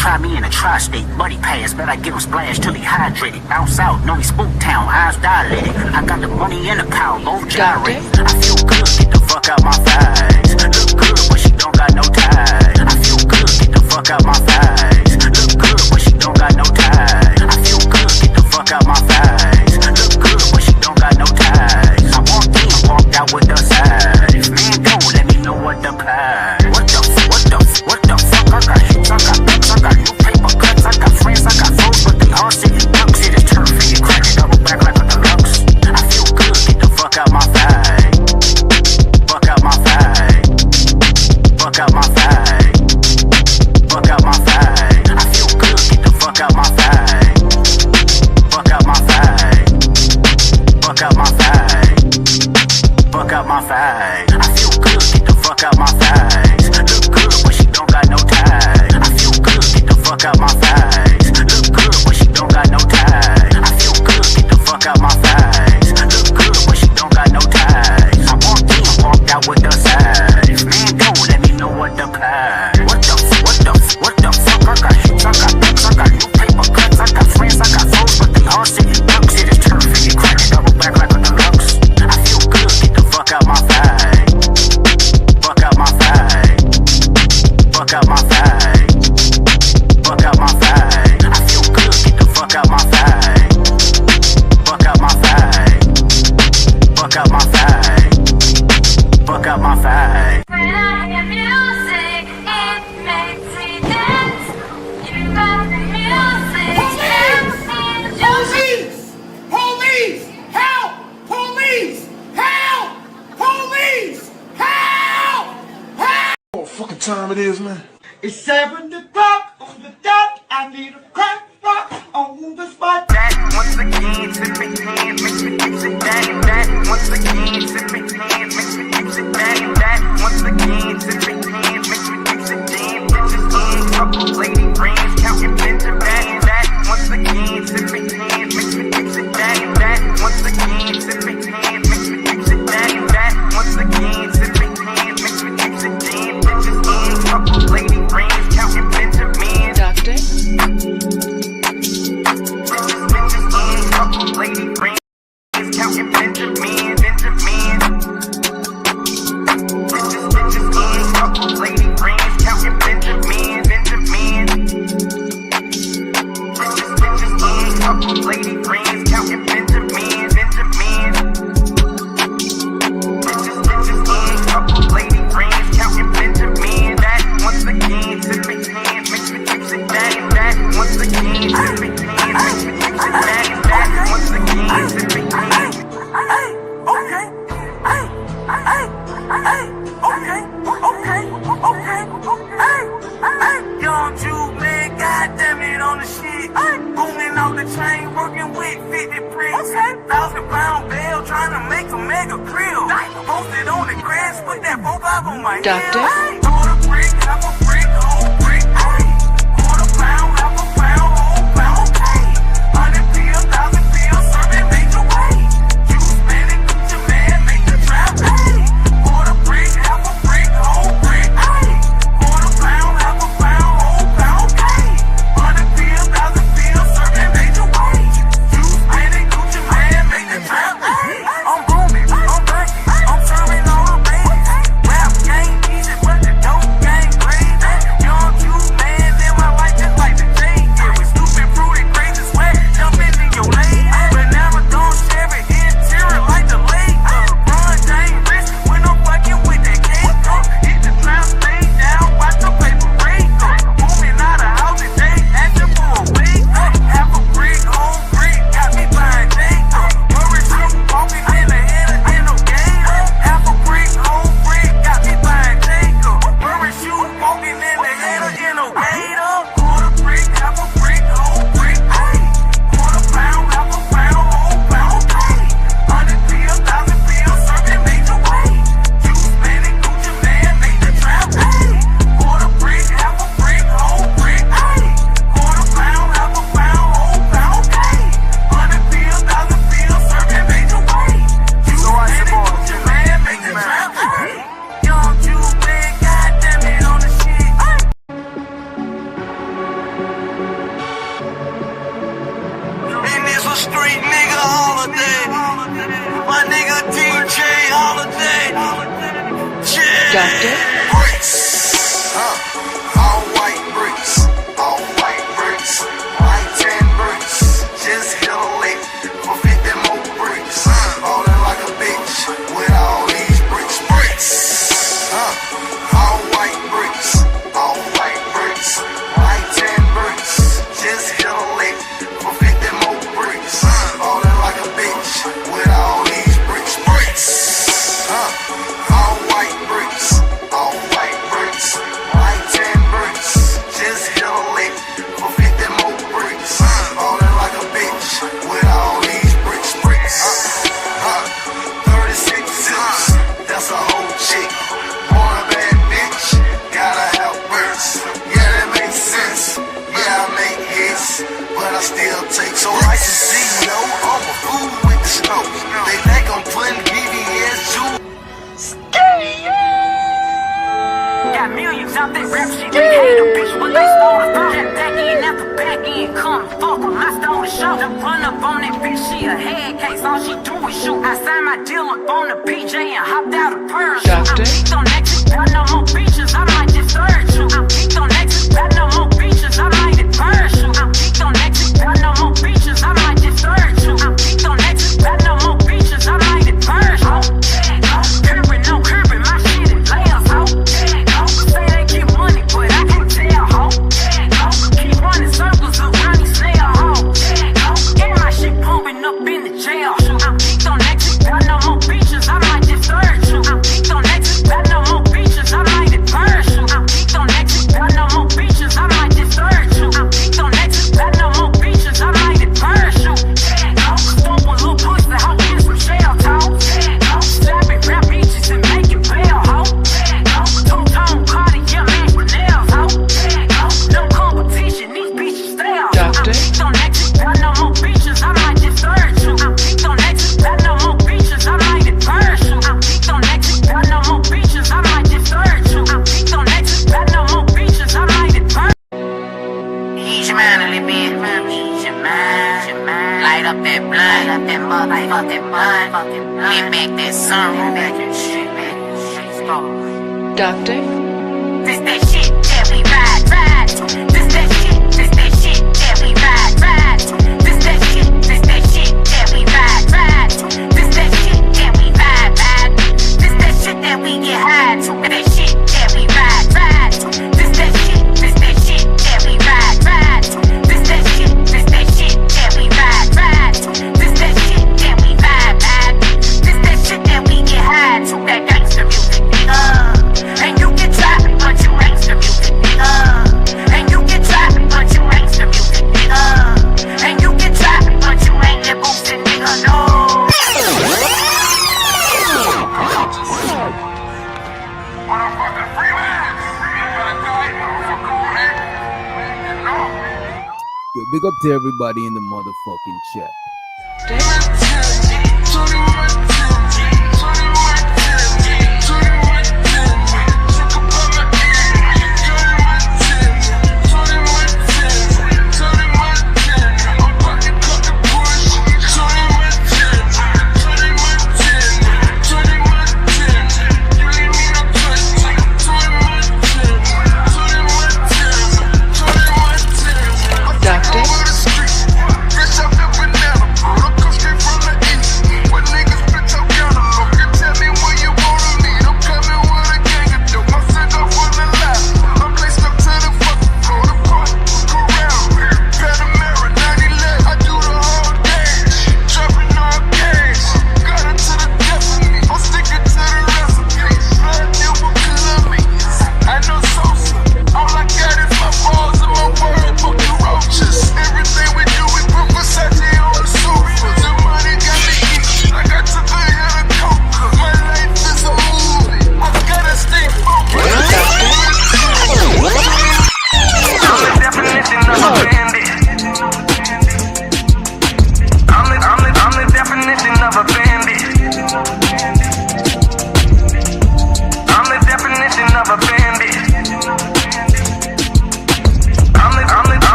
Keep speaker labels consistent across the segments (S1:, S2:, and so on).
S1: try me in a tri-state. Buddy pass, bet I get him splashed till he hydrated. Bounce out, know he spook town, eyes dilated. I got the money and the power, both gyrated. I feel good, get the fuck out my face. Look good, but she don't got no ties. I feel good, get the fuck out my face. Look good, but she don't got no ties. I feel good, get the fuck out my face. Look good, but she don't got no ties. I walked in, walked out with the size. Man, don't let me know what the plan. What the fuck? I got hits, I got books, I got new paper cuts, I got friends, I got foes, but they all sitting ducks. It is turf, and you crack it double back like a deluxe. I feel good, get the fuck out my face. Fuck out my face. Fuck out my face. Fuck out my face. I feel good, get the fuck out my face. Fuck out my face. Fuck out my face. Fuck out my face. I feel good, get the fuck out my face. Look good, but she don't got no ties. I feel good, get the fuck out my face. Look good, but she don't got no ties. I feel good, get the fuck out my face. Look good, but she don't got no ties. I walked in, walked out with the size. Man, don't let me know what the plan. What the fuck? I got hits, I got books, I got new paper cuts, I got friends, I got foes, but they all sitting ducks. It is turf, and you crack it double back like a deluxe. I feel good, get the fuck out my face. Fuck out my face. Fuck out my face. Fuck out my face. I feel good, get the fuck out my face. Fuck out my face. Fuck out my face. Fuck out my face.
S2: When I hear music, it makes me dance. You got the music.
S3: Police! Police! Help! Police! Help! Police! Help! Help!
S4: What fucking time it is, man?
S3: It's 7 o'clock on the dot. I need a crack rock on the spot.
S1: That once again, sipping hand, makes me fix it down. That once again, sipping hand, makes me fix it down. That once again, sipping hand, makes me fix it down. Bitches in, couple lady friends, counting Benjamin. That once again, sipping hand, makes me fix it down. That once again, sipping hand, makes me fix it down. That once again, sipping hand, makes me fix it down. Bitches in, couple lady friends, counting Benjamin.
S5: Duct.
S1: Bitches in, couple lady friends, counting Benjamin. Bitches in, couple lady friends, counting Benjamin. Bitches in, couple lady friends, counting Benjamin. Bitches in, couple lady friends, counting Benjamin. That once again, sipping hand, makes me fix it down. That once again, sipping hand, makes me fix it down. That once again, sipping hand. Young Jew, man, goddamn it on the shit. Booming off the chain, working with 50 bricks. 1,000-pound bale, trying to make a mega grill. Posted on the grass, put that 4-5 on my
S5: Duct.
S1: head. Quarter brick, half a brick, whole brick. Quarter pound, half a pound, whole pound. 100 pills, 1,000 pills, serving major way. You spend it, Gucci man, make the trap. Quarter brick, half a brick, whole brick. Quarter pound, half a pound, whole pound. 100 pills, 1,000 pills, serving major way. You spend it, Gucci man, make the trap. I'm booming, I'm back, I'm serving all the babies. Rap game easy, but the dope game crazy.
S5: Doctor.
S6: Bricks, all white bricks, all white bricks, white tan bricks. Just hit a lick for 50 more bricks. Ballin' like a bitch with all these bricks. Bricks, all white bricks, all white bricks, white tan bricks. Just hit a lick for 50 more bricks. Ballin' like a bitch with all these bricks. Bricks, all white bricks, all white bricks, white tan bricks. Just hit a lick for 50 more bricks. Ballin' like a bitch with all these bricks. Bricks, 36 zips, that's a whole chick. Born a bad bitch, gotta have bricks. Yeah, that makes sense. Yeah, I make hits, but I still take. So like the CEO, I'm a fool with the snow. They think I'm putting BBS juice.
S1: Got millions out there rap shit. They hate a bitch when they stole the phone. That back end after back end come fuck em. I stole the show. Just run up on that bitch. She a head case. All she do is shoot. I signed my deal up on the PJ and hopped out of Pearl. I'm geeked on Nexus. Got no more beaches. I might just third you. I'm geeked on Nexus. Got no more beaches. I might just third you. I'm geeked on Nexus. Got no more beaches. I might just third you. I'm geeked on Nexus. Got no more beaches. I might just third you. Curbing, no curbing. My shit is layers. Say they get money, but I can't tell, ho. Keep running circles around these snail, ho. And my shit pumping up in the jail. I'm geeked on Nexus, got no more beaches. I might just third you. I'm geeked on Nexus, got no more beaches. I might just third you. I'm geeked on Nexus, got no more beaches. I might just third you. I'm geeked on Nexus, got no more beaches. I might just third you. Stomp a little pussy, ho, get some shell toes. Slapping rap beaches and making bail, ho. Two-tone Cartier, man, for nails, ho. No competition, these bitches stale. I'm geeked on Nexus, got no more beaches. I might just third you. I'm geeked on Nexus, got no more beaches. I might just third you. I'm geeked on Nexus, got no more beaches. I might just third you. I'm geeked on Nexus, got no more beaches. I might just third you. Ease your mind a little bit, ease your mind. Light up that blunt, light up that mud, light up that blunt. Get back that sunroof, back and shit, back and shit.
S5: Doctor.
S1: This that shit that we ride to. This that shit that we ride to. This that shit that we ride to. This that shit that we ride. This that shit that we get high to. That shit that we ride to. This that shit that we ride to. This that shit that we ride to. This that shit that we ride. This that shit that we get high to. That gangster music, nigga. And you get trapped, but you gangster music, nigga. And you get trapped, but you gangster music, nigga. And you get trapped, but you ain't that boosting, nigga, no.
S6: Motherfucking freelance.
S7: Yo, big up to everybody in the motherfucking chat.
S6: Fresh off the banana, roller coaster from the east. What niggas bitch up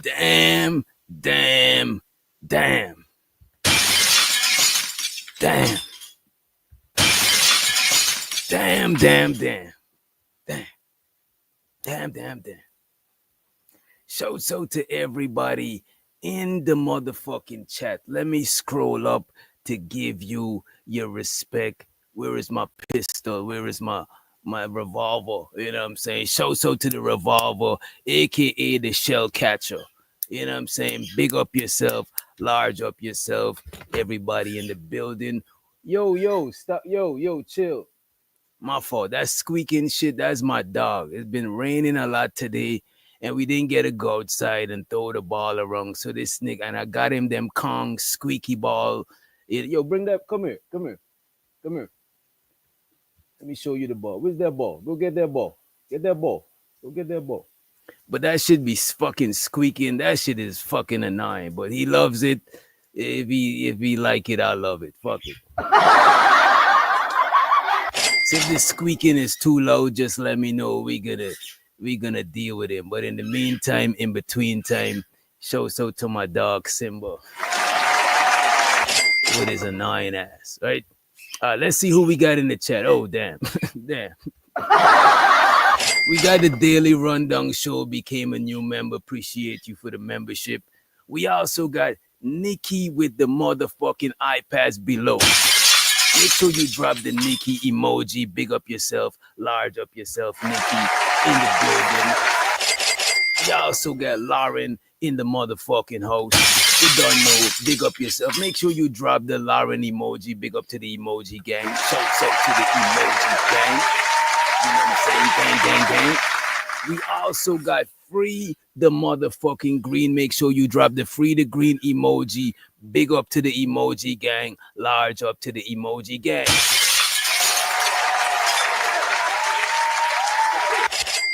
S7: Damn, damn, damn. Damn. Damn, damn, damn. Damn. Damn, damn, damn. So to everybody in the motherfucking chat. Let me scroll up to give you your respect. Where is my pistol? Where is my revolver? You know what I'm saying? So to the revolver, aka the shell catcher. You know what I'm saying? Big up yourself, large up yourself, everybody in the building. Yo, stop, yo, chill. My fault. That squeaking shit, that's my dog. It's been raining a lot today, and we didn't get to go outside and throw the ball around. So this nigga, and I got him them Kong squeaky ball. Yo, bring that. Come here. Let me show you the ball. Where's that ball? Go get that ball. Get that ball. Go get that ball. But that should be fucking squeaking. That shit is fucking annoying. But he loves it. If he like it, I love it. Fuck it. So if the squeaking is too low, just let me know. We gonna deal with it. But in the meantime, in between time, show so to my dog Simba with his annoying ass, right? Let's see who we got in the chat. Oh damn, damn. We got the Daily Rundown Show. Became a new member. Appreciate you for the membership. We also got Nikki with the motherfucking iPads below. Make sure you drop the Nikki emoji. Big up yourself. Large up yourself, Nikki, in the building. We also got Lauren in the motherfucking house. You don't know. Big up yourself. Make sure you drop the Lauren emoji. Big up to the emoji gang. Shouts out to the emoji gang. You know what I'm saying? Gang. We also got Free the motherfucking green. Make sure you drop the Free the green emoji. Big up to the emoji gang. Large up to the emoji gang.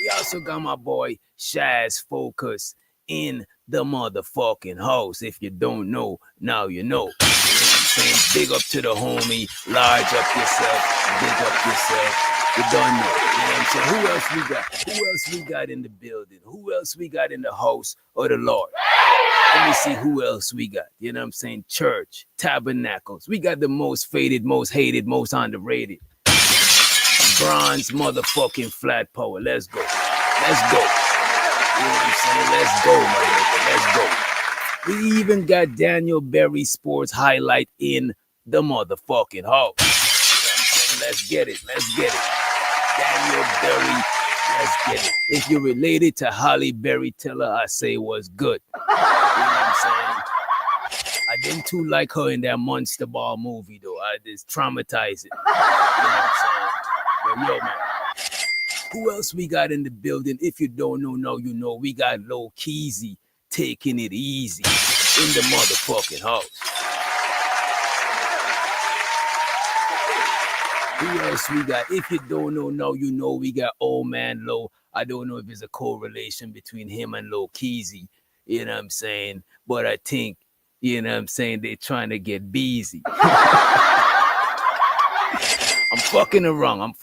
S7: We also got my boy Shaz Focus in the motherfucking house. If you don't know, now you know. You know what I'm saying? Big up to the homie. Large up yourself. Big up yourself. You don't know. You know what I'm saying? Who else we got? Who else we got in the building? Who else we got in the house of the Lord? Let me see who else we got. You know what I'm saying? Church, tabernacles. We got the most faded, most hated, most underrated. Bronze motherfucking flat power. Let's go. Let's go. You know what I'm saying? Let's go, my nigga. Let's go. We even got Daniel Berry Sports Highlight in the motherfucking house. You know what I'm saying? Let's get it. Let's get it. Daniel Berry, let's get it. If you're related to Holly Berry, tell her I say was good. You know what I'm saying? I didn't too like her in that Monster Ball movie, though. I just traumatized it. You know what I'm saying? But yo, man. Who else we got in the building? If you don't know, now you know. We got Low Keezy taking it easy in the motherfucking house. Who else we got? If you don't know, now you know. We got Old Man Low. I don't know if there's a correlation between him and Low Keezy. You know what I'm saying? But I think, you know what I'm saying, they're trying to get busy. I'm fucking around.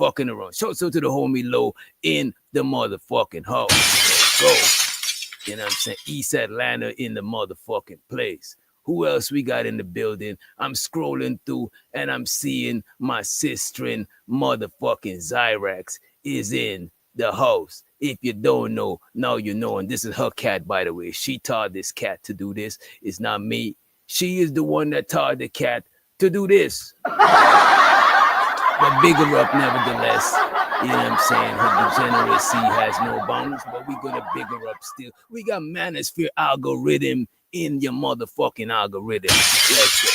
S7: So to the homie Low in the motherfucking house. Let's go. You know what I'm saying? East Atlanta in the motherfucking place. Who else we got in the building? I'm scrolling through and I'm seeing my sister in motherfucking Zyrax is in the house. If you don't know, now you know. And this is her cat, by the way. She taught this cat to do this. It's not me. She is the one that taught the cat to do this. But bigger up nevertheless. You know what I'm saying? Her degeneracy has no bounds, but we're going to bigger up still. We got Manosphere Algorithm in your motherfucking algorithm. Let's go.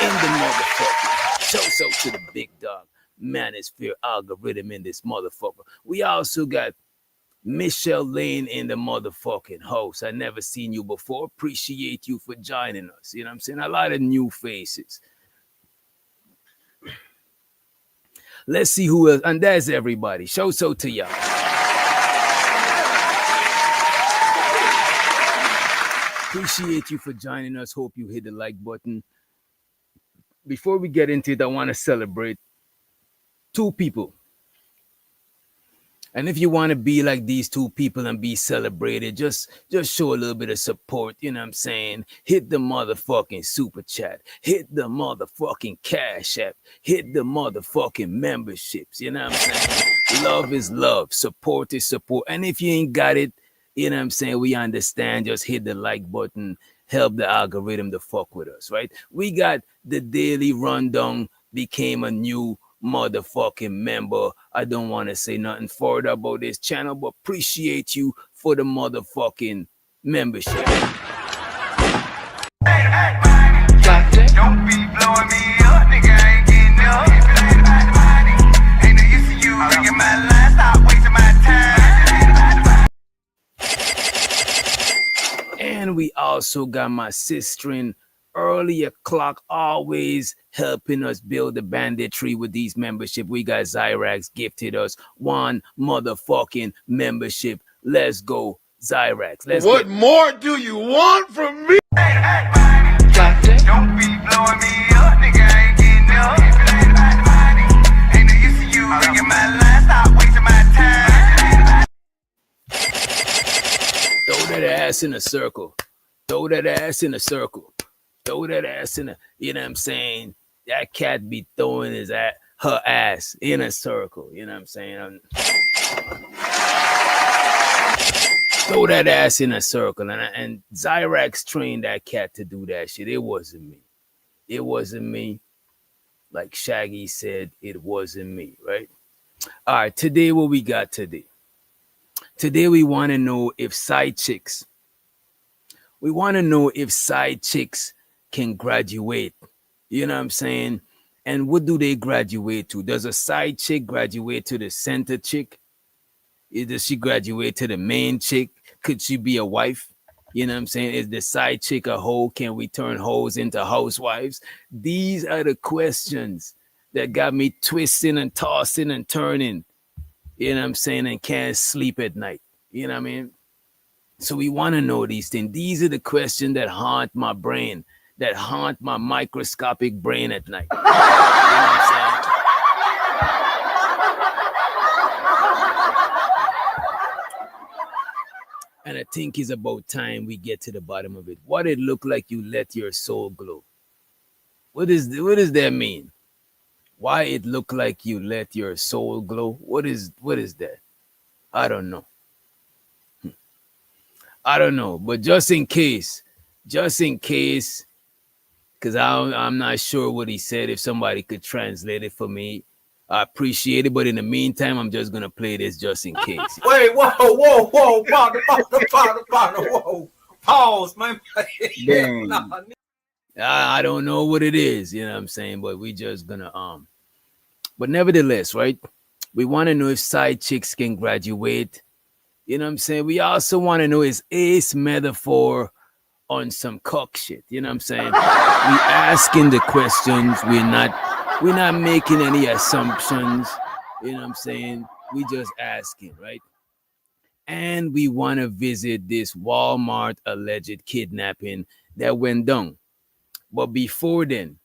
S7: In the motherfucking. So to the big dog. Manosphere Algorithm in this motherfucker. We also got Michelle Lane in the motherfucking house. I never seen you before. Appreciate you for joining us. You know what I'm saying? A lot of new faces. Let's see who else. And that's everybody. So to y'all. Appreciate you for joining us. Hope you hit the like button. Before we get into it, I want to celebrate two people. And if you want to be like these two people and be celebrated, just show a little bit of support. You know what I'm saying? Hit the motherfucking super chat. Hit the motherfucking cash app. Hit the motherfucking memberships. You know what I'm saying? Love is love. Support is support. And if you ain't got it, you know what I'm saying? We understand. Just hit the like button. Help the algorithm to fuck with us, right? We got the daily rundown became a new motherfucking member. I don't want to say nothing further about this channel, but appreciate you for the motherfucking membership.
S6: Duct. Don't be blowing me up, nigga. I ain't getting up. If it ain't about the money, ain't no use to you. Bringing my line, stop wasting my time.
S7: And we also got my sister early o'clock, always helping us build the banditry with these membership. We got Zyrax gifted us one motherfucking membership. Let's go, Zyrax.
S4: What more do you want from me?
S6: Duct. Don't be blowing me up, nigga. I ain't getting up. If it ain't about the money, ain't no use to you. Bringing my line, stop wasting my time.
S7: Throw that ass in a circle. Throw that ass in a circle. Throw that ass in a, you know what I'm saying? That cat be throwing her ass in a circle. You know what I'm saying? Throw that ass in a circle. And Zyrax trained that cat to do that shit. It wasn't me. It wasn't me. Like Shaggy said, it wasn't me, right? All right, today what we got today? Today we want to know if side chicks can graduate. You know what I'm saying? And what do they graduate to? Does a side chick graduate to the center chick? Does she graduate to the main chick? Could she be a wife? You know what I'm saying? Is the side chick a hoe? Can we turn hoes into housewives? These are the questions that got me twisting and tossing and turning. You know what I'm saying? And can't sleep at night. You know what I mean? So we want to know these things. These are the questions that haunt my brain, that haunt my microscopic brain at night. You know what I'm saying? And I think it's about time we get to the bottom of it. What it look like you let your soul glow? What does that mean? Why it look like you let your soul glow? What is that? I don't know. I don't know, but just in case, because I'm not sure what he said. If somebody could translate it for me, I appreciate it. But in the meantime, I'm just gonna play this just in case.
S5: Wait, whoa, whoa, pause, man.
S7: I don't know what it is, you know what I'm saying, but we just gonna But nevertheless, right? We want to know if side chicks can graduate. You know what I'm saying? We also want to know is Ace metaphor on some cock shit. You know what I'm saying? We asking the questions. We're not making any assumptions. You know what I'm saying? We just asking, right? And we want to visit this Walmart alleged kidnapping that went down. But before then,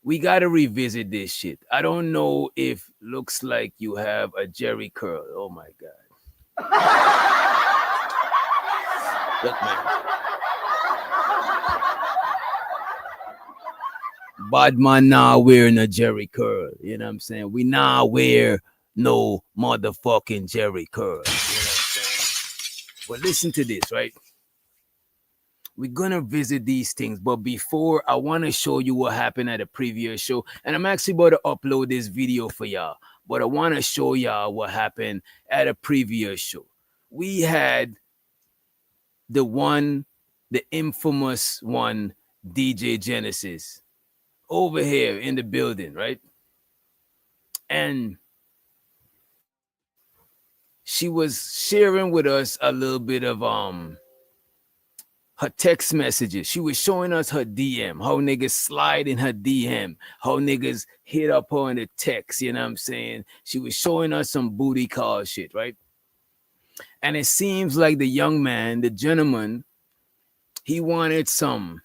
S7: we got to revisit this shit. I don't know if looks like you have a Jerry curl. Oh my God. Look, man. Bad man now wearing a Jerry curl. You know what I'm saying? We now wear no motherfucking Jerry curl. You know what I'm saying? But listen to this, right? We're gonna visit these things, but before I want to show you what happened at a previous show, and I'm actually about to upload this video for y'all, but I want to show y'all what happened at a previous show. We had the infamous one, DJ Genesis, over here in the building, right? And she was sharing with us a little bit of her text messages. She was showing us her DM, how niggas slide in her DM, how niggas hit up her in the text, you know what I'm saying? She was showing us some booty call shit, right? And it seems like the young man, the gentleman, he wanted some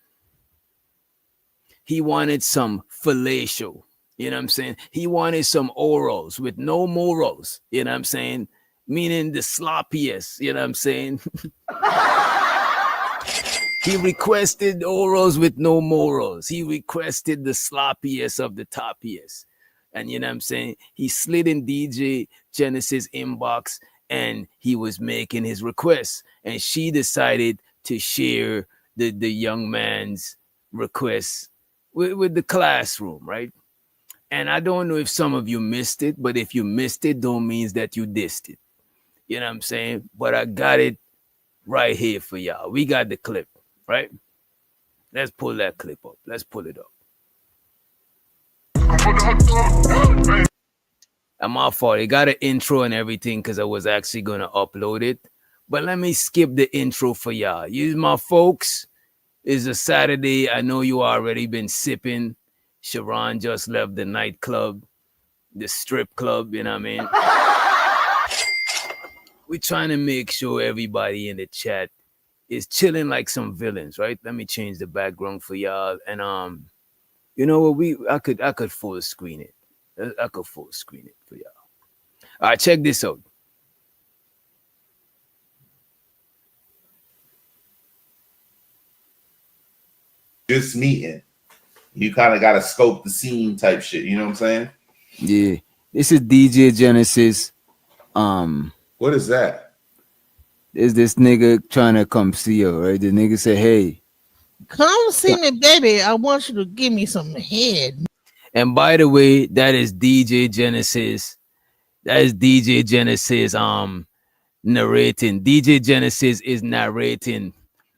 S7: fellatio, you know what I'm saying? He wanted some orals with no morals, you know what I'm saying? meaning the sloppiest. You know what I'm saying? He requested orals with no morals. He requested the sloppiest of the toppiest. And you know what I'm saying? He slid in DJ Genesis inbox and he was making his requests. And she decided to share the young man's requests with the classroom, right? And I don't know if some of you missed it, but if you missed it, don't means that you dissed it. You know what I'm saying? But I got it right here for y'all. We got the clip, right? Let's pull that clip up. Let's pull it up. I'm my fault. It got an intro and everything because I was actually going to upload it. But let me skip the intro for y'all. You my folks. It's a Saturday. I know you already been sipping. Sharon just left the nightclub, the strip club, you know what I mean? We're trying to make sure everybody in the chat is chilling like some villains, right? Let me change the background for y'all. And you know what? I could full screen it. I could full screen it for y'all. All right, check this out.
S8: Just meeting. You kind of got to scope the scene type shit. You know what I'm saying?
S7: Yeah. This is DJ Genesis.
S8: What is that?
S7: Is this nigga trying to come see you, right? The nigga said, hey.
S9: Come see me, baby. I want you to give me some head.
S7: And by the way, that is DJ Genesis. That is DJ Genesis narrating. DJ Genesis is narrating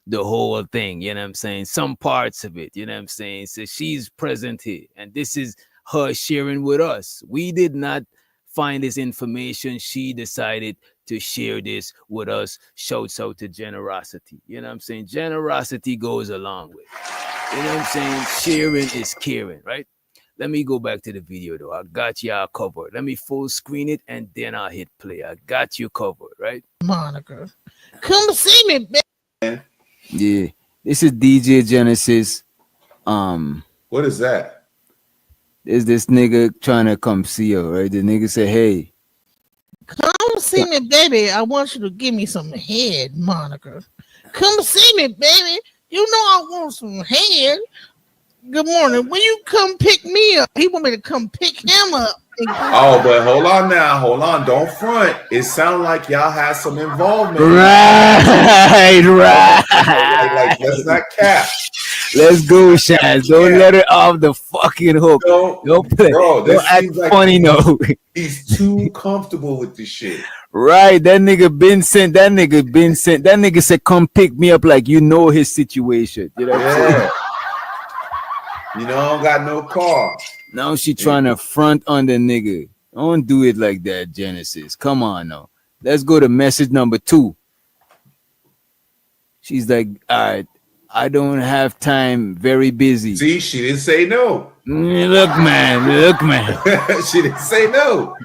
S7: the whole thing, you know what I'm saying? Some parts of it, you know what I'm saying? So she's present here, and this is her sharing with us. We did not find this information. She decided to share this with us. Shouts out to generosity. You know what I'm saying? Generosity goes a long way. You know what I'm saying? Sharing is caring, right? Let me go back to the video though. I got y'all covered. Let me full screen it and then I'll hit play. I got you covered, right?
S9: Monica, come see me, baby.
S7: Yeah, this is DJ Genesis.
S8: What is that?
S7: Is this nigga trying to come see you, right? The nigga said, hey.
S9: Come see me, baby. I want you to give me some head, Monica. Come see me, baby. You know I want some head. Good morning. When you come pick me up, he want me to come pick him up.
S8: Oh, but hold on now. Hold on. Don't front. It sounds like y'all had some involvement.
S7: Right.
S8: Like, let's not cap.
S7: Let's go, Shaz. Don't let her off the fucking hook. Don't play.
S8: Bro,
S7: don't act like funny, no.
S8: He's too comfortable with this shit.
S7: Right. That nigga been sent. That nigga said, come pick me up like you know his situation. You know what I'm saying?
S8: You know, I don't got no car.
S7: Now she trying to front on the nigga. Don't do it like that, Genesis. Come on now. Let's go to message number 2. She's like, all right, I don't have time. Very busy.
S8: See, she didn't say no.
S7: Look, man.
S8: She didn't say no.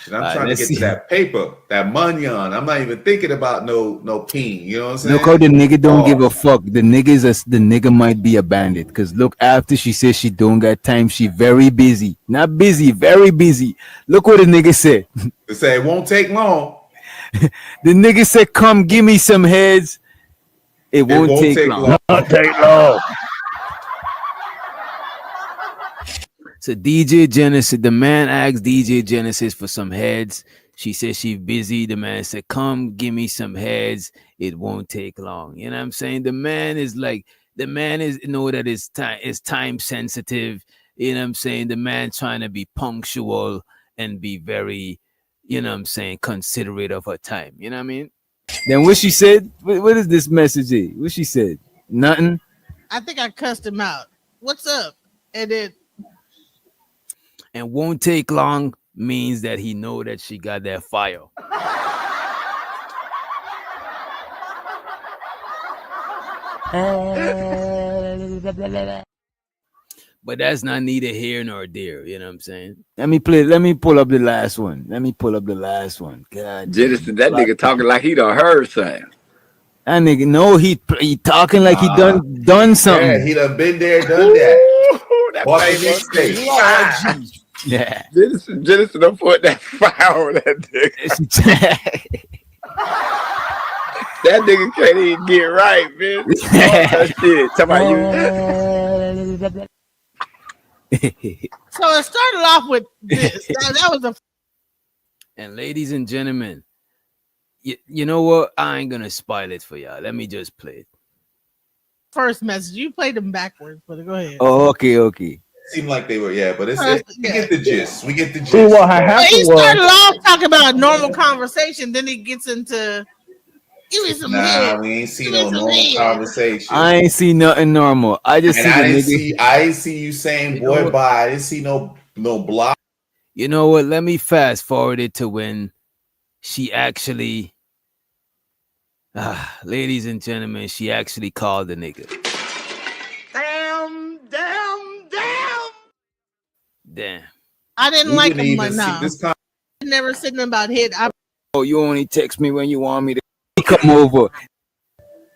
S8: I'm trying to get to that paper, that money on. I'm not even thinking about no peen. You know what I'm saying?
S7: Look how the nigga don't give a fuck. The nigga might be a bandit. Cause look, after she says she don't got time, she very busy. Not busy, very busy. Look what the nigga said.
S8: They say it won't take long.
S7: The nigga said, "Come give me some heads." It won't take long. Won't take long. So DJ Genesis, the man asked DJ Genesis for some heads. She said she's busy. The man said, come give me some heads. It won't take long. You know what I'm saying? The man is know that it's time sensitive. You know what I'm saying? The man trying to be punctual and be very, you know what I'm saying, considerate of her time. You know what I mean? Then what she said, what is this message here? What she said? Nothing.
S9: I think I cussed him out. What's up? And then
S7: and won't take long means that he know that she got that fire. But that's not neither here nor there. You know what I'm saying? Let me pull up the last one. God,
S10: Genesis, that nigga talking like he done heard something.
S7: That nigga, no, he talking like he done something.
S8: Yeah, he done been there, done that.
S10: that
S8: Walk the
S10: paper.
S8: next day.
S7: Lord Jesus. Yeah.
S10: Jensen don't put that fire on that nigga. That nigga can't even get right, man. That shit. Somebody
S9: So it started off with this. That was the
S7: And ladies and gentlemen, you know what? I ain't gonna spoil it for y'all. Let me just play it.
S9: first message. You played them backwards, but go ahead.
S7: Oh, okay.
S8: Seemed like they were, yeah, but we get the gist. We get the gist.
S9: He started off talking about normal conversation, then he gets into give me some head.
S8: We ain't see no normal conversation.
S7: I ain't see nothing normal. I just see
S8: I
S7: the
S8: didn't
S7: nigga.
S8: I didn't see you saying boy bye. I didn't see no block.
S7: You know what? Let me fast forward it to when she actually, ladies and gentlemen, she actually called the nigga. Damn.
S9: I didn't like him like now.
S8: This
S9: Never said nothing about head.
S7: Oh, you only text me when you want me to come over.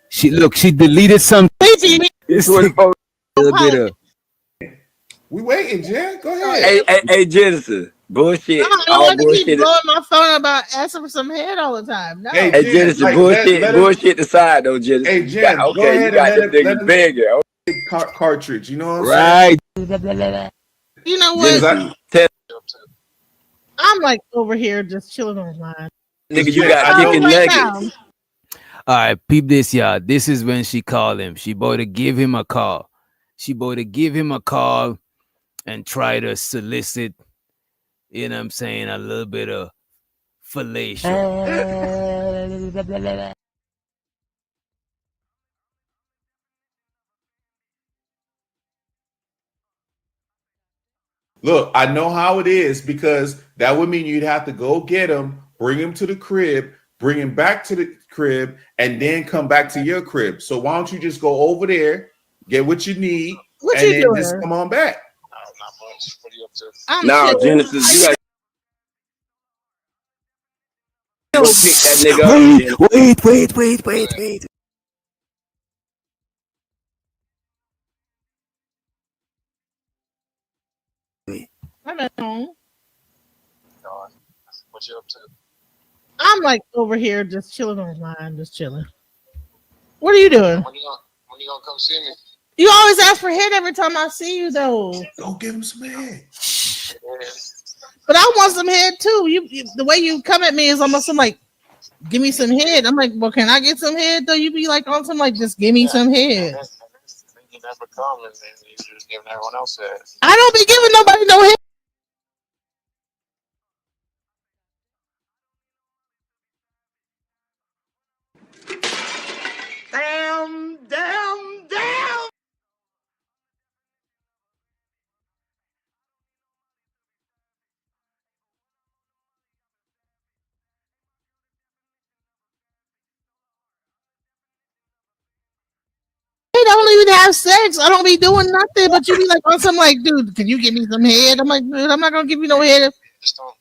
S7: She deleted something. This was a little bit of.
S8: We waiting, Jen. Go ahead.
S10: Hey, Jensen. Bullshit.
S9: I don't want to keep blowing my phone about asking for some head all the time. No.
S10: Hey, Jensen, bullshit aside though, Jensen.
S8: Hey, Jen,
S10: okay,
S8: go ahead
S10: you got
S8: and
S10: this nigga begging.
S8: Cartridge, you know what I'm
S7: saying?
S9: You know what? I'm like over here just chilling online.
S10: Nigga, you got chicken nuggets.
S7: All right, peep this, y'all. This is when she called him. She about to give him a call. And try to solicit, you know what I'm saying, a little bit of fellatio.
S8: Look, I know how it is because that would mean you'd have to go get him, bring him to the crib, bring him back to the crib, and then come back to your crib. So why don't you just go over there, get what you need, and then just come on back?
S10: No, Genesis, you got to pick that nigga up.
S7: Wait.
S9: I'm at home. What you up to? I'm like over here just chilling online, just chilling. What are you doing?
S11: When you gonna come see me?
S9: You always ask for head every time I see you, though.
S8: Go give him some head.
S9: But I want some head too. You the way you come at me is almost like, give me some head. I'm like, well, can I get some head though? You be like on some like, just give me some head.
S11: You never come, and then you just giving everyone else head.
S9: I don't be giving nobody no head.
S3: Damn.
S9: They don't even have sex. I don't be doing nothing, but you be like on some like, dude, can you give me some head? I'm like, dude, I'm not gonna give you no head.
S11: Just don't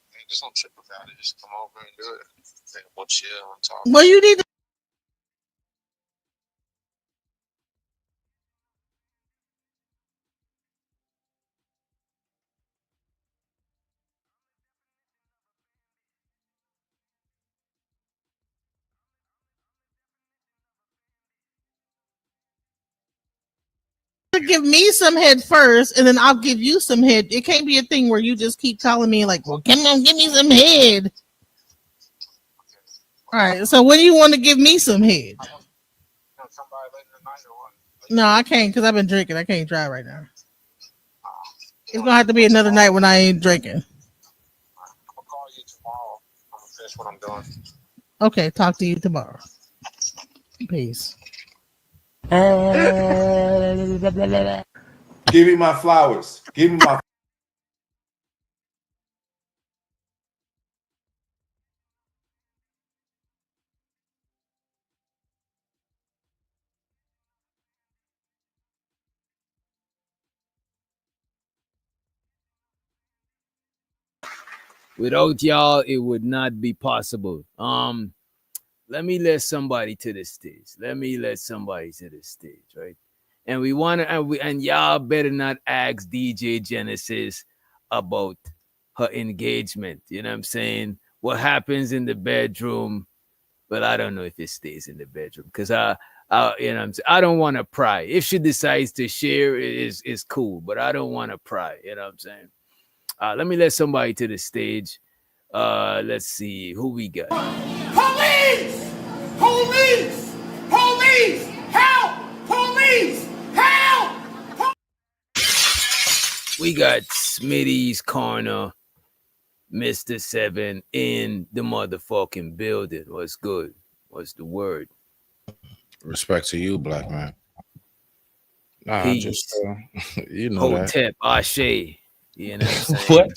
S11: trip about it. Just come over and do it. Then we'll chill and talk.
S9: Well, you need to. Give me some head first, and then I'll give you some head. It can't be a thing where you just keep telling me like, "Well, come on, give me some head." All right. So when do you want to give me some head? No, I can't because I've been drinking. I can't try right now. It's gonna have to be another night when I ain't drinking.
S11: I'll call you tomorrow. I'm gonna finish what I'm doing.
S9: Okay. Talk to you tomorrow. Peace.
S8: Give me my flowers. Give me my.
S7: Without y'all, it would not be possible. Let me let somebody to the stage. Right? And we want to, and y'all better not ask DJ Genesis about her engagement. You know what I'm saying? What happens in the bedroom? Well, I don't know if it stays in the bedroom because you know what I'm saying? I don't want to pry. If she decides to share, it's cool, but I don't want to pry. You know what I'm saying? Let me let somebody to the stage. Let's see who we got.
S3: Police! Police! Police! Help! Police! Help!
S7: We got Smitty's Corner, Mr. Seven in the motherfucking building. What's good? What's the word?
S12: Respect to you, black man. Nah,
S7: Peace.
S12: just you know that.
S7: Hotep, Ashe. You know what I'm saying?
S12: What?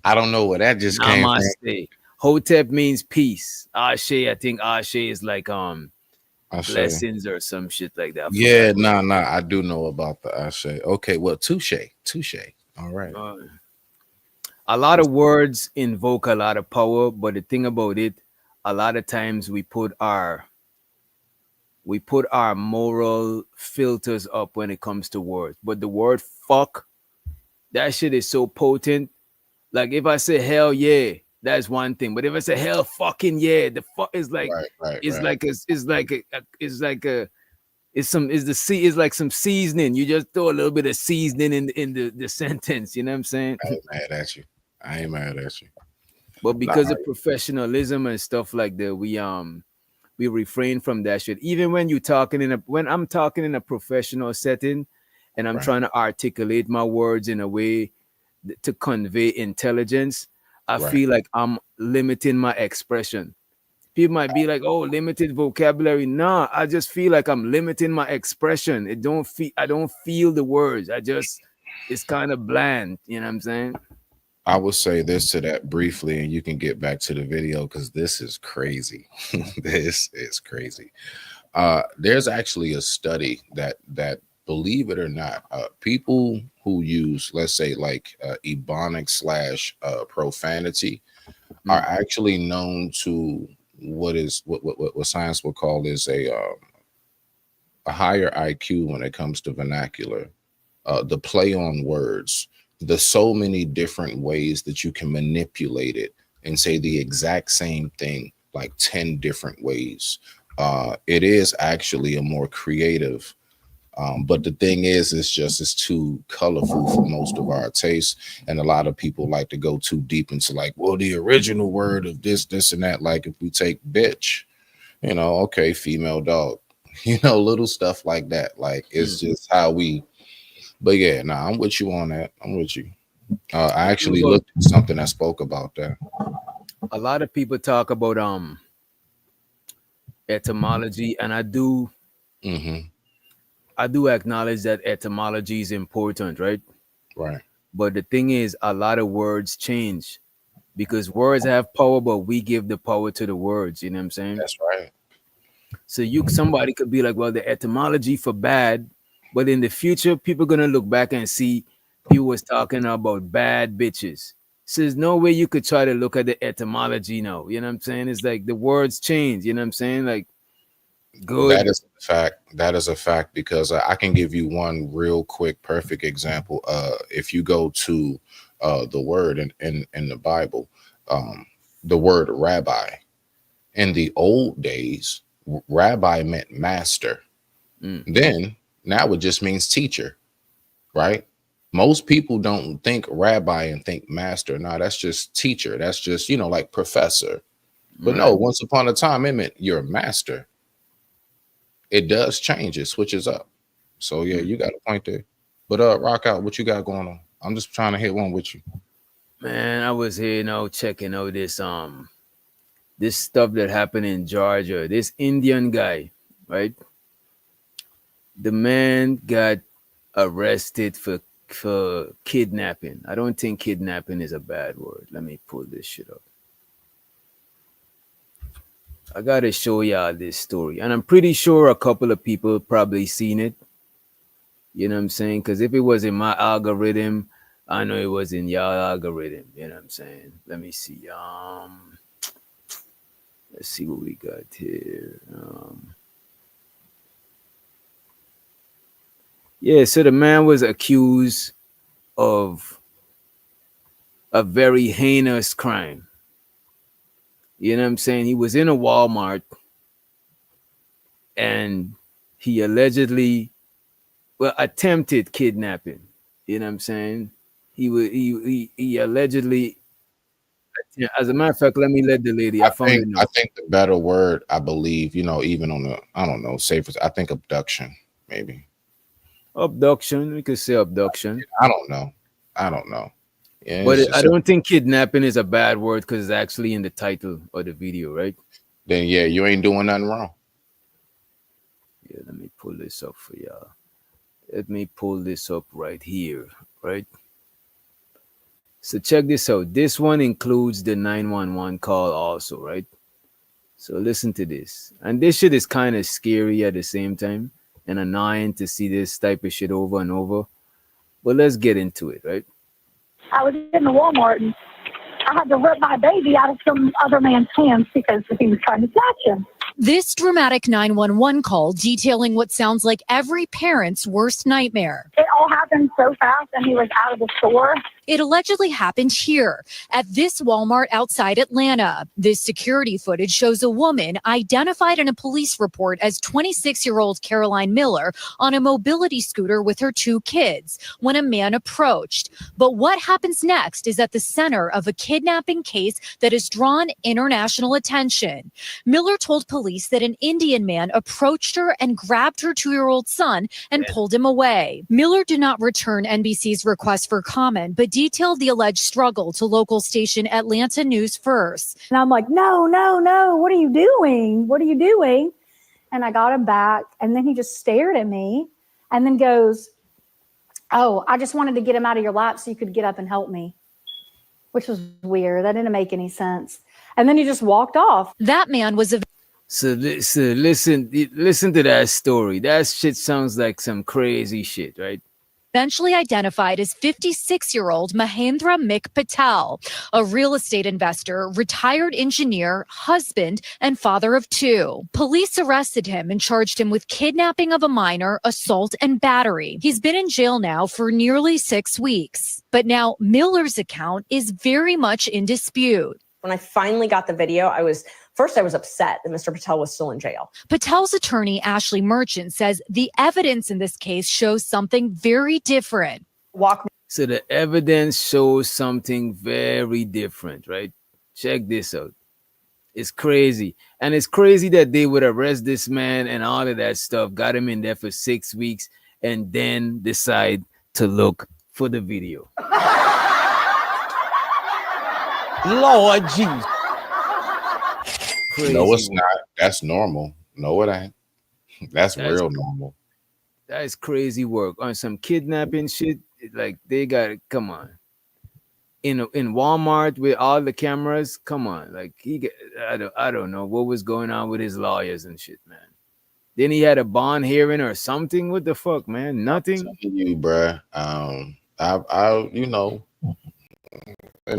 S12: I don't know where that just came from.
S7: Namaste. Hotep means peace. Ashe, I think Ashe is like blessings or some shit like that.
S12: Yeah, nah. I do know about the Ashe. Okay, well, touche. All right.
S7: A lot of words invoke a lot of power, but the thing about it, a lot of times we put our moral filters up when it comes to words. But the word fuck, that shit is so potent. Like if I say hell yeah, that's one thing. But if I say hell fucking yeah, the fuck is like it's like some seasoning. You just throw a little bit of seasoning in the sentence. You know what I'm saying?
S12: I ain't mad at you.
S7: But because of professionalism and stuff like that, we refrain from that shit. Even when when I'm talking in a professional setting and I'm trying to articulate my words in a way to convey intelligence, I feel like I'm limiting my expression. People might be like, "Oh, limited vocabulary." Nah, I just feel like I'm limiting my expression. I don't feel the words. It's kind of bland. You know what I'm saying?
S12: I will say this to that briefly, and you can get back to the video because this is crazy. This is crazy. There's actually a study that believe it or not, people who use, let's say, like ebonics / profanity are actually known to what science would call is a higher IQ when it comes to vernacular, the play on words, the so many different ways that you can manipulate it and say the exact same thing like 10 different ways. It is actually a more creative, but the thing is, it's too colorful for most of our tastes. And a lot of people like to go too deep into like, well, the original word of this, and that. Like if we take bitch, you know, okay, female dog, you know, little stuff like that. Like it's just how we, but yeah, nah, I'm with you on that. I'm with you. I actually looked at something that spoke about that.
S7: A lot of people talk about etymology, and I do acknowledge that etymology is important, right?
S12: Right.
S7: But the thing is, a lot of words change because words have power, but we give the power to the words. You know what I'm saying?
S12: That's right.
S7: So somebody could be like, well, the etymology for bad, but in the future, people are gonna look back and see people was talking about bad bitches. So there's no way you could try to look at the etymology now. You know what I'm saying? It's like the words change. You know what I'm saying? Like good.
S12: That is a fact. That is a fact because I can give you one real quick, perfect example. If you go to the word in the Bible, the word rabbi. In the old days, rabbi meant master. Then now it just means teacher, right? Most people don't think rabbi and think master. No, that's just teacher. That's just, you know, like professor. But no, once upon a time, it meant you're a master. It does change. It switches up. So yeah, you got a point there. But rock out, what you got going on? I'm just trying to hit one with you.
S7: Man, I was here, you know, checking out this stuff that happened in Georgia. This Indian guy, right? The man got arrested for kidnapping. I don't think kidnapping is a bad word. Let me pull this shit up. I gotta show y'all this story, and I'm pretty sure a couple of people probably seen it. You know what I'm saying? Because if it was in my algorithm, I know it was in y'all algorithm. You know what I'm saying? Let me see. Let's see what we got here. Yeah, so the man was accused of a very heinous crime. You know what I'm saying? He was in a Walmart and he allegedly, well, attempted kidnapping. You know what I'm saying? He allegedly, yeah, as a matter of fact, let me let the lady, I found it
S12: I
S7: now.
S12: think the better word, I believe, you know, even on the, I don't know, safer, I think abduction, maybe.
S7: Abduction, we could say abduction.
S12: I don't know. I don't know. Yeah,
S7: But
S12: it's just
S7: I don't think kidnapping is a bad word because it's actually in the title of the video, right?
S12: then yeah, you ain't doing nothing wrong.
S7: Yeah, let me pull this up for y'all. Let me pull this up right here, right? So check this out. This one includes the 911 call also, right? So listen to this. And this shit is kind of scary at the same time and annoying to see this type of shit over and over. But let's get into it, right?
S13: I was in the Walmart and I had to rip my baby out of some other man's hands because he was trying to snatch him.
S14: This dramatic 911 call detailing what sounds like every parent's worst nightmare.
S13: It all happened so fast and he was out of the store.
S14: It allegedly happened here at this Walmart outside Atlanta. This security footage shows a woman identified in a police report as 26-year-old Caroline Miller on a mobility scooter with her 2 kids when a man approached. But what happens next is at the center of a kidnapping case that has drawn international attention. Miller told police that an Indian man approached her and grabbed her 2-year-old son and pulled him away. Miller did not return NBC's request for comment, but detailed the alleged struggle to local station Atlanta News First.
S13: And I'm like, no, what are you doing? What are you doing? And I got him back and then he just stared at me and then goes, oh, I just wanted to get him out of your lap so you could get up and help me, which was weird. That didn't make any sense. And then he just walked off.
S14: That man was a
S7: So listen to that story. That shit sounds like some crazy shit, right?
S14: eventually identified as 56-year-old Mahendra Mik Patel, a real estate investor, retired engineer, husband, and father of 2. Police arrested him and charged him with kidnapping of a minor, assault, and battery. He's been in jail now for nearly 6 weeks. But now Miller's account is very much in dispute.
S15: When I finally got the video, I was upset that Mr. Patel was still in jail.
S14: Patel's attorney, Ashley Merchant, says the evidence in this case shows something very different.
S7: So the evidence shows something very different, right? Check this out. It's crazy. And it's crazy that they would arrest this man and all of that stuff, got him in there for 6 weeks, and then decide to look for the video.
S8: Lord Jesus.
S7: Crazy.
S12: No, it's not. That's normal. No, it ain't. That's real normal.
S7: That is crazy work on some kidnapping shit. Like they got it. Come on. In Walmart with all the cameras. Come on. Like I don't know what was going on with his lawyers and shit, man. Then he had a bond hearing or something. What the fuck, man? Nothing.
S12: I'm telling you, bruh.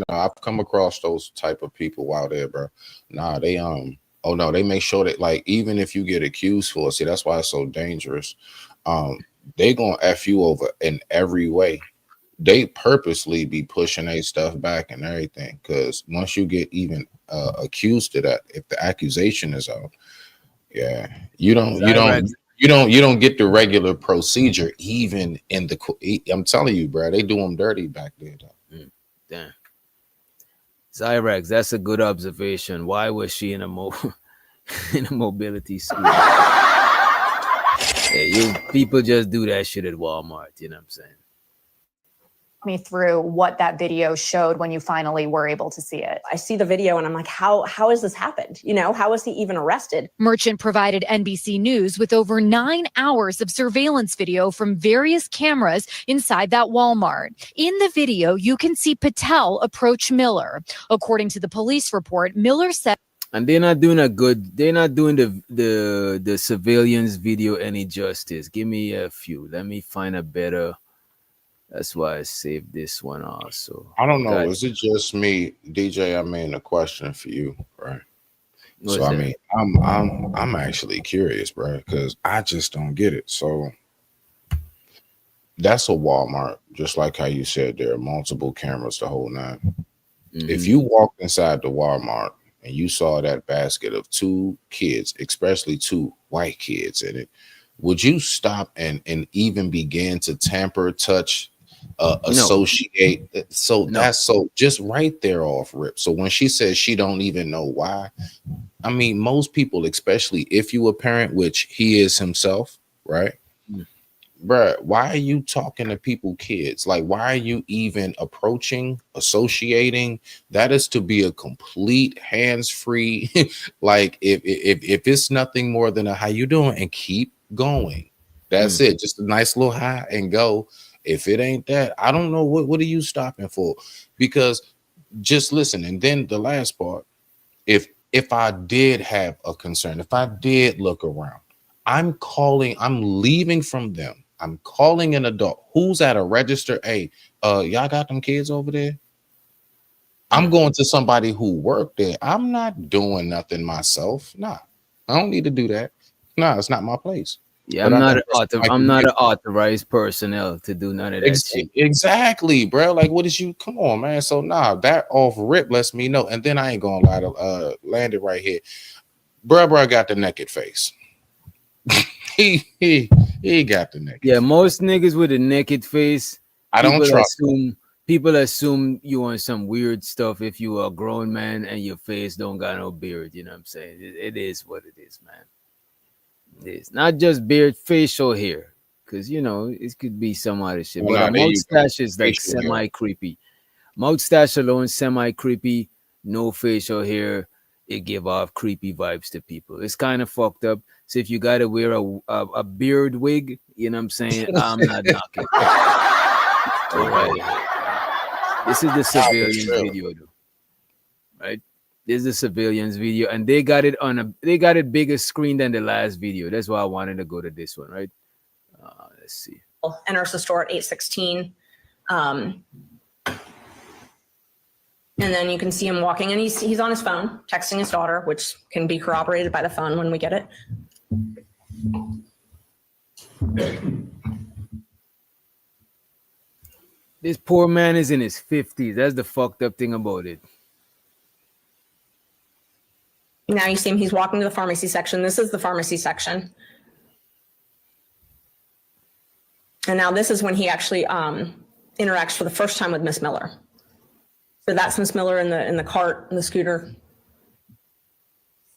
S12: I've come across those type of people out there, bro. Nah, they they make sure that, like, even if you get accused for it, see, that's why it's so dangerous. They gonna F you over in every way. They purposely be pushing their stuff back and everything, because once you get even accused of that, if the accusation is out, yeah, you don't get the regular procedure even in the. I'm telling you, bro, they do them dirty back there, though.
S7: Damn. Zyrax, that's a good observation. Why was she in a mobility scooter? People just do that shit at Walmart, you know what I'm saying?
S16: Me through what that video showed when you finally were able to see it.
S15: I see the video and I'm like, how has this happened? You know, how was he even arrested?
S14: Merchant provided NBC News with over 9 hours of surveillance video from various cameras inside that Walmart. In the video, you can see Patel approach Miller. According to the police report, Miller said,
S7: and they're not doing the civilians video any justice. Give me a few. Let me find a better. That's why I saved this one also.
S12: I don't know. Is it just me, DJ? I mean, a question for you, right? So I mean, I'm actually curious, bro, because I just don't get it. So that's a Walmart, just like how you said there are multiple cameras the whole nine. If you walked inside the Walmart and you saw that basket of two kids, especially two white kids in it, would you stop and even begin to tamper, touch, associate? So that's so just right there off rip. So when she says she don't even know why, I mean, most people, especially if you a parent, which he is himself, right? Bruh, why are you talking to people, kids? Like, why are you even approaching, associating? That is to be a complete hands-free. Like, if it's nothing more than a how you doing, and keep going. That's it. Just a nice little hi and go. If it ain't that, I don't know what are you stopping for? Because just listen. And then the last part, if I did have a concern, if I did look around, I'm leaving from them. I'm calling an adult who's at a register. Hey, y'all got them kids over there? I'm going to somebody who worked there. I'm not doing nothing myself. Nah, I don't need to do that. Nah, it's not my place.
S7: Yeah,
S12: But
S7: I'm not an authorized personnel to do none of that shit.
S12: Exactly, bro. Like, what is you? Come on, man. So nah, that off rip lets me know. And then I ain't gonna lie to land it right here. Bruh got the naked face. he got the naked.
S7: Yeah, most niggas with a naked face.
S12: I don't trust.
S7: People assume you on some weird stuff if you are a grown man and your face don't got no beard. You know what I'm saying? It is what it is, man. It is not just beard, facial hair, because you know it could be some other shit.
S12: Well,
S7: but a
S12: there you
S7: mustache
S12: go.
S7: is like
S12: Facial hair.
S7: semi creepy. Mustache alone, semi creepy. No facial hair, it give off creepy vibes to people. It's kind of fucked up. So if you gotta wear a beard wig, you know what I'm saying? I'm not knocking. All right. This is the civilian video, though. Right? This is the civilians video, and they got it bigger screen than the last video. That's why I wanted to go to this one, right? Let's see.
S15: Enters the store at 8:16. And then you can see him walking, and he's on his phone, texting his daughter, which can be corroborated by the phone when we get it.
S7: This poor man is in his 50s. That's the fucked up thing about it.
S15: Now you see him, he's walking to the pharmacy section. This is the pharmacy section. And now this is when he actually interacts for the first time with Miss Miller. So that's Miss Miller in the cart, in the scooter.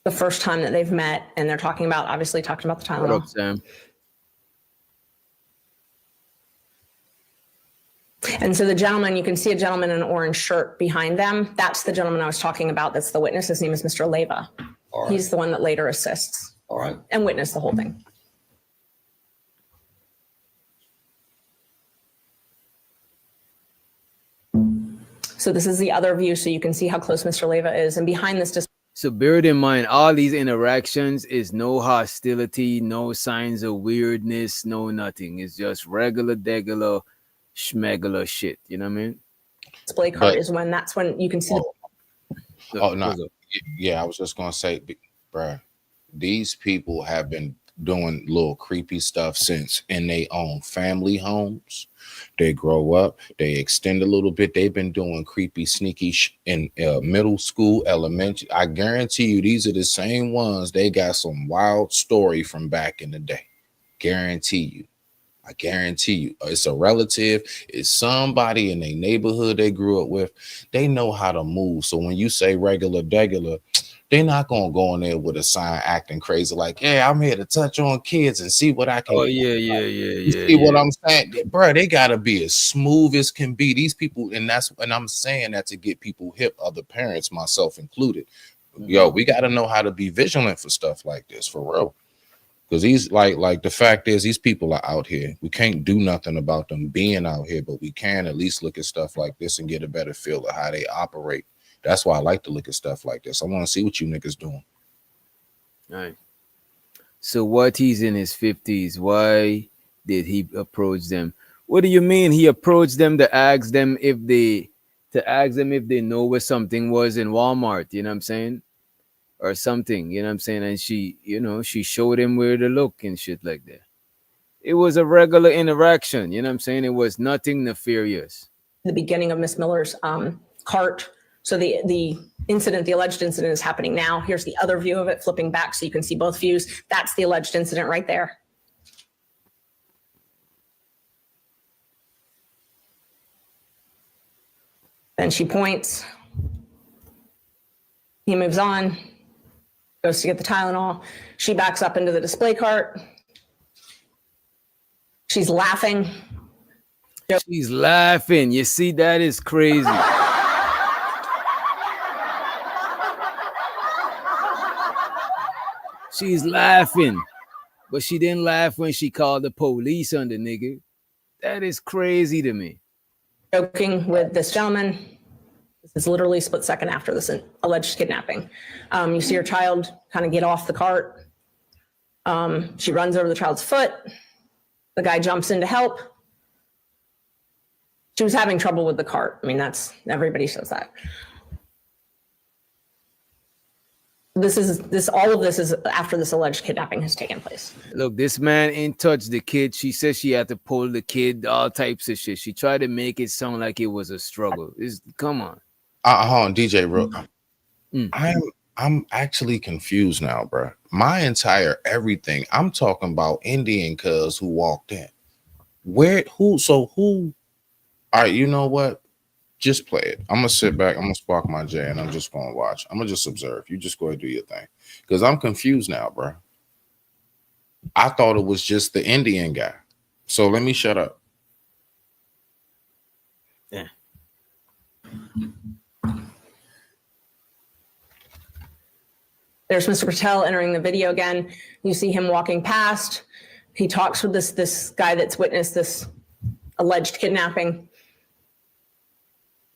S15: The first time that they've met, and they're talking about the Tylenol.
S7: What up, Sam?
S15: And so the gentleman, you can see a gentleman in an orange shirt behind them. That's the gentleman I was talking about. That's the witness. His name is Mr. Leva.
S17: All right.
S15: He's the one that later assists.
S17: All right.
S15: And witnessed the whole thing. So this is the other view, so you can see how close Mr. Leva is. And behind this,
S7: So bear in mind, all these interactions is no hostility, no signs of weirdness, no nothing. It's just regular, degular, schmegular shit. You know what I mean?
S15: display cart is when you can see.
S12: Yeah, I was just gonna say, bruh, these people have been doing little creepy stuff since in their own family homes. They grow up, they extend a little bit. They've been doing creepy, sneaky in middle school, elementary. I guarantee you, these are the same ones. They got some wild story from back in the day. Guarantee you. I guarantee you, it's a relative, it's somebody in their neighborhood they grew up with. They know how to move. So when you say regular, degular, they're not gonna go in there with a sign acting crazy, like, yeah, I'm here to touch on kids and see what I can.
S7: Oh yeah.
S12: You see what I'm saying, bro? They gotta be as smooth as can be. These people, and I'm saying that to get people hip, other parents, myself included. Yo, we gotta know how to be vigilant for stuff like this, for real. Because these like the fact is these people are out here. We can't do nothing about them being out here, but we can at least look at stuff like this and get a better feel of how they operate. That's why I like to look at stuff like this. I want to see what you niggas doing.
S7: All right. So what, he's in his 50s? Why did he approach them? What do you mean he approached them to ask them if they know where something was in Walmart? You know what I'm saying? Or something, you know what I'm saying? And she, she showed him where to look and shit like that. It was a regular interaction. You know what I'm saying? It was nothing nefarious.
S15: The beginning of Miss Miller's cart. So the incident, the alleged incident, is happening now. Here's the other view of it, flipping back so you can see both views. That's the alleged incident right there. Then she points. He moves on, goes to get the Tylenol. She backs up into the display cart. She's laughing.
S7: She's laughing. You see, that is crazy. She's laughing, but she didn't laugh when she called the police on the nigga. That is crazy to me.
S15: Joking with this gentleman. This is literally a split second after this alleged kidnapping. You see her child kind of get off the cart. She runs over the child's foot. The guy jumps in to help. She was having trouble with the cart. I mean, everybody says that. All of this is after this alleged kidnapping has taken place.
S7: Look, this man ain't touched the kid. She said she had to pull the kid, all types of shit. She tried to make it sound like it was a struggle. Come on.
S12: Hold on, DJ Rook. I'm actually confused now, bro. My entire everything. I'm talking about Indian cuz who walked in. Who? All right, you know what? Just play it. I'm gonna sit back. I'm gonna spark my J, and I'm just gonna watch. I'm gonna just observe. You just go ahead and do your thing, because I'm confused now, bro. I thought it was just the Indian guy. So let me shut up.
S7: Yeah.
S15: There's Mr. Patel entering the video again. You see him walking past. He talks with this guy that's witnessed this alleged kidnapping.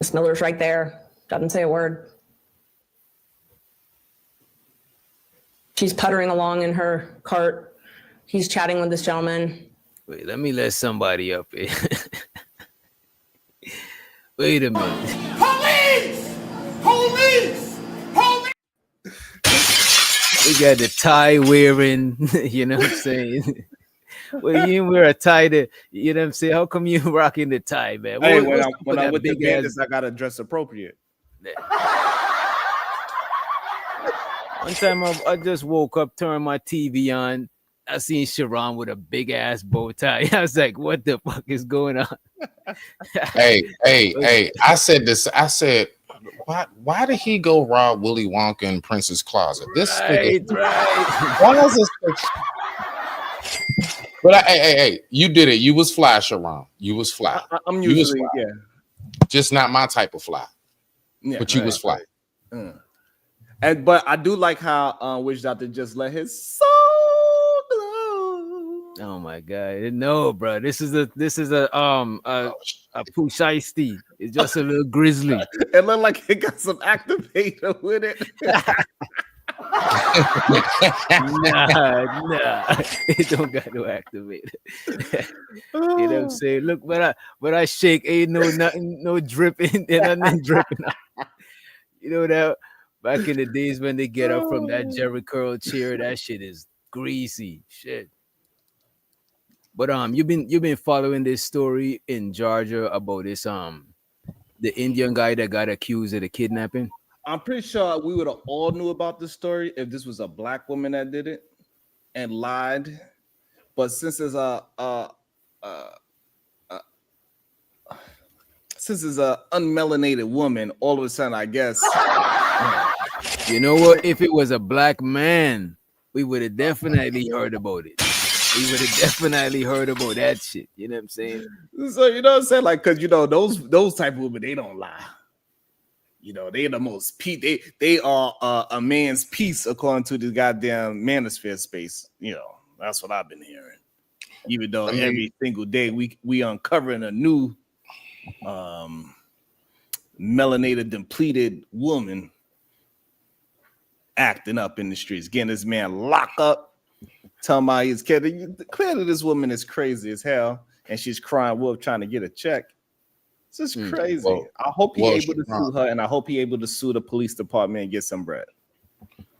S15: Miss Miller's right there. Doesn't say a word. She's puttering along in her cart. He's chatting with this gentleman.
S7: Wait, let me let somebody up here. Wait a minute.
S3: Police! Police! Police!
S7: We got the tie wearing, you know what I'm saying? Well, you didn't wear a tie to, you know what I'm saying? How come you rocking the tie, man?
S17: Hey, when I'm with the bandits, I gotta dress appropriate.
S7: One time I just woke up, turned my TV on. I seen Sharon with a big ass bow tie. I was like, what the fuck is going on?
S12: Hey. I said this. I said, why did he go rob Willy Wonka in Prince's closet? This
S7: right.
S12: Why is this? But hey, you did it. You was fly, Sharon. You was fly.
S17: I'm usually, yeah.
S12: Just not my type of fly.
S17: Yeah,
S12: but you was fly.
S17: But I do like how Witch Doctor just let his soul glow.
S7: Oh my god. No, bro. This is a Pushiesty. It's just a little grizzly.
S17: It looked like it got some activator with it.
S7: Nah, it don't got no activator. You know what I'm saying? Look, but I shake, ain't nothing, no dripping, and nothing dripping out. You know that back in the days when they get up from that Jerry curl chair, that shit is greasy shit. But you've been following this story in Georgia about this the Indian guy that got accused of the kidnapping.
S17: I'm pretty sure we would have all knew about this story if this was a black woman that did it and lied. But since it's a unmelanated woman, all of a sudden, I guess.
S7: You know what? If it was a black man, we would have definitely heard about it. We would have definitely heard about that shit. You know what I'm saying?
S17: So you know what I'm saying? Like, cause you know those type of women, they don't lie. You know, they're the most they are a man's piece according to the goddamn manosphere space. You know, that's what I've been hearing. Even though every single day we uncovering a new melanated depleted woman acting up in the streets, getting this man locked up, telling my his kid. Clearly, this woman is crazy as hell, and she's crying wolf trying to get a check. This is crazy.
S12: Well,
S17: I hope he's able to sue her, and I hope he's able to sue the police department and get some bread.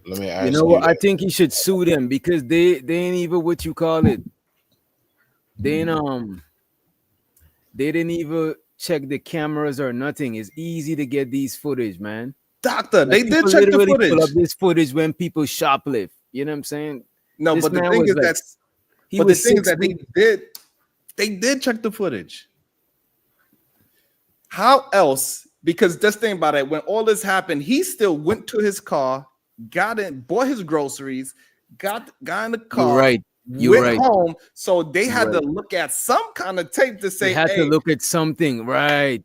S12: Let me ask
S7: you know what? I think he should sue them because they ain't even what you call it. Then they didn't even check the cameras or nothing. It's easy to get these footage, man.
S17: Doctor,
S7: Like,
S17: they did
S7: people
S17: check the
S7: literally pull up
S17: footage.
S7: this footage when people shoplift. You know what I'm saying?
S17: No,
S7: This
S17: but the
S7: man
S17: thing
S7: was
S17: is
S7: like,
S17: that
S7: he
S17: but the
S7: was
S17: thing is
S7: 6
S17: that they did check the footage. How else? Because just think about it. When all this happened, he still went to his car, got in, bought his groceries, got in the
S7: You're
S17: car,
S7: right. You're
S17: went
S7: right.
S17: home. So they
S7: You're
S17: had to
S7: right.
S17: look at some kind of tape to
S7: They
S17: say,
S7: had to
S17: hey,
S7: look at something, right?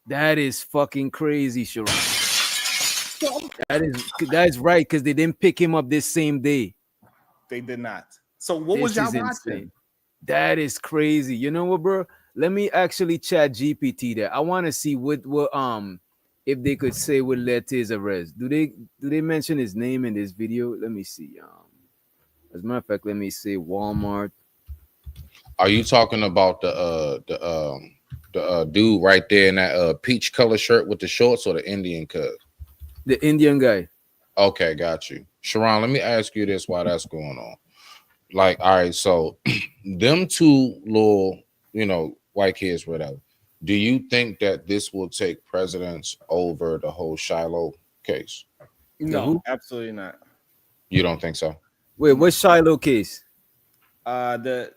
S7: That is fucking crazy, Sharon. That is right, because they didn't pick him up this same day.
S17: they did not. So what
S7: This
S17: was y'all
S7: is
S17: watching?
S7: insane. That is crazy. You know what, bro? Let me actually chat GPT that. I want to see what if they could say what led to his arrest. Do they mention his name in this video? Let me see. As a matter of fact, let me say Walmart.
S12: Are you talking about the dude right there in that peach color shirt with the shorts, or the Indian cut?
S7: The Indian guy.
S12: Okay, got you. Sharon, let me ask you this while that's going on. Like, all right, so them two little, white kids, whatever. Do you think that this will take precedence over the whole Shiloh case?
S17: No, absolutely not.
S12: You don't think so?
S7: Wait, what's Shiloh case?
S17: The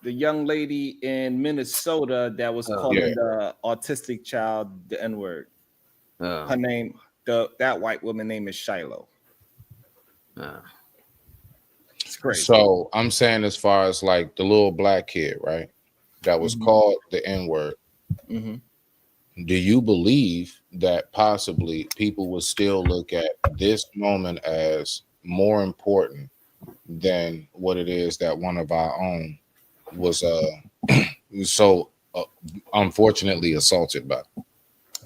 S17: young lady in Minnesota that was calling the autistic child the N-word. Her name, that white woman name is Shiloh. It's crazy.
S12: So I'm saying, as far as like the little black kid, right, that was called the N-word. Do you believe that possibly people will still look at this moment as more important than what it is that one of our own was so unfortunately assaulted by?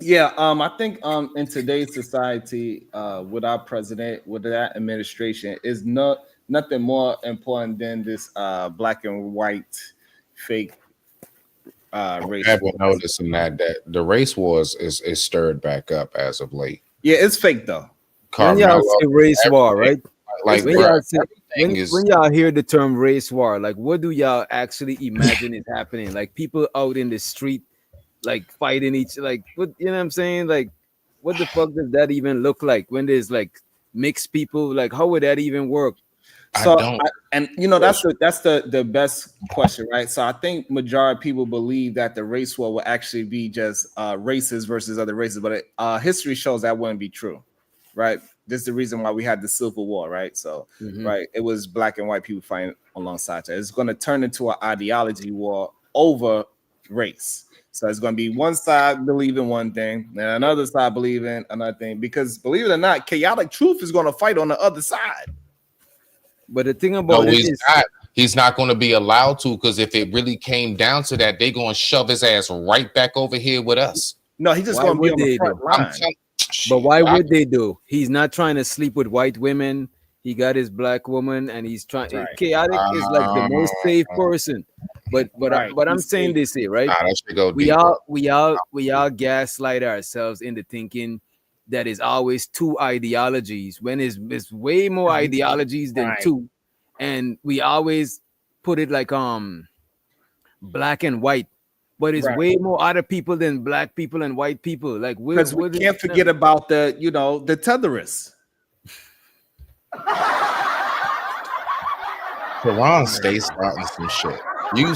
S17: Yeah, I think in today's society, with our president, with that administration, is nothing more important than this black and white fake race
S12: I've
S17: war.
S12: been noticing that the race wars is stirred back up as of late.
S17: Yeah, it's fake though.
S7: When y'all say race war, right?
S12: Like,
S7: when
S12: bro,
S7: y'all say,
S12: everything is.
S7: when y'all hear the term race war, like, what do y'all actually imagine is happening? Like, people out in the street, like, fighting like, what, you know what I'm saying? Like, what the fuck does that even look like when there's like mixed people? Like, how would that even work?
S17: So that's the best question, right? So I think majority of people believe that the race war will actually be just races versus other races, but history shows that wouldn't be true, right? This is the reason why we had the Civil War, right? So right, it was black and white people fighting alongside each other. It's going to turn into an ideology war over race. So it's going to be one side believing one thing and another side believing another thing, because believe it or not, chaotic truth is going to fight on the other side.
S7: But the thing about
S12: he's not going to be allowed to, because if it really came down to that, they're going to shove his ass right back over here with us.
S17: No, he's just going to be on the front line.
S7: But why would they do? He's not trying to sleep with white women. He got his black woman, and he's trying. Chaotic is like the most safe person. But I'm saying this here, right? We all gaslight ourselves into thinking that is always two ideologies when it's way more ideologies than two, and we always put it like black and white, but it's way more other people than black people and white people. Like,
S17: because we can't forget about the tetherists.
S12: Ron stays starting some shit. You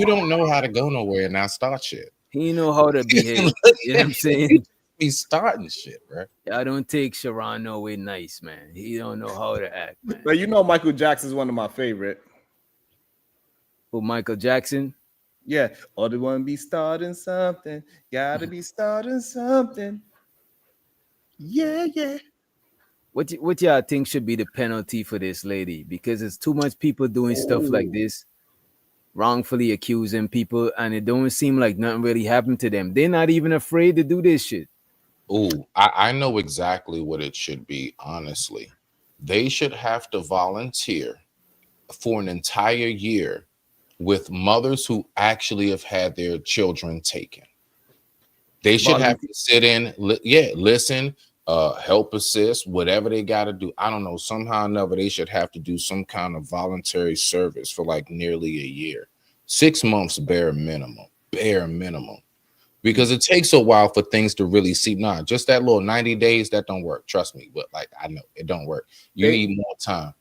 S12: don't know how to go nowhere and now start shit.
S7: He know how to behave. You know what I'm saying?
S12: He's starting shit, right?
S7: I don't take Sharon no way nice, man. He don't know how to act, man.
S17: But Michael Jackson's one of my favorite.
S7: Who, Michael Jackson?
S17: Yeah. Or the one be starting something. Gotta be starting something. Yeah.
S7: What y'all think should be the penalty for this lady? Because it's too much people doing stuff like this, wrongfully accusing people, and it don't seem like nothing really happened to them. They're not even afraid to do this shit.
S12: Oh, I know exactly what it should be, honestly. They should have to volunteer for an entire year with mothers who actually have had their children taken. They should have to sit in, listen, help assist, whatever they got to do. I don't know. Somehow or another, they should have to do some kind of voluntary service for like nearly a year. 6 months, bare minimum. Because it takes a while for things to really see. Nah, just that little 90 days, that don't work. Trust me. But like, I know it don't work. You need more time.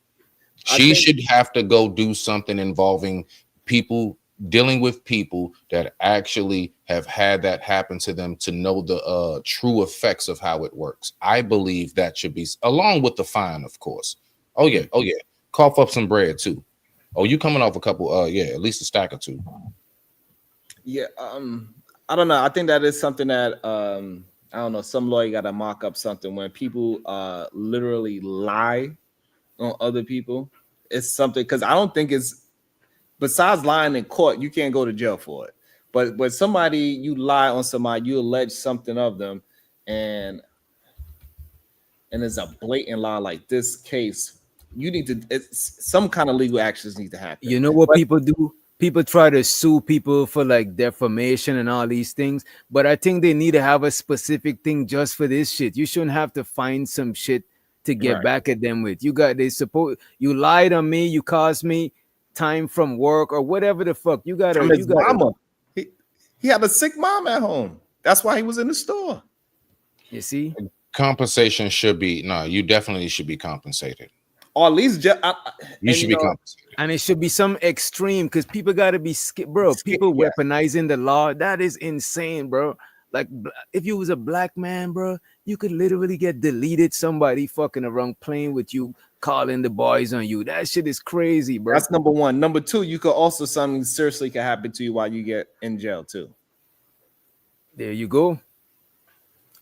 S12: She should have to go do something involving people, dealing with people that actually have had that happen to them to know the true effects of how it works. I believe that should be along with the fine, of course. Oh yeah. Cough up some bread too. Oh, you coming off a couple, at least a stack or two.
S17: Yeah, I don't know. I think that is something that I don't know, some lawyer got to mock up something when people literally lie on other people. It's something, because I don't think it's, besides lying in court, you can't go to jail for it. But when somebody, you lie on somebody, you allege something of them, and it's a blatant lie like this case, you need to, some kind of legal actions need to happen.
S7: You know what people do? People try to sue people for like defamation and all these things, but I think they need to have a specific thing just for this shit. You shouldn't have to find some shit to get back at them with. You lied on me, you caused me time from work or whatever the fuck. You gotta.
S17: Mama. He had a sick mom at home. That's why he was in the store.
S7: You see,
S12: compensation should be you definitely should be compensated.
S17: Or at least
S12: you should be compensated.
S7: And it should be some extreme, because people got to be bro. People weaponizing the law, that is insane, bro. Like, if you was a black man, bro, you could literally get deleted. Somebody fucking around playing with you, calling the boys on you. That shit is crazy, bro.
S17: That's number one. Number two, you could also, something seriously can happen to you while you get in jail too.
S7: There you go.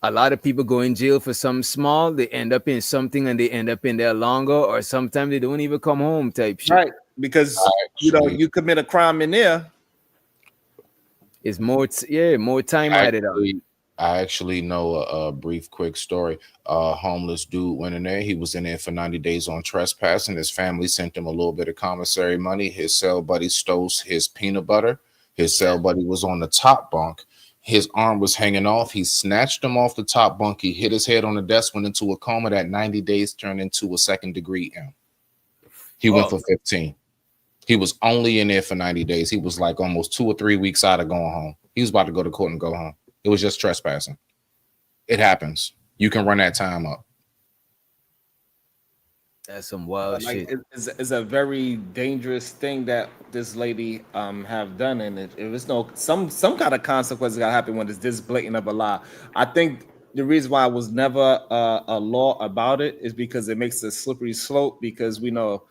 S7: A lot of people go in jail for something small. They end up in something and they end up in there longer, or sometimes they don't even come home type shit.
S17: Right. Because you commit a crime in there.
S7: It's more time added up.
S12: I actually know a brief, quick story. A homeless dude went in there. He was in there for 90 days on trespassing. His family sent him a little bit of commissary money. His cell buddy stole his peanut butter. His cell buddy was on the top bunk. His arm was hanging off. He snatched him off the top bunk. He hit his head on the desk, went into a coma. That 90 days turned into a second-degree M. He went for 15. He was only in there for 90 days. He was like almost 2 or 3 weeks out of going home. He was about to go to court and go home. It was just trespassing. It happens. You can run that time up.
S7: That's some wild shit.
S17: It's a very dangerous thing that this lady have done, and it was some kind of consequences got to happen when it's this blatant of a lie. I think the reason why it was never a law about it is because it makes a slippery slope, because we know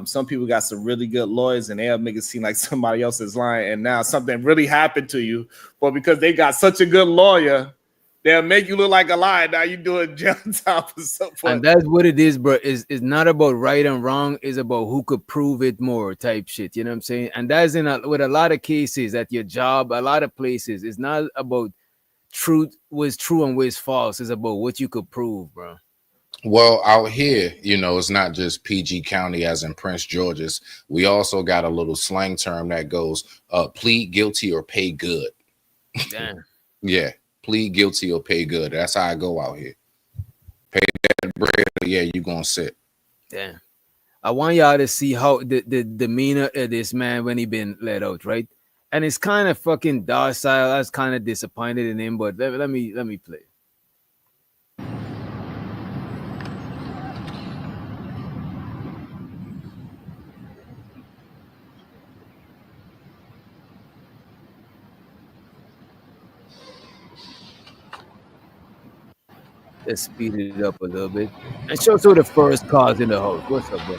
S17: some people got some really good lawyers and they'll make it seem like somebody else is lying, and now something really happened to you, but because they got such a good lawyer, they'll make you look like a liar. Now you doing jail time for something.
S7: And that's what it is, bro. It's not about right and wrong. It's about who could prove it more type shit. You know what I'm saying? And that's with a lot of cases at your job, a lot of places. It's not about truth, what's true and what's false. It's about what you could prove, bro.
S12: Well, out here, it's not just PG County as in Prince George's. We also got a little slang term that goes plead guilty or pay good.
S7: Damn.
S12: Yeah. Plead guilty or pay good. That's how I go out here. Pay that bread, you gonna sit.
S7: Damn. I want y'all to see how the demeanor of this man when he been let out, right? And it's kind of fucking docile. I was kind of disappointed in him, but let me play. Let's speed it up a little bit and show the first cars in the house. What's up, bro?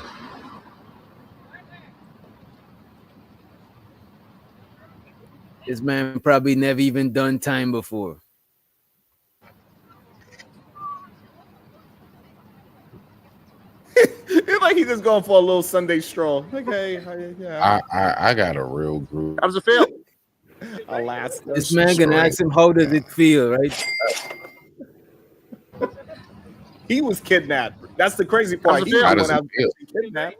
S7: This man probably never even done time before.
S17: It's like he's just going for a little Sunday stroll. Okay, yeah.
S12: I got a real group.
S17: How does it feel? Alaska.
S7: This man gonna ask him, how does it feel, right?
S17: He was kidnapped. That's the crazy part. He
S12: How
S17: was
S12: does it feel?
S17: kidnapped.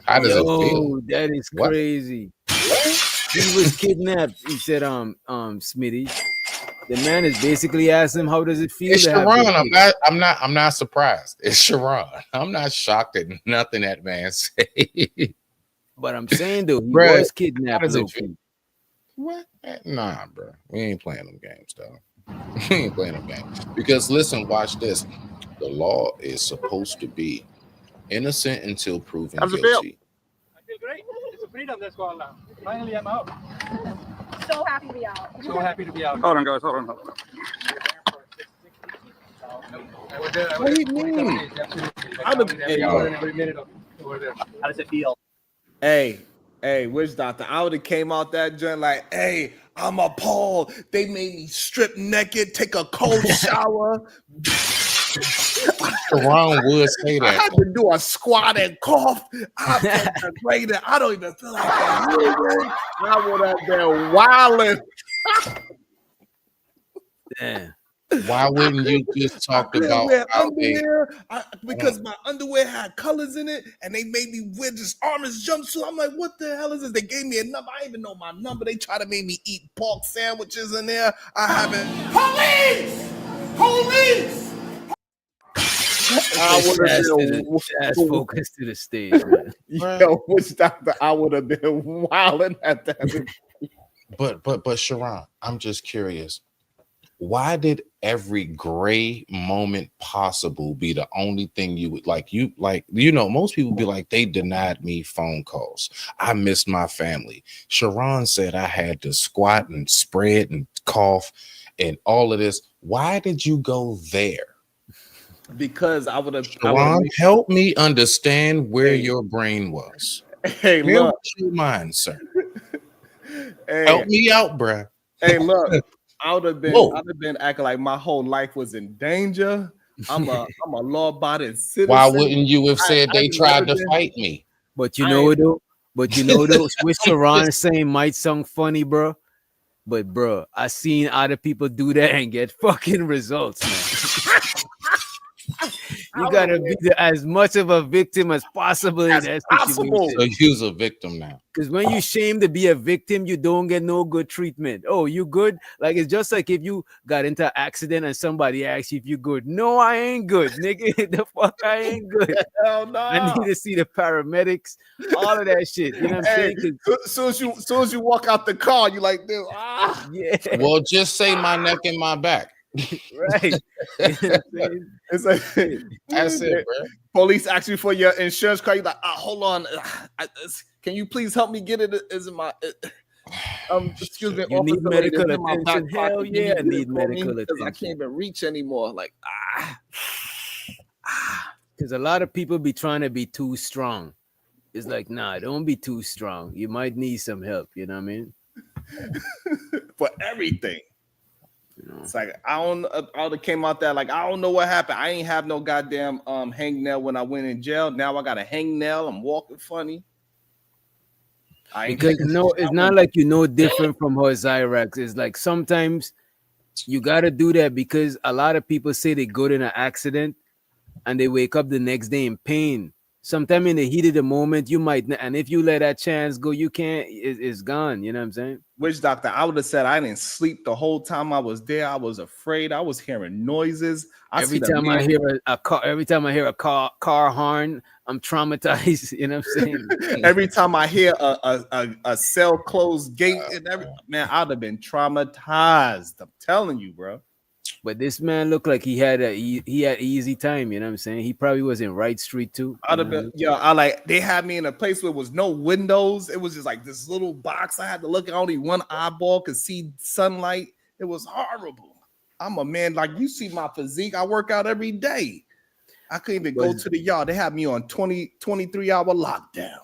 S12: How does it feel?
S7: That is crazy. He was kidnapped. He said, Smitty. The man is basically asking him, how does it feel?
S12: It's
S7: to have
S12: Sharon.
S7: this
S12: I'm not surprised. It's Sharon. I'm not shocked at nothing that man say.
S7: But I'm saying though, he
S12: Bruh,
S7: was
S12: how
S7: kidnapped.
S12: does it
S7: Low-key.
S12: feel? What? Nah, bro. We ain't playing them games, dog. We ain't playing them games. Because listen, watch this. The law is supposed to be innocent until proven
S18: How's it feel?
S12: guilty.
S18: I feel great. It's a freedom that's going on. Finally, I'm out.
S2: So happy to be out.
S18: So happy to be out. Hold on, guys. Hold on.
S17: What do you mean? How
S18: does it feel?
S17: Hey, witch doctor, I would have came out that joint like, hey, I'm appalled. They made me strip naked, take a cold shower.
S12: Sharon would say
S17: I
S12: that.
S17: had to do a squat and cough. I don't even feel like that. I would have been wilding.
S7: Damn.
S12: Why wouldn't you just talk about how they
S17: underwear because my underwear had colors in it and they made me wear this orange jumpsuit. I'm like, what the hell is this? They gave me a number. I didn't even know my number. They tried to make me eat pork sandwiches in there. I haven't. Police! I would have been
S7: focused to the stage, man.
S17: Yo, witch doctor, I would have been wilding at that.
S12: But Sharon, I'm just curious. Why did every gray moment possible be the only thing you would like? Most people be like, they denied me phone calls. I missed my family. Sharon said I had to squat and spread and cough and all of this. Why did you go there?
S17: Because I would have.
S12: Sharon, help me understand where your brain was.
S17: Hey, look.
S12: Your mind, sir.
S17: Hey,
S12: help me out, bruh.
S17: Hey, look. I'd have been acting like my whole life was in danger. I'm a law-abiding citizen.
S12: Why wouldn't you have said they tried to fight me?
S7: But you know though, what Sharon saying might sound funny, bro. But bro, I seen other people do that and get fucking results, man. You gotta be as much of a victim as possible in that situation.
S12: So you're a victim now.
S7: Because when you shame to be a victim, you don't get no good treatment. Oh, you good? Like it's just like if you got into an accident and somebody asks you if you good. No, I ain't good, nigga. The fuck I ain't good.
S17: Hell no.
S7: I need to see the paramedics, all of that shit. You know what I'm saying?
S17: Soon as you walk out the car, you like this.
S7: Yeah.
S12: Well, just say my neck and my back.
S7: Right.
S17: It's like
S12: that's it, bro.
S17: Police ask you for your insurance card. You're like, hold on. Can you please help me get it? Is it my excuse me,
S7: you need medical
S17: attention?
S7: Hell yeah, I need medical attention.
S17: I can't even reach anymore. Like
S7: because a lot of people be trying to be too strong. It's like, nah, don't be too strong. You might need some help, you know what I mean?
S17: For everything. It's like I would have came out there like I don't know what happened. I ain't have no goddamn hangnail when I went in jail. Now I got a hangnail. I'm walking funny.
S7: Because it's not like different from her Zyrax. It's like sometimes you gotta do that because a lot of people say they got in an accident and they wake up the next day in pain. Sometimes in the heat of the moment, you might, and if you let that chance go, you can't. It's gone. You know what I'm saying?
S17: Witch doctor, I would have said I didn't sleep the whole time I was there. I was afraid. I was hearing noises.
S7: Every time I hear a car horn, I'm traumatized. You know what I'm saying?
S17: Every time I hear a cell closed gate, and man, I'd have been traumatized. I'm telling you, bro.
S7: But this man looked like he had easy time. You know what I'm saying? He probably was in Wright Street too.
S17: I'd have been, they had me in a place where there was no windows. It was just like this little box. I had to look at only one eyeball could see sunlight. It was horrible. I'm a man, like you see my physique. I work out every day. I couldn't even go to the yard. They had me on 23-hour lockdown.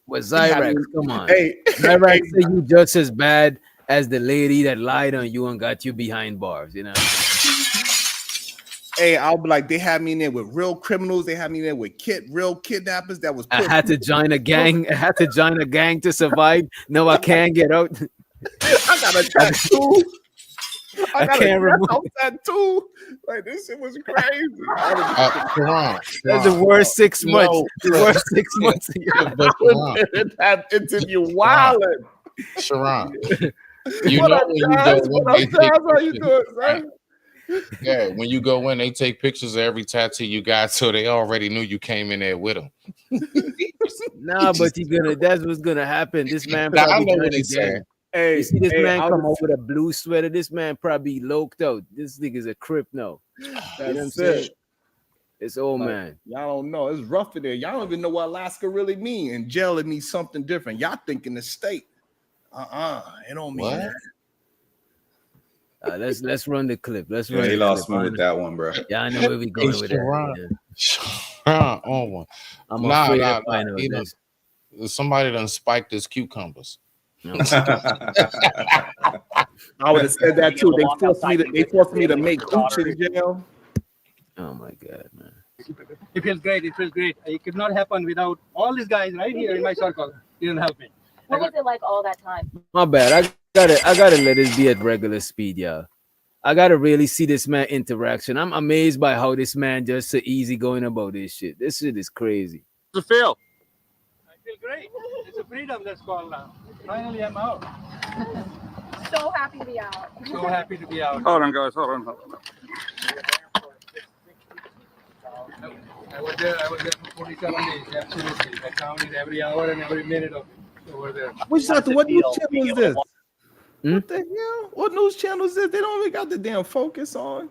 S7: But Zyrax, come on.
S17: Hey,
S7: Zyrax say you just as bad as the lady that lied on you and got you behind bars, you know.
S17: Hey, I'll be like, they had me in there with real criminals. They had me in there with real kidnappers. That was.
S7: I had to join a gang. I had to join a gang to survive. No, I can't get out.
S17: I got a tattoo. I
S7: can't remove
S17: that too. Like this shit was crazy.
S7: That's the worst 6 months. The worst 6 months of your life.
S17: That interview wilding.
S12: Sharon, You
S17: What
S12: know
S17: up,
S12: when you
S17: Charles?
S12: go
S17: What
S12: in,
S17: up,
S12: they take
S17: Charles? How you
S12: pictures,
S17: doing,
S12: right?
S17: son?
S12: Yeah, when you go in, they take pictures of every tattoo you got, so they already knew you came in there with them.
S7: Nah, but that's what's gonna happen. This man
S12: Nah, I
S7: probably
S12: know
S7: done
S12: what
S7: it
S12: he's
S7: again.
S12: saying.
S17: Hey,
S7: You see this
S17: hey,
S7: man
S17: I
S7: come
S17: was-
S7: up with a blue sweater. This man probably loked out. This nigga's a crip now. You know what I'm
S17: That's
S7: saying?
S17: it.
S7: It's old
S17: Like,
S7: man.
S17: y'all don't know. It's rough in there. Y'all don't even know what Alaska really mean. And jail, it means something different. Y'all thinking the state. It don't mean
S12: What?
S17: that.
S7: Let's run the clip. Let's
S8: Yeah,
S7: run
S8: he
S7: the
S8: lost
S7: clip.
S8: me with that one, bro.
S7: Yeah, I know where we going with that.
S12: On one.
S7: I'm
S12: Nah,
S7: afraid
S12: nah,
S7: to find out
S12: he done,
S7: this.
S12: somebody done spiked his cucumbers.
S7: No.
S17: I would have said that too. They forced me to make hooch in jail.
S7: Oh my god, man.
S18: It feels great. It feels great. It could not happen without all these guys right here in my circle. Didn't help me.
S16: What was it like all that time?
S7: My bad. I gotta let this be at regular speed, y'all. I gotta really see this man interaction. I'm amazed by how this man just so easy going about this shit. This shit is crazy.
S18: How's it feel? I feel great. It's a freedom that's called now. Finally, I'm out.
S16: So happy to be out.
S18: So happy to be out.
S11: Hold on, guys. Hold on.
S18: I was there for 47 days. Absolutely. I counted every hour and every minute of over there.
S17: Which doctor? What news channel is this?
S7: Hmm?
S17: What the hell? What news channel is this? They don't even got the damn focus on.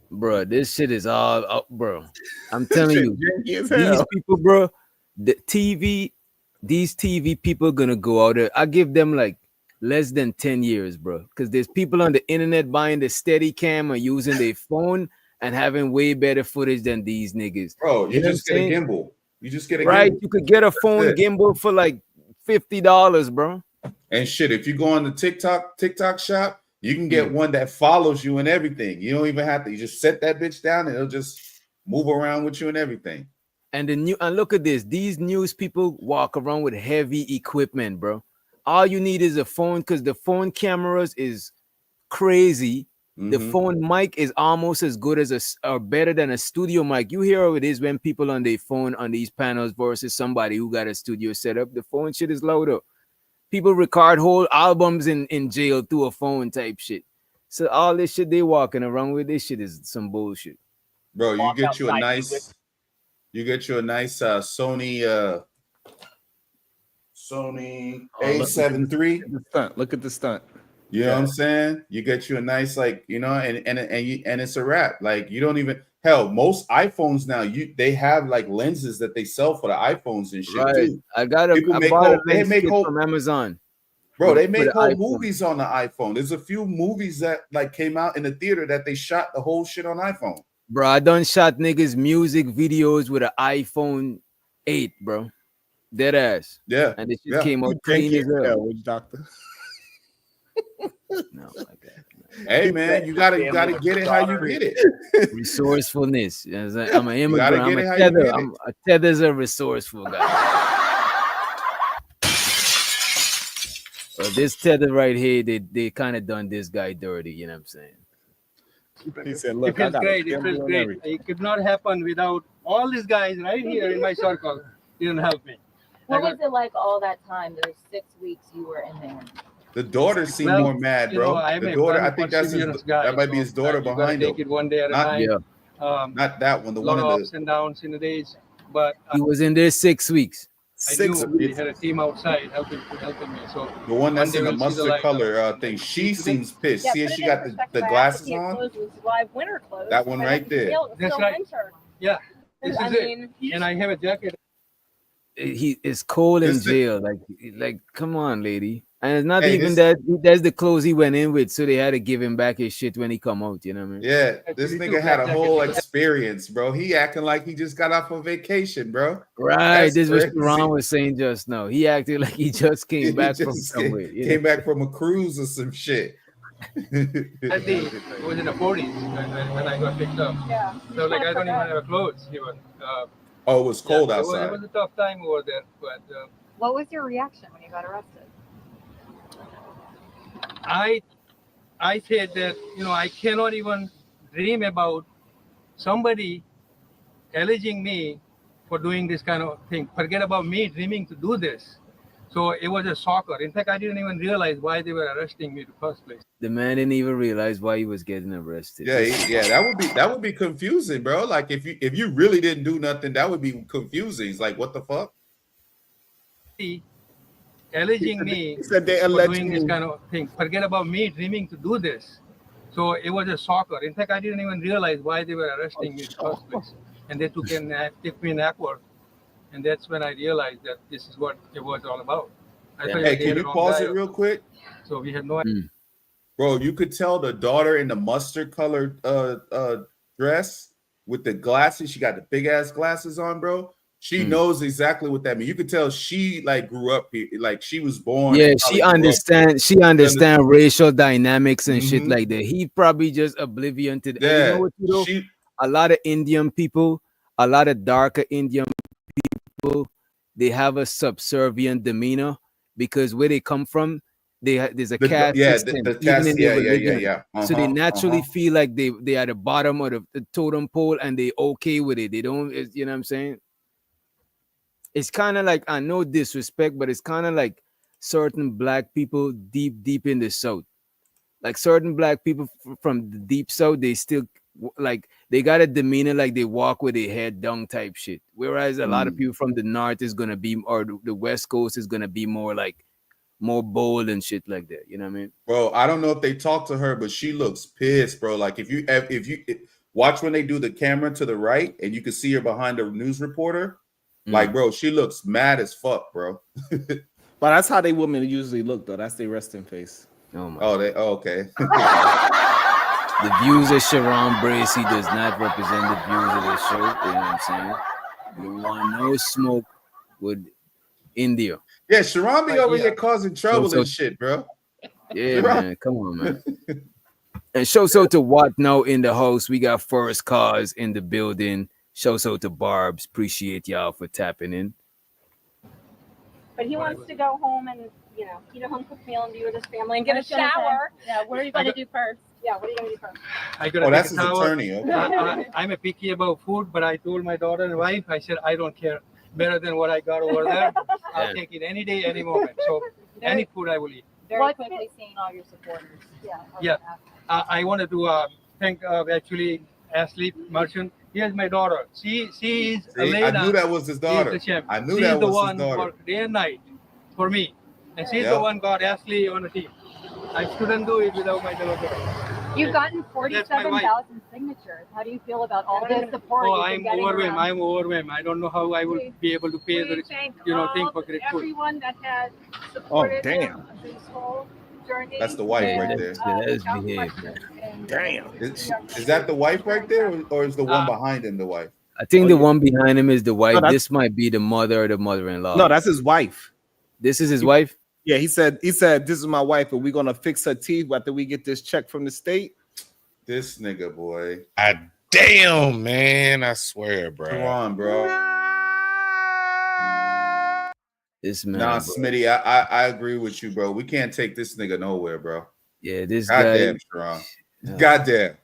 S7: Bro, this shit is all up, bro. I'm telling
S17: Shit
S7: you,
S17: janky as
S7: these
S17: hell.
S7: people, bro, these TV people gonna go out there. I give them like less than 10 years, bro. Because there's people on the internet buying the steady cam or using their phone and having way better footage than these niggas.
S8: Bro, you
S7: know
S8: just
S7: what
S8: get
S7: I'm
S8: a
S7: saying?
S8: gimbal. You just get a
S7: Right?
S8: gimbal.
S7: You could get a phone
S8: it.
S7: gimbal for like $50, bro.
S8: And shit, if you go on the TikTok shop, you can get one that follows you and everything. You don't even have to. You just set that bitch down and it'll just move around with you and everything.
S7: And look at this. These news people walk around with heavy equipment, bro. All you need is a phone because the phone cameras is crazy. The phone mic is almost as good as or better than a studio mic. You hear how it is when people on their phone on these panels versus somebody who got a studio set up. The phone shit is louder. People record whole albums in jail through a phone type shit. So all this shit they walking around with, this shit is some bullshit.
S8: Bro, you get you a nice Sony A7 III.
S17: Look at the stunt.
S8: You know what I'm saying? You get you a nice, like, you know, and it's a wrap. Like, you don't even most iPhones now, they have like lenses that they sell for the iPhones and shit too.
S7: I bought a lens kit from Amazon.
S8: Bro, they make whole
S7: iPhone.
S8: movies on the iPhone. There's a few movies that like came out in the theater that they shot the whole shit on iPhone.
S7: Bro, I done shot niggas music videos with an iPhone 8, bro. Dead ass.
S8: Yeah.
S7: And it just came out clean as hell.
S17: Which doctor?
S7: No, like that.
S8: Hey man, you gotta get it how you get it.
S7: Resourcefulness. You know what I'm saying? I'm an immigrant.
S8: gotta get it how you
S7: tether.
S8: get it.
S7: A tether's a resourceful guy. But this tether right here, they kind of done this guy dirty. You know what I'm saying?
S17: He said,
S18: It
S17: "Look, I
S18: feels
S17: got
S18: great. It feels great. It could not happen without all these guys right here in my circle. Didn't help me.
S16: What was it like all that time? Those 6 weeks you were in there.
S8: The daughter seemed
S18: Well,
S8: more mad,
S18: you
S8: bro.
S18: know, I'm
S8: The
S18: a
S8: daughter,
S18: very
S8: I think that's
S18: perseverance guy,
S8: that might be
S18: so
S8: his daughter
S18: you gotta
S8: behind
S18: take
S8: him.
S18: it one day at a time.
S8: Not that one. The
S18: lot
S8: one
S18: of
S8: in
S18: ups and downs in the days, but
S7: He was in there 6 weeks.
S18: I knew we had a team outside helping me. So
S8: the one that's
S18: day
S8: in the
S18: we'll see
S8: mustard
S18: light.
S8: color thing. She seems pissed.
S16: Yeah,
S8: See,
S16: put
S8: she
S16: it
S8: got
S16: in
S8: the
S16: perspective. I
S8: glasses
S16: asked you if
S8: on.
S16: clothes would survive winter clothes.
S8: That one
S16: I
S8: right
S16: looked
S8: there.
S16: still- it's
S18: That's
S16: still
S18: right.
S16: winter.
S18: Yeah, this
S16: I
S18: is
S16: mean,
S18: it. And I have a jacket.
S7: It's cold in
S8: This thing-
S7: jail. Like, come on, lady. And it's not
S8: Hey,
S7: even
S8: this-
S7: that. That's the clothes he went in with, so they had to give him back his shit when he come out. You know what I mean?
S8: Yeah, this
S18: Actually,
S8: nigga
S18: two
S8: had a
S18: black
S8: whole
S18: jackets.
S8: experience, bro. He acting like he just got off a vacation, bro.
S7: Right.
S8: That's
S7: This is what
S8: crazy.
S7: Sharon was saying just now. He acted like he just came
S8: He
S7: back from
S8: just
S7: somewhere. you know?
S8: came back from a cruise or some shit.
S18: I think it was in the 40s when I got picked up.
S16: Yeah.
S18: So like I don't even have clothes even.
S8: Oh, it was cold
S18: yeah,
S8: outside.
S18: It was a tough time over there, but
S16: What was your reaction when you got arrested?
S18: I said that I cannot even dream about somebody alleging me for doing this kind of thing. Forget about me dreaming to do this. So it was a shocker. In fact, I didn't even realize why they were arresting me in the first place.
S7: The man didn't even realize why he was getting arrested.
S8: Yeah, that would be confusing, bro. Like if you really didn't do nothing, that would be confusing. It's like, what the fuck?
S18: Alleging me
S17: He said they
S18: for
S17: alleged
S18: doing this
S17: you.
S18: kind of thing. Forget about me dreaming to do this. So it was a shocker. In fact, I didn't even realize why they were arresting me in the first place. And they took me in Accord. And that's when I realized that this is what it was all about. I thought
S8: Hey,
S18: they
S8: can
S18: had
S8: you
S18: a wrong
S8: pause
S18: guy.
S8: it real quick?
S18: So we had no idea.
S8: Bro, you could tell the daughter in the mustard colored dress with the glasses. She got the big ass glasses on, bro. She knows exactly what that means. You could tell she like grew up here, like she was born.
S7: Yeah,
S8: and
S7: she
S8: probably grew up here.
S7: understand. She understand racial dynamics and shit
S8: Mhm.
S7: like that. He probably just oblivion to that. And you
S8: Yeah,
S7: know what, you know? A lot of Indian people, a lot of darker Indian people, they have a subservient demeanor because where they come from, there's a caste system,
S8: the
S7: even
S8: caste,
S7: in their
S8: yeah.
S7: religion. So they naturally feel like they are the bottom of the totem pole and they okay with it. They don't, you know what I'm saying? It's kind of like, I know disrespect, but it's kind of like certain black people deep in the South. Like certain black people from the deep South, they still like they got a demeanor like they walk with their head down type shit. Whereas a lot of people from the North is gonna be, or the West Coast is gonna be more like more bold and shit like that. You know what I mean?
S8: Bro, I don't know if they talked to her, but she looks pissed, bro. Like if you watch when they do the camera to the right and you can see her behind the news reporter, like bro, she looks mad as fuck, bro.
S17: But that's how they women usually look, though. That's their resting face.
S7: Oh my.
S8: Okay.
S7: The views of Sharon Bracey does not represent the views of the show. You know what I'm saying? You want no smoke with India.
S8: Yeah, Sharon be over here causing trouble and shit, bro.
S7: Yeah, man. Come on, man. And show so to what now in the house. We got Forest Cars in the building. Show so to Barb's. Appreciate y'all for tapping in.
S19: But he wants to go home and, eat a home cooked meal and be with his family and get a shower. Yeah, what are you going to do first? Yeah, what are you going to do first?
S18: I gotta
S8: that's
S18: take
S8: his
S18: a shower.
S8: attorney. Okay.
S18: I'm a picky about food, but I told my daughter and wife, I said, I don't care. Better than what I got over there. I'll take it any day, any moment. So any food I will eat.
S19: Very quickly seeing all your supporters.
S18: Yeah. I wanted to thank actually Ashley Merchant. Here's my daughter. She is
S8: I knew that was his daughter.
S18: She's the champ.
S8: I knew
S18: she's
S8: that
S18: the
S8: was
S18: one
S8: his daughter.
S18: worked day and night for me. And she's the one got Ashley on the team. I couldn't do it without my daughter.
S19: You've gotten
S18: That's my wife.
S19: 47,000 signatures. How do you feel about all the support
S18: Oh,
S19: you've
S18: I'm
S19: been getting
S18: overwhelmed.
S19: around?
S18: I'm overwhelmed. I don't know how I will be able to pay the thing for great food.
S19: Everyone that has
S17: Oh,
S19: supported
S17: damn.
S19: this whole journey.
S8: That's the wife right there.
S7: Let's behave, man.
S17: Damn.
S8: Is that the wife right there, or is the one behind him the wife?
S7: I think the one behind him is the wife.
S17: No,
S7: This might be the mother or the mother-in-law.
S17: No, that's his wife.
S7: This is his wife?
S17: Yeah, he said, this is my wife, and we're gonna fix her teeth after we get this check from the state.
S8: This nigga, boy.
S12: Damn, man. I swear, bro.
S8: Come on, bro.
S7: This man.
S8: Nah,
S7: bro.
S8: Smitty, I agree with you, bro. We can't take this nigga nowhere, bro.
S7: Yeah, this guy.
S8: Goddamn, Sharon. Goddamn.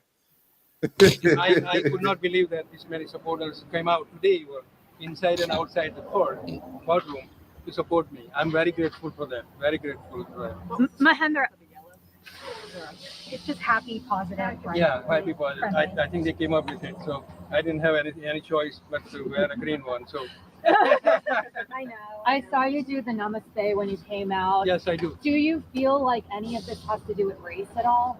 S18: I could not believe that this many supporters came out today, were inside and outside the courtroom to support me. I'm very grateful for them. Very grateful for them.
S19: Mahendra, it's just happy, positive.
S18: Yeah, happy positive. I think they came up with it, so I didn't have any choice but to wear a green one. So
S19: I know. I saw you do the namaste when you came out.
S18: yes, I do.
S19: Do you feel like any of this has to do with race at all?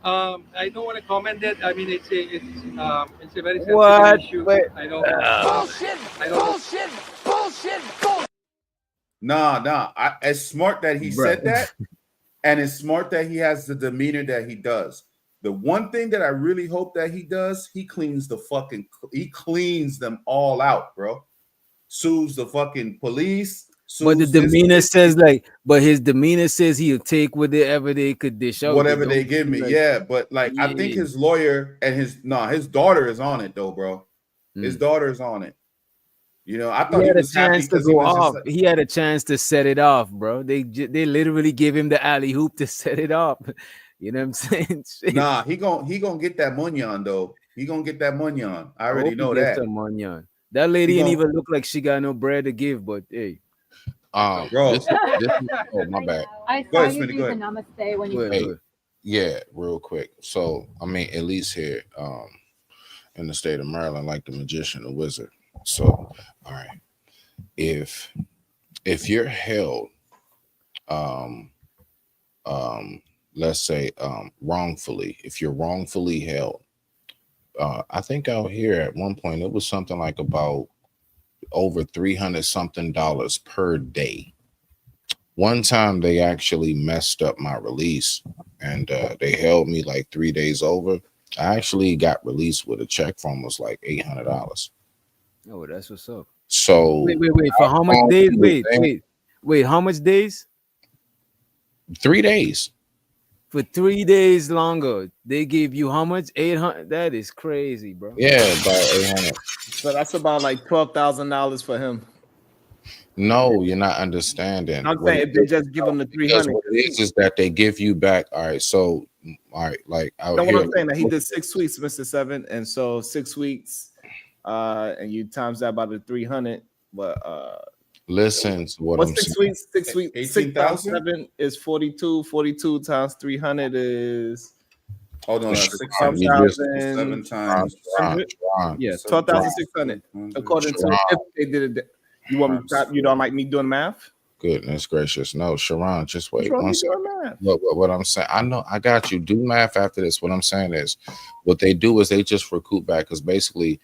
S18: I don't want to comment that. I mean, it's a very sensitive
S7: What?
S18: issue.
S7: Wait.
S18: I know.
S6: Bullshit! Bullshit! Bullshit! Bullshit!
S8: Nah. It's smart that he
S7: Bruh.
S8: said that, and it's smart that he has the demeanor that he does. The one thing that I really hope that he does, he cleans them all out, bro. Sues the fucking police.
S7: But the
S8: sues this-
S7: demeanor says his demeanor says he'll take whatever they could dish out.
S8: whatever they
S7: Don't
S8: give me.
S7: like-
S8: Yeah, but like I think
S7: Yeah.
S8: his lawyer and his daughter is on it though, bro. His daughter is on it. You know, I thought
S7: He
S8: he
S7: had a
S8: was happy
S7: chance to
S8: because he
S7: go
S8: was
S7: off.
S8: just
S7: He had a chance to set it off, bro. They literally gave him the alley hoop to set it off. You know what I'm saying? Shit.
S8: nah, he gonna get that money on though. He gonna get that money on. I already
S7: hope he
S8: know
S7: gets
S8: that.
S7: some money on. That lady
S8: He
S7: didn't
S8: gonna-
S7: even look like she got no bread to give, but hey.
S8: Bro.
S12: This is, oh my bad.
S19: I
S8: Go
S19: saw
S8: ahead,
S19: you
S8: Smitty,
S19: do
S8: go
S19: the
S8: ahead.
S19: namaste when you
S12: Hey, yeah, real quick. So I mean, at least here, in the state of Maryland, like the magician, the wizard. So, all right, if you're held, let's say, wrongfully, if you're wrongfully held, I think out here at one point it was something like about over $300 something per day. One time they actually messed up my release and they held me like 3 days over. I actually got released with a check for almost like $800.
S7: Oh, that's what's up.
S12: So
S7: Wait. For how much days? Wait. How much days?
S12: 3 days.
S7: For 3 days longer, they gave you how much? 800. That is crazy, bro.
S12: Yeah, about 800.
S17: So that's about like $12,000 for him.
S12: No, you're not understanding.
S17: I'm saying if they just give him the 300.
S12: What it is that they give you back. All right, so all right, like out
S17: Know
S12: here.
S17: what I'm saying? That he did 6 weeks, Mr. Seven, and so 6 weeks, and you times that by the 300. But
S12: listen to what I'm
S17: 6
S12: saying.
S17: weeks? 6 weeks.
S8: 18,000?
S17: 6 times 7 is 42. 42 times 300 is.
S8: Hold on, 6 times 7 times.
S17: Yeah, 12,600. According to if they did it. You want me to stop? You don't like me doing math?
S12: Goodness gracious. No, Sharon, just wait.
S17: What's wrong
S12: One
S17: with
S12: second.
S17: doing math?
S12: What I'm saying, I know I got you. Do math after this. What I'm saying is what they do is they just recoup back because basically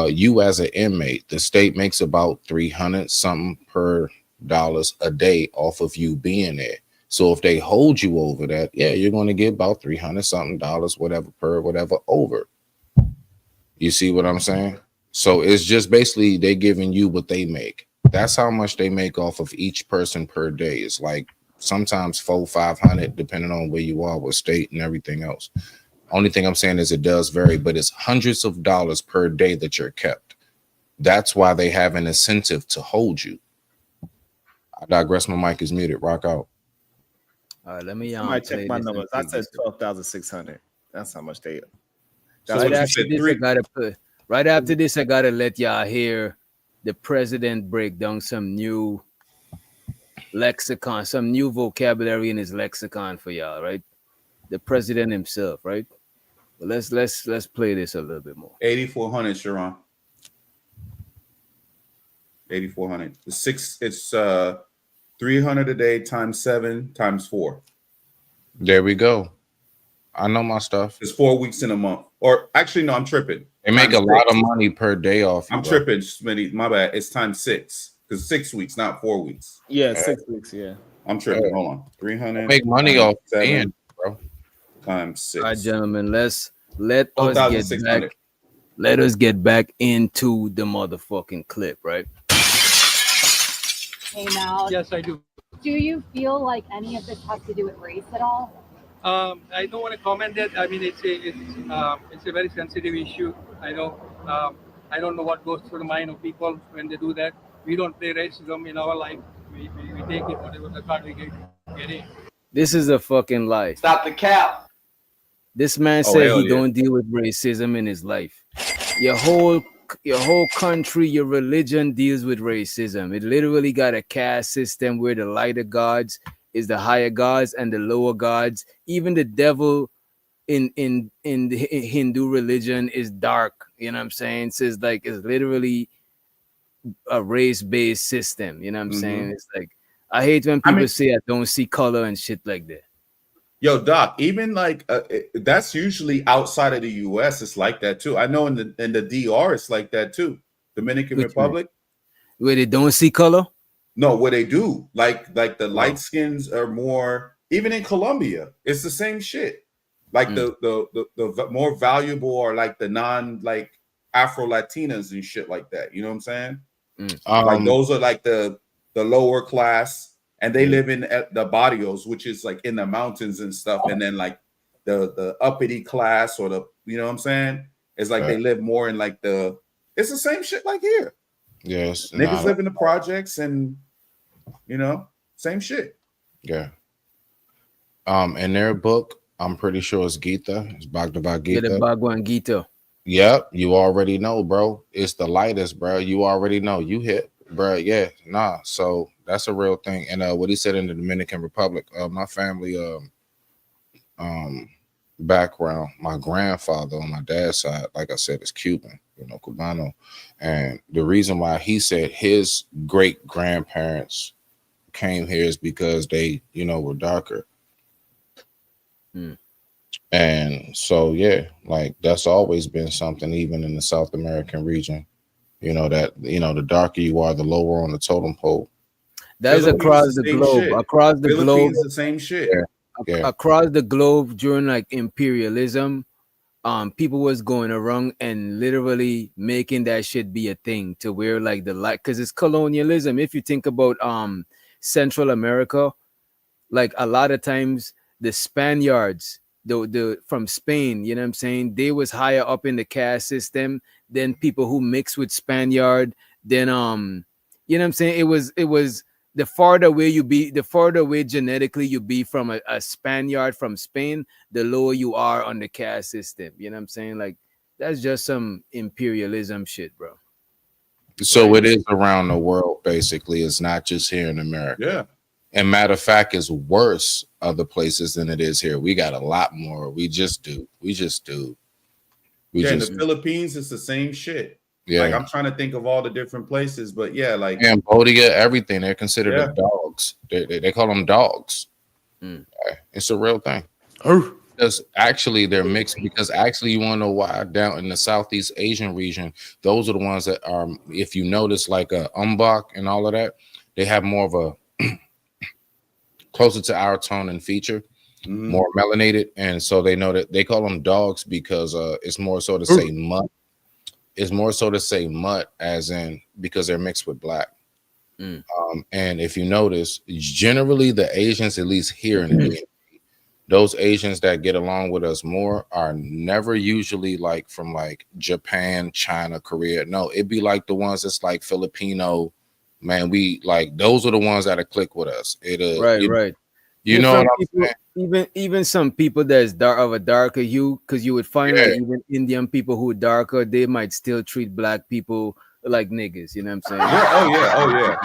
S12: you as an inmate, the state makes about 300 something per dollars a day off of you being there. So if they hold you over that, yeah, you're going to get about 300 something dollars, whatever per whatever over. You see what I'm saying? So it's just basically they giving you what they make. That's how much they make off of each person per day. It's like sometimes 400-500 depending on where you are with state and everything else. Only thing I'm saying is it does vary, but it's hundreds of dollars per day that you're kept. That's why they have an incentive to hold you. I digress. My mic is muted. Rock out.
S7: All right, let me
S17: I might check my numbers. I said 12,600. That's how much they.
S7: Right after this, I gotta let y'all hear the president break down some new lexicon, some new vocabulary in his lexicon for y'all, right? The president himself, right? Well, let's play this a little bit more.
S8: 8,400, Sharon. 8,400. It's 300 a day times 7 times 4.
S12: There we go. I know my stuff.
S8: It's 4 weeks in a month. Or actually, no, I'm tripping.
S12: They make a lot of money per day off.
S8: I'm tripping, Smitty. My bad. It's times 6 because 6 weeks, not 4 weeks.
S17: Yeah, 6 weeks. Yeah,
S8: I'm tripping. Hold on. 300.
S12: Make money off
S8: 7 bro. Times 6.
S7: All right, gentlemen. Let us get back into the motherfucking clip, right?
S19: Hey, Mal.
S18: Yes, I do.
S19: Do you feel like any of this has to do with race at all?
S18: I don't want to comment that. I mean, it's a very sensitive issue. I know. I don't know what goes through the mind of people when they do that. We don't play racism in our life. We take it whatever the card we get in.
S7: This is a fucking lie.
S3: Stop the cap.
S7: This man said he don't deal with racism in his life. Your whole country, your religion deals with racism. It literally got a caste system where the lighter gods is the higher gods and the lower gods. Even the devil in the Hindu religion is dark. You know what I'm saying? So it's like it's literally a race-based system. You know what I'm saying? It's like I hate when people say I don't see color and shit like that.
S8: Yo, Doc, even like that's usually outside of the US, it's like that too. I know in the DR it's like that too. Dominican Republic.
S7: Where they don't see color?
S8: No, where they do. Like the light skins are more, even in Colombia, it's the same shit. Like the more valuable are like the non like Afro Latinas and shit like that. You know what I'm saying? Like those are like the lower class. And they live in the barrios, which is like in the mountains and stuff. And then like the uppity class or the, you know what I'm saying? It's like they live more in like it's the same shit like here.
S12: Yes.
S8: Niggas live in the projects and, you know, same shit.
S12: Yeah. In their book, I'm pretty sure it's Gita. It's Bhagavad Gita.
S7: Yeah, the Bhagavad Gita.
S12: Yep. You already know, bro. It's the lightest, bro. You already know. You hit, bro. Yeah. Nah. So That's a real thing. And what he said in the Dominican Republic, my family background, my grandfather on my dad's side, like I said, is Cuban, you know, Cubano. And the reason why he said his great grandparents came here is because they, you know, were darker. And so, yeah, like that's always been something, even in the South American region, you know, that, you know, the darker you are, the lower on the totem pole.
S7: That is across the globe. Across the globe,
S8: the same shit.
S12: Yeah.
S7: Across the globe during like imperialism, people was going around and literally making that shit be a thing to where like the like, because it's colonialism. If you think about Central America, like a lot of times the Spaniards, the from Spain, you know what I'm saying, they was higher up in the caste system than people who mix with Spaniard. Then you know what I'm saying, it was the farther away you be, the farther away genetically you be from a Spaniard from Spain, the lower you are on the caste system. You know what I'm saying? Like that's just some imperialism shit, bro.
S12: So it is around the world, basically. It's not just here in America.
S8: Yeah.
S12: And matter of fact, it's worse other places than it is here. We got a lot more. We just do.
S8: In the Philippines, it's the same shit.
S12: Yeah.
S8: Like I'm trying to think of all the different places, but yeah, like
S12: Cambodia, everything. They're considered the dogs. They call them dogs. It's a real thing. Because actually they're mixed, because actually you want to know why down in the Southeast Asian region, those are the ones that are, if you notice, like Umbok and all of that, they have more of a closer to our tone and feature, more melanated. And so they know that they call them dogs because it's more so to say mutt. It's more so to say mutt as in because they're mixed with black. And if you notice, generally the Asians, at least here in the DMV, those Asians that get along with us more are never usually like from like Japan, China, Korea. No, it'd be like the ones that's like Filipino. Man, we like those are the ones that click with us.
S7: Right.
S12: You know what I'm
S7: people,
S12: saying?
S7: Even some people that's of a darker hue, because you would find like even Indian people who are darker, they might still treat black people like niggas. You know what I'm saying?
S8: Yeah.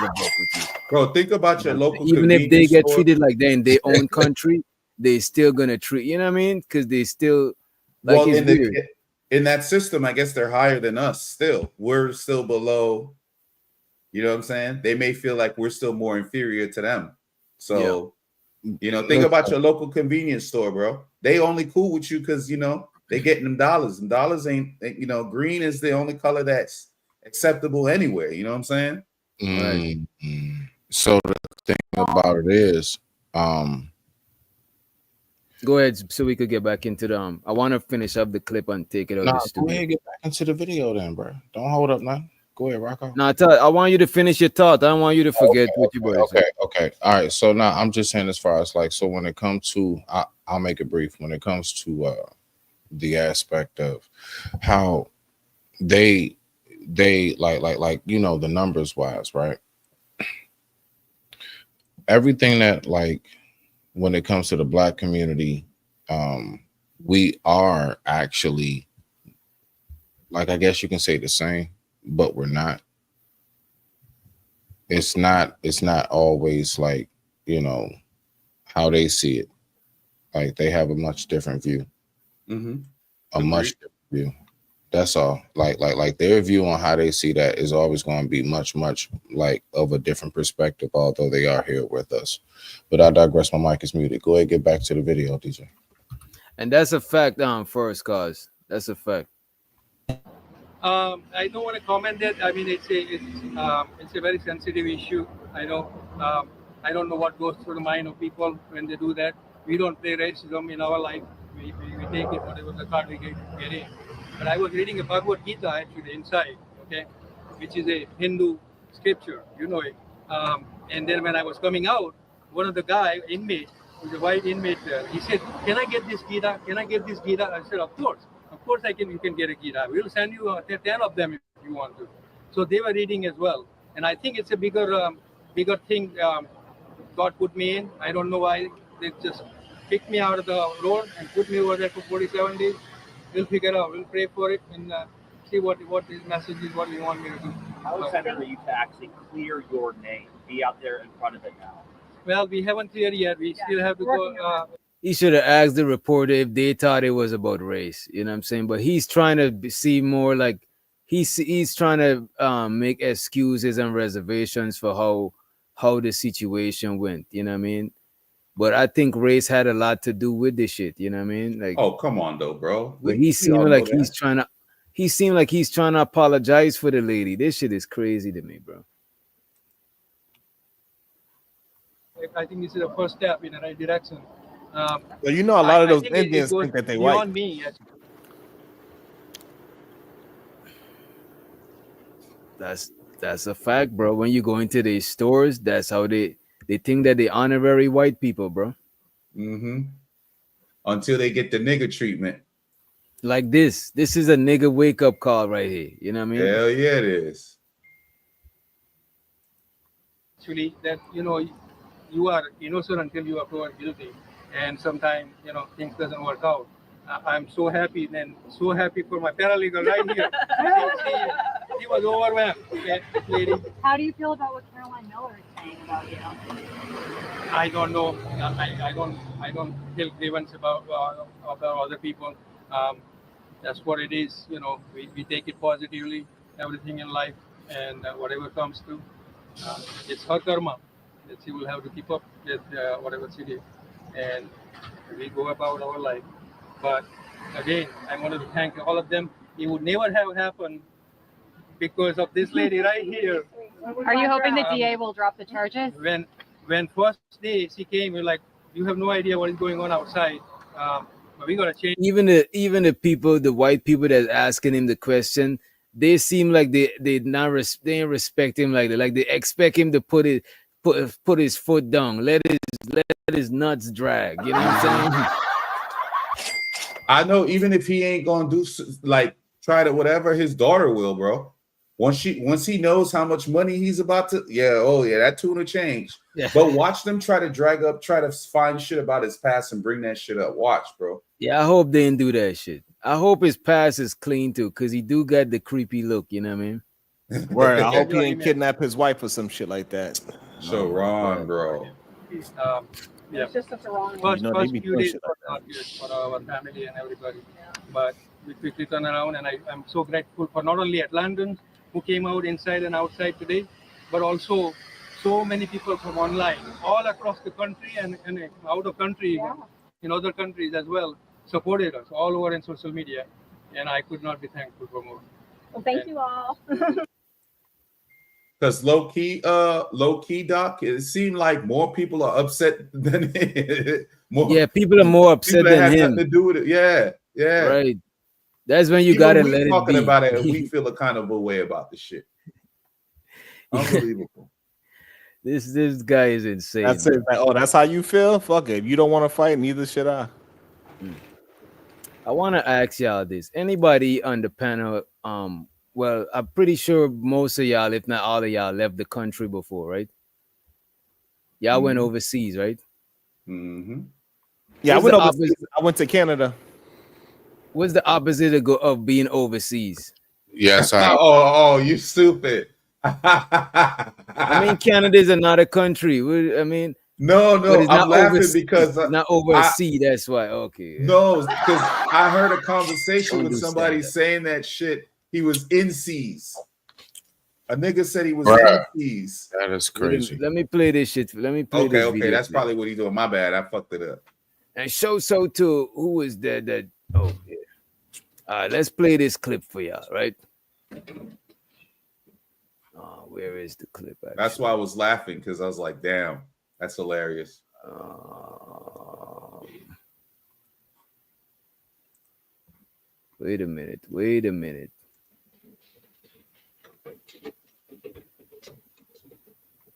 S8: Bro, think about your local.
S7: Even if they get
S8: store.
S7: treated like they're in their own country, they still gonna treat. You know what I mean? Because they still like
S8: Well,
S7: it's weird.
S8: in that system, I guess they're higher than us. Still, we're still below. You know what I'm saying? They may feel like we're still more inferior to them. So. You know, think about your local convenience store, bro. They only cool with you because, you know, they getting them dollars. And dollars ain't, you know, green is the only color that's acceptable anywhere. You know what I'm saying?
S12: So the thing about it is,
S7: go ahead so we could get back into the I want to finish up the clip and take it out the studio.
S12: Go ahead and get back into the video then, bro. Don't hold up, man. Go ahead, Rocco.
S7: No, I want you to finish your thought. I don't want you to forget what you were saying.
S12: Okay. All right. So now I'm just saying, as far as like, so when it comes to, I'll make it brief. When it comes to the aspect of how they like you know, the numbers wise, right? Everything that like when it comes to the black community, we are actually like, I guess you can say the same, but we're not. It's not always like, you know, how they see it. Like they have a much different view. A much different view. That's all. Like their view on how they see that is always going to be much like of a different perspective, although they are here with us. But I digress. My mic is muted. Go ahead, get back to the video, DJ.
S7: And that's a fact, first cause. That's a fact.
S18: I don't want to comment that. I mean, it's a very sensitive issue. I know. I don't know what goes through the mind of people when they do that. We don't play racism in our life. We take it whatever the card we get in. But I was reading a Bhagavad Gita actually inside, okay, which is a Hindu scripture, you know it. And then when I was coming out, one of the guy inmate, who's a white inmate there, he said, "Can I get this Gita? Can I get this Gita?" I said, "Of course I can. You can get a Gita. We'll send you 10 of them if you want to." So they were reading as well, and I think it's a bigger thing God put me in. I don't know why they just picked me out of the road and put me over there for 47 days. We'll figure out. We'll pray for it and see what his message is, what we want me to do.
S20: How is that for you to actually clear your name? be out there in front of it now?
S18: Well, we haven't cleared yet. We still have to go.
S7: He should have asked the reporter if they thought it was about race. You know what I'm saying? But he's trying to see more like he's trying to make excuses and reservations for how the situation went. You know what I mean? But I think race had a lot to do with this shit. You know what I mean? Like,
S8: oh, come on though, bro.
S7: But he seemed like he's trying to. He seemed like he's trying to apologize for the lady. This shit is crazy to me, bro.
S18: I think this is the first step in the right direction.
S17: Well, you know, a lot of those Indians think that they white.
S18: Beyond me, yes.
S7: That's a fact, bro. When you go into these stores, that's how they think that they honorary white people, bro.
S8: Mm-hmm. Until they get the nigga treatment.
S7: Like this. This is a nigga wake up call right here. You know what I mean?
S8: Hell yeah, it is.
S18: Actually, that you are innocent until you are proven guilty, and sometimes things doesn't work out. I'm so happy and so happy for my paralegal right here. She was overwhelmed. Okay, lady.
S19: How do you feel about what Caroline Miller is saying about you?
S18: I don't know. I don't feel grievance about other people. That's what it is. We take it positively. Everything in life, and whatever comes through, it's her karma that she will have to keep up with whatever she did, and we go about our life. But again, I wanted to thank all of them. It would never have happened because of this lady right here.
S19: Are you hoping the DA will drop the charges?
S18: When first day she came, we're like, you have no idea what is going on outside. But we gotta change.
S7: Even the people, the white people that's asking him the question, they seem like they ain't respect him like that. Like they expect him to put his foot down, let his nuts drag. You know what I'm saying?
S8: I know, even if he ain't gonna do like try to whatever, his daughter will, bro. Once he knows how much money he's about to, that tune will change.
S7: Yeah.
S8: But watch them try to find shit about his past and bring that shit up. Watch, bro.
S7: Yeah, I hope they didn't do that shit. I hope his past is clean too, because he do got the creepy look, you know what I mean?
S17: Word. I hope he ain't kidnap his wife or some shit like that.
S8: So wrong, bro.
S18: Yeah.
S19: It's just such a wrong.
S18: First few days were not good for our family and everybody, but we quickly turned around, and I'm so grateful for not only Atlantans who came out inside and outside today, but also so many people from online, all across the country and out of country, even, in other countries as well, supported us all over in social media, and I could not be thankful for more.
S19: Well, thank you all.
S8: Because low key, Doc, it seemed like more people are upset than
S7: people are more upset than him.
S8: To do with it. Yeah.
S7: Right. That's when you
S8: Even
S7: gotta
S8: we
S7: let it
S8: talking
S7: be.
S8: about it, and we feel a kind of a way about the shit. Unbelievable.
S7: This guy is insane.
S17: That's it. Like, that's how you feel? Fuck it. If you don't want to fight, neither should I.
S7: I want to ask y'all this. Anybody on the panel, well, I'm pretty sure most of y'all, if not all of y'all, left the country before, right? Y'all went overseas, right?
S8: Mm-hmm.
S17: Yeah, I went overseas. I went to Canada.
S7: What's the opposite of being overseas?
S12: Yes,
S8: you stupid.
S7: I mean, Canada is another country. I mean,
S8: no, I'm laughing because
S7: not overseas. That's why. Okay.
S8: No, because I heard a conversation with somebody saying that shit. He was in seas. A nigga said he was in seas.
S12: That is crazy.
S7: Let me play this shit. Let me play this video.
S8: Okay, that's probably what he's doing. My bad. I fucked it up.
S7: And so too. Who was that? Oh, yeah. All right, let's play this clip for y'all, right? Oh, where is the clip? Actually?
S8: That's why I was laughing, because I was like, damn, that's hilarious.
S7: Wait a minute.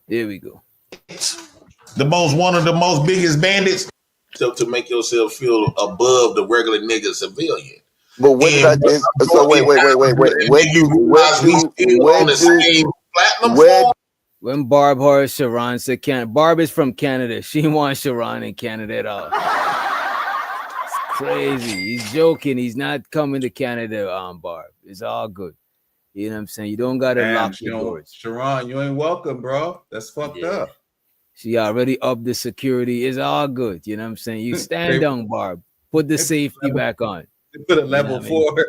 S7: There we go.
S21: One of the most biggest bandits. To make yourself feel above the regular nigga civilian.
S10: But when did I do? So wait.
S7: When Barb heard Sharon said, Barb is from Canada. She didn't want Sharon in Canada at all. It's crazy. He's joking. He's not coming to Canada, Barb. It's all good. You know what I'm saying? You don't gotta
S8: Damn,
S7: lock your doors.
S8: Sharon, you ain't welcome, bro. That's fucked up.
S7: She already upped the security. It's all good. You know what I'm saying? You stand down, Barb. Put the safety back on.
S8: Put a level 4.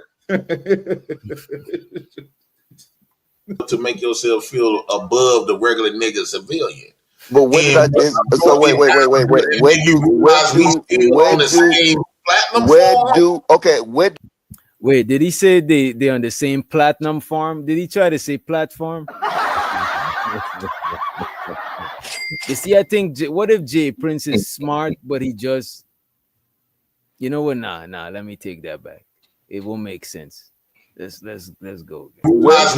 S21: To make yourself feel above the regular nigga civilian.
S10: But what did I do? So wait.
S7: Wait, did he say they on the same platinum farm? Did he try to say platform? You see, I think what if Jay Prince is smart, but he just, you know what? Nah. Let me take that back. It won't make sense. Let's go.
S10: Where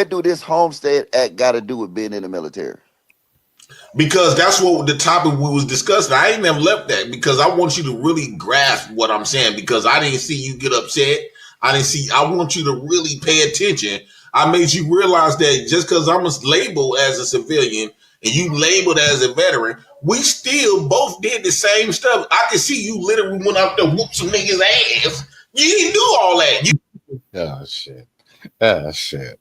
S10: do this Homestead Act got to do with being in the military?
S21: Because that's what the topic we was discussing. I ain't never left that because I want you to really grasp what I'm saying because I didn't see you get upset. I want you to really pay attention. I made you realize that just because I'm labeled as a civilian and you labeled as a veteran, we still both did the same stuff. I can see you literally went out there whoop some niggas' ass. You didn't do all that.
S12: Oh shit. Oh shit.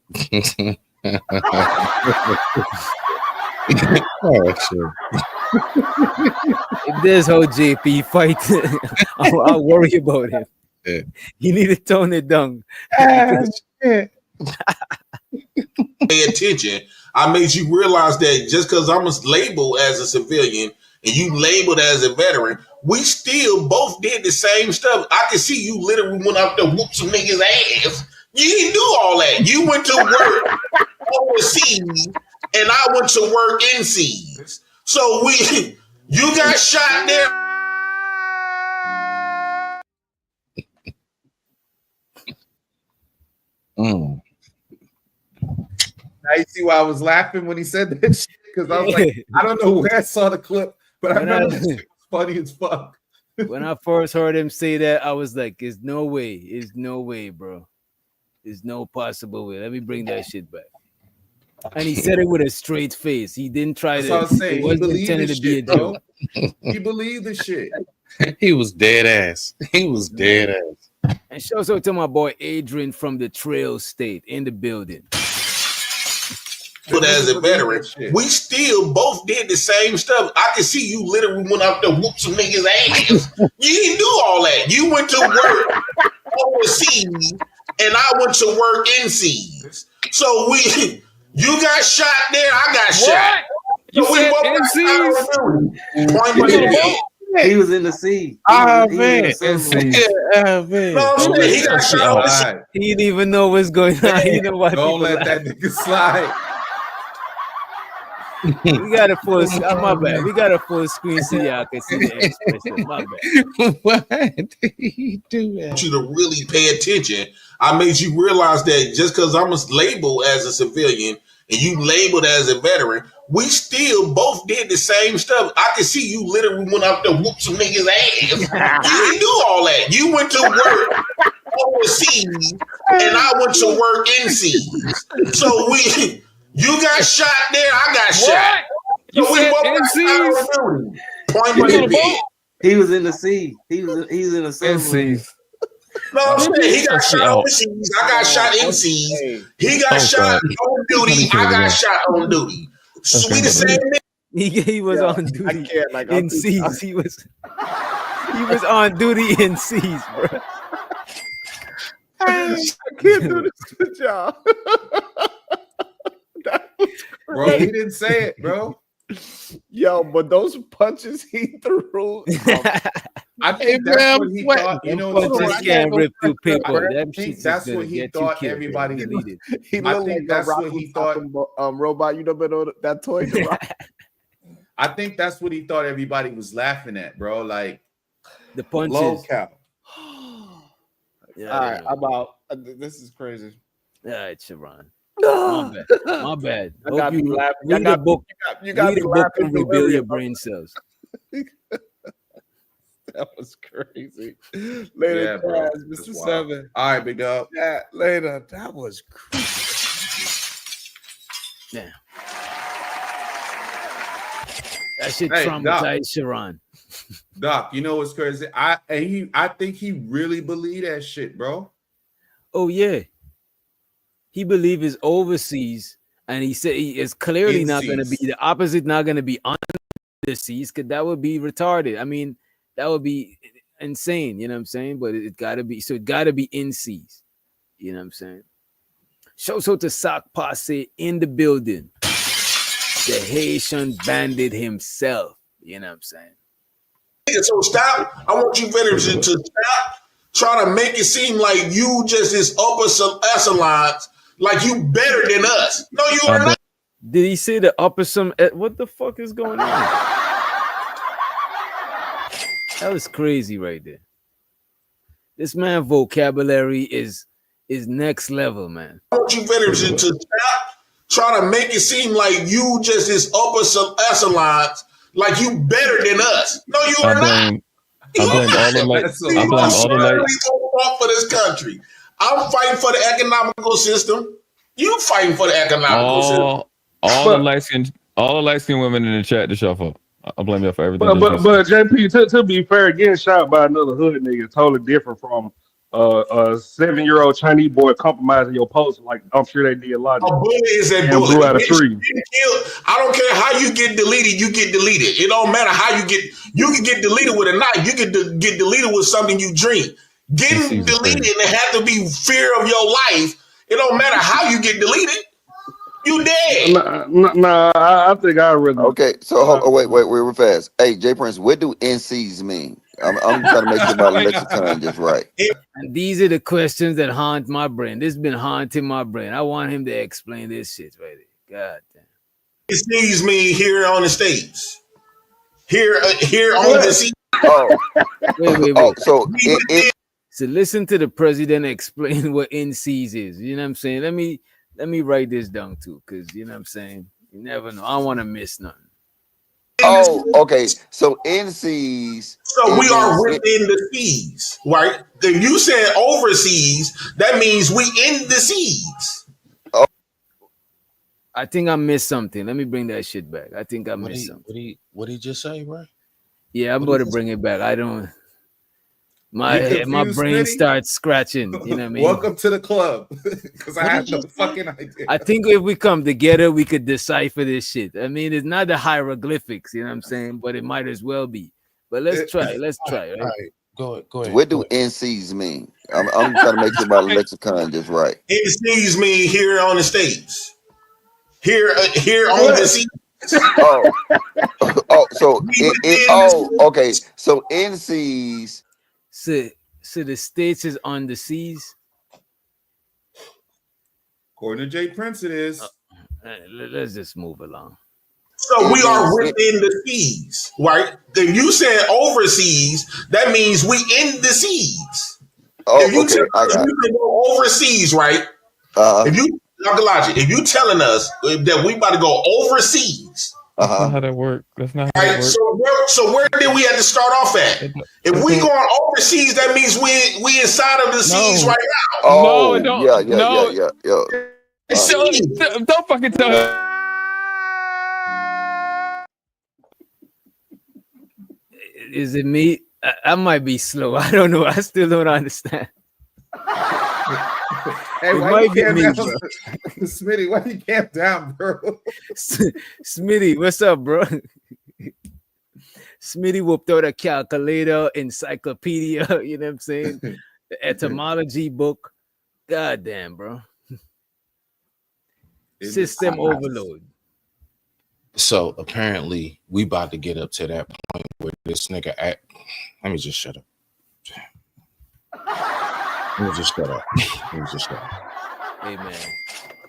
S12: Oh shit.
S7: If there's how JP fight, I'll worry about him.
S12: Yeah.
S7: You need to tone it down.
S21: Pay attention. I made you realize that just because I'm labeled as a civilian and you labeled as a veteran, we still both did the same stuff. I can see you literally went out there whoop some niggas' ass. You didn't do all that. You went to work overseas and I went to work in seas. So you got shot there.
S8: Now you see why I was laughing when he said that shit because I was like, I don't know where I saw the clip, but I remember it was funny as fuck.
S7: When I first heard him say that, I was like, "There's no way, bro. There's no possible way. Let me bring that shit back." And he said it with a straight face. He didn't try to.
S8: That's what I was saying. He believed
S7: intended
S8: this
S7: to be a
S8: shit, bro.
S7: joke.
S8: He believed the shit.
S12: He was dead ass. He was dead ass.
S7: And shout out to my boy Adrian from the Trail State in the building.
S21: But as a veteran, we still both did the same stuff. I can see you literally went out there whoop some niggas' ass. You didn't do all that. You went to work overseas and I went to work in seas. So you got shot there, I got shot.
S20: You
S21: So
S20: said
S21: both
S20: in
S21: got
S20: seas?
S21: He
S20: was in the sea.
S7: Oh man,
S20: He
S21: got shot.
S7: He didn't even know what's going on. You know what?
S8: Don't let that nigga slide.
S7: We got a full. My bad. We got a full screen so y'all can see the expression. My bad.
S12: What did he do?
S21: I want you to really pay attention. I made you realize that just because I'm labeled as a civilian and you labeled as a veteran, we still both did the same stuff. I can see you literally went out there whoop some niggas' ass. You didn't do all that. You went to work overseas and I went to work in seas. So you got shot there, I got shot.
S20: You
S21: So we
S20: said
S21: both
S20: in
S21: got
S20: seas?
S21: shot on the building. Point blank period.
S20: He was in the sea. He's in the sea.
S21: No, I'm saying he got shot overseas. I got shot in seas. He got shot on duty. I got shot on duty. So we the same nigga.
S7: He was on duty in seas. He was on duty in seas, bro.
S17: I can't do this with y'all.
S8: Bro, he didn't say it, bro.
S17: Yo, but those punches he threw.
S8: I think that's what he thought. You know,
S7: punches can't rip through paper.
S8: I think that's what he thought everybody did.
S17: He
S8: I
S17: looked
S8: think
S17: like
S8: that's
S17: a
S8: what he thought.
S17: Robot. You know about that toy?
S8: I think that's what he thought everybody was laughing at, bro. Like
S7: the punches.
S8: Low cow.
S17: Yeah, all right, about this is crazy.
S7: All right, Sharon. My bad. Hope you read a book.
S17: You got
S7: read a book and rebuild your brain cells.
S17: That was crazy. Later,
S8: bro.
S17: Mr. 7.
S8: All right, big dog.
S17: Yeah, later. That was crazy.
S7: Yeah. That shit
S8: Hey,
S7: traumatized Sharon.
S8: Doc, you know what's crazy? I think he really believed that shit, bro.
S7: Oh yeah, he believe is overseas, and he said he is clearly not going to be the opposite. Not going to be underseas, because that would be retarded. I mean, that would be insane. You know what I'm saying? But it got to be. So it got to be in seas. You know what I'm saying? Shout out to Sock Posse in the building. The Haitian bandit himself. You know what I'm saying?
S21: So stop. I want you veterans to stop trying to make it seem like you just this upper echelons, like you better than us. No, you are not.
S7: Did he say the upper some? What the fuck is going on? That was crazy right there. This man vocabulary is next level, man.
S21: I want you veterans to stop trying to make it seem like you just this upper echelons, like you better than us. No, you are not.
S1: I blame all the lights.
S21: For this country. I'm fighting for the economical system. You fighting for the economical system.
S1: All the light skinned women in the chat to shuffle. I blame y'all for everything.
S22: But JP, to be fair, getting shot by another hood nigga is totally different from a 7-year-old Chinese boy compromising your post. Like I'm sure they did a lot.
S21: A bullet is a bullet.
S22: Blew out a tree.
S21: I don't care how you get deleted. You get deleted. It don't matter how you get. You can get deleted with a knife. You can get deleted with something you dream. Getting deleted and it have to be fear of your life. It don't matter how you get deleted. You dead.
S22: Nah, I think I really.
S23: Okay, so wait, real fast. Hey, J Prince, what do NCs mean? I'm trying to make sure my lexicon just right.
S7: And these are the questions that haunt my brain. This has been haunting my brain. I want him to explain this shit right there. God damn.
S21: NCs mean here on the States. Here on the sea.
S23: Oh,
S7: wait.
S23: Oh, so
S7: So listen to the president explain what NCs is. You know what I'm saying? Let me write this down too, because you know what I'm saying? You never know. I don't want to miss nothing.
S23: Oh, okay. So NCs.
S21: So we are within the seas, right? If you said overseas, that means we in the seas.
S23: Oh.
S7: I think I missed something. Let me bring that shit back. I think I missed something.
S12: What he just say, bro?
S7: Yeah, I'm going to bring it back. I don't. My brain starts scratching. You know what I mean?
S8: Welcome to the club, because I have no fucking idea.
S7: I think if we come together, we could decipher this shit. I mean, it's not the hieroglyphics, you know what I'm saying? But it might as well be. But let's try. Right?
S12: All right. Go ahead.
S23: What do NCs mean? I'm trying to make sure my lexicon just right.
S21: NCs mean here on the States. Here on the seas.
S23: Okay. So NCs.
S7: So the States is on the seas.
S8: According to J Prince, it is.
S7: Let's just move along.
S21: So we are within the seas, right? If you said overseas, that means we in the seas.
S23: Oh,
S21: if you
S23: okay.
S21: you can go overseas, right? If you if you telling us that we about to go overseas.
S1: That's not how that works. That's not how that works.
S21: So where did we have to start off at? If we going overseas, that means we inside of the seas right now.
S23: Oh,
S1: no, don't.
S23: Yeah.
S1: Don't fucking tell him.
S7: Is it me? I might be slow. I don't know. I still don't understand.
S8: Hey, why you calm down? Smitty, why you calm down, bro?
S7: Smitty, what's up, bro? Smitty whooped out a calculator, encyclopedia, you know what I'm saying? The etymology book. God damn, bro. System overload.
S12: So apparently we about to get up to that point where this nigga let me just shut up. Let me just shut up.
S7: Hey man,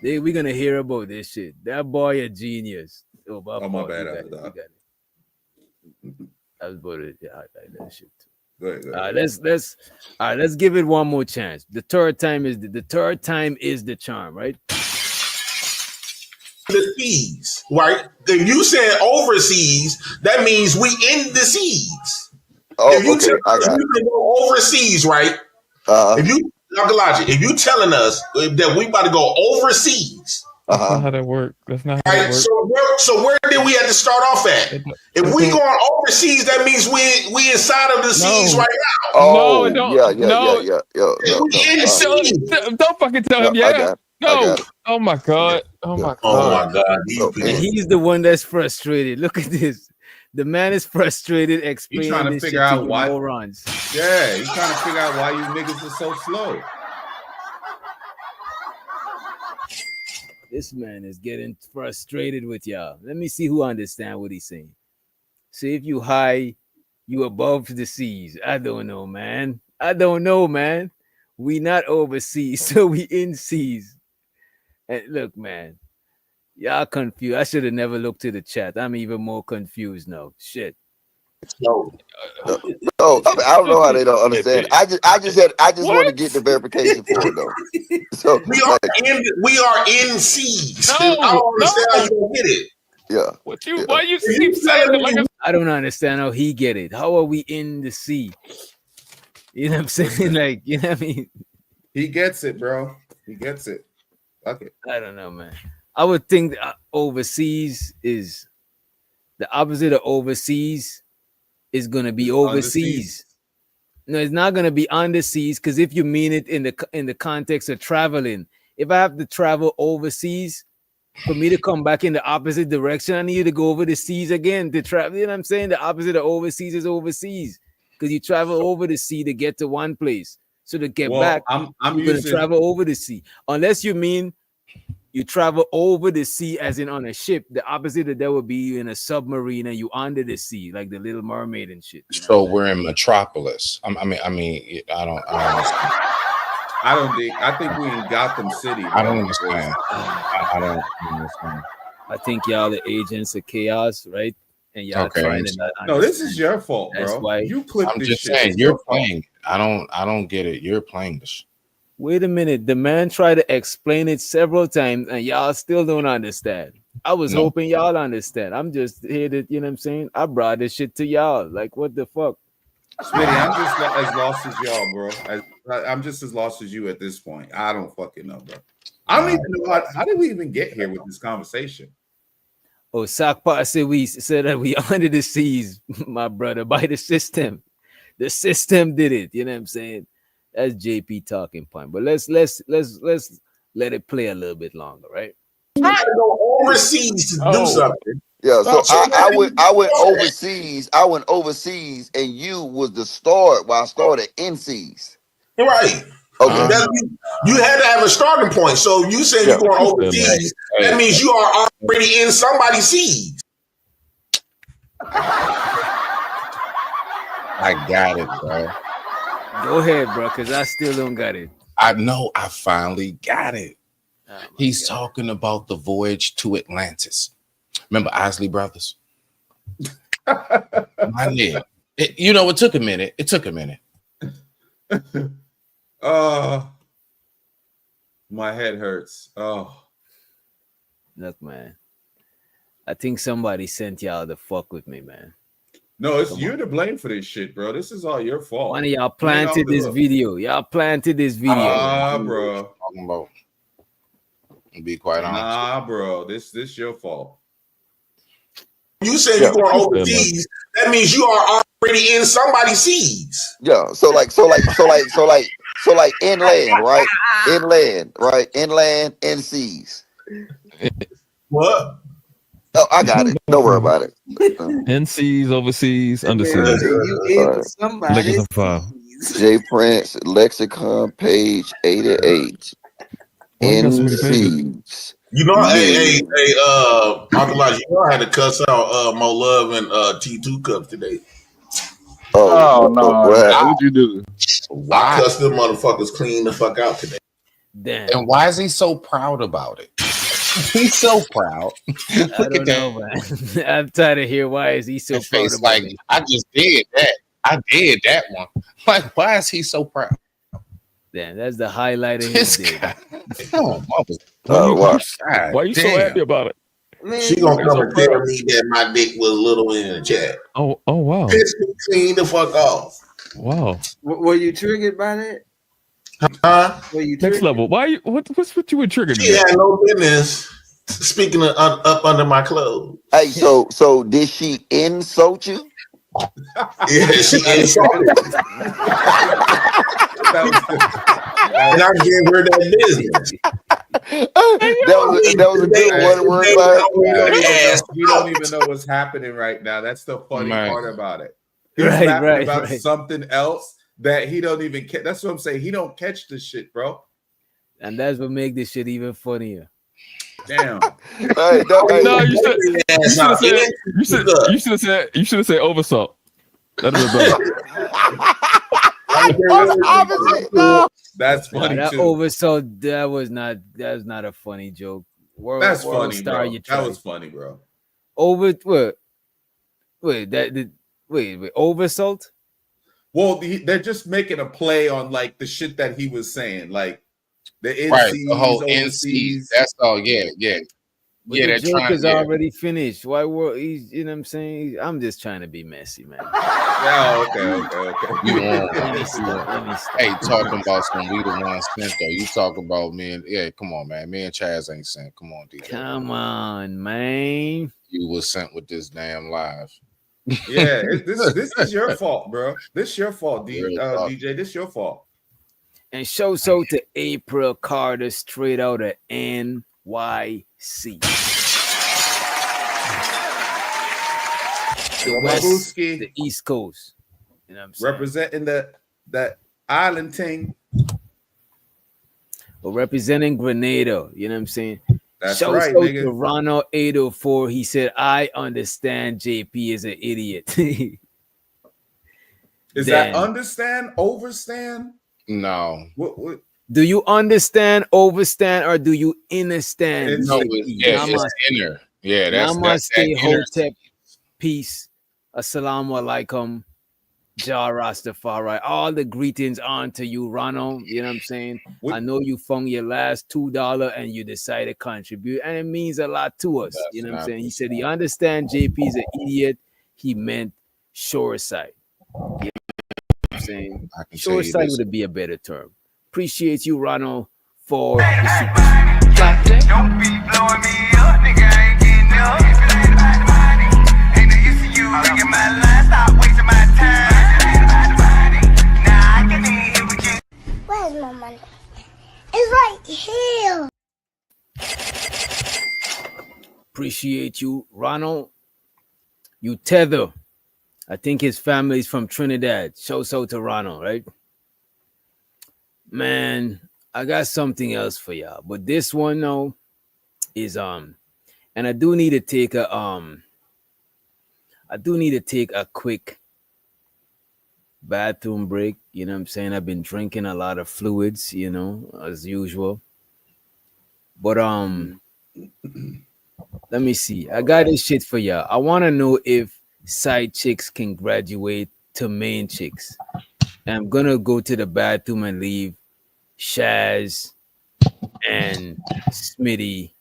S7: we're gonna hear about this shit. That boy a genius. Oh my bad. I was about to highlight that shit too.
S8: Go ahead.
S7: Let's give it one more chance. The third time is the charm, right?
S21: The seas, right? If you said overseas, that means we in the seas.
S23: Oh,
S21: if you
S23: okay.
S21: you can go overseas, right? If you telling us that we about to go overseas,
S1: That's not how that works. That's not how
S21: Right.
S1: that works.
S21: So where did we have to start off at? If we going overseas, that means we inside of the seas right now.
S1: No, it
S23: Oh,
S1: don't.
S23: yeah.
S1: No,
S23: We
S21: in the seas.
S1: don't fucking tell him.
S23: No, I
S1: Yeah.
S23: got it.
S1: No. Oh my god. Oh my
S21: Oh
S1: god.
S21: my God.
S7: And he's the one that's frustrated. Look at this. The man is frustrated
S8: He's
S7: explaining
S8: trying to
S7: this
S8: figure
S7: shit to
S8: out
S7: you
S8: why.
S7: morons.
S8: Yeah, he's trying to figure out why you niggas are so slow.
S7: This man is getting frustrated with y'all. Let me see who understand what he's saying. See if you high, you above the seas. I don't know, man. We not overseas, so we in seas. And look, man, y'all confused. I should have never looked to the chat. I'm even more confused now. Shit.
S23: No, I don't know how they don't understand. I just want to get the verification for it though. So
S21: we are in seas. I don't understand how you don't get it.
S23: Yeah.
S1: Why you keep saying it like
S7: I don't understand how he get it. How are we in the sea? You know what I'm saying? Like, you know what I mean?
S8: He gets it, bro. He gets it. Fuck it.
S7: I don't know, man. I would think that overseas is the opposite of overseas is gonna be overseas. No, it's not gonna be underseas because if you mean it in the context of traveling, if I have to travel overseas, for me to come back in the opposite direction, I need to go over the seas again to travel. You know what I'm saying? The opposite of overseas is overseas because you travel over the sea to get to one place. So to get back,
S8: I'm
S7: you're going to travel over the sea. Unless you mean you travel over the sea as in on a ship. The opposite of that would be in a submarine and you under the sea, like the Little Mermaid and shit. You know
S12: So we're in Metropolis. I don't understand.
S8: I think we in Gotham City.
S12: I don't understand. I don't understand.
S7: I think y'all the agents of chaos, right? And y'all
S12: Okay.
S7: trying to not
S8: No, this is your fault,
S7: That's
S8: bro.
S7: why
S8: You clipped
S12: I'm
S8: this
S12: just
S8: shit.
S12: saying
S8: It's
S12: you're
S8: your fault.
S12: playing. I don't get it. You're playing this.
S7: Wait a minute. The man tried to explain it several times and y'all still don't understand. I was
S12: No.
S7: hoping y'all understand. I'm just here to, you know what I'm saying? I brought this shit to y'all. Like, what the fuck?
S8: Smitty, I'm just as lost as y'all, bro. I'm just as lost as you at this point. I don't fucking know, bro. I don't even know how did we even get here with this conversation?
S7: Oh, Sakpa said that we under the seas, my brother, by the system. The system did it. You know what I'm saying? That's JP talking point. But let's let it play a little bit longer, right?
S21: You gotta go overseas to do something.
S23: Yeah, so I went overseas. I went overseas, and you was the start while I started in seas.
S21: Right.
S23: Okay.
S21: You had to have a starting point. So you say you're going overseas, that means you are already in somebody's seas.
S12: I got it, bro.
S7: Go ahead, bro, because I still don't got it.
S12: I know. I finally got it. He's talking about the voyage to Atlantis. Remember Isley Brothers? My nigga. It took a minute. It took a minute.
S8: My head hurts. Oh,
S7: look, man. I think somebody sent y'all to fuck with me, man.
S8: No, it's you to blame for this shit, bro. This is all your fault.
S7: One of y'all planted this video. Y'all planted this video.
S8: Bro.
S12: Talking about. Be quite honest.
S8: Nah, bro. This your fault.
S21: You say you're going overseas. That means you are already in somebody's seas.
S23: Yeah. So like inland, right? Inland, right? Inland and seas.
S21: What?
S23: Oh, I got it. Don't worry about it.
S1: NCs, overseas, underseas. Niggas and file.
S23: J Prince lexicon page 88. NCs.
S21: You know, hey, Uncle Elijah, you know I had to cuss out Mo Love and T2 Cups today.
S22: Oh no! What'd you do?
S21: I cussed them motherfuckers clean the fuck out today.
S7: Damn.
S12: And why is he so proud about it? He's so proud. Look at that.
S7: Man. I'm tired of hearing why is he so proud
S12: face
S7: about
S12: like
S7: it.
S12: I just did that. I did that one. Like, why is he so proud?
S7: Damn, that's the highlight of his day.
S1: Why you so happy about it?
S21: Man, she gonna come and tell me that my dick was little in the chat.
S1: Oh wow.
S21: Piss me clean the fuck off.
S1: Wow.
S20: Were you triggered by that?
S21: Huh?
S20: Were you
S1: Next level. Why you what's what you were triggered?
S21: She had no business. Speaking of up under my clothes.
S23: Hey, so did she insult you?
S21: Yeah, she insulted. And I gave her that business.
S23: that was a good word by her.
S8: We don't even know what's happening right now. That's the funny part about it. He's
S7: Right,
S8: laughing
S7: right,
S8: about
S7: right.
S8: something else that he don't even catch. That's what I'm saying. He don't catch this shit, bro.
S7: And that's what make this shit even funnier.
S8: Damn.
S23: Hey,
S1: No, you should have said Oversalt. That'd have been better.
S8: That's funny
S7: that
S8: too.
S7: Oversalt, that's not a funny joke.
S8: That's
S7: World
S8: funny,
S7: Star,
S8: bro.
S7: you
S8: That
S7: tried.
S8: was funny, bro.
S7: Wait, Oversalt?
S8: Well, they're just making a play on like the shit that he was saying, like the NCs,
S12: Right, the whole
S8: overseas.
S12: NCs. That's all. Yeah.
S7: But the joke is already finished. Why were he's, you know what I'm saying? I'm just trying to be messy, man.
S8: Yeah, okay.
S12: Hey, talking about some we the one sent though. You talk about man. Yeah, come on, man. Me and Chaz ain't sent. Come on, DJ.
S7: Come on, man.
S12: You was sent with this damn live.
S8: Yeah, this is your fault, bro. This is your fault, DJ. This is your fault.
S7: And shouts out to April Carter straight out of NYC. The West, the East Coast. You know what I'm saying?
S8: Representing that island thing.
S7: But representing Grenada, you know what I'm saying?
S8: That's
S7: Shouts
S8: right,
S7: out
S8: nigga.
S7: to Ronald 804. He said, I understand JP is an idiot.
S8: Is
S7: Damn.
S8: that understand, overstand?
S12: No.
S8: What?
S7: Do you understand, overstand, or do you understand?
S12: No, it's inner. Yeah, that's
S7: Namaste,
S12: that inner.
S7: Hotep, peace, assalamu alaikum, Jah Rastafari. All the greetings on to you, Ronald. You know what I'm saying? I know you found your last $2 and you decided to contribute, and it means a lot to us. You know what I'm saying? He said he understand JP is an idiot. He meant shoreside. You know what I'm saying? Shoreside would be a better term. Appreciate you, Ronald, for the super.
S6: Don't be blowing me up, nigga. I ain't getting up. If it ain't about the money, ain't no use to you ringing my line. Stop wasting my time. If it ain't about the money, nah, I can even hear what you.
S2: Where's my money? It's right here.
S7: Appreciate you, Ronald. You tether. I think his family's from Trinidad. Shouts out to Ronald, right? Man, I got something else for y'all, but this one though is and I do need to take a quick bathroom break. You know what I'm saying? I've been drinking a lot of fluids, you know, as usual. But let me see. I got this shit for y'all. I want to know if side chicks can graduate to main chicks. And I'm gonna go to the bathroom and leave Shaz and Smitty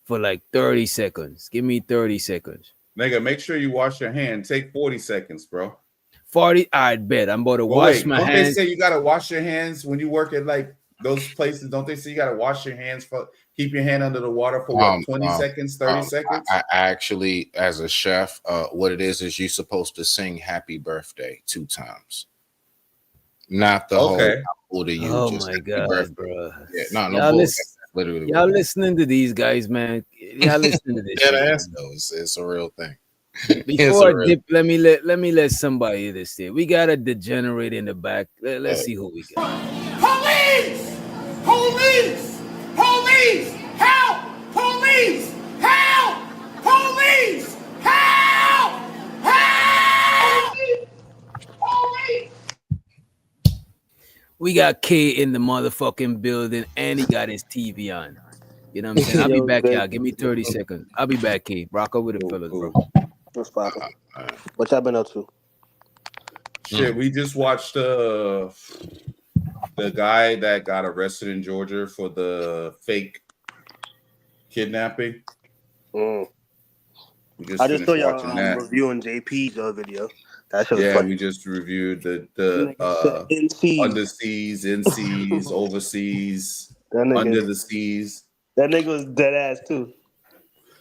S7: for like 30 seconds. Give me 30 seconds.
S8: Nigga, make sure you wash your hand. Take 40 seconds, bro.
S7: 40? I bet. I'm about to wash my
S8: don't
S7: hands.
S8: They say you gotta wash your hands when you work at like those places? Don't they say you gotta wash your hands for keep your hand under the water for what, 20 seconds, 30 seconds?
S12: I actually, as a chef, what it is you're supposed to sing happy birthday 2 times. Not the whole how old are you?
S7: Oh
S12: just
S7: my god,
S12: birthday.
S7: bro.
S12: Yeah, no
S7: y'all,
S12: bull. Literally
S7: y'all listening to these guys, man. Y'all listening to this.
S12: Yeah,
S7: shit,
S12: that's though. It's a real thing.
S7: Before I dip, let me let somebody this here. We got a degenerate in the back. Let's see who we got.
S3: Police! Police! Police! Help! Police! Help! Police! Help! Help! Police!
S7: We got K in the motherfucking building, and he got his TV on. You know what I'm saying? I'll be back, y'all. Give me 30 seconds. I'll be back, K. Rock over the fellas, bro.
S4: What's poppin'? What y'all been up to?
S8: Shit, we just watched the guy that got arrested in Georgia for the fake kidnapping.
S4: I just
S8: finished
S4: saw y'all
S8: watching that.
S4: reviewing JP's video. That shit was
S8: Yeah,
S4: funny.
S8: we just reviewed the
S4: NCs.
S8: underseas, NCs, overseas,
S4: That nigga-
S8: under the seas.
S4: That nigga was dead ass too.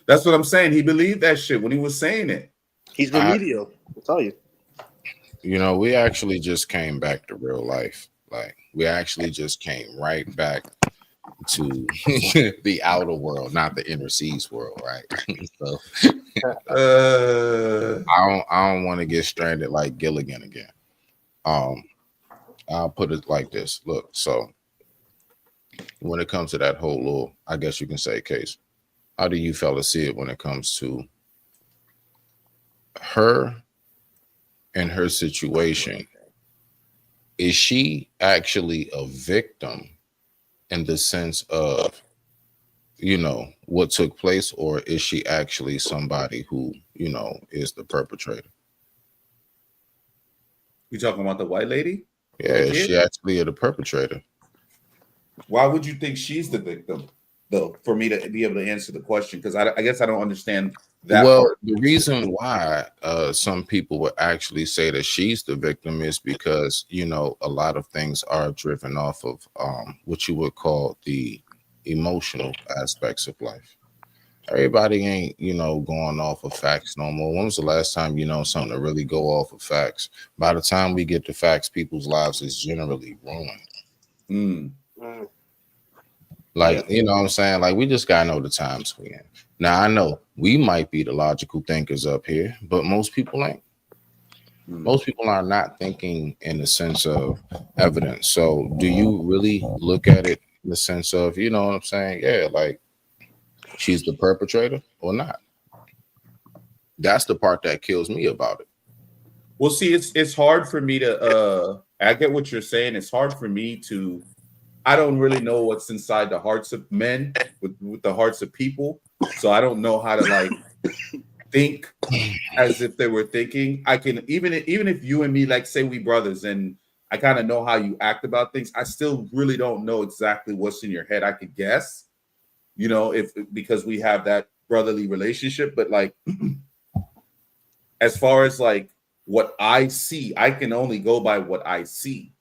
S8: That's what I'm saying. He believed that shit when he was saying it.
S4: He's remedial. I'll tell you.
S12: You know, we actually just came back to real life. Like, we actually just came right back to the outer world, not the inner seas world, right? So I don't want to get stranded like Gilligan again. I'll put it like this. Look, so when it comes to that whole little, I guess you can say, case, how do you fellas see it when it comes to her and her situation? Is she actually a victim in the sense of, you know, what took place, or is she actually somebody who, you know, is the perpetrator?
S8: You talking about the white lady?
S12: Yeah, is she actually the perpetrator?
S8: Why would you think she's the victim, though, for me to be able to answer the question? Because I guess I don't understand that
S12: Well,
S8: part.
S12: the reason why some people would actually say that she's the victim is because, you know, a lot of things are driven off of what you would call the emotional aspects of life. Everybody ain't, you know, going off of facts no more. When was the last time you know something to really go off of facts? By the time we get to facts, people's lives is generally ruined. Like, you know what I'm saying? Like, we just gotta know the times we're in. Now, I know we might be the logical thinkers up here, but most people ain't. Most people are not thinking in the sense of evidence. So do you really look at it in the sense of, you know what I'm saying? Yeah, like, she's the perpetrator or not? That's the part that kills me about it.
S8: Well, see, it's hard for me to I get what you're saying. It's hard for me to, I don't really know what's inside the hearts of men with the hearts of people. So I don't know how to like think as if they were thinking. I can even if you and me, like, say we brothers and I kind of know how you act about things, I still really don't know exactly what's in your head. I could guess, you know, if because we have that brotherly relationship, but like as far as like what I see, I can only go by what I see.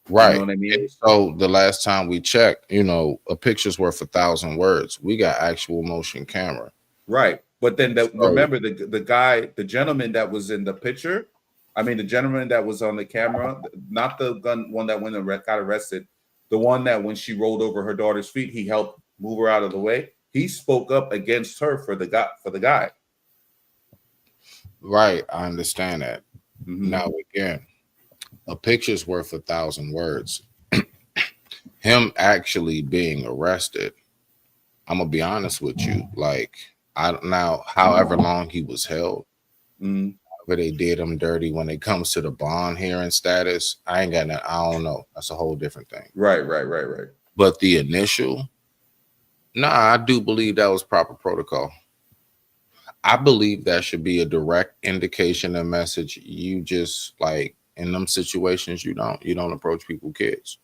S12: Right.
S8: You know what I mean?
S12: So the last time we checked, you know, a picture's worth 1,000 words. We got actual motion camera.
S8: Right. But then remember the guy, the gentleman that was in the picture, I mean the gentleman that was on the camera, not the one that went and got arrested, the one that when she rolled over her daughter's feet, he helped move her out of the way. He spoke up against her for the guy.
S12: Right. I understand that. Now again, a picture's worth 1,000 words. Him actually being arrested, I'm gonna be honest with you. Like, however long he was held, however they did him dirty when it comes to the bond hearing status, I ain't got that. I don't know. That's a whole different thing.
S8: Right.
S12: But the initial, I do believe that was proper protocol. I believe that should be a direct indication and message. You just like in them situations, you don't approach people, kids.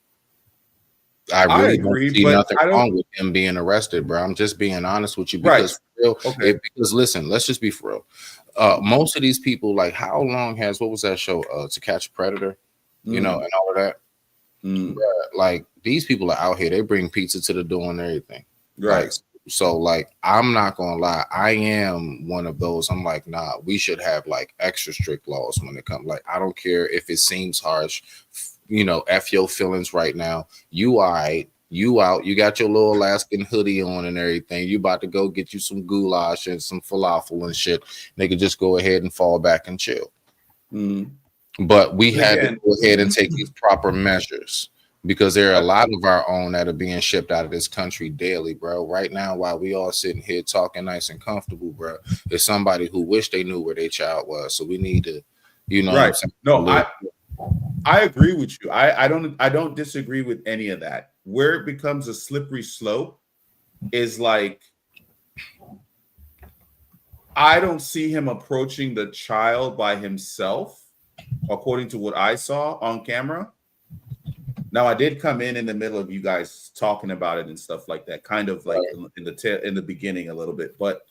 S12: I really don't see nothing wrong with him being arrested, bro. I'm just being honest with you because because listen, let's just be for real. Most of these people, like, how long has what was that show? To Catch a Predator, you know, and all of that. Bruh, like, these people are out here. They bring pizza to the door and everything.
S8: Right.
S12: Like, so, like, I'm not gonna lie. I am one of those. I'm like, nah, we should have like extra strict laws when it comes. Like, I don't care if it seems harsh. You know, F your feelings right now. You all right, you out, you got your little Alaskan hoodie on and everything. You about to go get you some goulash and some falafel and shit. They could just go ahead and fall back and chill. But we had to go ahead and take these proper measures because there are a lot of our own that are being shipped out of this country daily, bro. Right now, while we all sitting here talking nice and comfortable, bro, there's somebody who wish they knew where their child was. So we need to, you know,
S8: right. No, I agree with you. I don't disagree with any of that. Where it becomes a slippery slope is like I don't see him approaching the child by himself, according to what I saw on camera. Now, I did come in the middle of you guys talking about it and stuff like that, kind of like in the beginning a little bit, but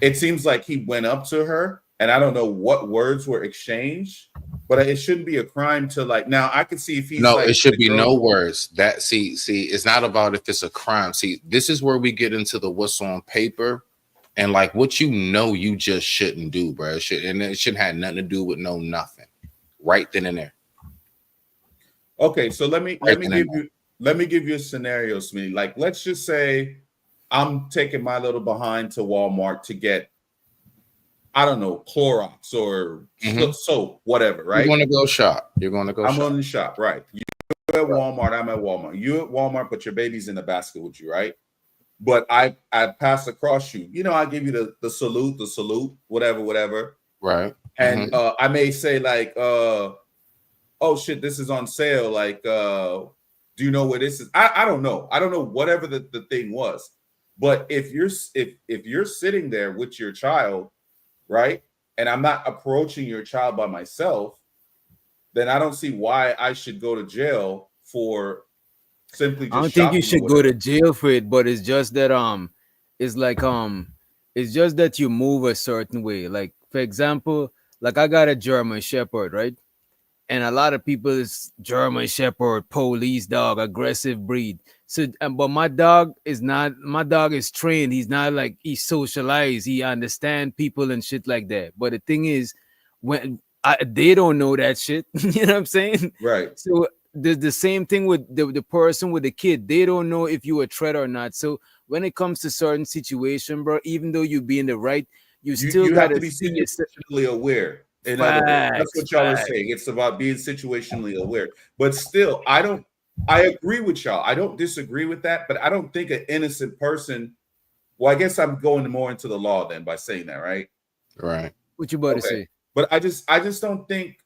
S8: it seems like he went up to her, and I don't know what words were exchanged, But it shouldn't be a crime to like. Now I can see if he's
S12: no,
S8: like,
S12: it should
S8: the
S12: be
S8: girl-
S12: no words. That see, it's not about if it's a crime. See, this is where we get into the what's on paper and like what you just shouldn't do, bro. And it shouldn't have nothing to do with nothing. Right then and there.
S8: Okay, so let me give you a scenario, Smitty. Like, let's just say I'm taking my little behind to Walmart to get, I don't know, Clorox or soap, whatever, right?
S12: You're going to go shop. You're going to go
S8: I'm
S12: shop.
S8: going to shop, right? You at Walmart, I'm at Walmart. You at Walmart, but your baby's in the basket with you, right? But I pass across you. You know, I give you the salute, whatever.
S12: Right.
S8: And I may say like, oh shit, this is on sale. Like, do you know where this is? I don't know. I don't know whatever the thing was. But if you're sitting there with your child, right, and I'm not approaching your child by myself, then I don't see why I should go to jail for simply just
S7: I don't think you
S8: shopping or
S7: should go to jail for it, but it's just that it's like it's just that you move a certain way. Like for example, like I got a German Shepherd, right? And a lot of people is German Shepherd, police dog, aggressive breed. So, but my dog is not. My dog is trained. He's not like he's socialized. He understand people and shit like that. But the thing is, when they don't know that shit, you know what I'm saying?
S8: Right.
S7: So the same thing with the person with the kid. They don't know if you a threat or not. So when it comes to certain situation, bro, even though you be in the right, you still
S8: have
S7: gotta
S8: to be
S7: see yourself.
S8: situationally aware. In other words, that's what y'all are saying. It's about being situationally aware. But still, I agree with y'all. I don't disagree with that, but I don't think an innocent person. Well, I guess I'm going more into the law then by saying that, right?
S12: Right.
S7: What you about to say?
S8: But I just don't think.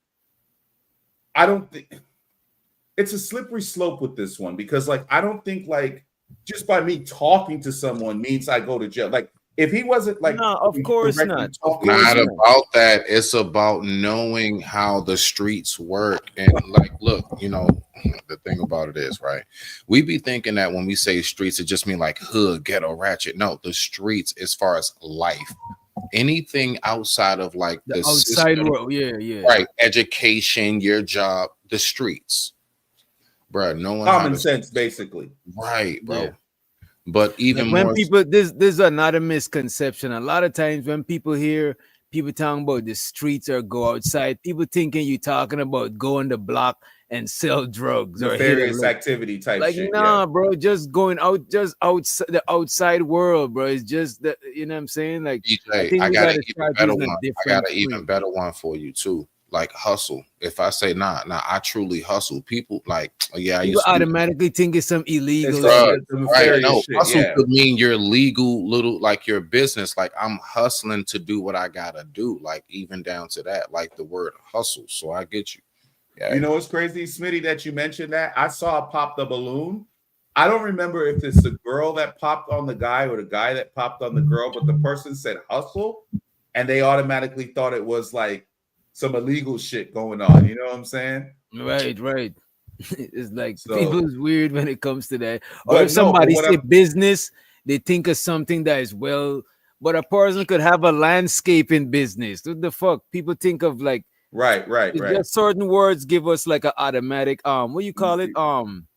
S8: I don't think it's a slippery slope with this one because, like, I don't think like just by me talking to someone means I go to jail. Like, if he wasn't like,
S7: no, of course not.
S12: Not about that. It's about knowing how the streets work. And like, look, you know, the thing about it is, right? We be thinking that when we say streets, it just mean like hood, ghetto, ratchet. No, the streets as far as life. Anything outside of like
S7: The outside
S12: system,
S7: world, yeah.
S12: right? Education, your job, the streets, bro. Knowing
S8: common sense, basically,
S12: right, bro.
S7: Yeah.
S12: But even
S7: like when
S12: more,
S7: people, this is another misconception. A lot of times when people hear people talking about the streets or go outside, people thinking you talking about go on the block and sell drugs or hit a
S8: nefarious
S7: lick.
S8: activity type
S7: Like,
S8: shit.
S7: nah,
S8: Yeah.
S7: bro, just going out, just outside the outside world, bro. It's just that, you know what I'm saying? Like,
S12: DJ, I
S7: we
S12: got
S7: gotta
S12: an even
S7: start
S12: better
S7: using a
S12: one. I
S7: different
S12: got an
S7: frame.
S12: even better one for you too. Like hustle. If I say nah, I truly hustle. People like, yeah, I
S7: People
S12: used to
S7: automatically think it's some illegal
S12: Bruh,
S7: shit.
S12: right? No,
S8: shit,
S12: hustle
S8: yeah.
S12: could mean your legal little, like your business. Like I'm hustling to do what I gotta do. Like even down to that, like the word hustle. So I get you. Yeah.
S8: You know what's crazy, Smitty, that you mentioned that? I saw pop the balloon. I don't remember if it's the girl that popped on the guy or the guy that popped on the girl, but the person said hustle, and they automatically thought it was like some illegal shit going on. You know what I'm saying?
S7: Right. It's like
S8: So-
S7: people is weird when it comes to that. Or
S8: But
S7: if
S8: no, but
S7: somebody
S8: what
S7: say
S8: I'm-
S7: business, they think of something that is well, but a person could have a landscaping business. What the fuck? People think of like
S8: Right.
S7: it's just certain words give us like an automatic what you call it?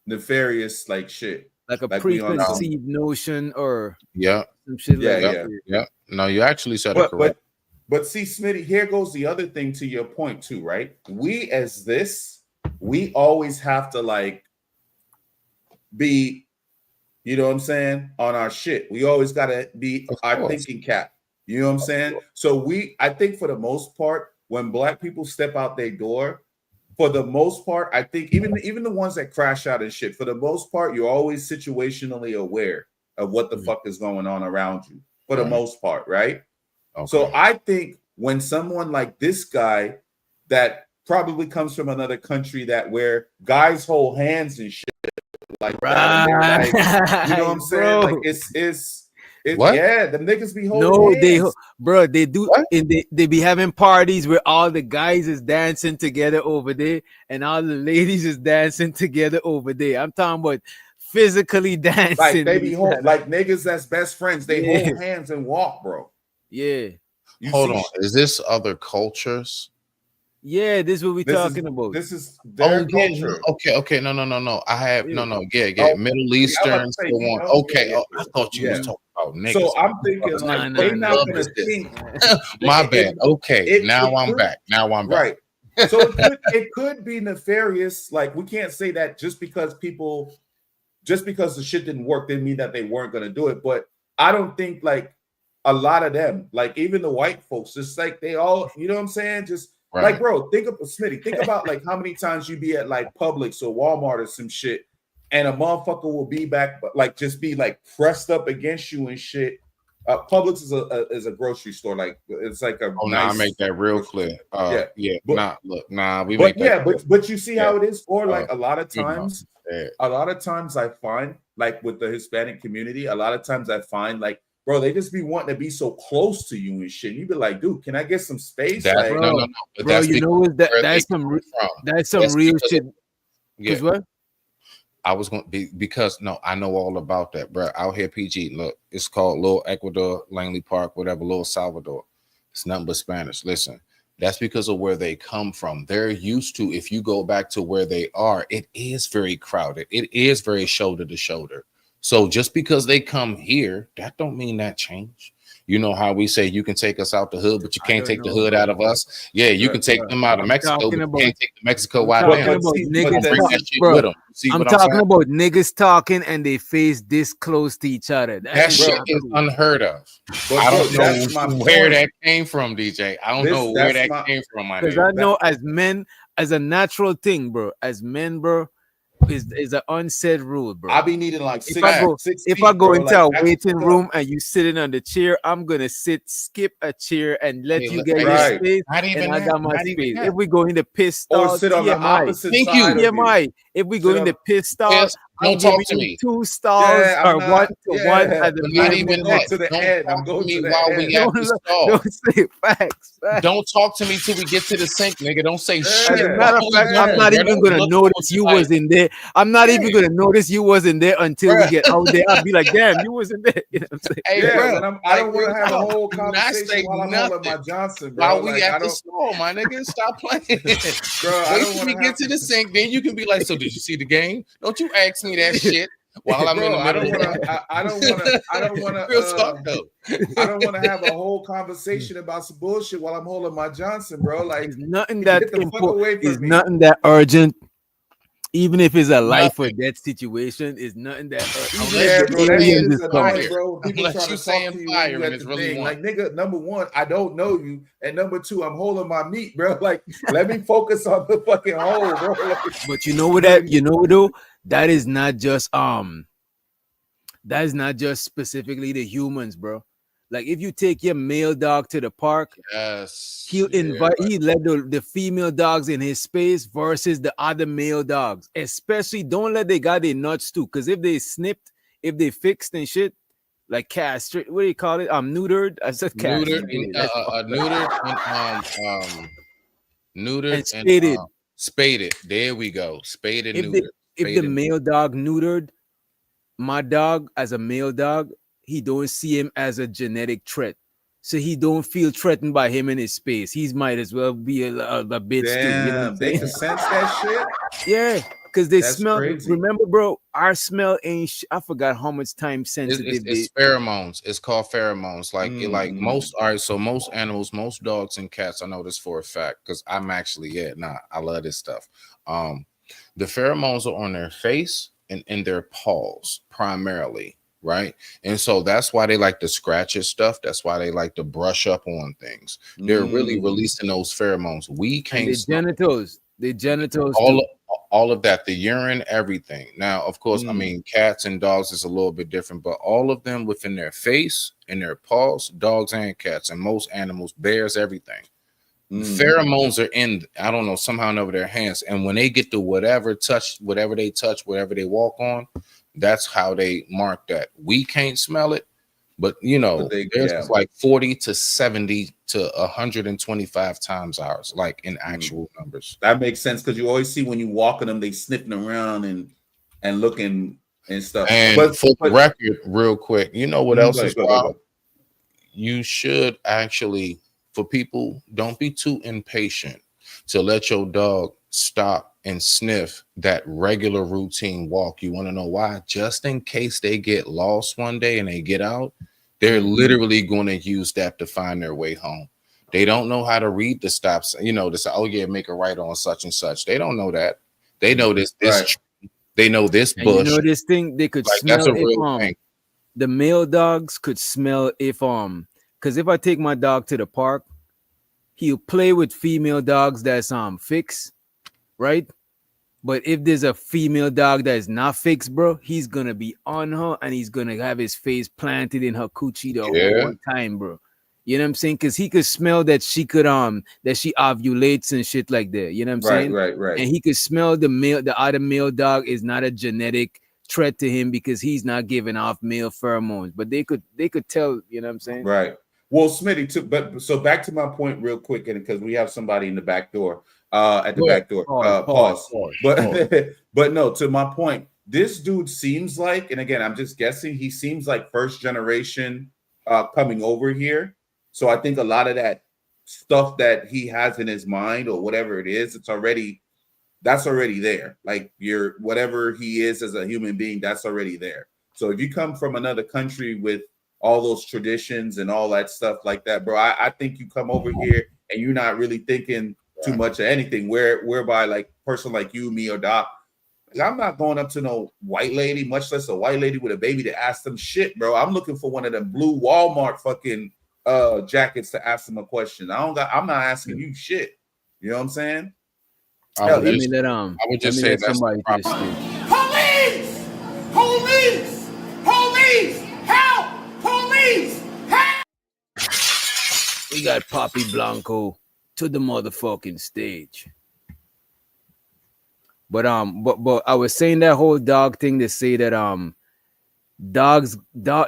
S8: Nefarious like shit.
S7: Like a
S8: Like we on
S7: preconceived notion or
S12: Yeah.
S7: some shit
S8: Yeah,
S7: like
S8: yeah.
S7: that.
S12: Yeah. No, you actually said it correct.
S8: But see, Smitty, here goes the other thing to your point too, right? We always have to like be, you know what I'm saying, on our shit. We always gotta be our thinking cap. You know what I'm saying? So I think for the most part, when black people step out their door, for the most part, I think even the ones that crash out and shit, for the most part, you're always situationally aware of what the fuck is going on around you. For the most part, right?
S12: Okay.
S8: So I think when someone like this guy that probably comes from another country that where guys hold hands and shit like that, and they're like, you know what I'm saying?
S7: Bro.
S8: Like it's
S12: What?
S8: yeah, the niggas be holding
S7: No,
S8: hands.
S7: they do, and they be having parties where all the guys is dancing together over there, and all the ladies is dancing together over there. I'm talking about physically dancing.
S8: Like they be like niggas that's best friends. They
S7: Yeah.
S8: hold hands and walk, bro.
S7: Yeah.
S8: You
S12: Hold
S8: see
S12: on. Is this other cultures?
S7: Yeah, this is what we're
S8: This
S7: talking
S8: is
S7: about.
S8: this is their
S12: yeah,
S8: culture.
S12: okay. No. I have no. Yeah.
S8: Oh,
S12: Middle
S8: yeah, I'm
S12: Eastern,
S8: about to
S12: so
S8: say,
S12: on. Okay.
S8: yeah.
S12: I thought you was
S8: Yeah.
S12: talking about niggas.
S8: So I'm thinking like
S7: Nah,
S8: they not
S12: love
S8: gonna
S12: this.
S8: think.
S12: My bad. Okay, now I'm
S8: could-
S12: back. Now I'm back.
S8: Right. So it could be nefarious. Like we can't say that just because the shit didn't work didn't mean that they weren't gonna do it. But I don't think like a lot of them, like even the white folks, just like they all, you know what I'm saying? Just
S12: Right.
S8: like, bro, think of Smitty. Think about like how many times you be at like Publix or Walmart or some shit, and a motherfucker will be back, like just be like pressed up against you and shit. Publix is a grocery store, like it's like a.
S12: Oh,
S8: nice,
S12: no, I make that real clear.
S8: yeah.
S12: But, we
S8: But
S12: make that.
S8: yeah,
S12: clear.
S8: but you see how it is, or like a lot of
S12: you know,
S8: times,
S12: yeah.
S8: a lot of times I find like with the Hispanic community, a lot of times I find like, bro, they just be wanting to be so close to you and shit. You be like, dude, can I get some space?
S12: That's,
S8: like,
S12: no. But
S7: Bro,
S12: that's
S7: you know what? That's some real
S12: because
S7: shit.
S12: Yeah.
S7: What?
S12: I was going to be because I know all about that, bro. Out here, PG. Look, it's called Little Ecuador, Langley Park, whatever, Little Salvador. It's nothing but Spanish. Listen, that's because of where they come from. They're used to, if you go back to where they are, it is very crowded. It is very shoulder to shoulder. So just because they come here, that don't mean that change. You know how we say you can take us out the hood, but you can't take the hood out of us. Yeah, you can take them out of Mexico, but you can't take the Mexico out of them.
S7: I'm talking about niggas talking and they face this close to each other.
S12: That shit is unheard of. I don't know where that came from, DJ. I don't know where that came from.
S7: Because I know as men, as a natural thing, bro. As men, bro, is an unsaid rule, bro.
S8: I be needing like
S7: if I go into a waiting room and you sitting on the chair, I'm gonna skip a chair and let you get your space. And I got my space. If we go in the piss stall,
S8: or sit on the opposite side.
S7: TMI. If we go in the piss stall,
S12: don't talk to me.
S7: 2 stalls or 1 to 1 at the
S12: not even that.
S8: To the end. I'm going to the
S12: while
S8: end.
S12: we at the stall.
S7: Don't say facts.
S12: Don't talk to me till we get to the sink, nigga. Don't say shit.
S7: As a matter of fact, I'm not even gonna notice you was in there. I'm not even gonna notice you wasn't there until we get out there. I'll be like, damn, you wasn't there. You know what I'm saying?
S12: Hey,
S8: bro, I don't want to have a whole conversation while I'm holding my Johnson, bro.
S12: While we at the stall, my nigga, stop playing.
S8: Bro,
S12: wait till we get to the sink, then you can be like, so did you see the game? Don't you ask me that shit. While I'm in the middle,
S8: I don't want to have a whole conversation about some bullshit while I'm holding my Johnson, bro. Like
S7: it's nothing that important. It's nothing that urgent. Even if it's a life or death situation, it's nothing that urgent.
S8: Bro, that shit is annoying, bro. People
S12: Unless
S8: trying
S12: you
S8: to talk
S12: saying
S8: to you
S12: fire
S8: when you
S12: and
S8: at
S12: it's
S8: the
S12: really
S8: thing.
S12: one.
S8: Like, nigga, number one, I don't know you, and number two, I'm holding my meat, bro. Like, let me focus on the fucking hole, bro. Like,
S7: but you know what that though? That is not just specifically the humans, bro. Like if you take your male dog to the park, he'll let the female dogs in his space versus the other male dogs. Especially don't let they got their nuts too, because if they snipped, if they fixed and shit, like castrate, what do you call it? Neutered. I said castrated.
S12: Neutered and
S7: spaded.
S12: Spaded. There we go. Spaded.
S7: If the male dog neutered, my dog as a male dog, he don't see him as a genetic threat, so he don't feel threatened by him in his space. He might as well be a bitch too. You know
S8: they can sense that shit.
S7: Yeah, because they smell.
S8: Crazy.
S7: Remember, bro, our smell ain't. I forgot how much time sensitive.
S12: It's pheromones. It's called pheromones. Like most. All right, so most animals, most dogs and cats. I know this for a fact because I'm actually I love this stuff. The pheromones are on their face and in their paws primarily, right? And so that's why they like to scratch at stuff. That's why they like to brush up on things. They're really releasing those pheromones. We can't.
S7: The genitals,
S12: all of that, the urine, everything. Now, of course, I mean, cats and dogs is a little bit different, but all of them within their face and their paws, dogs and cats, and most animals, bears, everything. Pheromones are in, I don't know, somehow over their hands. And when they get to whatever they touch, whatever they walk on, that's how they mark that. We can't smell it, but there's like 40 to 70 to 125 times ours, like in actual numbers.
S8: That makes sense because you always see when you walking them, they sniffing around and looking and stuff.
S12: And
S8: but
S12: for the record, real quick, you know what else is wild? You should actually, for people, don't be too impatient. to let your dog stop and sniff that regular routine walk. You want to know why? Just in case they get lost one day and they get out, they're literally going to use that to find their way home. They don't know how to read the stops, you know, to say, oh yeah, make a right on such and such. They don't know that. They know this tree. They know this
S7: And
S12: bush.
S7: you know this thing, they could
S12: Like,
S7: smell
S12: that's a
S7: if
S12: real thing.
S7: the male dogs could smell if because if I take my dog to the park, he'll play with female dogs that's fixed, right? But if there's a female dog that is not fixed, bro, he's gonna be on her and he's gonna have his face planted in her coochie the whole time, bro. You know what I'm saying? Because he could smell that she could that she ovulates and shit like that. You know what I'm saying?
S8: Right.
S7: And he could smell the other male dog is not a genetic threat to him because he's not giving off male pheromones. But they could tell, you know what I'm saying?
S8: Right. Well, Smitty, too, but so back to my point real quick, and because we have somebody in the back door, at the back door. Pause. But no, to my point, this dude seems like, and again, I'm just guessing, he seems like first generation coming over here. So I think a lot of that stuff that he has in his mind or whatever it is, that's already there. Like whatever he is as a human being, that's already there. So if you come from another country with all those traditions and all that stuff like that, bro, I think you come over here and you're not really thinking too much of anything. Whereby like person like you, me, or Doc, I'm not going up to no white lady, much less a white lady with a baby, to ask them shit, bro. I'm looking for one of them blue Walmart fucking jackets to ask them a question. I'm not asking you shit. You know what I'm saying?
S12: I would just say that's
S7: somebody
S12: the
S7: to the stage.
S3: Police! Help! Police! Help!
S7: We got Poppy Blanco to the motherfucking stage. But I was saying that whole dog thing to say that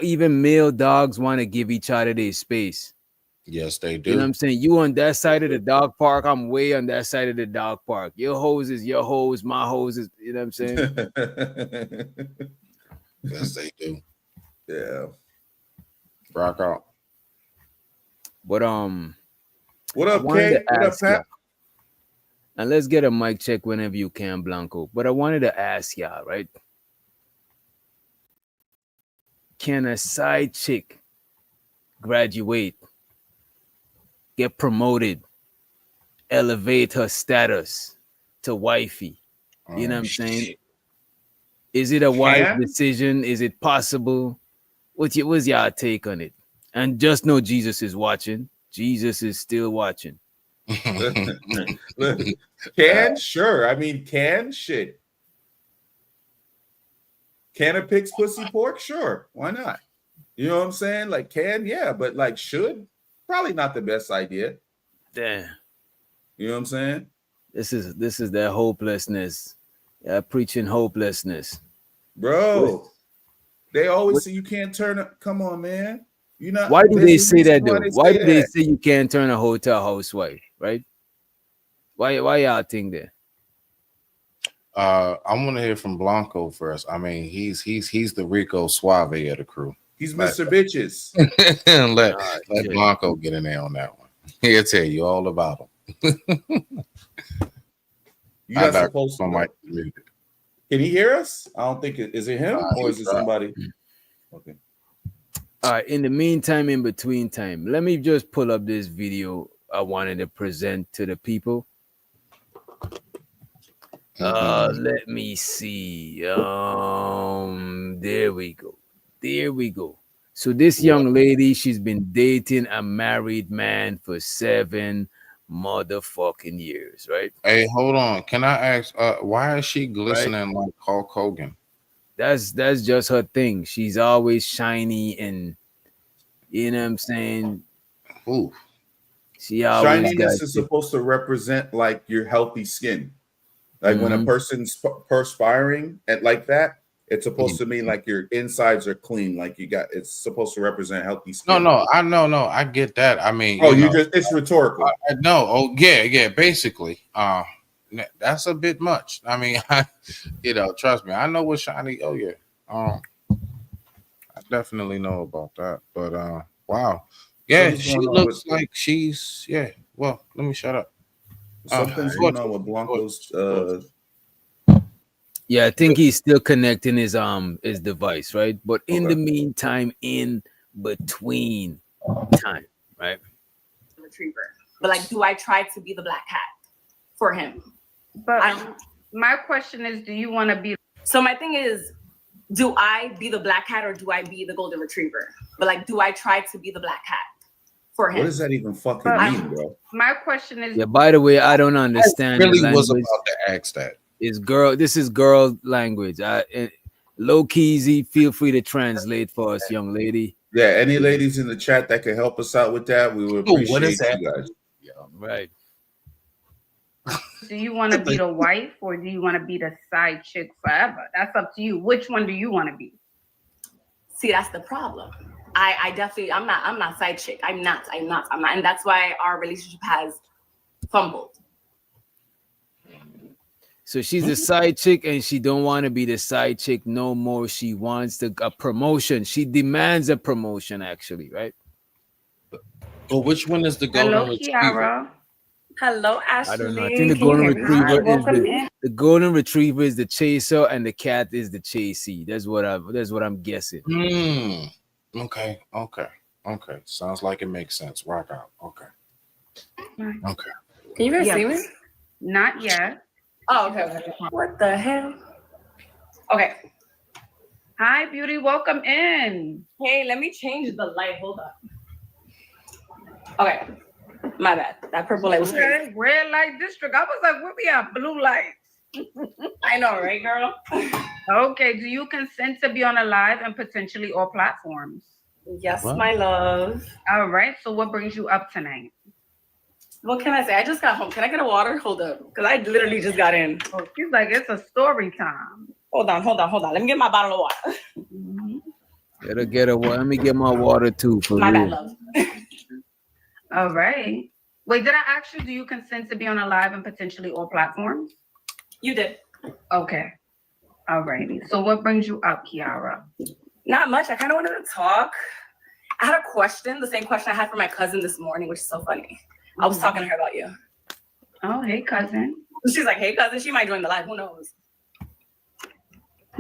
S7: even male dogs want to give each other their space.
S12: Yes, they do.
S7: You know what I'm saying? You on that side of the dog park, I'm way on that side of the dog park. Your hose is your hose, my hose is, you know what I'm saying?
S12: Yes, they do.
S8: Yeah.
S12: Rock out.
S7: But
S8: what up, Kate? What up, Pat?
S7: And let's get a mic check whenever you can, Blanco. But I wanted to ask y'all, right? Can a side chick graduate, get promoted, elevate her status to wifey? You know what I'm saying? Is it a wise decision? Is it possible? What's y'all take on it? And just know Jesus is watching. Jesus is still watching.
S8: Sure. I mean, shit. Can a pig's pussy pork? Sure. Why not? You know what I'm saying? Like, yeah, but like, should? Probably not the best idea.
S7: Damn.
S8: You know what I'm saying?
S7: This is that hopelessness. Preaching hopelessness.
S8: Bro, they always say you can't turn up. Come on, man. You know
S7: why do they say that though? Why do they say you can't turn a hotel housewife, right? Why y'all think that?
S12: I want to hear from Blanco first. I mean, he's the Rico Suave of the crew.
S8: He's Mr. Bitches.
S12: let Blanco get in there on that one. He'll tell you all about him.
S8: You're not supposed to. Can he hear us? I don't think is it him or is it somebody? Okay.
S7: All right. In the meantime, in between time, let me just pull up this video I wanted to present to the people. Let me see. There we go. So this young lady, she's been dating a married man for 7 motherfucking years, right?
S12: Hey, hold on. Can I ask why is she glistening like Hulk Hogan?
S7: That's just her thing. She's always shiny and you know what I'm saying?
S12: Ooh.
S7: She always
S8: shininess is supposed to represent like your healthy skin. Like when a person's perspiring at like that, it's supposed to mean like your insides are clean. Like it's supposed to represent healthy skin.
S12: No, I get that. I mean,
S8: it's rhetorical.
S12: Yeah, basically. That's a bit much. I mean, trust me, I know what shiny. Oh yeah. I definitely know about that. But wow. Yeah, she looks like she's well, let me shut up.
S8: Something's going on with Blanco's.
S7: Yeah, I think he's still connecting his device, right? But in the meantime, in between time, right?
S5: Retriever. But like, do I try to be the black cat for him?
S9: But my question is, do you want to be?
S5: So my thing is, do I be the black cat or do I be the golden retriever? But like, do I try to be the black cat for him?
S8: What does that even fucking mean, bro?
S9: My question is.
S7: Yeah. By the way, I don't understand.
S12: I really
S7: the
S12: was
S7: language.
S12: about to ask that.
S7: Is girl? This is girl language. Low keysy. Feel free to translate for us, young lady.
S8: Yeah. Any ladies in the chat that can help us out with that, we would appreciate
S12: what is that?
S8: you guys.
S7: Yeah. Right.
S9: Do you want to be the wife or do you want to be the side chick forever? That's up to you. Which one do you want to be?
S5: See, that's the problem. I definitely, I'm not side chick. I'm not. And that's why our relationship has fumbled.
S7: So she's a side chick and she don't want to be the side chick no more. She wants a promotion. She demands a promotion, actually, right?
S12: But which one is the golden
S9: Hello,
S12: retriever?
S9: Kiara.
S5: Hello, Ashley.
S7: I don't know. I think the golden retriever is the golden retriever is the chaser and the cat is the chasee. That's what I'm guessing.
S12: Okay. Sounds like it makes sense. Rock out. Okay.
S5: Can you guys see me?
S9: Not yet.
S5: Oh, okay. What the hell? Okay.
S9: Hi, beauty. Welcome in.
S5: Hey, let me change the light. Hold up. Okay. My bad. That purple light was crazy.
S9: Red light district. I was like, where we at? Blue lights.
S5: I know, right, girl?
S9: Okay. Do you consent to be on a live and potentially all platforms?
S5: Yes, my love.
S9: All right. So what brings you up tonight?
S5: What can I say? I just got home. Can I get a water? Hold up. Because I literally just got in.
S9: Oh, she's like, it's a story time.
S5: Hold on. Let me get my bottle of water.
S7: Gotta get a water. Let me get my water too. For
S5: My
S7: real.
S5: bad, love.
S9: All right. Wait, did I ask you, do you consent to be on a live and potentially all platforms?
S5: You did.
S9: Okay. All righty. So what brings you up, Kiara?
S5: Not much. I kind of wanted to talk. I had a question, the same question I had for my cousin this morning, which is so funny. I was talking to her about you.
S9: Oh, hey, cousin.
S5: She's like, hey, cousin. She might join the live. Who knows?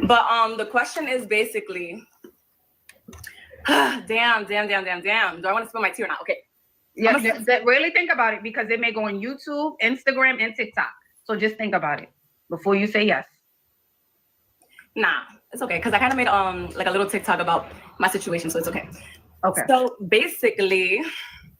S5: But the question is basically, damn. Do I want to spill my tea or not? Okay.
S9: Yeah, really think about it because it may go on YouTube, Instagram, and TikTok. So just think about it before you say yes.
S5: Nah, it's okay. Because I kind of made like a little TikTok about my situation, so it's okay.
S9: Okay.
S5: So basically,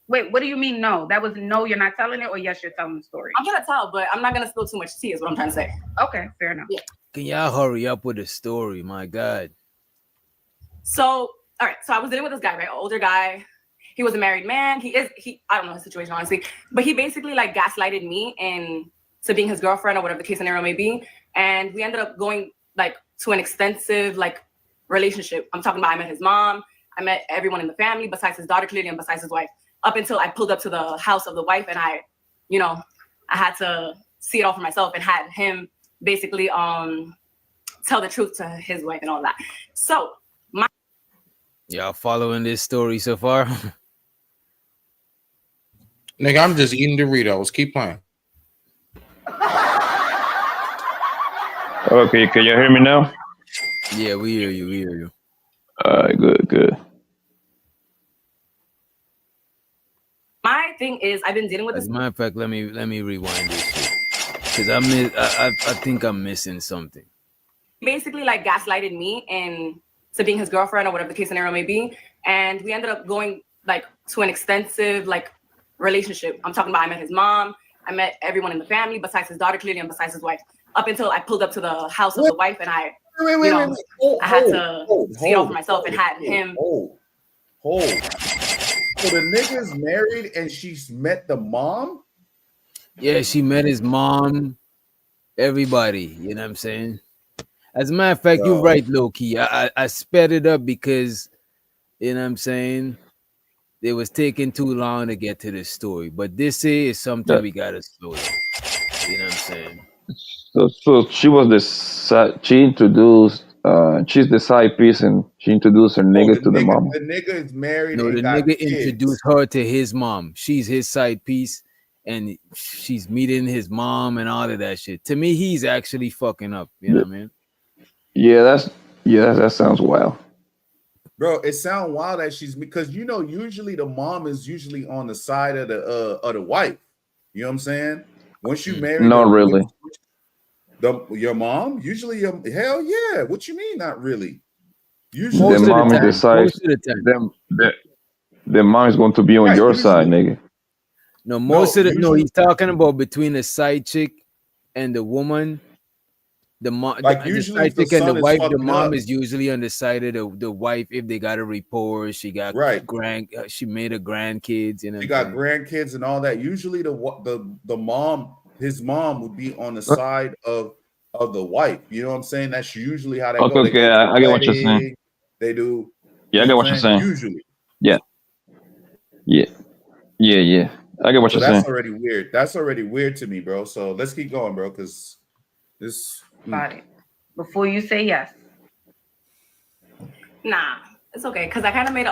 S9: wait, what do you mean no? That was no, you're not telling it, or yes, you're telling the story?
S5: I'm gonna tell, but I'm not gonna spill too much tea, is what I'm trying to say.
S9: Okay, fair enough.
S5: Yeah.
S7: Can y'all hurry up with the story? My God.
S5: So, all right. So I was dealing with this guy, right? An older guy. He was a married man. I don't know his situation, honestly. But he basically like gaslighted me into being his girlfriend or whatever the case scenario may be. And we ended up going like to an extensive like relationship. I'm talking about I met his mom. I met everyone in the family besides his daughter, clearly, and besides his wife. Up until I pulled up to the house of the wife and I had to see it all for myself and had him basically tell the truth to his wife and all that. So
S7: Y'all following this story so far?
S12: Nigga, I'm just eating Doritos. Keep playing.
S1: Okay, can you hear me now?
S7: Yeah, we hear you.
S1: All right, good.
S5: my thing is, I've been dealing with
S7: As
S5: this.
S7: a matter of fact, let me rewind this because I think I'm missing something.
S5: Basically, like gaslighted me into being his girlfriend or whatever the case scenario may be, and we ended up going like to an extensive like relationship. I'm talking about I met his mom, I met everyone in the family besides his daughter, clearly, and besides his wife. Up until I pulled up to the house of the wife, and I had to see it all for myself and had him.
S8: So the nigga's married and she's met the mom?
S7: Yeah, she met his mom, everybody, you know what I'm saying? As a matter of fact, you're right, Loki. I sped it up because, you know what I'm saying, it was taking too long to get to this story. But this is something we gotta slow down. You know what I'm saying?
S1: So she was she introduced she's the side piece and she introduced her nigga to the mom.
S8: The nigga is married.
S7: No,
S8: and
S7: the
S8: got
S7: nigga
S8: kids.
S7: introduced her to his mom. She's his side piece, and she's meeting his mom and all of that shit. To me, he's actually fucking up. You know what I mean?
S1: Yeah, that sounds wild.
S8: Bro, it sounds wild that she's because usually the mom is usually on the side of the wife. You know what I'm saying? Once you marry
S1: Not really.
S8: your mom, usually hell yeah. What you mean? Not really. Usually
S1: The mom is the side.
S7: Most of the time.
S1: The mom is going to be on
S8: Right,
S1: your
S8: usually.
S1: side, nigga.
S7: No, he's talking about between the side chick and the woman. The mom,
S8: Like
S7: the
S8: usually
S7: side
S8: if the
S7: chick and the
S8: son is
S7: wife. The
S8: fucking
S7: mom
S8: up,
S7: is usually on the side of the wife if they got a report. She got
S8: right.
S7: she made a grandkids. You know,
S8: She got grandkids and all that. Usually the mom, his mom would be on the side of the wife. You know what I'm saying? That's usually how they go. They
S1: Okay,
S8: go to the
S1: I get what you're saying.
S8: wedding. They do.
S1: Yeah, I
S8: You
S1: get
S8: know
S1: what
S8: what
S1: you're
S8: I'm saying?
S1: saying.
S8: Usually.
S1: Yeah. I get what
S8: So
S1: you're
S8: that's
S1: saying.
S8: already weird. That's already weird to me, bro. So let's keep going, bro, because this.
S9: Got it. Before you say yes.
S5: Nah, it's okay. Cause I kind of made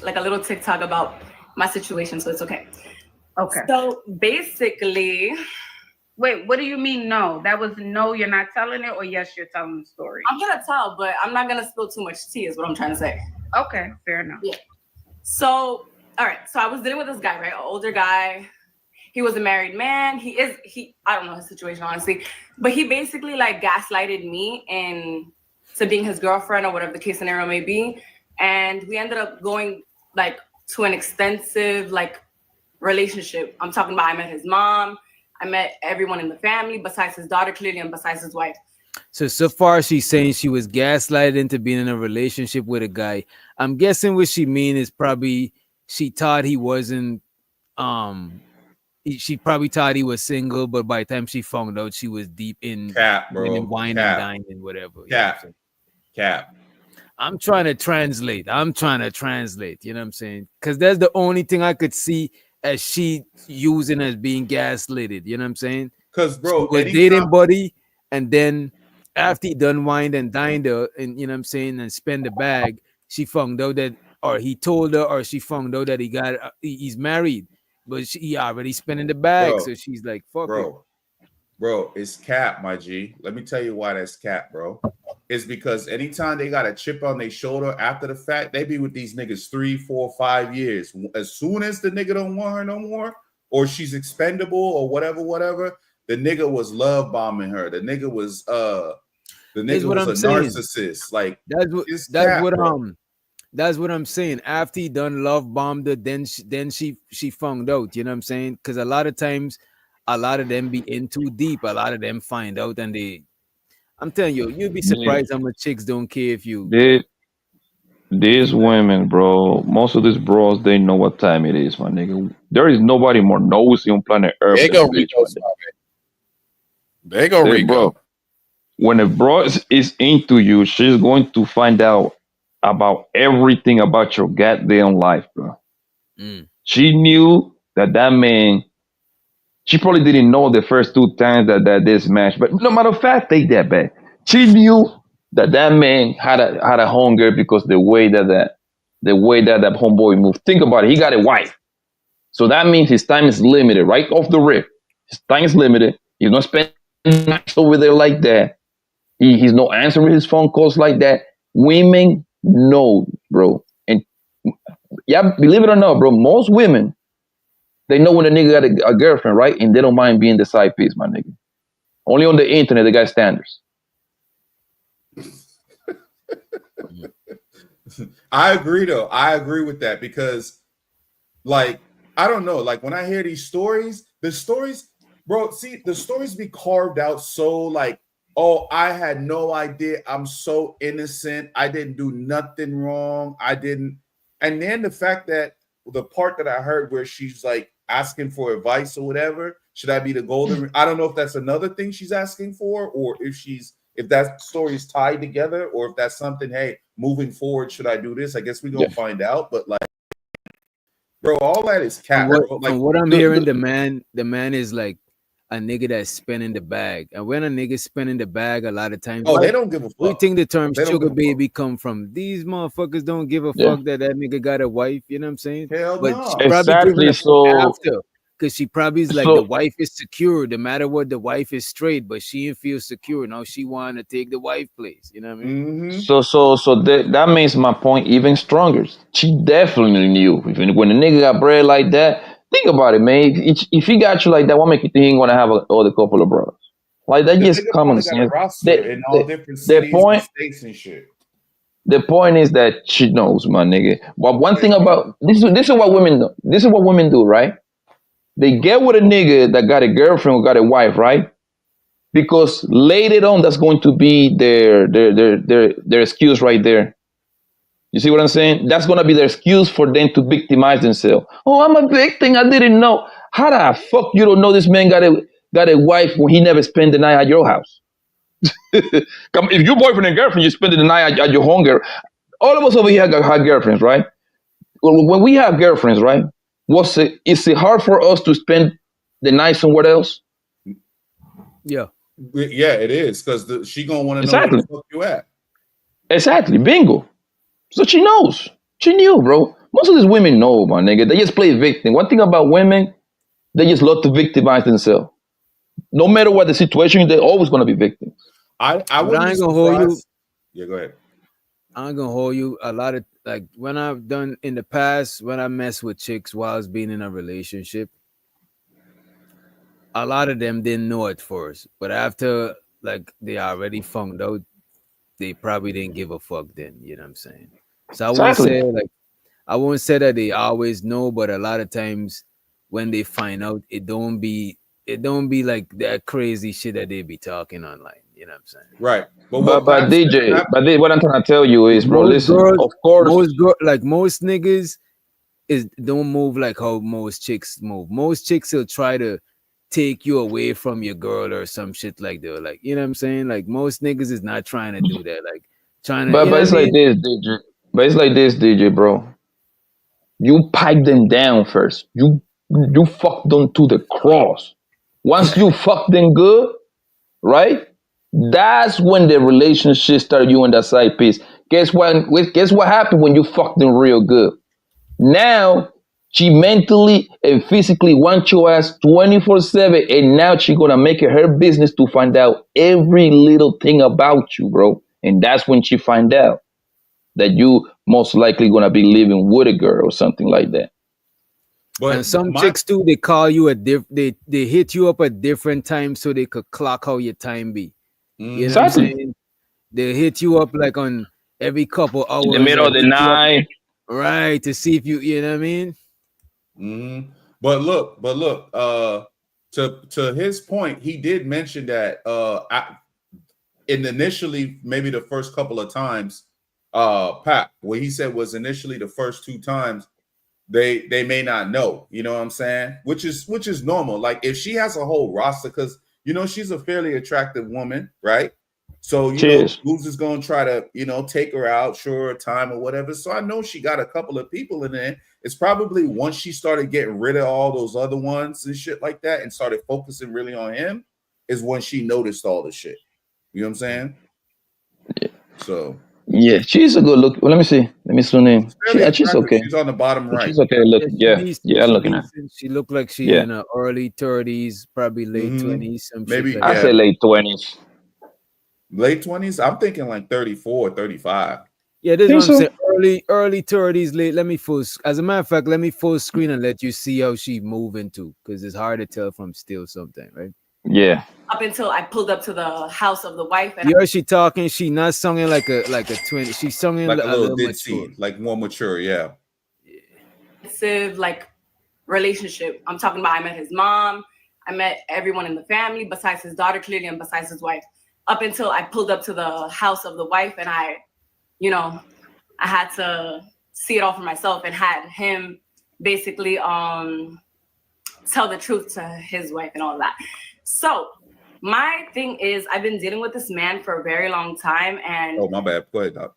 S5: like a little TikTok about my situation, so it's okay.
S9: Okay.
S5: So basically,
S9: wait, what do you mean no? That was no, you're not telling it, or yes, you're telling the story?
S5: I'm gonna tell, but I'm not gonna spill too much tea, is what I'm trying to say.
S9: Okay, fair enough.
S5: Yeah. So, all right. So I was dealing with this guy, right? An older guy. He was a married man. I don't know his situation, honestly, but he basically like gaslighted me into being his girlfriend or whatever the case scenario may be. And we ended up going like to an extensive like relationship. I'm talking about I met his mom. I met everyone in the family besides his daughter, clearly, and besides his wife.
S7: So far, she's saying she was gaslighted into being in a relationship with a guy. I'm guessing what she mean is probably she thought he wasn't. She probably thought he was single, but by the time she found out, she was deep in wine and dining, whatever.
S8: Cap.
S7: I'm trying to translate. You know what I'm saying? Because that's the only thing I could see as she using as being gaslighted. You know what I'm saying?
S8: Because bro,
S7: she was dating buddy, and then after he done wine and dined her, and you know what I'm saying, and spend the bag, she found out that, or he told her, or she found out that he's married, but he already spending the bag,
S8: Bro,
S7: so she's like, "Fuck it."
S8: Bro, it's cap, my G. Let me tell you why that's cap, bro. It's because anytime they got a chip on their shoulder after the fact, they be with these niggas 3, 4, 5 years. As soon as the nigga don't want her no more, or she's expendable, or whatever, the nigga was love bombing her. The nigga was a narcissist. Like
S7: that's what I'm saying. After he done love bombed her, then she found out. You know what I'm saying? Because a lot of times, a lot of them be in too deep. A lot of them find out, and I'm telling you, you'd be surprised how much chicks don't care if you.
S1: These women, bro, most of these bros, they know what time it is, my nigga. There is nobody more nosy on planet Earth.
S12: They go Rico. They go Rico.
S1: Bro, when a bro is into you, she's going to find out about everything about your goddamn life, bro. She knew that man. She probably didn't know the first 2 times that this match, but no matter of fact, take that back. She knew that man had a hunger because the way that homeboy moved. Think about it. He got a wife, so that means his time is limited. Right off the rip, his time is limited. He's not spending nights over there like that. He's not answering his phone calls like that. Women know, bro, and yeah, believe it or not, bro, most women. They know when a nigga got a girlfriend, right? And they don't mind being the side piece, my nigga. Only on the internet, they got standards.
S8: I agree, though. I agree with that because, like, I don't know. Like, when I hear these stories, bro, see, the stories be carved out so, like, oh, I had no idea. I'm so innocent. I didn't do nothing wrong. And then the fact that the part that I heard where she's, like, asking for advice or whatever, should I be the golden? I don't know if that's another thing she's asking for, or if that story is tied together, or if that's something, hey, moving forward, should I do this? I guess we're gonna find out. But like, bro, all that is cap.
S7: From what I'm hearing, the man is like a nigga that's spending the bag. And when a nigga spending the bag, a lot of times,
S8: they don't give a fuck.
S7: We think the term sugar baby come from these motherfuckers don't give a fuck that nigga got a wife. You know what I'm saying?
S8: Hell
S7: but
S8: no.
S7: she probably giving a fuck after. Because she probably is like, the wife is secure. No matter what, the wife is straight, but she didn't feel secure. Now she want to take the wife place. You know what I mean?
S1: So that makes my point even stronger. She definitely knew. When a nigga got bread like that, think about it, man. If he got you like that, what make you think he ain't gonna have other couple of brothers? Like that,
S8: The
S1: just
S8: nigga
S1: common
S8: probably got a
S1: sense.
S8: roster in all different cities and states and shit.
S1: The point is that she knows, my nigga. But one thing about this is what women do. This is what women do, right? They get with a nigga that got a girlfriend or got a wife, right? Because later on, that's going to be their excuse right there. You see what I'm saying? That's gonna be their excuse for them to victimize themselves. Oh, I'm a victim. I didn't know. How the fuck you don't know this man got a wife when he never spent the night at your house? Come, if your boyfriend and girlfriend, you spend the night at your home girl. All of us over here have girlfriends, right? Well, when we have girlfriends, right? Is it hard for us to spend the night somewhere else?
S7: Yeah.
S8: Yeah, it is, because she gonna want to know where
S1: Exactly.
S8: the fuck you at.
S1: Exactly. Bingo. So she knows. She knew, bro. Most of these women know, my nigga. They just play victim. One thing about women, they just love to victimize themselves. No matter what the situation is, they're always gonna be victims.
S8: I
S7: But
S8: wouldn't
S7: I
S8: be
S7: ain't gonna hold you.
S8: surprised. Yeah, go ahead.
S7: I ain't gonna hold you. A lot of, like, when I've done in the past, when I mess with chicks while I was being in a relationship, a lot of them didn't know at first, but after, like, they already found out, they probably didn't give a fuck then. You know what I'm saying? So
S1: Exactly.
S7: I won't say that they always know, but a lot of times when they find out, it don't be like that crazy shit that they be talking online. You know what I'm saying?
S8: Right. But
S1: But
S8: what Pat said,
S1: what I'm trying to tell you is, bro,
S7: Most
S1: listen,
S7: girls,
S1: of course,
S7: most niggas don't move like how most chicks move. Most chicks will try to take you away from your girl or some shit like that. Like, you know what I'm saying? Like, most niggas is not trying to do that. Like, trying to, you know
S1: but
S7: what I
S1: it's like
S7: mean?
S1: this, DJ. But it's like this, DJ, bro. You pipe them down first. You fuck them to the cross. Once you fuck them good, right? That's when the relationship start you on that side piece. Guess what happened when you fuck them real good? Now she mentally and physically wants your ass 24/7, and now she gonna make it her business to find out every little thing about you, bro. And that's when she find out that you most likely gonna be living with a girl or something like that.
S7: And some chicks too, they call you they hit you up at different times so they could clock how your time be. You know what I'm
S1: Exactly.
S7: saying? They hit you up like on every couple hours.
S1: In the middle
S7: or
S1: of the
S7: hit you up,
S1: night.
S7: right, to see if you know what I mean?
S8: Mm-hmm. But look, to his point, he did mention that initially, maybe the first couple of times, Pat, what he said was initially the first 2 times they may not know, you know what I'm saying? Which is normal. Like, if she has a whole roster, because she's a fairly attractive woman, right? So Goose is gonna try to take her out, show her time or whatever. So I know she got a couple of people in there. It's probably once she started getting rid of all those other ones and shit like that and started focusing really on him is when she noticed all the shit. You know what I'm saying?
S1: Yeah.
S8: So
S1: yeah, she's a good look. Well, let me see. Let me zoom in. She's okay.
S8: She's on the bottom right.
S1: She's okay looking. Yeah, I'm looking at her.
S7: She looked like she
S1: Yeah.
S7: in her early 30s, probably late 20s, some
S8: Maybe,
S7: shit like
S1: I
S7: that.
S1: say late 20s.
S8: Late 20s? I'm thinking like 34, 35.
S7: Yeah, this is
S1: Think
S7: what I'm
S1: so?
S7: saying. Early 30s, late. Let me as a matter of fact, let me full screen and let you see how she moving to, because it's hard to tell from still something, right?
S1: Yeah.
S5: Up until I pulled up to the house of the wife, and
S7: You heard she talking, she not singing like a twin. She's singing
S8: Like
S7: a
S8: a little
S7: mature.
S8: ditzy, like more mature, yeah.
S5: like relationship. I'm talking about I met his mom, I met everyone in the family besides his daughter clearly and besides his wife. Up until I pulled up to the house of the wife, and I had to see it all for myself and had him basically tell the truth to his wife and all of that. So my thing is, I've been dealing with this man for a very long time, and
S8: Oh, my bad. Go ahead, Doc.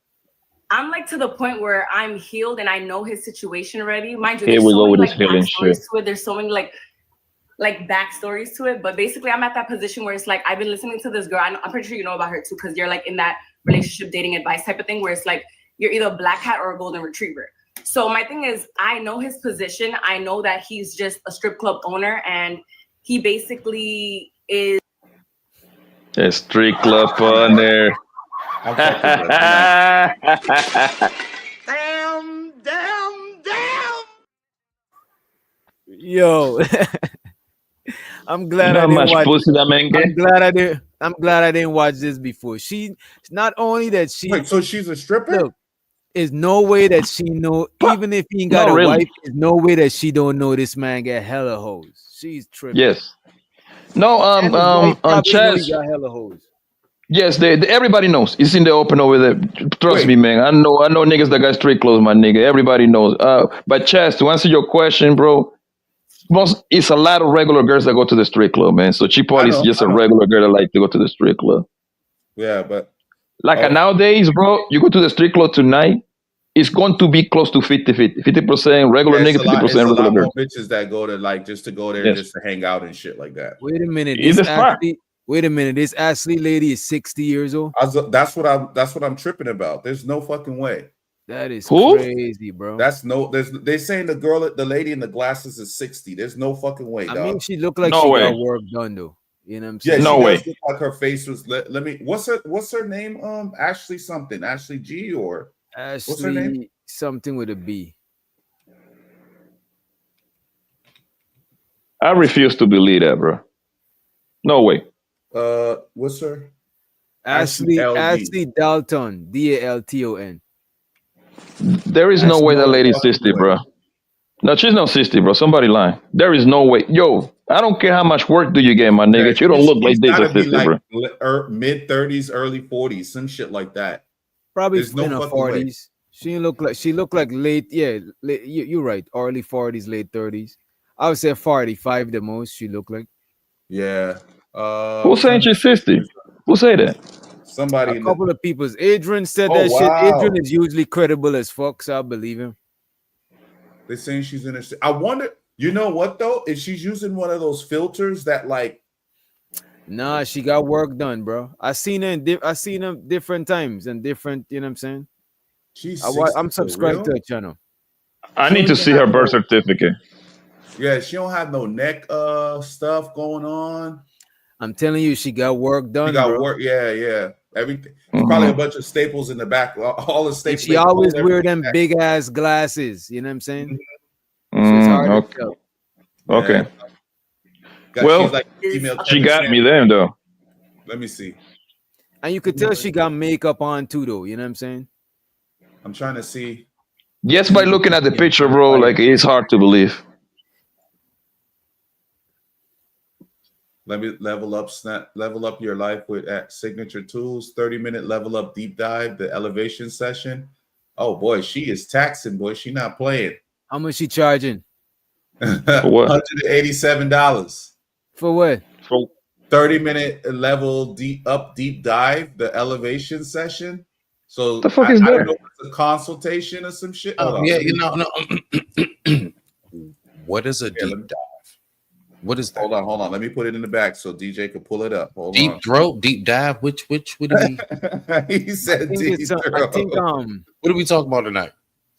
S5: I'm like to the point where I'm healed and I know his situation already. Mind you,
S1: Here
S5: there's
S1: we
S5: so
S1: go
S5: many
S1: with
S5: like
S1: this healing
S5: backstories
S1: shit.
S5: to it. There's so many like backstories to it. But basically, I'm at that position where it's like I've been listening to this girl. I'm pretty sure you know about her too, because you're like in that relationship dating advice type of thing where it's like you're either a black cat or a golden retriever. So my thing is, I know his position. I know that he's just a strip club owner, and he basically is
S1: A street club owner.
S3: Damn.
S7: Yo, I'm glad
S1: You know
S7: I
S1: how
S7: didn't
S1: much
S7: watch.
S1: pussy that man get?
S7: I'm glad I didn't watch this before. She not only that she
S8: Wait, so she's a stripper?
S7: look. There's no way that she know. Even if he ain't got
S1: Not
S7: a
S1: really.
S7: wife, there's no way that she don't know this man got hella hoes. She's tripping.
S1: Yes. No,
S7: And his wife
S1: on
S7: probably know he
S1: chess.
S7: got hella hoes.
S1: Yes, everybody knows. It's in the open over there. Trust
S8: Wait.
S1: me, man. I know niggas that got straight clothes, my nigga. Everybody knows. But Chaz, to answer your question, bro, it's a lot of regular girls that go to the strip club, man. So she probably is just
S8: I
S1: a
S8: know.
S1: regular girl that like to go to the strip club.
S8: Yeah, but
S1: Like nowadays, bro, you go to the strip club tonight, it's going to be close to 50-50. 50% regular
S8: it's
S1: nigga,
S8: a lot.
S1: 50%
S8: It's a
S1: regular
S8: lot
S1: girl.
S8: more bitches that go to like just to go there
S1: Yes.
S8: just to hang out and shit like that.
S7: Wait a minute.
S1: It's a spot.
S7: Wait a minute. This Ashley lady is 60 years old.
S8: That's what I'm tripping about. There's no fucking way.
S7: That is
S1: Who?
S7: crazy, bro.
S8: They're saying the lady in the glasses is 60. There's no fucking way,
S7: I
S8: dog.
S7: mean, she looked like
S1: No
S7: she
S1: way.
S7: got work done though. You know what I'm
S8: Yeah,
S7: saying?
S1: No
S8: she
S1: way.
S8: does look like her face was. Let me. What's her name? Ashley something. Ashley G or what's her name?
S7: Ashley something with a B.
S1: I refuse to believe that, bro. No way.
S8: What's her?
S7: Ashley
S8: LD.
S7: Dalton. Dalton.
S1: There is no way that lady's 60, bro. No, she's not 60, bro. Somebody lying. There is no way. Yo, I don't care how much work do you get, my nigga.
S8: Yeah,
S1: You don't look
S8: she's
S1: like this
S8: gotta
S1: at
S8: be
S1: 60, bro.
S8: like mid 30s, early 40s, some shit like that.
S7: Probably
S8: There's no
S7: in her
S8: fucking way.
S7: 40s. She looked like late, you're right. Early 40s, late 30s. I would say 45 the most she looked like.
S8: Yeah.
S1: Who's saying she's 60? Who say that?
S8: Somebody
S7: A
S8: in
S7: couple of people. Adrian said
S8: Oh,
S7: that shit.
S8: wow.
S7: Adrian is usually credible as fuck, so I believe him.
S8: They're saying she's in her. I wonder. You know what though? If she's using one of those filters that like.
S7: Nah, she got work done, bro. I seen her. I seen her different times and different. You know what I'm saying?
S8: She's.
S7: I'm subscribed to her channel.
S1: I need to see her birth certificate.
S8: Yeah, she don't have no neck stuff going on.
S7: I'm telling you, she got work done.
S8: She got
S7: bro.
S8: work. Yeah. Everything. Probably a bunch of staples in the back. All the
S7: And
S8: staples.
S7: she always wear them big ass glasses. You know what I'm saying?
S1: Okay. Okay. Well,
S8: like female
S1: she
S8: Kevin
S1: got me
S8: Samuels.
S1: there, though.
S8: Let me see.
S7: And you could tell she got makeup on too, though. You know what I'm saying?
S8: I'm trying to see.
S1: Just by looking at the picture, bro, like it's hard to believe.
S8: Let me level up your life with signature tools. 30-minute level up deep dive, the elevation session. Oh boy, she is taxing, boy. She not playing.
S7: How much she charging?
S1: What?
S8: $187
S7: For what?
S8: 30-minute level deep dive, the elevation session. So
S1: the fuck
S8: I
S1: is
S8: don't
S1: that?
S8: know if it's a consultation or some shit. Hold on.
S12: Yeah, no. What is a deep dive? What is that?
S8: Hold on. Let me put it in the back so DJ can pull it up. Hold
S12: deep
S8: on.
S12: throat, deep dive. Which would he?
S8: He said deep throat.
S12: What are we talking about tonight?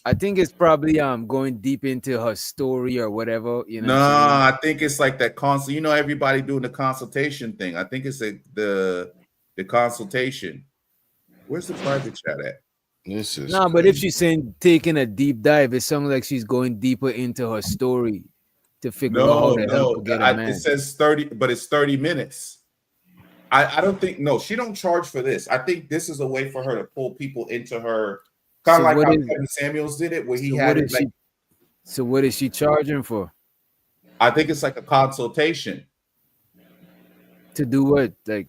S7: I think it's probably going deep into her story or whatever. You know.
S8: No, I think it's like that consult. You know, everybody doing the consultation thing. I think it's the consultation. Where's the private chat at?
S12: This is
S7: but if she's saying taking a deep dive, it sounds like she's going deeper into her story to figure out how to help her get a man.
S8: It says 30, but it's 30 minutes. I don't think she don't charge for this. I think this is a way for her to pull people into her, kind of like how Kevin Samuels did it, where he had it.
S7: So what is she charging for?
S8: I think it's like a consultation.
S7: To do what? Like,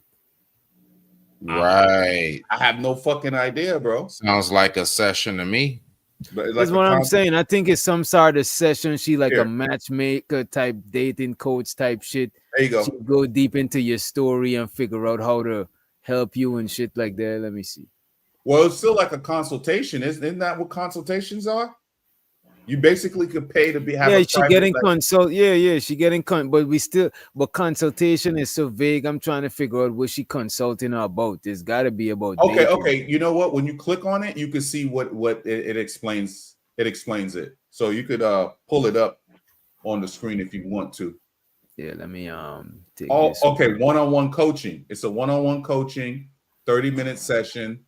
S12: right.
S8: I have no fucking idea, bro.
S12: Sounds like a session to me.
S8: But
S7: that's what I'm saying. I think it's some sort of session. She like
S8: Here.
S7: a matchmaker type, dating coach type shit.
S8: There you go.
S7: She go deep into your story and figure out how to help you and shit like that. Let me see.
S8: Well, it's still like a consultation. Isn't that what consultations are? You basically could pay to have.
S7: Yeah, she getting consult. Yeah, she getting but consultation is so vague. I'm trying to figure out what she consulting her about. There's got to be about.
S8: Okay. You know what? When you click on it, you can see what it explains. it explains it. So you could pull it up on the screen if you want to.
S7: Yeah, let me take
S8: Oh,
S7: this.
S8: okay. One-on-one coaching. It's a one-on-one coaching, 30-minute session.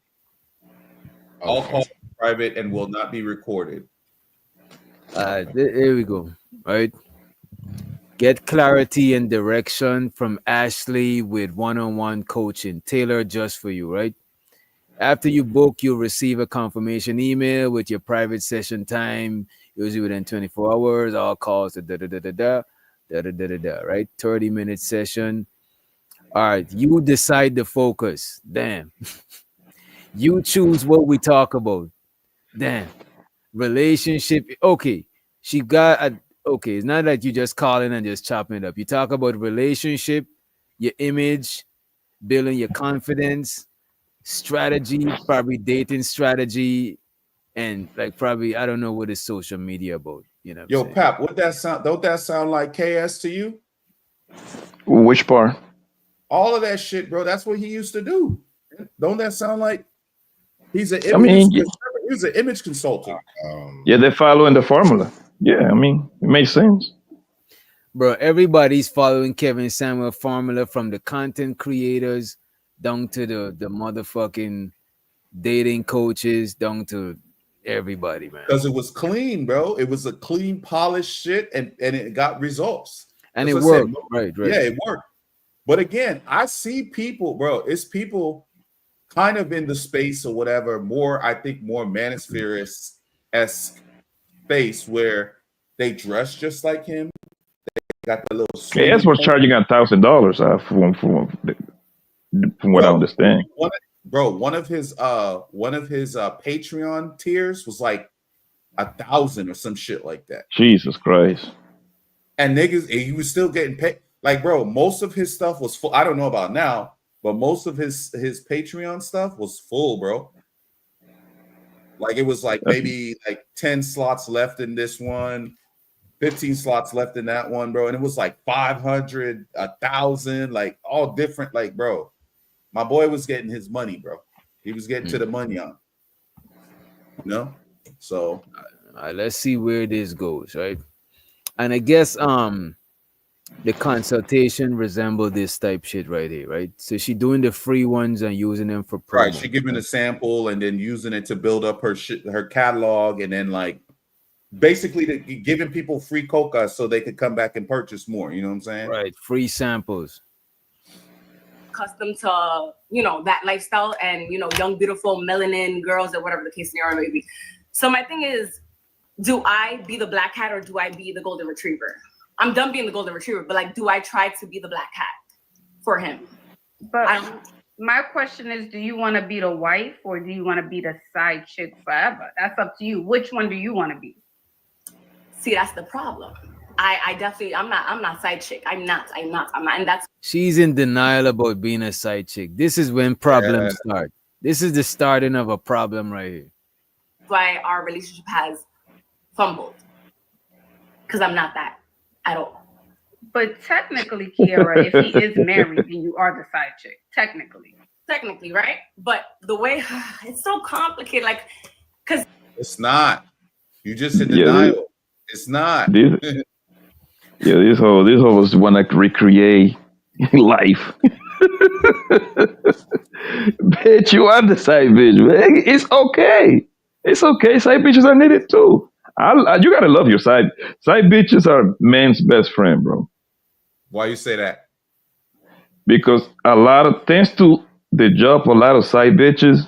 S8: All calls are private and will not be recorded.
S7: Here we go. Right. Get clarity and direction from Ashley with one-on-one coaching tailored just for you, right? After you book, you'll receive a confirmation email with your private session time, usually within 24 hours. All calls to right? 30-minute session. All right, you decide the focus. Damn. You choose what we talk about. Damn. Relationship. Okay. She got a okay. It's not like you just call in and just chopping it up. You talk about relationship, your image, building your confidence, strategy, probably dating strategy, and like probably I don't know what is social media about. You know.
S8: Yo, Pap, what that sound? Don't that sound like KS to you?
S1: Which part?
S8: All of that shit, bro. That's what he used to do. Don't that sound like he's an
S1: I mean,
S8: he's an image consultant?
S1: Yeah, they're following the formula. Yeah, I mean, it makes sense.
S7: Bro, everybody's following Kevin Samuel formula from the content creators down to the motherfucking dating coaches down to everybody, man.
S8: Because it was clean, bro. It was a clean, polished shit, and it got results.
S7: And
S8: That's
S7: it
S8: what I
S7: worked.
S8: said.
S7: Right.
S8: Yeah, it worked. But again, I see people, bro. It's people kind of in the space or whatever, I think more manosphere-esque space where they dress just like him. They got the little
S1: KS was charging $1,000 from what I understand.
S8: One of his Patreon tiers was like 1,000 or some shit like that.
S1: Jesus Christ.
S8: And niggas, he was still getting paid. Like, bro, most of his stuff was full. I don't know about now, but most of his Patreon stuff was full, bro. Like it was like maybe like 10 slots left in this one, 15 slots left in that one, bro. And it was like 500, 1,000, like all different. Like, bro, my boy was getting his money, bro. He was getting to the money on. You know? So
S7: let's see where this goes, right? And I guess the consultation resemble this type shit right here, right? So she doing the free ones and using them for promo.
S8: Right, she giving a sample and then using it to build up her catalog, and then like basically giving people free coca so they could come back and purchase more. You know what I'm saying?
S7: Right, free samples.
S5: Accustomed to that lifestyle and young beautiful melanin girls or whatever the case scenario may be. So my thing is, do I be the black cat or do I be the golden retriever? I'm done being the golden retriever, but like, do I try to be the black cat for him?
S9: But my question is, do you want to be the wife or do you want to be the side chick forever? That's up to you. Which one do you want to be?
S5: See, that's the problem. I definitely, I'm not side chick. I'm not. And that's.
S7: She's in denial about being a side chick. This is when problems start. This is the starting of a problem right here.
S5: Why our relationship has fumbled. Because I'm not that at all.
S9: But technically, Kiara, if he is married, then you are the side chick. Technically,
S5: right? But the way it's so complicated, like, because
S8: it's not. You just in denial. It's not.
S1: These hoes want to recreate life. Bitch, you are the side bitch, man. It's okay. It's okay. Side bitches are needed too. You gotta love your side. Side bitches are man's best friend, bro.
S8: Why you say that?
S1: Because thanks to the job, a lot of side bitches,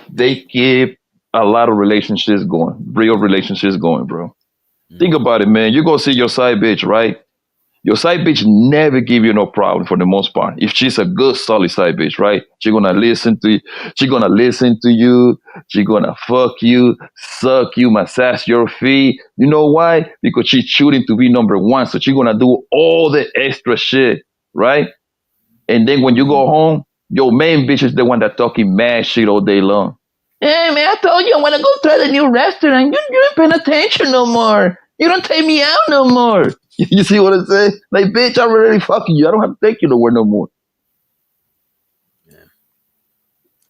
S1: they keep a lot of relationships going, real relationships going, bro. Think about it, man. You go see your side bitch, right? Your side bitch never give you no problem for the most part. If she's a good, solid side bitch, right? She's gonna listen to you. She's gonna listen to you. She's gonna fuck you, suck you, massage your feet. You know why? Because she's shooting to be number one. So she's gonna do all the extra shit, right? And then when you go home, your main bitch is the one that talking mad shit all day long. Hey man, I told you I want to go try the new restaurant. You ain't paying attention no more. You don't take me out no more. You see what I'm saying? Like, bitch, I'm already fucking you. I don't have to take you nowhere no more.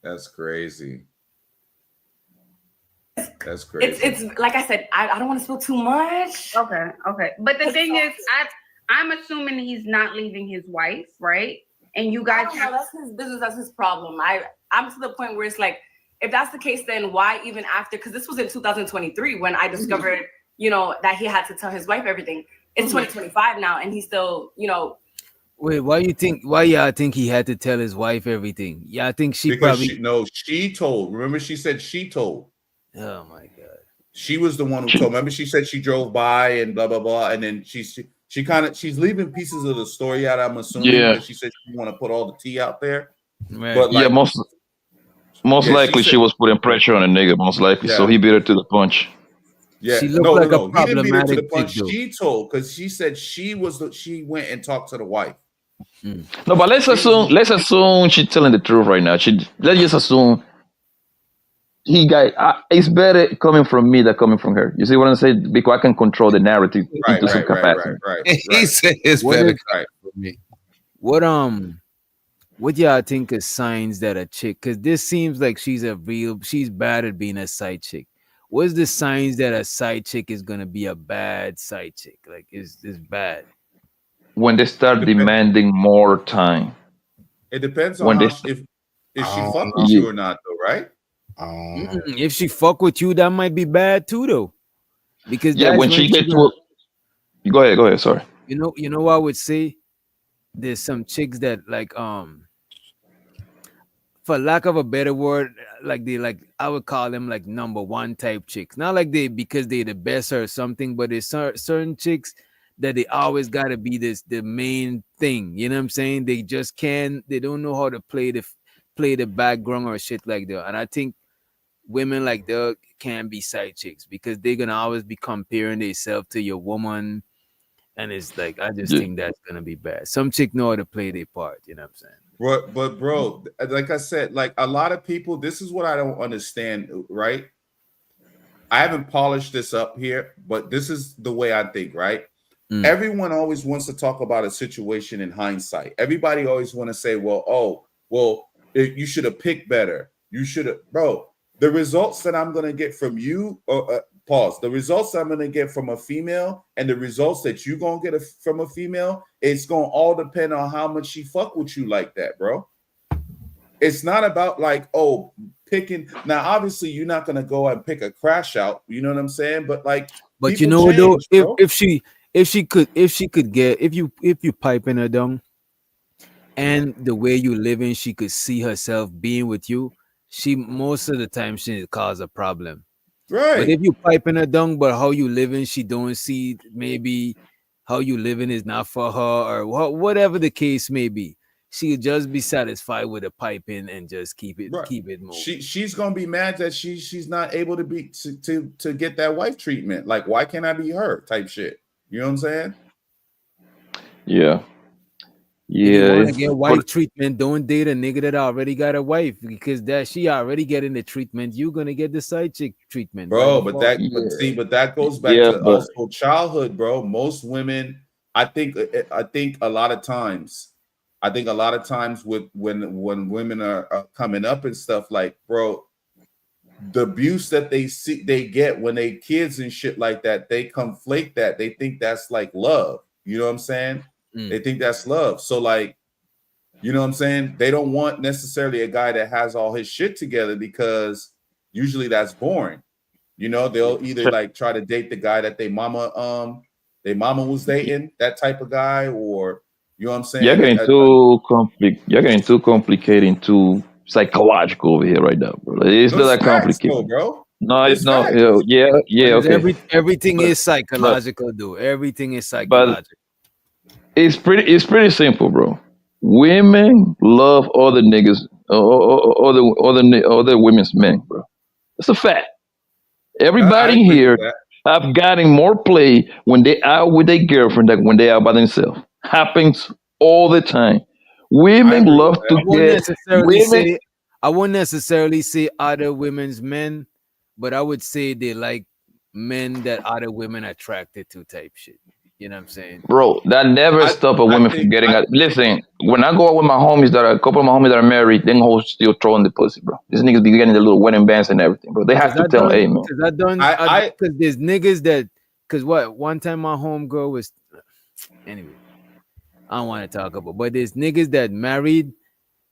S8: That's crazy. That's crazy.
S5: It's like I said, I don't want to spill too much.
S9: Okay. But the thing is, I'm assuming he's not leaving his wife, right? And you guys,
S5: that's his business. That's his problem. I'm to the point where it's like, if that's the case, then why even after? Because this was in 2023 when I discovered, that he had to tell his wife everything. It's 2025 now, and he's still,
S7: Wait, why y'all think he had to tell his wife everything? Yeah, I think she
S8: because
S7: probably
S8: she told. Remember, she said she told.
S7: Oh my god.
S8: She was the one who told. Remember, she said she drove by and blah blah blah, and then she's leaving pieces of the story out. I'm assuming because she said she want to put all the tea out there.
S7: Right.
S8: But like,
S1: most likely she was putting pressure on a nigga. Most likely, so he beat her to the punch.
S8: Yeah,
S7: she looked like a
S8: he didn't beat her to the
S7: problematic
S8: punch.
S7: chick, though.
S8: She told because she said she went and talked to the wife.
S1: No, but let's assume she's telling the truth right now. Let's just assume it's better coming from me than coming from her. You see what I'm saying? Because I can control the narrative into some capacity.
S8: Right.
S12: He said it's better coming from me.
S7: What y'all think is signs that a chick? Because this seems like she's bad at being a side chick. What's the signs that a side chick is gonna be a bad side chick? Like, is bad?
S1: When they start demanding more time.
S8: It depends on if she fuck with you or not, though, right?
S7: If she fuck with you, that might be bad too, though. Because
S1: when she gets to go ahead. Sorry.
S7: You know what I would say? There's some chicks that like for lack of a better word, I would call them like number one type chicks. Not like because they're the best or something, but there's certain chicks that they always gotta be the main thing. You know what I'm saying? They just they don't know how to play the background or shit like that. And I think women like that can be side chicks because they're gonna always be comparing themselves to your woman. And it's like, I just think that's gonna be bad. Some chick know how to play their part, you know what I'm saying?
S8: But bro, like I said, like a lot of people, this is what I don't understand, right? I haven't polished this up here, but this is the way I think, right? Everyone always wants to talk about a situation in hindsight. Everybody always want to say, well, you should have picked better. You should have, bro. The results that I'm gonna get from you, the results I'm gonna get from a female, and the results that you gonna get from a female, it's gonna all depend on how much she fuck with you like that, bro. It's not about like picking. Now, obviously, you're not gonna go and pick a crash out. You know what I'm saying? But like,
S7: but you know, change, though, if she could get if you pipe in her down, and the way you living, she could see herself being with you. She most of the time she cause a problem.
S8: Right.
S7: But if you piping her down, but how you living, she don't see maybe how you living is not for her or whatever the case may be. She'll just be satisfied with a piping and just keep it moving.
S8: She's gonna be mad that she's not able to be to get that wife treatment. Like, why can't I be her type shit? You know what I'm saying?
S1: Yeah.
S7: If you want to get wife treatment, don't date a nigga that already got a wife because she already getting the treatment. You're gonna get the side chick treatment,
S8: bro. But that goes back to also childhood, bro. Most women, I think a lot of times with when women are coming up and stuff, like, bro, the abuse that they get when they kids and shit like that, they conflate that. They think that's like love. You know what I'm saying? They think that's love. So like, you know what I'm saying? They don't want necessarily a guy that has all his shit together because usually that's boring. You know, they'll either like try to date the guy that their mama was dating, that type of guy, or you know what I'm saying?
S1: You're getting too complicated, too psychological over here right now, bro. It's not that complicated,
S8: bro.
S1: No, it's not. Yeah, okay.
S7: Everything is psychological, though. Everything is psychological.
S1: It's pretty simple, bro. Women love other niggas, other women's men, bro. It's a fact. Everybody here have gotten more play when they out with their girlfriend than when they out by themselves. Happens all the time. Women love to get women.
S7: I wouldn't necessarily say other women's men, but I would say they like men that other women attracted to type shit. You know what I'm saying?
S1: Bro, that never stop a woman from getting out. Listen, when I go out with my homies that are a couple of my homies that are married, then hoes still throwing the pussy, bro. These niggas be getting the little wedding bands and everything, bro. They have to tell them, hey man.
S7: Because there's niggas that, because what, one time my homegirl was, anyway, I don't want to talk about, but there's niggas that married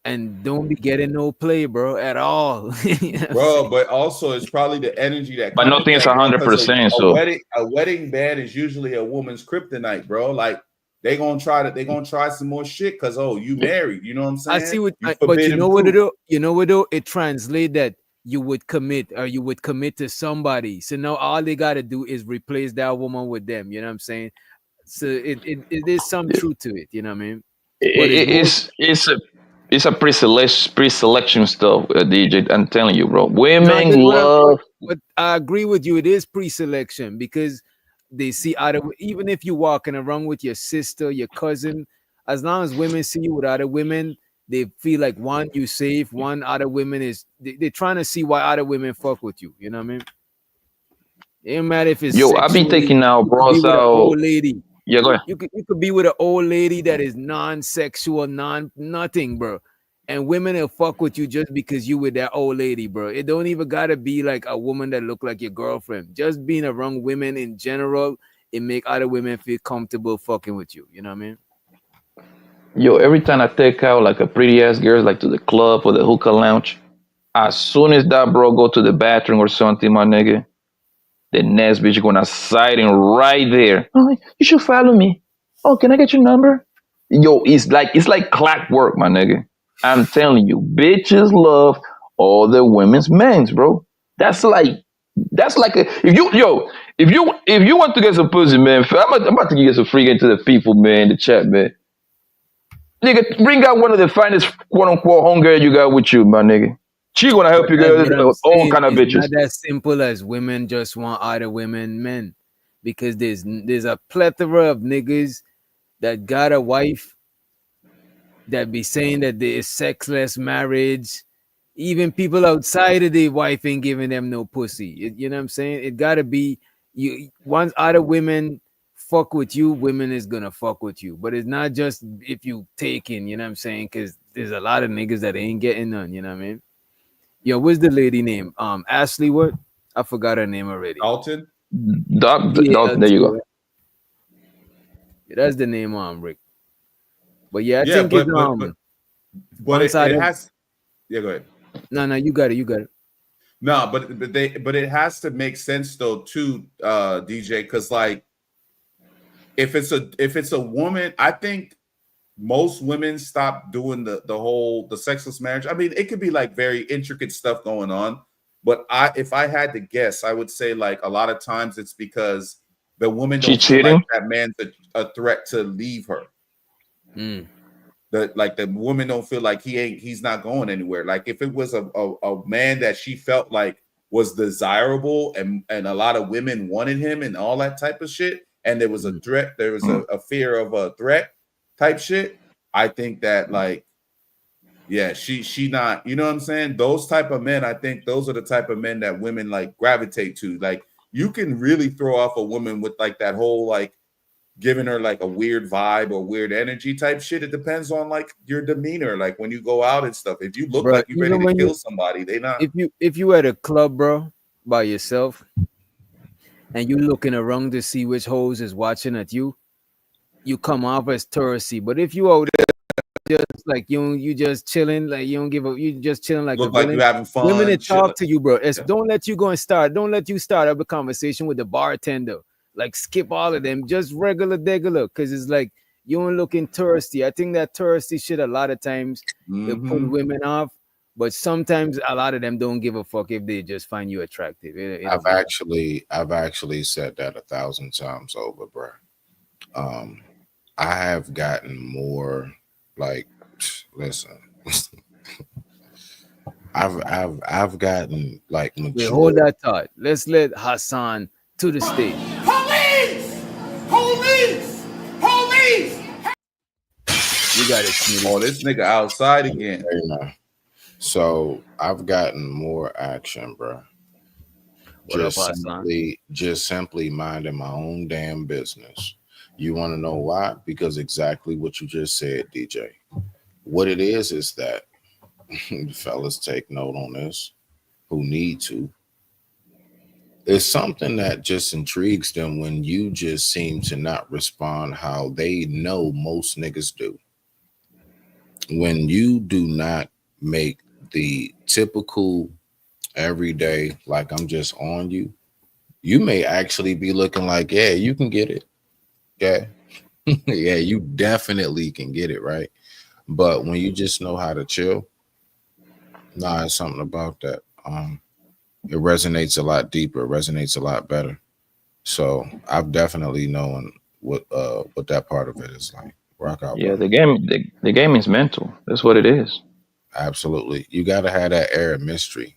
S7: and don't be getting no play, bro, at all. You know what I'm
S8: Bro,
S7: saying?
S8: but also it's probably the energy that
S1: But
S8: comes with
S1: nothing's
S8: that, bro.
S1: 100%,
S8: Because
S1: so
S8: a wedding band is usually a woman's kryptonite, bro. Like they gonna try some more shit because you married. You know what I'm saying?
S7: I see what,
S8: you
S7: but you
S8: forbidden
S7: know what
S8: fruit.
S7: it do? You know what though? It translate that you would commit to somebody. So now all they gotta do is replace that woman with them. You know what I'm saying? So it is some truth to it. You know what I mean? But
S1: it's a pre-selection stuff, DJ. I'm telling you, bro.
S7: no,
S1: Women
S7: this
S1: love.
S7: what I agree with you. It is pre-selection because they see other. Even if you walking around with your sister, your cousin, as long as women see you with other women, they feel like one, you safe. One, other women is they're trying to see why other women fuck with you. You know what I mean? It don't matter if it's
S1: Yo, I be
S7: sexually.
S1: taking out
S7: You could be
S1: bros
S7: with an
S1: out.
S7: old lady.
S1: Yeah, go ahead.
S7: You could be with an old lady that is non-sexual, nothing, bro. And women will fuck with you just because you with that old lady, bro. It don't even gotta be like a woman that look like your girlfriend. Just being around women in general, it make other women feel comfortable fucking with you. You know what I mean?
S1: Yo, every time I take out like a pretty ass girl, like to the club or the hookah lounge, as soon as that bro go to the bathroom or something, my nigga, the next bitch gonna sighting right there. Oh, you should follow me. Oh, can I get your number? Yo, it's like clockwork, my nigga. I'm telling you, bitches love all the women's men's, bro. That's like a if you want to get some pussy, man. I'm about to get some free into the people, man, in the chat, man. Nigga, bring out one of the finest quote unquote homegirl you got with you, my nigga. She gonna help
S7: But
S1: you
S7: that's
S1: get
S7: what I'm
S1: all
S7: saying.
S1: kind of
S7: It's not
S1: bitches.
S7: that simple as women just want other women men, because there's a plethora of niggas that got a wife that be saying that there is sexless marriage. Even people outside of their wife ain't giving them no pussy. You know what I'm saying? It gotta be you. Once other women fuck with you, women is gonna fuck with you. But it's not just if you taking. You know what I'm saying? Because there's a lot of niggas that ain't getting none. You know what I mean? Yo, what's the lady name? Ashley. What? I forgot her name already.
S8: Alton.
S1: Duct, there you go.
S7: Yeah, that's the name, Rick. But yeah, I
S8: Yeah,
S7: think it's
S8: but
S7: once
S8: it
S7: other.
S8: has. Yeah, go ahead.
S7: No, you got it. You got it.
S8: No, but it has to make sense though too, DJ, because like if it's a woman, I think most women stop doing the sexless marriage. I mean, it could be like very intricate stuff going on, but if I had to guess, I would say like a lot of times it's because the woman
S1: She
S8: don't feel like
S1: cheating?
S8: that man's a threat to leave her. The woman don't feel like he's not going anywhere. Like if it was a man that she felt like was desirable and a lot of women wanted him and all that type of shit, and there was a threat, there was a fear of a threat type shit, I think that like, yeah, she not, you know what I'm saying? Those type of men, I think those are the type of men that women like gravitate to. Like you can really throw off a woman with like that whole like giving her like a weird vibe or weird energy type shit. It depends on like your demeanor, like when you go out and stuff. If you look
S7: Bro,
S8: like you're ready
S7: even
S8: to
S7: when
S8: kill somebody, they not.
S7: if you at a club, bro, by yourself, and you looking around to see which hoes is watching at you, you come off as touristy. But if you out there just like you just chilling, like you don't give a, you just chilling like
S8: Look
S7: a
S8: like
S7: villain.
S8: you having
S7: Women
S8: fun,
S7: that talk
S8: chilling.
S7: to you, bro. It's
S8: Yeah.
S7: don't let you start up a conversation with the bartender. Like skip all of them, just regular because it's like you ain't looking touristy. I think that touristy shit a lot of times it put women off. But sometimes a lot of them don't give a fuck if they just find you attractive.
S12: I've actually said that 1,000 times over, bro. I have gotten more like, listen, I've gotten like
S7: Wait,
S12: mature.
S7: hold that thought. Let's let Hassan to the stage.
S3: Police! Police! Police!
S7: You got it, Smitty.
S8: Oh, this nigga outside again.
S12: So I've gotten more action, bro.
S7: What up, Hassan?
S12: Just simply minding my own damn business. You want to know why? Because exactly what you just said, DJ. What it is that fellas, take note on this who need to. It's something that just intrigues them when you just seem to not respond how they know most niggas do. When you do not make the typical everyday, like I'm just on you, you may actually be looking like, yeah, you can get it. Yeah. Yeah, you definitely can get it, right? But when you just know how to chill, nah, it's something about that. It resonates a lot deeper, it resonates a lot better. So I've definitely known what that part of it is like. Rock out,
S1: Yeah,
S12: bro.
S1: the game is mental. That's what it is.
S12: Absolutely. You gotta have that air of mystery.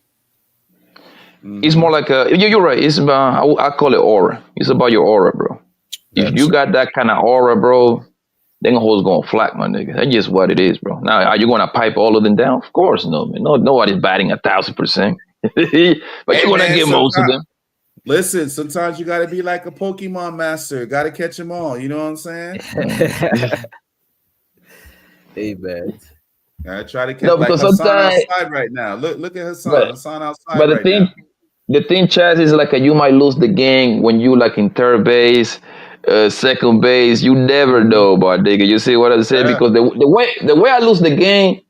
S1: It's more like you're right. It's about I call it aura. It's about your aura, bro. If you got that kind of aura, bro, then the hoes gonna flak, my nigga. That's just what it is, bro. Now, are you gonna pipe all of them down? Of course, no, man. No, nobody's batting 1,000%. But
S8: Hey,
S1: you're gonna
S8: man,
S1: get most of them.
S8: listen, sometimes you got to be like a Pokemon master. Got to catch them all. You know what I'm saying?
S7: Hey, man.
S8: I try to catch
S1: No,
S8: like
S1: because
S8: Hassan
S1: sometimes,
S8: outside right now. Look at Hassan.
S1: but
S8: Hassan outside
S1: but
S8: right now.
S1: the thing, Chaz, is like you might lose the game when you like in third base, second base. You never know, but nigga. You see what I say?
S8: Yeah.
S1: Because the way I lose the game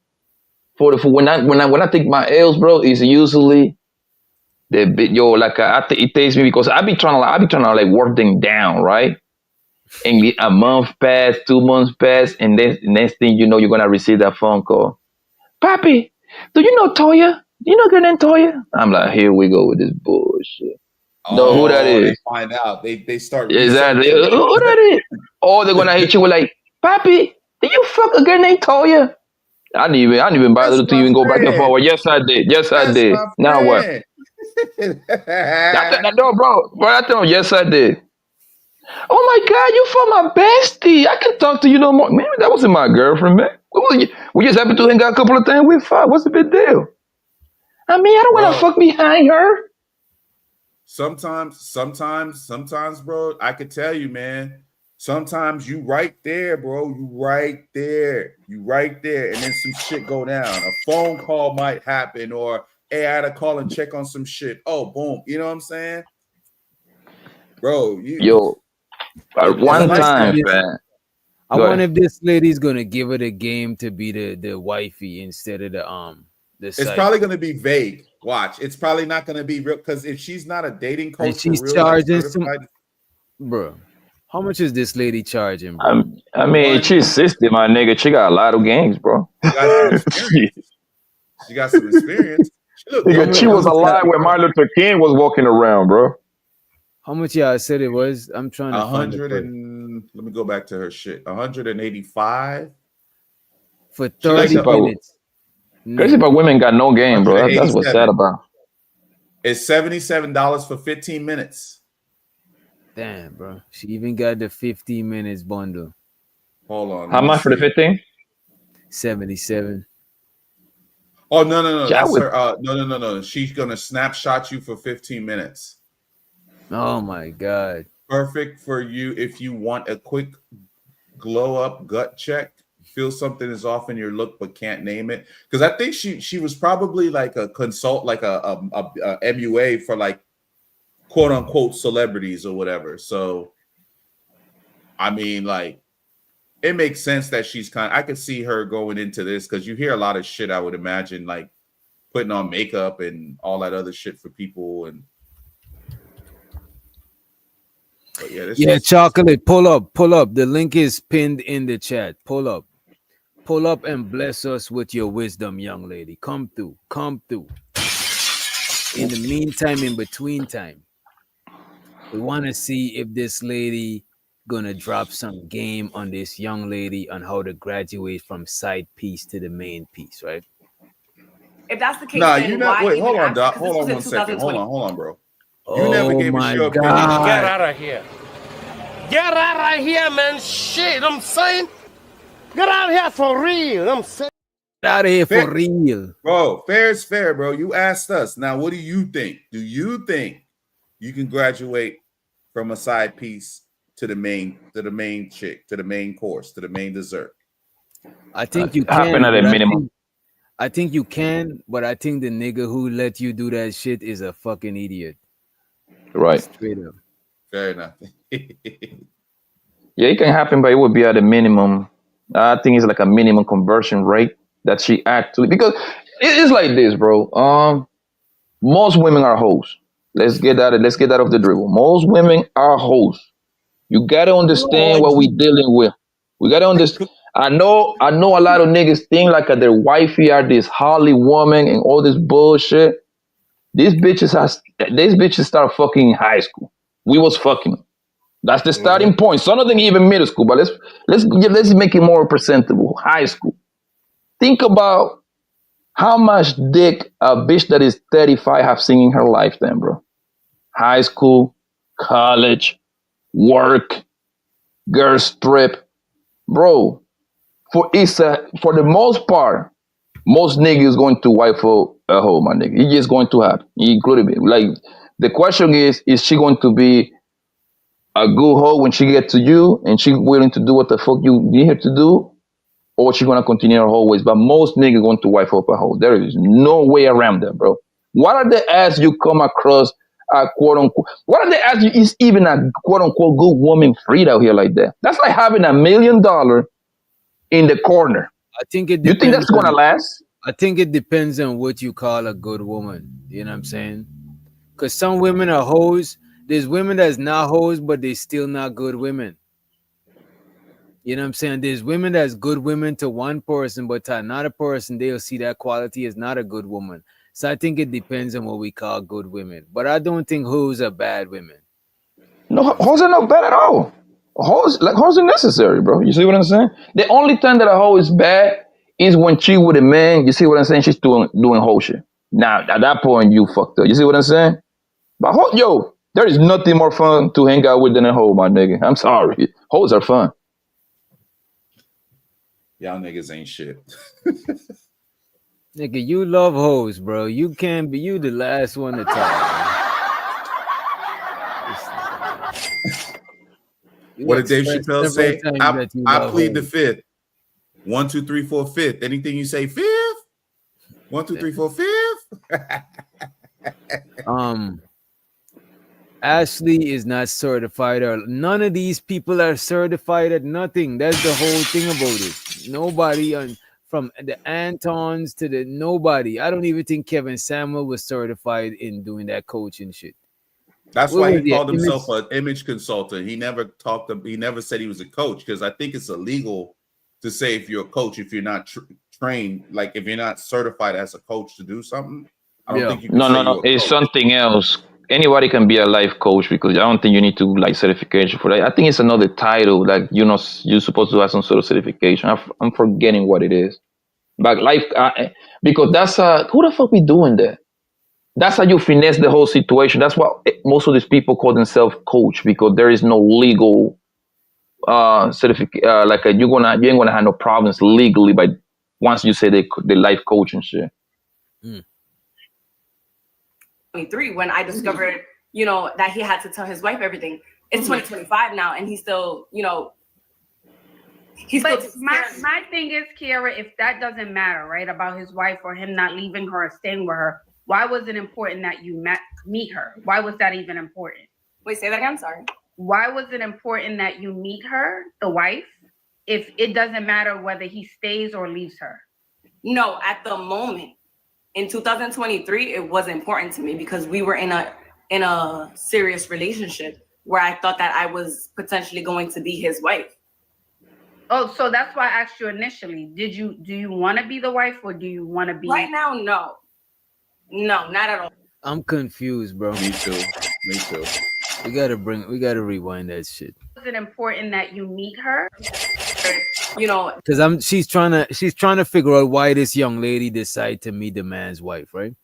S1: for when I take my L's, bro, is usually the bit yo like it takes me because I be trying to like work them down, right? And a month pass, 2 months pass, and then next thing you know, you're gonna receive that phone call. Papi, do you know Toya? Do you know girl named Toya? I'm like, here we go with this bullshit. Know who that
S8: Oh, they
S1: is?
S8: find out. They start
S1: Exactly.
S8: researching.
S1: Who that is? Or they're gonna hit you with like, Papi, did you fuck a girl named Toya? I didn't even bother
S8: That's
S1: to
S8: my
S1: even go back and
S8: friend.
S1: forward. Yes, I did. Yes, I
S8: That's
S1: did.
S8: my
S1: Now what?
S8: friend.
S1: No, bro. I tell him, yes, I did. Oh my God, you for my bestie. I can talk to you no more. Man, that wasn't my girlfriend, man. We just happened to hang out a couple of times. We're fine. What's the big deal? I mean, I don't want to
S8: Bro,
S1: fuck behind her.
S8: sometimes, bro, I could tell you, man. Sometimes you right there, bro. You right there. You right there. And then some shit go down. A phone call might happen, or hey, I had to call and check on some shit. Oh, boom. You know what I'm saying? Bro,
S1: Yo,
S8: it's
S1: one
S8: like
S1: time,
S8: that.
S1: man.
S7: I
S1: Go
S7: wonder
S1: ahead.
S7: if this lady's gonna give her the game to be the wifey instead of the
S8: It's
S7: side.
S8: probably going to be vague. Watch. It's probably not going to be real because if she's not a dating
S7: And
S8: coach for
S7: she's
S8: real, like
S7: charging some,
S8: certified,
S7: bro. How much is this lady charging, bro?
S1: I mean,
S8: one,
S1: she's 60, my nigga. She got a lot of games, bro.
S8: she got some experience. She got some experience. She look
S7: How
S1: Nigga,
S8: good
S7: much?
S1: she
S7: How
S8: though.
S1: was
S7: much?
S1: alive when Martin Luther King was walking around, bro.
S7: How much y'all said it was? I'm trying to find the
S8: 100
S7: price.
S8: and let me go back to her shit. 185.
S7: For
S8: She likes
S7: 30
S1: Crazy
S8: a
S1: part,
S7: minutes.
S1: crazy
S7: Nigga.
S1: part women got no game, bro. That's what's sad
S8: 187.
S1: about.
S8: It's $77 for 15 minutes.
S7: Damn, bro. She even got the 15 minutes bundle.
S8: Hold on,
S1: How
S8: let me
S1: much for the
S8: see.
S1: 15?
S7: 77.
S8: Oh no,
S1: Yeah, I
S8: that's
S1: would.
S8: her. No. She's gonna snapshot you for 15 minutes.
S7: Oh my god.
S8: Perfect for you if you want a quick glow up gut check. Feel something is off in your look but can't name it. Because I think she was probably like a consult, like a MUA for like quote unquote celebrities or whatever. So I mean, like, it makes sense that I could see her going into this because you hear a lot of shit, I would imagine, like putting on makeup and all that other shit for people. And but yeah,
S7: Yeah, chocolate. Pull up. The link is pinned in the chat. Pull up and bless us with your wisdom, young lady. Come through. In the meantime, in between time, we want to see if this lady gonna drop some game on this young lady on how to graduate from side piece to the main piece, right?
S5: If that's the case,
S8: nah,
S5: then
S8: you know.
S5: why
S8: Wait,
S5: even
S8: hold on,
S5: ask?
S8: Doc.
S5: Because this
S8: Hold
S5: was
S8: on
S5: in
S8: 1 second.
S5: 2020.
S8: Hold on, bro. You never
S7: Oh
S8: gave us
S7: my
S8: your opinion.
S7: god.
S20: Get out of here. Get out of here, man. Shit, I'm saying. Get out of here for real. I'm saying.
S7: Get out of here
S8: Fair,
S7: for real.
S8: bro. Fair is fair, bro. You asked us. Now, what do you think? Do you think you can graduate from a side piece to the main chick, to the main course, to the main dessert.
S7: I think you
S1: Happen
S7: can.
S1: at a
S7: But
S1: minimum.
S7: I think you can, but I think the nigga who let you do that shit is a fucking idiot.
S1: Right.
S7: Straight up.
S8: Fair enough.
S1: Yeah, it can happen, but it would be at a minimum. I think it's like a minimum conversion rate that she actually, because it's like this, bro. Most women are hoes. Let's get that. Let's get that off the dribble. Most women are hoes. You gotta understand what we dealing with. We gotta understand. I know a lot of niggas think like their wifey are this Holly woman and all this bullshit. These bitches start fucking in high school. We was fucking. That's the starting point. Some of them even middle school, but let's make it more presentable. High school. Think about how much dick a bitch that is 35 have seen in her lifetime, bro. High school, college, work, girls trip, bro. For the most part, most niggas going to wife a hoe, my nigga. It's just going to happen, including me. Like the question is she going to be a good hoe when she get to you and she willing to do what the fuck you need her to do, or she gonna continue her whole ways? But most niggas going to wife up a hoe. There is no way around that, bro. What are the ass you come across a quote unquote? What are the ass you is even a quote unquote good woman freed out here like that? That's like having $1 million in the corner.
S7: I think it
S1: You
S7: depends.
S1: think that's gonna last?
S7: I think it depends on what you call a good woman. You know what I'm saying? Because some women are hoes. There's women that's not hoes, but they still not good women. You know what I'm saying? There's women that's good women to one person, but to another person, they'll see that quality as not a good woman. So I think it depends on what we call good women. But I don't think hoes are bad women.
S1: No, hoes are not bad at all. Hoes are necessary, bro. You see what I'm saying? The only time that a hoe is bad is when she with a man. You see what I'm saying? She's doing hoe shit. Now at that point you fucked up. You see what I'm saying? But there is nothing more fun to hang out with than a hoe, my nigga. I'm sorry. Hoes are fun.
S8: Y'all niggas ain't shit.
S7: Nigga, you love hoes, bro. You can't be you the last one to talk.
S8: What did Dave Chappelle say? I plead the fifth. 1, 2, 3, 4, fifth. Anything you say fifth? 1, 2, 3, 4, fifth.
S7: Ashley is not certified, or none of these people are certified at nothing. That's the whole thing about it. Nobody from the Antons to the nobody. I don't even think Kevin Samuel was certified in doing that coaching shit.
S8: That's why he called himself an image consultant. He never said he was a coach, because I think it's illegal to say if you're a coach if you're not trained, like if you're not certified as a coach to do something. I don't think you can say you're a coach.
S1: It's something else. Anybody can be a life coach, because I don't think you need to like certification for that. I think it's another title, like you're supposed to have some sort of certification. I'm forgetting what it is, but life because that's who the fuck be doing that? That's how you finesse the whole situation. That's why most of these people call themselves coach, because there is no legal certificate. You ain't gonna have no problems legally, but once you say the life coach and shit.
S5: 23 when I discovered, that he had to tell his wife everything. It's 2025 now, and he's still,
S9: But my thing is, Kiara, if that doesn't matter, right, about his wife or him not leaving her or staying with her, why was it important that you meet her? Why was that even important?
S5: Wait, say that again. Sorry.
S9: Why was it important that you meet her, the wife, if it doesn't matter whether he stays or leaves her?
S5: No, at the moment. In 2023, it was important to me because we were in a serious relationship where I thought that I was potentially going to be his wife.
S9: Oh, so that's why I asked you initially. Do you want to be the wife, or do you want to be?
S5: Right now, no. No, not at all.
S7: I'm confused, bro.
S8: Me too.
S7: We gotta rewind that shit.
S9: Was it important that you meet her?
S7: Because she's trying to figure out why this young lady decided to meet the man's wife, right?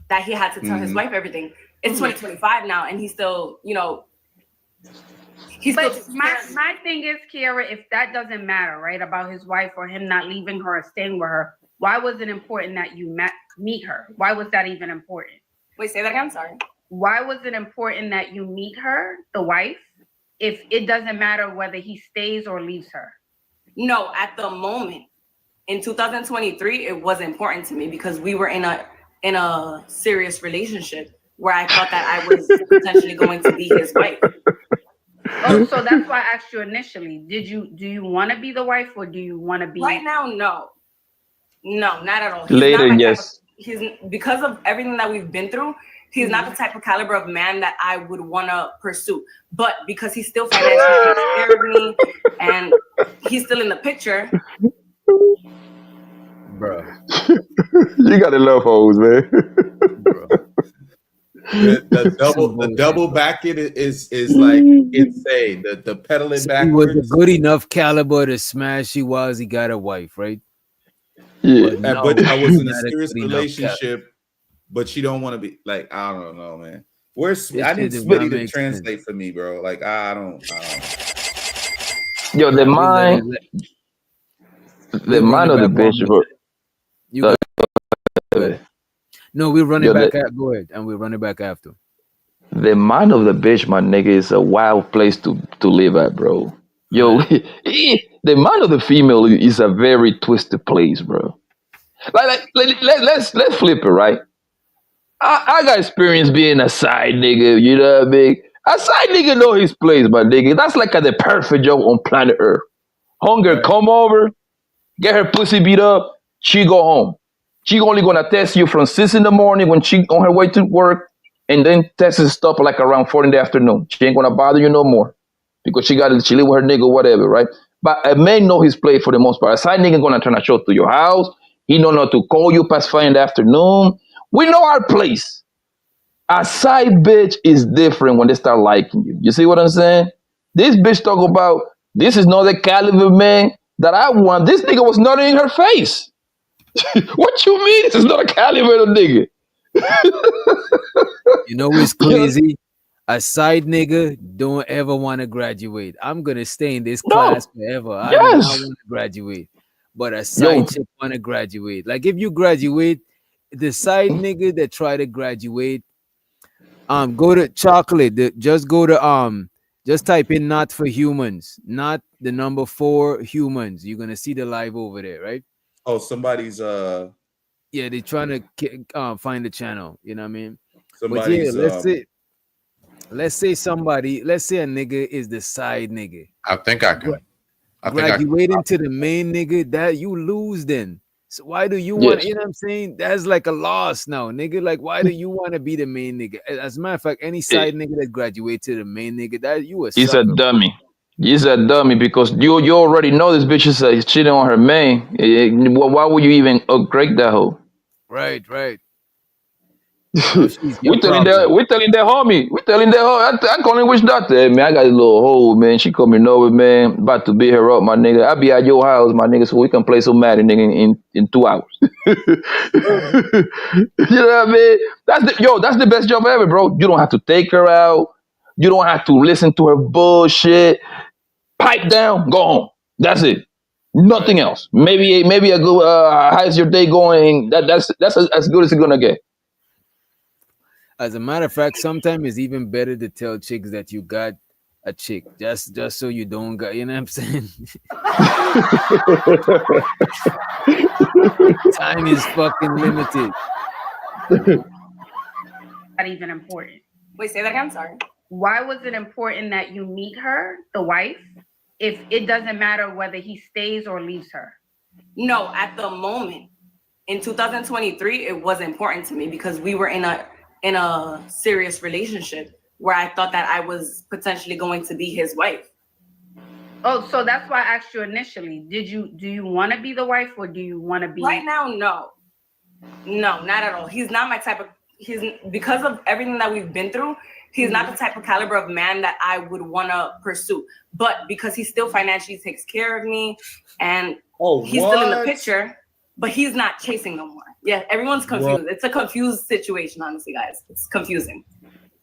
S5: That he had to tell his wife everything. It's 2025 now, and he's still,
S9: my thing is, Kiara, if that doesn't matter, right, about his wife or him not leaving her or staying with her, why was it important that you meet her? Why was that even important?
S5: Wait, say that again. Sorry.
S9: Why was it important that you meet her, the wife, if it doesn't matter whether he stays or leaves her?
S5: No, at the moment in 2023, it was important to me because we were in a serious relationship where I thought that I was potentially going to be his wife.
S9: Oh, so that's why I asked you initially. Do you want to be the wife or do you want to be
S5: right now? No, not at all.
S1: Later, yes.
S5: He's because of everything that we've been through. He's not the type of caliber of man that I would want to pursue. But because he still financially takes care of me and he's still in the picture.
S7: Bro.
S1: You gotta love hoes, man.
S8: The double back it is like insane. The pedaling
S7: So
S8: backwards.
S7: he was a good enough caliber to smash. He got a wife, right?
S1: Yeah.
S8: But I was in a
S7: not
S8: serious
S7: good enough
S8: relationship, but she don't want to be like, I don't know, man. Where's
S7: This
S8: I need
S7: shit does not
S8: Smitty to
S7: make
S8: translate for me, bro. Like I don't.
S1: Yo, the mind of the bitch, bro.
S7: You go ahead. No, we run it
S1: Yo,
S7: back. Go ahead, and we run it back after.
S1: the mind of the bitch, my nigga, is a wild place to live at, bro. Yo, the mind of the female is a very twisted place, bro. Let's flip it, right? I got experience being a side nigga, you know what I mean? A side nigga know his place, my nigga. That's like the perfect job on planet Earth. Hunger, come over, get her pussy beat up, she go home. She only gonna text you from 6 in the morning when she on her way to work, and then text and stuff like around 4 in the afternoon. She ain't gonna bother you no more because she live with her nigga, whatever, right? But a man know his place for the most part. A side nigga gonna turn a show to your house. He know not to call you past 5 in the afternoon. We know our place. A side bitch is different when they start liking you. You see what I'm saying? This bitch talk about this is not the caliber man that I want. This nigga was not in her face. What you mean? This is not a caliber of nigga.
S7: You know what's crazy? A side nigga don't ever want to graduate. I'm gonna stay in this class forever. I do not want to graduate. But a side chick want to graduate. Like if you graduate, the side nigga that try to graduate, go to chocolate. Just go to just type in not for humans, not the number 4 humans. You're gonna see the live over there, right?
S8: Oh, somebody's
S7: yeah, they're trying to find the channel. You know what I mean?
S8: Somebody's
S7: but yeah, let's say a nigga is the side nigga.
S12: I think I can.
S7: Graduating to the main nigga, that you lose then. So why do you want, you know what I'm saying? That's like a loss now, nigga. Like, why do you want to be the main nigga? As a matter of fact, any side nigga that graduate to the main nigga, that you a
S1: He's
S7: sucker.
S1: a dummy. He's a dummy because you already know this bitch is cheating on her man. Why would you even upgrade that hoe?
S7: Right.
S1: We telling that homie. We telling that hoe. I calling which doctor. Hey, man, I got a little hoe, man. She coming over, man. About to beat her up, my nigga. I'll be at your house, my nigga, so we can play some Madden, nigga, in 2 hours. You know what I mean? That's the best job ever, bro. You don't have to take her out. You don't have to listen to her bullshit. Pipe down, go home. That's it. Nothing else. Maybe a good how's your day going? That's as good as it's gonna get.
S7: As a matter of fact, sometimes it's even better to tell chicks that you got a chick, just so you don't got, you know what I'm saying? Time is fucking limited.
S9: Not even important.
S5: Wait, say that again. Sorry.
S9: Why was it important that you meet her, the wife, if it doesn't matter whether he stays or leaves her?
S5: No, at the moment in 2023, it was important to me because we were in a serious relationship where I thought that I was potentially going to be his wife.
S9: Oh, so that's why I asked you initially. Do you want to be the wife or do you want to be
S5: right now? No, not at all. He's not my type of. Because of everything that we've been through. He's not the type of caliber of man that I would want to pursue. But because he still financially takes care of me and he's still in the picture, but he's not chasing no more. Yeah, everyone's confused. It's a confused situation, honestly, guys. It's confusing.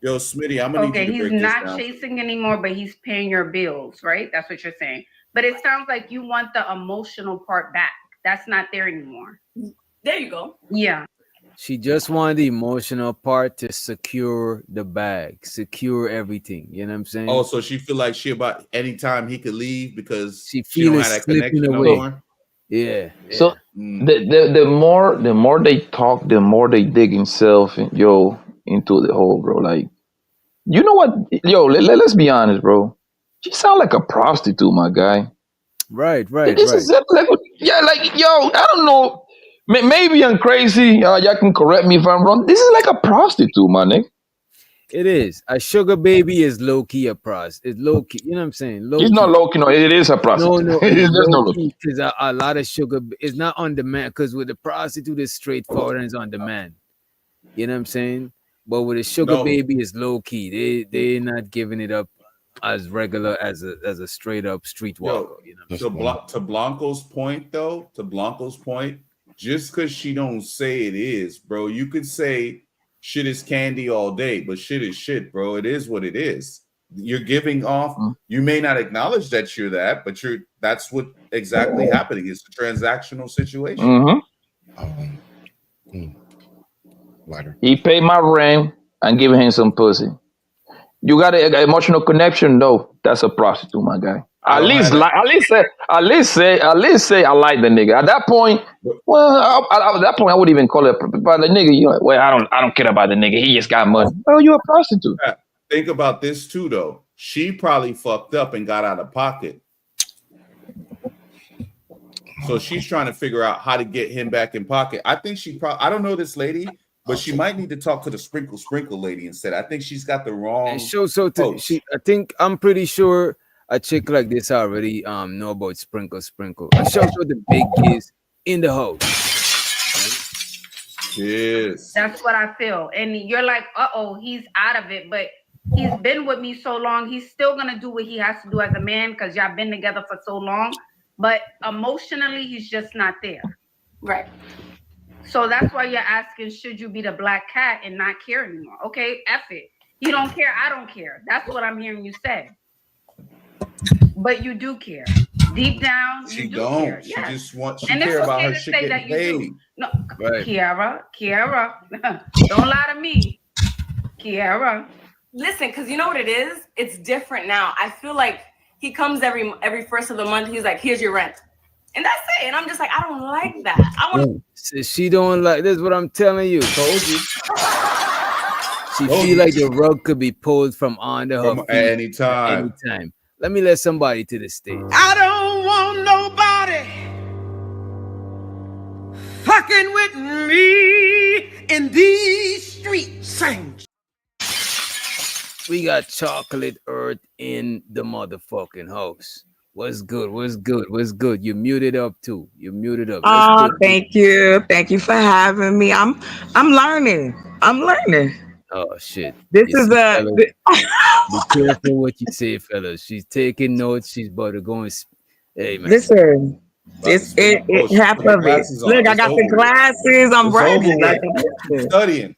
S8: Yo, Smitty, I'm gonna need you to break
S9: he's
S8: this
S9: not
S8: down.
S9: chasing anymore, but he's paying your bills, right? That's what you're saying. But it sounds like you want the emotional part back. That's not there anymore.
S5: There you go.
S9: Yeah.
S7: She just wanted the emotional part to secure the bag, secure everything. You know what I'm saying?
S8: Oh, so she feel like she about anytime he could leave because
S7: she
S8: she don't
S7: feel it
S8: have that
S7: slipping
S8: connection no
S7: away.
S8: more.
S7: Yeah.
S1: So the more they talk, the more they dig himself into the hole, bro. Like, you know what? Yo, let's be honest, bro. She sound like a prostitute, my guy.
S7: Right.
S1: This is like, yeah, like, yo, I don't know. Maybe I'm crazy. Y'all can correct me if I'm wrong. This is like a prostitute, my nigga.
S7: It is. A sugar baby is low key a pros. It's low key. You know what I'm saying? Low
S1: It's
S7: key.
S1: not low key. No, it is a prostitute.
S7: No,
S1: There's
S7: it's
S1: no
S7: low
S1: low
S7: key because a lot of sugar is not on demand. Because with the prostitute, it's straightforward and it's on demand. You know what I'm saying? But with a sugar
S8: No.
S7: baby, it's low key. They're not giving it up as regular as a straight up streetwalker. You know.
S8: To Blanco's point, though, just because she don't say it is, bro, you could say shit is candy all day, but shit is shit, bro. It is what it is. You're giving off. You may not acknowledge that you're that, but that's what exactly happening. It's a transactional situation.
S1: He paid my rent and giving him some pussy. You got an emotional connection, though. That's a prostitute, my guy. At least say I like the nigga. At that point, well, at that point I wouldn't even call it. But the nigga, well, I don't care about the nigga. He just got money. Well, you a prostitute.
S8: Think about this too, though. She probably fucked up and got out of pocket. So she's trying to figure out how to get him back in pocket. I think I don't know this lady, but she might need to talk to the sprinkle lady instead. I think she's got the wrong.
S7: I'm pretty sure a chick like this already know about sprinkle. And shows what the big is in the house.
S8: Yes.
S9: That's what I feel. And you're like, he's out of it, but he's been with me so long. He's still gonna do what he has to do as a man because y'all been together for so long. But emotionally, he's just not there.
S5: Right.
S9: So that's why you're asking, should you be the black cat and not care anymore? Okay, F it. You don't care, I don't care. That's what I'm hearing you say. But you do care. Deep down,
S8: she
S9: you do
S8: don't.
S9: care.
S8: She
S9: Yes.
S8: just wants. She
S9: And it's
S8: care about
S9: okay
S8: her
S9: to
S8: shit
S9: say
S8: getting
S9: that you
S8: paid.
S9: do. No,
S7: Right.
S9: Kiara, don't lie to me. Kiara.
S5: Listen, because you know what it is? It's different now. I feel like he comes every first of the month. He's like, here's your rent. And that's it. And I'm just like, I don't like that. I want
S7: She don't like this. Is what I'm telling you.
S8: Told you.
S7: She feel like the rug could be pulled from under her
S8: From
S7: feet
S8: anytime.
S7: Let me let somebody to the stage.
S3: I don't want nobody fucking with me in these streets.
S7: We got Chocolate Earth in the motherfucking house. What's good? You muted up too. You muted up.
S13: Thank you. Thank you for having me. I'm learning.
S7: Oh shit.
S13: This
S7: You
S13: is
S7: see,
S13: a
S7: fellas? Be careful what you say, fellas. She's taking notes. She's about to go and hey man.
S13: listen. It's half of it. Look, I got the glasses. I'm ready. Like,
S8: Studying.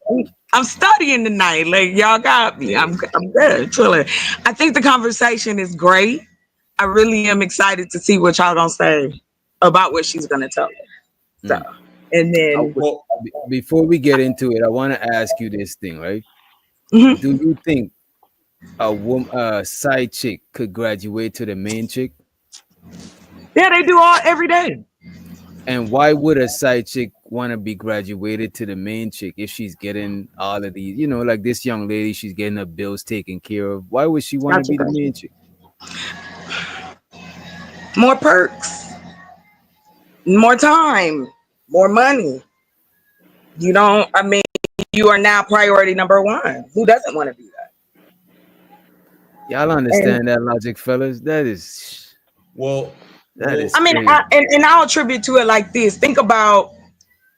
S13: I'm studying tonight. Like, y'all got me. I'm good. Chilling. I think the conversation is great. I really am excited to see what y'all gonna say about what she's gonna tell us. So, and then
S7: before we get into it, I want to ask you this thing, right?
S13: Mm-hmm.
S7: Do you think a side chick could graduate to the main chick?
S13: Yeah, they do every day.
S7: And why would a side chick want to be graduated to the main chick if she's getting all of these, like this young lady, she's getting her bills taken care of? Why would she want to be the main chick?
S13: More perks, more time, more money. You are now priority number one. Who doesn't want to do that?
S7: Y'all understand that logic, fellas? That is
S13: crazy. And I'll attribute to it like this. Think about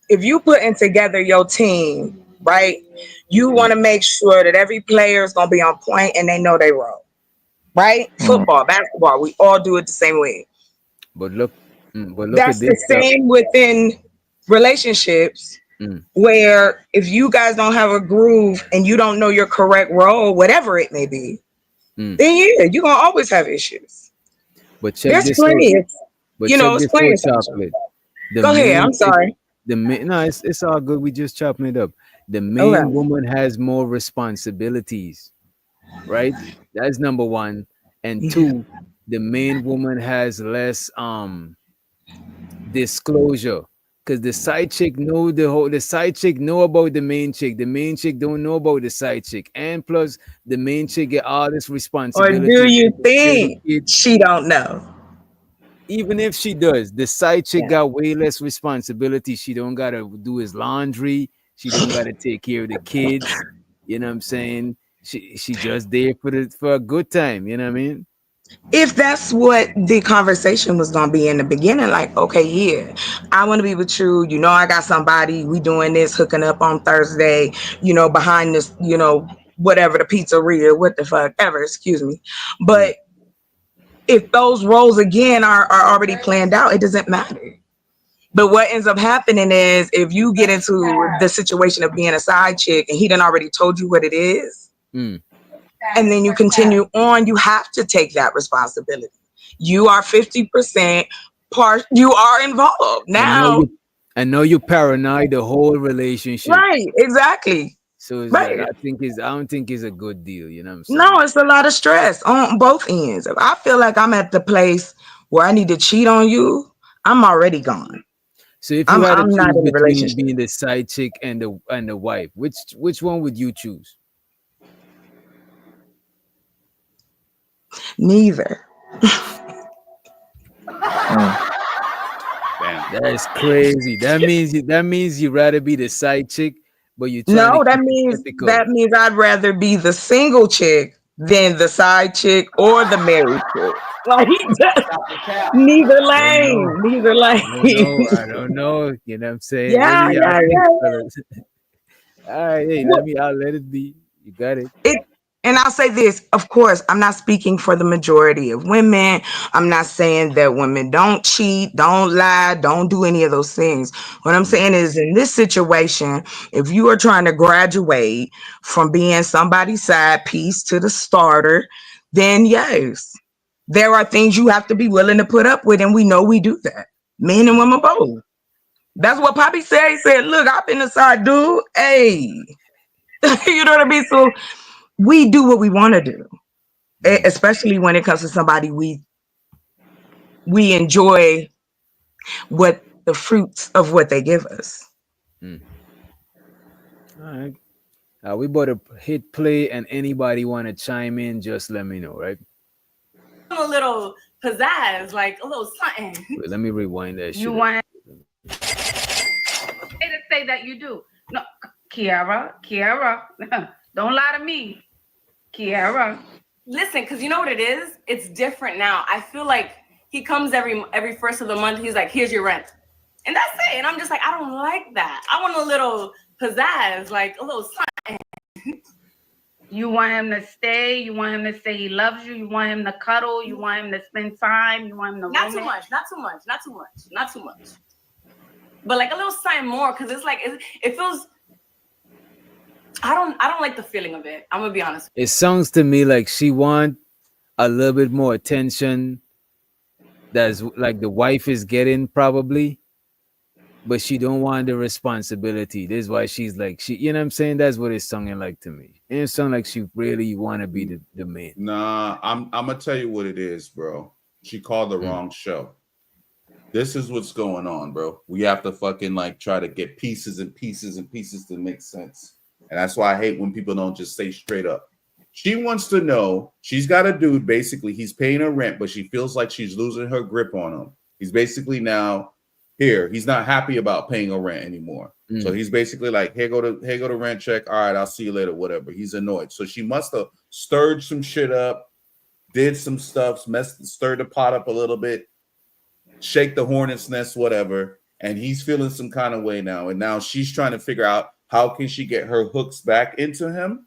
S13: if you putting together your team, right? You want to make sure that every player is going to be on point and they know they role. Right? Football, basketball, we all do it the same way.
S7: But look
S13: that's
S7: at this
S13: the same within relationships, where if you guys don't have a groove and you don't know your correct role, whatever it may be, then you're gonna always have issues.
S7: But check
S13: there's
S7: this
S13: plenty
S7: out.
S13: It's plenty of
S7: Chocolate.
S13: Go ahead. I'm sorry.
S7: No, it's all good. We just chopping it up. The main
S13: Okay.
S7: woman has more responsibilities, right? That's number one. And two, the main woman has less disclosure. Because the side chick the side chick know about the main chick. The main chick don't know about the side chick. And plus the main chick get all this
S13: Or
S7: responsibility
S13: do you
S7: to take care of the
S13: think
S7: kid.
S13: she don't know?
S7: Even if she does, the side chick
S13: Yeah.
S7: got way less responsibility. She don't gotta do his laundry. She don't gotta take care of the kids. You know what I'm saying? She just there for a good time. You know what I mean?
S13: If that's what the conversation was gonna be in the beginning, like, okay, yeah, I want to be with you. You know, I got somebody. We doing this, hooking up on Thursday. You know, behind this, you know, whatever the pizzeria, what the fuck ever. Excuse me, but if those roles again are already planned out, it doesn't matter. But what ends up happening is if you get into the situation of being a side chick and he done already told you what it is,
S7: Mm.
S13: and then you continue on, you have to take that responsibility. You are 50% part, you are involved. Now,
S7: I know you paranoid the whole relationship.
S13: right, exactly.
S7: So it's
S13: Right.
S7: like I don't think it's a good deal. You know what I'm saying?
S13: No, it's a lot of stress on both ends. If I feel like I'm at the place where I need to cheat on you, I'm already gone.
S7: So if you had to
S13: I'm not
S7: choose
S13: in a
S7: between
S13: relationship.
S7: being the side chick and the wife, which one would you choose?
S13: Neither.
S7: That's crazy. That means you rather be the side chick, but you're trying to
S13: No, that
S7: keep it
S13: means
S7: ethical.
S13: I'd rather be the single chick than the side chick or the married chick. Like neither lane, neither lane.
S7: I don't know. You know what I'm saying? What
S13: Yeah,
S7: do y'all
S13: yeah,
S7: think,
S13: yeah.
S7: fellas? All right, hey, I'll let it be. You got it.
S13: And I'll say this, of course, I'm not speaking for the majority of women. I'm not saying that women don't cheat, don't lie, don't do any of those things. What I'm saying is in this situation, if you are trying to graduate from being somebody's side piece to the starter, then yes, there are things you have to be willing to put up with. And we know we do that. Men and women both. That's what Poppy said. He said, look, I've been the side dude. Hey, you know what I mean? So we do what we want to do, especially when it comes to somebody we enjoy what the fruits of what they give us.
S7: All right. We about to hit play, and anybody want to chime in, just let me know, right?
S5: A little pizzazz, like a little something.
S7: Wait, let me rewind that shit.
S9: You want to say that you do. No, Kiara, don't lie to me. Kiara.
S5: Listen, because you know what it is? It's different now. I feel like he comes every first of the month. He's like, here's your rent. And that's it. And I'm just like, I don't like that. I want a little pizzazz, like a little something.
S9: You want him to stay. You want him to say he loves you. You want him to cuddle. You want him to spend time. You want him to
S5: not too much. But like a little something more, because it's like it feels. I don't like the feeling of it. I'm gonna be honest.
S7: It sounds to me like she want a little bit more attention. That's like the wife is getting probably, but she don't want the responsibility. This is why she's like you know what I'm saying? That's what it's sounding like to me. And it sounds like she really want to be the man.
S8: Nah, I'm gonna tell you what it is, bro. She called the wrong show. This is what's going on, bro. We have to fucking like try to get pieces and pieces and pieces to make sense. And that's why I hate when people don't just say straight up. She wants to know, she's got a dude, basically, he's paying her rent, but she feels like she's losing her grip on him. He's basically now here. He's not happy about paying her rent anymore. So he's basically like, here go the rent check. All right, I'll see you later, whatever. He's annoyed. So she must have stirred some shit up, did some stuff, stirred the pot up a little bit, shake the hornet's nest, whatever. And he's feeling some kind of way now. And now she's trying to figure out how can she get her hooks back into him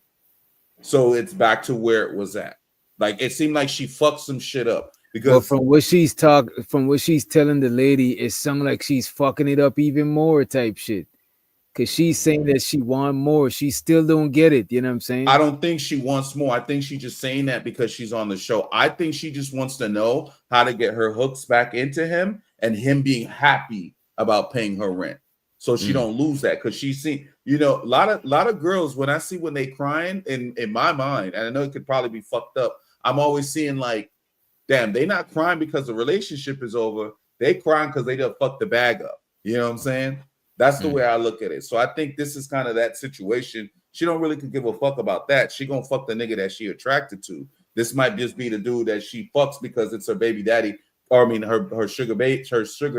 S8: so it's back to where it was at. Like it seemed like she fucked some shit up. Because
S7: from what she's telling the lady, it sounds like she's fucking it up even more type shit. Cause she's saying that she want more. She still don't get it. You know what I'm saying?
S8: I don't think she wants more. I think she's just saying that because she's on the show. I think she just wants to know how to get her hooks back into him and him being happy about paying her rent. so she don't lose that, because she's seen, you know, a lot of girls, when I see when they crying in my mind, and I know it could probably be fucked up, I'm always seeing like, damn, they not crying because the relationship is over. They crying because they done fucked the bag up. You know what I'm saying? That's the way I look at it. So I think this is kind of that situation. She don't really give a fuck about that. She gonna fuck the nigga that she attracted to. This might just be the dude that she fucks because it's her baby daddy, or I mean her sugar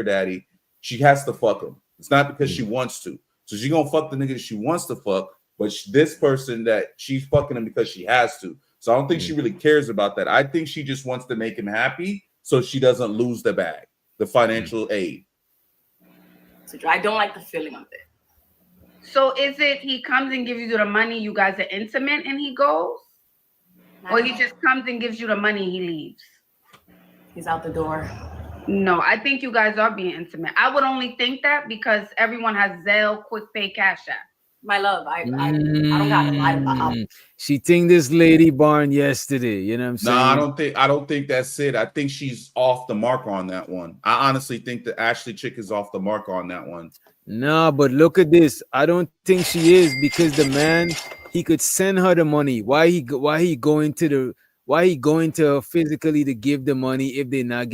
S8: daddy. She has to fuck him. It's not because she wants to. So she gonna fuck the nigga that she wants to fuck, but this person that she's fucking him because she has to. So I don't think she really cares about that. I think she just wants to make him happy so she doesn't lose the bag, the financial aid.
S5: So I don't like the feeling of it.
S9: So is it he comes and gives you the money, you guys are intimate, and he goes? Or he just comes and gives you the money, he leaves?
S5: He's out the door.
S9: No, I think you guys are being intimate. I would only think that because everyone has Zelle, Quick Pay, Cash App.
S5: My love, I don't got to lie about it.
S7: She think this lady born yesterday. You know what I'm saying?
S8: No, I don't think that's it. I think she's off the mark on that one. I honestly think the Ashley chick is off the mark on that one.
S7: No, but look at this. I don't think she is, because the man, he could send her the money. Why he going to her physically to give the money if they're not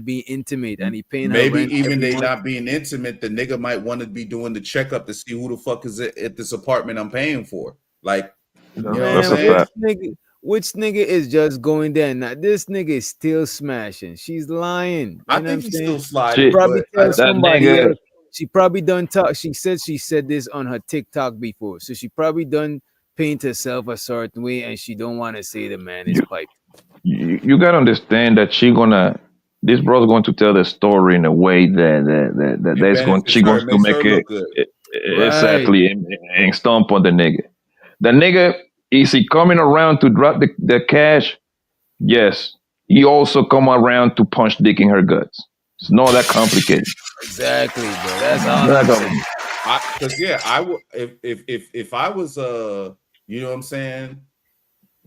S7: being intimate, and he paying her
S8: Maybe
S7: rent
S8: even they
S7: month?
S8: not being intimate, the nigga might want to be doing the checkup to see who the fuck is at this apartment I'm paying for. Like, you know what I'm saying?
S7: Which nigga is just going there? Now this nigga is still smashing. She's lying.
S8: I think he's still sliding.
S7: She probably tell
S8: that
S7: somebody
S8: nigga-
S7: else. She probably done talk. She said this on her TikTok before, so she probably done paint herself a certain way, and she don't want to say the man is pipe.
S1: You gotta understand that this brother's going to tell the story in a way that she wants to make it exactly and stomp on the nigga. The nigga, is he coming around to drop the cash? Yes. He also come around to punch dick in her guts. It's not that complicated.
S7: Exactly, bro. That's all.
S8: Because I would if I was you know what I'm saying,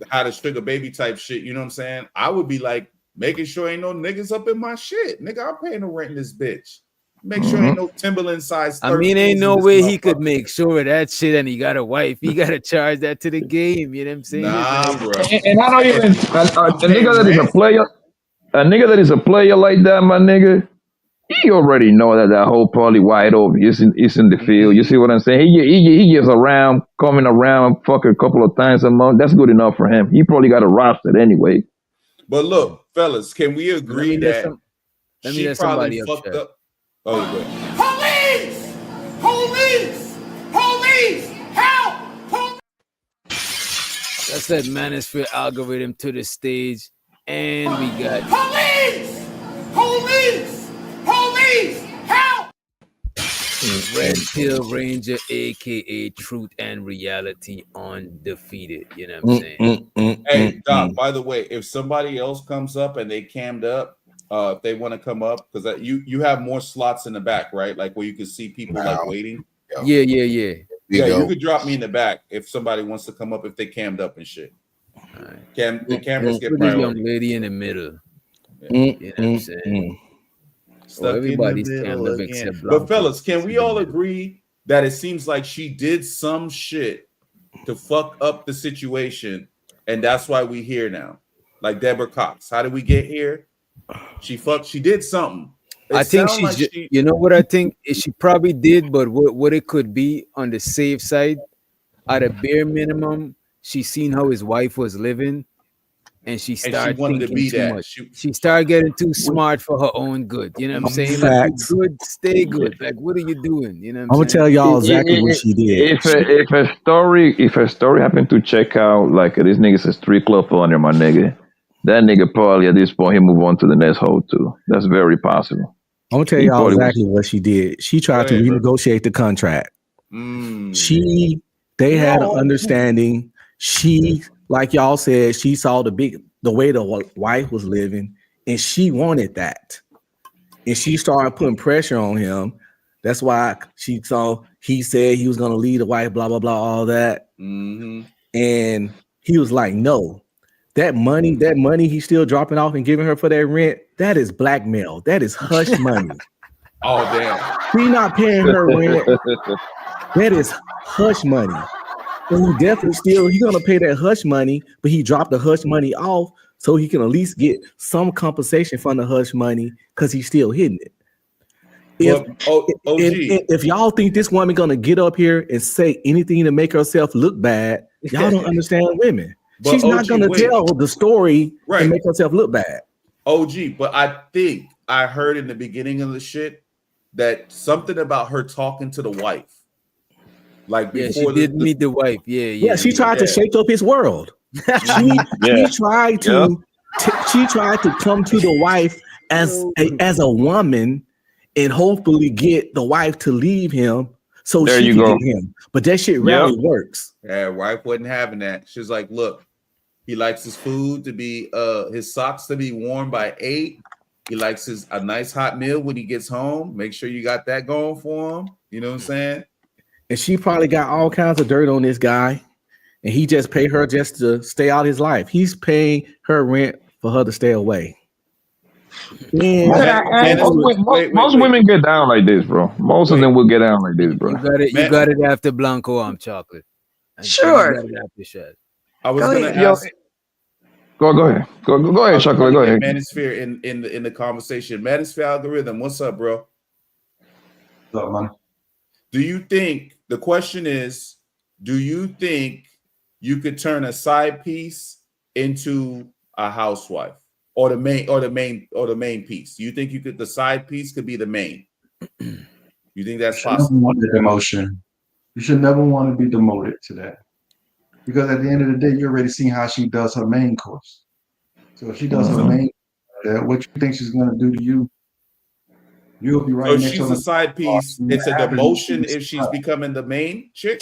S8: how to sugar baby type shit, you know what I'm saying, I would be like making sure ain't no niggas up in my shit. Nigga, I'm paying the rent in this bitch. Make sure ain't no Timberland size.
S7: I mean, ain't no way he could make sure of that shit, and he got a wife. He got to charge that to the game. You know what I'm saying?
S8: Nah, bro.
S1: And I don't even a nigga that is a player. A nigga that is a player like that, my nigga, he already know that whole probably wide open. It's in the field. You see what I'm saying? He gets around, coming around, fuck a couple of times a month. That's good enough for him. He probably got a roster anyway.
S8: But look, fellas, can we agree that she
S7: let
S8: probably
S7: somebody
S8: fucked up? Oh, you good.
S3: Police! Police! Police! Help!
S7: That's that manosphere algorithm to the stage, and we got
S3: Police! Police! Police! Help!
S7: Red Pill Ranger, aka Truth and Reality Undefeated. You know what I'm saying?
S8: Hey, Doc, by the way, if somebody else comes up and they cammed up, if they want to come up, because you have more slots in the back, right? Like where you can see people like waiting.
S7: Yeah.
S8: You could drop me in the back if somebody wants to come up, if they cammed up and shit. The cameras get
S7: Put this young
S8: priority.
S7: lady in the middle. You know what I'm saying?
S8: Stuck
S7: everybody's
S8: in the middle
S7: cammed up
S8: again.
S7: except
S8: But
S7: Blanco.
S8: fellas, can we all agree that it seems like she did some shit to fuck up the situation, and that's why we here now? Like Deborah Cox. How did we get here? She did something.
S7: I think you know what I think is she probably did, but what it could be on the safe side, at a bare minimum, she seen how his wife was living, and she started
S8: wanted to
S7: thinking
S8: be
S7: too
S8: that.
S7: much. She started getting too smart for her own good. You know what I'm saying? Like, you good, stay good. Like, what are you doing? You know what
S11: I'm gonna tell y'all exactly what she did.
S1: If a story happened to check out, like this nigga's a street club owner, my nigga, that nigga probably at this point he move on to the next hole too. That's very possible.
S11: I'm gonna tell y'all exactly what she did. She tried to renegotiate the contract. They had an understanding. She, like y'all said, she saw the way the wife was living, and she wanted that. And she started putting pressure on him. That's why he said he was gonna leave the wife, blah blah blah, all that. And he was like, no. That money he's still dropping off and giving her for that rent, that is blackmail. That is hush money.
S8: Oh damn.
S11: He not paying her rent. That is hush money. And he definitely still he's gonna pay that hush money, but he dropped the hush money off so he can at least get some compensation from the hush money because he's still hitting it. If y'all think this woman gonna get up here and say anything to make herself look bad, y'all don't understand women.
S8: But
S11: She's not gonna tell the story and make herself look bad.
S8: OG, but I think I heard in the beginning of the shit that something about her talking to the wife. Like
S7: Yeah,
S8: before
S7: she did meet the wife.
S11: Yeah, she tried to shake up his world. She tried to come to the wife as a woman and hopefully get the wife to leave him so
S1: There
S11: she
S1: you
S11: can
S1: go.
S11: get him. But that shit rarely works.
S8: Yeah, wife wasn't having that. She's like, look, he likes his food to be his socks to be worn by 8. He likes a nice hot meal when he gets home. Make sure you got that going for him. You know what I'm saying?
S11: And she probably got all kinds of dirt on this guy. And he just paid her just to stay out his life. He's paying her rent for her to stay away.
S1: Most women get down like this, bro. Most of them will get down like this, bro.
S7: You got it after Blanco arm chocolate.
S13: Sure.
S7: You got it after Shad.
S8: I was gonna ask.
S1: Go ahead. Go ahead, Chocolate. Go ahead.
S8: Manosphere in the conversation. Manosphere algorithm. What's up, bro?
S14: What's up, man?
S8: Do you think the question is? Do you think you could turn a side piece into a housewife, or the main piece? Do you think you could? The side piece could be the main. You think that's possible?
S14: You should never want to be demoted to that, because at the end of the day, you're already seeing how she does her main course. So if she does her main, what you think she's going to do to you? You'll be right.
S8: So
S14: next
S8: she's
S14: to
S8: a side piece. It's a demotion if she's becoming the main chick.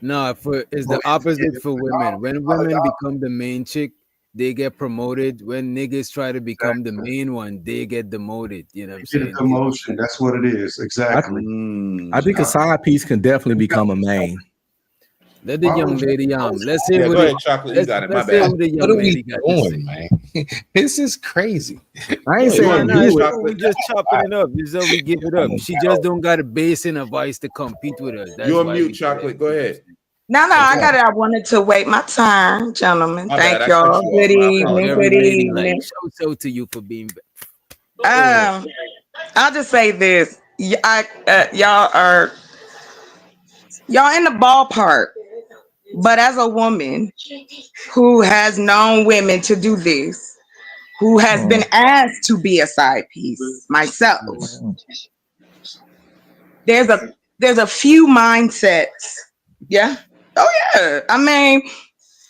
S7: No, it's the opposite for women. When women become the main chick, they get promoted. When niggas try to become the main one, they get demoted. You know what I'm saying?
S14: Demotion. That's what it is. Exactly.
S11: I think a side piece can definitely become a main.
S7: Let the young lady let's hear what
S8: go ahead, Chocolate. You got it. My bad.
S7: What
S12: are we doing, man? This is crazy.
S11: I ain't saying
S7: we just chopping it up. This is how we give it up. She just don't got a base and a vice to compete with us.
S8: You're on mute, Chocolate. Go ahead.
S13: No, I got it. I wanted to wait my turn, gentlemen. Thank y'all. Good evening. Good evening.
S7: Shout to you for being.
S13: I'll just say this: y'all are in the ballpark. But as a woman who has known women to do this, who has been asked to be a side piece myself, there's a few mindsets. Yeah. Oh yeah. I mean,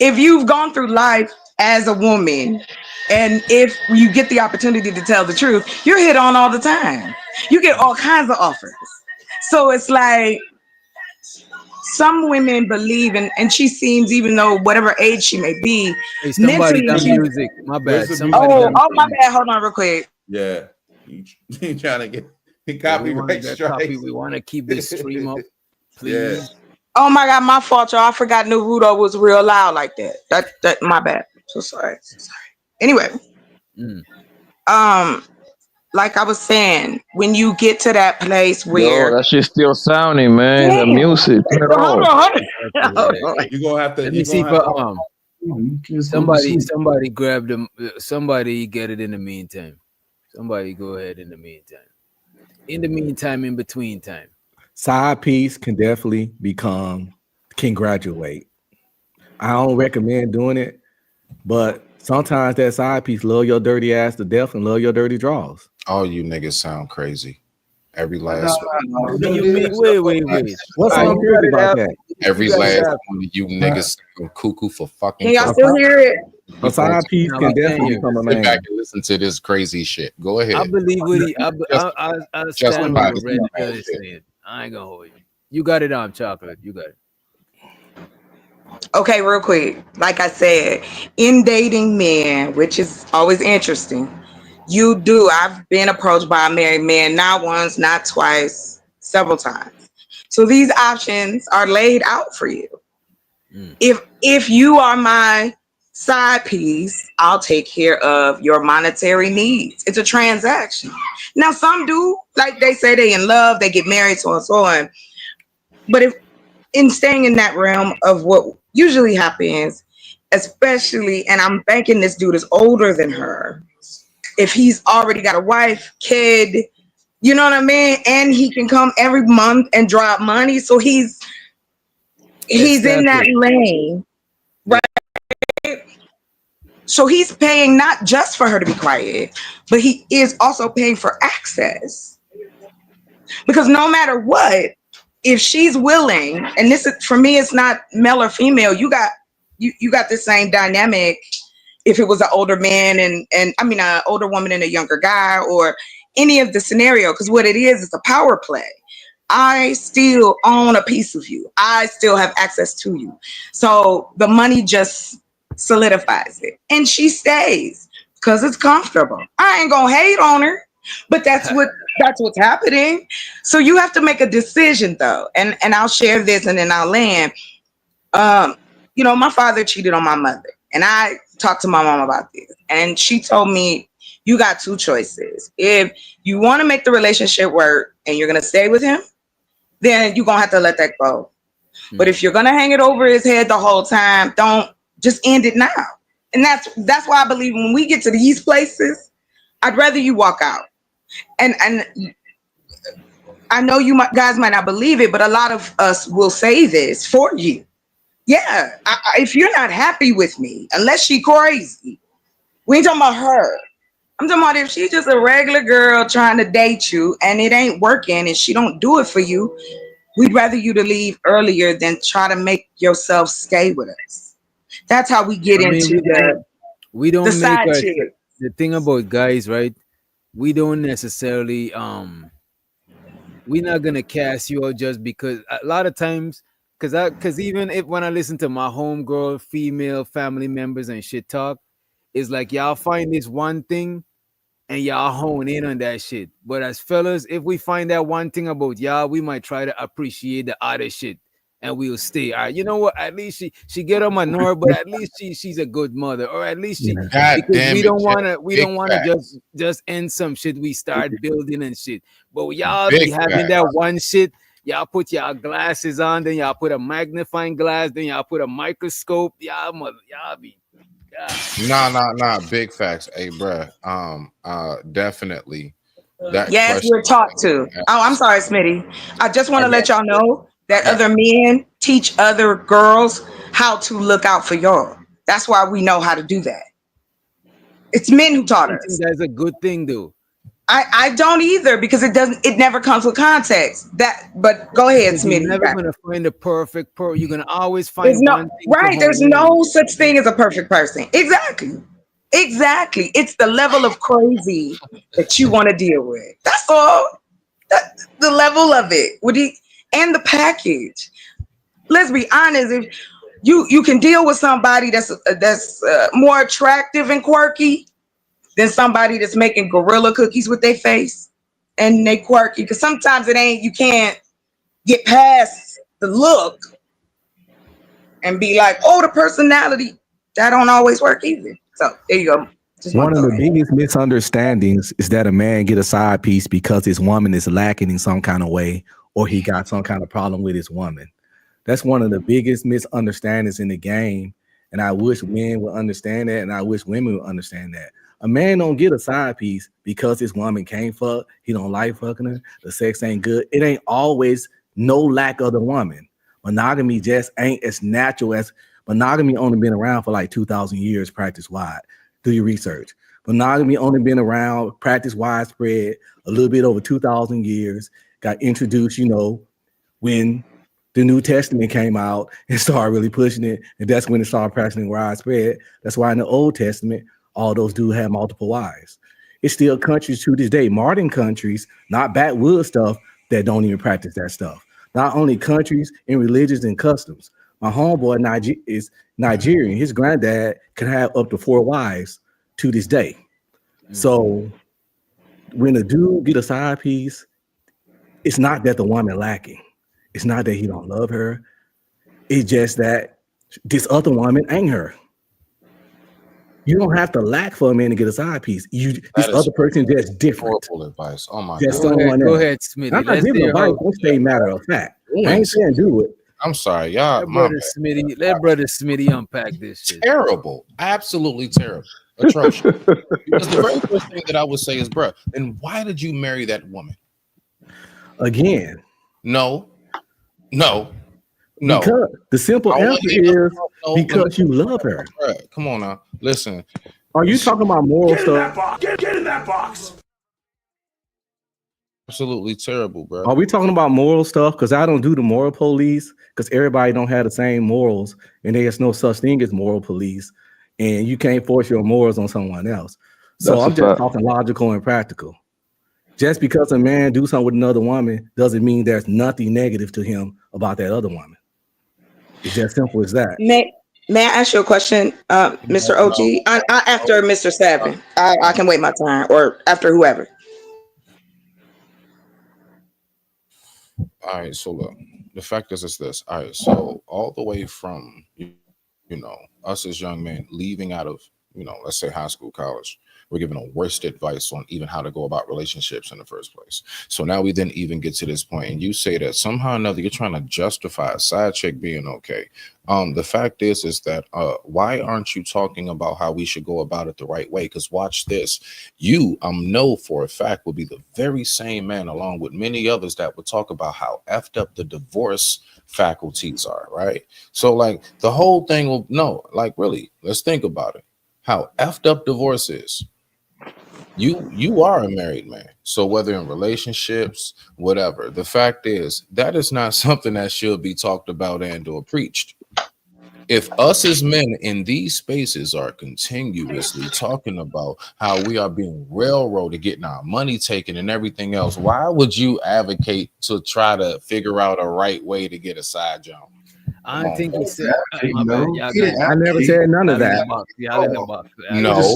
S13: if you've gone through life as a woman, and if you get the opportunity to tell the truth, you're hit on all the time. You get all kinds of offers. So it's like, some women believe, and she seems, even though whatever age she may be,
S7: hey, somebody got music. My bad.
S13: Oh, my bad. Hold on real quick.
S8: Yeah. He trying to get copyright strike.
S7: We want to keep this stream up, please.
S8: Yeah.
S13: Oh my God, my fault, y'all. I forgot Naruto was real loud like that. That my bad. So sorry. Anyway. Like I was saying, when you get to that place where
S1: that shit's still sounding, man. The music. Turn it off.
S8: You're gonna have to.
S7: Let me see for somebody grab them. Somebody get it in the meantime. Somebody go ahead in the meantime. In the meantime, in between time.
S11: Side piece can definitely can graduate. I don't recommend doing it, but sometimes that side piece love your dirty ass to death and love your dirty draws.
S12: All you niggas sound crazy. Every last one.
S7: Wait.
S11: What's so crazy about that?
S12: Every last one of you niggas sound cuckoo for fucking.
S13: Can y'all still hear it?
S11: A side piece can definitely become a man.
S12: Sit back and listen to this crazy shit. Go ahead.
S7: I believe what I stand with what Red is saying. I ain't gonna hold you. You got it on, Chocolate. You got it.
S13: Okay, real quick. Like I said, in dating men, which is always interesting, I've been approached by a married man, not once, not twice, several times. So these options are laid out for you. If you are my side piece, I'll take care of your monetary needs. It's a transaction. Now, some do, like they say they in love, they get married, so on and so on. But if in staying in that realm of what usually happens, especially, and I'm thinking this dude is older than her, if he's already got a wife, kid, you know what I mean? And he can come every month and drop money. So he's in that lane, right? So he's paying not just for her to be quiet, but he is also paying for access. Because no matter what, if she's willing, and this is for me, it's not male or female, you got the same dynamic if it was an older man and I mean an older woman and a younger guy, or any of the scenario, because what it is a power play. I still own a piece of you. I still have access to you. So the money just solidifies it. And she stays because it's comfortable. I ain't gonna hate on her, but that's what's happening. So you have to make a decision though. And I'll share this and then I'll land. You know, my father cheated on my mother. And I talked to my mom about this. And she told me, you got two choices. If you want to make the relationship work and you're going to stay with him, then you're going to have to let that go. But if you're going to hang it over his head the whole time, don't just end it now. And that's why I believe when we get to these places, I'd rather you walk out. And I know guys might not believe it, but a lot of us will say this for you. Yeah, if you're not happy with me, unless she crazy, we ain't talking about her. I'm talking about if she's just a regular girl trying to date you and it ain't working and she don't do it for you, we'd rather you to leave earlier than try to make yourself stay with us. That's how we get into the side chick.
S7: The thing about guys, right? We don't necessarily we're not gonna cast you out just because a lot of times, because even if when I listen to my homegirl, female family members and shit talk, it's like y'all find this one thing and y'all hone in on that shit. But as fellas, if we find that one thing about y'all, we might try to appreciate the other shit and we'll stay. All right, you know what? At least she get on my nerve, but at least she's a good mother, or at least she.
S12: God
S7: Because
S12: damn
S7: we
S12: it,
S7: don't
S12: Jeff.
S7: wanna
S12: Big
S7: just end some shit we start building and shit. But y'all
S12: Big
S7: be having
S12: fact.
S7: that one shit. Y'all put y'all glasses on, then y'all put a magnifying glass, then y'all put a microscope. Y'all be.
S12: Nah. Big facts. Hey, bruh. Definitely. That
S13: Yes,
S12: question.
S13: we're taught to. Oh, I'm sorry, Smitty. I just want to let y'all know that
S12: Yeah.
S13: other men teach other girls how to look out for y'all. That's why we know how to do that. It's men who taught
S7: I
S13: us.
S7: think that's a good thing, though.
S13: I don't either, because it never comes with context. But go ahead,
S7: Because you're
S13: Smitty.
S7: never gonna find the perfect You're gonna always
S13: There's
S7: find one thing.
S13: there's no such thing as a perfect person. Exactly. It's the level of crazy that you want to deal with. That's all. The level of it. And the package. Let's be honest. If you can deal with somebody that's more attractive and quirky than somebody that's making gorilla cookies with their face and they quirky. Because sometimes you can't get past the look and be like, oh, the personality. That don't always work either. So there you go.
S11: One of the biggest misunderstandings is that a man get a side piece because his woman is lacking in some kind of way, or he got some kind of problem with his woman. That's one of the biggest misunderstandings in the game. And I wish men would understand that, and I wish women would understand that. A man don't get a side piece because his woman can't fuck. He don't like fucking her. The sex ain't good. It ain't always no lack of the woman. Monogamy just ain't as natural as monogamy. Only been around for like 2,000 years, practice wide. Do your research. Monogamy only been around, practice widespread, a little bit over 2,000 years. Got introduced, when the New Testament came out and started really pushing it, and that's when it started practicing widespread. That's why in the Old Testament, all those dudes have multiple wives. It's still countries to this day, modern countries, not backwoods stuff, that don't even practice that stuff. Not only countries and religions and customs. My homeboy is Nigerian. His granddad can have up to 4 wives to this day. So when a dude get a side piece, it's not that the woman lacking. It's not that he don't love her. It's just that this other woman ain't her. You don't have to lack for a man to get a side piece. This
S12: That is
S11: other person just different.
S12: horrible advice. Oh my
S11: Just
S12: god.
S11: someone
S7: Go
S11: else.
S7: ahead, Smitty.
S11: I'm not
S7: Let's
S11: giving
S7: hear
S11: advice.
S7: how
S11: I'm saying matter of fact. I ain't saying do it.
S12: I'm sorry, y'all.
S7: let
S12: My
S7: brother
S12: bad.
S7: Smitty. Let brother Smitty unpack this shit.
S12: Terrible, absolutely terrible, atrocious. Because the very first thing that I would say is, bruh, then why did you marry that woman?
S11: Again.
S12: No.
S11: Because the simple answer is because you love her.
S12: Bruh, come on now. Listen.
S11: Are you talking about moral stuff?
S3: Get in that box.
S12: Absolutely terrible, bro.
S11: Are we talking about moral stuff? Because I don't do the moral police, because everybody don't have the same morals, and there's no such thing as moral police, and you can't force your morals on someone else. So
S1: That's
S11: I'm
S1: a
S11: just
S1: fact.
S11: talking logical and practical. Just because a man do something with another woman doesn't mean there's nothing negative to him about that other woman. It's just simple as that.
S13: May I ask you a question, Mr. OG? After Mr. Seven, I can wait my turn, or after whoever.
S12: All right, so look, the fact is this. All right, so all the way from us as young men leaving out of let's say high school, college, we're given a worst advice on even how to go about relationships in the first place. So now we then even get to this point, and you say that somehow or another you're trying to justify a side chick being okay. The fact is that why aren't you talking about how we should go about it the right way? Because watch this, you know for a fact will be the very same man, along with many others, that would talk about how effed up the divorce faculties are, right? So like the whole thing will really, let's think about it. How effed up divorce is. You are a married man, so whether in relationships, whatever, the fact is that is not something that should be talked about and or preached. If us as men in these spaces are continuously talking about how we are being railroaded, getting our money taken and everything else, why would you advocate to try to figure out a right way to get a side job?
S7: I don't think he said.
S11: I never said none of that.
S12: No,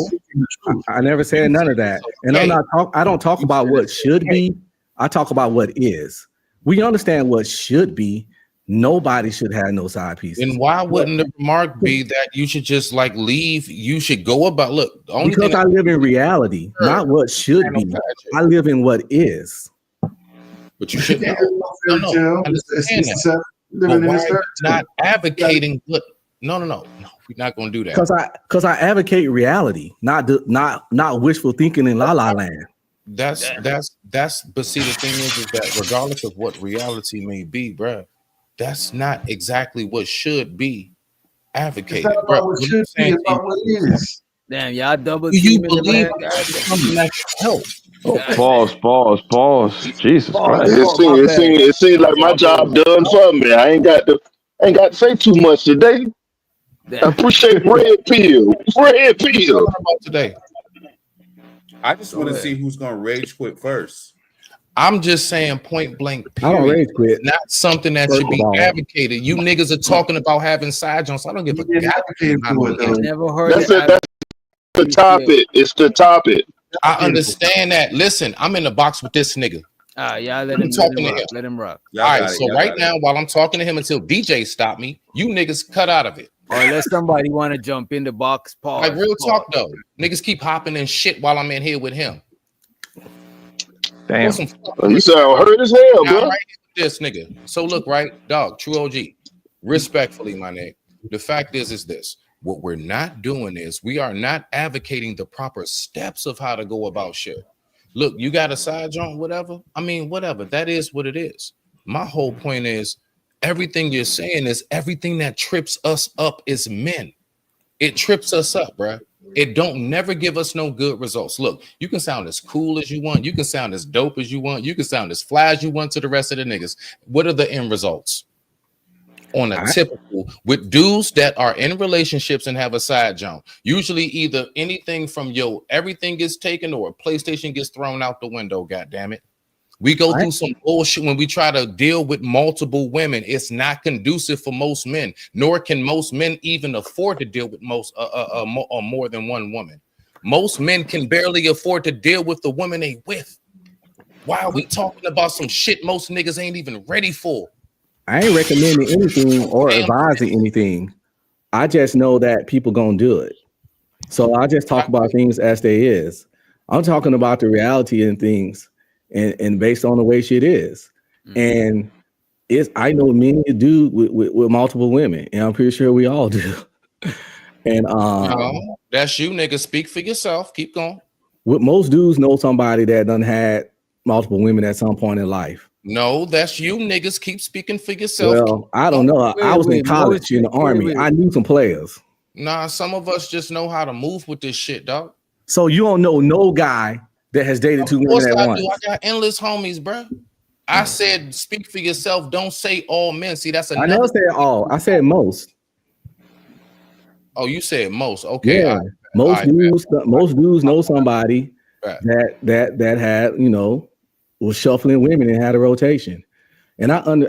S11: I never said none of that. And I don't talk about what should be. I talk about what is. We understand what should be. Nobody should have no side pieces.
S12: And why wouldn't the remark be that you should just like leave? You should go about the only
S11: because I live in reality, not what should be. I live in what is.
S12: But you should know. Understand that. But why are you not advocating? Look, no. We're not going to do that.
S11: Because I advocate reality, not wishful thinking in La La Land.
S12: But see, the thing is that regardless of what reality may be, bro, that's not exactly what should be advocated.
S14: It's not about what should be, it's about what is.
S7: Damn, y'all double
S12: Do you
S7: teaming
S12: believe
S7: the man?
S12: something that can help?
S1: Pause. Jesus Christ.
S10: It seems like my job done for me. I ain't got to say too much today. I appreciate red pill. Red pill.
S12: About today.
S8: I just want to see who's gonna rage quit first.
S12: I'm just saying point blank.
S11: I don't rage quit.
S12: Not something that should be advocated. You niggas are talking about having side jumps. I don't give a goddamn.
S7: Never heard
S10: That's the topic. It's the topic.
S12: I understand that. Listen, I'm in the box with this nigga.
S7: Y'all let him rock.
S12: All right, so right now, while I'm talking to him until DJ stop me, you niggas cut out of it.
S7: Or unless somebody want to jump in the box, pause.
S12: Like real talk though, niggas keep hopping and shit while I'm in here with him.
S1: Damn.
S10: You sound hurt as hell, bro.
S12: Right, this nigga. So look, right, dog, true OG. Respectfully, my name. The fact is this. What we're not doing is we are not advocating the proper steps of how to go about shit. Look, you got a side joint, whatever. I mean, whatever. That is what it is. My whole point is everything you're saying is everything that trips us up as men. It trips us up, bruh. It don't never give us no good results. Look, you can sound as cool as you want. You can sound as dope as you want. You can sound as fly as you want to the rest of the niggas. What are the end results? On a typical with dudes that are in relationships and have a side jump, usually either anything from everything gets taken or a PlayStation gets thrown out the window. God damn it. We go through some bullshit when we try to deal with multiple women. It's not conducive for most men, nor can most men even afford to deal with more than one woman. Most men can barely afford to deal with the woman they with. Why are we talking about some shit most niggas ain't even ready for?
S11: I ain't recommending anything or advising anything. I just know that people gonna do it. So I just talk about things as they is. I'm talking about the reality and things, and based on the way shit is. And I know many do with multiple women, and I'm pretty sure we all do. And
S12: No, that's you, nigga. Speak for yourself. Keep going.
S11: with most dudes know somebody that done had multiple women at some point in life.
S12: No, that's you, niggas. Keep speaking for yourself.
S11: Well, I don't know. I was in college in the army. I knew some players.
S12: Nah, some of us just know how to move with this shit, dog.
S11: So you don't know no guy that has dated two
S12: Of course
S11: women at
S12: I
S11: once.
S12: do. I got endless homies, bro. I said, speak for yourself. Don't say all men. See, that's
S11: I
S12: another.
S11: never said all. I said most.
S12: Oh, you said most. Okay.
S11: Yeah,
S12: all right.
S11: most dudes know somebody
S12: Right.
S11: that had, you know, was shuffling women and had a rotation. And I'm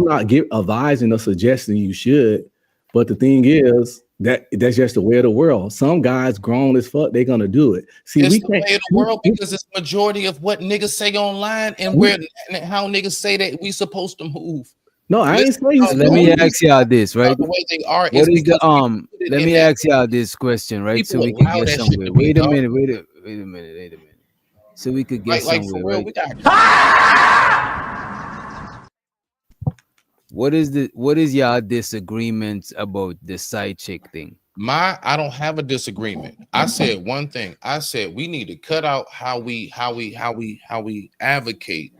S11: not advising or suggesting you should, but the thing is that's just the way of the world. Some guys grown as fuck, they're gonna do it. See,
S12: It's
S11: we
S12: the
S11: can't.
S12: way of the world because it's majority of what niggas say online and where and how niggas say that we supposed to move.
S11: No, I ain't saying you.
S7: Let me ask y'all this, right?
S12: The way they are
S7: What
S12: is
S7: is the
S12: because
S7: let me ask y'all this question, right? So
S12: people
S7: we can
S12: allow
S7: get
S12: that shit
S7: somewhere.
S12: to be,
S7: Wait a
S12: dog.
S7: minute, wait a minute. So we could get
S12: like
S7: somewhere,
S12: for real,
S7: right?
S12: we got
S7: What is y'all disagreements about the side chick thing?
S12: I don't have a disagreement. I said one thing. I said we need to cut out how we advocate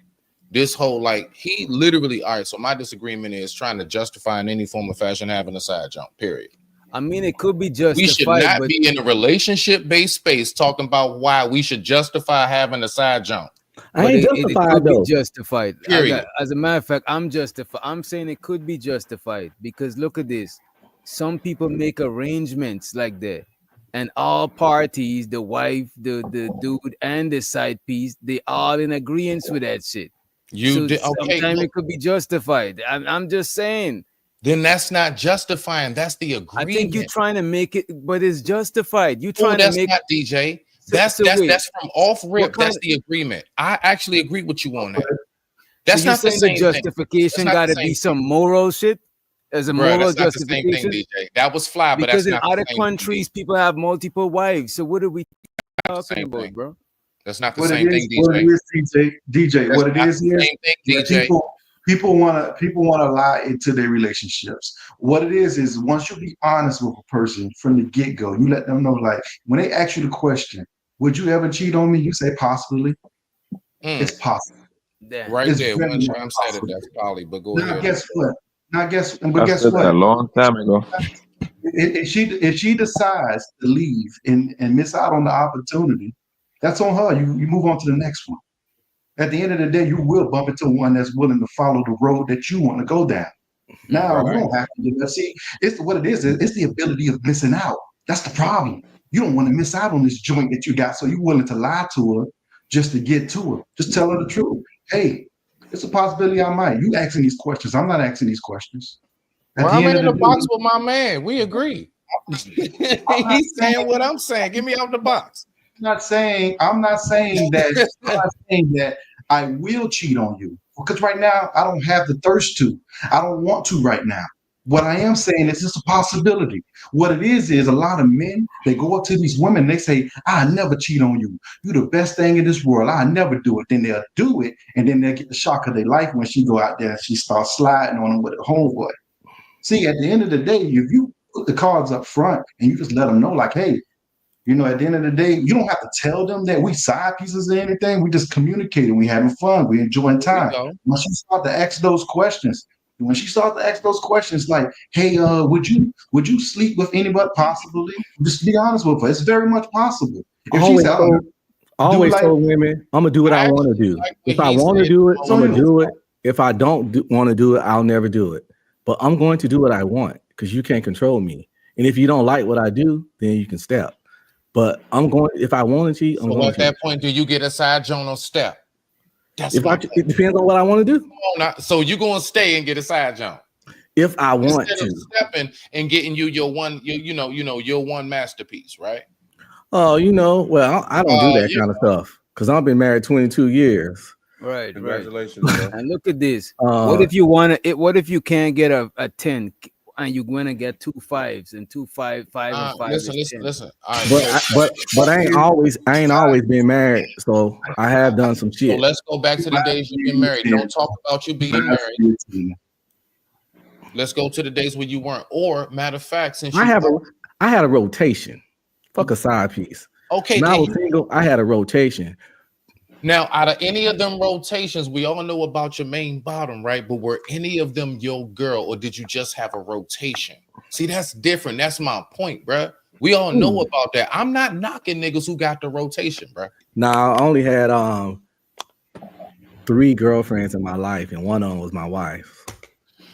S12: this whole, like, he literally, all right. So my disagreement is trying to justify in any form of fashion having a side jump, period.
S7: I mean, it could be justified.
S12: We should not be in a relationship-based space talking about why we should justify having a side jump.
S11: I ain't
S7: It could be
S11: though.
S7: justified.
S12: Period.
S7: As a matter of fact, I'm saying it could be justified because look at this. Some people make arrangements like that, and all parties, the wife, the dude, and the side piece, they all in agreement with that shit.
S12: You did okay.
S7: Sometimes
S12: Look,
S7: it could be justified. I'm just saying.
S12: then that's not justifying. That's the agreement.
S7: I think you're trying to make it, but it's justified. You trying
S12: that's
S7: to make
S12: not DJ.
S7: So-
S12: That's
S7: so wait.
S12: that's from off rip.
S7: What kind
S12: That's
S7: of-
S12: the agreement. I actually agree with you on that. That's
S7: so you're
S12: not the
S7: saying
S12: same
S7: the
S12: thing.
S7: justification
S12: That's not
S7: got
S12: the
S7: to be
S12: same
S7: some moral shit as a
S12: Bruh,
S7: moral
S12: that's not the same
S7: justification.
S12: thing, DJ. That was fly, but
S7: Because
S12: that's
S7: in
S12: not the
S7: other
S12: same
S7: countries, people have multiple wives. So what are we talking
S12: same
S7: about,
S12: thing.
S7: bro?
S12: That's not the
S14: What
S12: same
S14: it is,
S12: thing,
S14: what it
S12: DJ.
S14: is, DJ,
S12: That's
S14: what it
S12: not
S14: is
S12: the same thing,
S14: that
S12: DJ.
S14: people wanna lie into their relationships. What it is once you be honest with a person from the get go, you let them know, like when they ask you the question, would you ever cheat on me? You say possibly. It's possible.
S12: Right
S14: It's
S12: there.
S14: very
S12: One
S14: much
S12: time said it.
S14: possible.
S12: That's probably. But go
S14: Now
S12: ahead.
S14: guess what?
S1: I
S14: Guess
S1: said
S14: what?
S1: that a long time ago.
S14: If she decides to leave and miss out on the opportunity, that's on her. You move on to the next one. At the end of the day, you will bump into one that's willing to follow the road that you want to go down. Now you don't have to do that. See, it's what it is. It's the ability of missing out. That's the problem. You don't want to miss out on this joint that you got, so you're willing to lie to her just to get to her. Just tell her the truth. Hey, it's a possibility I might. You asking these questions. I'm not asking these questions.
S12: Well, I'm in the box with my man. We agree. He's saying what I'm saying. Get me out the box.
S14: I'm not saying that I will cheat on you, because right now I don't have the thirst to. I don't want to right now. What I am saying is it's a possibility. What it is a lot of men, they go up to these women, they say, I never cheat on you. You're the best thing in this world. I never do it. Then they'll do it, and then they'll get the shock of their life when she go out there and she starts sliding on them with a homeboy. See, at the end of the day, if you put the cards up front and you just let them know, like, hey, you know, at the end of the day, you don't have to tell them that we side pieces or anything. We just communicating. We having fun. We enjoying time. When she start to ask those questions, like, hey, would you sleep with anybody possibly? Just be honest with her. It's very much possible. If she said,
S11: Always told women, I'm gonna do what I want to do. If I want to do it, I'm gonna do it. If I don't want to do it, I'll never do it. But I'm going to do what I want because you can't control me. And if you don't like what I do, then you can step. But I'm going. If I want to cheat, I'm going.
S12: At that point, do you get a side joint on step?
S11: It depends on what I want to do.
S12: So you gonna stay and get a side jump
S11: if I want
S12: instead
S11: to.
S12: of stepping and getting you your one, your one masterpiece, right?
S11: Oh, well, I don't do that kind of stuff because I've been married 22 years.
S7: Right.
S22: Congratulations, bro.
S7: And look at this. What if you want to? What if you can't get a 10? and you're gonna get 2 5s and 2 5 5 and 5
S12: Listen,
S7: is 10.
S12: listen. All right,
S11: But I ain't always been married, so I have done some
S12: so
S11: shit.
S12: let's go back to the days you've been married. Don't talk about you being married. Let's go to the days when you weren't. Or matter of fact, since
S11: I had a rotation. Fuck a side piece.
S12: Okay,
S11: When I was single, I had a rotation.
S12: Now, out of any of them rotations, we all know about your main bottom, right? But were any of them your girl, or did you just have a rotation? See, that's different. That's my point, bruh. We all know about that. I'm not knocking niggas who got the rotation, bruh.
S11: Nah, I only had 3 girlfriends in my life, and one of them was my wife.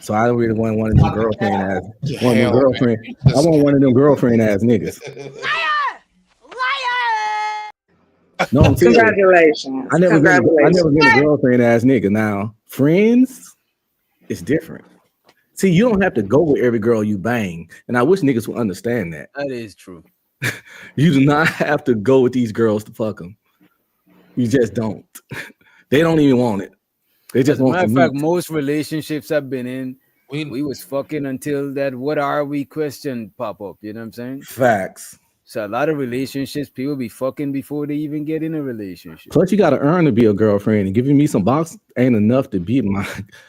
S11: So I really want one of them girlfriend ass. I want one of them girlfriend ass niggas. No, I'm serious.
S13: Congratulations.
S11: I never been a girlfriend ass nigga. Now, friends, it's different. See, you don't have to go with every girl you bang, and I wish niggas would understand that.
S7: That is true.
S11: You do not have to go with these girls to fuck them. You just don't. They don't even want it. They just want.
S7: Matter of fact, most relationships I've been in, we was fucking until that "what are we" question pop up. You know what I'm saying?
S11: Facts.
S7: So a lot of relationships, people be fucking before they even get in a relationship.
S11: Plus, you got to earn to be a girlfriend, and giving me some box ain't enough to beat my.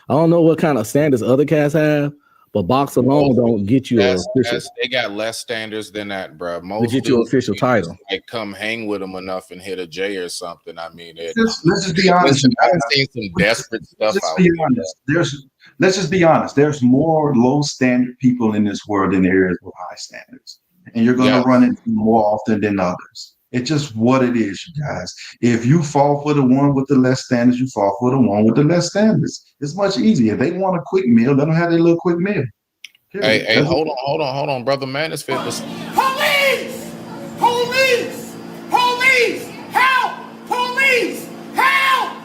S11: I don't know what kind of standards other cats have, but box alone don't get you a official.
S12: They got less standards than that, bro.
S11: To
S12: Most
S11: get you an
S12: dudes
S11: official title.
S12: just, like, come hang with them enough and hit a J or something. I mean,
S14: let's just be honest.
S12: I've seen some desperate stuff
S14: Let's
S12: out
S14: be
S12: there.
S14: honest. Let's just be honest. There's more low standard people in this world than there is with high standards, and you're going to run into more often than others. It's just what it is, you guys. If you fall for the one with the less standards, you fall for the one with the less standards. It's much easier. If they want a quick meal, let them have their little quick meal. Period.
S12: Hey, hold on, brother Manisfit.
S3: Police! Police! Police! Help! Police! Help!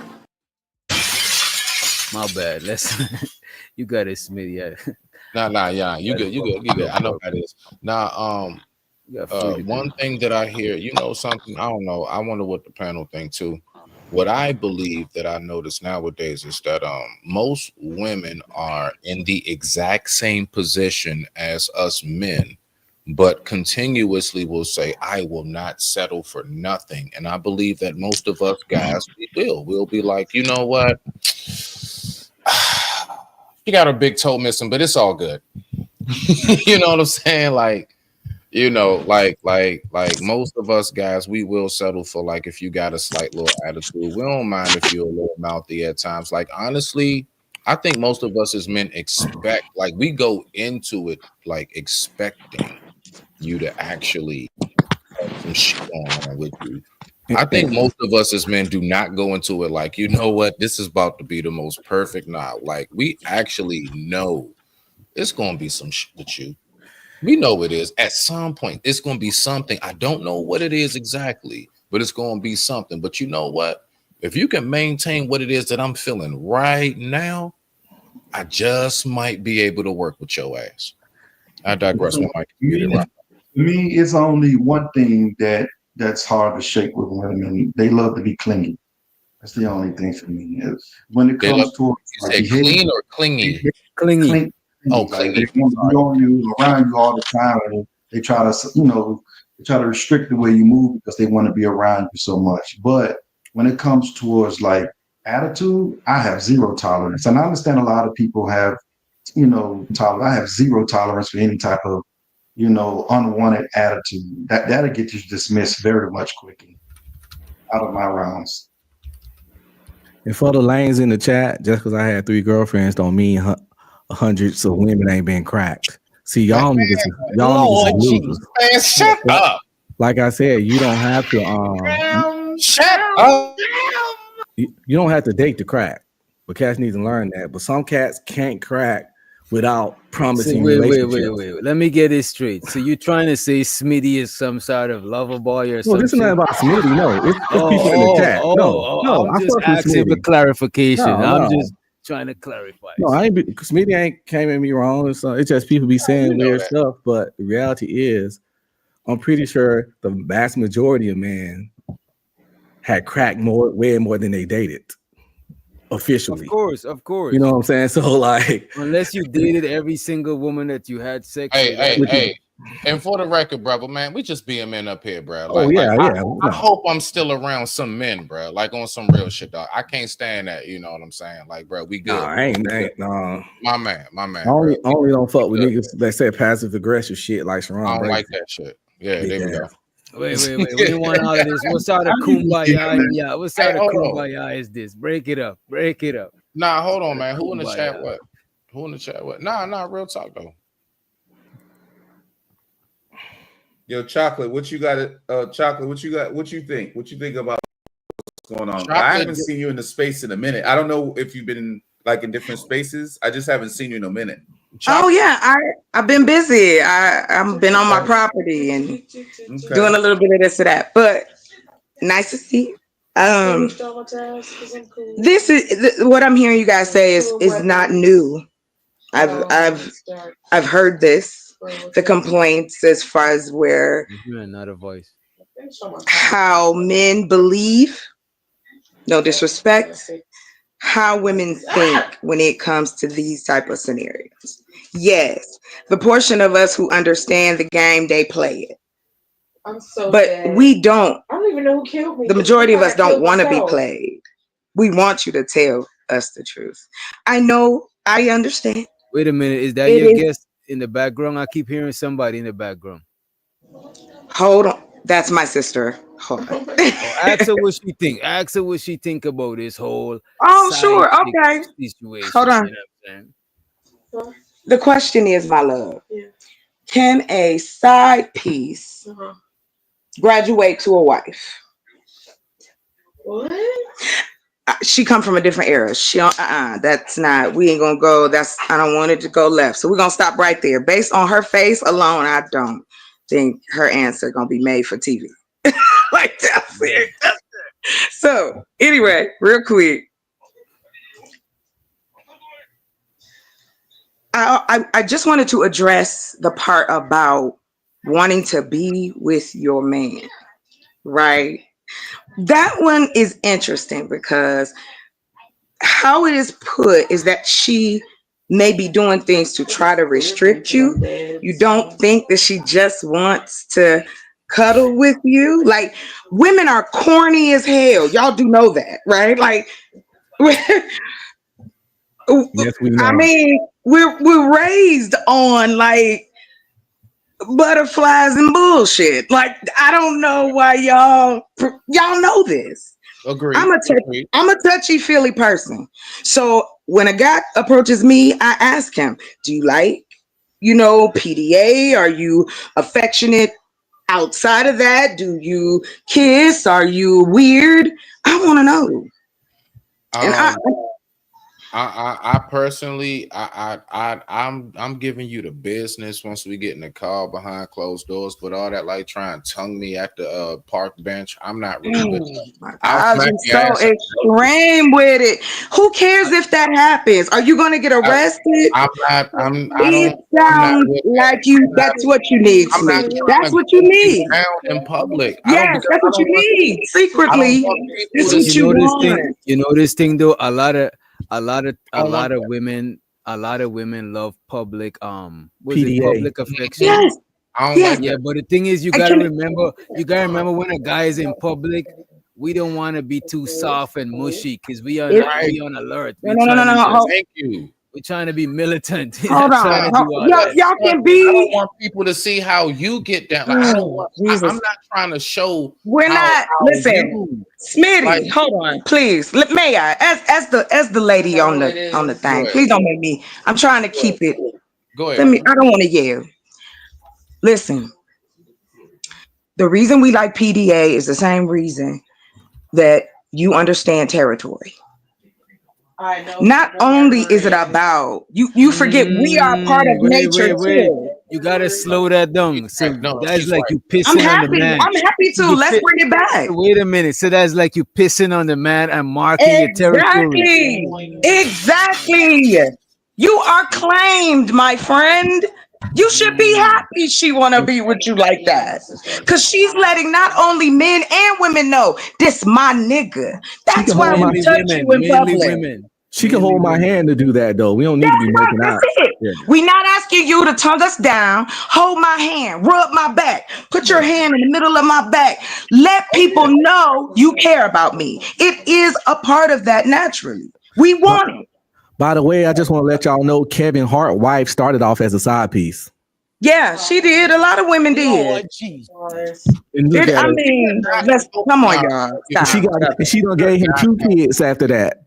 S7: My bad. Let's. You got it, Smitty.
S12: Nah, yeah, you good. I know how it is. Now, one thing that I hear, you know, something, I don't know. I wonder what the panel think too. What I believe that I notice nowadays is that most women are in the exact same position as us men, but continuously will say, I will not settle for nothing. And I believe that most of us guys, we'll be like, you know what? You got a big toe missing, but it's all good. You know what I'm saying? Like, you know, like most of us guys, we will settle for, like, if you got a slight little attitude. We don't mind if you're a little mouthy at times. Like, honestly, I think most of us as men expect, like, we go into it like expecting you to actually have some shit going on with you. I think most of us as men do not go into it like, you know what, this is about to be the most perfect night. Like, we actually know it's gonna be some shit with you. We know it is. At some point, it's going to be something. I don't know what it is exactly, but it's going to be something. But you know what? If you can maintain what it is that I'm feeling right now, I just might be able to work with your ass. I digress. My mic.
S14: To me, it's only one thing that's hard to shake with women. They love to be clingy. That's the only thing for me. Is when it comes to
S12: clean or clingy?
S7: Clingy.
S12: Oh,
S14: like they want to be on you, around you all the time, and they try to restrict the way you move because they want to be around you so much. But when it comes towards like attitude, I have zero tolerance, and I understand a lot of people have, tolerance. I have zero tolerance for any type of, unwanted attitude. That'll get you dismissed very much quickly out of my rounds.
S11: And for the lanes in the chat, just because I had 3 girlfriends don't mean hundreds of women ain't been cracked. See, y'all niggas are losers.
S12: Man, shut up.
S11: Like I said, you don't have to
S12: shut up.
S11: You don't have to date the crack, but cats need to learn that. But some cats can't crack without promising relationships.
S7: Wait. Let me get it straight. So you're trying to say Smitty is some sort of lover boy or something?
S11: No, this is not about Smitty. No, it's people in the chat. No,
S7: I'm just asking for clarification. I'm just trying to clarify.
S11: No, Smitty ain't came at me wrong. It's just people be saying weird stuff. But the reality is, I'm pretty sure the vast majority of men had cracked way more than they dated. officially.
S7: Of course.
S11: You know what I'm saying? So like,
S7: unless you dated every single woman that you had sex
S12: Hey,
S7: with.
S12: hey. And for the record, brother, man, we just being men up here, bro.
S11: Oh, yeah.
S12: I hope I'm still around some men, bro. Like on some real shit, dog. I can't stand that. You know what I'm saying? Like, bro, we good.
S11: Nah, I ain't. Nah.
S12: My man.
S11: I only don't fuck with niggas that say passive aggressive shit like Sharon.
S12: I don't
S11: Brady.
S12: like that shit. Yeah, there we go.
S7: Wait. We don't want all of this. What sort of kumbaya? Yeah, what sort of kumbaya is this? Break it up.
S12: Nah, hold on, man. Who in the chat? What? Who in the chat? What? Nah, real talk though.
S8: Yo, Chocolate, what you got? Chocolate, what you got? What you think? What you think about what's going on?
S12: Chocolate,
S8: I haven't seen you in the space in a minute. I don't know if you've been like in different spaces. I just haven't seen you in a minute.
S13: Chocolate. Oh yeah, I've been busy. I've been on my property and doing a little bit of this or that. But nice to see you. This is what I'm hearing you guys say is not new. I've heard this. The complaints as far as where
S7: not a voice,
S13: how men believe, no disrespect, how women think when it comes to these type of scenarios. Yes, the portion of us who understand the game, they play it. But we don't. I don't even know who killed me. The majority of us don't want to be played. We want you to tell us the truth. I know, I understand.
S7: Wait a minute, is that your guest in the background? I keep hearing somebody in the background.
S13: Hold on, that's my sister. Hold on.
S7: Ask her what she think. Ask her what she think about this whole.
S13: Oh, sure, okay.
S7: Situation.
S13: Hold on.
S7: You know what I'm saying?
S13: The question is, my love, can a side piece graduate to a wife? What? She come from a different era. She that's not, we ain't gonna go, I don't want it to go left. So we're gonna stop right there. Based on her face alone, I don't think her answer gonna be made for TV. Like that's it. So anyway, real quick. I just wanted to address the part about wanting to be with your man, right? That one is interesting because how it is put is that she may be doing things to try to restrict you. You don't think that she just wants to cuddle with you? Like, women are corny as hell. Y'all do know that, right? Like,
S11: yes, we know.
S13: I mean, we're raised on like butterflies and bullshit. Like, I don't know why y'all know this.
S12: Agree.
S13: I'm a touchy-feely person. So when a guy approaches me, I ask him, do you like, PDA? Are you affectionate outside of that? Do you kiss? Are you weird? I want to know. And
S12: I personally, I'm giving you the business once we get in the car behind closed doors, but all that like trying to tongue me at the park bench, I'm not really with that.
S13: I was just so extreme with it. Who cares if that happens? Are you going to get arrested? It sounds like that's what you need, Smith. That's what you need.
S12: In public.
S13: Yes, that's what you need. Secretly, this is what you want.
S7: You know this thing though, a lot of women love public public affection.
S13: Yes.
S7: Yeah, but the thing is, you gotta remember when a guy is in public, we don't want to be too soft and mushy because we are on alert.
S13: No.
S12: Thank you.
S7: We're trying to be militant.
S13: Hold on. Y'all can be.
S12: I don't want people to see how you get down. Like, I'm not trying to show.
S13: Listen, Smitty. Like, hold on, please. May I, as the lady on the thing, please don't make me. I'm trying to keep it.
S12: Go ahead.
S13: I don't want to yell. Listen. The reason we like PDA is the same reason that you understand territory. I know. Not only is it about you forget we are part of nature too.
S7: You gotta slow that down. So that's like you pissing on the man.
S13: I'm happy to. Let's bring it back.
S7: Wait a minute. So that's like you pissing on the man and marking your territory.
S13: Exactly. You are claimed, my friend. You should be happy she want to be with you like that. Because she's letting not only men and women know, this my nigga. That's why we
S7: Mainly
S13: touch
S7: women,
S13: you in
S7: mainly
S13: public.
S7: women.
S11: She can hold my hand to do that though. We don't need to be making out.
S13: That's it.
S11: Yeah.
S13: We not asking you to tongue us down, hold my hand, rub my back, put your hand in the middle of my back. Let people know you care about me. It is a part of that naturally. We want it.
S11: By the way, I just want to let y'all know Kevin Hart's wife started off as a side piece.
S13: Yeah, she did. A lot of women did.
S11: And look at
S13: I
S11: her.
S13: mean, let's come on, y'all. Stop.
S11: She done gave him 2 kids after that.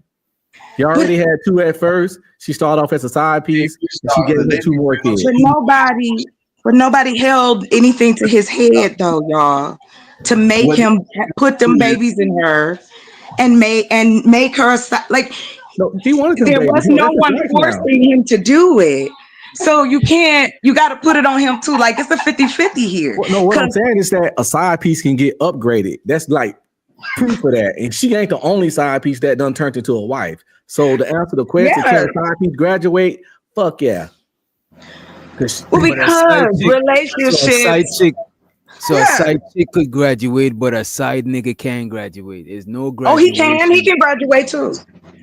S11: He already had 2 at first. She started off as a side piece, and she gave him 2 more kids.
S13: But nobody held anything to his head though, y'all, to make him put them babies in her and make her like.
S11: No, he wanted
S13: there was no one forcing him to do it. So you got to put it on him too. Like it's a 50-50 here.
S11: No, what I'm saying is that a side piece can get upgraded. That's like proof of that. And she ain't the only side piece that done turned into a wife. So to answer the question, can a side piece graduate? Fuck yeah.
S13: Because relationships.
S7: So a side chick could graduate, but a side nigga can graduate. There's no graduation.
S13: Oh, he can graduate too.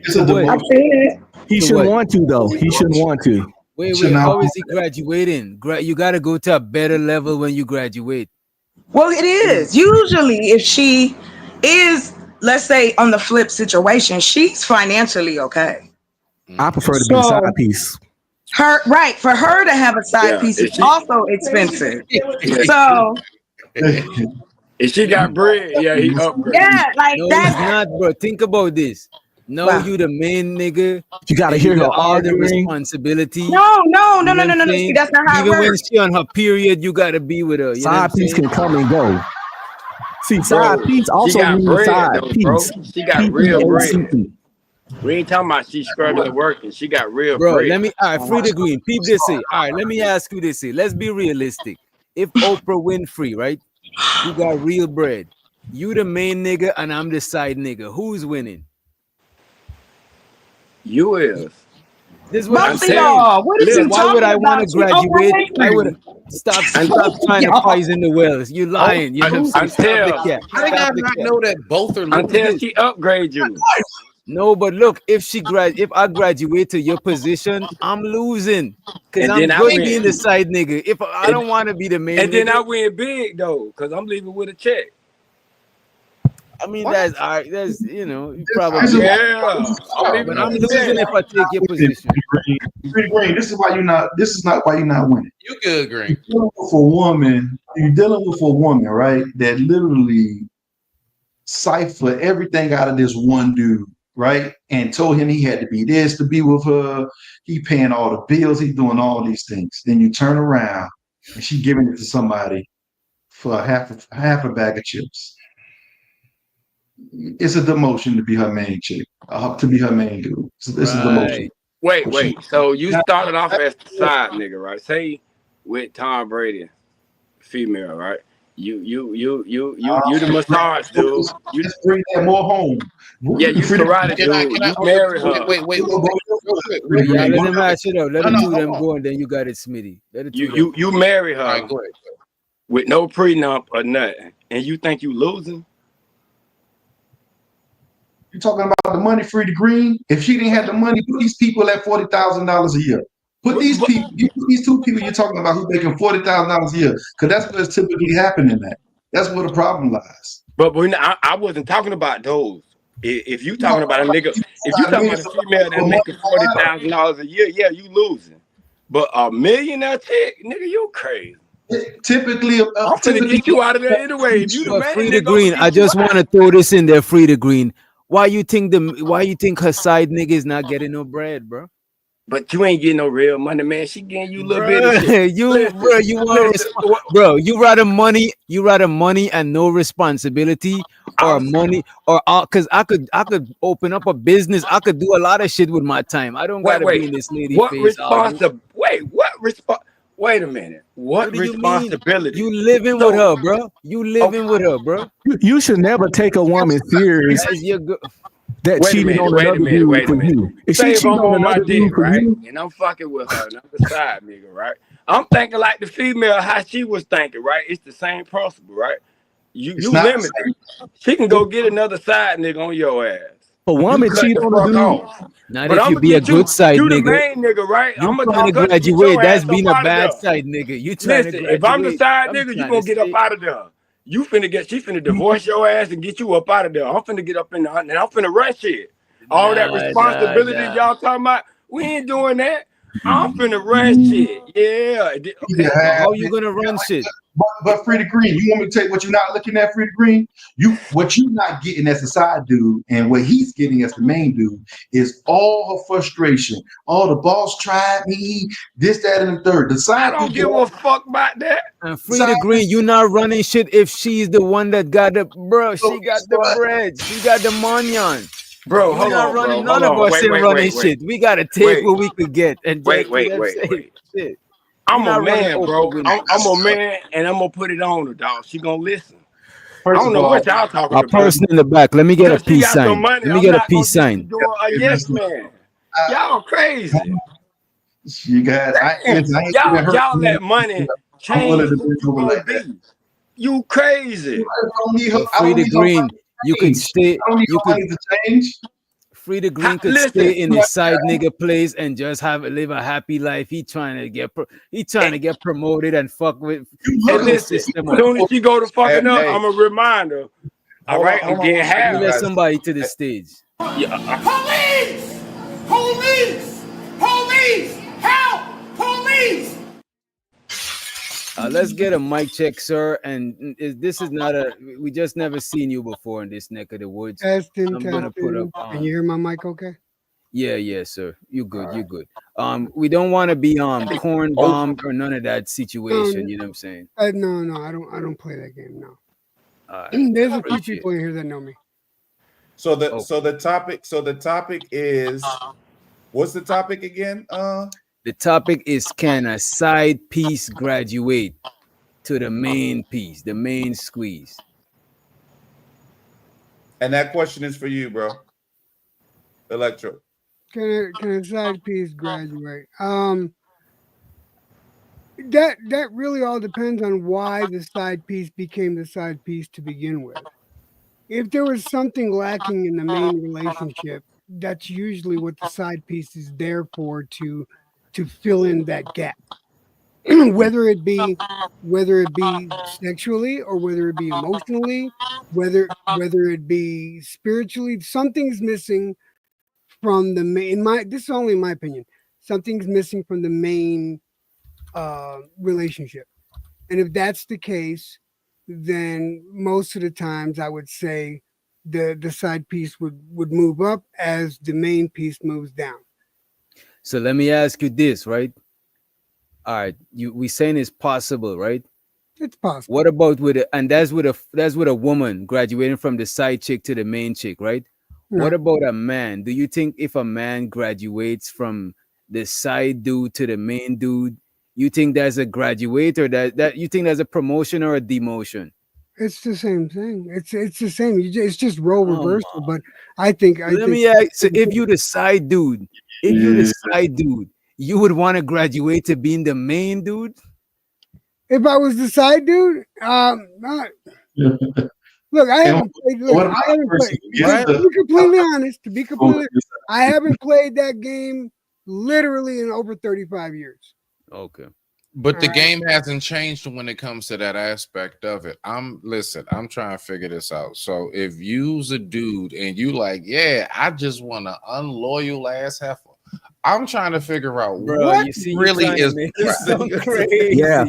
S11: I've seen it. He shouldn't want to though. He shouldn't want to.
S7: Wait, how is he graduating? You got to go to a better level when you graduate.
S13: Well, it is. Usually if she is, let's say on the flip situation, she's financially okay.
S11: I prefer to be a side piece.
S13: For her to have a side piece is also expensive. So
S15: if she got bread, yeah, he upgrade.
S13: Yeah, like
S7: no,
S13: that.
S7: It's not, bro. Think about this. No,
S13: Wow.
S7: you the main nigga.
S11: You gotta hear her
S7: all the
S11: arguing.
S7: responsibility.
S13: No. See, that's not how it
S7: Even when
S13: works.
S7: she on her period, you gotta be with her. You know what I'm
S11: Side piece
S7: saying?
S11: can come and go. See, side piece also
S15: got
S11: means
S15: bread,
S11: side
S15: though, bro.
S11: piece.
S15: She got real bread. We ain't talking about she struggling working. She got real
S7: Bro,
S15: bread.
S7: let me free the green. Peep this here. All right, let me ask you this here. Let's be realistic. If Oprah Winfrey, right? You got real bread. You the main nigga and I'm the side nigga. Who's winning?
S15: You is.
S7: This is what I'm
S13: Both of
S7: saying.
S13: y'all. What is you
S7: Why would I
S13: talking
S7: want
S13: about?
S7: to graduate? I would stop trying to
S13: Y'all.
S7: poison the wells. You lying. You know what I'm saying? Stop the cap.
S12: How did I
S7: Stop the
S12: not
S7: cap.
S12: know that both are
S15: Until she upgrade you.
S7: No, but look, if I graduate to your position, I'm losing. Because
S15: And
S7: I'm
S15: then I
S7: good
S15: win.
S7: being the side nigga. If I don't want to be the main
S15: And then
S7: nigga,
S15: I win big though, because I'm leaving with a check.
S7: I mean that's all right. That's you probably
S15: Yeah. I'm leaving
S7: but I'm
S15: with a
S7: losing
S15: check.
S7: if I take your position.
S14: Pretty Green, this is why you're not winning.
S12: You good, Green.
S14: You're dealing with a woman, right? That literally cipher everything out of this one dude, right? And told him he had to be this to be with her. He paying all the bills, he doing all these things. Then you turn around and she giving it to somebody for half a bag of chips. It's a demotion to be her main chick, to be her main dude. This is a demotion.
S15: Wait. So you started off as the side nigga, right? Say with Tom Brady, female, right? You the massage dude. You
S14: just bring that more home.
S15: Yeah, you karate dude. You marry her.
S12: Wait, real quick.
S7: Yeah, let them ask it up. Let the two of them go and then you got it, Smitty. Let the two of them.
S15: You marry her
S12: All right, go ahead.
S15: with no prenup or nothing, and you think you losing?
S14: You're talking about the money free to Green. If she didn't have the money, put these people at $40,000 a year. Put these people, these two people you're talking about who making $40,000 a year, because that's what's typically happening at. That's where the problem lies.
S15: But I wasn't talking about those. If you talking about a nigga, if you talking about a female that's making $40,000 a year, yeah, you losing. But a millionaire chick, nigga, you crazy.
S14: Typically,
S15: I'm gonna get you out of there anyway. If you the man,
S7: Free the
S15: nigga,
S7: Green. I just want to throw this in there. Free the Green. Why you think her side nigga is not getting no bread, bro?
S15: But you ain't getting no real money, man. She getting you a little bit of shit.
S7: You rather money and no responsibility, or money, or because I could open up a business. I could do a lot of shit with my time. I don't gotta be in this lady face.
S15: Wait a minute. What responsibility?
S7: You living with her, bro. You living with her, bro.
S11: You should never take a woman serious that cheated on another dude for you. If she cheated on another dude for you,
S15: and I'm fucking with her, and I'm the side nigga, right? I'm thinking like the female, how she was thinking, right? It's the same principle, right? You
S14: not the
S15: limited. She can go get another side nigga on your ass.
S11: A
S15: You
S11: woman
S15: cut
S11: cheat
S15: the
S11: on a
S15: fuck
S11: dude.
S15: off.
S7: Not
S15: But
S7: if
S15: I'm
S7: you
S15: gonna
S7: be a
S15: get
S7: good
S15: you.
S7: side
S15: You the
S7: nigga.
S15: main nigga, right?
S7: You
S15: I'm
S7: trying to
S15: gonna get
S7: graduate.
S15: your
S7: That's
S15: ass up
S7: being a
S15: out of
S7: bad
S15: there.
S7: side nigga. You trying to
S15: Listen, if I'm the
S7: graduate.
S15: side
S7: I'm
S15: nigga, you
S7: trying
S15: gonna
S7: to
S15: get up
S7: say.
S15: out of there. She finna divorce your ass and get you up out of there. I'm finna get up in the and I'm finna run shit. All that responsibility
S7: Nah.
S15: y'all talking about, we ain't doing that. I'm finna run shit. Yeah.
S14: You
S7: But
S14: have
S7: how you
S14: it.
S7: gonna run shit?
S14: But Free the Green, you want me to take what you're not looking at, Free the Green? What you're not getting as a side dude, and what he's getting as the main dude is all her frustration. All the boss tried me, this, that, and the third. The
S15: I
S14: side
S15: don't
S14: dude,
S15: give a fuck about that.
S7: And Free the Green, you not running shit if she's the one that got the bro. She got the bread. She got the money.
S15: Bro,
S7: We
S15: hold
S7: not
S15: on,
S7: running.
S15: bro.
S7: None
S15: Hold
S7: of
S15: on.
S7: us ain't running
S15: Wait.
S7: shit. We gotta take
S15: Wait,
S7: what we could get and just
S15: wait.
S7: say shit. We
S15: I'm a
S7: not running
S15: man,
S7: Oprah
S15: bro.
S7: Winfrey.
S15: I'm a man, and I'm gonna put it on her, dog. She gonna listen. I
S14: First
S15: don't
S14: of
S15: know what
S14: all,
S15: y'all talking
S7: A
S15: about.
S7: person in the back. Let me get a
S15: Cause she
S7: peace
S15: got some
S7: sign.
S15: money.
S7: Let me
S15: I'm
S7: get a
S15: not gonna
S7: peace
S15: just be
S7: sign.
S15: doing a yes man. Y'all crazy.
S14: you got, listen, I ain't even hurt
S15: Y'all
S14: you.
S15: let money
S14: I'm willing
S15: change
S14: to
S15: who
S14: bend
S15: you
S14: over
S15: gonna
S14: like that.
S15: be. You crazy.
S14: I don't need her.
S7: But
S14: I
S7: Free
S14: don't
S7: the
S14: need her money
S7: Green, you
S14: to
S7: could
S14: change.
S7: stay.
S14: I don't need
S7: You
S14: her
S7: could
S14: money to change.
S7: Free the Green could
S15: Listen,
S7: stay in his side nigga place and just live a happy life. He trying to get promoted and fuck with
S14: You
S7: fuck
S15: and
S14: looking
S7: the
S15: listen.
S7: system up.
S15: Soon as she go to
S8: Hey,
S15: fucking up,
S8: hey,
S15: I'm a reminder. All right, I'm getting
S8: one second,
S7: Let me
S8: you
S7: let
S15: half.
S8: guys.
S7: somebody to the stage.
S15: Yeah,
S3: Police! Police! Police! Help! Police!
S7: Let's get a mic check, sir. And this is not a. We just never seen you before in this neck of the woods.
S16: Testing,
S7: I'm gonna put up.
S16: testing. Can you hear my mic okay?
S7: Yeah, sir. You good. You good. We don't want to be corn bombed or none of that situation. You know what I'm saying?
S16: No, I don't play that game. No.
S7: I
S16: There's a few
S7: appreciate
S16: people in here that know me.
S8: So the topic is, what's the topic again?
S7: The topic is, can a side piece graduate to the main piece, the main squeeze?
S8: And that question is for you, bro. Electro.
S16: Can a side piece graduate? That really all depends on why the side piece became the side piece to begin with. If there was something lacking in the main relationship, that's usually what the side piece is there for, to fill in that gap. whether it be sexually, or whether it be emotionally, whether it be spiritually, something's missing from the main. This is only in my opinion. Something's missing from the main relationship, and if that's the case, then most of the times I would say the side piece would move up as the main piece moves down.
S7: So let me ask you this, right? All right, we saying it's possible, right?
S16: It's possible.
S7: What about that's with a woman graduating from the side chick to the main chick, right?
S16: Yeah.
S7: What about a man? Do you think if a man graduates from the side dude to the main dude, you think there's a graduate, or that you think there's a promotion or a demotion?
S16: It's the same thing. It's the same. It's just role reversal. But I think
S7: Let me ask. So if you the side dude, you would want to graduate to being the main dude.
S16: If I was the side dude, look, I haven't played. Look, I haven't played. To be completely honest, I haven't played that game literally in over 35 years.
S7: Okay.
S12: But the game hasn't changed when it comes to that aspect of it. I'm trying to figure this out. So if you's a dude and you like, yeah, I just want an unloyal ass heifer, I'm trying to figure out what really is
S7: crazy.
S11: Yeah,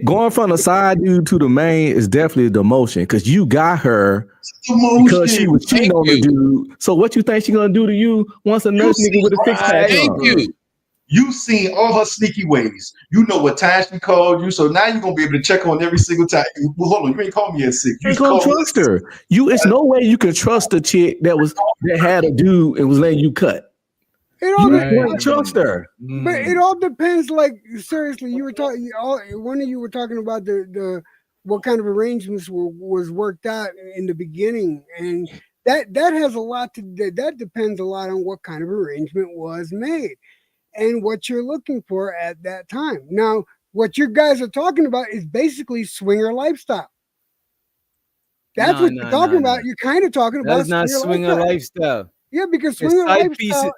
S11: going from the side dude to the main is definitely the motion, because you got her because she was cheating on the dude. So what you think she gonna do to you once a nurse nigga with a six pack on?
S14: You've seen all her sneaky ways. You know what time she called you, so now you're gonna be able to check on every single time. Well, hold on, you ain't called me at 6.
S11: You ain't gonna trust her. It's no way you can trust a chick that had a dude and was letting you cut.
S16: You
S11: can't trust her.
S16: But it all depends. Like, seriously, you were talking. One of you were talking about the what kind of arrangements was worked out in the beginning, and that has a lot to. That depends a lot on what kind of arrangement was made. and what you're looking for at that time. Now, what you guys are talking about is basically swinger lifestyle. That's what you're talking about. You're kind of talking
S7: That
S16: about
S7: is not swinger lifestyle.
S16: Yeah, because
S7: The
S16: swinger
S7: side piece.
S16: lifestyle.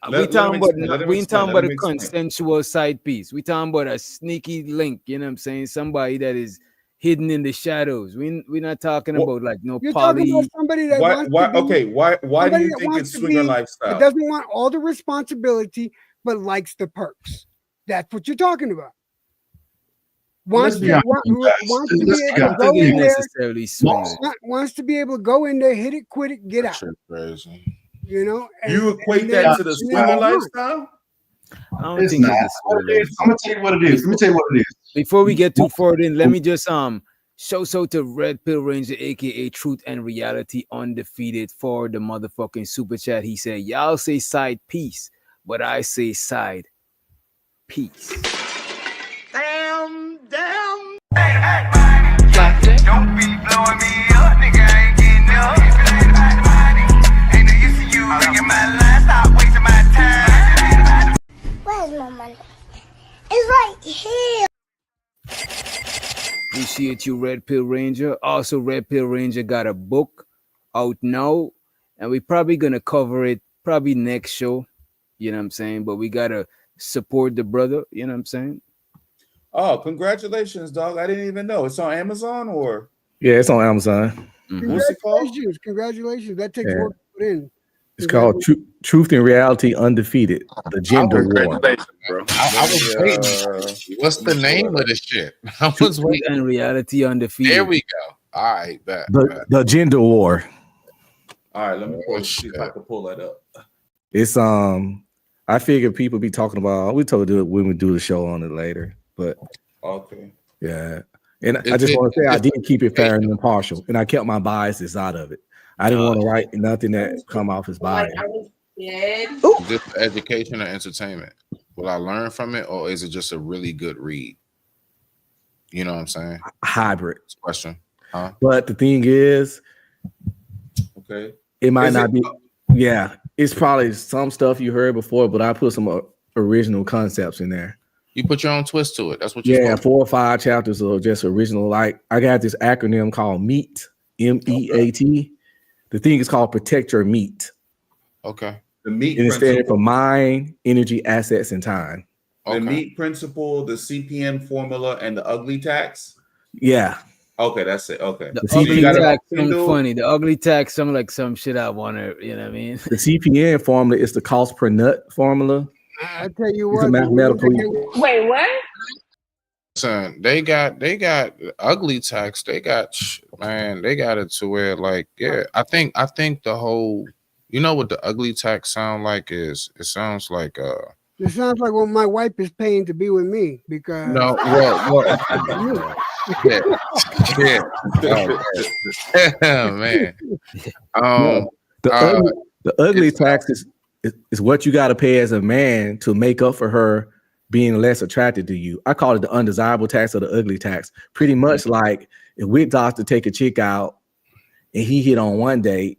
S7: We ain't talking about a consensual side piece. We talking about a sneaky link. You know what I'm saying? Somebody that is hidden in the shadows. We're not talking about like no
S16: You're
S7: poly.
S16: talking about somebody that wants to be,
S8: why do
S16: somebody
S8: you
S16: that
S8: think
S16: wants
S8: it's
S16: to
S8: swinger
S16: be,
S8: lifestyle?
S16: That doesn't want all the responsibility, but likes the perks. That's what you're talking about. Wants to be able to go in there. Wants to be able to go in there, hit it, quit it, get out.
S12: Crazy.
S16: You know,
S8: You equate that to the swinger lifestyle?
S7: I don't think it's
S14: I'm gonna tell you what it is. Let me tell you what it is.
S7: Before we get too far in, let me just shout out to Red Pill Ranger, aka Truth and Reality Undefeated, for the motherfucking super chat. He said, "Y'all say side piece, but I say side piece."
S3: Damn.
S6: Don't be blowing me up, nigga. I ain't getting up. Ain't no use to you ringing my line. Stop wasting my time.
S2: Where's my money? It's right here.
S7: Appreciate you, Red Pill Ranger. Also, Red Pill Ranger got a book out now, and we're probably gonna cover it probably next show. You know what I'm saying? But we gotta support the brother. You know what I'm saying?
S8: Oh, congratulations, dog! I didn't even know it's on Amazon or.
S11: Yeah, it's on Amazon.
S8: What's it called?
S16: Congratulations. That takes
S11: Yeah.
S16: work to put in.
S11: It's called Truth and Reality Undefeated, the gender war.
S12: Bro. I was waiting. What's the name of this shit? I was waiting.
S7: And Reality Undefeated.
S12: There we go. All right, bet.
S11: The gender war.
S8: All right, let me see if I can pull that up.
S11: It's I figure people be talking about. We told you when we do the show on it later, but
S8: okay,
S11: yeah. And I just want to say I did keep it fair and impartial, and I kept my biases out of it. I didn't want to write nothing that come off as bias.
S12: Is this for education or entertainment? Will I learn from it, or is it just a really good read? You know what I'm saying?
S11: Hybrid
S12: question. Huh?
S11: But the thing is,
S8: okay,
S11: it might not be. Yeah, it's probably some stuff you heard before, but I put some original concepts in there.
S12: You put your own twist to it. That's what you're
S11: 4 or 5 chapters of just original. Like I got this acronym called MEAT, MEAT. The thing is called Protect Your Meat.
S12: Okay.
S8: The MEAT
S11: and it stands for mind, energy, assets, and time.
S8: The MEAT principle, the CPN formula, and the ugly tax.
S11: Yeah.
S8: Okay, that's it. Okay.
S7: The ugly tax sounds funny. The ugly tax sounds like some shit I want to, you know what I mean?
S11: The CPN formula is the cost per nut formula.
S16: I tell you
S11: It's
S16: what.
S11: a mathematical.
S9: Wait, what?
S12: Son, they got ugly tax. They got it to where like, yeah, I think the whole, you know what the ugly tax sound like is? It sounds like
S16: It sounds like what my wife is paying to be with me because
S12: no, well yeah. Oh, man.
S11: The ugly tax is what you got to pay as a man to make up for her being less attracted to you. I call it the undesirable tax or the ugly tax. Pretty much like if Wick Doctor take a chick out and he hit on one date,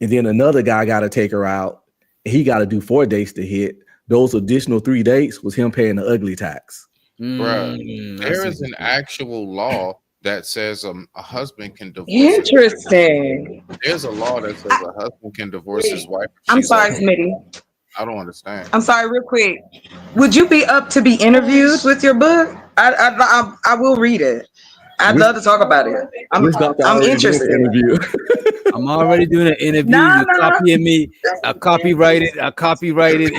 S11: and then another guy got to take her out, and he got to do 4 dates to hit. Those additional 3 dates was him paying the ugly tax.
S12: Bruh, there is an actual law that says a husband can divorce.
S13: Interesting.
S12: There's a law that says a husband can divorce his wife.
S13: I'm sorry, Smitty.
S12: I don't understand.
S13: I'm sorry, real quick. Would you be up to be interviewed with your book? I will read it. I'd love to talk about it. I'm interested.
S7: I'm already doing an interview. You copying me. A copyrighted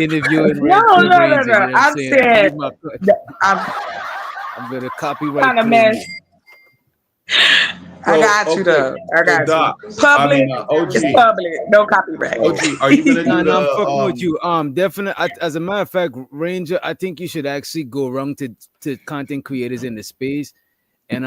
S7: interview.
S13: No. I'm saying
S7: I'm gonna copyright.
S13: Kind of mess. I got you though. I got you. Public. It's public. No copyright.
S8: OG, are you gonna do
S7: I'm fucking with you. Definitely. As a matter of fact, Ranger, I think you should actually go around to content creators in the space, and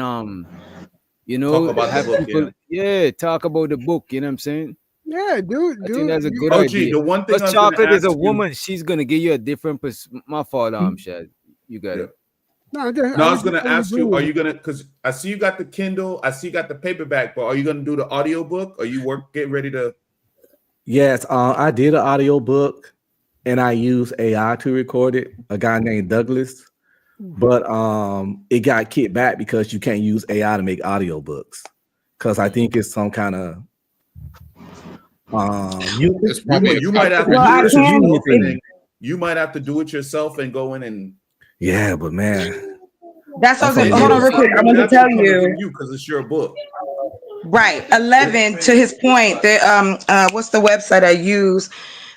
S7: you know,
S8: talk about the book,
S7: people, talk about the book. You know what I'm saying?
S16: Yeah, dude.
S7: I think that's a good
S8: OG,
S7: idea.
S8: the one thing
S7: Because Chocolate is a woman, she's gonna give you a different my fault, Shad. You got it.
S8: No, I was gonna ask you, are you gonna, because I see you got the Kindle, I see you got the paperback, but are you gonna do the audio book? Are you getting ready to?
S11: Yes, I did an audio book. and I use AI to record it. A guy named Douglas, but it got kicked back because you can't use AI to make audiobooks because I think it's some kind of you
S8: might have to
S13: Well,
S8: do
S13: I
S8: it
S13: can.
S8: yourself, and then you might have to do it yourself and go in and
S11: yeah, but man,
S13: That's what I was
S8: and
S13: gonna, hold on real quick. I want to tell you.
S8: because it's your book.
S13: Right. 11 to his point. The what's the website I use?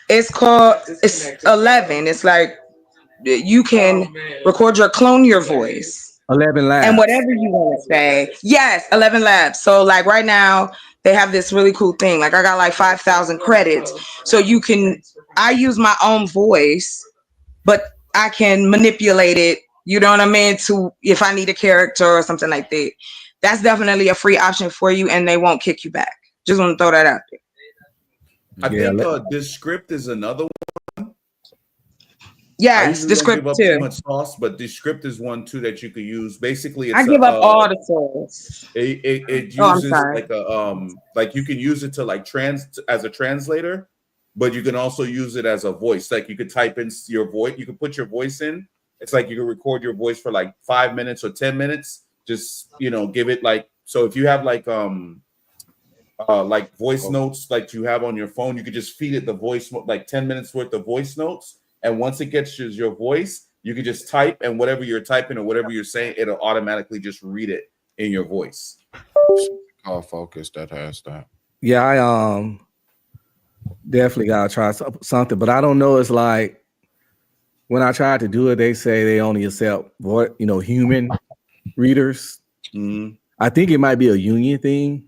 S13: It's 11. It's like you can clone your voice
S11: 11 Labs
S13: and whatever you want to say. Yes, 11 Labs. So like right now they have this really cool thing. Like I got like 5,000 credits. So I use my own voice, but I can manipulate it, you know what I mean, to if I need a character or something like that. That's definitely a free option for you and they won't kick you back. Just want to throw that out there.
S8: I think Descript is another one.
S13: Yes,
S8: I
S13: Descript
S8: don't give up
S13: too.
S8: too much sauce, but Descript is one too that you could use. Basically, it's
S13: I give up all the sauce.
S8: It
S13: I'm
S8: uses
S13: sorry.
S8: like a like you can use it to like as a translator, but you can also use it as a voice. Like you could type in your voice, you can put your voice in. It's like you can record your voice for like 5 minutes or 10 minutes. Just give it like, so if you have like voice notes like you have on your phone, you could just feed it the voice like 10 minutes worth of voice notes. And once it gets your voice, you can just type, and whatever you're typing or whatever you're saying, it'll automatically just read it in your voice.
S12: Call Focus that has that.
S11: Yeah, I definitely gotta try something, but I don't know. It's like when I tried to do it, they say they only accept human readers.
S8: Mm-hmm.
S11: I think it might be a union thing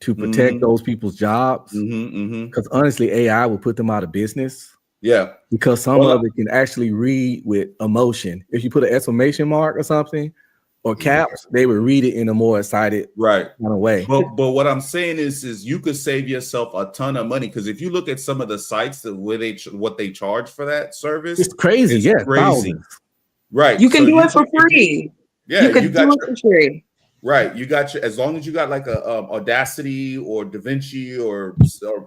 S11: to protect those people's jobs. Because honestly, AI will put them out of business.
S8: Yeah,
S11: because some of it can actually read with emotion. If you put an exclamation mark or something or caps, they would read it in a more excited
S8: kind
S11: of way.
S8: But what I'm saying is you could save yourself a ton of money, because if you look at some of the sites what they charge for that service,
S11: it's crazy.
S8: It's crazy.
S11: Thousands.
S8: Right.
S13: You can do it for free.
S8: Yeah,
S13: you can do it for free.
S8: Right, you got as long as you got like a Audacity or DaVinci or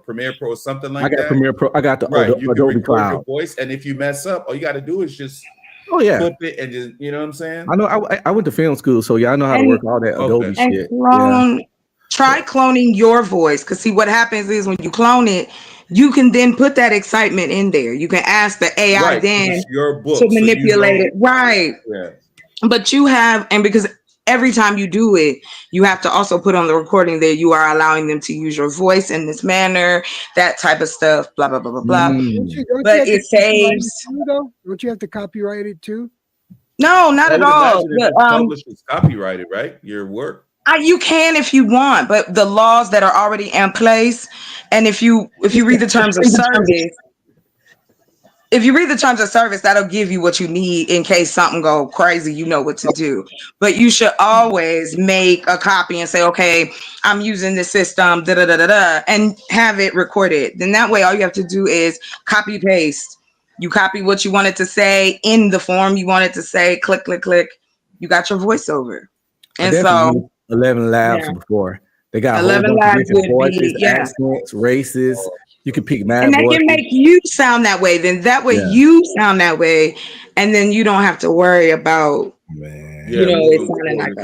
S8: Premiere Pro or something like that.
S11: I got Premiere Pro. I got the
S8: you can
S11: Adobe
S8: record
S11: Cloud.
S8: your voice, and if you mess up, all you got to do is just flip it and just, you know what I'm saying.
S11: I know. I went to film school, so I know how to work all that Adobe shit.
S13: Try cloning your voice, because see what happens is when you clone it, you can then put that excitement in there. You can ask the AI then
S8: your book,
S13: to manipulate it. Right.
S8: Yeah.
S13: But you have, and because every time you do it, you have to also put on the recording that you are allowing them to use your voice in this manner, that type of stuff, blah, blah, blah, blah, blah. But it saves.
S16: Don't you have to copyright it too?
S13: No, not at all.
S8: But, published is copyrighted, right? Your work.
S13: You can if you want, but the laws that are already in place, and if you read the terms of service, that'll give you what you need in case something go crazy. You know what to do. But you should always make a copy and say, okay, I'm using this system, da da da da da, and have it recorded. Then that way, all you have to do is copy paste. You copy what you wanted to say in the form you wanted to say. Click, click, click. You got your voiceover. And so
S11: 11 Labs before they got
S13: 11 Labs would
S11: voices,
S13: be
S11: accents, races. You can pick mad
S13: and they
S11: voices.
S13: can make you sound that way. Then that way you sound that way, and then you don't have to worry about it sounding like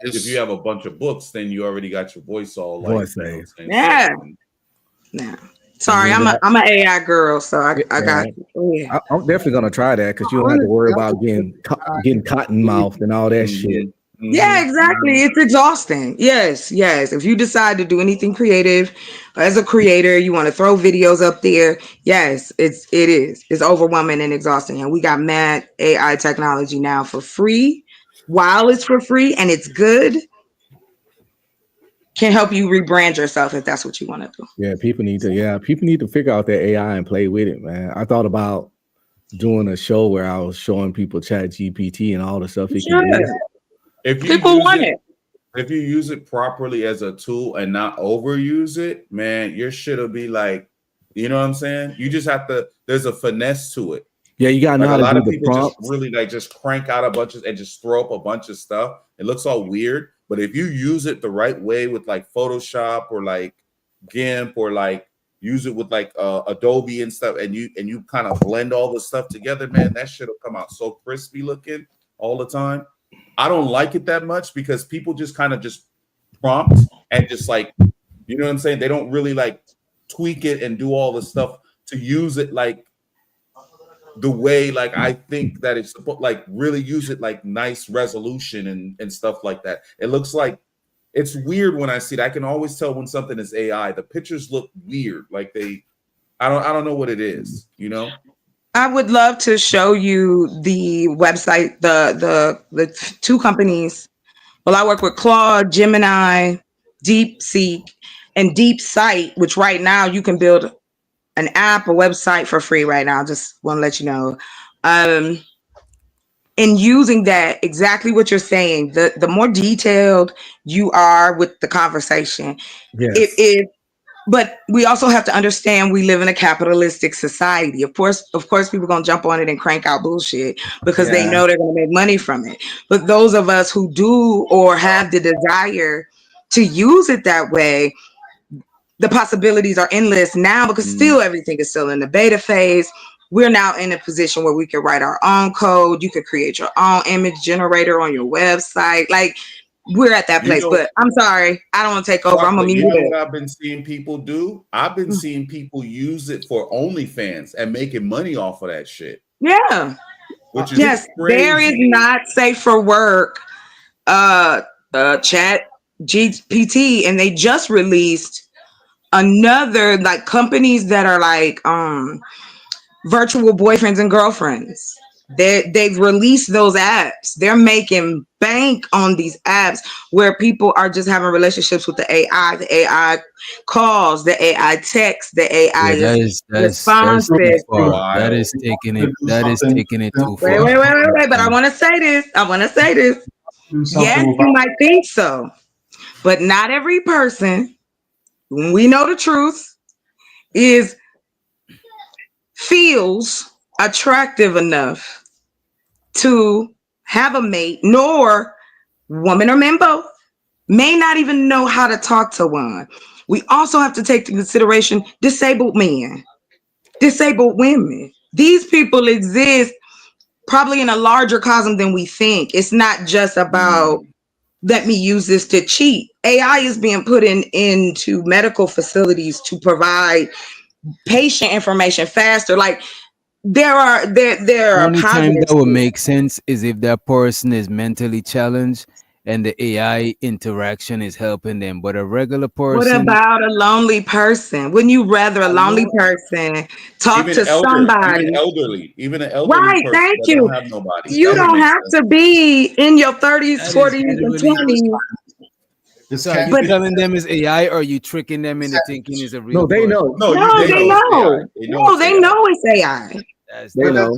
S8: if you have a bunch of books, then you already got your voice all like
S11: voice
S13: yeah. Sorry, I'm an AI girl, so I got you. Yeah.
S11: I'm definitely gonna try that because you don't have to worry about getting cotton mouth and all that shit.
S13: Yeah, exactly. It's exhausting. Yes. If you decide to do anything creative as a creator, you want to throw videos up there. Yes, it is. It's overwhelming and exhausting. And we got mad AI technology now for free. While it's for free and it's good, can help you rebrand yourself if that's what you want to do.
S11: Yeah, people need to figure out their AI and play with it, man. I thought about doing a show where I was showing people Chat GPT and all the stuff it can do.
S8: If people want it. If you use it properly as a tool and not overuse it, man, your shit will be like, you know what I'm saying? You just have to, there's a finesse to it.
S11: Yeah, you gotta know how to do the
S8: A lot of people
S11: prompts.
S8: just really just crank out a bunch of and just throw up a bunch of stuff. It looks all weird, but if you use it the right way with like Photoshop or like GIMP or like, use it with like Adobe and stuff, and you kind of blend all the stuff together, man, that shit will come out so crispy looking all the time. I don't like it that much because people just kind of just prompt and just like, you know what I'm saying? They don't really like tweak it and do all the stuff to use it like the way like I think that it's supposed, like really use it like nice resolution and stuff like that. It looks like it's weird when I see it. I can always tell when something is AI. The pictures look weird, like I don't know what it is, you know.
S13: I would love to show you the website, the two companies. Well, I work with Claude, Gemini, DeepSeek, and DeepSight, which right now you can build an app, a website for free right now. Just want to let you know. In using that, exactly what you're saying, the more detailed you are with the conversation, it but we also have to understand we live in a capitalistic society. Of course, people are gonna jump on it and crank out bullshit because they know they're gonna make money from it. But those of us who do or have the desire to use it that way, the possibilities are endless now because still everything is still in the beta phase. We're now in a position where we can write our own code. You could create your own image generator on your website. Like, we're at that place, but I'm sorry, I don't want to take over. I'm gonna mute
S8: You know
S13: it.
S8: what I've been seeing people do? I've been seeing people use it for OnlyFans and making money off of that shit.
S13: Yeah.
S8: Which is
S13: yes,
S8: crazy.
S13: there is not safe for work chat GPT, and they just released another, like, companies that are like virtual boyfriends and girlfriends. They've released those apps. They're making bank on these apps where people are just having relationships with the AI. The AI calls, the AI text, the AI responses.
S7: That is taking it too far.
S13: Wait. But I want to say this. Yes, you might think so, but not every person, when we know the truth, feels attractive enough to have a mate, nor woman or men both may not even know how to talk to one. We also have to take into consideration disabled men, disabled women. These people exist probably in a larger cosm than we think. It's not just about let me use this to cheat. AI is being put into medical facilities to provide patient information faster. Like, there are
S7: only time that would make sense is if that person is mentally challenged and the AI interaction is helping them. But a regular person.
S13: What about a lonely person? Wouldn't you rather a lonely person talk to somebody?
S8: Even an elderly
S13: Right,
S8: person
S13: thank
S8: that
S13: you.
S8: don't have nobody.
S13: You don't have to be in your 30s, 40s, and 20s.
S7: So are you telling them it's AI, or are you tricking them into thinking it's a real person?
S13: They know. They know it's AI.
S7: They know.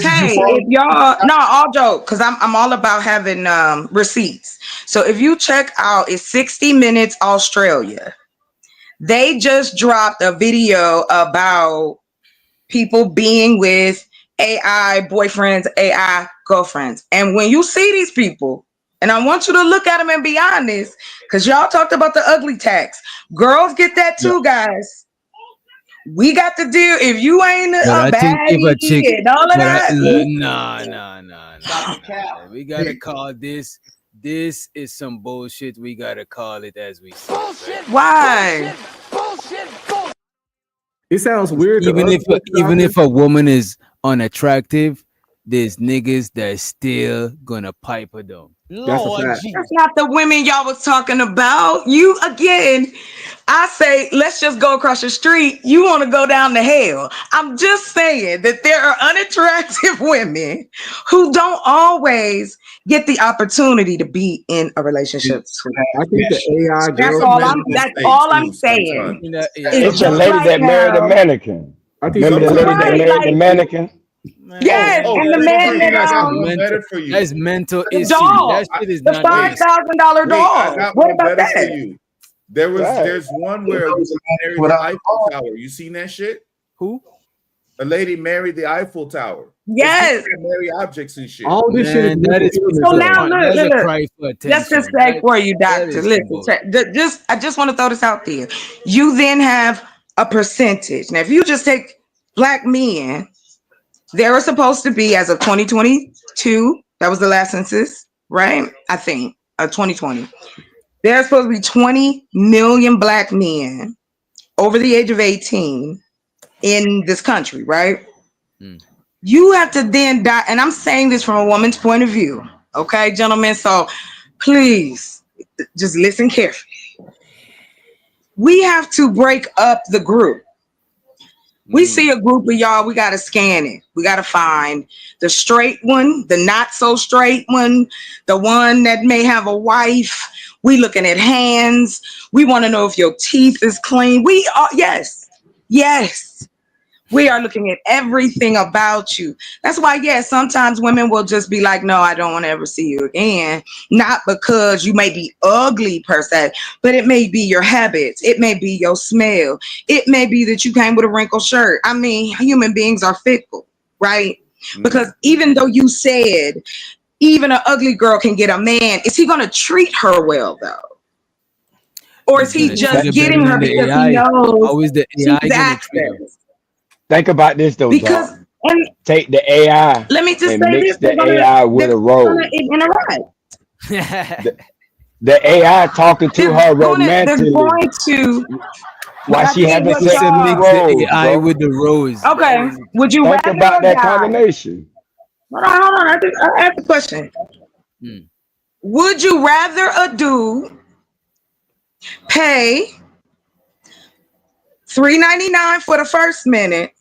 S13: Hey, if y'all, no, all joke, because I'm all about having receipts. So if you check out, it's 60 Minutes Australia. They just dropped a video about people being with AI boyfriends, AI girlfriends. And when you see these people, and I want you to look at them and be honest, because y'all talked about the ugly tax. Girls get that too, guys. We got to deal. If you ain't a baddie and all of that.
S7: Nah. We gotta call this. This is some bullshit. We gotta call it as we say.
S13: Bullshit. Why?
S11: Bullshit. It sounds weird.
S7: Even if a woman is unattractive, there's niggas that's still gonna pipe her down.
S13: That's not the women y'all was talking about. You again, I say, let's just go across the street. You want to go down to hell. I'm just saying that there are unattractive women who don't always get the opportunity to be in a relationship.
S11: I think the AI
S13: That's all I'm saying.
S15: It's a lady that married a mannequin. Remember the lady that married the mannequin?
S13: Yes, and the man
S7: that's mental issue.
S13: Doll.
S7: That shit is
S13: the
S7: not
S13: $5,000 doll.
S8: I got
S13: What
S8: one
S13: about
S8: better for
S13: that?
S8: you. There's one where a woman married the Eiffel Tower. You seen that shit?
S7: Who?
S8: A lady married the Eiffel Tower.
S13: Yes.
S8: Marry objects and shit.
S11: All this shit is
S13: so now look. Just to say for you, doctor. Listen, I just want to throw this out there. You then have a percentage. Now, if you just take black men, there are supposed to be, as of 2022, that was the last census, right? I think, 2020. There's supposed to be 20 million black men over the age of 18 in this country, right? You have to then die, and I'm saying this from a woman's point of view, okay, gentlemen? So please, just listen carefully. We have to break up the group. We see a group of y'all, we got to scan it. We got to find the straight one, the not so straight one, the one that may have a wife. We looking at hands. We want to know if your teeth is clean. We are, yes. We are looking at everything about you. That's why, yes, sometimes women will just be like, no, I don't want to ever see you again. Not because you may be ugly per se, but it may be your habits. It may be your smell. It may be that you came with a wrinkled shirt. I mean, human beings are fickle, right? Because even though you said even an ugly girl can get a man, is he going to treat her well, though? Or is he just getting her because he knows
S7: how is the AI gonna treat her?
S15: Think about this though,
S13: because
S15: dog. Take the AI.
S13: Let me just
S15: and
S13: say
S15: mix
S13: this:
S15: the AI with a role. The AI talking to her romantically.
S13: They're going to.
S15: Why she having sex
S7: Mix the AI
S15: bro.
S7: with the rose.
S13: Okay. Would you
S15: Think
S13: rather
S15: about that
S13: die?
S15: combination.
S13: Hold on. I have a question. Would you rather a dude pay $3.99 for the first minute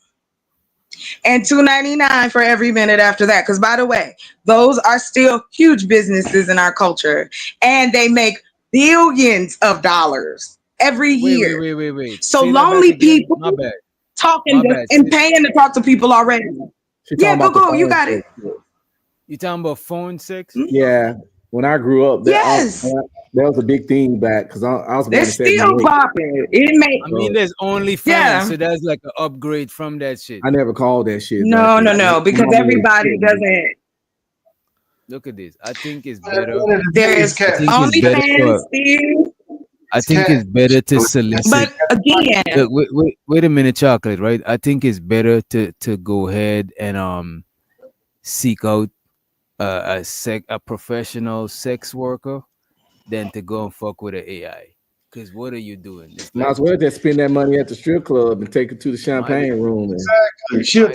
S13: and $2.99 for every minute after that? Because by the way, those are still huge businesses in our culture, and they make billions of dollars every year.
S7: Wait.
S13: So
S7: Say that back
S13: lonely
S7: again.
S13: people
S7: My bad.
S13: talking
S7: My bad.
S13: and paying to talk to people already. Yeah, go. You got it.
S7: You talking about phone sex?
S11: Yeah. When I grew up,
S13: Yes.
S11: that was a big thing back because I was born
S13: They're
S11: in
S13: still
S11: 78.
S13: popping. It may.
S7: I mean, there's OnlyFans,
S13: Yeah.
S7: so that's like an upgrade from that shit.
S11: I never called that shit.
S13: No,
S11: back then.
S13: because everybody doesn't.
S7: Look at this. I think it's better.
S13: There's OnlyFans still.
S7: I think it's better to solicit.
S13: But again,
S7: Look, wait a minute, chocolate. Right? I think it's better to go ahead and seek out a professional sex worker than to go and fuck with an AI. Because what are you doing?
S11: Might as well just spend that money at the strip club and take it to the champagne room.
S14: Exactly. She'll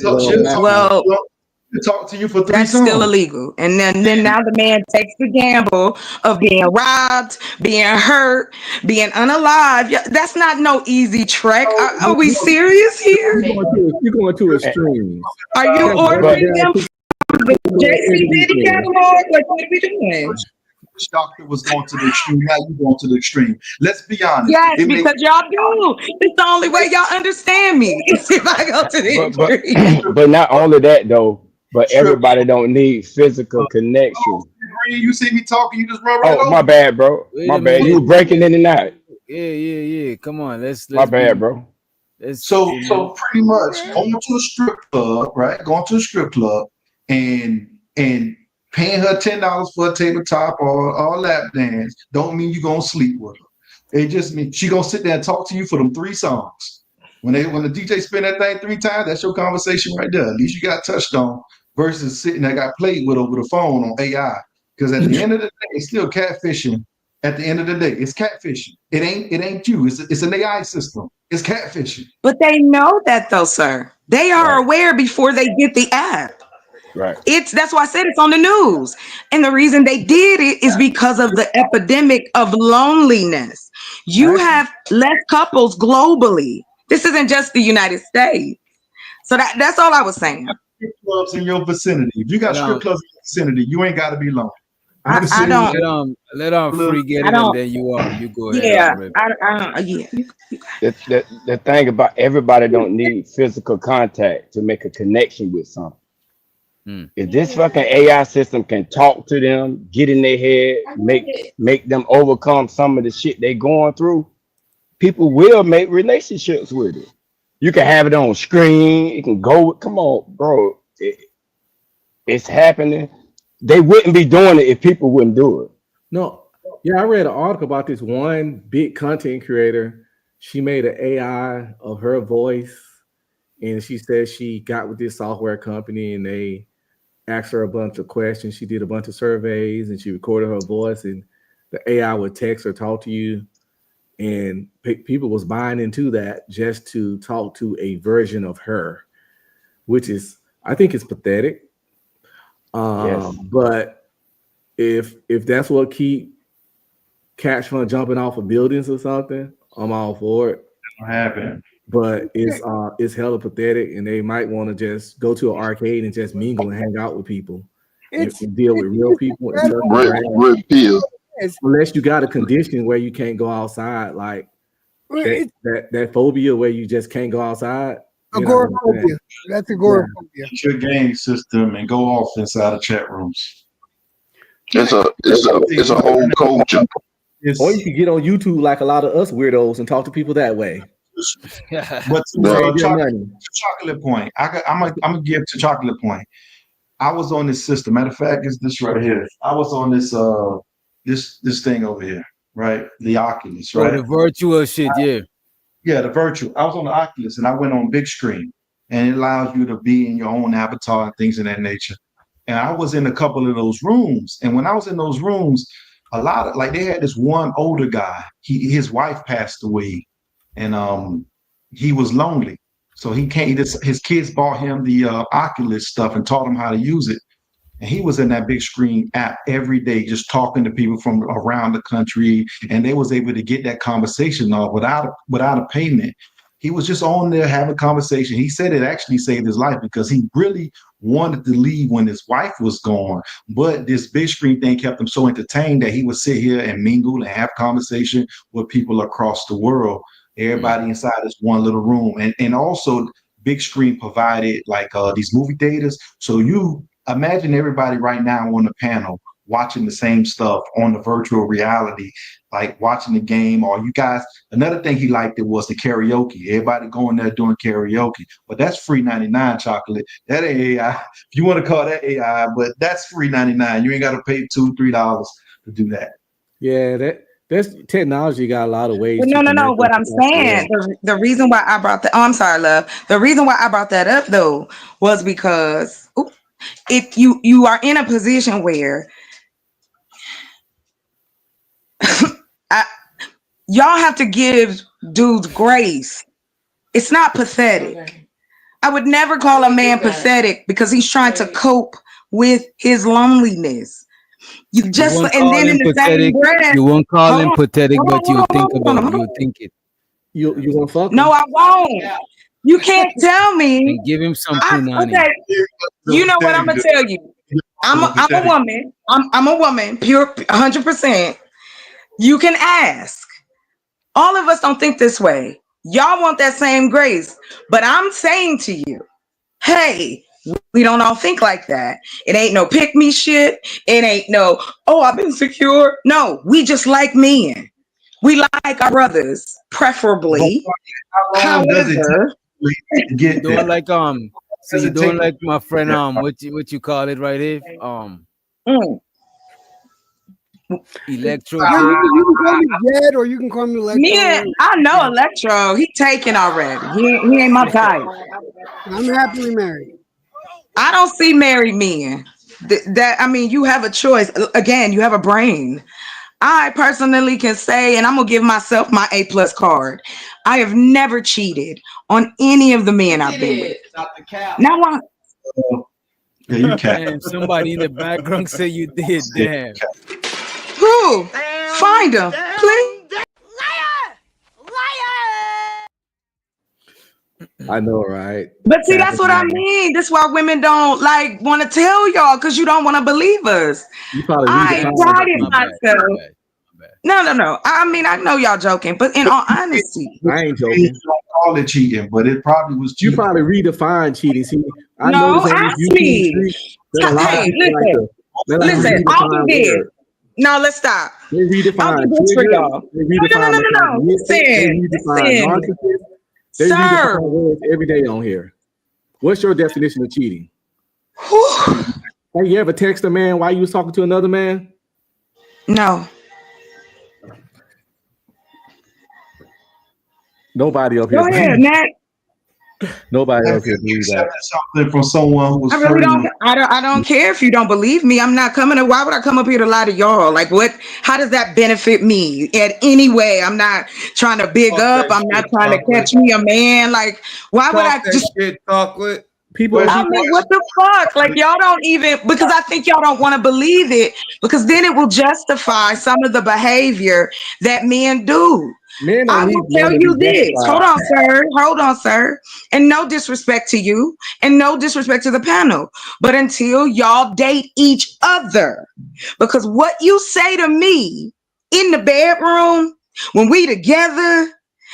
S14: talk to you for 3
S13: that's
S14: songs.
S13: still illegal. And then now the man takes the gamble of being robbed, being hurt, being unalive. That's not no easy trek. Are we serious here?
S11: You're going to extremes.
S13: Are you ordering them from the JCPenney catalog? Like, what are we doing?
S14: Which doctor was going to the extreme? Now you going to the extreme. Let's be honest.
S13: Yes, because y'all do. It's the only way y'all understand me. If I go to the extreme.
S15: But not only that though. But everybody don't need physical connection.
S14: You see me talking, you just run right over.
S15: My bad, bro. My bad. You were breaking in and out.
S7: Yeah. Come on, let's
S15: my bad, bro.
S14: So pretty much going to a strip club, right? Going to a strip club and paying her $10 for a tabletop or a lap dance don't mean you're gonna sleep with her. It just means she gonna sit there and talk to you for them 3 songs. When the DJ spin that thing 3 times, that's your conversation right there. At least you got touched on versus sitting there got played with over the phone on AI. Because at the end of the day, it's still catfishing. At the end of the day, it's catfishing. It ain't you. It's an AI system. It's catfishing.
S13: But they know that though, sir. They are aware before they get the app.
S15: Right.
S13: That's why I said it's on the news. And the reason they did it is because of the epidemic of loneliness. You have less couples globally. This isn't just the United States. So that's all I was saying.
S14: Strip clubs in your vicinity. If you got strip clubs in your vicinity, you ain't got to be lonely.
S13: I don't.
S7: Let on free get it, and then you go ahead.
S13: Yeah.
S15: The thing about everybody don't need physical contact to make a connection with something. If this fucking AI system can talk to them, get in their head, make them overcome some of the shit they going through, people will make relationships with it. You can have it on screen. It can go. Come on, bro. It's happening. They wouldn't be doing it if people wouldn't do it.
S11: No. Yeah, I read an article about this one big content creator. she made an AI of her voice, and she said she got with this software company, and they asked her a bunch of questions. She did a bunch of surveys, and she recorded her voice, and the AI would text or talk to you, and people was buying into that just to talk to a version of her, which is, I think, it's pathetic. But if that's what keep cats from jumping off of buildings or something, I'm all for it.
S14: What happened?
S11: But it's hella pathetic, and they might want to just go to an arcade and just mingle and hang out with people and deal with real people. Unless you got a condition where you can't go outside, like that phobia where you just can't go outside.
S16: Agoraphobia. That's agoraphobia.
S14: Get your game system and go off inside of chat rooms.
S10: It's a whole culture.
S11: Or you can get on YouTube like a lot of us weirdos and talk to people that way.
S14: But to chocolate point, I'm gonna give to chocolate point. I was on this system. Matter of fact, it's this right here. I was on this this thing over here, right? The Oculus, right?
S7: Oh, the virtual shit, yeah.
S14: Yeah, the virtual. I was on the Oculus and I went on big screen, and it allows you to be in your own avatar and things of that nature. And I was in a couple of those rooms, and when I was in those rooms, a lot of they had this one older guy. His wife passed away, and he was lonely, so he can't. His kids bought him the Oculus stuff and taught him how to use it. And he was in that big screen app every day, just talking to people from around the country, and they was able to get that conversation off without a payment. He was just on there having conversation. He said it actually saved his life because he really wanted to leave when his wife was gone, but this big screen thing kept him so entertained that he would sit here and mingle and have conversation with people across the world. Everybody inside this one little room, and also big screen provided these movie theaters, so you imagine everybody right now on the panel watching the same stuff on the virtual reality, like watching the game. Or you guys, another thing he liked it was the karaoke. Everybody going there doing karaoke, but that's free 99 chocolate. That ain't AI. If you want to call that AI, but that's free 99. You ain't got to pay $2-3 to do that.
S11: Yeah, that's technology got a lot of ways.
S13: No. What I'm saying, the reason why I brought I'm sorry, love. The reason why I brought that up though was because if you are in a position where y'all have to give dudes grace. It's not pathetic. I would never call a man pathetic because he's trying to cope with his loneliness. You just and then in the same breath,
S7: you won't call him pathetic, but you think it.
S11: You gonna fuck him?
S13: No, I won't. You can't tell me.
S7: And give him some punani.
S13: Okay. You know what I'm gonna tell you? I'm a woman. I'm a woman, pure 100%. You can ask. All of us don't think this way. Y'all want that same grace, but I'm saying to you, hey, we don't all think like that. It ain't no pick me shit. It ain't no, oh, I've been secure. No, we just like men. We like our brothers, preferably. However,
S7: you're doing like so you're doing like my friend what you call it right here Electro.
S16: You can call me Jed or you can call me Electro.
S13: Yeah, I know Electro. He taken already. He ain't my type.
S16: I'm happily married.
S13: I don't see married men. I mean, you have a choice. Again, you have a brain. I personally can say, and I'm gonna give myself my A+ card. I have never cheated on any of the men I've been with. Now I.
S14: Yeah, you can.
S7: And somebody in the background say you did. Damn.
S13: Who? Find him, please.
S11: I know, right?
S13: But see, that's what I mean. That's why women don't want to tell y'all because you don't want to believe us. I prided myself. No. I mean, I know y'all joking, but in all honesty,
S11: I ain't joking.
S14: Call it cheating, but it probably was cheating.
S11: You probably redefine cheating. See, I
S13: no, ask me. Hey, listen. I'll do this. No, let's stop.
S11: They redefine.
S13: I'll do this for y'all. No. Listen.
S11: They redefine words every day on here. What's your definition of cheating? Have you ever text a man while you was talking to another man?
S13: No.
S11: Nobody up here.
S13: Go ahead, Nat.
S11: Nobody up here believes that.
S14: Something from someone who was
S13: I really
S14: flirting
S13: don't.
S14: with-
S13: I don't care if you don't believe me. I'm not coming to. Why would I come up here to lie to y'all? Like what? How does that benefit me in any way? I'm not trying to big up. I'm not trying to catch me a man. Like why would I just
S17: chocolate?
S11: People?
S13: I mean, what the fuck? Like y'all don't even because I think y'all don't want to believe it because then it will justify some of the behavior that men do.
S11: Men
S13: I
S11: don't
S13: will
S11: need
S13: tell
S11: men to
S13: you
S11: be
S13: this.
S11: justified.
S13: Hold on, sir. Hold on, sir. And no disrespect to you and no disrespect to the panel. But until y'all date each other, because what you say to me in the bedroom when we together,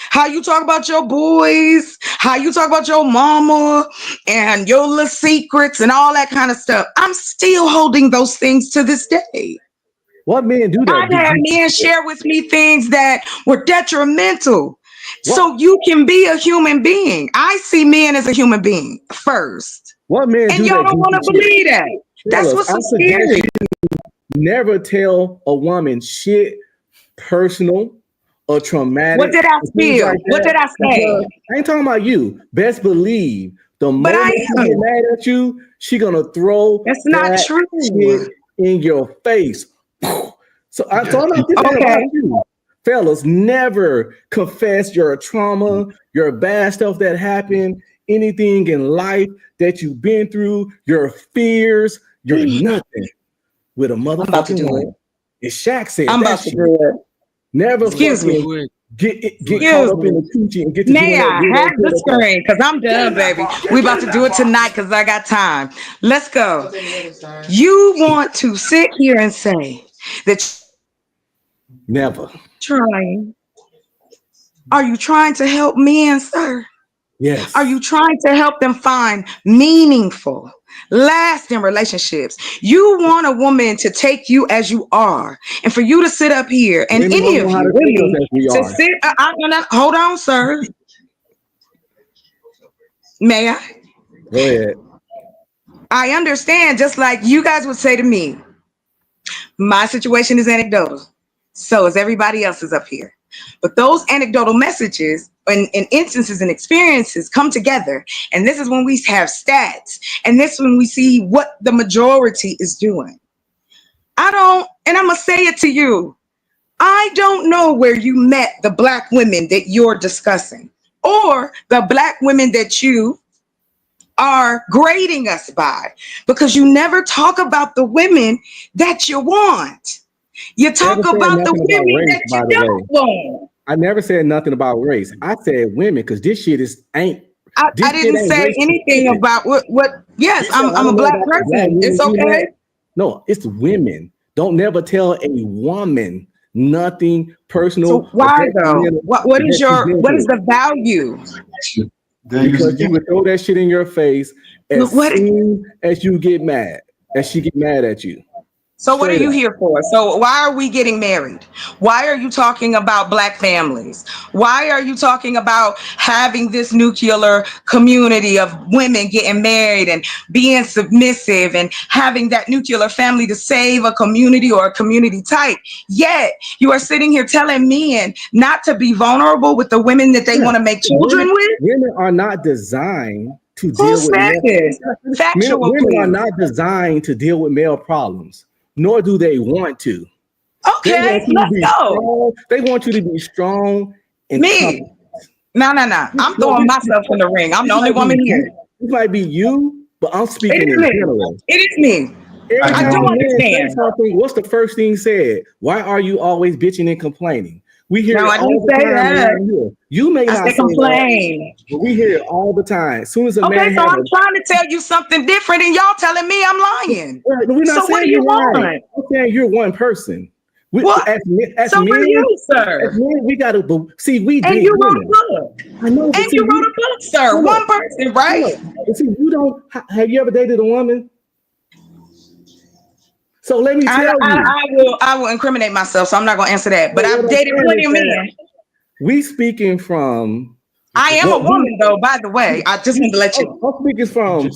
S13: how you talk about your boys, how you talk about your mama and your little secrets and all that kind of stuff. I'm still holding those things to this day.
S11: What men do that?
S13: I've had men share with me things that were detrimental. So you can be a human being. I see men as a human being first.
S11: What men
S13: And
S11: do
S13: y'all
S11: that?
S13: don't want to believe that. That's what's so scary.
S11: Never tell a woman shit personal or traumatic.
S13: What did I feel?
S11: Like
S13: What did I say?
S11: Because I ain't talking about you. Best believe the moment she get mad at you, she gonna throw
S13: That's not
S11: that
S13: true.
S11: shit in your face. So I'm not just about you. Fellas, never confess your trauma, your bad stuff that happened, anything in life that you've been through, your fears. You're nothing with a motherfucking woman. If Shaq said
S13: I'm
S11: that
S13: about to
S11: shit,
S13: do it.
S11: never
S13: Excuse
S11: fucking
S13: me.
S11: get caught up in the coochie and get to
S13: May
S11: doing
S13: I
S11: that.
S13: have the screen? Because I'm done, baby. We about to do it tonight because I got time. Let's go. You want to sit here and say that
S11: Never.
S13: trying. Are you trying to help men, sir?
S11: Yes.
S13: Are you trying to help them find meaningful, lasting relationships? You want a woman to take you as you are, and for you to sit up here and
S11: Women
S13: any
S11: don't
S13: of
S11: know how
S13: you
S11: to take us
S13: really
S11: as we
S13: to
S11: are.
S13: sit. Hold on, sir. May I?
S11: Go ahead.
S13: I understand, just like you guys would say to me, my situation is anecdotal. So is everybody else's up here. But those anecdotal messages and instances and experiences come together. And this is when we have stats. And this is when we see what the majority is doing. And I'm going to say it to you. I don't know where you met the Black women that you're discussing or the Black women that you are grading us by, because you never talk about the women that you want. You talk about the women that you don't want.
S11: I never said nothing about race. I said women because this shit ain't.
S13: I didn't say anything about what. Yes, I'm a Black person. It's okay.
S11: No, it's women. Don't never tell a woman nothing personal.
S13: So why though? What is the value?
S11: Because she would throw that shit in your face as soon as you get mad, as she get mad at you.
S13: So what are you here for? So why are we getting married? Why are you talking about Black families? Why are you talking about having this nuclear community of women getting married and being submissive and having that nuclear family to save a community or a community type? Yet you are sitting here telling men not to be vulnerable with the women that they want to make children with?
S11: Women are not designed to deal with male.
S13: Factual,
S11: women are not designed to deal with male problems. Nor do they want to.
S13: Okay, let's go.
S11: They want you to be strong and
S13: me. No. I'm throwing myself in the ring. I'm the only woman here.
S11: It might be you, but I'm speaking in general.
S13: It is me. I do understand.
S11: What's the first thing said? Why are you always bitching and complaining? We hear
S13: no,
S11: it
S13: I
S11: all
S13: didn't
S11: the
S13: say
S11: time
S13: that.
S11: around here. You may not say
S13: complain.
S11: That, but we hear it all the time. As soon as a
S13: okay,
S11: man
S13: so I'm trying to tell you something different, and y'all telling me I'm lying.
S11: We're not
S13: so what do you want?
S11: I'm saying you're one person.
S13: What?
S11: As
S13: so
S11: men,
S13: are you, sir?
S11: As men, we gotta see. We
S13: and you wrote a book.
S11: I know.
S13: And you wrote a book, sir. One person, right?
S11: See, you don't. Have you ever dated a woman? So let me tell you.
S13: I will incriminate myself, so I'm not gonna answer that. But I've dated plenty of men.
S11: We speaking from.
S13: I am a woman, though. By the way, I just want to let you.
S11: I'm speaking from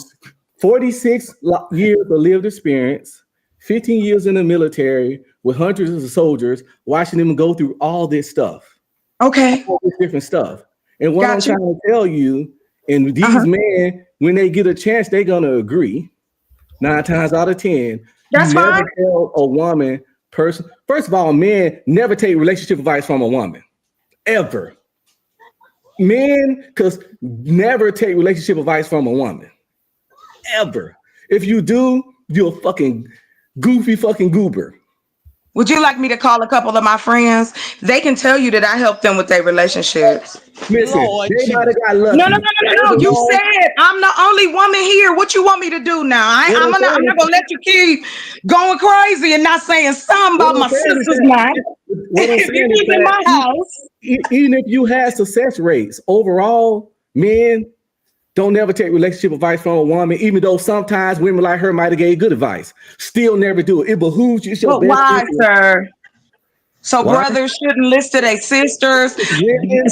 S11: 46 years of lived experience, 15 years in the military with hundreds of soldiers, watching them go through all this stuff.
S13: Okay.
S11: All this different stuff. And what I'm trying to tell you, and these men, when they get a chance, they're gonna agree. 9 times out of 10,
S13: That's
S11: you never
S13: fine.
S11: tell a woman First of all, men never take relationship advice from a woman, ever. Men never take relationship advice from a woman, ever. If you do, you're a fucking goofy fucking goober.
S13: Would you like me to call a couple of my friends? They can tell you that I help them with their relationships.
S11: Listen, they might have got lucky.
S13: No. You said I'm the only woman here. What you want me to do now? I'm not gonna let you keep going crazy and not saying something about my sister's mind. If you live in my house,
S11: even if you had success rates overall, men don't never take relationship advice from a woman, even though sometimes women like her might have gave good advice. Still never do it. It behooves you. It's your best
S13: why,
S11: interest.
S13: sir? So
S11: Why?
S13: brothers shouldn't listen to their sisters,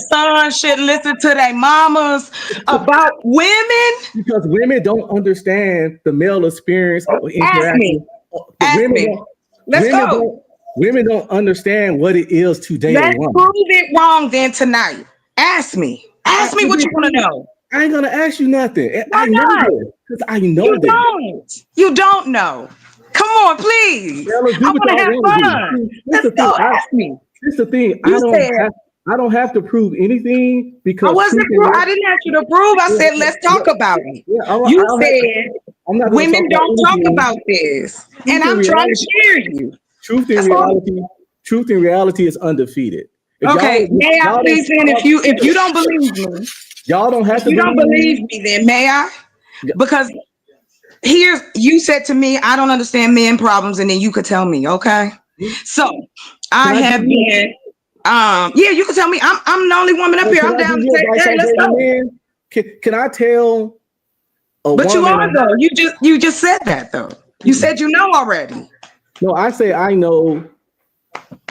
S13: sons shouldn't listen to their mamas about women?
S11: Because women don't understand the male experience or interaction.
S13: Ask me. Let's go.
S11: Women don't understand what it is to date
S13: Let's
S11: a woman.
S13: prove it wrong then tonight. Ask me. Ask me what you want to know.
S11: I ain't gonna ask you nothing.
S13: Why not?
S11: Because I know
S13: You don't. You don't know. Come on, please. I want to have fun. Let's go. Ask me.
S11: This is the thing.
S13: You
S11: I don't have to prove anything because
S13: I didn't ask you to prove. I said let's talk about it. You said women don't talk about this, and I'm trying to share you.
S11: Truth in reality is undefeated.
S13: Okay, may I please then, if you don't believe me,
S11: y'all don't have to.
S13: You don't believe me, then may I? Because you said to me, I don't understand men problems, and then you could tell me, okay? So I have been. Yeah, you can tell me. I'm the only woman up here. I'm down to say, hey, let's go.
S11: Can I tell?
S13: But you are though. You just said that though. You said you know already.
S11: No, I say I know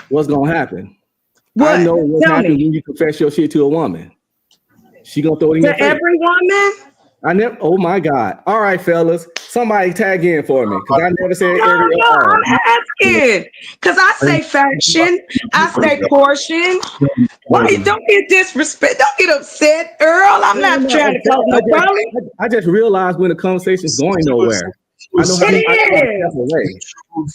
S11: what's gonna happen.
S13: What?
S11: I know what happens when you confess your shit to a woman. She gonna throw it in your face.
S13: Every woman?
S11: I never. Oh my God! All right, fellas, somebody tag in for me because I never said every.
S13: No, I'm asking because I say fashion, I say portion. Why? Don't get disrespect. Don't get upset, Earl. I'm not trying to cause no problem.
S11: I just realized when the conversation's going nowhere. I know how to step away.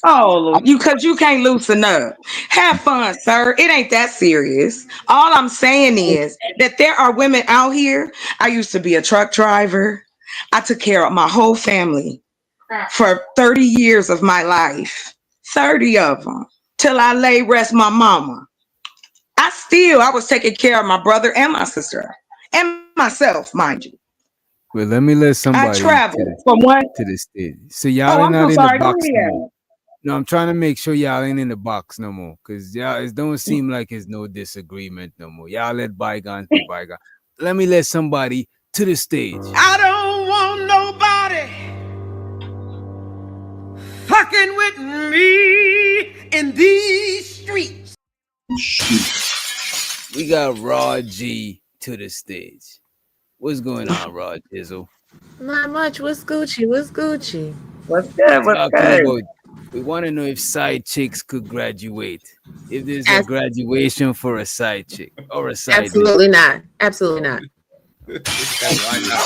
S13: Oh, because you can't loosen up. Have fun, sir. It ain't that serious. All I'm saying is that there are women out here. I used to be a truck driver. I took care of my whole family for 30 years of my life. 30 of them. Till I lay rest my mama. I was taking care of my brother and my sister. And myself, mind you.
S7: Well, let me let somebody.
S13: I traveled from one
S7: to the stage. So y'all are not in the box no more. No, I'm trying to make sure y'all ain't in the box no more. Cause y'all, it don't seem like it's no disagreement no more. Y'all let bygones be bygones. Let me let somebody to the stage.
S3: I don't want nobody fucking with me in these streets.
S7: We got Raw G to the stage. What's going on, Rod Dizzle?
S17: Not much. What's Gucci? What's Gucci?
S13: What's good? What's good?
S7: We want to know if side chicks could graduate. If there's a graduation for a side chick or a side
S17: Absolutely not. Absolutely not.
S7: Why
S8: not?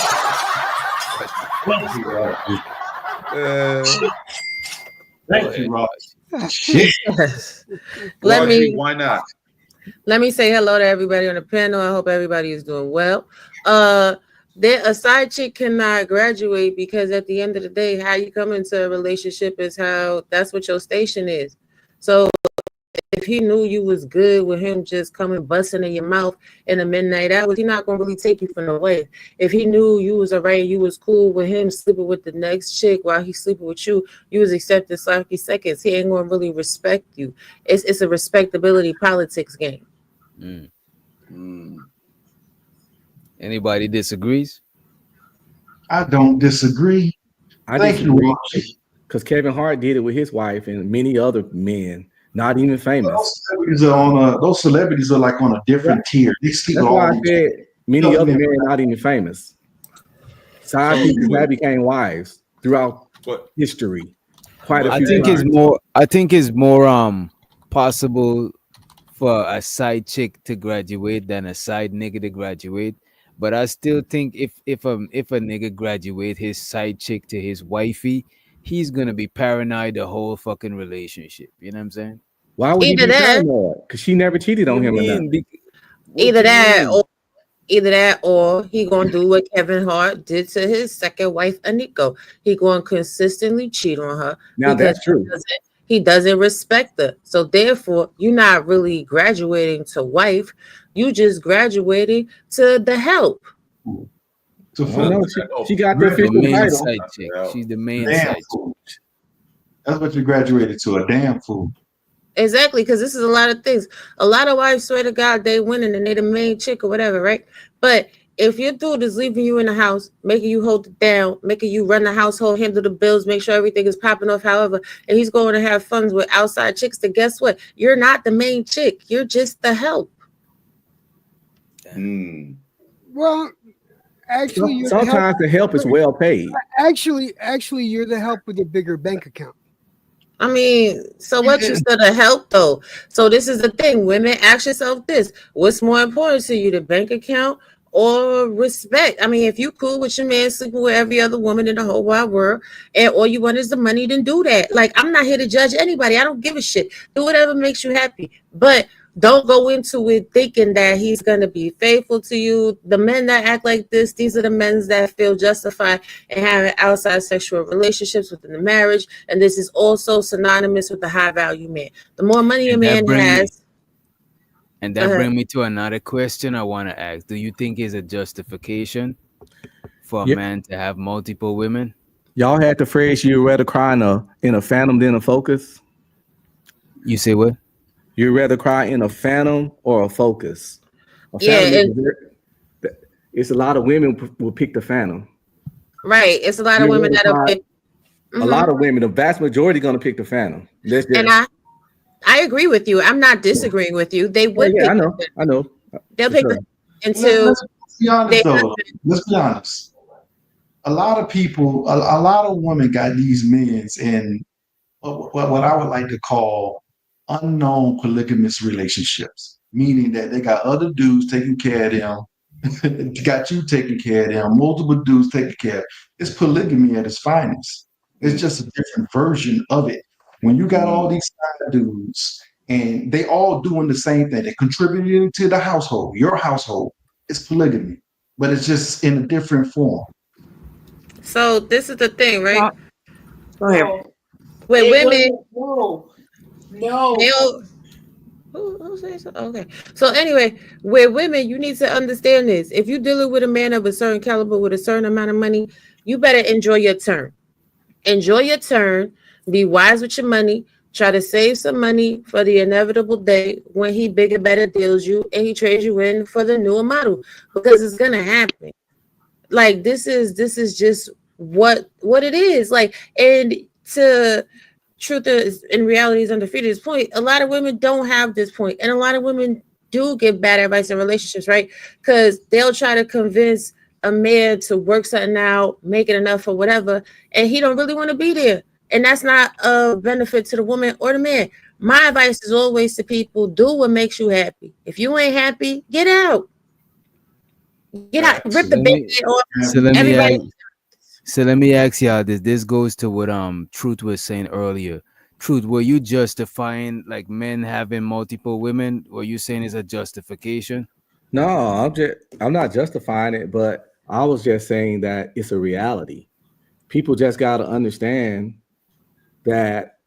S8: Thank you, Rob. Why not?
S17: Let me say hello to everybody on the panel. I hope everybody is doing well. A side chick cannot graduate because at the end of the day, how you come into a relationship is that's what your station is. So if he knew you was good with him just coming busting in your mouth in the midnight hours, he's not gonna really take you for no way. If he knew you was alright, you was cool with him sleeping with the next chick while he's sleeping with you, you was accepting sloppy seconds. He ain't gonna really respect you. It's a respectability politics game.
S7: Anybody disagrees?
S14: I don't disagree.
S11: I
S14: Thank
S11: disagree
S14: you,
S11: because Kevin Hart did it with his wife and many other men, not even famous.
S14: Those celebrities are like on a different tier. They sleep
S11: That's
S14: with
S11: why
S14: all
S11: I said many other men not even famous. Side people that became wives throughout history. Quite a few.
S7: I think it's more possible for a side chick to graduate than a side nigga to graduate. But I still think if a nigga graduate his side chick to his wifey, he's gonna be paranoid the whole fucking relationship. You know what I'm saying?
S11: Why would he
S17: Either
S11: be
S17: that,
S11: paranoid? Because she never cheated on him or nothing.
S17: either that, or he gonna do what Kevin Hart did to his second wife Aniko. He gonna consistently cheat on her
S11: Now
S17: because
S11: that's true.
S17: he doesn't respect her. So therefore, you're not really graduating to wife. You just graduating to the help.
S14: So
S11: I don't know. She got the
S7: The
S11: official
S7: main
S11: title.
S7: side chick. She's the main
S14: Damn
S7: side chick.
S14: fool. That's what you graduated to, a damn fool.
S17: Exactly, because this is a lot of things. A lot of wives swear to God they winning and they the main chick or whatever, right? But if your dude is leaving you in the house, making you hold it down, making you run the household, handle the bills, make sure everything is popping off, however, and he's going to have fun with outside chicks, then guess what? You're not the main chick. You're just the help.
S16: Well, actually, you're
S11: Sometimes the help is well paid.
S16: Actually, you're the help with a bigger bank account.
S17: I mean, so what? You still the help though. So this is the thing. Women, ask yourself this: what's more important to you, the bank account or respect? I mean, if you cool with your man sleeping with every other woman in the whole wide world, and all you want is the money, then do that. Like, I'm not here to judge anybody. I don't give a shit. Do whatever makes you happy, but don't go into it thinking that he's going to be faithful to you. The men that act like this, these are the men that feel justified in having outside sexual relationships within the marriage. And this is also synonymous with the high value man. The more money a man has.
S7: And that brings me to another question I want to ask. Do you think it's a justification for a man to have multiple women?
S11: Y'all had the phrase you'd rather cry in a phantom than a focus?
S7: You say what?
S11: You'd rather cry in a phantom or a focus? It's a lot of women will pick the phantom.
S17: Right. It's a lot of women that'll pick.
S11: A lot of women, the vast majority, going to pick the phantom.
S17: And I agree with you. I'm not disagreeing with you. They would.
S11: I know.
S17: They'll pick the until.
S14: Let's be honest, though. Let's be honest. A lot of people, a lot of women got these men's in what I would like to call unknown polygamous relationships, meaning that they got other dudes taking care of them, got you taking care of them, multiple dudes taking care of them. It's polygamy at its finest. It's just a different version of it. When you got all these side dudes and they all doing the same thing, they're contributing to the household, your household, it's polygamy, but it's just in a different form.
S17: So this is the thing, right?
S13: Go ahead.
S17: With women,
S13: no.
S17: Who says so? Okay. So anyway, with women, you need to understand this. If you're dealing with a man of a certain caliber with a certain amount of money, you better enjoy your turn. Enjoy your turn. Be wise with your money. Try to save some money for the inevitable day when he bigger, better deals you and he trades you in for the newer model, because it's gonna happen. Like this is just what it is. Like, and to truth is in reality is undefeated. This point, a lot of women don't have this point, and a lot of women do give bad advice in relationships, right? Because they'll try to convince a man to work something out, make it enough or whatever, and he don't really want to be there, and that's not a benefit to the woman or the man. My advice is always to people: do what makes you happy. If you ain't happy, get out. Get out. Rip the band-aid off.
S7: So let me ask y'all this. This goes to what Truth was saying earlier. Truth, were you justifying like men having multiple women? Were you saying it's a justification?
S11: No, I'm not justifying it, but I was just saying that it's a reality. People just got to understand that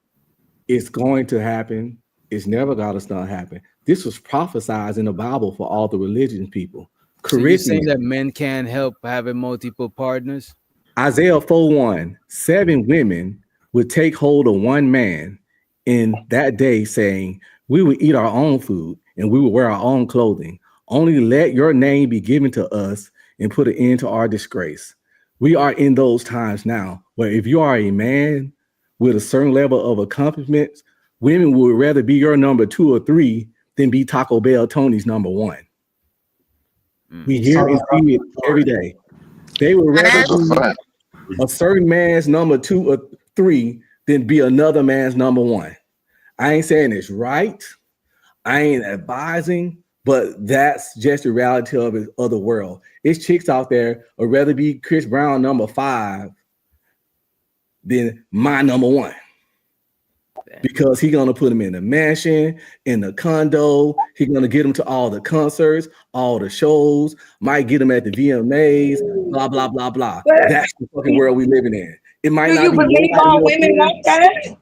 S11: it's going to happen. It's never got to not happen. This was prophesied in the Bible for all the religion people.
S7: So you're saying that men can't help having multiple partners?
S11: Isaiah 4:1, 7 women would take hold of one man in that day, saying, we will eat our own food and we will wear our own clothing. Only let your name be given to us and put an end to our disgrace. We are in those times now where if you are a man with a certain level of accomplishments, women would rather be your number 2 or 3 than be Taco Bell Tony's number 1. We hear and see it every day. They would rather be a certain man's number 2 or 3 than be another man's number 1. I ain't saying it's right. I ain't advising, but that's just the reality of the world. It's chicks out there would rather be Chris Brown number 5 than my number 1. Because he's gonna put him in the mansion, in the condo. He's gonna get him to all the concerts, all the shows. Might get him at the VMAs. Blah blah blah blah. That's the fucking world we living in. It might
S13: Do
S11: not
S13: you
S11: be.
S13: believe all women want that?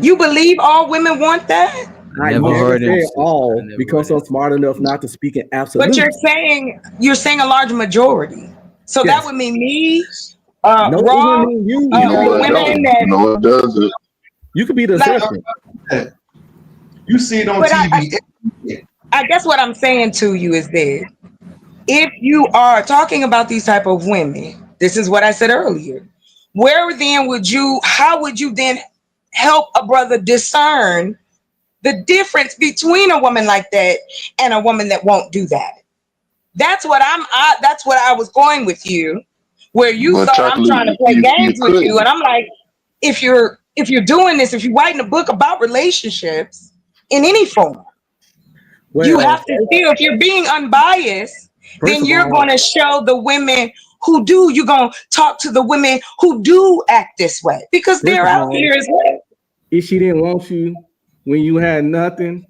S13: You believe all women want that?
S11: I never said all because I'm smart enough not to speak in absolute.
S13: But you're saying a large majority. So that would mean me,
S11: No, it
S13: Raw,
S11: wouldn't mean you.
S13: women that
S10: No, it doesn't.
S11: You could be the exception.
S14: You see it on
S13: But
S14: TV.
S13: I guess what I'm saying to you is that if you are talking about these type of women, this is what I said earlier. How would you then help a brother discern the difference between a woman like that and a woman that won't do that? That's what I was going with you, where you
S10: But
S13: thought I'm trying to play games with you,
S10: couldn't.
S13: and I'm like, if you're doing this, if you're writing a book about relationships in any form, you have to feel, if you're being unbiased, then you're going to show the women who do, you're going to talk to the women who do act this way, because they're out here as well.
S11: If she didn't want you when you had nothing,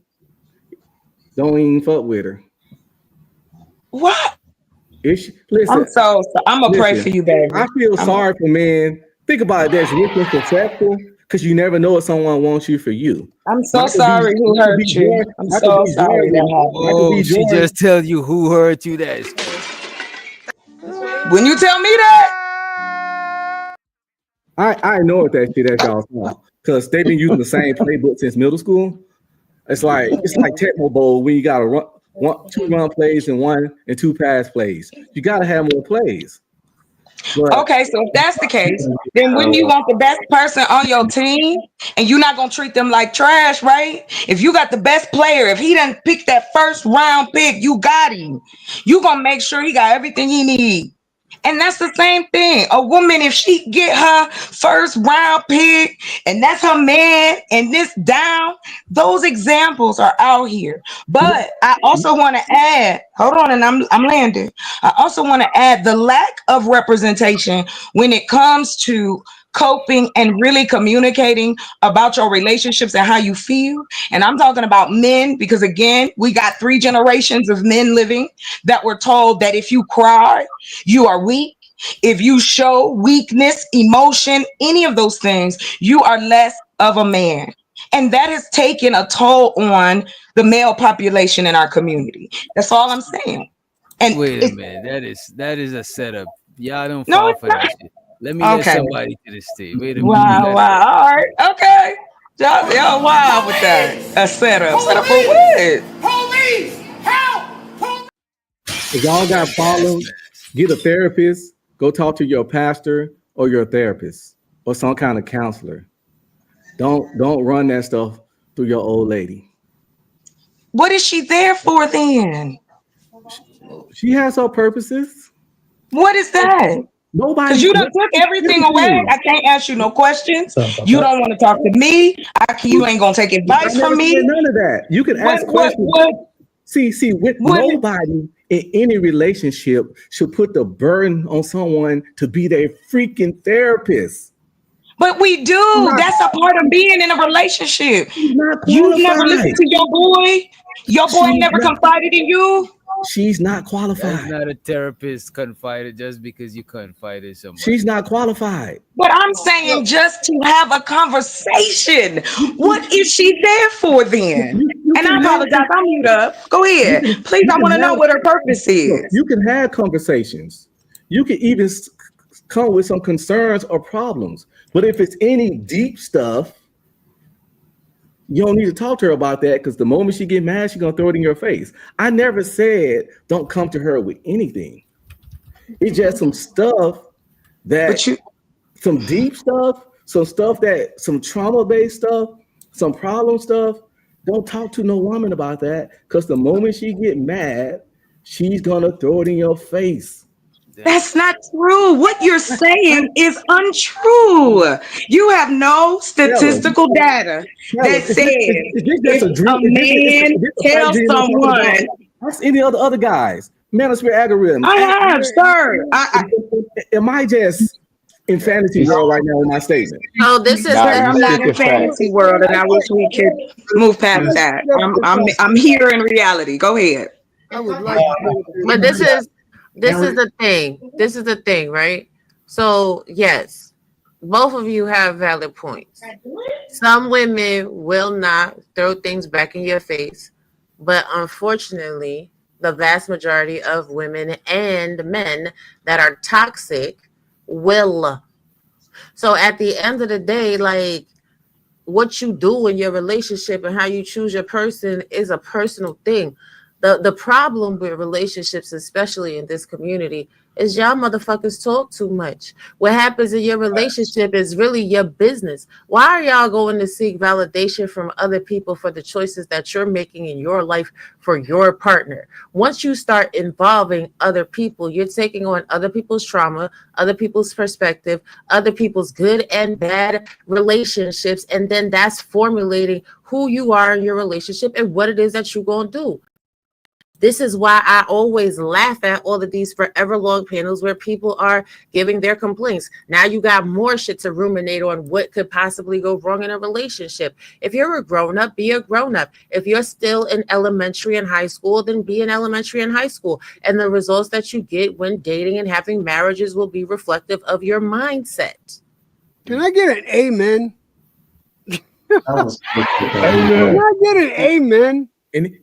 S11: don't even fuck with her.
S13: What?
S11: Listen,
S13: I'm gonna pray for you, baby.
S11: I feel sorry for men. Think about it, that's misconception, because you never know if someone wants you for you.
S13: I'm so sorry who hurt you. I'm so sorry that happened.
S7: Oh, she just tell you who hurt you. That's
S13: when you tell me that.
S11: I know what that shit that y'all saw, because they've been using the same playbook since middle school. It's like Tecmo Bowl when you got to run 2 run plays and 1 and 2 pass plays. You got to have more plays. But,
S13: okay, so if that's the case, then when you want the best person on your team and you're not gonna treat them like trash, right? If you got the best player, if he done pick that first round pick, you got him. You gonna make sure he got everything he need. And that's the same thing. A woman, if she get her first round pick and that's her man and this down, those examples are out here. But I also want to add, hold on, and I'm landing. I also want to add the lack of representation when it comes to coping and really communicating about your relationships and how you feel. And I'm talking about men, because again, we got 3 generations of men living that were told that if you cry, you are weak. If you show weakness, emotion, any of those things, you are less of a man. And that has taken a toll on the male population in our community. That's all I'm saying. And
S7: wait a minute, that is a setup. Y'all don't
S13: No,
S7: fall
S13: it's
S7: for that
S13: not.
S7: shit. Let me get
S13: Okay.
S7: somebody to the stage. Wait a minute.
S13: Wow. All right. Okay. Y'all wild with that. A setup. Setup for what?
S3: Police! Help!
S11: if y'all got problems, get a therapist. Go talk to your pastor or your therapist or some kind of counselor. Don't run that stuff through your old lady.
S13: What is she there for then?
S11: She has her purposes.
S13: What is that?
S11: Nobody.
S13: Because you done took everything away. I can't ask you no questions. You don't want to talk to me. You ain't gonna take advice from me.
S11: None of that. You can ask questions. See, with nobody in any relationship should put the burden on someone to be their freaking therapist.
S13: But we do. That's a part of being in a relationship. You never listened to your boy. Your boy never confided in you.
S11: She's not qualified.
S7: That's not a therapist confided just because you confided somebody.
S11: She's not qualified.
S13: But I'm saying just to have a conversation. What is she there for then? And I apologize. I'm mute up. Go ahead. Please, I want to know what her purpose is.
S11: You can have conversations. You can even come with some concerns or problems. But if it's any deep stuff, you don't need to talk to her about that, because the moment she get mad, she's gonna throw it in your face. I never said don't come to her with anything. It's just some stuff that some deep stuff, some trauma-based stuff, some problem stuff. Don't talk to no woman about that, because the moment she get mad, she's gonna throw it in your face.
S13: That's not true. What you're saying is untrue. You have no
S11: Fellas,
S13: statistical data that
S11: fellas,
S13: says
S11: is this
S13: if
S11: just a dream?
S13: a man
S11: Is this a pipe
S13: tells
S11: dream I'm talking about?
S13: someone,
S11: That's any other guys. Manosphere algorithm.
S13: I have, sir.
S11: Am I just in fantasy world right now with my statement?
S17: So this is
S13: Sir,
S17: the
S13: I'm not in fantasy world, and I wish we could move past that. I'm here in reality. Go ahead.
S16: I would like
S17: but this is the thing. This is the thing, right? So yes, both of you have valid points. Some women will not throw things back in your face, but unfortunately, the vast majority of women and men that are toxic will. So at the end of the day, like, what you do in your relationship and how you choose your person is a personal thing. The problem with relationships, especially in this community, is y'all motherfuckers talk too much. What happens in your relationship is really your business. Why are y'all going to seek validation from other people for the choices that you're making in your life for your partner? Once you start involving other people, you're taking on other people's trauma, other people's perspective, other people's good and bad relationships, and then that's formulating who you are in your relationship and what it is that you're going to do. This is why I always laugh at all of these forever long panels where people are giving their complaints. Now you got more shit to ruminate on what could possibly go wrong in a relationship. If you're a grown up, be a grown up. If you're still in elementary and high school, then be in elementary and high school. And the results that you get when dating and having marriages will be reflective of your mindset.
S16: Can I get an amen?
S14: That was
S16: Can I get an amen?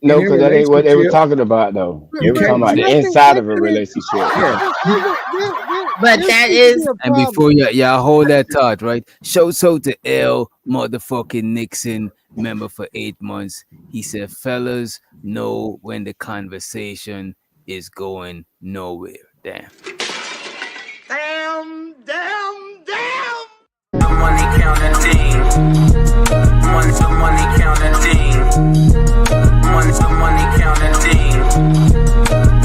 S15: No, because that ain't what they were talking about, though. They were talking about inside of a relationship.
S17: But that is,
S7: and before y'all hold that thought, right? Shout out to L motherfucking Nixon, member for 8 months. He said, fellas know when the conversation is going nowhere. Damn.
S3: Damn.
S18: Money counting thing. Money counting thing. Money counting thing.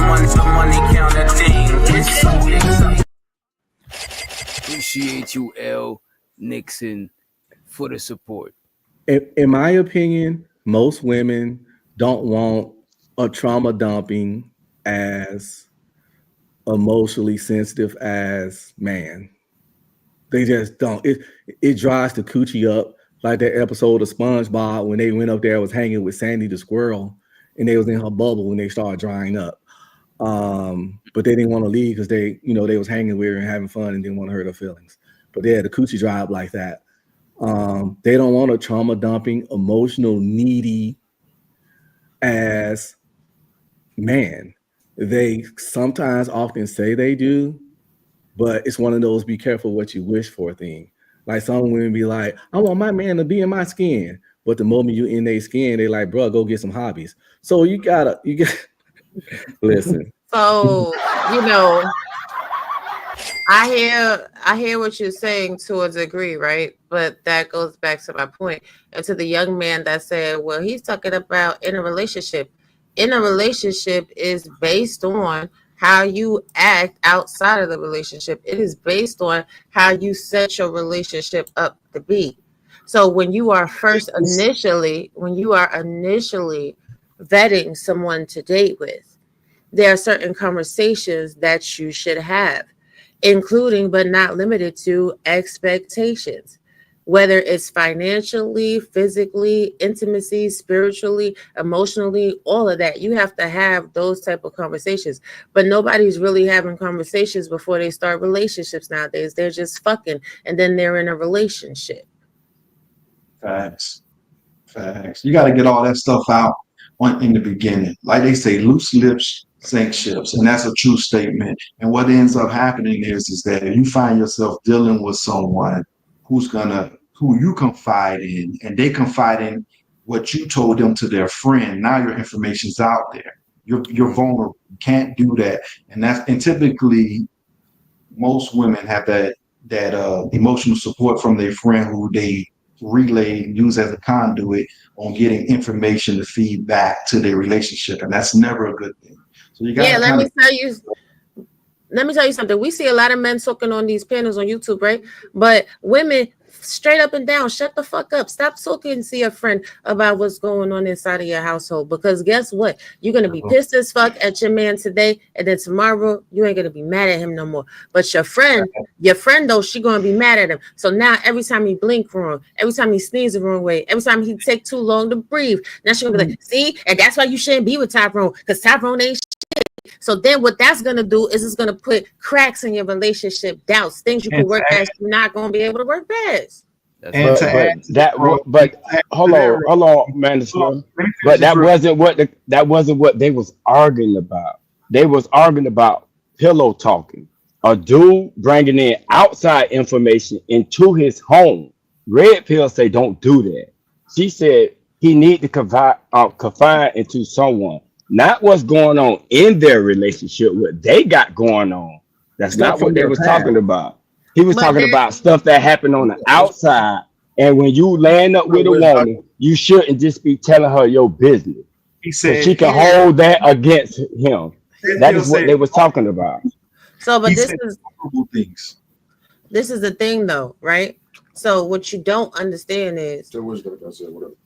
S18: Money counting thing. It's so exciting.
S7: Appreciate you, L Nixon, for the support.
S11: In my opinion, most women don't want a trauma dumping as emotionally sensitive as man. They just don't. It dries the coochie up, like that episode of SpongeBob when they went up there, was hanging with Sandy the squirrel, and they was in her bubble when they started drying up. But they didn't want to leave because they was hanging with her and having fun and didn't want to hurt her feelings. But yeah, the coochie dry up like that. They don't want a trauma dumping, emotional needy as man. They sometimes often say they do, but it's one of those be careful what you wish for thing. Like some women be like, I want my man to be in my skin. But the moment you in their skin, they like, bro, go get some hobbies. So you got listen.
S17: so, I hear what you're saying to a degree, right? But that goes back to my point. And to the young man that said, well, he's talking about in a relationship. In a relationship is based on how you act outside of the relationship. It is based on how you set your relationship up to be. So when you are initially vetting someone to date with, there are certain conversations that you should have, including but not limited to expectations. Whether it's financially, physically, intimacy, spiritually, emotionally, all of that. You have to have those type of conversations. But nobody's really having conversations before they start relationships nowadays. They're just fucking, and then they're in a relationship.
S14: Facts. You got to get all that stuff out in the beginning. Like they say, loose lips sink ships, and that's a true statement. And what ends up happening is that you find yourself dealing with someone who you confide in, and they confide in what you told them to their friend. Now your information's out there. You're vulnerable. You can't do that, and typically most women have that emotional support from their friend who they use as a conduit on getting information to feed back to their relationship, and that's never a good thing. So you got
S17: let me tell you let me tell you something. We see a lot of men talking on these panels on YouTube, right? But women straight up and down, shut the fuck up. Stop talking to your friend about what's going on inside of your household. Because guess what? You're gonna be pissed as fuck at your man today, and then tomorrow you ain't gonna be mad at him no more. But your friend though, she gonna be mad at him. So now every time he blink wrong, every time he sneeze the wrong way, every time he take too long to breathe, now she gonna be like, see, and that's why you shouldn't be with Tyrone, because Tyrone ain't shit. So then what that's gonna do is it's gonna put cracks in your relationship, doubts, things you can work past, you're not gonna be able to work past.
S15: But hold on, man. But that wasn't what they was arguing about. They was arguing about pillow talking. A dude bringing in outside information into his home. Red Pill say don't do that. She said he need to confide into someone, not what's going on in their relationship, what they got going on. That's
S11: Stuff
S15: not
S11: from
S15: what they
S11: their
S15: was
S11: past.
S15: talking about. He was
S17: But
S15: talking
S17: then-
S15: about stuff that happened on the outside. And when you land up with a woman, you shouldn't just be telling her your business.
S14: He
S15: So
S14: said
S15: she can hold that against him. That is what they was talking about.
S17: So, but
S14: he
S17: this
S14: said
S17: is
S14: horrible things.
S17: this is the thing though, right? So what you don't understand is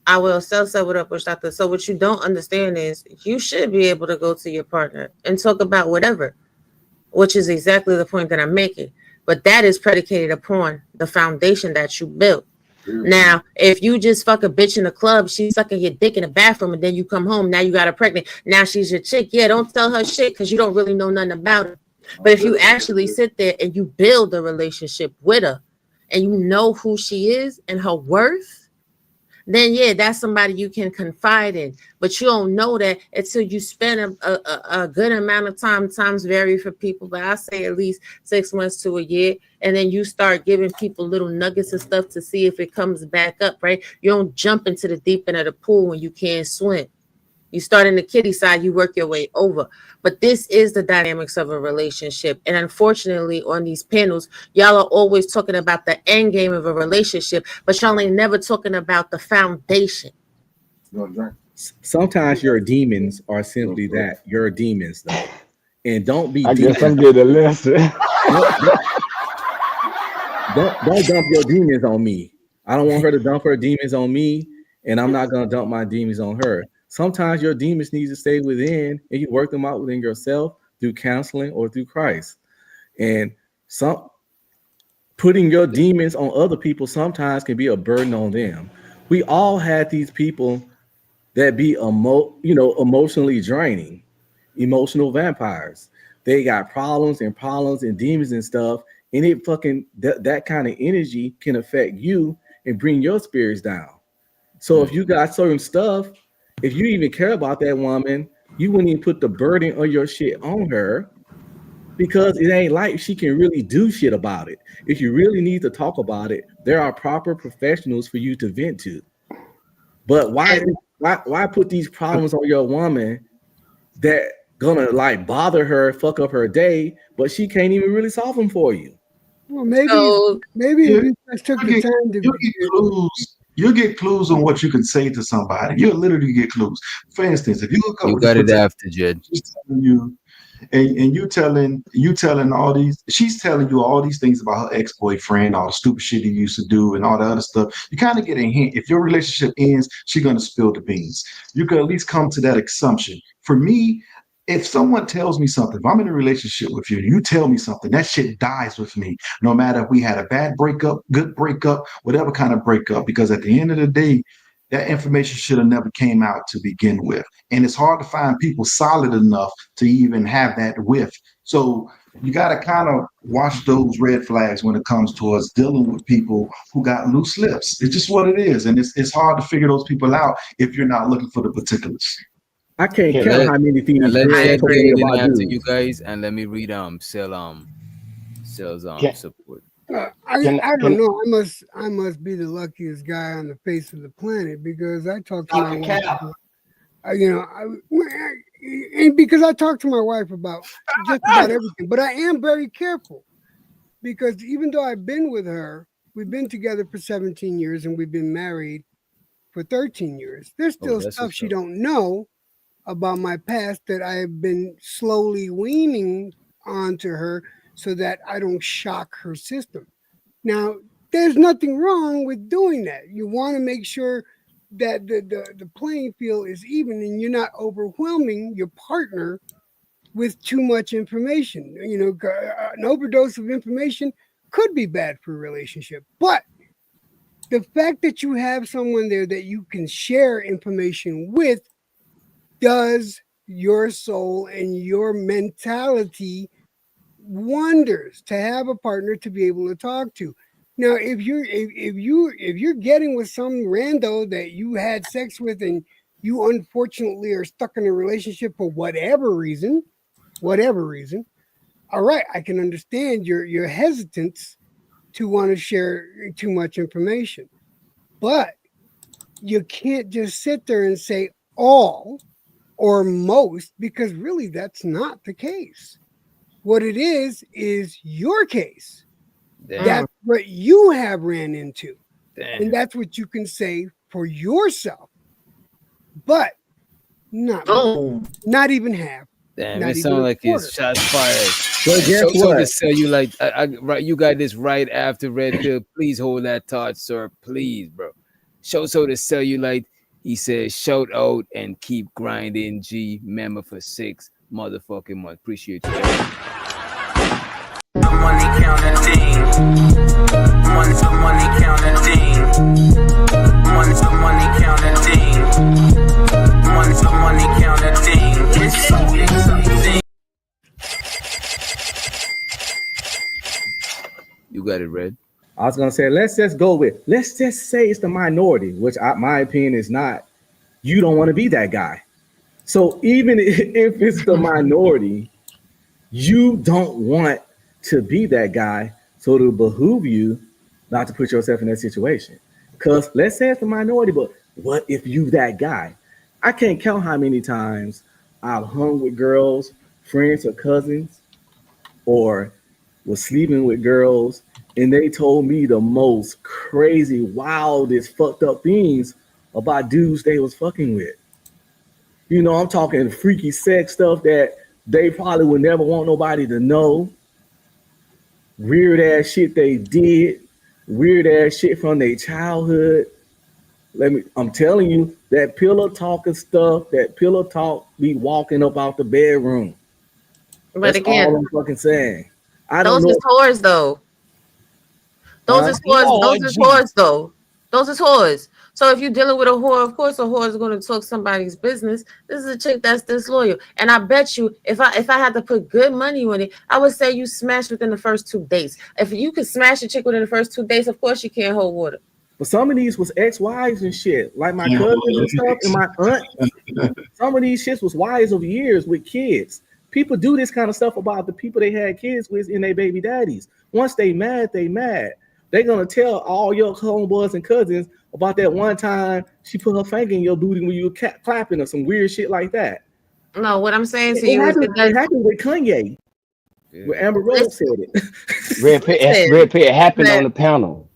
S17: I will say what up, Doctor. So what you don't understand is you should be able to go to your partner and talk about whatever, which is exactly the point that I'm making. But that is predicated upon the foundation that you built. Now, if you just fuck a bitch in the club, she's sucking your dick in the bathroom, and then you come home, now you got her pregnant. Now she's your chick. Yeah, don't tell her shit because you don't really know nothing about her. But if you actually sit there and you build a relationship with her and you know who she is and her worth, then yeah, that's somebody you can confide in. But you don't know that until you spend a good amount of time. Times vary for people, but I say at least 6 months to a year. And then you start giving people little nuggets of stuff to see if it comes back up, right? You don't jump into the deep end of the pool when you can't swim. You start in the kiddie side, you work your way over. But this is the dynamics of a relationship. And unfortunately, on these panels, y'all are always talking about the end game of a relationship, but y'all ain't never talking about the foundation.
S11: Sometimes your demons are simply that. Your demons, though. And don't be
S15: I guess I'm
S11: demons.
S15: getting a lesson.
S11: Don't dump your demons on me. I don't want her to dump her demons on me, and I'm not gonna dump my demons on her. Sometimes your demons need to stay within, and you work them out within yourself through counseling or through Christ. And some putting your demons on other people sometimes can be a burden on them. We all had these people that be emotionally draining, emotional vampires. They got problems and demons and stuff, and it fucking that kind of energy can affect you and bring your spirits down. So if you got certain stuff, if you even care about that woman, you wouldn't even put the burden of your shit on her because it ain't like she can really do shit about it. If you really need to talk about it, there are proper professionals for you to vent to. But why put these problems on your woman that gonna like bother her, fuck up her day, but she can't even really solve them for you?
S16: Well, maybe
S14: You-
S16: if you just took the
S14: you
S16: time to
S14: get clues. You get clues on what you can say to somebody. You literally get clues. For instance, if you hook up
S19: You
S14: with
S19: got
S14: this
S19: it
S14: particular,
S19: after, Jed.
S14: she's telling you, and you telling all these, she's telling you all these things about her ex-boyfriend, all the stupid shit he used to do, and all the other stuff. You kind of get a hint. If your relationship ends, she's gonna spill the beans. You could at least come to that assumption. For me, if someone tells me something, if I'm in a relationship with you, you tell me something, that shit dies with me. No matter if we had a bad breakup, good breakup, whatever kind of breakup, because at the end of the day, that information should have never came out to begin with. And it's hard to find people solid enough to even have that with. So you got to kind of watch those red flags when it comes to us dealing with people who got loose lips. It's just what it is. And it's hard to figure those people out if you're not looking for the particulars.
S11: I can't count how many things
S19: And let
S11: girls
S19: Jed
S11: told
S19: get
S11: me
S19: it in
S11: about
S19: after
S11: dudes.
S19: you guys, and let me read sales support.
S16: I don't know. I must be the luckiest guy on the face of the planet because I talk to my wife. And because I talk to my wife about just about everything. But I am very careful because even though I've been with her, we've been together for 17 years and we've been married for 13 years. There's still stuff she don't know about my past that I have been slowly weaning onto her so that I don't shock her system. Now, there's nothing wrong with doing that. You want to make sure that the playing field is even and you're not overwhelming your partner with too much information. You know, an overdose of information could be bad for a relationship. But the fact that you have someone there that you can share information with does your soul and your mentality wonders to have a partner to be able to talk to. Now, if you're getting with some rando that you had sex with and you unfortunately are stuck in a relationship for whatever reason, all right, I can understand your hesitance to want to share too much information. But you can't just sit there and say all or most, because really that's not the case. What it is your case.
S7: Damn.
S16: That's what you have ran into.
S7: Damn.
S16: And that's what you can say for yourself. But not even half.
S7: Damn,
S16: not
S7: it
S16: even
S7: sounds
S16: a
S7: like
S16: quarter.
S7: it's shots fired.
S11: But guess
S7: So
S11: what?
S7: to tell you, like, right, you got this right after Red Pill. Please hold that thought, sir. Please, bro. So to tell you, like, he says, shout out and keep grinding. G member for 6 motherfucking months. Appreciate you.
S18: Money counter ding. One to money counter ding. One to money counter ding. One to money counter ding. It's so exciting.
S7: You got it, Red.
S11: I was gonna say, let's just say it's the minority, which my opinion is not. You don't want to be that guy. So even if it's the minority, you don't want to be that guy. So it'll behoove you not to put yourself in that situation. Because let's say it's the minority, but what if you that guy? I can't count how many times I've hung with girls, friends or cousins, or was sleeping with girls, and they told me the most crazy, wildest, fucked up things about dudes they was fucking with. You know, I'm talking freaky sex stuff that they probably would never want nobody to know. Weird ass shit they did, weird ass shit from their childhood. I'm telling you, that pillow talking stuff, that pillow talk be walking up out the bedroom.
S17: But
S11: That's
S17: again,
S11: all I'm fucking saying. I don't
S17: those
S11: know.
S17: is whores though. Those is whores though. Those is whores. So if you're dealing with a whore, of course a whore is going to talk somebody's business. This is a chick that's disloyal. And I bet you if I had to put good money on it, I would say you smash within the first 2 days. If you could smash a chick within the first 2 days, of course you can't hold water.
S11: But some of these was ex-wives and shit, like my cousins and stuff, and my aunt. Some of these shits was wives of years with kids. People do this kind of stuff about the people they had kids with and their baby daddies. Once they mad, they mad. They're gonna tell all your homeboys and cousins about that one time she put her finger in your booty when you were clapping or some weird shit like that.
S17: No, what I'm saying to
S11: It
S17: you is
S11: happened with Kanye. Where Amber Rose said it.
S15: Red Pill happened on the panel.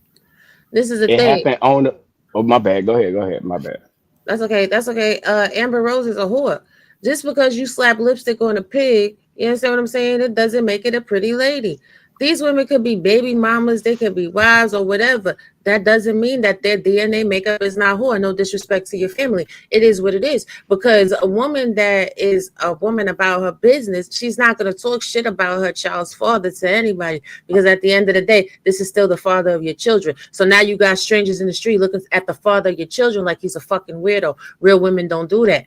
S17: This is the
S15: It
S17: thing.
S15: happened on the. Oh, my bad. Go ahead. My bad.
S17: That's okay. Amber Rose is a whore. Just because you slap lipstick on a pig, you understand what I'm saying? It doesn't make it a pretty lady. These women could be baby mamas, they could be wives or whatever. That doesn't mean that their DNA makeup is not whore. No disrespect to your family. It is what it is. Because a woman that is a woman about her business, she's not going to talk shit about her child's father to anybody. Because at the end of the day, this is still the father of your children. So now you got strangers in the street looking at the father of your children like he's a fucking weirdo. Real women don't do that.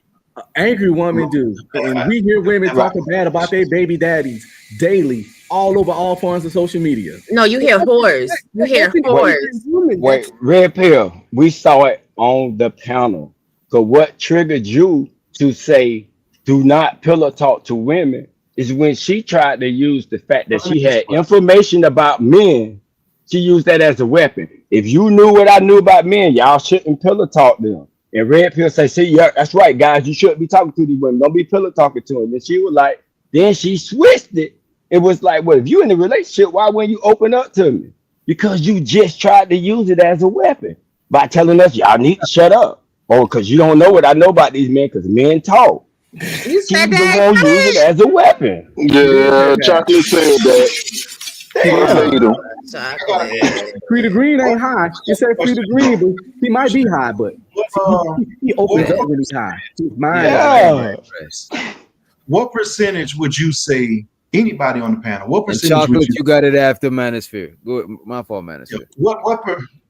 S11: Angry women do. And we hear women talking bad about their baby daddies daily, all over all forms of social media.
S17: No, you hear whores. You hear whores.
S15: Wait, Red Pill, we saw it on the panel. So what triggered you to say do not pillow talk to women is when she tried to use the fact that she had information about men. She used that as a weapon. If you knew what I knew about men, y'all shouldn't pillow talk them. And Red Pill say, see, yeah, that's right, guys. You shouldn't be talking to these women. Don't be pillow talking to them. And she was like, then she switched it. It was like, well, if you in a relationship, why wouldn't you open up to me? Because you just tried to use it as a weapon by telling us y'all need to shut up. Or because you don't know what I know about these men, because men talk.
S17: You said
S15: She's
S17: that.
S15: gonna use it as a weapon.
S10: Yeah, chocolate said that
S15: Damn.
S10: verbatim.
S17: Chocolate.
S11: Free the green ain't high. It said free the green, but he might be high, but he opens up when he's high. His mind is high.
S15: Yeah.
S14: What percentage would you say, anybody on the panel, what
S7: And
S14: percentage would
S7: chocolate,
S14: you,
S7: you got it after Manosphere. Go, my fault, Manosphere.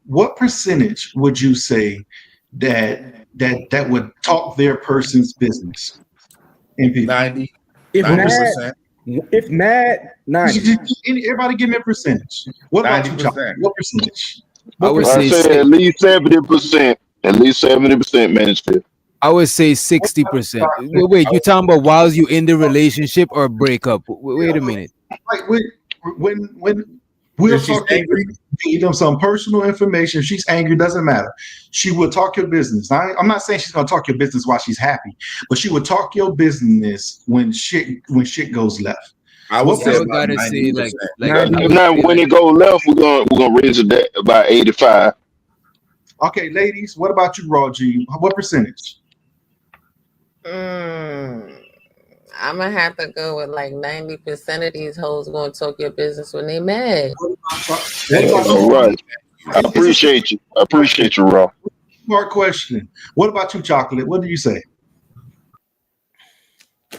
S14: what percentage would you say that would talk their person's business? MP.
S12: 90.
S11: If
S12: 90%.
S11: mad, 90.
S14: Everybody give me a percentage. What about you,
S12: 90%.
S14: chocolate? What percentage?
S7: I would
S10: I
S7: say
S10: say at least 70%. At least 70% Mansfield.
S7: I would say 60%. Wait, you talking about while you in the relationship or breakup? Wait a minute.
S14: Like when we'll talk give them some personal information. If she's angry, doesn't matter. She will talk your business. I'm not saying she's gonna talk your business while she's happy, but she will talk your business when shit goes left.
S12: I would say about
S7: gotta say
S12: 90%.
S10: Now when it go left, we're gonna raise it that about 85.
S14: Okay, ladies, what about you, Raw G? What percentage?
S17: I'm gonna have to go with like 90% of these hoes gonna talk your business when they mad.
S10: All right. I appreciate you. I appreciate you, Raw.
S14: Smart question. What about you, Chocolate? What do you say?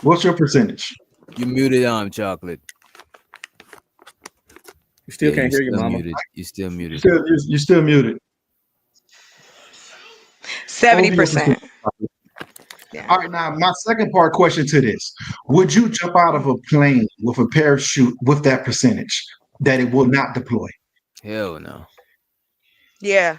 S14: What's your percentage?
S7: You muted Chocolate.
S11: You still can't hear your
S7: still
S11: mama.
S7: Muted. You still muted.
S14: You're still muted.
S13: 70%.
S14: All right, now my second part question to this: would you jump out of a plane with a parachute with that percentage that it will not deploy?
S7: Hell no.
S13: Yeah.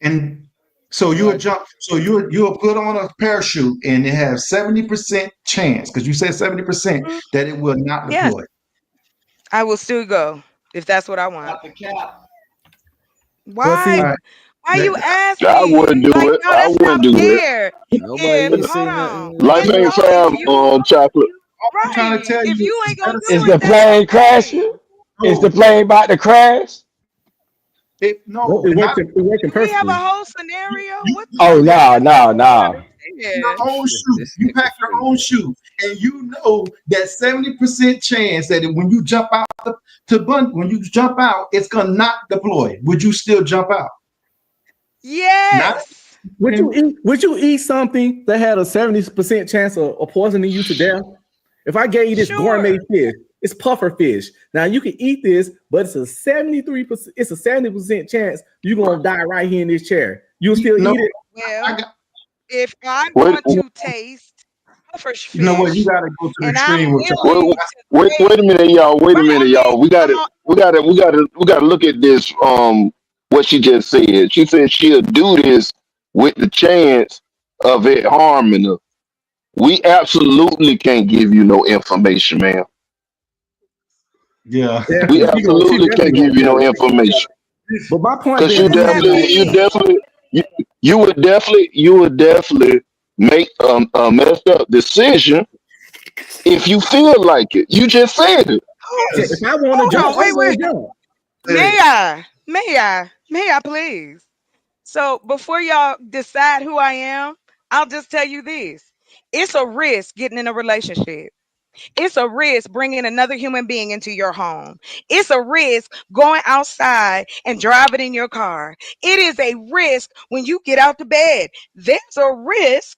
S14: And so you would jump. So you'll put on a parachute, and it has 70% chance because you said 70% that it will not deploy.
S13: Yes. I will still go if that's what I want. Why? Why you asking?
S10: I wouldn't do it.
S13: No,
S10: I
S13: that's
S10: wouldn't
S13: not
S10: do it.
S13: fair.
S7: Nobody
S13: If,
S7: say
S13: hold
S7: nothing.
S13: on.
S10: Life ain't fair, Chocolate.
S14: I'm trying to tell
S13: If
S14: you.
S13: you ain't gonna do
S15: Is
S13: it,
S15: the
S13: that's
S15: plane
S13: okay.
S15: crashing? Is the plane about to crash?
S14: No,
S11: It
S14: not
S11: working
S13: We have
S11: perfectly.
S13: a whole scenario. What the
S15: Oh no.
S14: your own shoe. You pack your own shoe, and you know that 70% chance that when you jump out when you jump out, it's gonna not deploy. Would you still jump out?
S13: Yes.
S11: Would you eat something that had a 70% chance of poisoning you to death? If I gave you this gourmet fish, it's puffer fish. Now you can eat this, but it's a 73%, it's a 70% chance you're gonna die right here in this chair. You'll still eat it?
S13: Well, if I'm going to taste puffer fish,
S14: You know what? You gotta go to the
S13: and I'm
S14: extreme with
S13: willing to
S10: Wait a minute, y'all. Wait a minute, y'all. We gotta look at this. What she just said. She said she'll do this with the chance of it harming her. We absolutely can't give you no information, man.
S14: Yeah.
S10: We absolutely can't give you no information.
S11: But my point
S10: Because
S11: is,
S10: you would definitely make a messed up decision if you feel like it. You just said it.
S11: if I want to jump,
S13: wait. May I please? So before y'all decide who I am, I'll just tell you this. It's a risk getting in a relationship. It's a risk bringing another human being into your home. It's a risk going outside and driving in your car. It is a risk when you get out to bed. There's a risk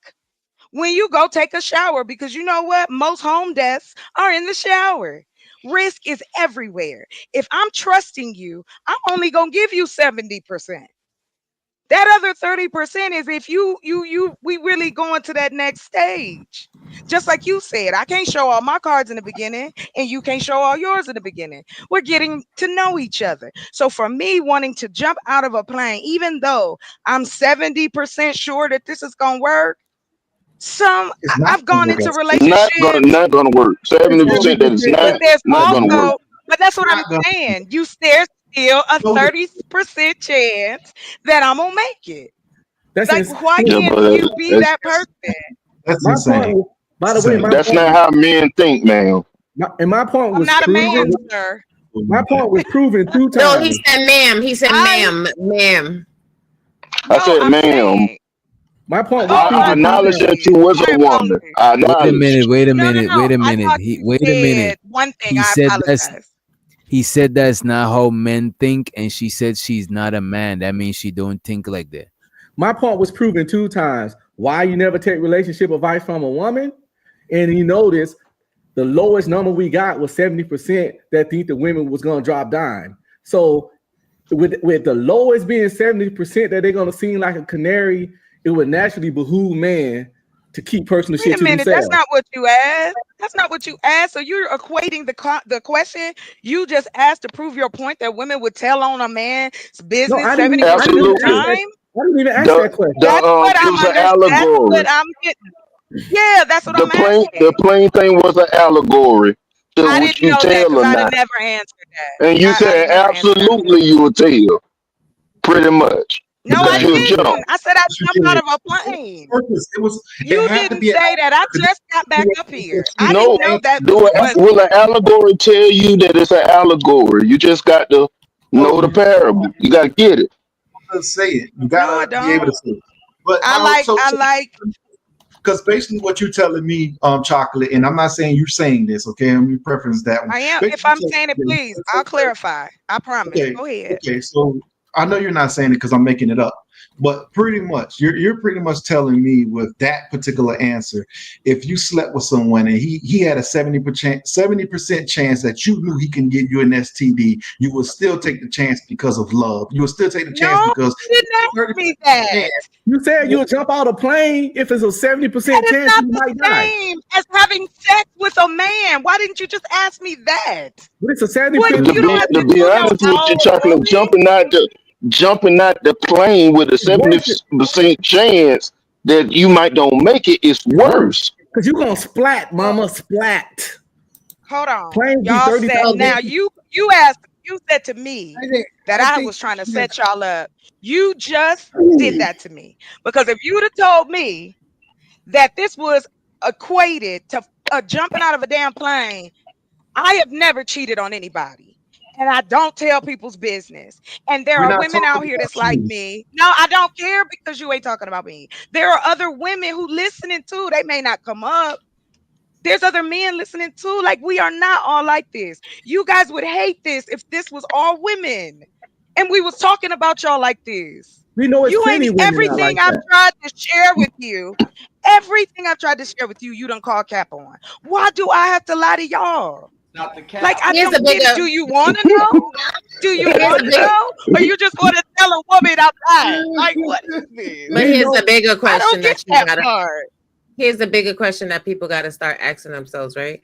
S13: when you go take a shower because you know what? Most home deaths are in the shower. Risk is everywhere. If I'm trusting you, I'm only going to give you 70%. That other 30% is if we really going to that next stage. Just like you said, I can't show all my cards in the beginning and you can't show all yours in the beginning. We're getting to know each other. So for me wanting to jump out of a plane, even though I'm 70% sure that this is going to work, I've gone into relationships.
S10: Not gonna work. 70% that is
S13: But there's
S10: not gonna work.
S13: also, but that's what I'm saying. There's still a 30% chance that I'm gonna make it. Why can't you be that person?
S14: That's insane.
S11: By the way,
S10: that's not how men think, man.
S11: My point was
S13: I'm not a man,
S11: proven.
S13: sir.
S11: My point was proven 2 times.
S17: No, he said ma'am. He said ma'am.
S10: I said ma'am.
S11: My point was
S10: I
S11: proven two
S10: acknowledge that
S11: times.
S10: you was a woman. I
S4: Wait a
S10: acknowledge.
S4: minute. Wait a
S21: No, no,
S4: minute.
S21: no.
S4: Wait a
S21: I
S4: minute.
S21: thought
S4: He
S21: you
S4: wait a minute.
S21: said one thing.
S4: He
S21: I
S4: said that's
S21: apologize.
S4: he said that's not how men think, and she said she's not a man. That means she don't think like that.
S11: My point was proven two times. Why you never take relationship advice from a woman? And you notice the lowest number we got was 70% that think the women was gonna drop dime. So with the lowest being 70% that they're gonna seem like a canary, it would naturally behoove man to keep personal
S21: Wait
S11: shit
S21: a
S11: to
S21: minute. That's
S11: themselves.
S21: not what you asked. That's not what you asked. So you're equating the question you just asked to prove your point that women would tell on a man's
S11: No,
S21: business
S11: I didn't
S21: 70%
S11: even, I
S21: of
S11: didn't even
S21: the
S11: ask
S10: Absolutely.
S11: that.
S21: time.
S11: I didn't even ask that
S10: The
S11: question.
S21: That's what
S10: it
S21: I'm
S10: was an
S21: under. That's what
S10: allegory.
S21: I'm getting. Yeah, that's what I'm
S10: The
S21: asking.
S10: plain thing was an allegory to
S21: I
S10: what
S21: didn't
S10: you
S21: know that
S10: tell
S21: because
S10: or
S21: I'd have
S10: not.
S21: never answered that.
S10: And you
S21: I'd have
S10: said
S21: never answered that.
S10: absolutely you would tell, pretty much.
S21: No, I
S10: Because you
S21: didn't.
S10: jumped.
S21: I said I
S14: You
S21: jumped out
S14: did.
S21: of a plane.
S14: It
S21: You
S14: had to
S21: didn't
S14: be an
S21: say that. I
S14: allegory.
S21: just got back up here. I
S10: No,
S21: didn't know that was
S10: do
S21: the
S10: it. Will an
S21: question.
S10: allegory tell you that it's an allegory? You just got to
S14: No,
S10: know the parable. You got to get it.
S14: gotta say it. You
S21: No, I
S14: gotta be able to
S21: don't.
S14: say it. But
S21: I like
S14: because basically what you're telling me, Chocolate, and I'm not saying you're saying this, okay? Let me preference that one.
S21: I am. If
S14: Basically,
S21: I'm saying it, please, I'll clarify. I promise.
S14: okay,
S21: Go ahead.
S14: okay. So I know you're not saying it because I'm making it up, but pretty much you're pretty much telling me with that particular answer, if you slept with someone and he had a 70% chance that you knew he can give you an STD, you would still take the chance because of love. You would still take the chance
S21: No,
S14: because
S21: you didn't ask me that.
S11: You said you'll jump out a plane if it's a 70%
S21: That is
S11: chance
S21: not
S11: you
S21: the
S11: might die.
S21: same as having sex with a man. Why didn't you just ask me that?
S11: But it's a 70%
S21: What,
S10: To
S21: you don't have
S10: be
S21: to do no
S10: honest with you, Chocolate,
S21: allegory?
S10: jumping out the plane with a
S11: Worse.
S10: 70% chance that you might don't make it is worse.
S11: Because you're going to splat, mama, splat.
S21: Hold on.
S11: Planes be
S21: Y'all
S11: 30,000.
S21: said now you said to me that I was trying to set y'all up. You just did that to me. Because if you would have told me that this was equated to jumping out of a damn plane, I have never cheated on anybody. And I don't tell people's business. And there
S14: we're
S21: are
S14: not
S21: women out
S14: talking
S21: here
S14: about
S21: that's like
S14: you.
S21: me. No, I don't care because you ain't talking about me. There are other women who listening too. They may not come up. There's other men listening too. Like, we are not all like this. You guys would hate this if this was all women. And we was talking about y'all like this.
S11: We know it's
S21: You ain't
S11: plenty of women not like
S21: everything I've
S11: that.
S21: tried to share with you. Everything I've tried to share with you, you don't call cap on. Why do I have to lie to y'all?
S3: Not the cap.
S21: Like, I
S17: Here's a
S21: don't get it.
S17: bigger.
S21: Do you want to know? Do you
S17: Here's
S21: want
S17: a
S21: to
S17: big.
S21: know? Or you just want to tell a woman I'm lying? Like, what is this?
S17: But here's the bigger
S21: I
S17: question
S21: don't get
S17: that you
S21: that
S17: gotta.
S21: part.
S17: Here's the bigger question that people gotta start asking themselves, right?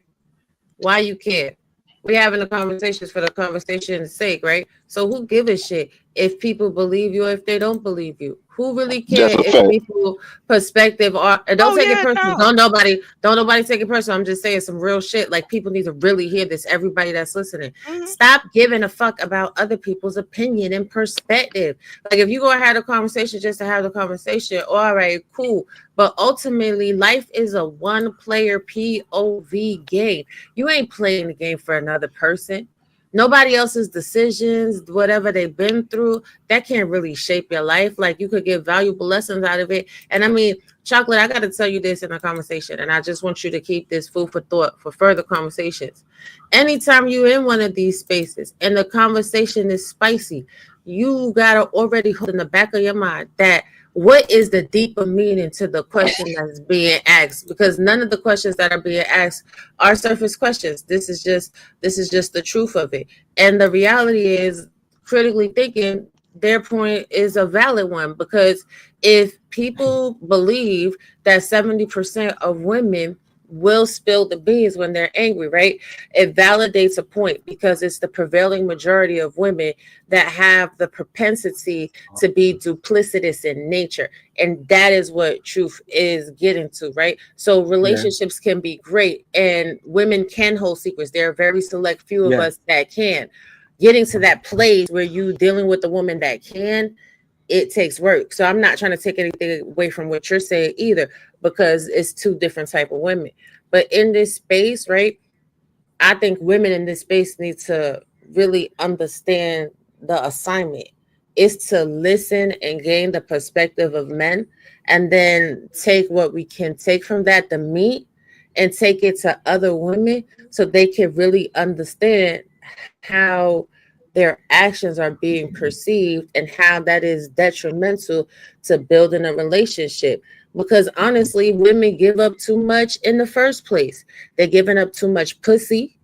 S17: Why you care? We having a conversation for the conversation's sake, right? So who give a shit if people believe you or if they don't believe you? Who really care
S10: That's a
S17: if
S10: fact.
S17: people perspective are and don't
S21: Oh,
S17: take it
S21: yeah,
S17: personal.
S21: no.
S17: Don't nobody take it personal. I'm just saying some real shit. Like, people need to really hear this. Everybody that's listening.
S21: Mhm.
S17: Stop giving a fuck about other people's opinion and perspective. Like, if you go and have a conversation just to have the conversation, all right, cool. But ultimately, life is a one-player POV game. You ain't playing the game for another person. Nobody else's decisions, whatever they've been through, that can't really shape your life. Like, you could get valuable lessons out of it. And I mean, Chocolate, I got to tell you this in a conversation, and I just want you to keep this food for thought for further conversations. Anytime you're in one of these spaces and the conversation is spicy, you got to already hold in the back of your mind that what is the deeper meaning to the question that's being asked? Because none of the questions that are being asked are surface questions. This is just the truth of it. And the reality is, critically thinking, their point is a valid one, because if people believe that 70% of women will spill the beans when they're angry, right? It validates a point because it's the prevailing majority of women that have the propensity to be duplicitous in nature. And that is what truth is getting to, right? So relationships can be great and women can hold secrets. There are very select few of us that can. Getting to that place where you dealing with a woman that can, it takes work. So I'm not trying to take anything away from what you're saying either, because it's two different type of women. But in this space, right, I think women in this space need to really understand the assignment. is to listen and gain the perspective of men, and then take what we can take from that, the meat, and take it to other women so they can really understand how their actions are being perceived and how that is detrimental to building a relationship. Because honestly, women give up too much in the first place. They're giving up too much pussy.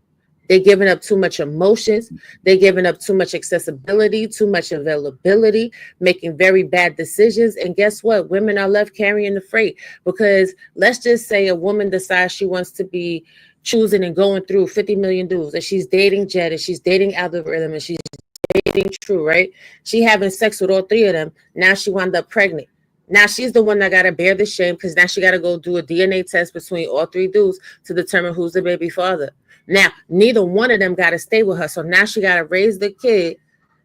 S17: They're giving up too much emotions. They're giving up too much accessibility, too much availability, making very bad decisions. And guess what? Women are left carrying the freight, because let's just say a woman decides she wants to be choosing and going through 50 million dudes, and she's dating Jed, and she's dating Algorithm, and she's dating True, right? She having sex with all three of them. Now she wound up pregnant. Now she's the one that got to bear the shame, because now she got to go do a DNA test between all three dudes to determine who's the baby father. Now, neither one of them got to stay with her. So now she got to raise the kid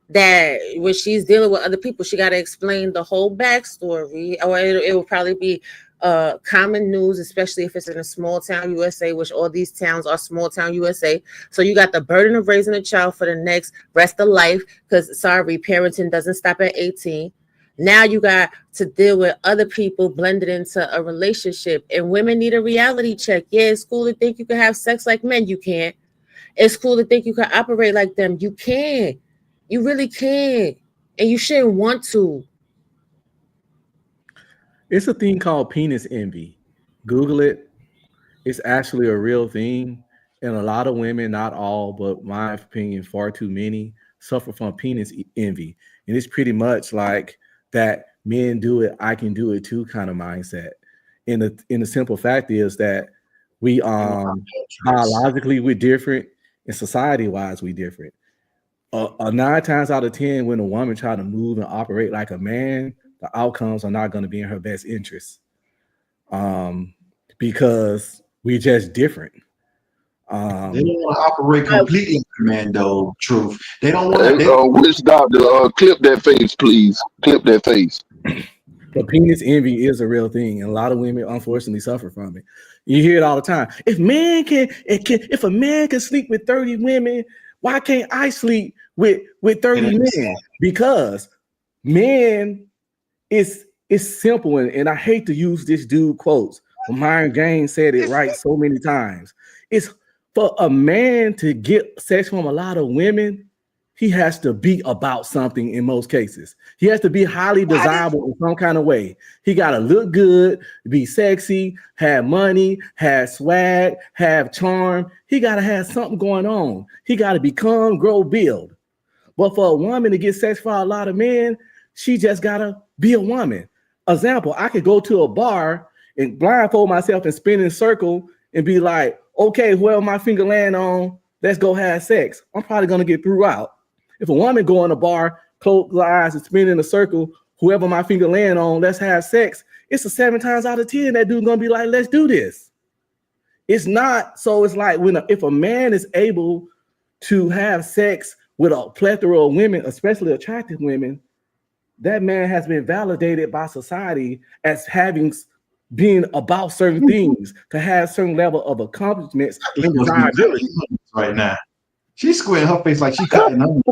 S17: that when she's dealing with other people, she got to explain the whole backstory, or it will probably be common news, especially if it's in a small town USA, which all these towns are small town USA. So you got the burden of raising a child for the next rest of life, because sorry, parenting doesn't stop at 18. Now you got to deal with other people blended into a relationship, and women need a reality check. Yeah, it's cool to think you can have sex like men. You can't. It's cool to think you can operate like them. You can. You really can. And you shouldn't want to.
S11: It's a thing called penis envy. Google it. It's actually a real thing. And a lot of women, not all, but my opinion, far too many, suffer from penis envy. And it's pretty much like that men do it, I can do it too kind of mindset. And the simple fact is that we biologically we're different, and society wise we're different. 9 times out of 10, when a woman try to move and operate like a man, the outcomes are not going to be in her best interest, because we're just different.
S14: They don't want to operate completely in commando. Truth. They don't want
S10: Hey,
S14: to.
S10: which doctor? Clip that face, please. Clip that face.
S11: But penis envy is a real thing, and a lot of women unfortunately suffer from it. You hear it all the time. If a man can sleep with 30 women, why can't I sleep with 30 men? Because men it's simple, and I hate to use this dude quotes, but Myron Gaines said it right so many times. It's for a man to get sex from a lot of women, he has to be about something in most cases. He has to be highly desirable in some kind of way. He got to look good, be sexy, have money, have swag, have charm. He got to have something going on. He got to become, grow, build. But for a woman to get sex for a lot of men, she just got to be a woman. Example, I could go to a bar and blindfold myself and spin in a circle and be like, okay, whoever my finger land on, let's go have sex. I'm probably going to get threw out. If a woman go in a bar, close her eyes and spin in a circle, whoever my finger land on, let's have sex, it's a 7 times out of 10 that dude's going to be like, let's do this. It's not, so it's like if a man is able to have sex with a plethora of women, especially attractive women, that man has been validated by society as being about certain things, to have certain level of accomplishments and desirability.
S14: Right now, she's squinting her face like she cutting onions.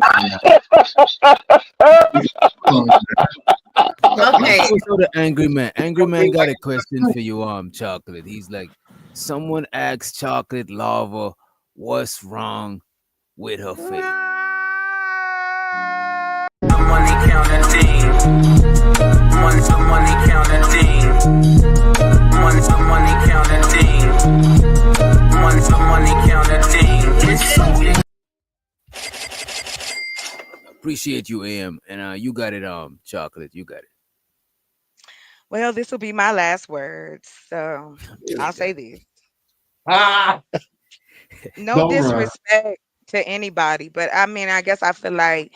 S4: Okay. So the angry man. Angry man got a question for you, Chocolate. He's like, someone asked Chocolate Lava, what's wrong with her face?
S18: Money counting team. Money counting team. Money counting team. Money counting team.
S4: Appreciate you, AM, and you got it, Chocolate. You got it.
S21: Well, this will be my last words, so I'll say this. No
S14: Don't run.
S21: disrespect to anybody, but I mean, I guess I feel like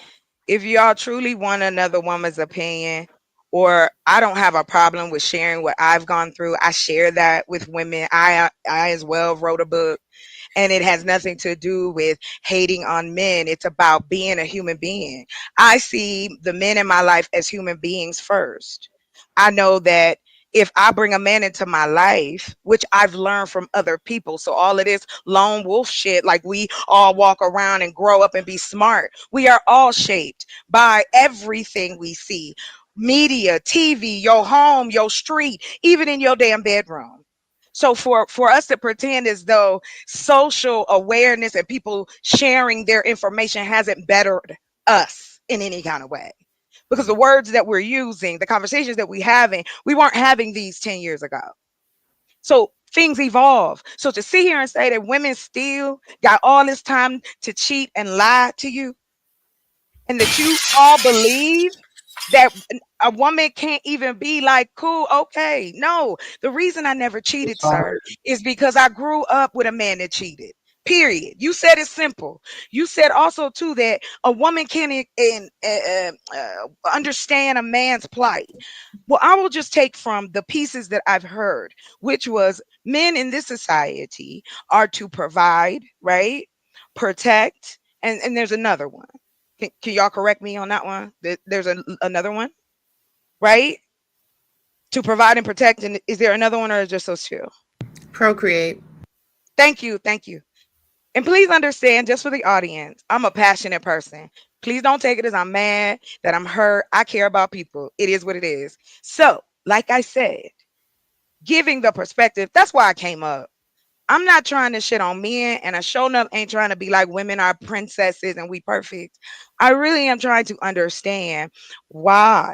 S21: if y'all truly want another woman's opinion, or I don't have a problem with sharing what I've gone through, I share that with women. I as well wrote a book, and it has nothing to do with hating on men. It's about being a human being. I see the men in my life as human beings first. I know that if I bring a man into my life, which I've learned from other people. So all of this lone wolf shit, like we all walk around and grow up and be smart. We are all shaped by everything we see. Media, TV, your home, your street, even in your damn bedroom. So for us to pretend as though social awareness and people sharing their information hasn't bettered us in any kind of way, because the words that we're using, the conversations that we weren't having these 10 years ago. So things evolve. So to sit here and say that women still got all this time to cheat and lie to you, and that you all believe that a woman can't even be like, cool, okay. No, the reason I never cheated, sir, is because I grew up with a man that cheated. Period. You said it's simple. You said also too that a woman can't understand a man's plight. Well, I will just take from the pieces that I've heard, which was men in this society are to provide, right? Protect, and there's another one. Can y'all correct me on that one? There's another one, right? To provide and protect. And is there another one, or is just those two?
S17: Procreate.
S21: Thank you. Thank you. And please understand, just for the audience, I'm a passionate person. Please don't take it as I'm mad, that I'm hurt. I care about people. It is what it is. So, like I said, giving the perspective, that's why I came up. I'm not trying to shit on men, and I sure up ain't trying to be like women are princesses and we perfect. I really am trying to understand why.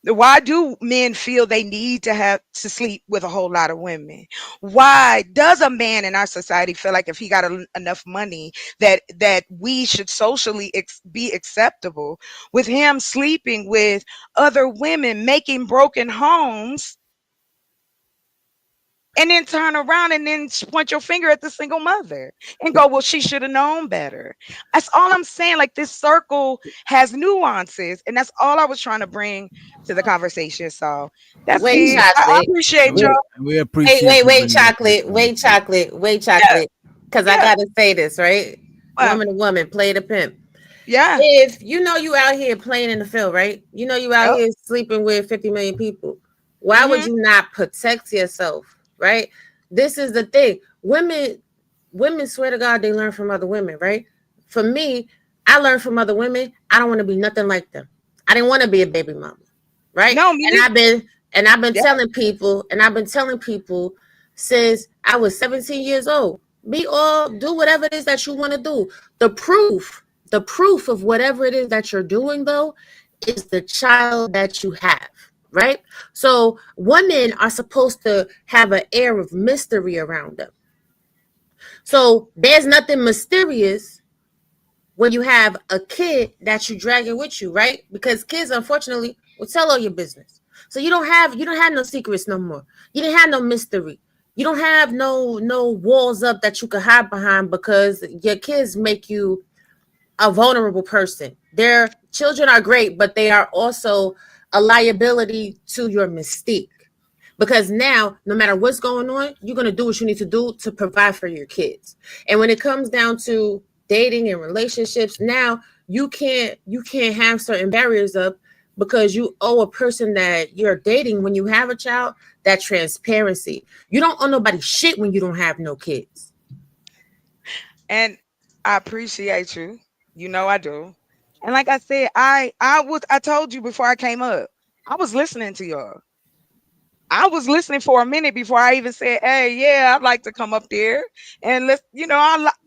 S21: Why do men feel they need to have to sleep with a whole lot of women? Why does a man in our society feel like if he got enough money that we should socially be acceptable with him sleeping with other women, making broken homes, and then turn around and then point your finger at the single mother and go, well, she should have known better. That's all I'm saying. Like, this circle has nuances, and that's all I was trying to bring to the conversation. So that's
S17: Wait,
S21: it. I
S17: chocolate.
S21: appreciate y'all.
S4: We appreciate you
S17: Wait,
S4: bringing that
S17: chocolate. Wait,
S4: perspective.
S17: chocolate. Wait,
S21: Yeah,
S17: chocolate. Because I
S21: yeah,
S17: gotta say this, right?
S21: well,
S17: Woman to woman, play the pimp.
S21: yeah.
S17: If you know you out here playing in the field, right? You know you out
S21: Yep.
S17: here sleeping with 50 million people. Why would
S21: Mm-hmm.
S17: you not protect yourself, right? This is the thing. Women swear to God they learn from other women, right? For me, I learned from other women. I don't want to be nothing like them. I didn't want to be a baby mama, right?
S21: No, me
S17: And I've been
S21: yeah.
S17: telling people since I was 17 years old. Do whatever it is that you want to do. The proof of whatever it is that you're doing, though, is the child that you have, right? So women are supposed to have an air of mystery around them. So there's nothing mysterious when you have a kid that you dragging with you, right? Because kids, unfortunately, will tell all your business. So you don't have no secrets no more. You didn't have no mystery. You don't have no walls up that you could hide behind, because your kids make you a vulnerable person. Their children are great, but they are also a liability to your mystique. Because now, no matter what's going on, you're going to do what you need to do to provide for your kids. And when it comes down to dating and relationships, now you can't have certain barriers up, because you owe a person that you're dating, when you have a child, that transparency. You don't owe nobody shit when you don't have no kids.
S21: And I appreciate you. You know I do. And like I said, I told you before I came up, I was listening to y'all. I was listening for a minute before I even said, "Hey, yeah, I'd like to come up there and let's."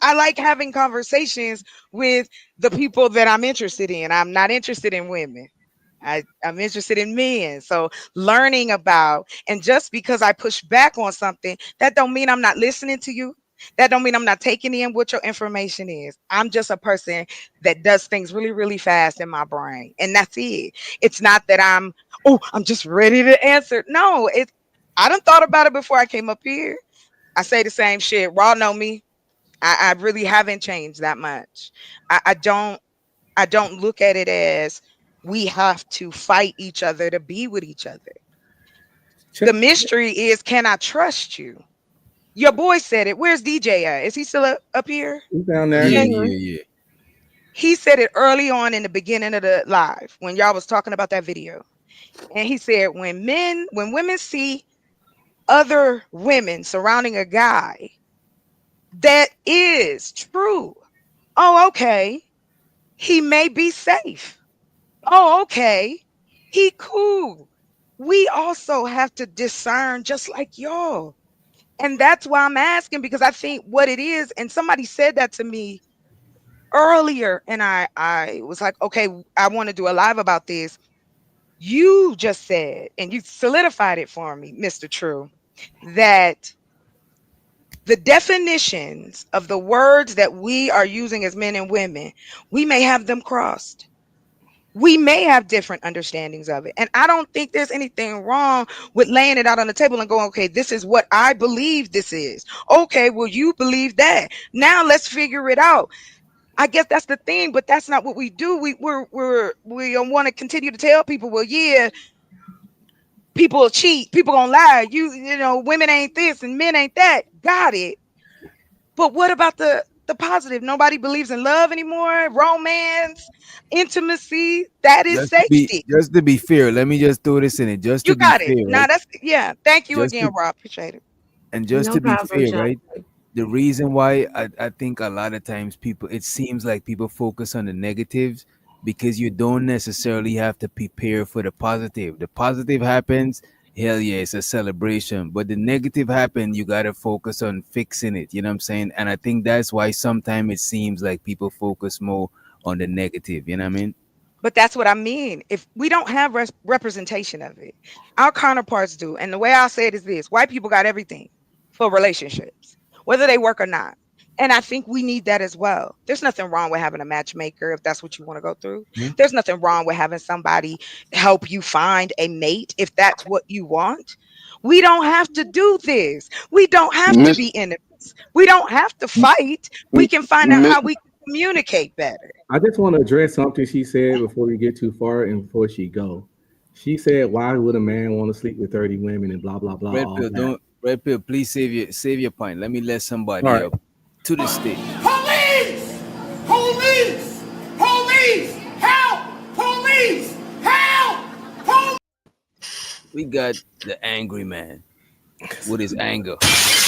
S21: I like having conversations with the people that I'm interested in. I'm not interested in women. I'm interested in men. So learning about, and just because I push back on something, that don't mean I'm not listening to you. That don't mean I'm not taking in what your information is. I'm just a person that does things really, really fast in my brain. And that's it. It's not that I'm just ready to answer. No, I done thought about it before I came up here. I say the same shit. Raw know me. I really haven't changed that much. I don't look at it as we have to fight each other to be with each other. The mystery is, can I trust you? Your boy said it. Where's DJ at? Is he still up here?
S11: He's down there.
S21: He said it early on in the beginning of the live when y'all was talking about that video. And he said, when women see other women surrounding a guy, that is true. Oh, okay. He may be safe. Oh, okay. He cool. We also have to discern just like y'all. And that's why I'm asking, because I think what it is, and somebody said that to me earlier, and I was like, okay, I want to do a live about this. You just said, and you solidified it for me, Mr. True, that the definitions of the words that we are using as men and women, we may have them crossed. We may have different understandings of it. And I don't think there's anything wrong with laying it out on the table and going, okay, this is what I believe this is. Okay, well, you believe that. Now let's figure it out. I guess that's the thing, but that's not what we do. We want to continue to tell people, well, yeah, people cheat, people gonna lie. You know, women ain't this and men ain't that. Got it. But what about the positive? Nobody believes in love anymore, romance, intimacy. That is safety.
S4: Just to be fair, let me just throw this in it. Just
S21: You
S4: to be
S21: got it.
S4: fair,
S21: Now
S4: right?
S21: that's Thank you
S4: Just
S21: again,
S4: to
S21: Rob. Appreciate it.
S4: And just
S17: No
S4: to be
S17: problem,
S4: fair, right?
S17: chocolate.
S4: The reason why I think a lot of times people, it seems like people focus on the negatives because you don't necessarily have to prepare for the positive. The positive happens, hell yeah, it's a celebration. But the negative happen, you got to focus on fixing it. You know what I'm saying? And I think that's why sometimes it seems like people focus more on the negative. You know what I mean?
S21: But that's what I mean. If we don't have representation of it, our counterparts do. And the way I'll say it is this: white people got everything for relationships, whether they work or not. And I think we need that as well. There's nothing wrong with having a matchmaker if that's what you want to go through.
S4: Mhm.
S21: There's nothing wrong with having somebody help you find a mate if that's what you want. We don't have to do this. We don't have to
S10: Miss,
S21: be enemies. We don't have to fight. We can find out
S10: Miss,
S21: how we can communicate better.
S11: I just want to address something she said before we get too far and before she go. She said, "Why would a man want to sleep with 30 women and blah blah blah
S4: Red
S11: all
S4: pill,
S11: that?"
S4: don't Red pill. Please save your point. Let me let
S11: All
S4: somebody
S11: right.
S4: up to the stage.
S3: Police! Police! Police! Help! Police! Help! Police!
S4: We got the angry man with his anger.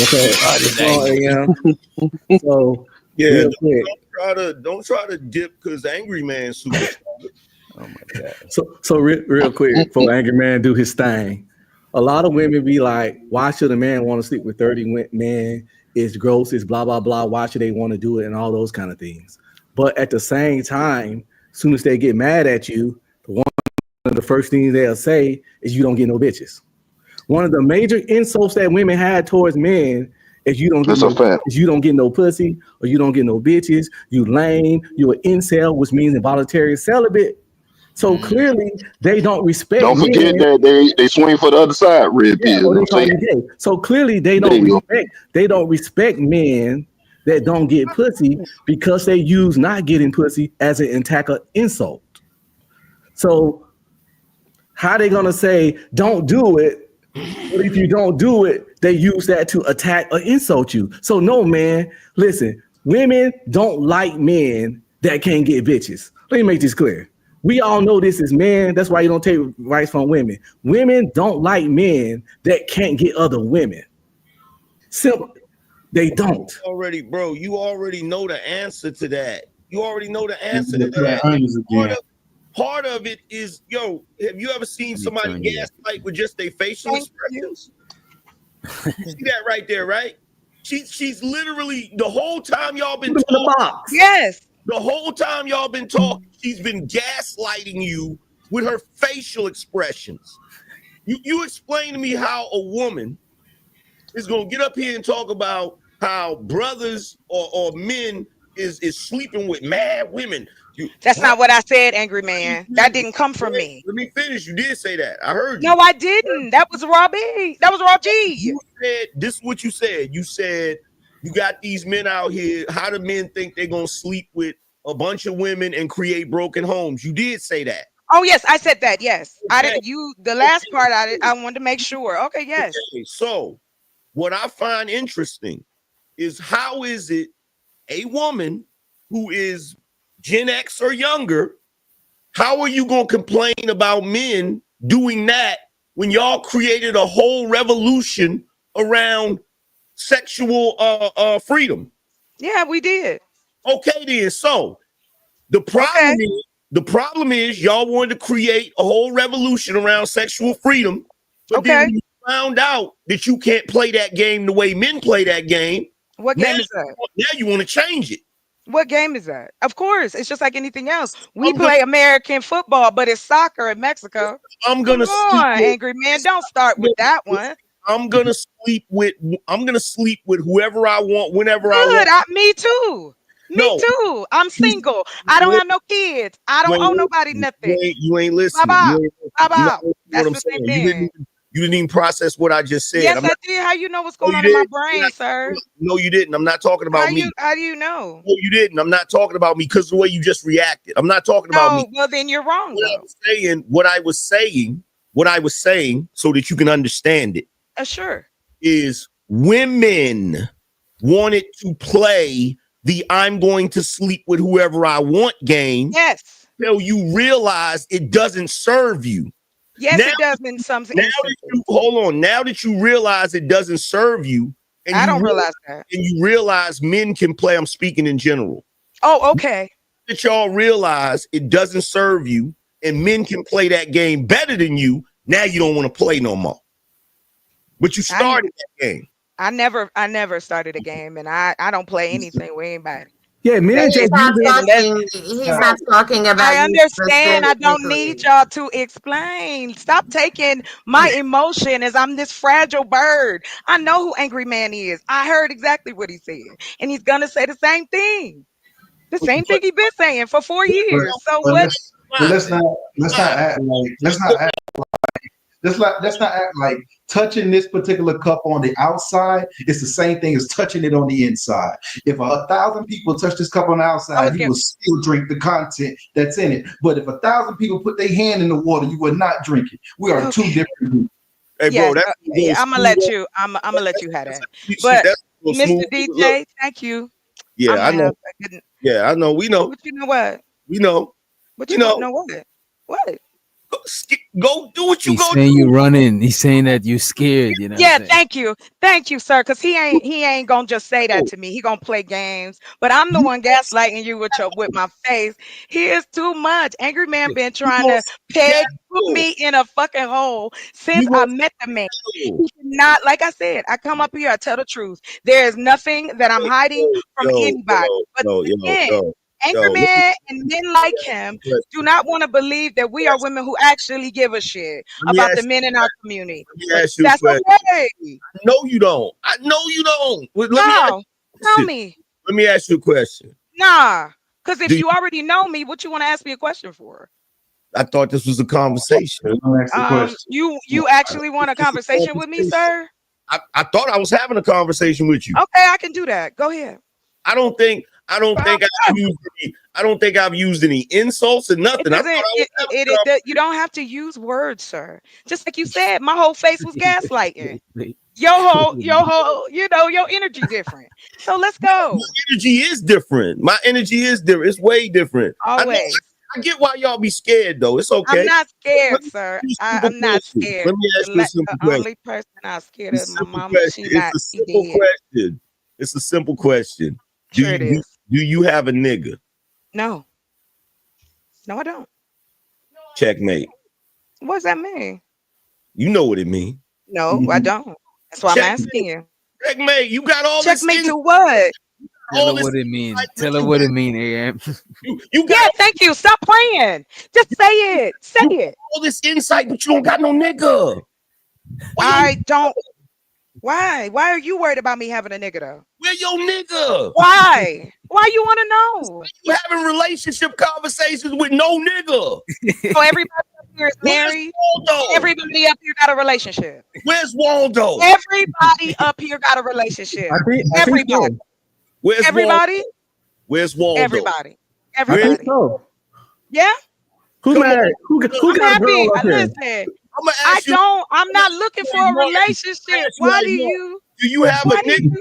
S11: Okay.
S4: God is
S11: So,
S4: angry.
S11: so
S5: Yeah,
S11: real quick.
S5: don't try to dip because angry man super.
S4: Oh my god.
S11: So real quick, for Angry Man do his thing. A lot of women be like, "Why should a man want to sleep with 30 men? It's gross. It's blah blah blah. Why should they want to do it?" And all those kind of things. But at the same time, as soon as they get mad at you, one of the first things they'll say is, "You don't get no bitches." One of the major insults that women had towards men is
S10: that's a fact.
S11: you don't get no pussy or you don't get no bitches. You lame. You an incel, which means involuntary celibate. So clearly, they don't respect
S10: Don't forget
S11: men.
S10: that they swing for the other side, red
S11: Yeah,
S10: pill.
S11: or they
S10: Don't
S11: call
S10: say
S11: you gay. So clearly, they
S10: there you go.
S11: don't respect men that don't get pussy because they use not getting pussy as an attack or insult. So how they gonna say don't do it? But if you don't do it, they use that to attack or insult you. So no, man, listen, women don't like men that can't get bitches. Let me make this clear. We all know this is men. That's why you don't take advice from women. Women don't like men that can't get other women. Simple. They don't.
S5: Already, bro, you already know the answer to that. You already know the answer to
S14: Play
S5: that.
S14: onions again.
S5: Part of it is, yo, have you ever seen somebody
S4: turn you up.
S5: gaslight with just their facial
S21: Thank you.
S5: expressions? You see that right there, right? She's literally the whole time y'all been
S11: Put them in the
S5: talking.
S11: box.
S21: Yes.
S5: The whole time y'all been talking, she's been gaslighting you with her facial expressions. You explain to me how a woman is gonna get up here and talk about how brothers or men is sleeping with mad women.
S21: That's not what I said, angry man. That didn't come from me.
S5: Let me finish. You did say that. I heard you.
S21: No, I didn't. That was Raw B. That was Raw G.
S5: You said this is what you said. You said you got these men out here. How do men think they're gonna sleep with a bunch of women and create broken homes? You did say that.
S21: Oh yes, I said that. Yes, I
S5: Okay.
S21: didn't. You the last part. I wanted to make sure. Okay, yes.
S5: Okay, so what I find interesting is how is it a woman who is Gen X or younger, how are you going to complain about men doing that when y'all created a whole revolution around sexual freedom.
S21: Yeah, we did.
S5: Okay, then. So the problem is y'all wanted to create a whole revolution around sexual freedom, but then when you found out that you can't play that game the way men play that game,
S21: what game is that?
S5: Now you want to change it.
S21: What game is that? Of course, it's just like anything else. We play American football, but it's soccer in Mexico.
S5: I'm gonna
S21: Come on, angry man. Don't start with that one.
S5: I'm gonna sleep with whoever I want, whenever I want.
S21: Me too. Me too. I'm single. I don't have no kids. I don't owe nobody nothing.
S5: You ain't listening.
S21: That's the same thing.
S5: You didn't even process what I just said.
S21: Yes, I did. How you know what's going on in my brain, sir?
S5: No, you didn't. I'm not talking about me.
S21: How do you know?
S5: No, you didn't. I'm not talking about me because the way you just reacted. I'm not talking about me.
S21: Well, then you're wrong.
S5: What I was saying, so that you can understand it.
S21: Sure.
S5: Is women wanted to play the I'm going to sleep with whoever I want game.
S21: Yes.
S5: Till you realize it doesn't serve you.
S21: Yes, it does in some instances.
S5: Now that you realize it doesn't serve you, and
S21: I don't realize that.
S5: And you realize men can play, I'm speaking in general.
S21: Oh, okay.
S5: That y'all realize it doesn't serve you and men can play that game better than you, now you don't want to play no more. But you started that game.
S21: I never started a game, and I don't play anything with anybody.
S11: Yeah, men
S21: He's not
S1: talking about.
S21: I understand. I don't need y'all to explain. Stop taking my emotion as I'm this fragile bird. I know who Angry Man is. I heard exactly what he said, and he's gonna say the same thing. The same thing he's been saying for 4 years. So what?
S14: Let's not act like touching this particular cup on the outside is the same thing as touching it on the inside. If 1,000 people touch this cup on the outside, you will still drink the content that's in it. But if 1,000 people put their hand in the water, you will not drink it. We are two different groups.
S5: Hey, bro,
S21: I'm gonna let you. I'm gonna let you have that. But Mr. DJ, thank you.
S5: Yeah, I know. Yeah, I know. We know.
S21: But you know what?
S5: We know.
S21: But you know what? What?
S5: Go do what you
S4: He's
S5: go
S4: saying
S5: do.
S4: you running. He's saying that you're scared. You know.
S21: Yeah, thank you, sir. Because he ain't gonna just say that to me. He gonna play games. But I'm the one gaslighting you with my face. He is too much. Angry Man been trying to put me in a fucking hole since I met the man. He not, like I said, I come up here, I tell the truth. There is nothing that I'm hiding from anybody. But again, Angry Man and men like him do not want to believe that we are women who actually give a shit about the men in our community.
S5: That's
S21: okay.
S5: No, you don't. I know you don't.
S21: Tell me.
S5: Let me ask you a question.
S21: Nah, because if you already know me, what you want to ask me a question for?
S5: I thought this was a conversation.
S21: You actually want a conversation with me, sir?
S5: I thought I was having a conversation with you.
S21: Okay, I can do that. Go ahead.
S5: I don't think I've used any insults or nothing.
S21: You don't have to use words, sir. Just like you said, my whole face was gaslighting. Your energy different. So let's go.
S5: My energy is different. It's way different.
S21: Always.
S5: I get why y'all be scared though. It's okay.
S21: I'm not scared, sir. I'm not scared.
S5: Let me ask you a simple question.
S21: The only person I'm scared of is my mama.
S5: It's a simple question.
S21: Sure it is.
S5: Do you have a nigga?
S21: No, I don't.
S5: Checkmate.
S21: What does that mean?
S5: You know what it means.
S21: No, I don't. That's why I'm asking you.
S5: Checkmate. You got all this.
S21: Checkmate to what?
S4: Tell her what it means. Tell her what it means, AM.
S5: You got
S21: thank you. Stop playing. Just say it. Say it.
S5: All this insight, but you don't got no nigga.
S21: I don't. Why? Why are you worried about me having a nigga though?
S5: Where your nigga?
S21: Why? Why you want to know?
S5: You having relationship conversations with no nigga.
S21: So everybody up here is married. Everybody up here got a relationship.
S5: Where's Waldo?
S21: Everybody up here got a relationship. Everybody.
S5: Where's
S21: everybody?
S5: Waldo? Where's Waldo?
S21: Everybody. Everybody.
S11: So.
S21: Yeah.
S11: Who's married? Who got a girl up here?
S21: Listen. I'm not looking for a relationship. Why do you?
S5: Do you have a nigga?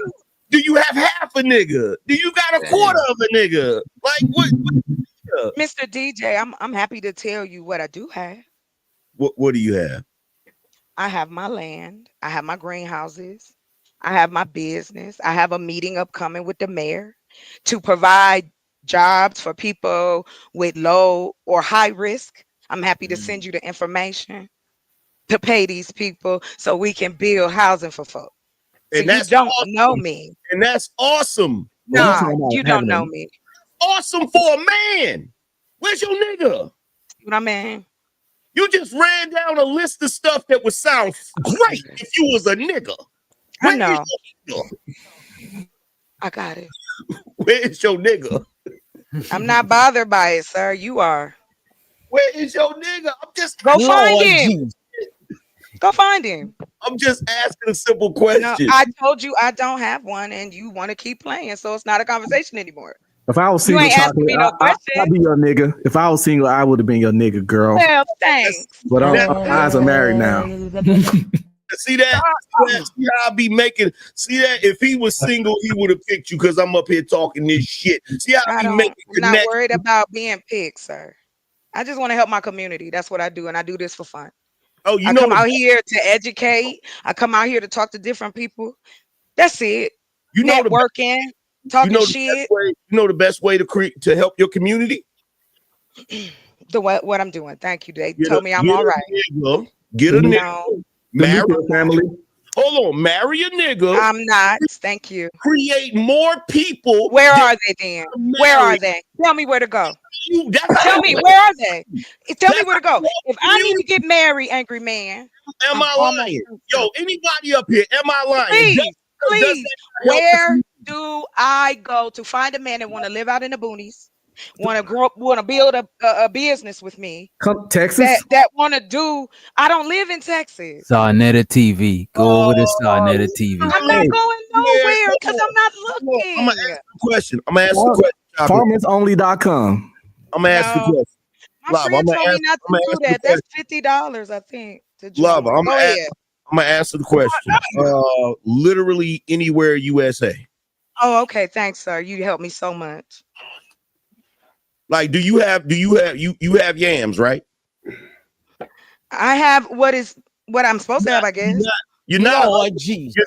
S5: Do you have half a nigga? Do you got a quarter of a nigga? Like what?
S21: Mr. DJ, I'm happy to tell you what I do have.
S5: What do you have?
S21: I have my land. I have my greenhouses. I have my business. I have a meeting upcoming with the mayor to provide jobs for people with low or high risk. I'm happy to send you the information to pay these people so we can build housing for folks. So
S5: And
S21: you
S5: that's
S21: don't
S5: awesome.
S21: know me.
S5: And that's awesome.
S21: Nah, you don't know me.
S5: Awesome for a man. Where's your nigga?
S21: What I mean?
S5: You just ran down a list of stuff that would sound great if you was a nigga.
S21: I know. I got it.
S5: Where is your nigga?
S21: I'm not bothered by it, sir. You are.
S5: Where is your nigga? I'm just
S21: go find
S5: Lord
S21: him.
S5: Jesus.
S21: Go find him.
S5: I'm just asking a simple question.
S21: No, I told you I don't have one, and you want to keep playing, so it's not a conversation anymore.
S11: If I was
S21: You
S11: single,
S21: ain't asking
S11: chocolate,
S21: me no
S11: I'd be your nigga. If I was single, I would have been your nigga, girl.
S21: Well, thanks.
S11: But I'm married now.
S5: See that? See how I be making? See that? If he was single, he would have picked you because I'm up here talking this shit. See how I be making
S21: I'm not worried about being picked, sir. I just want to help my community. That's what I do, and I do this for fun.
S5: Oh, you
S21: I
S5: know
S21: come out here to educate. I come out here to talk to different people. That's it.
S5: You know
S21: networking, talking shit.
S5: You know the best way to help your community?
S21: What I'm doing. Thank you. They told me I'm all right.
S5: Get a nigga.
S21: No.
S5: Marry
S11: family.
S5: Hold on. Marry a nigga.
S21: I'm not. Thank you.
S5: Create more people.
S21: Where are they then? Where are they? Tell me where to go. Tell me where are they? Tell me where to go. If I need to get married, angry man.
S5: Am I lying? Yo, anybody up here? Am I lying?
S21: Please. Where do I go to find a man that want to live out in the boonies? Want to grow up, want to build a business with me.
S11: Come Texas.
S21: That want to do. I don't live in Texas.
S4: Sarnetta TV. Go over to Sarnetta TV.
S21: I'm not going nowhere because I'm not looking.
S5: I'm gonna ask the question. I'm gonna ask the question.
S11: Farmersonly.com.
S5: I'm gonna ask the question.
S21: My friend told me not to do that. That's $50, I think.
S5: Lava, I'm
S21: Go ahead.
S5: gonna answer the question. Literally anywhere USA.
S21: Oh, okay. Thanks, sir. You helped me so much.
S5: Like, do you have yams, right?
S21: I have what I'm supposed to have, I guess.
S5: You're not
S21: Lord
S5: Jesus. You're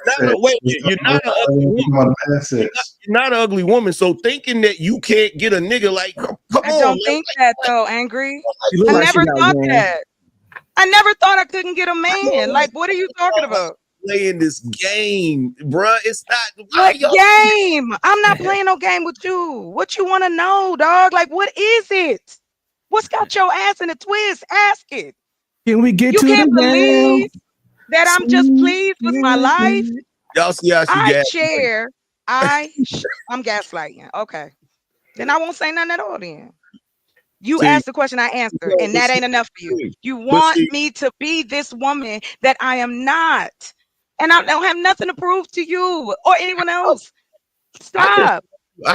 S5: not an ugly woman. You're not an ugly woman. So thinking that you can't get a nigga, like, come on.
S21: I don't think that though, Angry. I never thought that. I never thought I couldn't get a man. Like, what are you talking about?
S5: Playing this game, bruh. It's not
S21: what game. I'm not playing no game with you. What you want to know, dog? Like, what is it? What's got your ass in a twist? Ask it.
S11: Can we get
S21: you
S11: to
S21: can't
S11: the
S21: believe that I'm just pleased with my life.
S5: Y'all see how
S21: I'm gaslighting. Okay. Then I won't say nothing at all then. You asked the question, I answered, and that ain't enough for you. You want me to be this woman that I am not. And I don't have nothing to prove to you or anyone else. Stop.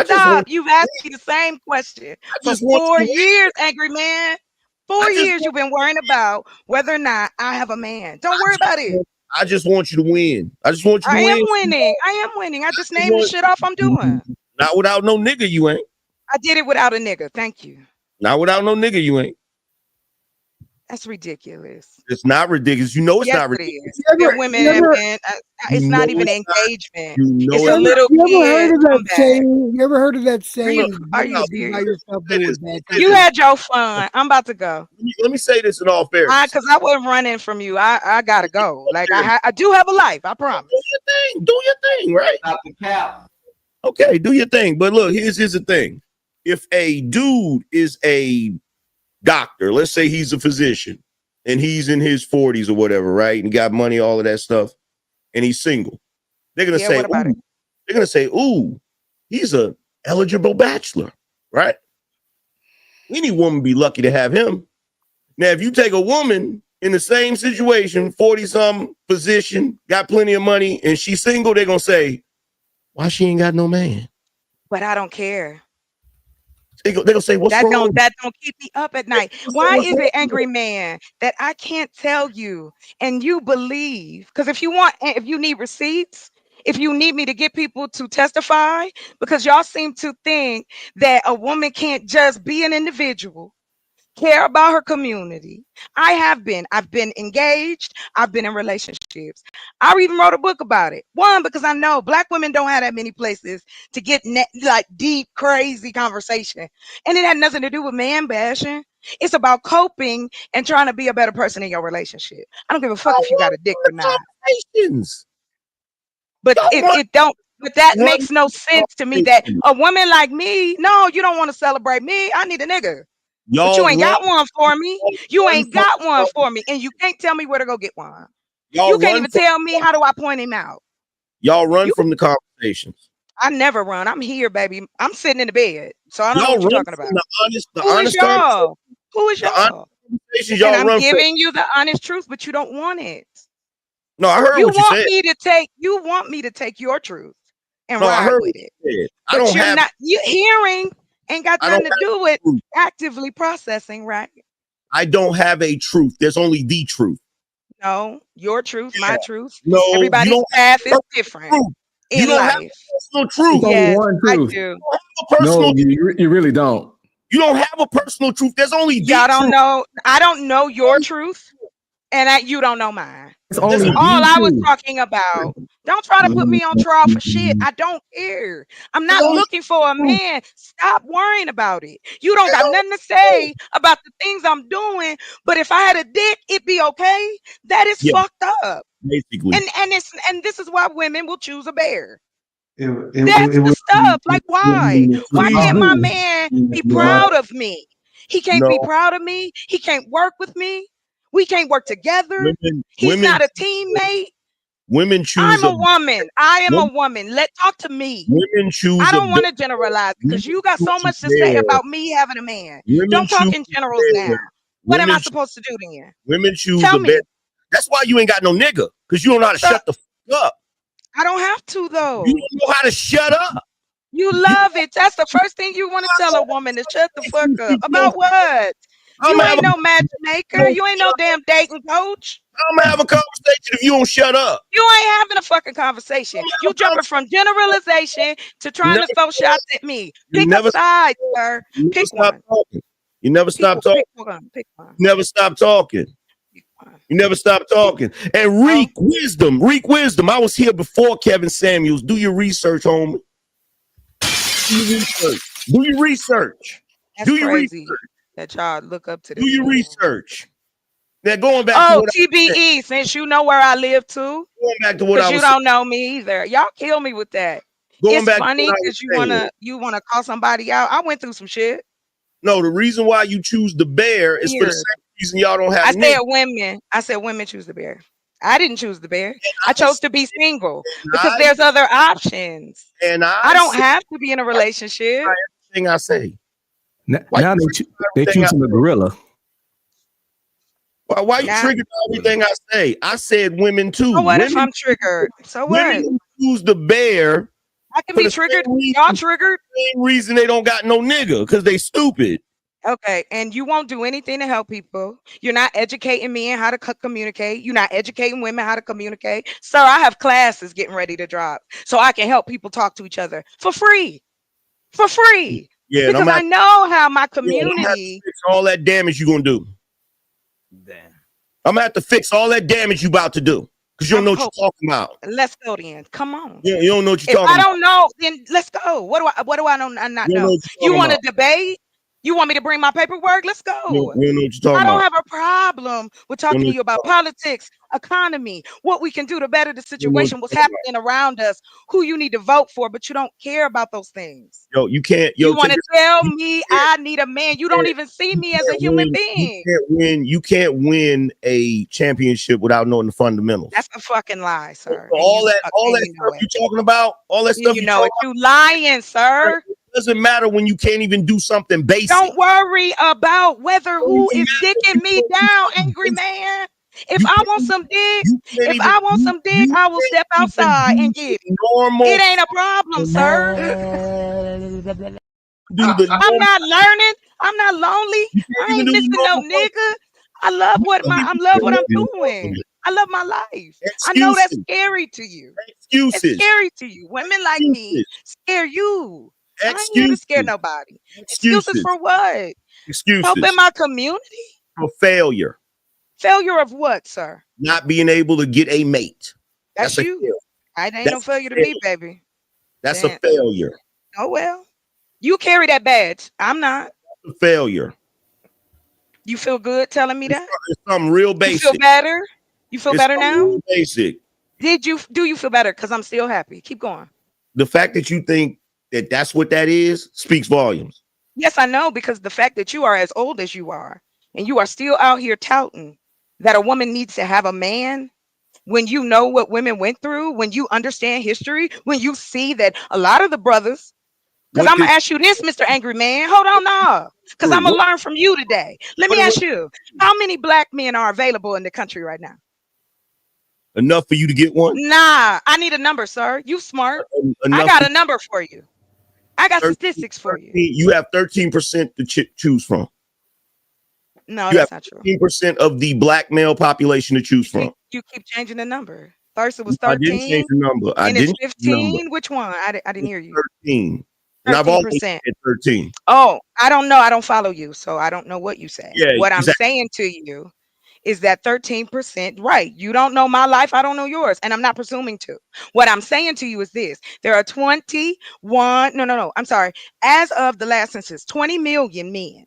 S21: Stop. You've asked me the same question for 4 years, angry man. 4 years you've been worrying about whether or not I have a man. Don't worry about it.
S5: I just want you to win. I just want you to win.
S21: I am winning. I am winning. I just named the shit off I'm doing.
S5: Not without no nigga, you ain't.
S21: I did it without a nigga. Thank you.
S5: Not without no nigga, you ain't.
S21: That's ridiculous.
S5: It's not ridiculous. You know it's not ridiculous.
S21: There women have been. It's not even engagement. It's a
S16: You
S21: little
S16: ever heard
S21: kid.
S16: of that saying? You ever heard of that saying?
S21: Are you
S16: serious?
S21: You had your fun. I'm about to go.
S5: Let me say this in all fairness.
S21: Because I wasn't running from you. I gotta go. Like I do have a life. I promise.
S5: Do your thing, right?
S3: Stop the cap.
S5: Okay, do your thing. But look, here's the thing. If a dude is a doctor, let's say he's a physician and he's in his 40s or whatever, right? And got money, all of that stuff, and he's single. They're gonna say, they're gonna say, ooh, he's a eligible bachelor, right? Any woman be lucky to have him. Now, if you take a woman in the same situation, 40-something physician, got plenty of money, and she's single, they're gonna say, why she ain't got no man?
S21: But I don't care.
S5: They're gonna say, what's wrong?
S21: That don't keep me up at night. Why is it, angry man, that I can't tell you and you believe? Because if you need receipts, if you need me to get people to testify, because y'all seem to think that a woman can't just be an individual, care about her community. I've been engaged. I've been in relationships. I even wrote a book about it. One, because I know Black women don't have that many places to get like deep, crazy conversation. And it had nothing to do with man bashing. It's about coping and trying to be a better person in your relationship. I don't give a fuck if you got a dick or not. But but that makes no sense to me that a woman like me, no, you don't want to celebrate me. I need a nigga. But you ain't got one for me. You ain't got one for me. And you can't tell me where to go get one. You can't even tell me how do I point him out.
S5: Y'all run from the conversations.
S21: I never run. I'm here, baby. I'm sitting in the bed. So I don't know what you're talking about.
S5: Who
S21: is y'all? Who is y'all? And
S5: y'all
S21: I'm giving you the honest truth, but you don't want it.
S5: No, I heard what you said.
S21: You want me to take your truth and
S5: No, I
S21: ride
S5: heard
S21: with
S5: what
S21: it.
S5: you said.
S21: But
S5: I don't
S21: you're
S5: have
S21: not hearing ain't got
S5: I don't
S21: nothing to do with actively processing, right?
S5: I don't have a truth. There's only the truth.
S21: No, your truth, my truth.
S5: No,
S21: everybody's path is different in life.
S5: Personal truth.
S21: Yes,
S11: one
S21: I
S11: truth.
S21: do.
S11: No, you really don't.
S5: You don't have a personal truth. There's only the
S21: Y'all don't
S5: truth.
S21: know. I don't know your truth, and you don't know mine.
S11: It's only
S21: All I was talking about. Don't try to put me on trial for shit. I don't care. I'm not looking for a man. Stop worrying about it. You don't got nothing to say about the things I'm doing. But if I had a dick, it'd be okay. That is fucked up.
S5: Basically.
S21: And this is why women will choose a bear.
S14: That's
S21: That's the stuff. Like, why? Why can't my man be proud of me? He can't be proud of me. He can't work with me. We can't work together. He's not a teammate.
S5: Women choose.
S21: I'm a woman. I am a woman. Talk to me.
S5: Women choose.
S21: I don't want to generalize because you got so much to say about me having a man. Don't talk in generals now. What am I supposed to do then?
S5: Women choose
S21: Tell
S5: a
S21: me.
S5: bear. That's why you ain't got no nigga, because you don't know how to shut the fuck up.
S21: I don't have to though.
S5: You don't know how to shut up.
S21: You love it. That's the first thing you want to tell a woman to shut the fuck up. About what? You ain't no matchmaker. You ain't no damn dating coach.
S5: I'm gonna have a conversation if you don't shut up.
S21: You ain't having a fucking conversation. You jumping from generalization to trying to throw shots at me. Pick a side, sir. Pick one.
S5: You never stop talking.
S21: Pick one.
S5: You never stop talking. You never stop talking. And Reek Wisdom. I was here before Kevin Samuels. Do your research, homie. Do your research.
S21: That's crazy that y'all look up to this.
S5: Do your research. Now going back
S21: to TBE, since you know where I live too.
S5: Going back to what I was
S21: you don't know me either. Y'all kill me with that. It's funny because you wanna call somebody out. I went through some shit.
S5: No, the reason why you choose the bear is for the same reason y'all don't have.
S21: I said women choose the bear. I didn't choose the bear. I chose to be single because there's other options.
S5: And
S21: I don't have to be in a relationship.
S5: Everything I say.
S11: Now they choosing the gorilla.
S5: Why you triggered everything I say? I said women too.
S21: So what if I'm triggered? So what?
S5: Women choose the bear.
S21: I can be triggered. Y'all triggered?
S5: Same reason they don't got no nigga, because they stupid.
S21: Okay, and you won't do anything to help people. You're not educating me in how to communicate. You're not educating women how to communicate. Sir, I have classes getting ready to drop so I can help people talk to each other for free. For free.
S5: Yeah,
S21: because I know how my community.
S5: Fix all that damage you're gonna do.
S21: Damn.
S5: I'm gonna have to fix all that damage you about to do. Because you don't know what you're talking about.
S21: Let's go then. Come on.
S5: You don't know what you're talking about.
S21: If I don't know, then let's go. What do I not know? You want to debate? You want me to bring my paperwork? Let's go.
S5: You don't know what you're talking
S21: I don't
S5: about.
S21: have a problem with talking to you about politics, economy, what we can do to better the situation, what's happening around us, who you need to vote for, but you don't care about those things.
S5: Yo, you can't.
S21: You want to tell me I need a man? You don't even see me as a human being.
S5: You can't win a championship without knowing the fundamentals.
S21: That's a fucking lie, sir.
S5: All that stuff you talking about, all that stuff
S21: you know it. You lying, sir.
S5: It doesn't matter when you can't even do something basic.
S21: Don't worry about who is dicking me down, angry man. If I want some dick, I will step outside and get it. It ain't a problem, sir. I'm not learning. I'm not lonely. I ain't missing no nigga. I love what I'm doing. I love my life. I know that's scary to you.
S5: Excuses.
S21: It's scary to you. Women like me scare you. I ain't here to scare
S5: Excuses.
S21: nobody. Excuses
S5: Excuses.
S21: for what? Helping
S5: Excuses
S21: my community?
S5: for failure.
S21: Failure of what, sir?
S5: Not being able to get a mate.
S21: That's
S5: a
S21: you.
S5: failure.
S21: I ain't no
S5: That's
S21: failure to
S5: a
S21: me,
S5: failure.
S21: baby.
S5: That's a
S21: Then,
S5: failure.
S21: oh well. You carry that badge. I'm not.
S5: A failure.
S21: You feel good telling me that?
S5: It's something real
S21: You feel
S5: basic.
S21: better? You feel
S5: It's
S21: better
S5: something
S21: now?
S5: real basic.
S21: Do you feel better? Because I'm still happy. Keep going.
S5: The fact that you think that that's what that is speaks volumes.
S21: Yes, I know, because the fact that you are as old as you are and you are still out here touting that a woman needs to have a man when you know what women went through, when you understand history, when you see that a lot of the brothers, because
S5: What
S21: I'm
S5: did
S21: gonna ask you this, Mr. Angry Man. Hold on now. Because I'm gonna
S5: what,
S21: learn from you today. Let me
S5: what
S21: ask you, how many black men are available in the country right now?
S5: enough for you to get one?
S21: Nah, I need a number, sir. You smart. I
S5: Enough
S21: got
S5: for
S21: a number for you. I got
S5: 13,
S21: statistics for you.
S5: you have 13% to choose from.
S21: No,
S5: You have
S21: that's not true.
S5: 13% of the black male population to choose from.
S21: You keep changing the number. First it was
S5: I didn't
S21: 13,
S5: change the number. I
S21: and it's
S5: didn't change the number.
S21: 15. Which one? I didn't hear you.
S5: 13. And I've always
S21: 13%.
S5: said 13.
S21: Oh, I don't know. I don't follow you, so I don't know what you say.
S5: Yeah,
S21: What I'm
S5: exactly.
S21: saying to you is that 13%, right? You don't know my life, I don't know yours, and I'm not presuming to. What I'm saying to you is this: there are 21, no, I'm sorry. As of the last census, 20 million men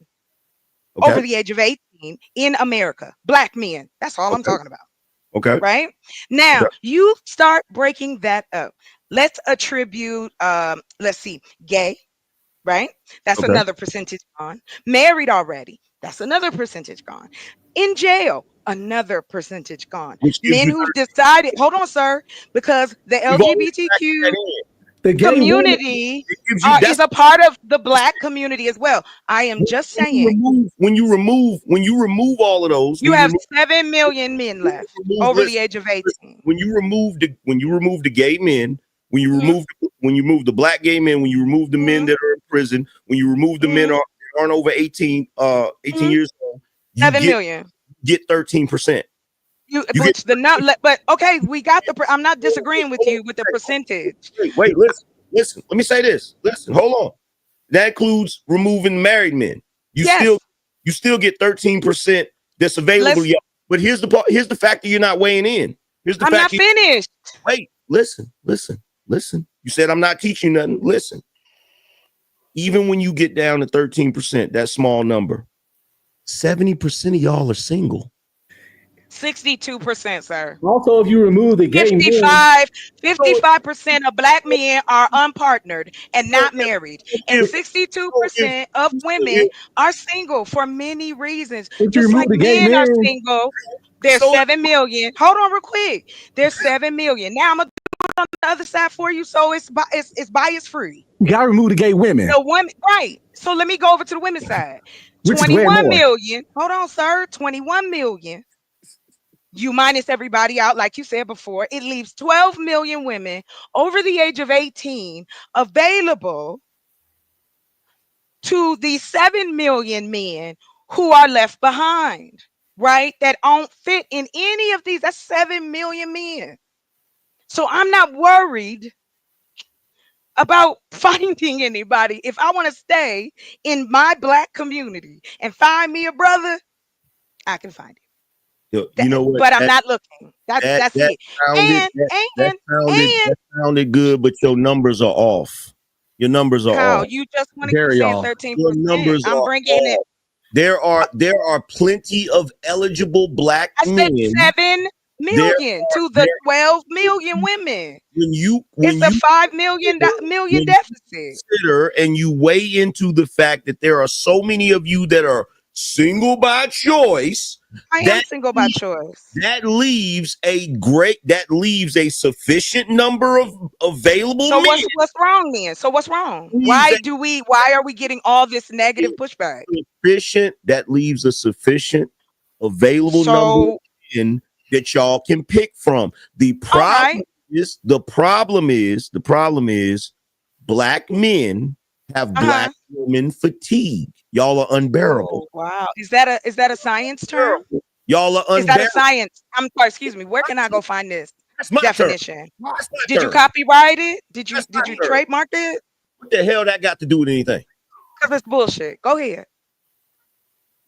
S21: over
S5: Okay.
S21: the age of 18 in America, black men. That's all I'm
S5: Okay.
S21: talking about.
S5: Okay.
S21: Right now,
S5: Okay.
S21: you start breaking that up. Let's attribute, let's see, gay, right? That's
S5: Okay.
S21: another percentage gone. Married already, that's another percentage gone. In jail, another percentage gone.
S5: Which gives
S21: Men
S5: you
S21: who've decided, hold on, sir, because the
S5: we've always
S21: LGBTQ
S5: factored that in.
S11: The gay women.
S21: community
S5: It gives you
S21: is
S5: that's
S21: a part of the black community as well. I am just saying,
S5: when you remove all of those,
S21: you have 7 million men left over the
S5: listen,
S21: age of 18.
S5: when you remove the gay men, when you
S21: Mhm.
S5: remove the black gay men, when you remove the men
S21: Mhm.
S5: that are in prison, when you remove the men
S21: Mhm.
S5: that aren't over 18
S21: Mhm.
S5: years old, you
S21: 7 million.
S5: get 13%. You get
S21: Which the not, but okay, we got the. I'm not disagreeing with you with the percentage.
S5: wait, listen. Let me say this. Listen, hold on. That includes removing married men. You
S21: Yes.
S5: still get 13% that's available to
S21: Let's.
S5: you. But here's the part. Here's the factor you're not weighing in. Here's the
S21: I'm not
S5: fact.
S21: finished.
S5: Wait, listen. You said I'm not teaching you nothing. Listen. Even when you get down to 13%, that small number, 70% of y'all are single.
S21: 62%, sir.
S11: Also, if you remove the gay men,
S21: 55% of black men are unpartnered and not married, and 62% of women are single for many reasons.
S11: if you
S21: Just
S11: remove
S21: like
S11: the gay
S21: men are
S11: men,
S21: single. There's 7 million. Hold on, real quick. There's 7 million. Now I'm gonna do it on the other side for you, so it's bias free.
S11: you gotta remove the gay women,
S21: The women, right? So let me go over to the women's side.
S11: which is way
S21: 21
S11: more.
S21: million. Hold on, sir. 21 million. You minus everybody out, like you said before, it leaves 12 million women over the age of 18 available to the 7 million men who are left behind, right? That don't fit in any of these. That's 7 million men. So I'm not worried about finding anybody. If I want to stay in my black community and find me a brother, I can find him.
S5: You know what?
S21: But I'm not looking. That's it.
S5: Sounded,
S21: And
S5: that sounded good, but your numbers are off. Your numbers are
S21: how
S5: off.
S21: you just want to keep
S11: Very
S21: saying
S11: off.
S21: 13%.
S5: Your numbers
S21: I'm
S5: are
S21: bringing it.
S5: off. There are plenty of eligible black
S21: I said
S5: men.
S21: 7 million to the 12 million women.
S5: When
S21: It's a
S5: you
S21: 5 million deficit.
S5: consider and you weigh into the fact that there are so many of you that are single by choice,
S21: I am single by choice.
S5: that leaves a sufficient number of available
S21: So
S5: men.
S21: what's wrong then? So what's wrong? Why are we getting all this negative pushback?
S5: That leaves a sufficient available number of
S21: So
S5: men that y'all can pick from. The problem is black men have black women fatigue. Y'all are unbearable.
S21: Oh, wow. Is that a science term?
S5: Y'all are
S21: Is that a
S5: unbearable.
S21: science? I'm sorry, excuse me. Where can I go find this
S5: That's my term.
S21: definition?
S5: That's my
S21: Did you
S5: term.
S21: copyright it? Did you
S5: That's my term.
S21: trademark it?
S5: What the hell that got to do with anything?
S21: Because it's bullshit. Go ahead.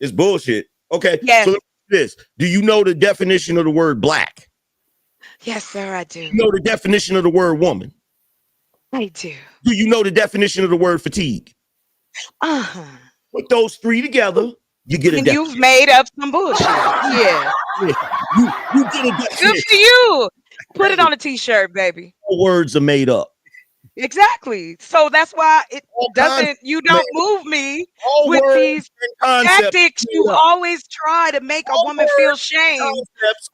S5: It's bullshit. Okay.
S21: Yes.
S5: So this. Do you know the definition of the word black?
S21: Yes, sir, I do.
S5: You know the definition of the word woman?
S21: I do.
S5: Do you know the definition of the word fatigue?
S21: Uh-huh.
S5: Put those three together, you get a
S21: And
S5: definition.
S21: you've made up some bullshit. Yeah.
S5: You get a definition.
S21: Good for you. Put it on a t-shirt, baby.
S5: All words are made up.
S21: Exactly. So that's why it doesn't, you don't move me with these tactics. You always try to make a woman feel shame.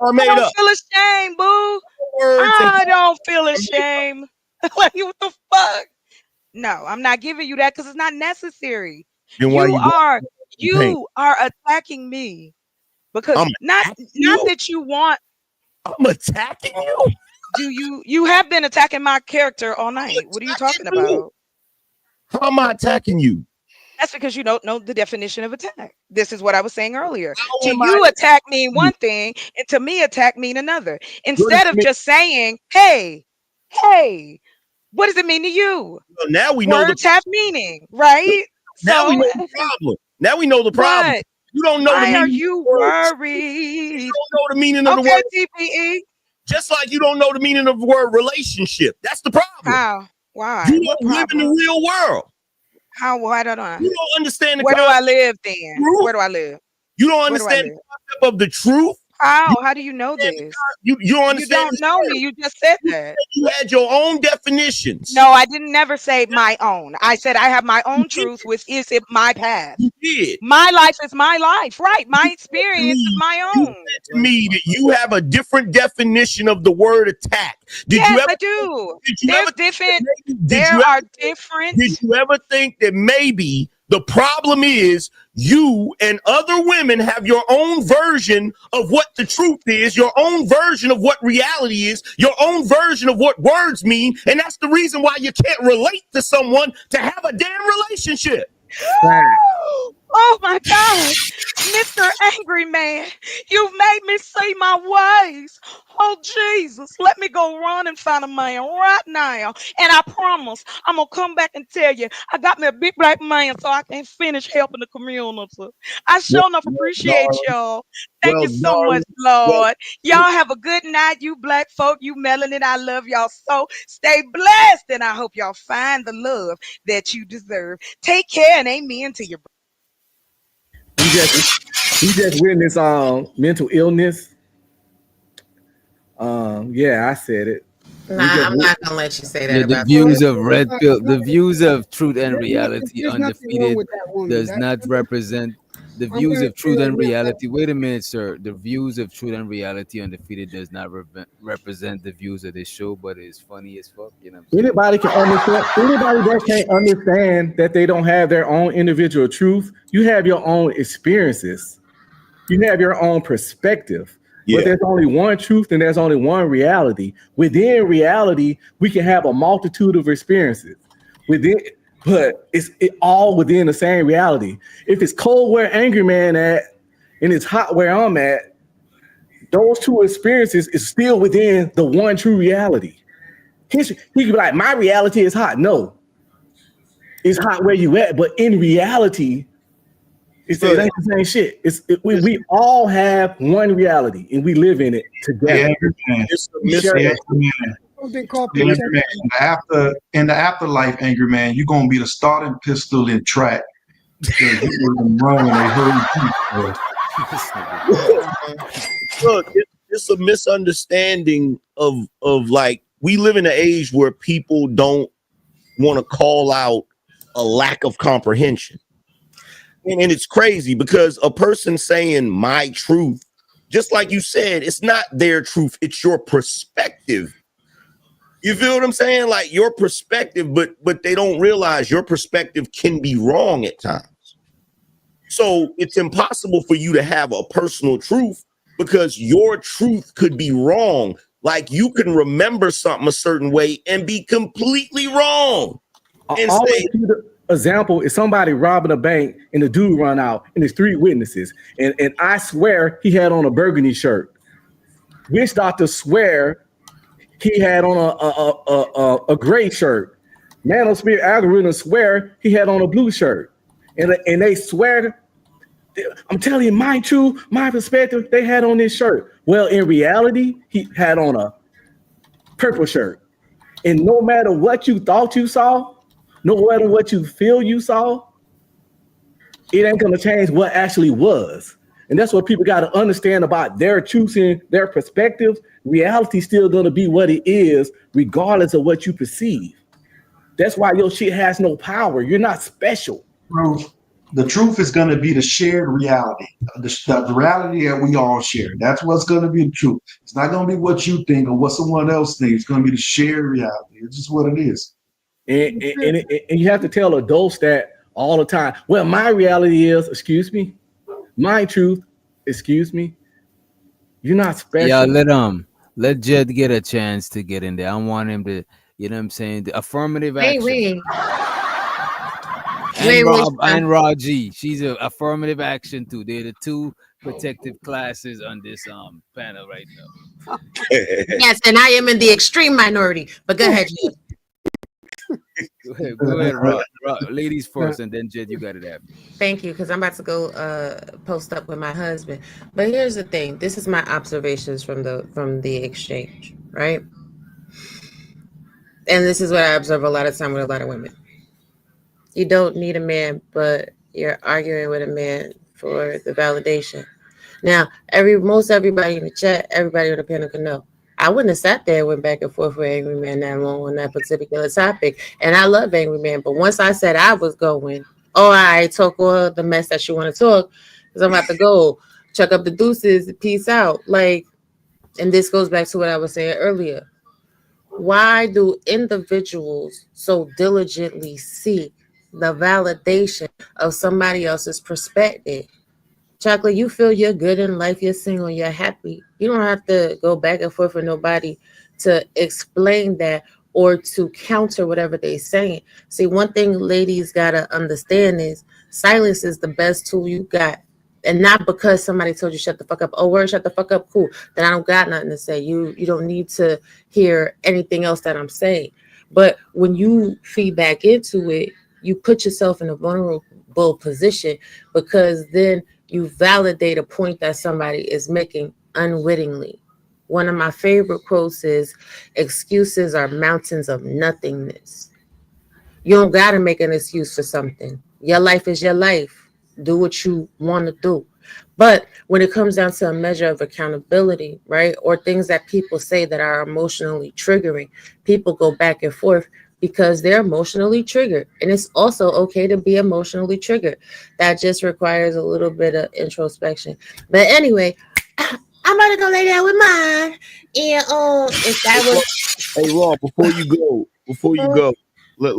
S5: Are made
S21: I don't
S5: up.
S21: feel ashamed, boo. I don't feel ashamed. Like, what the fuck? No, I'm not giving you that because it's not necessary.
S5: Then why
S21: You are attacking me because not that you want.
S5: I'm attacking you.
S21: You have been attacking my character all night? What are you talking about?
S5: How am I attacking you?
S21: That's because you don't know the definition of attack. This is what I was saying earlier. To you, attack mean one thing, and to me, attack mean another. Instead of just saying, "Hey, what does it mean to you?"
S5: Well, now we know
S21: words have meaning, right?
S5: Now we know the problem. Now we know the problem.
S21: What?
S5: You don't know the
S21: Why
S5: meaning.
S21: are you worried?
S5: You don't know the meaning of the word.
S21: TPE.
S5: Just like you don't know the meaning of the word relationship. That's the problem.
S21: How? Why?
S5: You don't live in the real world.
S21: How? Why don't I?
S5: You don't understand the
S21: Where do I
S5: concept
S21: live then? Where do I live?
S5: You don't
S21: Where do I
S5: understand the
S21: live?
S5: concept of the truth.
S21: How? How do you know this?
S5: You don't understand.
S21: You don't know me. You just said that.
S5: You had your own definitions.
S21: No, I didn't never say my own. I said I have my own truth, which is it my path.
S5: You did.
S21: My life is my life, right? My experience is my own.
S5: You said to me that you have a different definition of the word attack.
S21: Yes, I do. There's different. There are different.
S5: Did you ever think that maybe the problem is you and other women have your own version of what the truth is, your own version of what reality is, your own version of what words mean, and that's the reason why you can't relate to someone to have a damn relationship.
S21: Oh my God, Mr. Angry Man, you've made me see my ways. Oh Jesus, let me go run and find a man right now. And I promise I'm gonna come back and tell you I got me a big black man so I can finish helping the community. I sure enough appreciate y'all. Thank you so much, Lord. Y'all have a good night, you black folk, you melanin. I love y'all so. Stay blessed, and I hope y'all find the love that you deserve. Take care and amen to your.
S11: We just witnessed mental illness. Yeah, I said it.
S1: Nah, I'm not gonna let you say that.
S4: Yeah, the
S1: about
S4: views
S1: that.
S4: of red pill, the views of truth and reality
S16: There's nothing wrong
S4: undefeated
S16: with that woman.
S4: does
S16: That-
S4: not represent the
S16: I'm
S4: views
S16: gonna
S4: of truth
S16: say
S4: and
S16: that.
S4: reality. Wait a minute, sir. The views of truth and reality undefeated does not represent the views of this show, but it's funny as fuck. You know what I'm saying?
S11: Anybody can understand. Anybody that can't understand that they don't have their own individual truth, you have your own experiences. You have your own perspective.
S5: Yeah.
S11: But there's only one truth and there's only one reality. Within reality, we can have a multitude of experiences. But it's all within the same reality. If it's cold where Angry Man at and it's hot where I'm at, those two experiences is still within the one true reality. He could be like, my reality is hot. No, it's hot where you at, but in reality, it ain't the same shit. We all have one reality and we live in it together.
S16: Something called
S14: In the afterlife, Angry Man, you're gonna be the starting pistol in track. Because you were wrong when they heard you.
S5: Look, it's a misunderstanding of like we live in an age where people don't want to call out a lack of comprehension. And it's crazy because a person saying my truth, just like you said, it's not their truth, it's your perspective. You feel what I'm saying? Like your perspective, but they don't realize your perspective can be wrong at times. So it's impossible for you to have a personal truth because your truth could be wrong. Like you can remember something a certain way and be completely wrong. And say,
S11: example is somebody robbing a bank and the dude run out and there's 3 witnesses and I swear he had on a burgundy shirt. Witch doctor swear he had on a gray shirt. Manosphere algorithm swear he had on a blue shirt, and they swear. I'm telling you, my truth, my perspective. They had on this shirt. Well, in reality, he had on a purple shirt. And no matter what you thought you saw, no matter what you feel you saw, it ain't gonna change what actually was. And that's what people got to understand about their choosing their perspectives. Reality still gonna be what it is, regardless of what you perceive. That's why your shit has no power. You're not special.
S14: Bro, the truth is going to be the shared reality, the reality that we all share. That's what's going to be the truth. It's not going to be what you think or what someone else thinks. It's going to be the shared reality. It's just what it is.
S11: And you have to tell adults that all the time. Well, my reality is, excuse me, my truth, excuse me. You're not special.
S4: Yeah, let Jed get a chance to get in there. I want him to, you know what I'm saying? The affirmative action. And Raji, she's a affirmative action too. They're the two protective classes on this panel right now.
S17: Yes, and I am in the extreme minority. But go ahead, Jed.
S4: Go ahead, Rod. Ladies first, and then Jed, you got it after.
S17: Thank you, because I'm about to go post up with my husband. But here's the thing: this is my observations from the exchange, right? And this is what I observe a lot of time with a lot of women. You don't need a man, but you're arguing with a man for the validation. Now, most everybody in the chat, everybody on the panel can know. I wouldn't have sat there and went back and forth with Angry Man that long on that particular topic. And I love Angry Man, but once I said I was going, I talk all the mess that you want to talk, because I'm about to go chuck up the deuces, peace out. Like, and this goes back to what I was saying earlier. Why do individuals so diligently seek the validation of somebody else's perspective? Chocolate, you feel you're good in life, you're single, you're happy. You don't have to go back and forth with nobody to explain that or to counter whatever they're saying. See, one thing ladies gotta understand is silence is the best tool you got. And not because somebody told you shut the fuck up. Oh, word, shut the fuck up, cool. Then I don't got nothing to say. You don't need to hear anything else that I'm saying. But when you feed back into it, you put yourself in a vulnerable position, because then you validate a point that somebody is making unwittingly. One of my favorite quotes is, excuses are mountains of nothingness. You don't got to make an excuse for something. Your life is your life. Do what you want to do. But when it comes down to a measure of accountability, right, or things that people say that are emotionally triggering, people go back and forth because they're emotionally triggered. And it's also okay to be emotionally triggered. That just requires a little bit of introspection. But anyway, I'm about to go lay down with mine. And if that was...
S5: Hey, Rob, before you go, let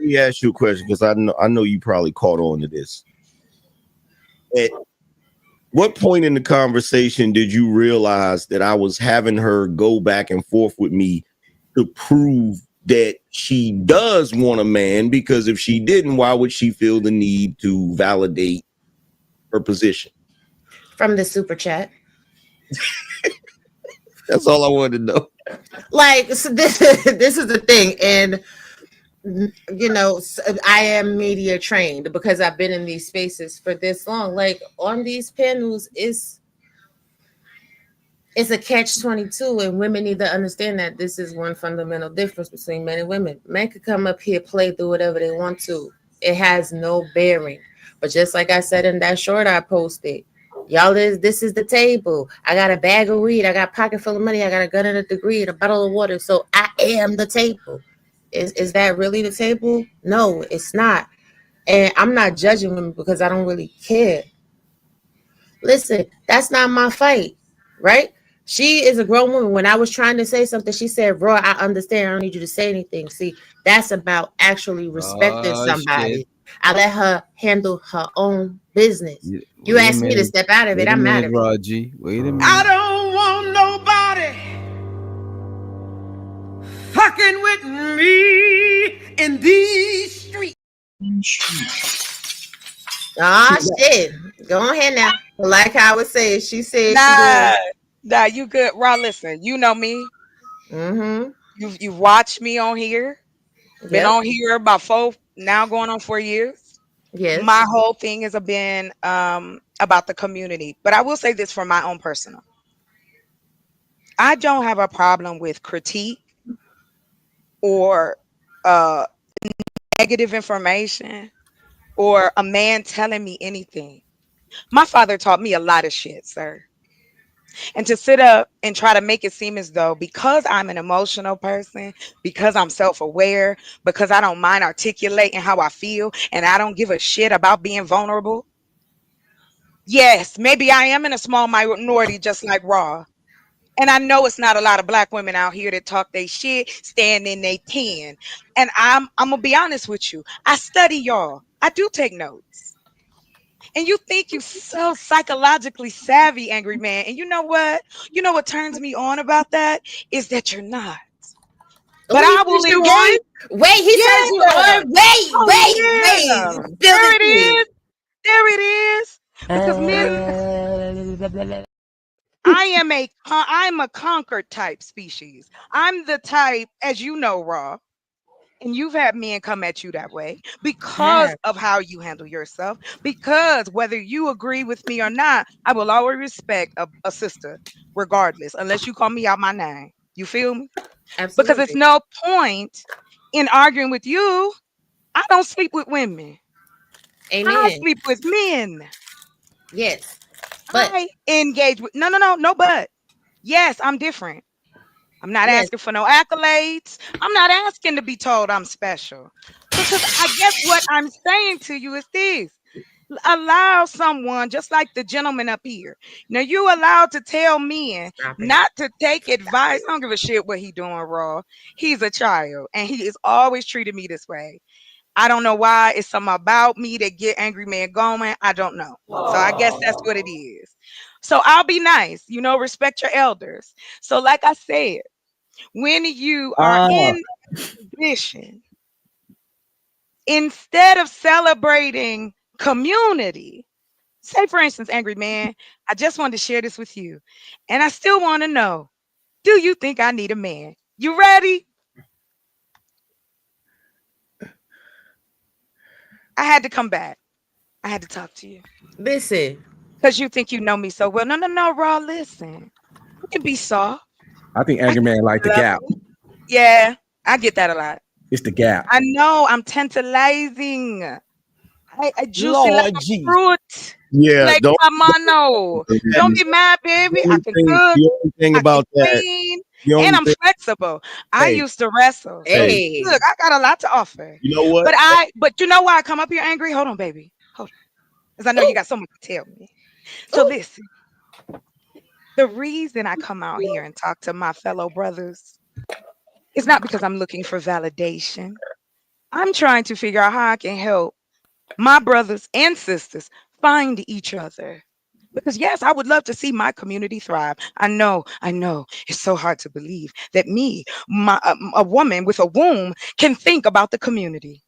S5: me ask you a question, because I know you probably caught on to this. At what point in the conversation did you realize that I was having her go back and forth with me to prove that she does want a man? Because if she didn't, why would she feel the need to validate her position?
S17: From the super chat.
S5: That's all I wanted to know.
S17: Like, so this is the thing. And you know, I am media trained because I've been in these spaces for this long. Like, on these panels, it's a catch-22, and women need to understand that this is one fundamental difference between men and women. Men could come up here, play, do whatever they want to. It has no bearing. But just like I said in that short I posted, y'all, this is the table. I got a bag of weed. I got a pocket full of money. I got a gun and a degree and a bottle of water. So I am the table. Is that really the table? No, it's not. And I'm not judging women because I don't really care. Listen, that's not my fight, right? She is a grown woman. When I was trying to say something, she said, "Bro, I understand. I don't need you to say anything." See, that's about actually respecting somebody.
S4: Shit.
S17: I let her handle her own business. You asked me to step out of it. I'm out of it.
S4: Raji, wait a minute.
S3: I don't want nobody fucking with me in these streets.
S17: Ah, shit. Go ahead now. Like I was saying, she said
S21: Nah, you good. Raw, listen, you know me.
S17: Mm-hmm.
S21: You've watched me on here. Been on here about now going on 4 years.
S17: Yes.
S21: My whole thing has been about the community. But I will say this for my own personal. I don't have a problem with critique or negative information or a man telling me anything. My father taught me a lot of shit, sir. And to sit up and try to make it seem as though because I'm an emotional person, because I'm self-aware, because I don't mind articulating how I feel, and I don't give a shit about being vulnerable. Yes, maybe I am in a small minority just like Raw. And I know it's not a lot of black women out here that talk they shit, stand in they 10. And I'm gonna be honest with you. I study y'all. I do take notes. And you think you so psychologically savvy, angry man. And you know what? You know what turns me on about that is that you're not. But I will engage.
S17: Wait, he says you are. Wait.
S21: There it is. There it is. Because I'm a conquered type species. I'm the type, as you know, Raw, and you've had men come at you that way because of how you handle yourself. Because whether you agree with me or not, I will always respect a sister, regardless, unless you call me out my name. You feel me?
S17: Absolutely.
S21: Because it's no point in arguing with you. I don't sleep with women.
S17: Amen.
S21: I sleep with men.
S17: Yes. But
S21: I engage with no, but yes, I'm different. I'm not asking for no accolades. I'm not asking to be told I'm special. Because I guess what I'm saying to you is this. Allow someone, just like the gentleman up here. Now, you allowed to tell men not to take advice. I don't give a shit what he doing, Raw. He's a child, and he has always treated me this way. I don't know why. It's something about me that get angry man going. I don't know. So I guess that's what it is. So I'll be nice, respect your elders. So like I said, when you are in position, instead of celebrating community, say for instance, angry man, I just wanted to share this with you. And I still want to know, do you think I need a man? You ready? I had to come back. I had to talk to you.
S17: Listen.
S21: Because you think you know me so well. No, Raw, listen. You can be soft.
S11: I think angry man like the gap.
S21: Yeah, I get that a lot.
S11: It's the gap.
S21: I know I'm tantalizing. I juicy like a fruit.
S5: Yeah,
S21: like
S5: don't.
S21: my mano. Don't be mad, baby. I can cook.
S5: The only thing about that,
S21: clean, and I'm flexible. I used to wrestle. So look, I got a lot to offer.
S5: You know what?
S21: But you know why I come up here angry? Hold on, baby. Hold on. Because I know you got so much to tell me. So listen. The reason I come out here and talk to my fellow brothers is not because I'm looking for validation. I'm trying to figure out how I can help my brothers and sisters find each other. Because yes, I would love to see my community thrive. I know. It's so hard to believe that me, a woman with a womb, can think about the community.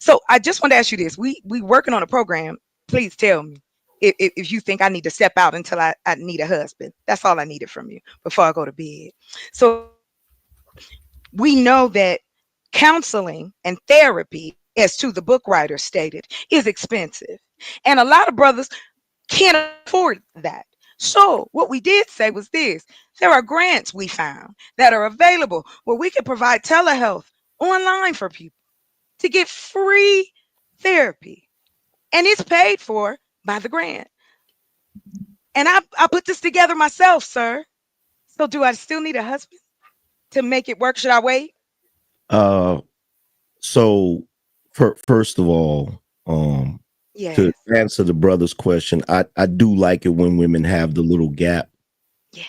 S21: So I just want to ask you this. We working on a program. Please tell me if you think I need to step out until I need a husband. That's all I needed from you before I go to bed. So we know that counseling and therapy, as to the book writer stated, is expensive. And a lot of brothers can't afford that. So what we did say was this. There are grants we found that are available where we can provide telehealth online for people to get free therapy. And it's paid for by the grant. And I put this together myself, sir. So do I still need a husband to make it work? Should I wait?
S5: So first of all, to answer the brother's question, I do like it when women have the little gap.
S21: Yeah.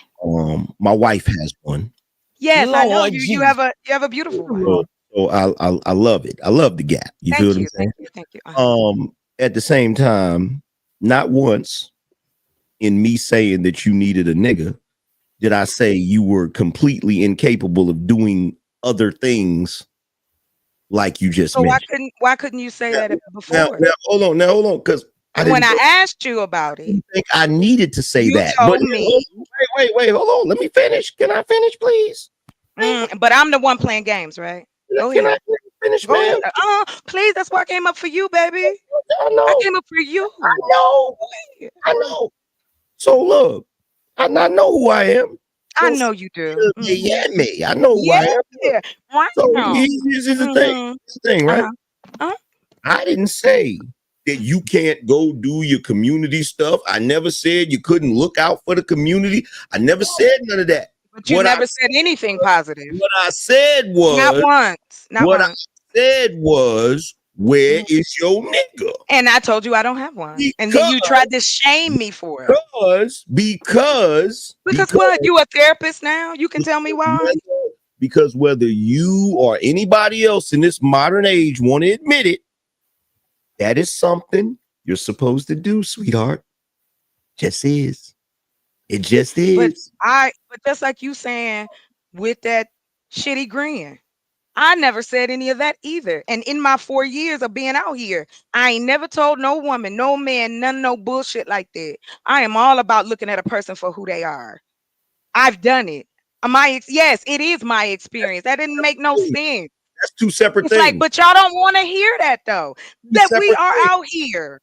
S5: My wife has one.
S21: Yes, I know you have a beautiful one.
S5: So I love it. I love the gap. You feel what I'm saying?
S21: Thank you.
S5: At the same time, not once in me saying that you needed a nigga did I say you were completely incapable of doing other things like you just mentioned.
S21: Why couldn't you say that before?
S5: Now hold on, because
S21: when I asked you about it,
S5: I think I needed to say that.
S21: Told me.
S5: Wait, hold on. Let me finish. Can I finish, please?
S21: But I'm the one playing games, right? Go ahead.
S5: finish,
S21: Go
S5: man.
S21: ahead. Please, that's why I came up for you, baby.
S5: I know.
S21: I came up for you.
S5: I know. I know. So look, I know who I am.
S21: I know you do.
S5: Yeah, me. I know who I am.
S21: Yeah. Right
S5: So
S21: now.
S5: here's the thing. Here's the thing, right? I didn't say that you can't go do your community stuff. I never said you couldn't look out for the community. I never said none of that.
S21: But you never said anything positive.
S5: What I said was
S21: Not once. Not
S5: what
S21: once.
S5: I said was, where is your nigga?
S21: And I told you I don't have one. And then you tried to shame me for it.
S5: Because
S21: what? You a therapist now? You can tell me why?
S5: Because whether you or anybody else in this modern age want to admit it, that is something you're supposed to do, sweetheart. Just is. It just is.
S21: But just like you saying with that shitty grin, I never said any of that either. And in my 4 years of being out here, I ain't never told no woman, no man, no bullshit like that. I am all about looking at a person for who they are. I've done it. Yes, it is my experience. That didn't make no sense.
S5: That's two separate
S21: It's
S5: things.
S21: like, but y'all don't want to hear that though. That we are out here.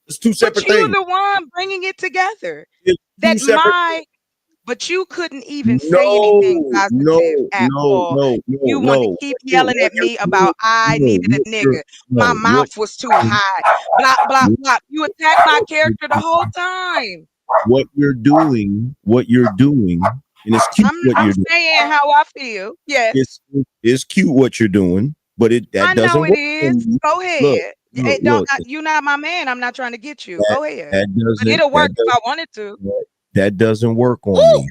S5: It's two separate
S21: But you're
S5: things.
S21: the one bringing it together. But you couldn't even say anything positive at all. You want to keep yelling at me about I needed a nigga. My mouth was too high. Blah, blah, blah. You attacked my character the whole time.
S5: What you're doing, and it's cute
S21: I'm saying how I feel. Yes.
S5: It's cute what you're doing, but that
S21: I
S5: doesn't
S21: know it
S5: work.
S21: is. Go ahead. You're not my man. I'm not trying to get you. Go ahead. But it'll work if I wanted to.
S5: That doesn't work on me.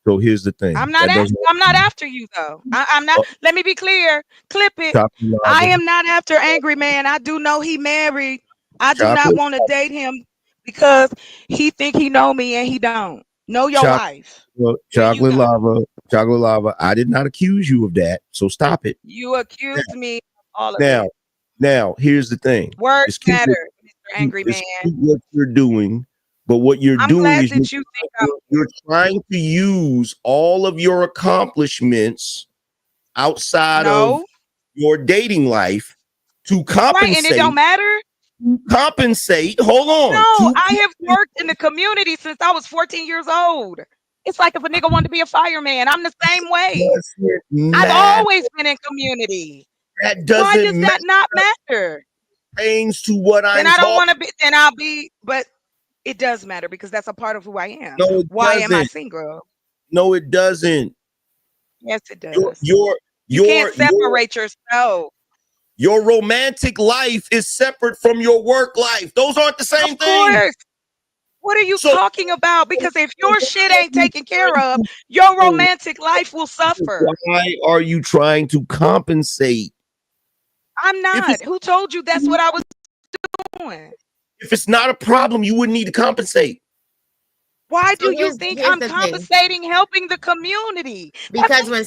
S5: So here's the thing.
S21: I'm not after you though. I'm not. Let me be clear. Clip it.
S5: Chocolate
S21: I am not after Angry Man. I do know he married. I do not want to date him because he think he know me and he don't. Know your wife.
S5: Chocolate lava. I did not accuse you of that. So stop it.
S21: You accused me of all of it.
S5: Now, here's the thing.
S21: Words matter, Mr. Angry Man.
S5: What you're doing, but what you're doing is you're trying to use all of your accomplishments outside of your dating life to compensate.
S21: Right, and it don't matter.
S5: Compensate. Hold on.
S21: No, I have worked in the community since I was 14 years old. It's like if a nigga wanted to be a fireman, I'm the same way. I've always been in community.
S5: That doesn't
S21: Why does that not matter?
S5: Change to what I'm.
S21: Then I don't want to be. Then I'll be. But it does matter because that's a part of who I am.
S5: No, it
S21: Why
S5: doesn't.
S21: am I single?
S5: No, it doesn't.
S21: Yes, it does.
S5: You
S21: can't separate yourself.
S5: Your romantic life is separate from your work life. Those aren't the same thing.
S21: What are you talking about? Because if your shit ain't taken care of, your romantic life will suffer.
S5: Why are you trying to compensate?
S21: I'm not. Who told you that's what I was doing?
S5: If it's not a problem, you wouldn't need to compensate.
S21: Why do you think I'm compensating, helping the community?
S17: Because when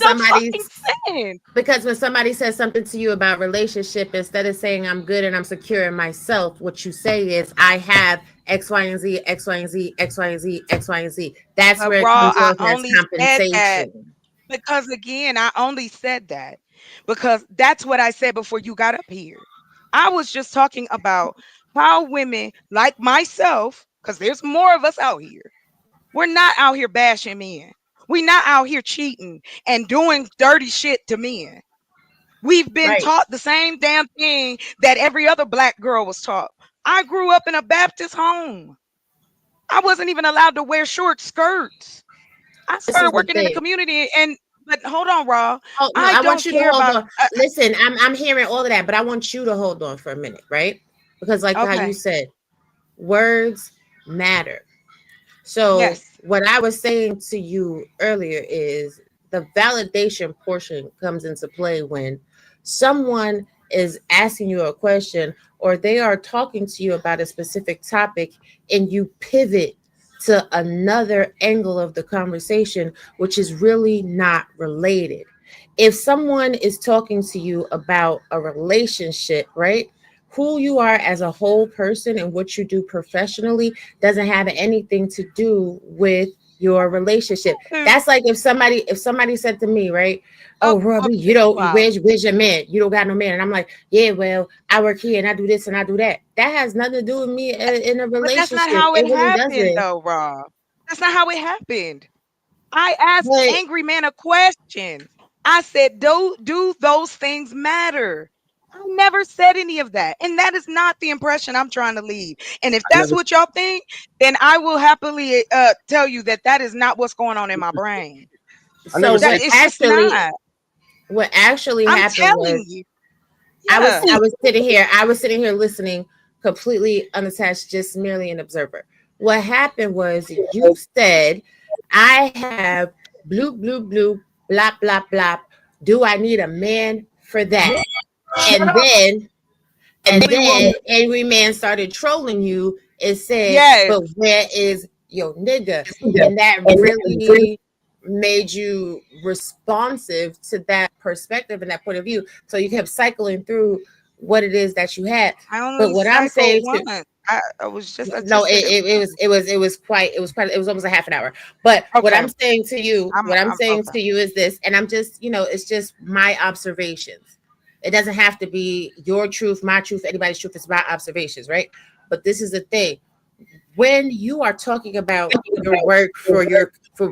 S17: somebody says something to you about relationship, instead of saying I'm good and I'm secure in myself, what you say is I have X, Y, and Z, X, Y, and Z, X, Y, and Z, X, Y, and Z. That's where it comes off as compensation.
S21: Because again, I only said that because that's what I said before you got up here. I was just talking about how women like myself, because there's more of us out here. We're not out here bashing men. We're not out here cheating and doing dirty shit to men. We've been taught the same damn thing that every other black girl was taught. I grew up in a Baptist home. I wasn't even allowed to wear short skirts. I started working in the community but hold on, Raw.
S17: Oh, no, I want you to hold on. Listen, I'm hearing all of that, but I want you to hold on for a minute, right? Because like how you said, words matter. So what I was saying to you earlier is the validation portion comes into play when someone is asking you a question or they are talking to you about a specific topic and you pivot to another angle of the conversation, which is really not related. If someone is talking to you about a relationship, right? Who you are as a whole person and what you do professionally doesn't have anything to do with your relationship. That's like if somebody said to me, right? Oh, Robbie, you don't,
S21: wow.
S17: where's your man? You don't got no man. And I'm like, yeah, well, I work here and I do this and I do that. That has nothing to do with me in a
S21: But that's
S17: relationship.
S21: not how
S17: It
S21: it
S17: really
S21: happened,
S17: doesn't.
S21: though, Rob. That's not how it happened. I asked
S17: But
S21: Angry Man a question. I said, do those things matter? I never said any of that. And that is not the impression I'm trying to leave. And if that's what y'all think, then I will happily tell you that that is not what's going on in my brain.
S17: so
S21: That it's just not.
S17: what actually
S21: I'm
S17: happened
S21: telling
S17: was
S21: you.
S17: I
S21: Yeah.
S17: was sitting here listening, completely unattached, just merely an observer. What happened was you said, I have bloop, bloop, bloop, blop, blop, blop. Do I need a man for that? And then Angry Man started trolling you and said,
S21: Yes.
S17: but where is your nigga? And that really made you responsive to that perspective and that point of view. So you kept cycling through what it is that you had.
S21: I
S17: But
S21: only
S17: what I'm
S21: cycled
S17: saying
S21: once.
S17: to
S21: I
S17: no,
S21: just said it.
S17: it was almost a half an hour. But what
S21: Okay.
S17: I'm saying to you,
S21: I'm okay.
S17: is this, and I'm just, it's just my observations. It doesn't have to be your truth, my truth, anybody's truth. It's my observations, right? But this is the thing. When you are talking about your work for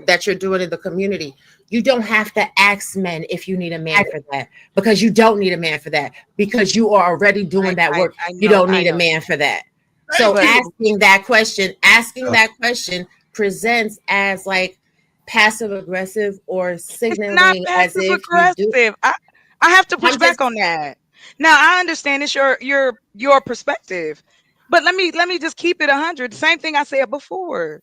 S17: that you're doing in the community, you don't have to ask men if you need a man for that, because you don't need a man for that, because you are already doing that work. You don't need a man for that. So asking that question presents as like passive aggressive or
S21: It's not
S17: signaling as
S21: passive
S17: if you do.
S21: aggressive. I have to push
S17: I'm
S21: back
S17: just
S21: on that. Now I understand it's your perspective, but let me just keep it 100. The same thing I said before.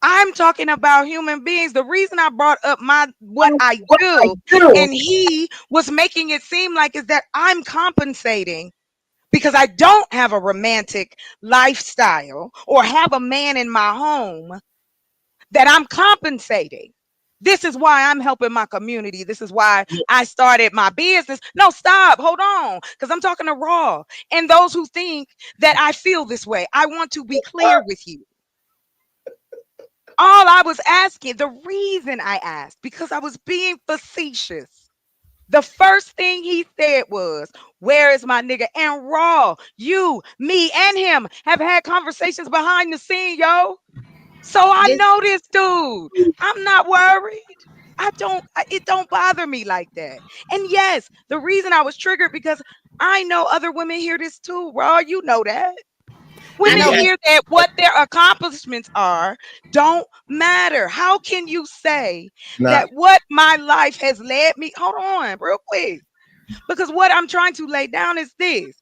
S21: I'm talking about human beings. The reason I brought up what I do, and he was making it seem like is that I'm compensating because I don't have a romantic lifestyle or have a man in my home, that I'm compensating. This is why I'm helping my community. This is why I started my business. No, stop. Hold on. Because I'm talking to Raw and those who think that I feel this way. I want to be clear with you. All I was asking, the reason I asked, because I was being facetious. The first thing he said was, where is my nigga? And Raw, you, me, and him have had conversations behind the scene, yo. So I know this dude. I'm not worried. It don't bother me like that. And yes, the reason I was triggered because I know other women hear this too, Raw. You know that. Women hear that what their accomplishments are don't matter. How can you say that what my life has led me? Hold on, real quick. Because what I'm trying to lay down is this.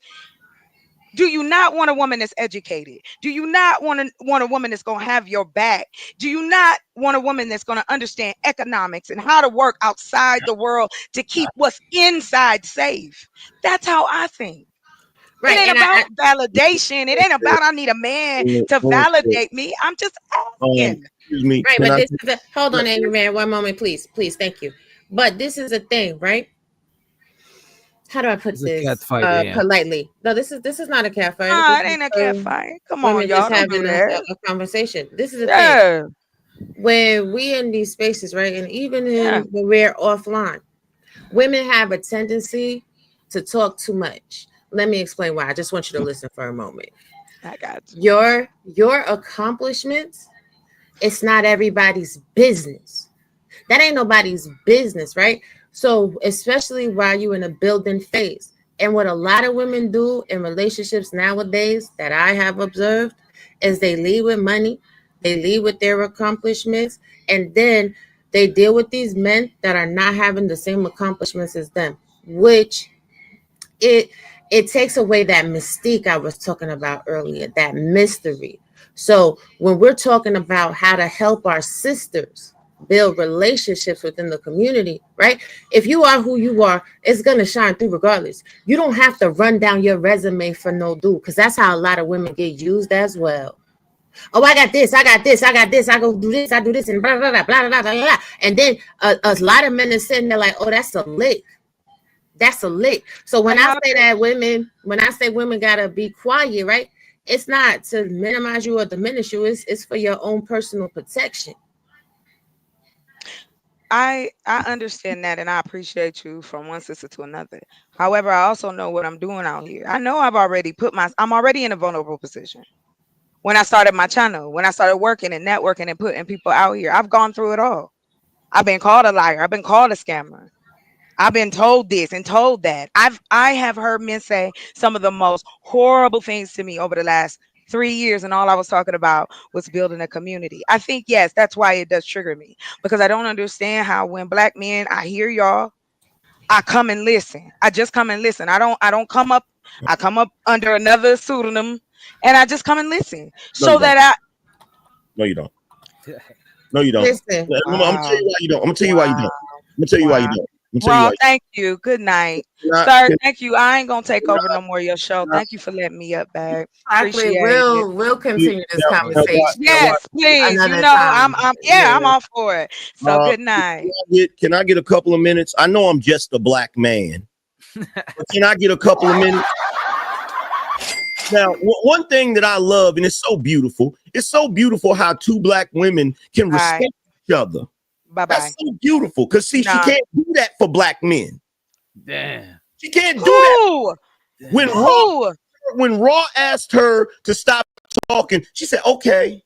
S21: Do you not want a woman that's educated? Do you not want a woman that's going to have your back? Do you not want a woman that's going to understand economics and how to work outside the world to keep what's inside safe? That's how I think.
S17: Right.
S21: It ain't about validation. It ain't about I need a man to validate me. I'm just asking.
S5: Excuse me.
S17: Right, but this is hold on, Angry Man, one moment, please. Please, thank you. But this is a thing, right? How do I put
S4: It's a
S17: this
S4: cat fight, yeah.
S17: politely? No, this is not a cat fight.
S21: Nah,
S17: This
S21: it
S17: is
S21: ain't a cat fight. Come on,
S17: women
S21: y'all.
S17: just
S21: Don't do
S17: having
S21: that.
S17: a conversation. This is the thing.
S21: Yeah.
S17: When we in these spaces, right, and even
S21: Yeah.
S17: when we're offline, women have a tendency to talk too much. Let me explain why. I just want you to listen for a moment.
S21: I got you.
S17: Your accomplishments, it's not everybody's business. That ain't nobody's business, right? So especially while you're in a building phase. And what a lot of women do in relationships nowadays that I have observed is they lead with money, they lead with their accomplishments, and then they deal with these men that are not having the same accomplishments as them, which it takes away that mystique I was talking about earlier, that mystery. So when we're talking about how to help our sisters build relationships within the community, right? If you are who you are, it's gonna shine through regardless. You don't have to run down your resume for no dude, because that's how a lot of women get used as well. Oh, I got this, I got this, I got this, I go do this, I do this, and blah blah blah blah blah blah blah. And then a lot of men are sitting there like, oh, that's a lick. That's a lick. So when I say women gotta be quiet, right? It's not to minimize you or diminish you. It's for your own personal protection.
S21: I understand that, and I appreciate you from one sister to another. However, I also know what I'm doing out here. I know I'm already in a vulnerable position. When I started my channel, when I started working and networking and putting people out here, I've gone through it all. I've been called a liar. I've been called a scammer. I've been told this and told that. I have heard men say some of the most horrible things to me over the last 3 years, and all I was talking about was building a community. I think yes, that's why it does trigger me, because I don't understand how when black men, I hear y'all, I come and listen. I just come and listen. I don't come up. I come up under another pseudonym, and I just come and listen
S5: No,
S21: so
S5: you don't.
S21: that
S5: No, you don't. No, you don't.
S21: Listen.
S5: I'm gonna tell you why you don't. I'm gonna tell you why you don't. I'm gonna tell you why you don't. I'm gonna tell you why.
S21: Well, thank you. Good night.
S5: Not-
S21: Sir, thank you. I ain't gonna take over no more of your show. Thank you for letting me up, babe.
S17: Exactly.
S21: Appreciate it.
S17: We'll continue this conversation.
S21: Yes, please. You
S17: Another
S21: know,
S17: time.
S21: I'm all for it. So good night.
S5: Can I get a couple of minutes? I know I'm just a black man, but can I get a couple of minutes? Now, one thing that I love, and it's so beautiful how two black women can respect each other.
S21: Bye-bye.
S5: That's so beautiful. Because, see, she can't do that for black men.
S4: Damn.
S5: She can't do that. When Raw asked her to stop talking, she said, okay.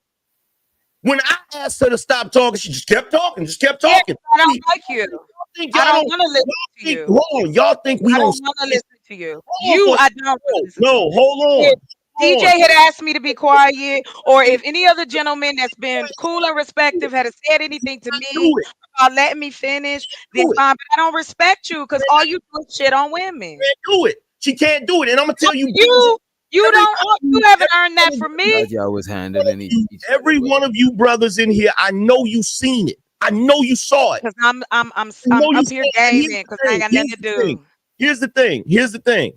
S5: When I asked her to stop talking, she just kept talking,
S21: I don't like you. I don't want to listen to you.
S5: Hold on. Y'all think we
S21: I
S5: don't
S21: don't want to listen to you. I don't listen to.
S5: No, hold on.
S21: If DJ had asked me to be quiet, or if any other gentleman that's been cool and respectful had said anything to me about letting me finish, then fine. But I don't respect you because all you do is shit on women.
S5: Can't do it. She can't do it. And I'm gonna tell you,
S21: you haven't earned that from me.
S4: Glad y'all was handling each
S5: every one of you brothers in here, I know you seen it. I know you saw it.
S21: Because I'm up here gaming because I ain't got nothing to do.
S5: Here's the thing.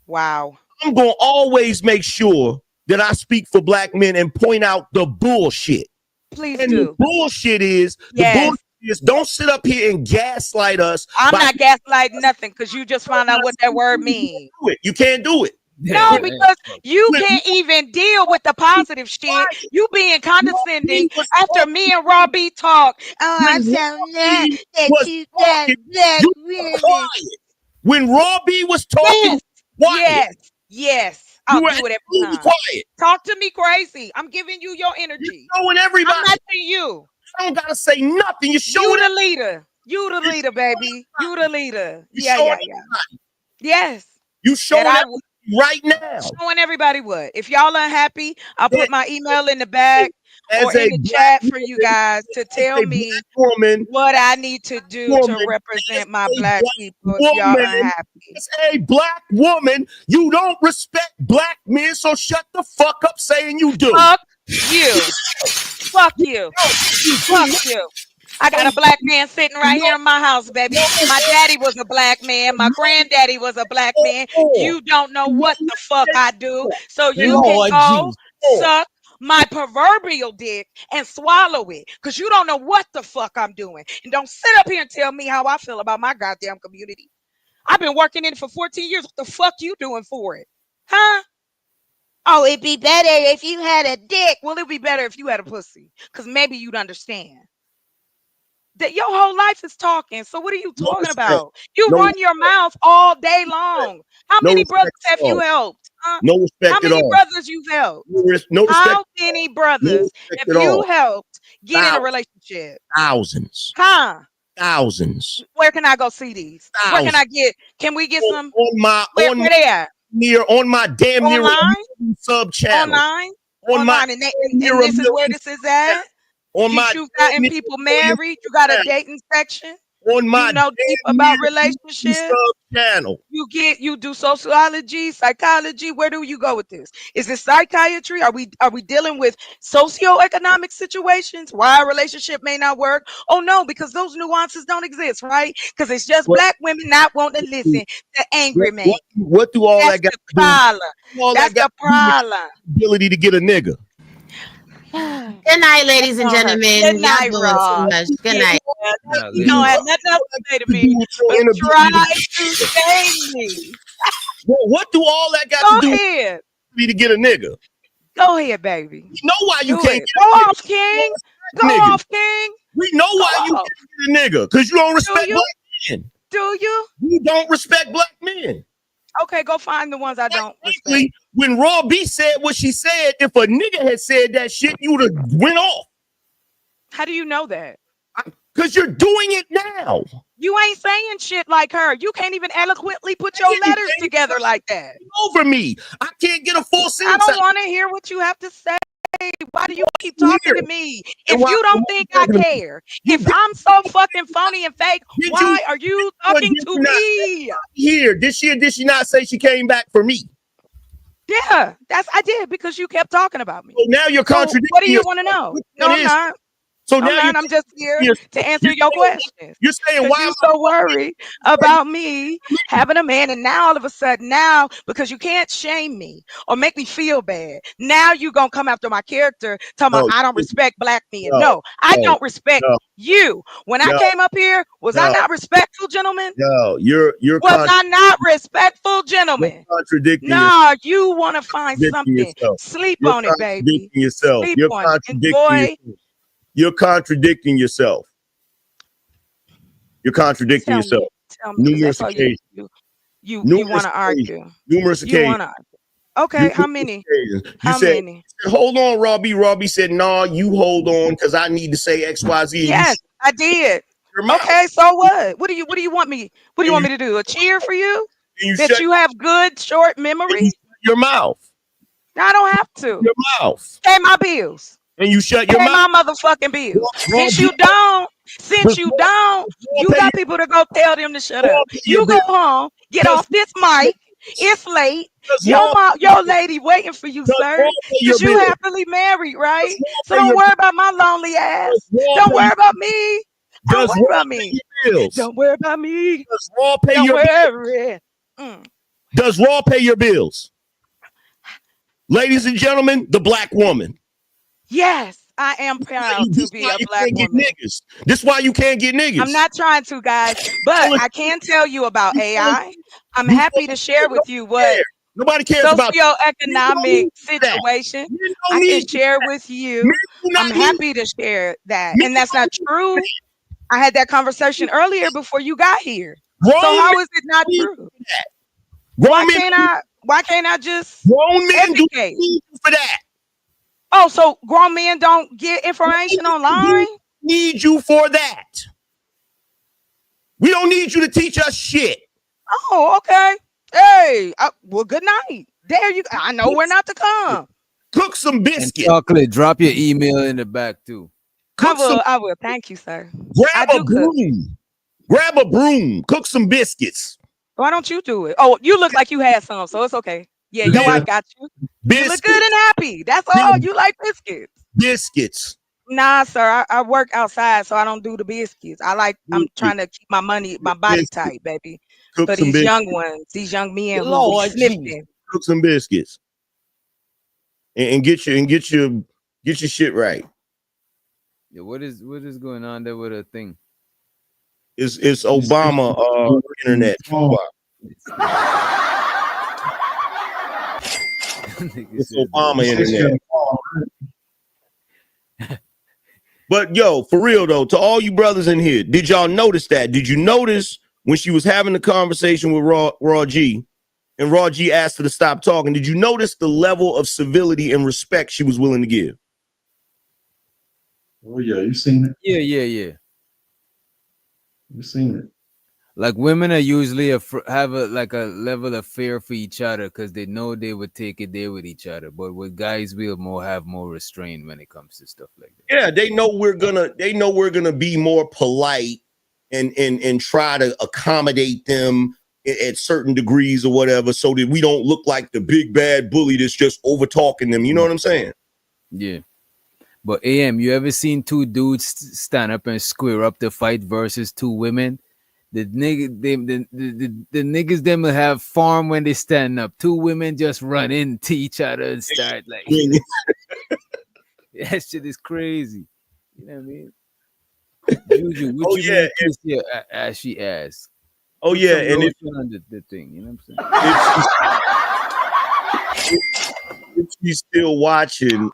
S21: Wow.
S5: I'm gonna always make sure that I speak for black men and point out the bullshit.
S21: Please
S5: and
S21: do.
S5: The bullshit is don't sit up here and gaslight us.
S21: I'm not gaslighting nothing because you just found out what that word means.
S5: You can't do it.
S21: No, because you can't even deal with the positive shit. You being condescending after me and Robbie talk. Oh, I'm so mad that you got black women.
S5: When Robbie was talking,
S21: yes. I'll do it every time.
S5: Quiet.
S21: Talk to me crazy. I'm giving you your energy.
S5: You're showing everybody.
S21: I'm not to you.
S5: I don't gotta say nothing. You're showing
S21: you the leader. You the leader, baby. You the leader. Yeah. Yes.
S5: You showing right now.
S21: Showing everybody what. If y'all unhappy, I'll put my email in the back or in the chat for you guys to tell me what I need to do to represent my black people if y'all unhappy.
S5: As a black woman, you don't respect black men, so shut the fuck up saying you do.
S21: Fuck you. Fuck you. Fuck you. I got a black man sitting right here in my house, baby. My daddy was a black man. My granddaddy was a black man. You don't know what the fuck I do. So you can go suck my proverbial dick and swallow it. Because you don't know what the fuck I'm doing. And don't sit up here and tell me how I feel about my goddamn community. I've been working in it for 14 years. What the fuck you doing for it? Huh? Oh, it'd be better if you had a dick. Well, it'd be better if you had a pussy. Because maybe you'd understand. That your whole life is talking. So what are you talking about? You run your mouth all day long. How many brothers have you helped?
S5: No respect
S21: How many
S5: at all.
S21: brothers you've helped?
S5: No respect.
S21: How many brothers have you helped get in a relationship?
S5: Thousands.
S21: Huh?
S5: Thousands.
S21: Where can I go see these? Where can I get? Can we get some? Where they at?
S5: On my damn near
S21: Online?
S5: sub channel.
S21: Online. And this is where this is at? You've gotten people married. You got a dating section.
S5: On my
S21: deep about relationships.
S5: Channel.
S21: You do sociology, psychology. Where do you go with this? Is it psychiatry? Are we dealing with socioeconomic situations? Why a relationship may not work? Oh no, because those nuances don't exist, right? Because it's just black women not wanting to listen to angry men.
S5: What do all that got to do?
S21: That's the problem.
S5: Ability to get a nigga.
S17: Good night, ladies and gentlemen.
S21: Good night,
S17: Rob. Good night.
S21: You don't have nothing else to say to me, but try to save me.
S5: What do all that got to do
S21: ahead.
S5: With to get a nigga?
S21: Go ahead, baby.
S5: You know why you can't
S21: go off, King. Go off, King.
S5: We know why you can't a nigga because you don't respect
S21: you?
S5: black men.
S21: Do you?
S5: You don't respect black men.
S21: Okay, go find the ones I don't respect.
S5: Frankly, when Raw B said what she said, if a nigga had said that shit, you would have went off.
S21: How do you know that?
S5: Because you're doing it now.
S21: You ain't saying shit like her. You can't even eloquently put your letters together like that.
S5: Over me. I can't get a full
S21: I
S5: sentence.
S21: don't want to hear what you have to say. Why do you keep talking to me? If you don't think I care, if I'm so fucking phony and fake, why are you talking to me?
S5: Here, did she or did she not say she came back for me?
S21: Yeah, I did because you kept talking about me.
S5: So now you're contradicting.
S21: What do you want to know? No, I'm not.
S5: So
S21: I'm
S5: now
S21: not. I'm just here to answer your questions.
S5: You're saying why
S21: you're so worried about me having a man, and now all of a sudden, because you can't shame me or make me feel bad, now you gonna come after my character, talking about I don't respect black men. No, I don't respect you. When I came up here, was I not respectful, gentlemen?
S5: No, you're
S21: was I not respectful, gentlemen?
S5: Contradicting.
S21: No, you want to find something.
S5: Yourself.
S21: Sleep
S5: You're
S21: on it, baby.
S5: Yourself.
S21: Sleep
S5: You're
S21: on
S5: contradicting
S21: it.
S5: yourself. You're contradicting yourself. You're contradicting yourself.
S21: Tell me,
S5: numerous occasions.
S21: You want to argue.
S5: Numerous occasions.
S21: You want to argue. Okay, how many?
S5: You said, hold on, Robbie. Robbie said, nah, you hold on because I need to say XYZ.
S21: Yes, I did. Okay, so what? What do you want me? What do you want me to do? A cheer for you? That you have good short memory?
S5: Your mouth.
S21: I don't have to.
S5: Your mouth.
S21: Pay my bills.
S5: And you shut your
S21: Pay
S5: mouth.
S21: my motherfucking bills. Since you don't, you got people to go tell them to shut up. You go home, get off this mic. It's late. Your lady waiting for you, sir. Because you happily married, right? So don't worry about my lonely ass. Don't worry about me. Don't worry about me. Don't worry about me.
S5: Does Raw pay your bills? Does Raw pay your bills? Ladies and gentlemen, the black woman.
S21: Yes, I am proud to be a black woman.
S5: This is why you can't get niggas.
S21: I'm not trying to, guys, but I can tell you about AI. I'm happy to share with you what
S5: nobody cares about
S21: socioeconomic situation. I can share with you. I'm happy to share that. And that's not true. I had that conversation earlier before you got here. So how is it not true? Why can't I just educate
S5: for that?
S21: Oh, so grown men don't get information online?
S5: Need you for that. We don't need you to teach us shit.
S21: Oh, okay. Hey, well, good night. There you go. I know where not to come.
S5: Cook some biscuits.
S4: And chocolate, drop your email in the back too.
S21: I will. Thank you, sir.
S5: Grab a broom. Grab a broom. Cook some biscuits.
S21: Why don't you do it? Oh, you look like you had some, so it's okay. Yeah, your wife got you. You look good and happy. That's all. You like biscuits.
S5: Biscuits.
S21: Nah, sir. I work outside, so I don't do the biscuits. I'm trying to keep my body tight, baby.
S5: Cook
S21: for these young ones, these young men who be sniffing.
S5: Cook some biscuits. And get your shit right.
S4: Yeah, what is going on there with a thing?
S5: It's Obama internet. It's Obama internet. But yo, for real though, to all you brothers in here, did y'all notice that? Did you notice when she was having the conversation with Raw G, and Raw G asked her to stop talking? Did you notice the level of civility and respect she was willing to give?
S14: Oh yeah, you seen it?
S4: Yeah.
S14: You seen it?
S4: Like women are usually have a level of fear for each other because they know they would take it there with each other. But with guys, we'll have more restraint when it comes to stuff like that.
S5: Yeah, they know we're gonna be more polite and try to accommodate them at certain degrees or whatever, so that we don't look like the big bad bully that's just over talking them. You know what I'm saying?
S4: Yeah. But AM, you ever seen two dudes stand up and square up to fight versus two women? The niggas them will have farm when they stand up. Two women just run into each other and start like that shit is crazy. You know what I mean? Juju, would you kiss your ashy ass?
S5: Oh yeah, and it's
S4: on the thing, you know what I'm saying?
S5: If she's still watching,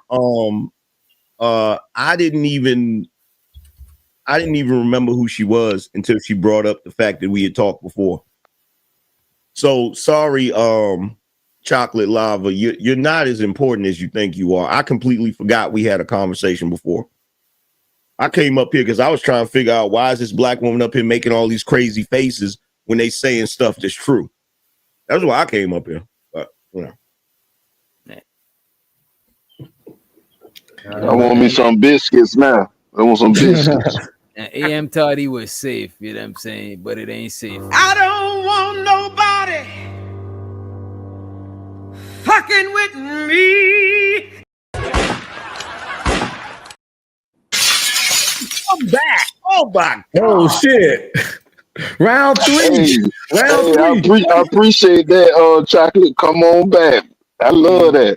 S5: I I didn't even remember who she was until she brought up the fact that we had talked before. So sorry, Chocolate Lava, you're not as important as you think you are. I completely forgot we had a conversation before. I came up here because I was trying to figure out why is this black woman up here making all these crazy faces when they saying stuff that's true. That's why I came up here. But you know.
S10: I want me some biscuits now. I want some biscuits.
S4: And AM thought he was safe, you know what I'm saying? But it ain't safe.
S3: I don't want nobody fucking with me.
S5: I'm back. Oh my God.
S11: Oh shit. Round 3.
S10: Hey,
S11: Round
S10: hey,
S11: 3.
S10: I appreciate that, Chocolate. Come on back. I love that.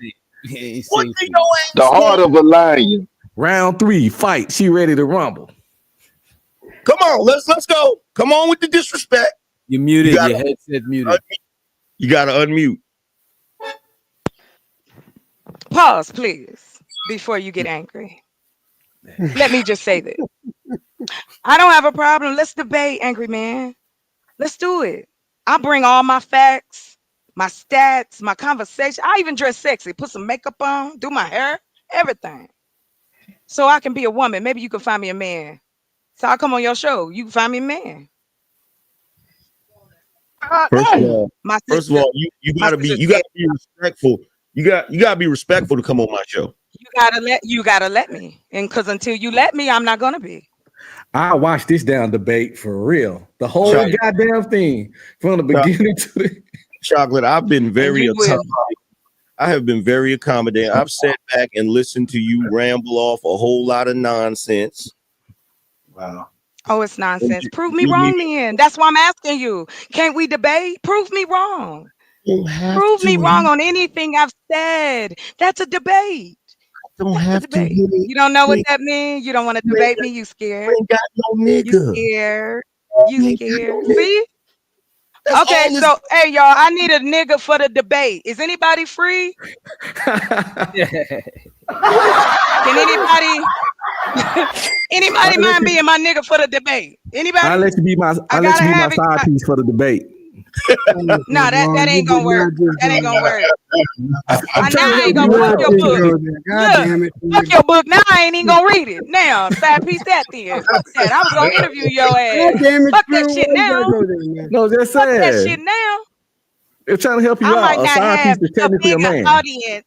S5: What do your ass
S10: The heart of a lion.
S11: Round 3. Fight. She ready to rumble.
S5: Come on, let's go. Come on with the disrespect.
S4: You muted.
S5: Your
S4: headset muted.
S5: You gotta unmute.
S21: Pause, please, before you get angry. Let me just say this. I don't have a problem. Let's debate, angry man. Let's do it. I bring all my facts, my stats, my conversation. I even dress sexy, put some makeup on, do my hair, everything. So I can be a woman. Maybe you can find me a man. So I'll come on your show. You can find me a man.
S5: First of all, you gotta be respectful. You gotta be respectful to come on my show.
S21: You gotta let me. And because until you let me, I'm not gonna be.
S11: I watched this down debate for real. The whole goddamn thing from the beginning to the
S5: Chocolate. I've been very accommodating. I have been very accommodating. I've sat back and listened to you ramble off a whole lot of nonsense.
S8: Wow.
S21: Oh, it's nonsense. Prove me wrong, then. That's why I'm asking you. Can't we debate? Prove me wrong. Prove me wrong on anything I've said. That's a debate.
S5: Don't have to.
S21: You don't know what that means? You don't want to debate me? You scared?
S5: Ain't got no nigga.
S21: You scared? You scared? See? Okay, so hey y'all, I need a nigga for the debate. Is anybody free? Can anybody mind being my nigga for the debate? Anybody?
S11: I'll let you be my side piece for the debate.
S21: No, that ain't gonna work. That ain't gonna work. I ain't gonna fuck your book. Look, fuck your book. Now I ain't even gonna read it. Now, side piece that then. Fuck that. I was gonna interview your ass. Fuck that shit now.
S11: No, just
S21: Fuck that
S11: saying.
S21: shit now.
S11: They're trying to help you
S21: I
S11: out.
S21: might
S11: A
S21: not
S11: side
S21: have
S11: piece is
S21: a
S11: technically a
S21: bigger
S11: man.
S21: audience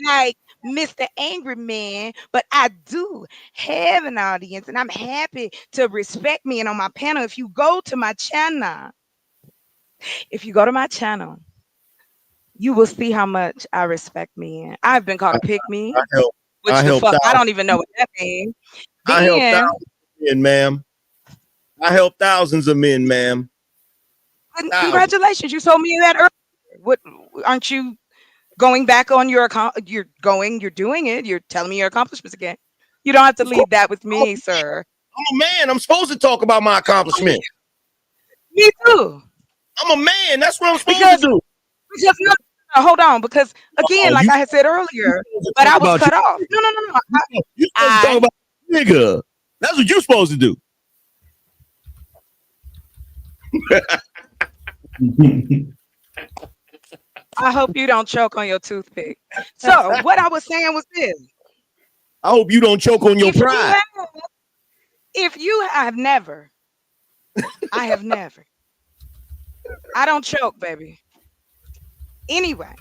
S21: like Mr. Angry Man, but I do have an audience, and I'm happy to respect me. And on my panel, if you go to my channel, you will see how much I respect men. I've been called a pick me. I don't even know what that means.
S5: I help thousands of men, ma'am. I help thousands of men, ma'am.
S21: Congratulations, you told me that earlier. What aren't you going back on your account? You're doing it. You're telling me your accomplishments again. You don't have to leave that with me, sir.
S5: I'm a man. I'm supposed to talk about my accomplishments.
S21: Me too.
S5: I'm a man. That's what I'm supposed to do.
S21: Because no, hold on. Because again, like I had said earlier, but I was cut off. No.
S5: You're supposed to talk about nigga. That's what you're supposed to do.
S21: I hope you don't choke on your toothpick. So what I was saying was this.
S5: I hope you don't choke on your pride.
S21: I have never. I don't choke, baby. Anyway,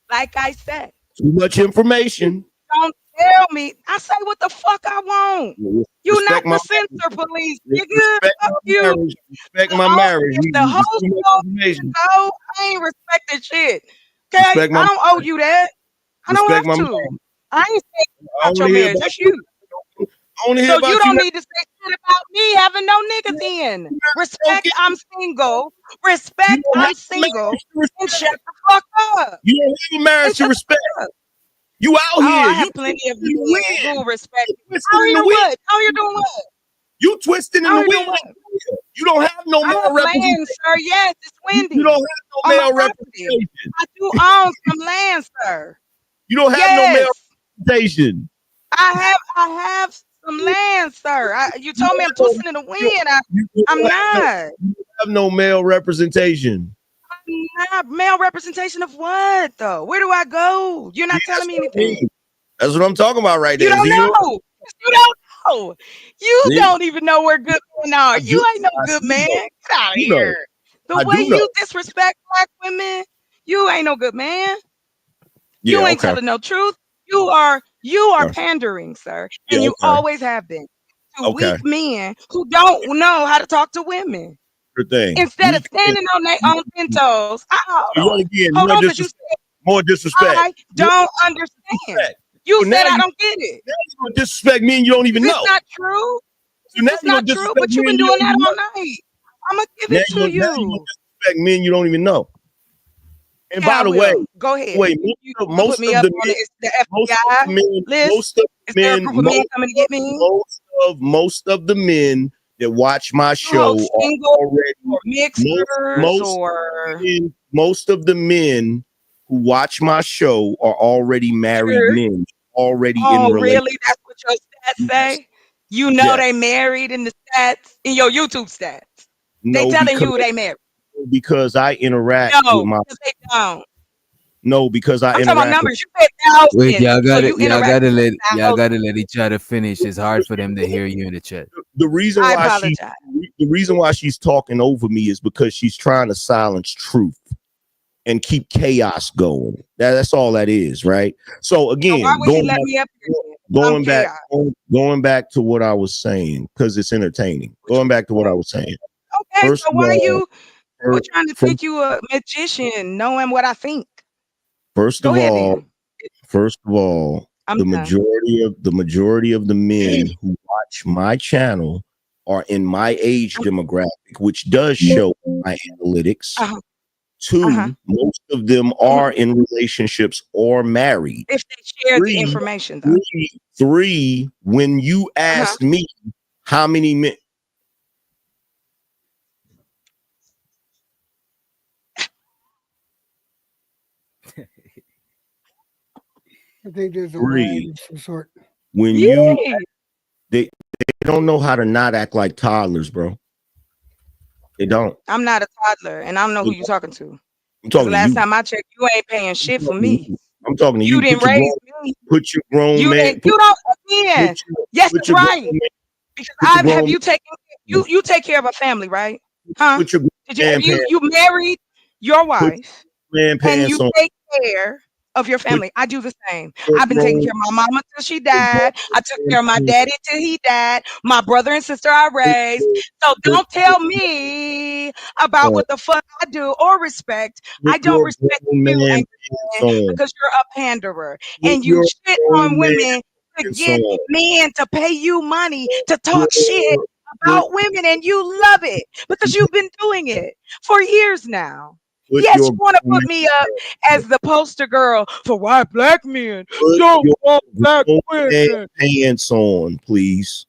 S21: like I said.
S5: Too much information.
S21: Don't tell me. I say what the fuck I want. You not the censor police, nigga. Fuck you.
S5: Respect my marriage.
S21: The whole show, I ain't respecting shit. Okay, I don't owe you that. I don't have to. I ain't saying about your marriage. That's you. So you don't need to say shit about me having no nigga then. Respect, I'm single. Respect, I'm single. And shut the fuck up.
S5: You don't have a marriage to respect. You out here.
S21: I have plenty of men who respect you. Out here what? Out here doing what?
S5: You twisting in the wind. You don't have no male representation.
S21: Sir. Yes, it's windy.
S5: You don't have no male representation.
S21: I do own some land, sir.
S5: You don't have no male representation.
S21: I have some land, sir. You told me I'm twisting in the wind. I'm not.
S5: You have no male representation.
S21: I'm not. Male representation of what, though? Where do I go? You're not telling me anything.
S5: That's what I'm talking about right
S21: You
S5: there.
S21: don't
S5: Zero.
S21: know. You don't know. You
S5: See?
S21: don't even know where good men are. You ain't no good man.
S5: know.
S21: Get out of
S5: You know.
S21: here. The
S5: I
S21: way
S5: do know.
S21: you disrespect black women, you ain't no good man.
S5: Yeah,
S21: You ain't
S5: okay.
S21: telling no truth. You are
S5: Yeah.
S21: pandering, sir.
S5: Yeah,
S21: And you
S5: okay.
S21: always have been to
S5: Okay.
S21: weak men who don't know how to talk to women.
S5: Good thing.
S21: Instead of standing on their own 10 toes. Hold
S5: More
S21: on, because you said
S5: more disrespect.
S21: I don't understand. You
S5: So
S21: said
S5: now
S21: I
S5: you-
S21: don't get it.
S5: Now you gonna disrespect me and you don't even
S21: Is
S5: know.
S21: this not true?
S5: So now
S21: It's
S5: you gonna
S21: not true,
S5: disrespect
S21: but
S5: me
S21: you've been
S5: and you
S21: doing
S5: don't
S21: that
S5: even
S21: all
S5: know.
S21: night. I'm gonna give
S5: Now
S21: it to
S5: now you
S21: you.
S5: gonna disrespect me and you don't even know. And
S21: Yeah,
S5: by
S21: I
S5: the way,
S21: will. Go ahead.
S5: wait,
S21: You
S5: most
S21: put me
S5: of
S21: up
S5: the
S21: on
S5: men,
S21: it. It's the
S5: most of
S21: FBI
S5: the men,
S21: list.
S5: most of
S21: Is
S5: the
S21: there a
S5: men,
S21: group of men coming to get me?
S5: most of the men that watch my
S21: Oh,
S5: show are
S21: single
S5: already
S21: or mixers or
S5: most of the men who watch my show are already married
S21: sure.
S5: men, already in
S21: Oh,
S5: relationships.
S21: really? That's what your stats say? You know
S5: Yes.
S21: they married in the stats, in your YouTube stats. They
S5: No,
S21: telling you they married.
S5: because I interact with
S21: No,
S5: my
S21: because they don't.
S5: no, because I
S21: I'm talking about
S5: interact with
S21: numbers. You said
S4: Wait,
S21: thousands. So you interact with
S4: y'all
S21: thousands.
S4: gotta let each other finish. It's hard for them to hear you in the chat.
S5: the reason
S21: I
S5: why
S21: apologize.
S5: the reason why she's talking over me is because she's trying to silence truth and keep chaos going. That's all that is, right? So
S21: So
S5: again,
S21: why would he let me up here then? I'm chaos.
S5: going back to what I was saying, because it's entertaining. Going back to what I was saying.
S21: Okay,
S5: First
S21: so
S5: of
S21: why
S5: all,
S21: you trying to
S5: from-
S21: think you a magician knowing what I think?
S5: First
S21: Go
S5: of
S21: ahead
S5: all,
S21: then. I'm
S5: the
S21: done.
S5: majority of the men who watch my channel are in my age demographic, which does show in my analytics.
S21: Uh-huh.
S5: Two, most of them are in relationships or married.
S21: If they share the information though.
S5: Three, when you asked me how many men,
S16: I think there's a
S5: Three.
S16: lag of some sort.
S5: when you they don't know how to not act like toddlers, bro. They don't.
S21: I'm not a toddler, and I don't know who you're talking to.
S5: I'm
S21: Because
S5: talking to
S21: last
S5: you.
S21: time I checked, you ain't paying shit for me.
S5: I'm talking to
S21: You
S5: you.
S21: didn't raise me.
S5: Put your grown
S21: You
S5: man.
S21: didn't. You don't. Again, yes,
S5: put
S21: it's
S5: your grown
S21: right.
S5: man-
S21: Because
S5: put your
S21: have
S5: grown
S21: you taken you take care of a family, right? Huh?
S5: put your grown
S21: Did you
S5: man pants.
S21: you married your wife
S5: Man
S21: and
S5: pants
S21: you
S5: on.
S21: take care of your family? I do the same.
S5: your
S21: I've been taking
S5: grown-
S21: care of my mama till she died. I took
S5: man
S21: care of my
S5: pants
S21: daddy till he died. My brother and sister I raised. So
S5: Put
S21: don't tell me about what the fuck I do or respect. I don't
S5: your
S21: respect
S5: grown
S21: you,
S5: man
S21: Anchor
S5: pants
S21: Man,
S5: on.
S21: because you're a panderer
S5: Put
S21: and you
S5: your
S21: shit
S5: grown
S21: on
S5: man
S21: women to
S5: pants
S21: get
S5: on.
S21: men to pay you money to talk shit
S5: Put
S21: about women, and you love it because you've been doing it for years now.
S5: Put
S21: Yes,
S5: your
S21: you want to
S5: grown
S21: put me up as the poster girl for why black men
S5: Put
S21: don't
S5: your
S21: want black
S5: grown man
S21: women.
S5: pants on, please.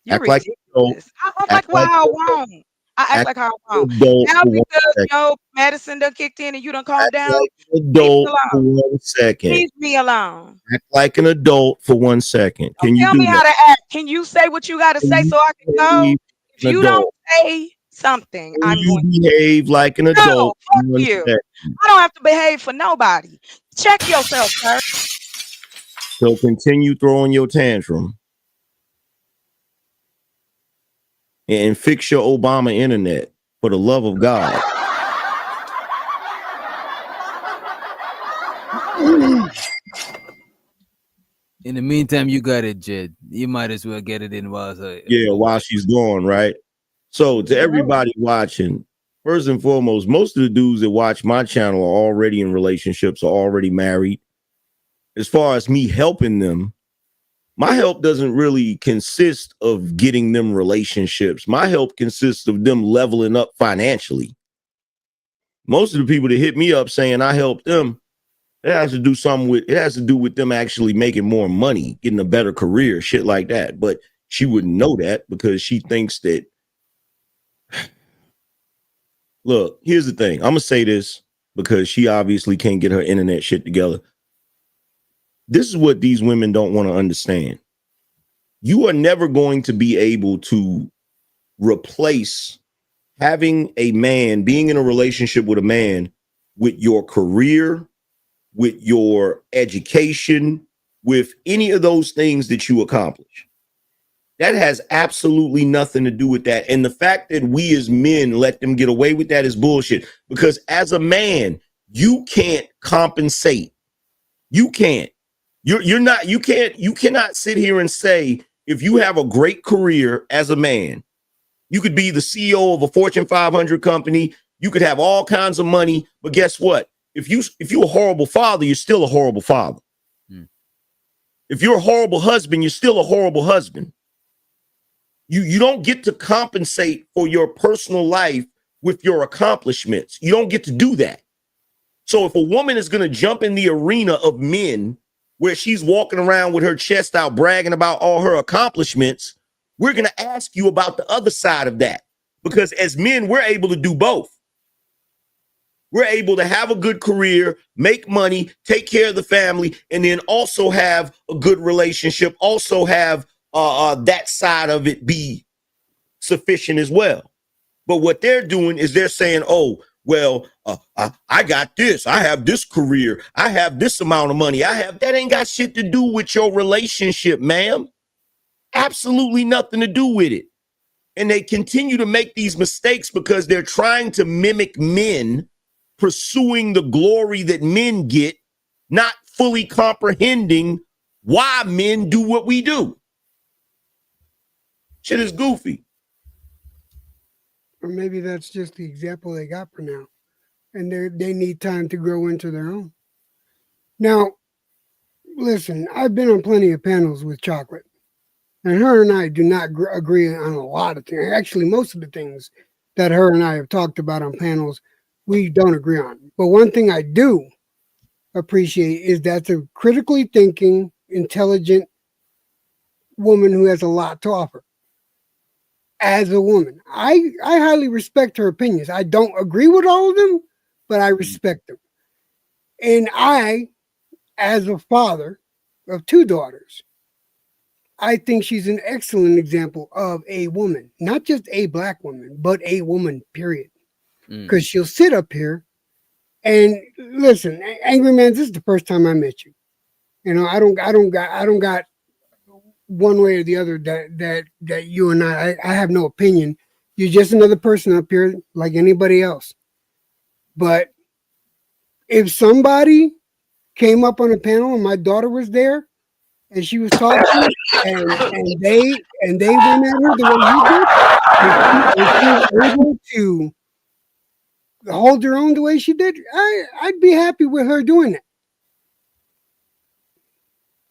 S21: You're
S5: Act like an adult.
S21: ridiculous. I act
S5: Act
S21: like
S5: like
S21: how I
S5: an
S21: want. I act
S5: act
S21: like how I
S5: like
S21: want.
S5: an adult
S21: Now
S5: for 1
S21: because
S5: second.
S21: your medicine done kicked in and you done calmed down,
S5: Like an
S21: leave me
S5: adult for
S21: alone.
S5: 1 second.
S21: Leave me alone.
S5: Act like an adult for 1 second. Can you
S21: Tell
S5: do
S21: me how
S5: that?
S21: to act. Can you say what you got to
S5: Can
S21: say
S5: you
S21: so I can go?
S5: behave
S21: If
S5: an
S21: you don't
S5: adult?
S21: say something,
S5: Can
S21: I'm
S5: you
S21: going.
S5: behave like an
S21: No,
S5: adult for
S21: fuck
S5: 1
S21: you.
S5: second?
S21: I don't have to behave for nobody. Check yourself, sir.
S5: So continue throwing your tantrum and fix your Obama internet for the love of God.
S4: In the meantime, you got it, Jed. You might as well get it in while
S5: Yeah, while she's gone, right? So to everybody watching, first and foremost, most of the dudes that watch my channel are already in relationships, are already married. As far as me helping them, my help doesn't really consist of getting them relationships. My help consists of them leveling up financially. Most of the people that hit me up saying I help them, it has to do with them actually making more money, getting a better career, shit like that. But she wouldn't know that because she thinks that. Look, here's the thing. I'm gonna say this because she obviously can't get her internet shit together. This is what these women don't want to understand. you are never going to be able to replace having a man, being in a relationship with a man, with your career, with your education, with any of those things that you accomplish. That has absolutely nothing to do with that. And the fact that we as men let them get away with that is bullshit. Because as a man, you can't compensate. You can't. You cannot sit here and say, if you have a great career as a man, you could be the CEO of a Fortune 500 company. You could have all kinds of money, but guess what? If you're a horrible father, you're still a horrible father. If you're a horrible husband, you're still a horrible husband. You don't get to compensate for your personal life with your accomplishments. You don't get to do that. So if a woman is going to jump in the arena of men where she's walking around with her chest out bragging about all her accomplishments, we're going to ask you about the other side of that. Because as men, we're able to do both. We're able to have a good career, make money, take care of the family, and then also have a good relationship, also have that side of it be sufficient as well. But what they're doing is they're saying, oh, well, I got this. I have this career. I have this amount of money. That ain't got shit to do with your relationship, ma'am. Absolutely nothing to do with it. And they continue to make these mistakes because they're trying to mimic men, pursuing the glory that men get, not fully comprehending why men do what we do. Shit is goofy.
S16: Or maybe that's just the example they got for now. And they need time to grow into their own. Now, listen, I've been on plenty of panels with Chocolate. And her and I do not agree on a lot of things. Actually, most of the things that her and I have talked about on panels, we don't agree on. But one thing I do appreciate is that's a critically thinking, intelligent woman who has a lot to offer. As a woman, I highly respect her opinions. I don't agree with all of them, but I respect them. And I, as a father of 2 daughters, I think she's an excellent example of a woman, not just a black woman, but a woman, period. Because she'll sit up here and listen, Angry Man, this is the first time I met you. You know, I don't got one way or the other that you and I have no opinion. You're just another person up here like anybody else. But if somebody came up on a panel and my daughter was there and she was talking and they went at her the way you did, if she was able to hold her own the way she did, I'd be happy with her doing that.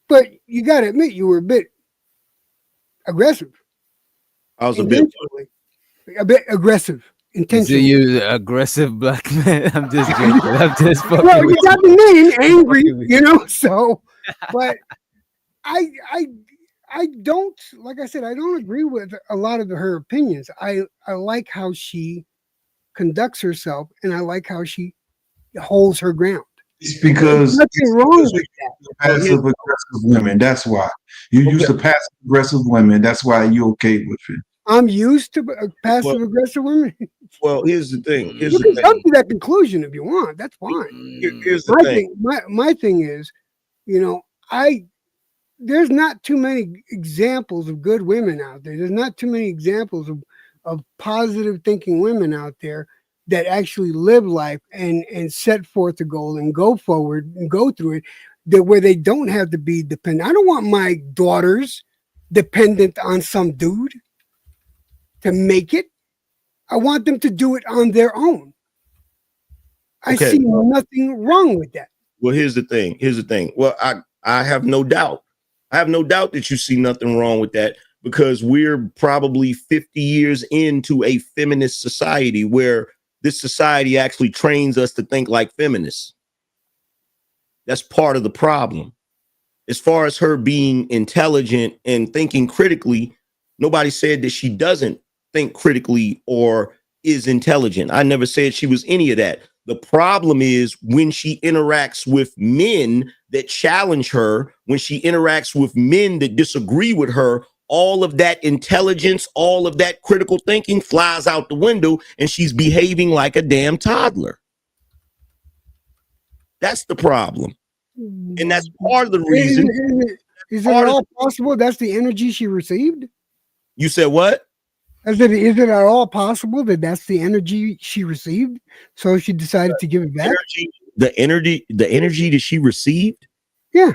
S16: But you got to admit, you were a bit aggressive.
S5: I was a bit
S16: aggressive, intentionally.
S4: You aggressive black man. I'm just joking. I'm just fucking.
S16: Well, you got the name angry, you know. So, but I don't, like I said, I don't agree with a lot of her opinions. I like how she conducts herself, and I like how she holds her ground.
S14: It's because
S16: there's nothing wrong with that.
S14: Passive aggressive women. That's why you used to passive aggressive women. That's why you okay with it.
S16: I'm used to passive aggressive women.
S5: Well, here's the thing.
S16: You can come to that conclusion if you want. That's fine.
S5: Here's the thing.
S16: My thing is, you know, there's not too many examples of good women out there. There's not too many examples of positive thinking women out there that actually live life and set forth a goal and go forward and go through it, that where they don't have to be dependent. I don't want my daughters dependent on some dude to make it. I want them to do it on their own. I see nothing wrong with that.
S5: Well, here's the thing. Well, I have no doubt. I have no doubt that you see nothing wrong with that, because we're probably 50 years into a feminist society where this society actually trains us to think like feminists. That's part of the problem. As far as her being intelligent and thinking critically, nobody said that she doesn't think critically or is intelligent. I never said she was any of that. The problem is when she interacts with men that challenge her, when she interacts with men that disagree with her, all of that intelligence, all of that critical thinking flies out the window, and she's behaving like a damn toddler. That's the problem. And that's part of the reason.
S16: Is it at all possible that's the energy she received?
S5: You said what?
S16: Is it at all possible that that's the energy she received? So she decided to give it back?
S5: The energy that she received?
S16: Yeah.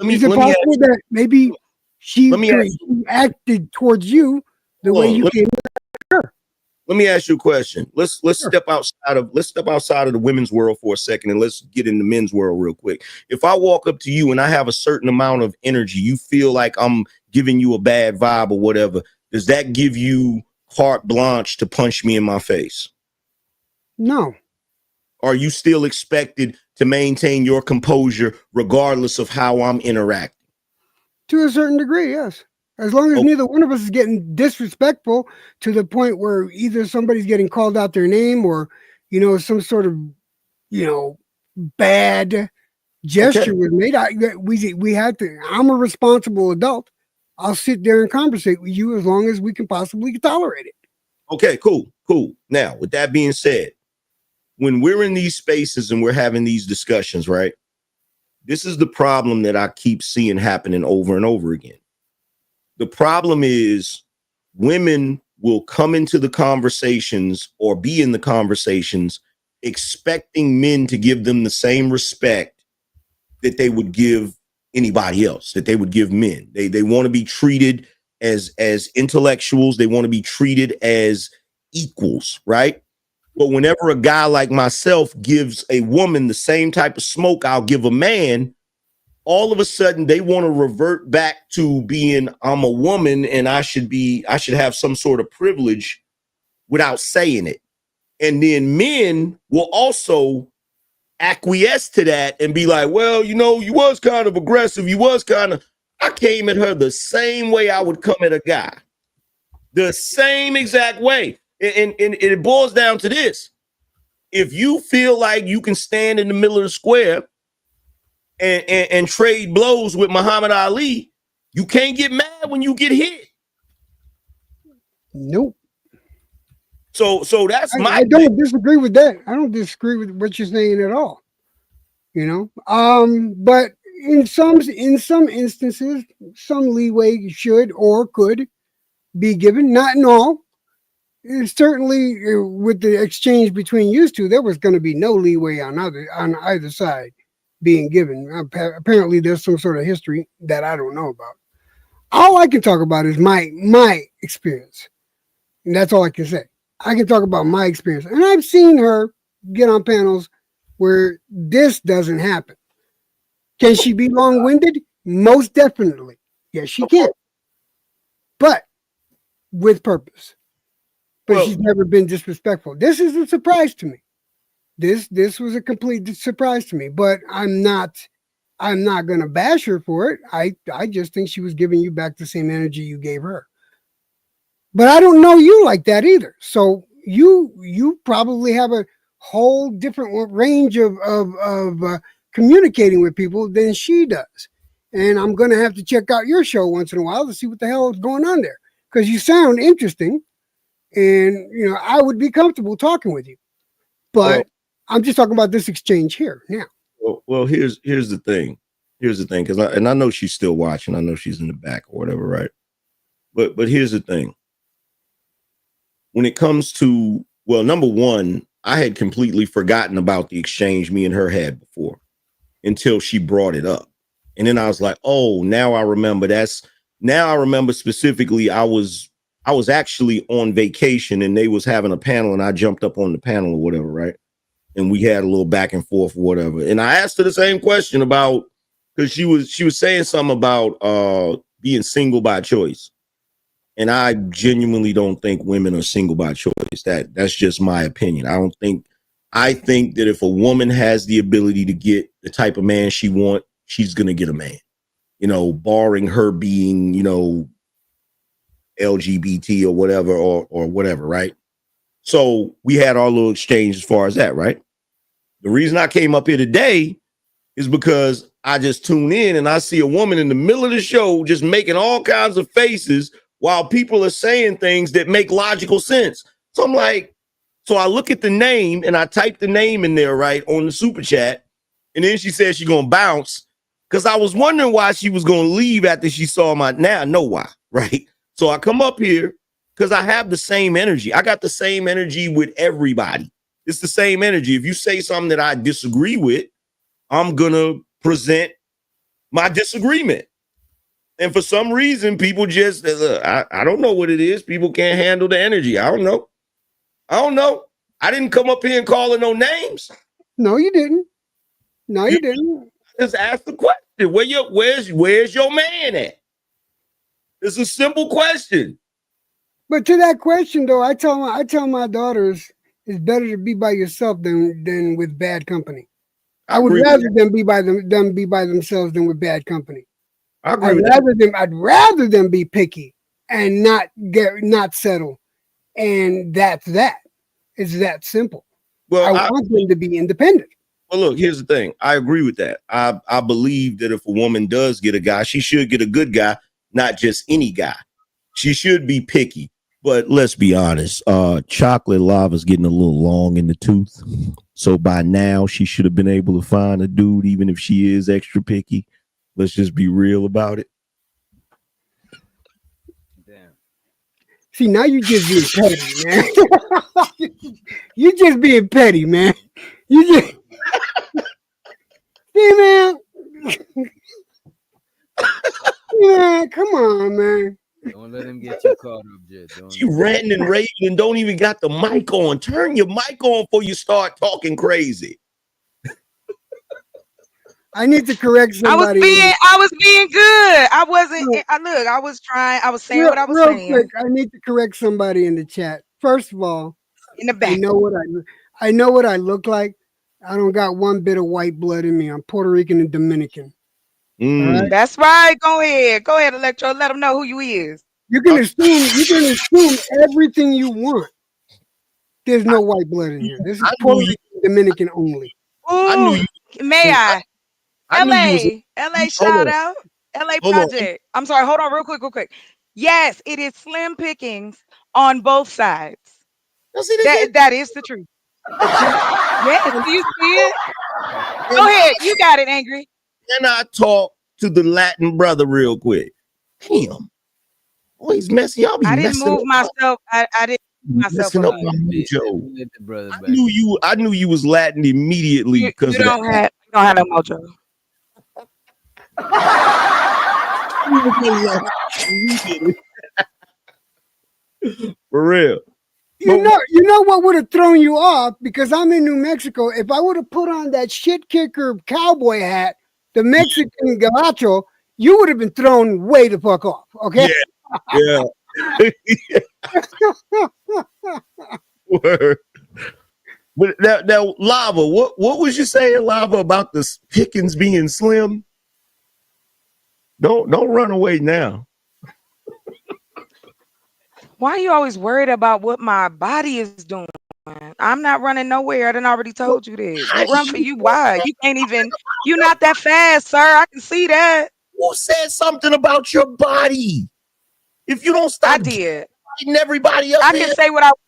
S16: Is it possible that maybe she acted towards you the way you came to her?
S5: Let me ask you a question. Let's step outside of the women's world for a second, and let's get in the men's world real quick. If I walk up to you and I have a certain amount of energy, you feel like I'm giving you a bad vibe or whatever, does that give you carte blanche to punch me in my face?
S16: No.
S5: Are you still expected to maintain your composure regardless of how I'm interacting?
S16: To a certain degree, yes. As long as neither one of us is getting disrespectful to the point where either somebody's getting called out their name or, some sort of, bad gesture was made. We had to. I'm a responsible adult. I'll sit there and conversate with you as long as we can possibly tolerate it.
S5: Okay, cool. Now, with that being said, when we're in these spaces and we're having these discussions, right? This is the problem that I keep seeing happening over and over again. The problem is women will come into the conversations or be in the conversations expecting men to give them the same respect that they would give anybody else, that they would give men. They want to be treated as intellectuals. They want to be treated as equals, right? But whenever a guy like myself gives a woman the same type of smoke I'll give a man, all of a sudden they want to revert back to being, I'm a woman and I should have some sort of privilege without saying it. And then men will also acquiesce to that and be like, well, you was kind of aggressive. I came at her the same way I would come at a guy. The same exact way. And it boils down to this. If you feel like you can stand in the middle of the square and trade blows with Muhammad Ali, you can't get mad when you get hit.
S16: Nope.
S5: So that's
S16: I don't disagree with that. I don't disagree with what you're saying at all. But in some instances, some leeway should or could be given. Not in all. Certainly, with the exchange between you two, there was going to be no leeway on either side being given. Apparently, there's some sort of history that I don't know about. All I can talk about is my experience, and that's all I can say. I can talk about my experience, and I've seen her get on panels where this doesn't happen. Can she be long-winded? Most definitely, yes, she can, but with purpose. But she's never been disrespectful. This is a surprise to me. This was a complete surprise to me. But I'm not gonna bash her for it. I just think she was giving you back the same energy you gave her. But I don't know you like that either. So you probably have a whole different range of communicating with people than she does. And I'm gonna have to check out your show once in a while to see what the hell is going on there, because you sound interesting. And, I would be comfortable talking with you, but I'm just talking about this exchange here now.
S5: Well, here's the thing. Because I know she's still watching. I know she's in the back or whatever, right? But here's the thing. When it comes to, number one, I had completely forgotten about the exchange me and her had before until she brought it up. And then I was like, oh, now I remember. Now I remember specifically I was actually on vacation and they was having a panel and I jumped up on the panel or whatever, right? And we had a little back and forth or whatever. And I asked her the same question about, because she was saying something about being single by choice. And I genuinely don't think women are single by choice. That's just my opinion. I think that if a woman has the ability to get the type of man she wants, she's gonna get a man. Barring her being, LGBT or whatever, or whatever, right? So we had our little exchange as far as that, right? The reason I came up here today is because I just tune in and I see a woman in the middle of the show just making all kinds of faces while people are saying things that make logical sense. So I'm like, so I look at the name and I type the name in there, right, on the super chat. And then she said she's going to bounce because I was wondering why she was going to leave after she saw my, now I know why, right? So I come up here because I have the same energy. I got the same energy with everybody. It's the same energy. If you say something that I disagree with, I'm going to present my disagreement. And for some reason, people just, I don't know what it is. People can't handle the energy. I don't know. I didn't come up here and call her no names.
S16: No, you didn't. No, you didn't.
S5: Just ask the question. Where's your man at? It's a simple question.
S16: But to that question, though, I tell my daughters it's better to be by yourself than with bad company. I would rather them be by themselves than with bad company.
S5: I agree with that.
S16: I'd rather them be picky and not settle. And that's that. It's that simple. Well, I want them to be independent.
S5: Well, look, here's the thing. I agree with that. I believe that if a woman does get a guy, she should get a good guy, not just any guy. She should be picky. But let's be honest, chocolate lava's getting a little long in the tooth. So by now, she should have been able to find a dude, even if she is extra picky. Let's just be real about it.
S16: Damn. See, now you just being petty, man. You just being petty, man. You just see, man. Yeah, come on, man.
S4: Don't let him get you caught up, Jet.
S5: She ranting and raving and don't even got the mic on. Turn your mic on before you start talking crazy.
S16: I need to correct somebody.
S21: I was being good. I wasn't. Look, I was trying. I was saying what I was saying.
S16: Quick, I need to correct somebody in the chat. First of all,
S21: in the back,
S16: I know what I look like. I don't got one bit of white blood in me. I'm Puerto Rican and Dominican.
S21: Right? That's right. Go ahead, Electro. Let them know who you is.
S16: You can assume everything you want. There's no white blood in here. This is Puerto Rican and Dominican only.
S21: Ooh, may I? LA shout out. LA project. I'm sorry, hold on real quick. Yes, it is slim pickings on both sides. That is the truth. Yes, do you see it? Go ahead, you got it, Angry.
S5: Can I talk to the Latin brother real quick? Damn. Oh, he's messy.
S21: I didn't move myself. I didn't move myself
S5: up my mojo. I knew you was Latin immediately because
S21: you don't have no mojo.
S5: For real.
S16: You know what would have thrown you off, because I'm in New Mexico. If I would have put on that shit kicker cowboy hat, the Mexican gabacho, you would have been thrown way the fuck off. Okay.
S5: Yeah. Word. But now, Lava, what was you saying, Lava, about the pickings being slim? Don't run away now.
S21: Why are you always worried about what my body is doing? I'm not running nowhere. I done already told you this. I run for you. Why? You can't even. You're not that fast, sir. I can see that.
S5: Who said something about your body? If you don't stop,
S21: I did.
S5: Everybody up
S21: I
S5: here.
S21: can say what I want.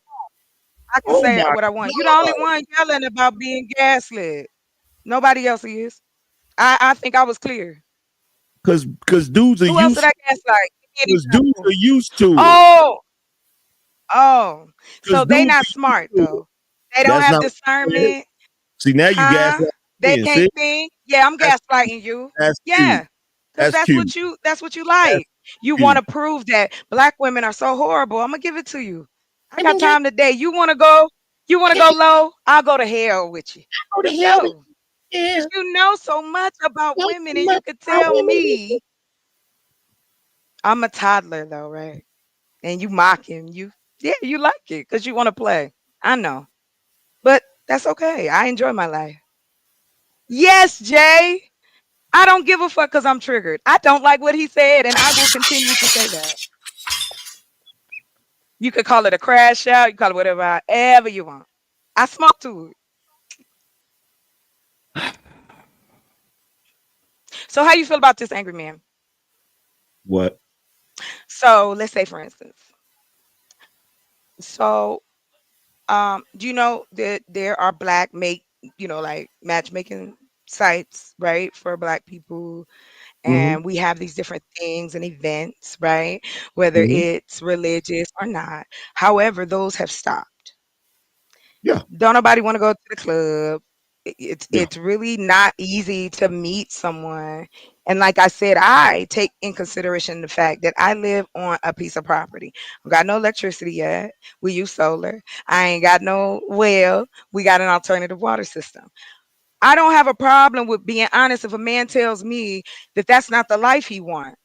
S21: I can say what I want. You're the only one yelling about being gaslit. Nobody else is. I think I was clear.
S5: Because dudes are
S21: Who else did I gaslight?
S5: Because dudes are used to it.
S21: Oh. So they not smart though. They don't have discernment.
S5: See, now you gaslighting.
S21: They can't think. Yeah, I'm gaslighting you. Yeah. Because that's what you like. You want to prove that Black women are so horrible. I'm gonna give it to you. I got time today. You want to go low? I'll go to hell with you.
S5: Go to hell.
S21: Yeah. You know so much about women, and you could tell me. I'm a toddler though, right? And you mocking you. Yeah, you like it because you want to play. I know. But that's okay. I enjoy my life. Yes, Jay. I don't give a fuck because I'm triggered. I don't like what he said, and I will continue to say that. You could call it a crash out. You call it whatever you want. I smoke to it. So how you feel about this, angry man?
S5: What?
S21: So let's say, for instance, so do you know that there are black like matchmaking sites, right, for black people,
S5: Mm-hmm.
S21: and we have these different things and events, right, whether
S5: Mm-hmm.
S21: it's religious or not. However, those have stopped.
S5: Yeah.
S21: Don't nobody want to go to the club. It's
S5: Yeah.
S21: it's really not easy to meet someone. And like I said, I take in consideration the fact that I live on a piece of property. I got no electricity yet. We use solar. I ain't got no well. We got an alternative water system. I don't have a problem with being honest if a man tells me that that's not the life he wants.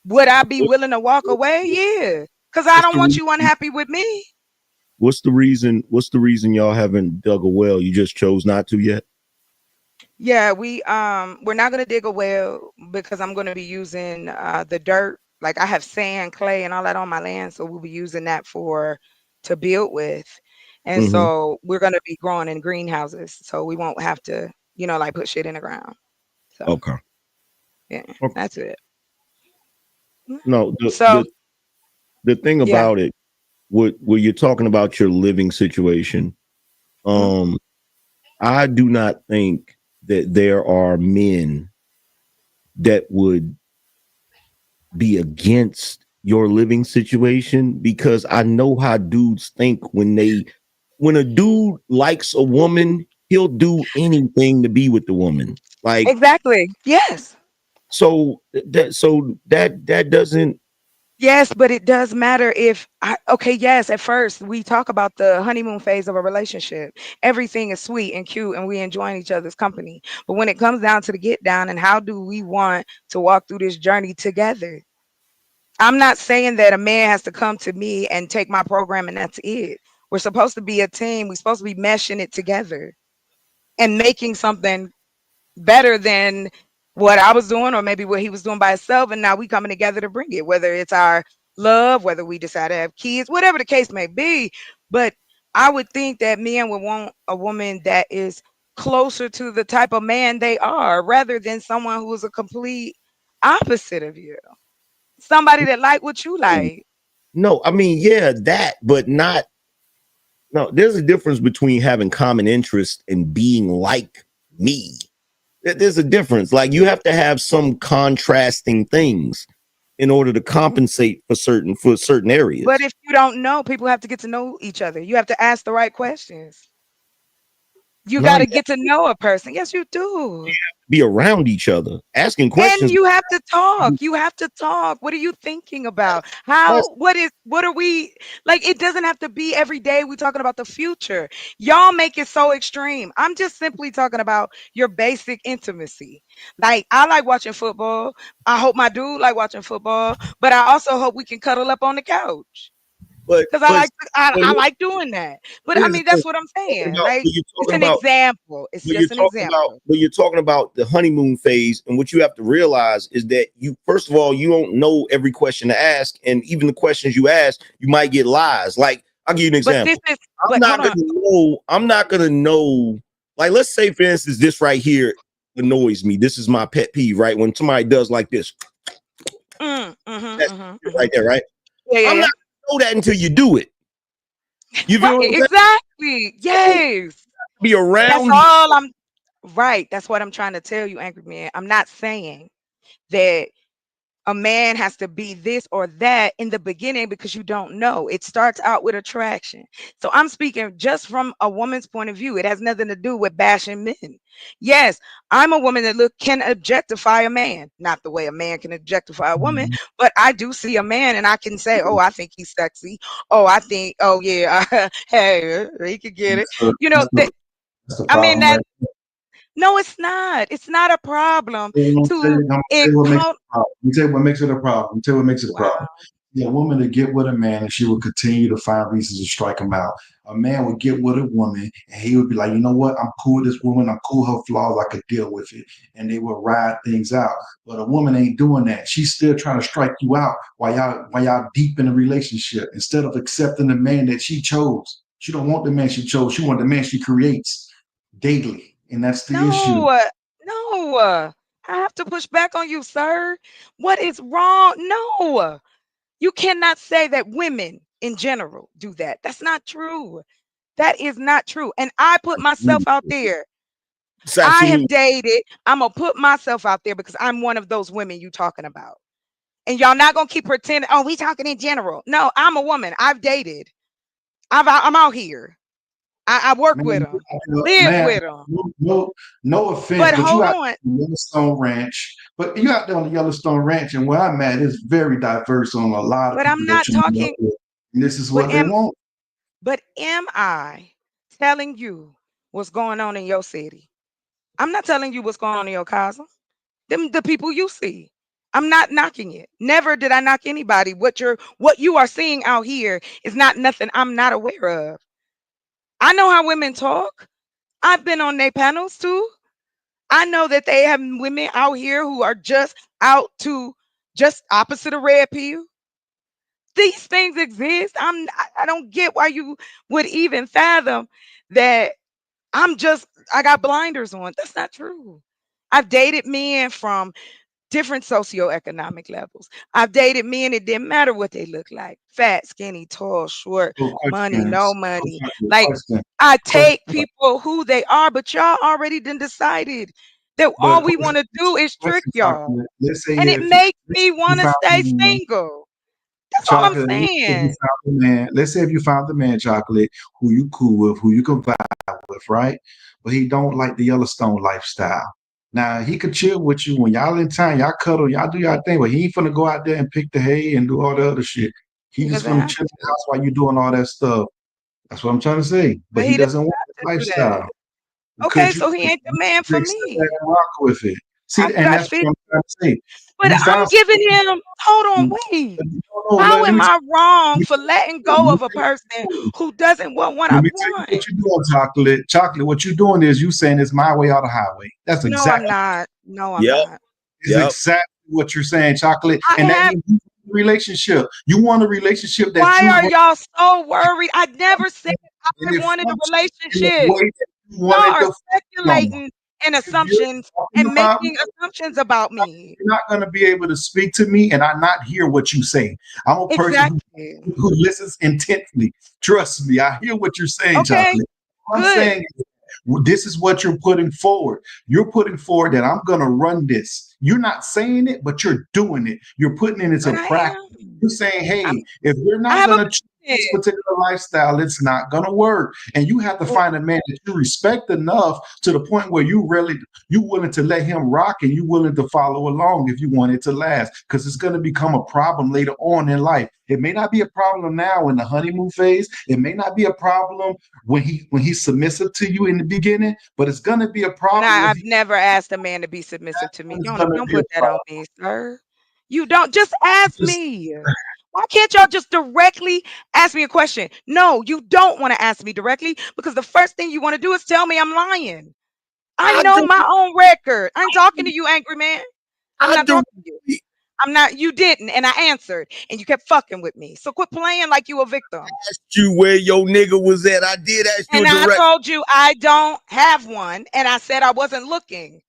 S21: Would I be willing to walk away? Yeah. Because I
S5: What's
S21: don't
S5: the
S21: want you
S5: reason?
S21: unhappy with me.
S5: What's the reason? What's the reason y'all haven't dug a well? You just chose not to yet.
S21: Yeah, we're not gonna dig a well because I'm gonna be using the dirt. Like I have sand, clay, and all that on my land, so we'll be using that for to build with. And
S5: Mm-hmm.
S21: so we're gonna be growing in greenhouses, so we won't have to, like put shit in the ground. So
S5: Okay.
S21: yeah,
S5: Okay.
S21: that's it.
S5: No,
S21: So
S5: the thing
S21: yeah.
S5: about it, what you're talking about your living situation,
S21: Mhm.
S5: I do not think that there are men that would be against your living situation, because I know how dudes think when a dude likes a woman, he'll do anything to be with the woman. Like,
S21: Exactly. Yes.
S5: so that doesn't.
S21: Yes, but it does matter if okay, yes, at first we talk about the honeymoon phase of a relationship. Everything is sweet and cute and we enjoying each other's company. But when it comes down to the get down and how do we want to walk through this journey together? I'm not saying that a man has to come to me and take my program and that's it. We're supposed to be a team. We're supposed to be meshing it together and making something better than what I was doing or maybe what he was doing by himself. And now we coming together to bring it, whether it's our love, whether we decide to have kids, whatever the case may be. But I would think that men would want a woman that is closer to the type of man they are rather than someone who is a complete opposite of you. Somebody that like what you like.
S5: No, I mean, yeah, that, but not. No, there's a difference between having common interest and being like me. There's a difference. Like, you have to have some contrasting things in order to compensate for certain areas.
S21: But if you don't know, people have to get to know each other. You have to ask the right questions. You
S5: No,
S21: got to
S5: you
S21: get to know a person. Yes, you do.
S5: have to be around each other, asking
S21: And
S5: questions.
S21: you have to talk. You have to talk. What are you thinking about? What are we like? It doesn't have to be every day. We're talking about the future. Y'all make it so extreme. I'm just simply talking about your basic intimacy. Like, I like watching football. I hope my dude like watching football, but I also hope we can cuddle up on the couch.
S5: But
S21: Because I like doing that. But I
S5: here's the
S21: mean,
S5: thing.
S21: that's what I'm saying. Like,
S5: You're
S21: it's
S5: talking
S21: an
S5: about,
S21: example. It's just an example.
S5: but you're talking about the honeymoon phase, and what you have to realize is that you, first of all, you don't know every question to ask, and even the questions you ask, you might get lies. Like, I'll give you an
S21: But
S5: example.
S21: this is but hold on.
S5: I'm not gonna know. Like, let's say, for instance, this right here annoys me. This is my pet peeve, right? When somebody does like this, right there, right?
S21: Yeah.
S5: I'm not gonna know that until you do it. You feel
S21: Right,
S5: what I'm saying?
S21: exactly. Yes.
S5: Be around.
S21: That's all I'm right. That's what I'm trying to tell you, angry man. I'm not saying that a man has to be this or that in the beginning because you don't know. It starts out with attraction. So I'm speaking just from a woman's point of view. It has nothing to do with bashing men. Yes, I'm a woman that can objectify a man, not the way a man can objectify a woman, but I do see a man and I can say, "Oh, I think he's sexy. Oh, I think, oh yeah, hey, he could get it." You know,
S14: That's the
S21: I mean
S14: problem,
S21: that.
S14: right?
S21: No, it's not. It's not a problem
S14: I'm
S21: to
S14: gonna tell
S21: it.
S14: you what makes it a problem. Let me tell you what makes it a problem. Let me tell you what makes it a problem.
S21: Wow.
S14: Yeah, a woman to get with a man and she would continue to find reasons to strike him out. A man would get with a woman and he would be like, you know what? I'm cool with this woman. I'm cool with her flaws. I could deal with it. And they would ride things out. But a woman ain't doing that. She's still trying to strike you out while y'all deep in a relationship instead of accepting the man that she chose. She don't want the man she chose. She want the man she creates daily. And that's the issue.
S21: No, no. I have to push back on you, sir. What is wrong? No, you cannot say that women in general do that. That's not true. That is not true. And I put myself out there.
S5: It's
S21: I have
S5: absolutely.
S21: dated. I'm gonna put myself out there because I'm one of those women you talking about. And y'all not gonna keep pretending, oh, we talking in general. No, I'm a woman. I've dated. I'm out here. I work with them, live
S14: Man,
S21: with them.
S14: no offense,
S21: But
S14: but you
S21: hold
S14: out
S21: on.
S14: on Yellowstone Ranch. But you out there on the Yellowstone Ranch, and where I'm at is very diverse on a lot of
S21: But
S14: people
S21: I'm
S14: that
S21: not
S14: you meet up
S21: talking.
S14: with. And this is
S21: But
S14: what they want.
S21: am I telling you what's going on in your city? I'm not telling you what's going on in your cousin. Them the people you see. I'm not knocking it. Never did I knock anybody. What you are seeing out here is not nothing I'm not aware of. I know how women talk. I've been on their panels too. I know that they have women out here who are just out to just opposite of red pill. These things exist. I don't get why you would even fathom that I got blinders on. That's not true. I've dated men from different socioeconomic levels. I've dated men, it didn't matter what they look like. Fat, skinny, tall, short,
S14: So
S21: money, no money. Like
S14: question.
S21: I
S14: Question.
S21: take people who they are, but y'all already done decided that all we want to do is trick y'all.
S14: Let's say
S21: And it
S14: if
S21: makes me
S14: you
S21: want to
S14: found
S21: stay
S14: a man,
S21: single. That's all I'm
S14: Chocolate, if you
S21: saying.
S14: found a man, let's say if you found the man, Chocolate, who you cool with, who you can vibe with, right? But he don't like the Yellowstone lifestyle. Now he could chill with you when y'all in town, y'all cuddle, y'all do y'all thing, but he ain't finna go out there and pick the hay and do all the other shit. He
S21: He
S14: just
S21: doesn't
S14: gonna
S21: have
S14: chill in the
S21: to.
S14: house while you doing all that stuff. That's what I'm trying to say. But
S21: But
S14: he
S21: he doesn't
S14: doesn't want
S21: have
S14: that
S21: to do that.
S14: lifestyle.
S21: Okay,
S14: Could you
S21: so he ain't the man for
S14: accept that
S21: me.
S14: and rock with it? See,
S21: I've
S14: and
S21: got
S14: that's what
S21: 50.
S14: I'm trying to say.
S21: But
S14: You
S21: I'm
S14: found
S21: giving him, hold on, wait. How
S14: let
S21: am
S14: me
S21: I wrong for letting go
S14: tell
S21: of a person who doesn't want what I
S14: Let me tell you
S21: want?
S14: what you're doing, Chocolate. Chocolate, what you're doing is you saying it's my way or the highway. That's
S21: No, I'm
S14: exactly
S21: not. No, I'm
S5: Yep.
S21: not.
S14: is exactly what you're saying, Chocolate.
S21: I
S14: And that
S21: have.
S14: means you want a relationship. You want a relationship that
S21: Why
S14: you
S21: are
S14: want
S21: y'all so worried? I never said
S14: and
S21: I
S14: it
S21: wanted a
S14: functions in the
S21: relationship.
S14: way that you
S21: Y'all
S14: want it
S21: are
S14: to function.
S21: speculating and
S14: If you're
S21: assumptions
S14: talking
S21: and
S14: about
S21: making assumptions about me.
S14: you're not going to be able to speak to me and I not hear what you say. I'm a person
S21: Exactly.
S14: who listens intently. Trust me, I hear what you're saying,
S21: Okay,
S14: Chocolate. What I'm
S21: good.
S14: saying is, this is what you're putting forward. You're putting forward that I'm going to run this. You're not saying it, but you're doing it. You're putting it into
S21: But I
S14: practice.
S21: am.
S14: You're saying, hey, if we're
S21: I
S14: not
S21: have
S14: going
S21: a
S14: to choose this
S21: business.
S14: particular lifestyle, it's not going to work. And you have to find a man that you respect enough to the point where you willing to let him rock and you willing to follow along if you want it to last, because it's going to become a problem later on in life. It may not be a problem now in the honeymoon phase. It may not be a problem when he's submissive to you in the beginning, but it's going to be a problem
S21: Nah,
S14: if
S21: I've never asked a man to be submissive to me.
S14: it's going to
S21: Don't
S14: be a
S21: put that on
S14: problem.
S21: me, sir. You don't just ask
S14: Just
S21: me. Why can't y'all just directly ask me a question? No, you don't want to ask me directly because the first thing you want to do is tell me I'm lying. I
S5: I
S21: know
S5: do.
S21: my own record. I ain't talking to you, angry man. I'm
S5: I
S21: not
S5: do.
S21: talking to you. I'm not, you didn't, and I answered, and you kept fucking with me. So quit playing like you a victim.
S5: Asked you where your nigga was at. I did ask you a
S21: And I
S5: direct.
S21: told you I don't have one, and I said I wasn't looking.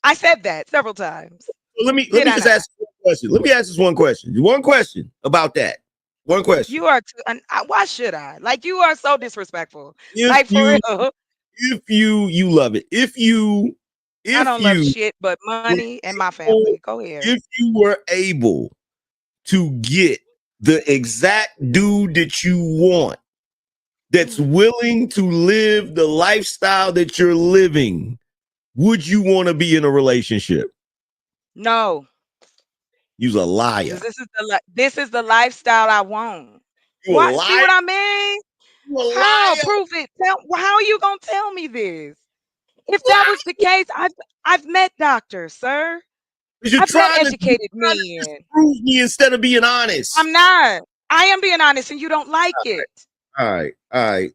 S21: I said that several times.
S5: Let me
S21: Did I
S5: just
S21: not?
S5: ask you one question. Let me ask this one question. One question about that. One question.
S21: You are too, why should I? Like, you are so disrespectful.
S5: If
S21: Like, for
S5: you
S21: real.
S5: you love it. If you
S21: I don't love shit but money and my family. Go ahead.
S5: if you were able to get the exact dude that you want, that's willing to live the lifestyle that you're living, would you want to be in a relationship?
S21: No.
S5: You's a liar.
S21: Because this is the lifestyle I want.
S5: You a
S21: What? See
S5: liar?
S21: what I mean?
S5: You a
S21: How?
S5: liar?
S21: Prove it. How are you gonna tell me this? If that was the case, I've met doctors, sir.
S5: You're
S21: I've met
S5: trying to
S21: educated men.
S5: disprove me instead of being honest.
S21: I'm not. I am being honest, and you don't like it.
S5: All right.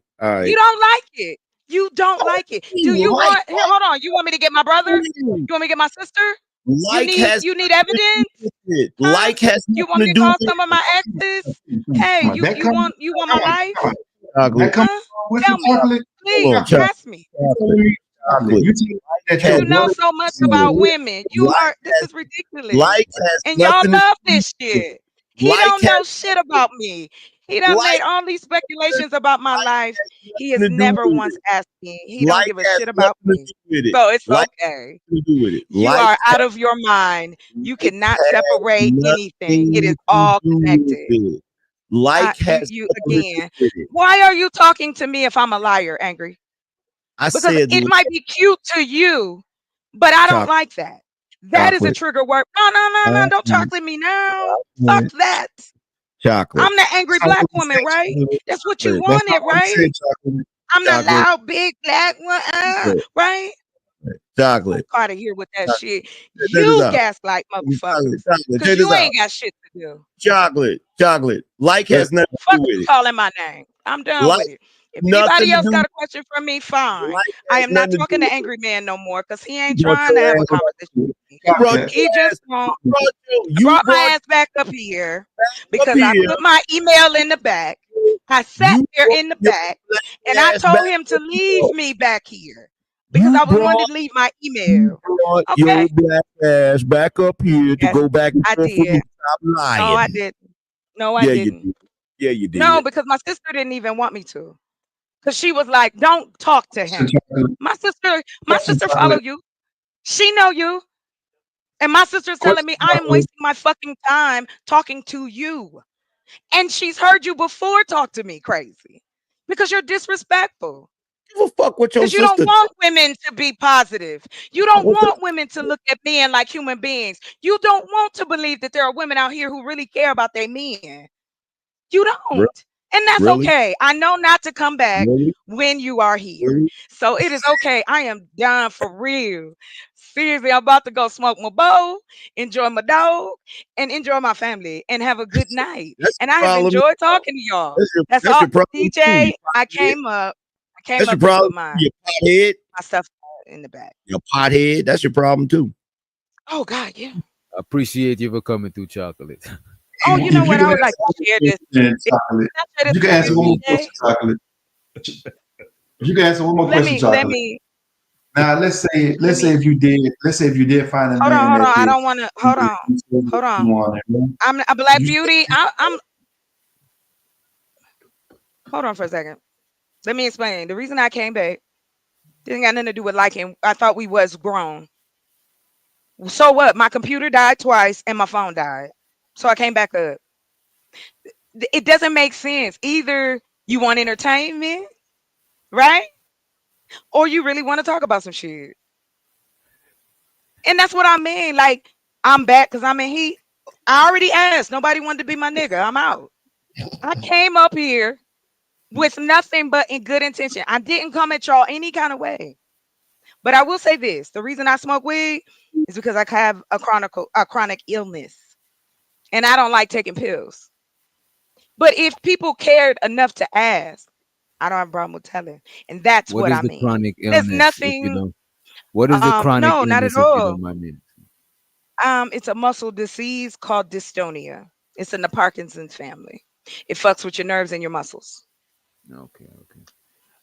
S21: You don't like it. You don't like it. Do you
S5: Like,
S21: want? Here, hold on. You want me to get my brother? You want me to get my sister?
S5: like has
S21: You need evidence? Huh?
S5: like has
S21: You
S5: nothing
S21: want
S5: to
S21: me to
S5: do
S21: call
S5: with
S21: some of my exes? Hey, you want my life?
S5: chocolate.
S21: Huh?
S14: with
S21: Tell
S14: the
S21: me,
S14: chocolate.
S21: please
S5: Hold on,
S21: ask me.
S5: chocolate.
S14: You
S5: Chocolate.
S14: tell that
S5: has
S21: You know so much about women. You
S5: Like
S21: are. This
S5: has
S21: is ridiculous.
S5: like has
S21: And y'all
S5: nothing to
S21: love
S5: do
S21: this
S5: with it.
S21: shit. He
S5: Like
S21: don't know
S5: has
S21: shit about me. He done
S5: like
S21: made all these speculations about my life. He has
S5: nothing to do
S21: never
S5: with
S21: once
S5: it.
S21: asked me. He don't
S5: Like
S21: give a
S5: has
S21: shit about
S5: nothing to
S21: me.
S5: do with it.
S21: So it's
S5: Like
S21: okay.
S5: has nothing to do with it.
S21: You
S5: Like
S21: are out
S5: has
S21: of your mind. You cannot separate
S5: nothing
S21: anything. It is
S5: to
S21: all
S5: do with
S21: connected.
S5: it. Like
S21: You
S5: has
S21: you
S5: nothing to do
S21: again.
S5: with it.
S21: Why are you talking to me if I'm a liar, Angry?
S5: I
S21: Because
S5: said
S21: it might be cute to you, but I don't
S5: chocolate.
S21: like that. That is a trigger word. No, no, no, no. Don't chocolate me now. Fuck that.
S5: Chocolate.
S21: I'm the angry
S5: I
S21: black
S5: wouldn't
S21: woman,
S5: say
S21: right?
S5: chocolate.
S21: That's what you
S5: Man, I
S21: wanted,
S5: wouldn't
S21: right?
S5: say chocolate.
S21: I'm the
S5: Chocolate.
S21: loud, big black one, right?
S5: Chocolate.
S21: Out of here with that shit.
S5: Check this
S21: You
S5: out.
S21: gaslight motherfuckers.
S5: Chocolate.
S21: Cause
S5: Check this
S21: you
S5: out.
S21: ain't got shit to do.
S5: Chocolate. Like has nothing to
S21: Fuck
S5: do
S21: you
S5: with it.
S21: calling my name. I'm done
S5: Like
S21: with it. If
S5: nothing
S21: anybody
S5: to
S21: else
S5: do.
S21: got a question for me, fine.
S5: Like
S21: I
S5: has
S21: am not
S5: nothing to
S21: talking
S5: do
S21: to
S5: with it.
S21: Angry Man no more because he ain't
S5: You brought
S21: trying to
S5: your
S21: have a
S5: ass.
S21: conversation with me.
S5: You brought
S14: Chocolate.
S5: your
S21: He just
S5: ass.
S21: won't.
S5: You
S21: Brought my
S5: brought
S21: ass back up here
S5: up
S21: because I
S5: here.
S21: put my email in the back. I sat
S5: You
S21: there
S5: brought
S21: in the
S5: your
S21: back and I
S5: black ass back
S21: told him to
S5: up
S21: leave
S5: here.
S21: me back here because
S5: You
S21: I was wanting
S5: brought
S21: to leave my
S5: you
S21: email.
S5: brought
S21: Okay.
S5: your black ass back up here to
S21: Yes,
S5: go back and
S21: I
S5: forth with me.
S21: did.
S5: Stop
S21: No, I
S5: lying.
S21: didn't. No, I
S5: Yeah, you
S21: didn't.
S5: did. Yeah, you
S21: No,
S5: did.
S21: because my sister didn't even want me to. Because she was like, don't talk to
S14: So
S21: him.
S14: chocolate.
S21: My
S14: Question,
S21: sister follow
S14: chocolate.
S21: you. She know you. And my sister's telling
S14: Question,
S21: me I am
S14: chocolate.
S21: wasting my fucking time talking to you. And she's heard you before talk to me crazy. Because you're disrespectful.
S5: Give a fuck what your
S21: Because you don't
S5: sister.
S21: want women to be positive. You don't want women to look at men like human beings. You don't want to believe that there are women out here who really care about their men. You
S5: Re-
S21: don't. And that's
S5: Really?
S21: okay. I know not to come back
S5: Really?
S21: when you are here.
S5: Really?
S21: So it is okay. I am done for real. Seriously, I'm about to go smoke my bowl, enjoy my dog, and enjoy my family and have a good night.
S5: That's
S21: And
S5: your
S21: I have
S5: problem.
S21: enjoyed talking to y'all. That's
S5: That's
S21: all.
S5: your problem too. You
S21: DJ, I
S5: pothead.
S21: came up. I came
S5: That's your
S21: up to put
S5: problem.
S21: my
S5: You pothead.
S21: stuff in the back.
S5: You pothead. That's your problem too.
S21: Oh God, yeah.
S4: Appreciate you for coming through, chocolate.
S21: Oh, you
S14: If
S21: know
S14: you
S21: what?
S14: can
S21: I would like
S14: answer
S21: to
S14: one
S21: share
S14: more
S21: this.
S14: question, chocolate.
S21: Can I share
S14: If
S21: this
S14: you can
S21: with
S14: answer
S21: you,
S14: one more
S21: DJ?
S14: question, chocolate. If you can answer one more
S21: Let
S14: question,
S21: me let
S14: chocolate.
S21: me
S14: Now
S21: let
S14: let's say
S21: me
S14: if you did find a
S21: hold on,
S14: man
S21: hold
S14: that
S21: on. I
S14: did
S21: don't want to hold on. Hold on.
S14: you want it, right?
S21: I'm a black
S14: You
S21: beauty. I'm hold on for a second. Let me explain. The reason I came back didn't got nothing to do with liking. I thought we was grown. So what? My computer died twice and my phone died. So I came back up. It doesn't make sense. Either you want entertainment, right? Or you really want to talk about some shit. And that's what I mean. Like, I'm back because I'm in heat. I already asked. Nobody wanted to be my nigga. I'm out. I came up here with nothing but in good intention. I didn't come at y'all any kind of way. But I will say this: the reason I smoke weed is because I have a chronic illness, and I don't like taking pills. But if people cared enough to ask, I don't have a problem with telling, and that's
S4: What
S21: what
S4: is
S21: I
S4: the
S21: mean.
S4: chronic
S21: There's
S4: illness, if you
S21: nothing.
S4: don't? What is the chronic
S21: No, not at
S4: illness, if you
S21: all.
S4: don't mind me?
S21: It's a muscle disease called dystonia. It's in the Parkinson's family. It fucks with your nerves and your muscles.
S4: Okay, okay.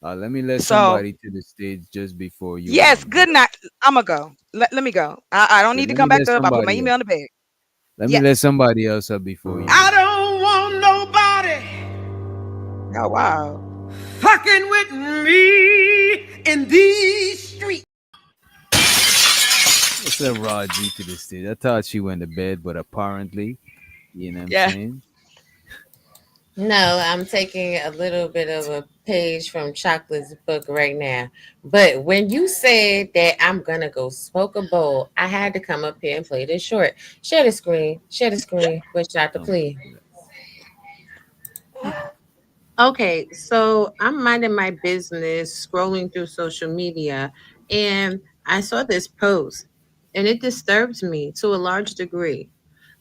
S4: Let me let
S21: So
S4: somebody to the stage just before you
S21: yes,
S4: head
S21: good night. I'ma go. Let me go. I don't need to
S4: Let me
S21: come back
S4: let
S21: up. I put my
S4: somebody else.
S21: email in the bag.
S4: Let me let
S21: Yes.
S4: somebody else up before you.
S3: I don't want nobody
S21: Oh wow.
S3: fucking with me in these streets.
S4: What's up, Raw G to the stage? I thought she went to bed, but apparently, you know what I'm
S21: Yeah.
S4: saying?
S17: No, I'm taking a little bit of a page from Chocolate's book right now. But when you said that I'm gonna go smoke a bowl, I had to come up here and play this short. Share the screen. Share the screen. Which shot to play. Okay, so I'm minding my business, scrolling through social media, and I saw this post, and it disturbs me to a large degree.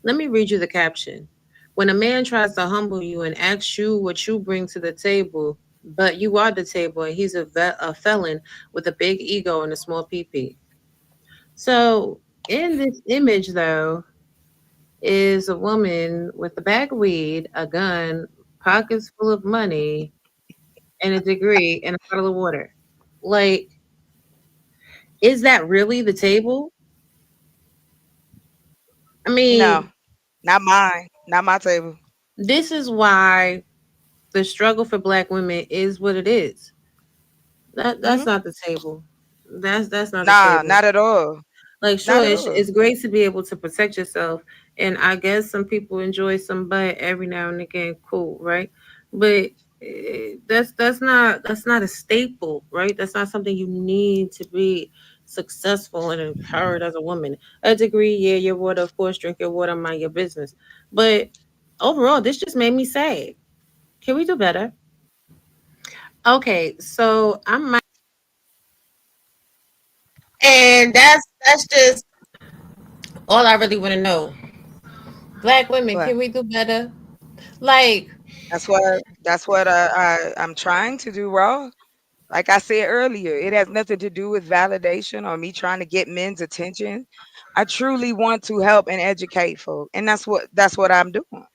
S17: Let me read you the caption. When a man tries to humble you and asks you what you bring to the table, but you are the table and he's a felon with a big ego and a small PP. So, in this image, though, is a woman with a bag of weed, a gun, pockets full of money, and a degree, and a bottle of water. Like, Is that really the table? I
S21: No,
S17: mean,
S21: not mine. Not my table.
S17: this is why the struggle for black women is what it is. That's
S21: Hmm.
S17: not the table. That's not the
S21: Nah,
S17: table.
S21: not at all.
S17: Like,
S21: Not
S17: sure,
S21: at all.
S17: it's great to be able to protect yourself, and I guess some people enjoy some butt every now and again. Cool, right? But that's not a staple, right? That's not something you need to be successful and empowered as a woman. A degree, yeah, your water, of course, drink your water, mind your business. But overall, this just made me sad. Can we do better? Okay, so I might, and that's just all I really want to know. Black women,
S21: What?
S17: can we do better? Like,
S21: That's what I'm trying to do, raw. Like I said earlier, it has nothing to do with validation or me trying to get men's attention. I truly want to help and educate folk, and that's what I'm doing.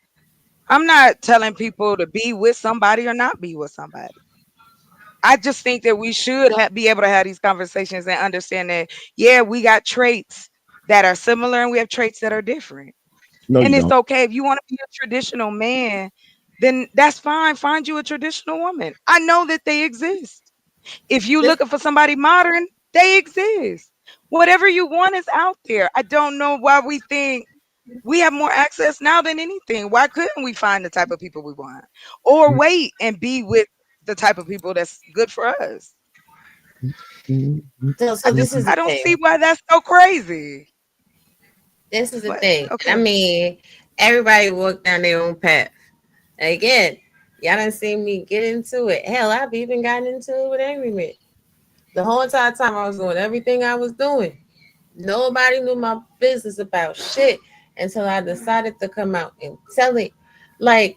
S21: I'm not telling people to be with somebody or not be with somebody. I just think that we should be able to have these conversations and understand that, yeah, we got traits that are similar and we have traits that are different.
S5: No, you
S21: And it's
S5: don't.
S21: okay if you want to be a traditional man, then that's fine. Find you a traditional woman. I know that they exist. If you looking for somebody modern, they exist. Whatever you want is out there. I don't know why we think we have more access now than anything. Why couldn't we find the type of people we want? Or wait and be with the type of people that's good for us?
S17: so this is the
S21: I don't see
S17: thing.
S21: why that's so crazy.
S17: This is the
S21: But
S17: thing. I
S21: okay.
S17: mean, everybody walk down their own path. Again, y'all done seen me get into it. Hell, I've even gotten into it with Angry Man. The whole entire time I was doing everything I was doing. Nobody knew my business about shit until I decided to come out and tell it. Like,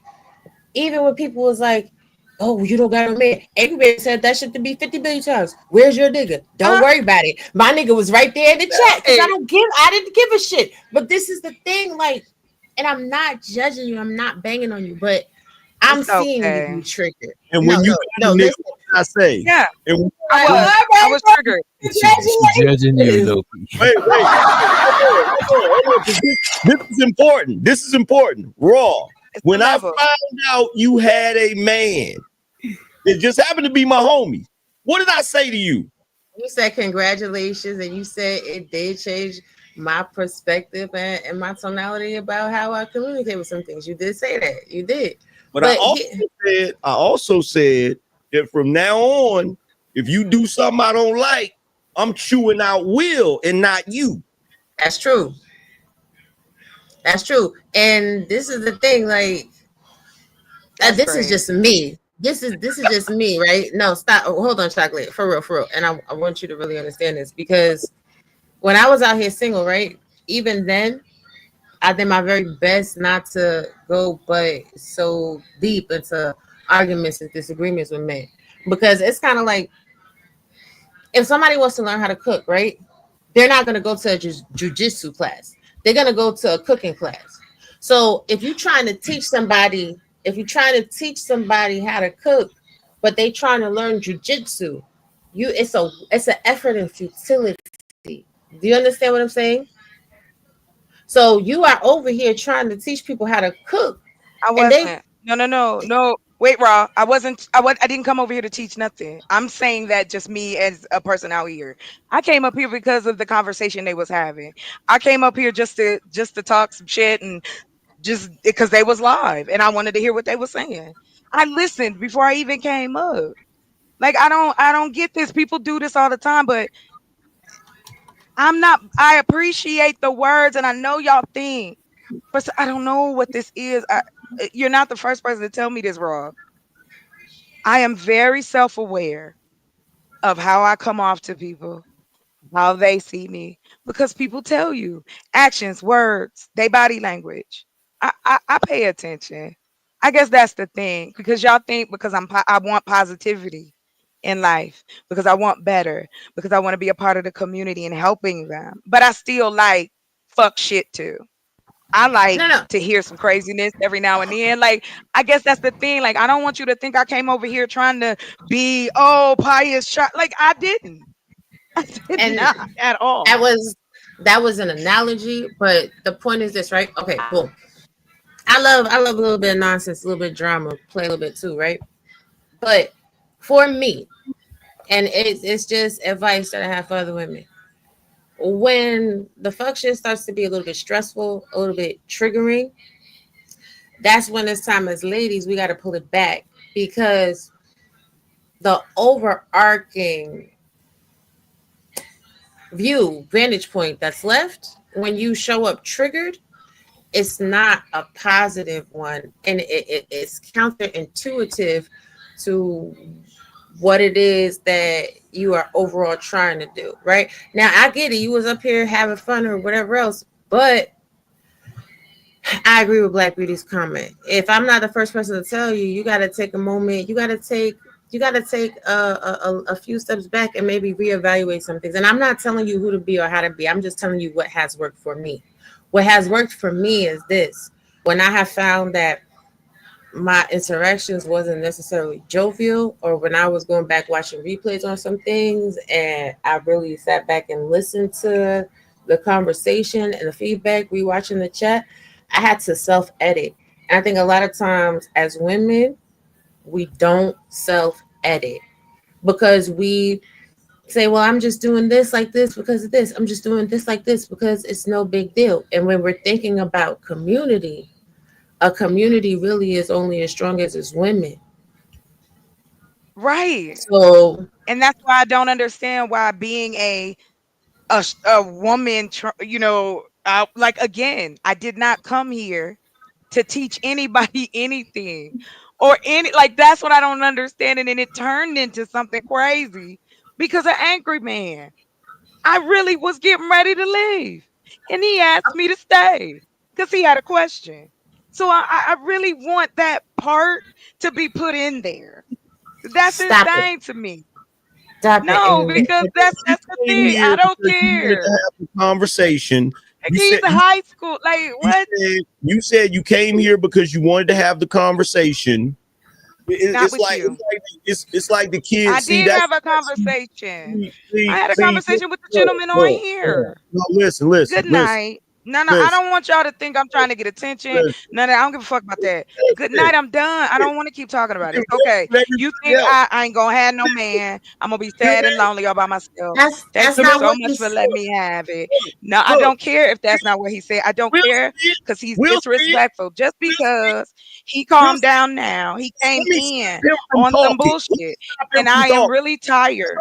S17: even when people was like, "Oh, you don't got a man," everybody said that shit to be 50 billion times. Where's your nigga? Don't worry about it. My nigga was right there in the chat because I didn't give a shit. But this is the thing, like, and I'm not judging you, I'm not banging on you, but I'm
S21: It's
S17: seeing you be
S21: okay.
S17: triggered.
S5: And
S17: No,
S5: when you
S17: no,
S5: got
S17: no,
S5: a nigga,
S17: listen.
S5: what can I say?
S21: Yeah,
S5: And
S21: I
S5: when,
S21: was. I was triggered.
S4: She judging you, Loki.
S5: wait, hold on, 'cause this is important. This is important. Raw.
S21: It's the
S5: When I
S21: level.
S5: found out you had a man, it just happened to be my homie. What did I say to you?
S17: You said congratulations, and you said it did change my perspective and my tonality about how I communicate with some things. You did say that. You did.
S5: But
S17: But
S5: I also said that from now on, if you do something I don't like, I'm chewing out Will and not you.
S17: that's true. That's true. And this is the thing, like,
S21: That's
S17: this is just
S21: crazy.
S17: me. This is just me, right? No, stop. Oh, hold on, chocolate. For real, for real. And I want you to really understand this because when I was out here single, right? Even then, I did my very best not to go but so deep into arguments and disagreements with men. Because it's kind of like if somebody wants to learn how to cook, right? They're not gonna go to a jujitsu class. They're gonna go to a cooking class. So if you're trying to teach somebody how to cook, but they trying to learn jujitsu, it's an effort and futility. Do you understand what I'm saying? So you are over here trying to teach people how to cook,
S21: I
S17: and they
S21: wasn't. No. Wait, Raw. I wasn't. I didn't come over here to teach nothing. I'm saying that just me as a person out here. I came up here because of the conversation they was having. I came up here just to talk some shit and just because they was live and I wanted to hear what they were saying. I listened before I even came up. Like I don't get this. People do this all the time, but I'm not. I appreciate the words and I know y'all think. But I don't know what this is. You're not the first person to tell me this, Raw. I am very self-aware of how I come off to people, how they see me, because people tell you actions, words, they body language. I pay attention. I guess that's the thing because y'all think because I want positivity in life because I want better because I want to be a part of the community and helping them. But I still like fuck shit too. I like
S17: no, no.
S21: to hear some craziness every now and then. Like, I guess that's the thing. Like, I don't want you to think I came over here trying to be pious. Like, I didn't.
S17: And
S21: Not at all.
S17: that was an analogy, but the point is this, right? Okay, boom. I love a little bit of nonsense, a little bit of drama, play a little bit too, right? But for me, and it's just advice that I have for other women. When the fuck shit starts to be a little bit stressful, a little bit triggering, that's when it's time as ladies, we got to pull it back, because the overarching vantage point that's left when you show up triggered, it's not a positive one, and it's counterintuitive to what it is that you are overall trying to do. Right now, I get it, you was up here having fun or whatever else, but I agree with Black Beauty's comment. If I'm not the first person to tell you, you got to take a moment. You got to take a few steps back and maybe reevaluate some things. And I'm not telling you who to be or how to be. I'm just telling you what has worked for me. What has worked for me is this: when I have found that my interactions wasn't necessarily jovial, or when I was going back watching replays on some things and I really sat back and listened to the conversation and the feedback, rewatching the chat, I had to self-edit. And I think a lot of times as women, we don't self-edit because we say, well, I'm just doing this like this because of this. I'm just doing this like this because it's no big deal. And when we're thinking about community, a community really is only as strong as its women.
S21: Right.
S17: So,
S21: and that's why I don't understand why being a woman, like, again, I did not come here to teach anybody anything or like, that's what I don't understand. And then it turned into something crazy because an angry man. I really was getting ready to leave, and he asked me to stay because he had a question. So I really want that part to be put in there. That's insane to me.
S17: Stop
S21: No,
S17: it.
S21: because that's the
S5: Came
S21: thing.
S5: here
S21: I don't
S5: because you wanted to
S21: care.
S5: have a conversation.
S21: Like, he's in high school. Like, what?
S5: You said you came here because you wanted to have the conversation.
S21: Not with you.
S5: It's like the kids.
S21: I
S5: See,
S21: did have a conversation. I had a
S5: see,
S21: conversation with the gentleman on here.
S5: No, listen.
S21: Good night. No, I don't want y'all to think I'm trying to get attention. None of that. I don't give a fuck about that. Good night. I'm done. I don't want to keep talking about it. Okay. You think I ain't gonna have no man? I'm gonna be sad and lonely all by myself. Thank you so much for letting me have it. No, I don't care if that's not what he said. I don't care because he's disrespectful. Just because he calmed down now, he came in on some bullshit, and I am really tired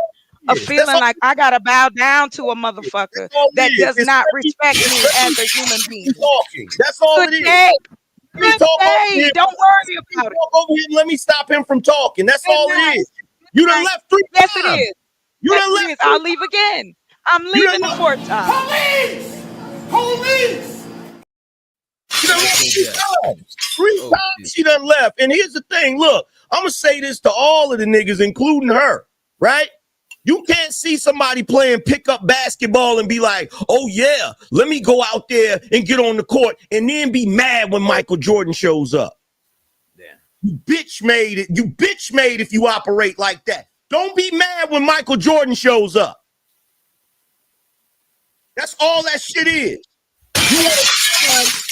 S21: of feeling like I gotta bow down to a motherfucker that does not respect me as a human being.
S5: That's all it is.
S21: Good day. Don't worry about it.
S5: Over here and let me stop him from talking. That's all it is. You done left 3 times.
S21: Yes, it is.
S5: You done left.
S21: It is. I'll leave again. I'm leaving the 4th time.
S3: Police! Police!
S5: She done left 3 times. 3 times she done left. And here's the thing. Look, I'm gonna say this to all of the niggas, including her, right? You can't see somebody playing pickup basketball and be like, oh, yeah, let me go out there and get on the court and then be mad when Michael Jordan shows up. Yeah. You bitch made it. You bitch made if you operate like that. Don't be mad when Michael Jordan shows up. That's all that shit is.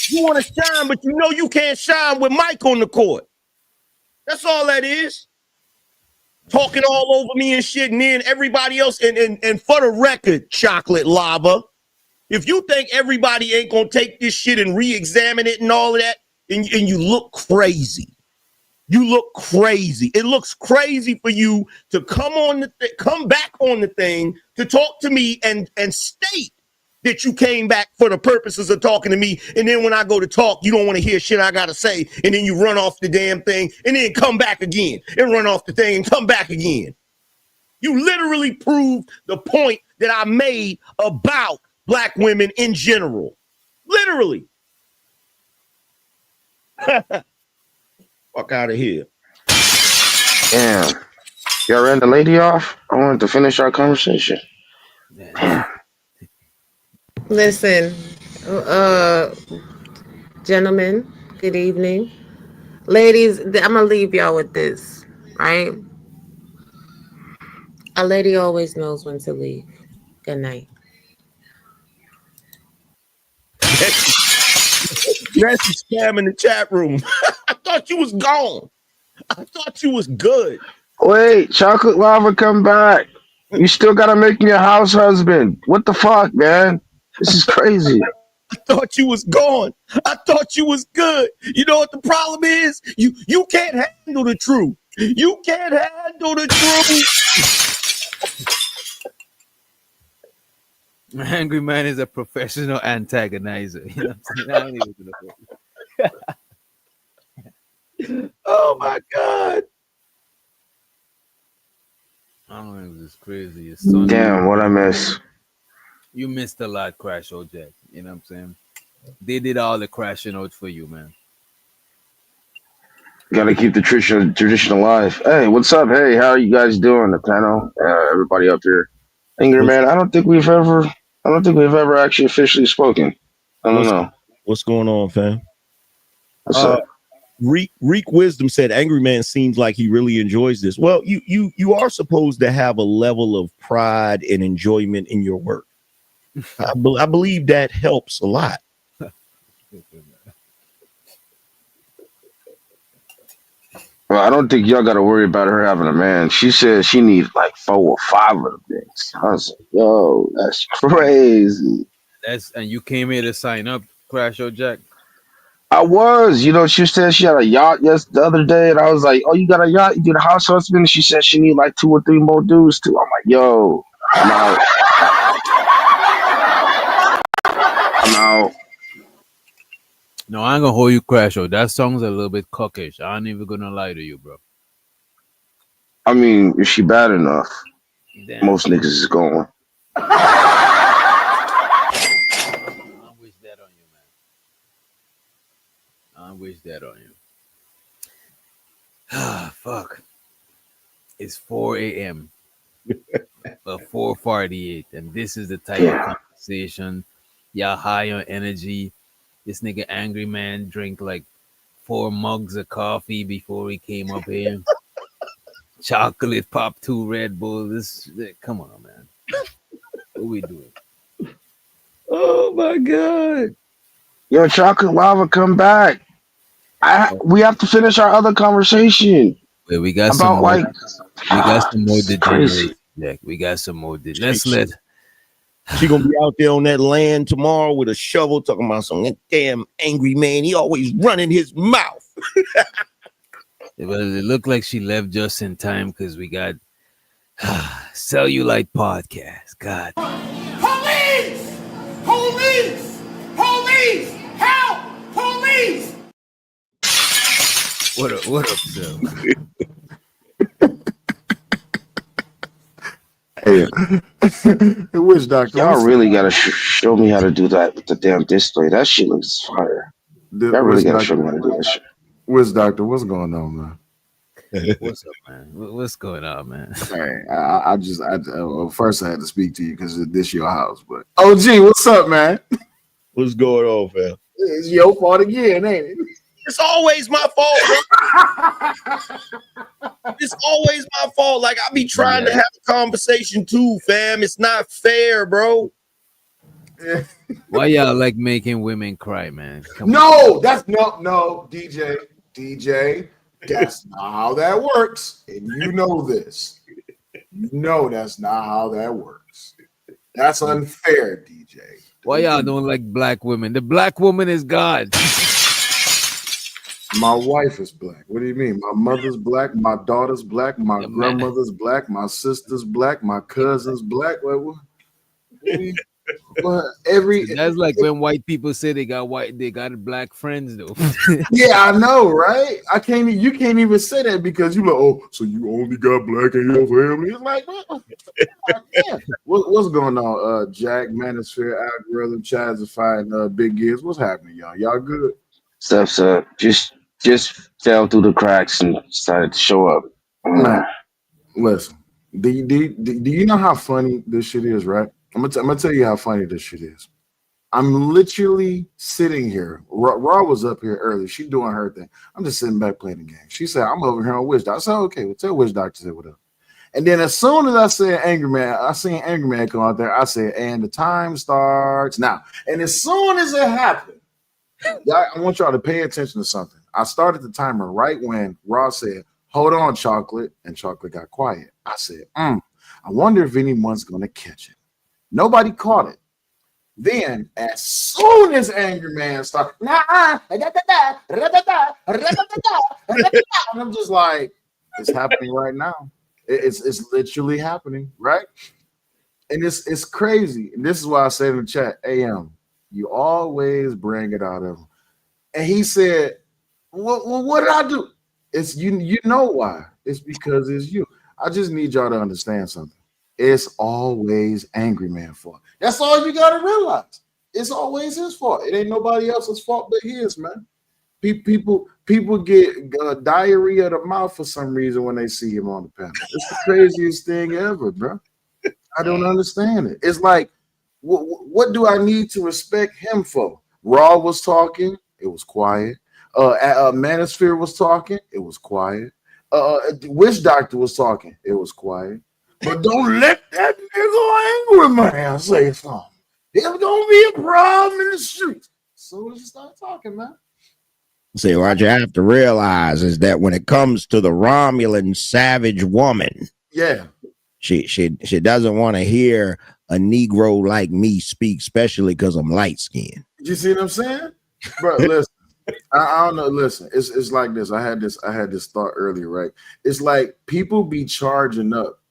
S5: You want to shine, but you know you can't shine with Mike on the court. That's all that is. Talking all over me and shit, and then everybody else. And for the record, Chocolate Lava, if you think everybody ain't gonna take this shit and re-examine it and all of that, and you look crazy. You look crazy. It looks crazy for you to come back on the thing to talk to me and state that you came back for the purposes of talking to me, and then when I go to talk, you don't want to hear shit I gotta say, and then you run off the damn thing, and then come back again, and run off the thing, and come back again. You literally proved the point that I made about Black women in general. Literally. Fuck out of here.
S10: Damn. Y'all ran the lady off? I wanted to finish our conversation.
S17: listen, gentlemen, good evening. Ladies, I'm going to leave y'all with this, right? A lady always knows when to leave. Good night.
S5: Jesse spam in the chat room. I thought you was gone. I thought you was good.
S10: Wait, chocolate lava, come back. You still gotta make me a house husband. What the fuck, man? This is crazy.
S5: I thought you was gone. I thought you was good. You know what the problem is? You can't handle the truth. You can't handle the truth.
S4: Angry man is a professional antagonizer. You know what I'm saying? I ain't even gonna
S5: Oh my God.
S4: I don't know, it was crazy.
S10: Damn, what I miss.
S4: You missed a lot, Crash Jack. You know what I'm saying? They did all the crashing out for you, man.
S10: Gotta keep the tradition alive. Hey, what's up? Hey, how are you guys doing? The panel, everybody up here. Angry man, I don't think we've ever actually officially spoken. I don't know.
S5: What's going on, fam?
S10: What's up?
S5: Reek Wisdom said, "Angry man seems like he really enjoys this." Well, you are supposed to have a level of pride and enjoyment in your work. I believe that helps a lot.
S10: Well, I don't think y'all got to worry about her having a man. She said she needs like 4 or 5 of the things. I was like, yo, that's crazy.
S4: And you came here to sign up, Crash Jack.
S10: I was, she said she had a yacht the other day, and I was like, oh, you got a yacht? You did a house husband? She said she need like 2 or 3 more dudes too. I'm like, yo, I'm out. I'm out.
S4: No, I ain't gonna hold you, Crash. That song's a little bit cockish. I ain't even gonna lie to you, bro.
S10: I mean, if she bad enough,
S4: Damn.
S10: most niggas is going.
S4: I wish that on you, man. I wish that on you. Ah, fuck. It's 4 a.m. 4:48, and this is the type of conversation. Y'all high on energy. This nigga Angry Man drink like 4 mugs of coffee before he came up here. Chocolate, pop 2 Red Bulls. Come on, man. What we doing?
S5: Oh my God.
S10: Yo, chocolate lava, come back. We have to finish our other conversation.
S4: Wait, we got some more. We got some more degeneration, Jack. We got some more. Let's let.
S5: She gonna be out there on that land tomorrow with a shovel talking about some damn angry man. He always running his mouth.
S4: It looked like she left just in time because we got Cellulite Podcast. God.
S3: Police! Police! Police! Help! Police!
S4: What up, Cell?
S10: Hey, which doctor? Y'all really gotta show me how to do that with the damn display. That shit looks fire. Y'all really gotta show me how to do that shit.
S14: Which doctor? What's going on, man?
S4: What's up, man? What's going on, man?
S14: Hey, first I had to speak to you because this your house. But OG, what's up, man?
S5: What's going on, fam?
S14: It's your fault again, ain't it?
S5: It's always my fault, bro. It's always my fault. Like, I be trying to have a conversation too, fam. It's not fair, bro.
S4: Why y'all like making women cry, man?
S14: No, DJ. That's not how that works. And you know this. You know that's not how that works. That's unfair, DJ.
S4: Why y'all don't like black women? The black woman is God.
S14: My wife is black. What do you mean? My mother's black, my daughter's black, my grandmother's black, my sister's black, my cousin's black. What
S4: That's like when white people say they got black friends though.
S14: Yeah, I know, right? You can't even say that because you like, oh, so you only got black in your family. It's like, what's going on? Jack, Manosphere, Algorithm, Chazify, Big Giz. What's happening, y'all? Y'all good?
S10: Stuff's up. Just fell through the cracks and decided to show up.
S14: Listen, do you know how funny this shit is, right? I'm gonna tell you how funny this shit is. I'm literally sitting here. Raw was up here early. She's doing her thing. I'm just sitting back playing the game. She said, I'm over here on Witch Doctor. I said, okay, well, tell Witch Doctor to say what up.
S20: And then as soon as I said angry man, I seen angry man come out there. I said, and the time starts now. And as soon as it happened, I want y'all to pay attention to something. I started the timer right when Ross said, hold on, Chocolate, and Chocolate got quiet. I said, I wonder if anyone's going to catch it. Nobody caught it. Then, as soon as Angry Man started, and I'm just like, it's happening right now. It's literally happening, right? And it's crazy. And this is why I said in the chat, AM, you always bring it out of him. And he said, well, what did I do? It's you know why. It's because it's you. I just need y'all to understand something. It's always Angry Man's fault. That's all you got to realize. It's always his fault. It ain't nobody else's fault but his, man. People get diarrhea of the mouth for some reason when they see him on the panel. It's the craziest thing ever, bro. I don't understand it. It's like, what do I need to respect him for? Raw was talking, it was quiet. Manosphere was talking, it was quiet. Witch Doctor was talking, it was quiet. But don't let that nigga Angry Man say something. There's gonna be a problem in the streets. So let's start talking, man.
S22: See, what you have to realize is that when it comes to the Romulan savage woman,
S20: yeah,
S22: she doesn't want to hear a Negro like me speak, especially because I'm light skinned.
S20: You see what I'm saying, bro? Listen, I don't know. Listen, it's like this. I had this thought earlier, right? It's like people be charging up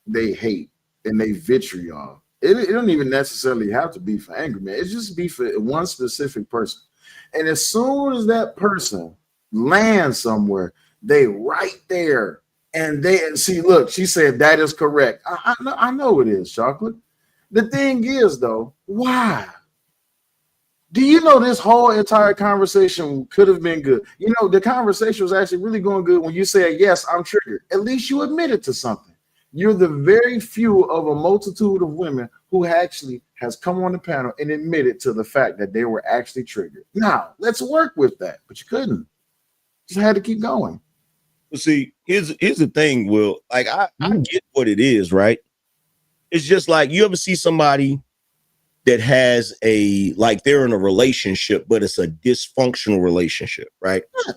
S20: they hate and they vitriol. It don't even necessarily have to be for Angry Man. It's just be for one specific person. And as soon as that person lands somewhere, they right there. And they see, look, she said that is correct. I know it is, Chocolate. The thing is, though, why? Do you know this whole entire conversation could have been good? You know, the conversation was actually really going good when you said, yes, I'm triggered. At least you admitted to something. You're the very few of a multitude of women who actually has come on the panel and admitted to the fact that they were actually triggered. Now, let's work with that, but you couldn't. Just had to keep going.
S5: Well, see, here's the thing, Will. Like, I get what it is, right? It's just like you ever see somebody that has they're in a relationship, but it's a dysfunctional relationship, right? Yeah.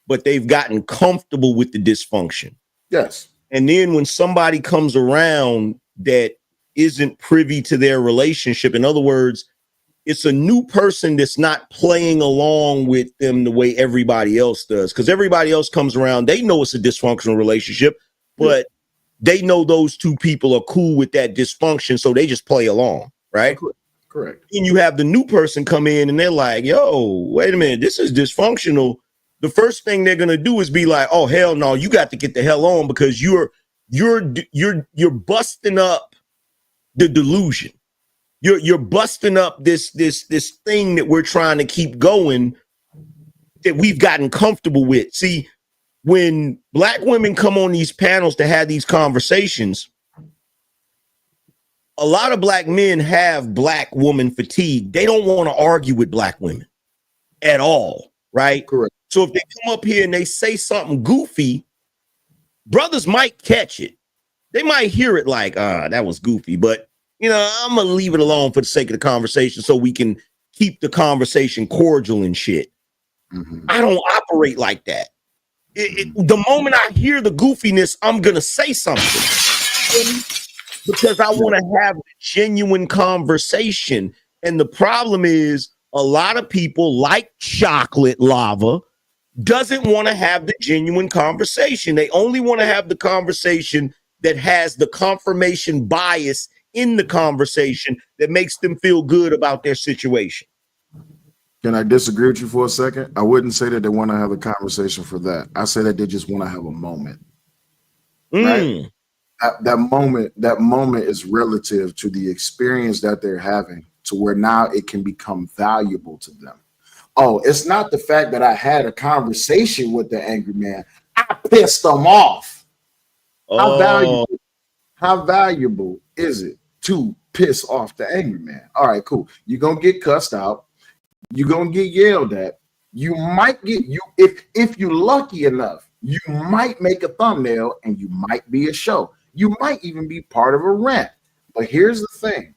S5: But they've gotten comfortable with the dysfunction.
S20: Yes.
S5: And then when somebody comes around that isn't privy to their relationship, in other words, it's a new person that's not playing along with them the way everybody else does. Because everybody else comes around, they know it's a dysfunctional relationship, but they know those two people are cool with that dysfunction, so they just play along, right?
S20: Correct.
S5: And you have the new person come in and they're like, yo, wait a minute, this is dysfunctional. The first thing they're gonna do is be like, oh hell no, you got to get the hell on because you're busting up the delusion. You're busting up this thing that we're trying to keep going that we've gotten comfortable with. See, when black women come on these panels to have these conversations, a lot of black men have black woman fatigue. They don't want to argue with black women at all, right?
S20: Correct.
S5: So if they come up here and they say something goofy, brothers might catch it. They might hear it like, that was goofy, but you know, I'm gonna leave it alone for the sake of the conversation so we can keep the conversation cordial and shit. Mm-hmm. I don't operate like that. The moment I hear the goofiness, I'm gonna say something because I want to have a genuine conversation. And the problem is a lot of people like Chocolate Lava doesn't want to have the genuine conversation. They only want to have the conversation that has the confirmation bias in the conversation that makes them feel good about their situation.
S20: Can I disagree with you for a second? I wouldn't say that they want to have a conversation for that. I say that they just want to have a moment. Right? That moment is relative to the experience that they're having to where now it can become valuable to them. Oh, it's not the fact that I had a conversation with the angry man. I pissed them off. How valuable is it to piss off the angry man? All right, cool. You're going to get cussed out. You're going to get yelled at. You might get if you're lucky enough, you might make a thumbnail and you might be a show. You might even be part of a rant. But here's the thing.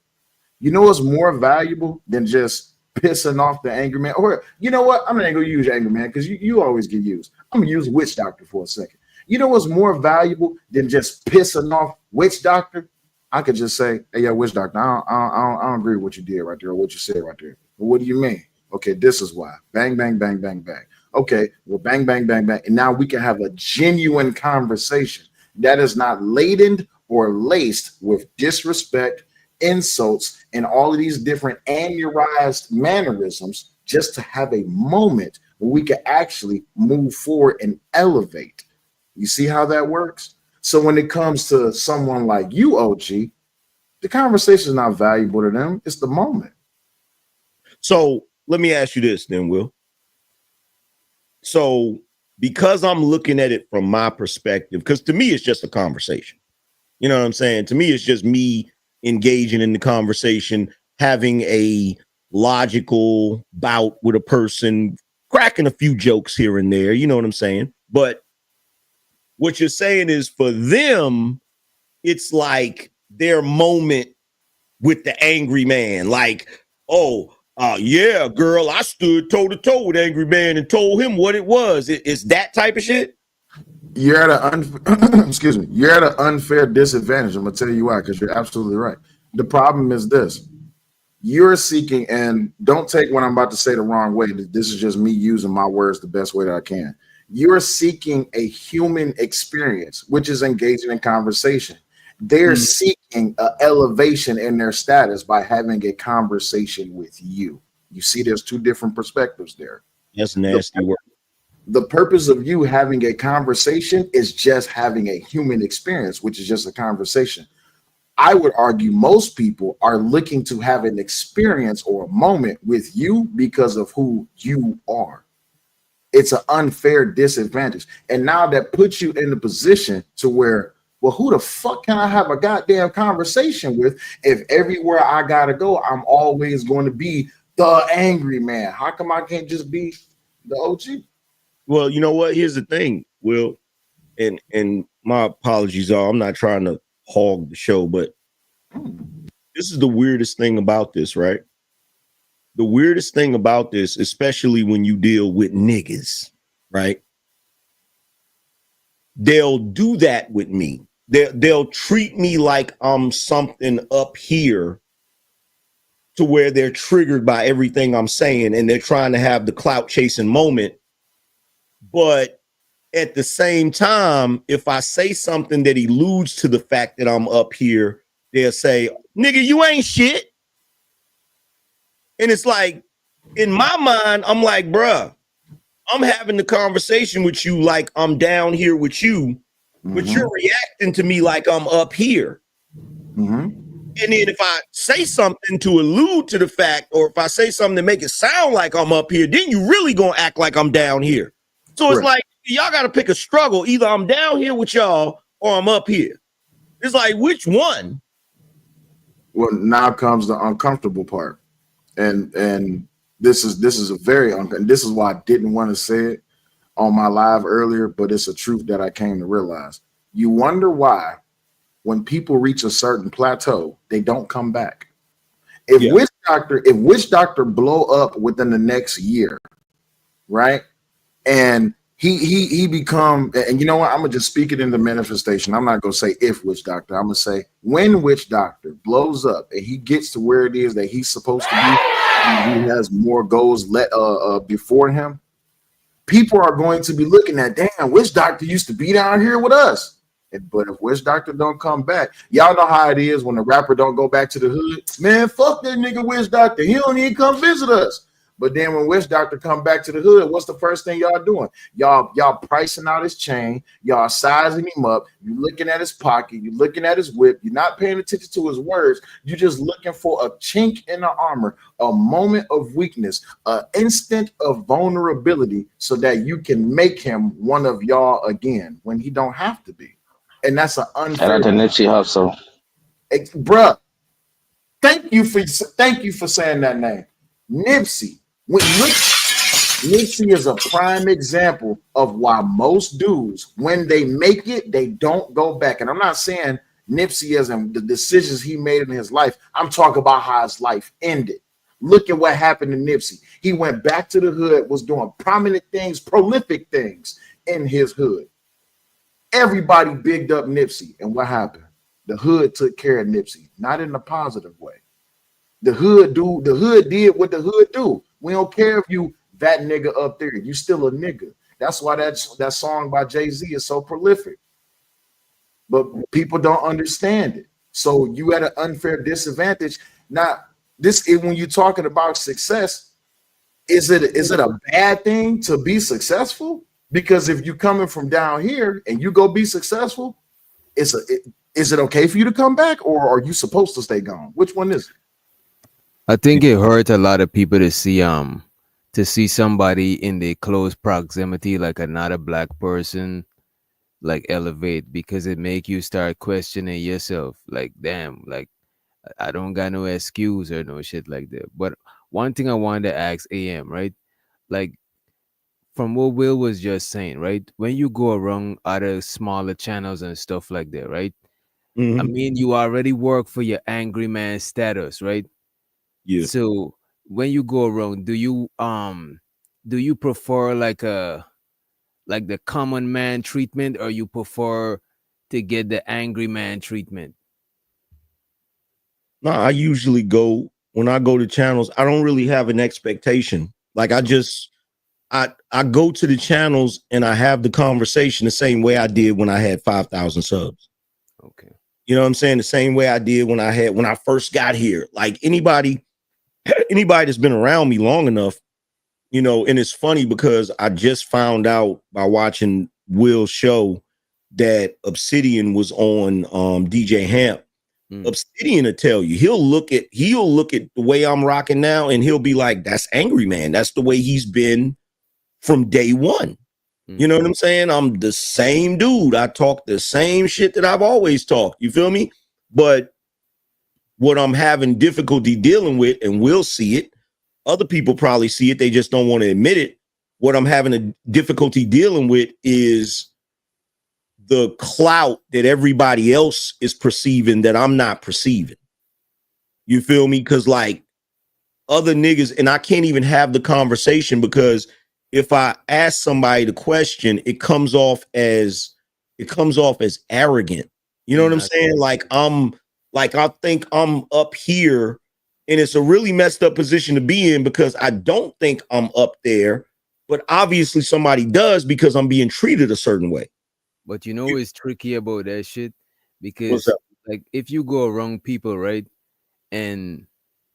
S20: You know what's more valuable than just pissing off the angry man? Or you know what? I'm not going to use angry man because you always get used. I'm going to use witch doctor for a second. You know what's more valuable than just pissing off witch doctor? I could just say, hey, yo, witch doctor, I don't agree with what you did right there or what you said right there. Well, what do you mean? Okay, this is why. Bang, bang, bang, bang, bang. Okay, well, bang, bang, bang, bang. And now we can have a genuine conversation that is not laden or laced with disrespect, insults, and all of these different aneurysed mannerisms, just to have a moment where we can actually move forward and elevate. You see how that works? So when it comes to someone like you, OG, the conversation is not valuable to them. It's the moment.
S5: So let me ask you this then, Will. So because I'm looking at it from my perspective, because to me, it's just a conversation. You know what I'm saying? To me, it's just me engaging in the conversation, having a logical bout with a person, cracking a few jokes here and there. You know what I'm saying? But what you're saying is for them, it's like their moment with the angry man. Like, oh, yeah, girl, I stood toe to toe with angry man and told him what it was. It's that type of shit.
S20: You're at an excuse me. You're at an unfair disadvantage. I'm gonna tell you why, because you're absolutely right. The problem is this: you're seeking, and don't take what I'm about to say the wrong way. This is just me using my words the best way that I can. You're seeking a human experience, which is engaging in conversation. They're seeking an elevation in their status by having a conversation with you. You see, there's two different perspectives there.
S5: That's nasty work.
S20: The purpose of you having a conversation is just having a human experience, which is just a conversation. I would argue most people are looking to have an experience or a moment with you because of who you are. It's an unfair disadvantage. And now that puts you in the position to where, well, who the fuck can I have a goddamn conversation with if everywhere I gotta go, I'm always going to be the angry man? How come I can't just be the OG?
S5: Well, you know what? Here's the thing, Will, and my apologies I'm not trying to hog the show, but this is the weirdest thing about this, right? The weirdest thing about this, especially when you deal with niggas, right? They'll do that with me. They'll treat me like I'm something up here to where they're triggered by everything I'm saying and they're trying to have the clout chasing moment. But at the same time, if I say something that alludes to the fact that I'm up here, they'll say, nigga, you ain't shit. And it's like, in my mind, I'm like, bruh, I'm having the conversation with you like I'm down here with you, but you're reacting to me like I'm up here. And then if I say something to allude to the fact, or if I say something to make it sound like I'm up here, then you really gonna act like I'm down here. So it's like, y'all got to pick a struggle. Either I'm down here with y'all or I'm up here. It's like, which one?
S20: Well, now comes the uncomfortable part. And this is a very this is why I didn't want to say it on my live earlier, but it's a truth that I came to realize. You wonder why when people reach a certain plateau, they don't come back. If Witch Doctor blow up within the next year, right? And he become, and you know what? I'm gonna just speak it into manifestation. I'm not gonna say if Witch Doctor. I'm gonna say when Witch Doctor blows up and he gets to where it is that he's supposed to be, and he has more goals before him. People are going to be looking at, damn, Witch Doctor used to be down here with us. But if Witch Doctor don't come back, y'all know how it is when the rapper don't go back to the hood. Man, fuck that nigga Witch Doctor. He don't even come visit us. But then when Witch Doctor come back to the hood, what's the first thing y'all doing? Y'all pricing out his chain. Y'all sizing him up. You looking at his pocket. You looking at his whip. You're not paying attention to his words. You're just looking for a chink in the armor, a moment of weakness, an instant of vulnerability so that you can make him one of y'all again when he don't have to be. And that's an unfair.
S22: Shout out to Nipsey Hussle.
S20: Bruh, thank you for saying that name. Nipsey. Nipsey is a prime example of why most dudes, when they make it, they don't go back. And I'm not saying Nipsey as in the decisions he made in his life. I'm talking about how his life ended. Look at what happened to Nipsey. He went back to the hood, was doing prominent things, prolific things in his hood. Everybody bigged up Nipsey. And what happened? The hood took care of Nipsey, not in a positive way. The hood did what the hood do. We don't care if you that nigga up there. You still a nigga. That's why that song by Jay-Z is so prolific. But people don't understand it. So you at an unfair disadvantage. Now, this is when you're talking about success. Is it a bad thing to be successful? Because if you're coming from down here and you go be successful, is it okay for you to come back, or are you supposed to stay gone? Which one is it?
S4: I think it hurt a lot of people to see somebody in the close proximity, like another black person, like elevate, because it make you start questioning yourself. Like, damn, like I don't got no excuse or no shit like that. But one thing I wanted to ask AM, right? Like, from what Will was just saying, right? When you go around other smaller channels and stuff like that, right? I mean, you already work for your angry man status, right?
S22: Yeah.
S4: So when you go around, do you prefer like the common man treatment, or you prefer to get the angry man treatment?
S22: No, I usually go when I go to channels. I don't really have an expectation. Like I go to the channels and I have the conversation the same way I did when I had 5,000 subs.
S4: Okay.
S22: You know what I'm saying? The same way I did when I first got here. Like anybody that's been around me long enough, you know, and it's funny because I just found out by watching Will's show that Obsidian was on DJ Hamp. Obsidian will tell you, he'll look at the way I'm rocking now and he'll be like, that's Angry Man. That's the way he's been from day one. You know what I'm saying? I'm the same dude. I talk the same shit that I've always talked. You feel me? But what I'm having difficulty dealing with, and we'll see it, other people probably see it, they just don't want to admit it. What I'm having a difficulty dealing with is the clout that everybody else is perceiving that I'm not perceiving. You feel me? Because like other niggas, and I can't even have the conversation because if I ask somebody the question, it comes off as arrogant. You know what I'm saying? I think I'm up here, and it's a really messed up position to be in because I don't think I'm up there, but obviously somebody does because I'm being treated a certain way.
S4: But you know what's tricky about that shit? Because like if you go around people, right? And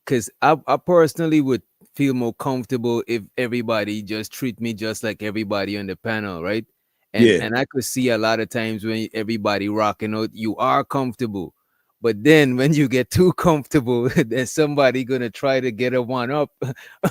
S4: because I personally would feel more comfortable if everybody just treat me just like everybody on the panel, right? And I could see a lot of times when everybody rocking out, you are comfortable. But then when you get too comfortable, then somebody gonna try to get a one up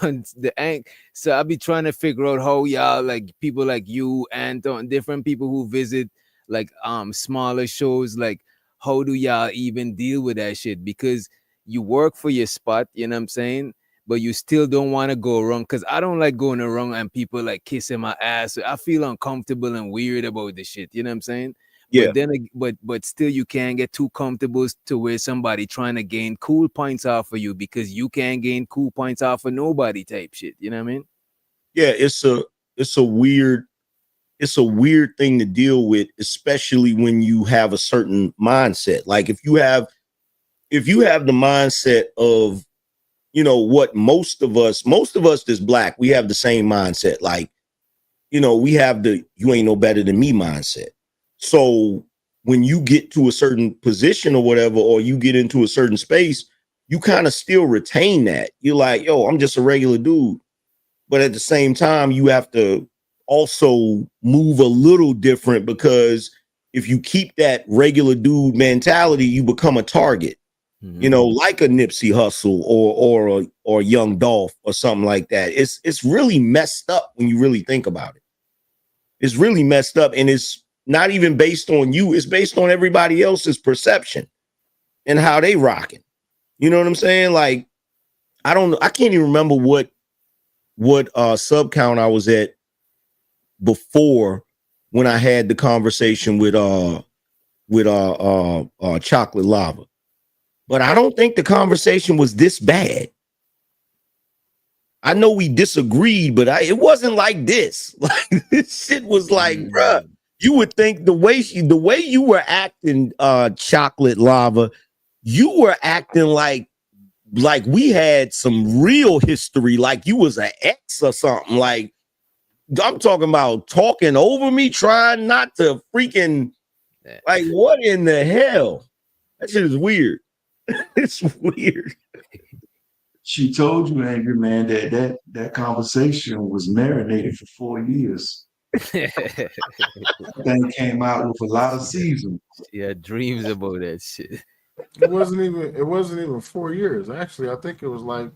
S4: on the ank. So I'll be trying to figure out how y'all, like people like you and different people who visit like smaller shows, like how do y'all even deal with that shit? Because you work for your spot, you know what I'm saying? But you still don't want to go wrong, because I don't like going around and people like kissing my ass. I feel uncomfortable and weird about this shit, you know what I'm saying?
S22: Yeah.
S4: But then, but still, you can't get too comfortable to where somebody trying to gain cool points off of you, because you can't gain cool points off of nobody type shit. You know what I mean?
S22: Yeah, it's a weird thing to deal with, especially when you have a certain mindset. Like if you have the mindset of, you know, what most of us that's black, we have the same mindset. Like, you know, we have the you ain't no better than me mindset. So when you get to a certain position or whatever, or you get into a certain space, you kind of still retain that. You're like, yo, I'm just a regular dude. But at the same time, you have to also move a little different, because if you keep that regular dude mentality, you become a target. You know, like a Nipsey Hussle or Young Dolph or something like that. It's really messed up when you really think about it. It's really messed up, and it's not even based on you. It's based on everybody else's perception and how they rocking. You know what I'm saying? Like, I don't know. I can't even remember what sub count I was at before when I had the conversation with with chocolate lava. But I don't think the conversation was this bad. I know we disagreed, but it wasn't like this. Like this shit was like, bruh, you would think the way you were acting, chocolate lava, you were acting like we had some real history, like you was an ex or something. Like I'm talking about talking over me, trying not to freaking like what in the hell? That shit is weird. It's weird.
S14: She told you, Angry Man, that conversation was marinated for 4 years. That thing came out with a lot of seasoning.
S4: Yeah, dreams about that shit.
S20: It wasn't even 4 years. Actually, I think it was like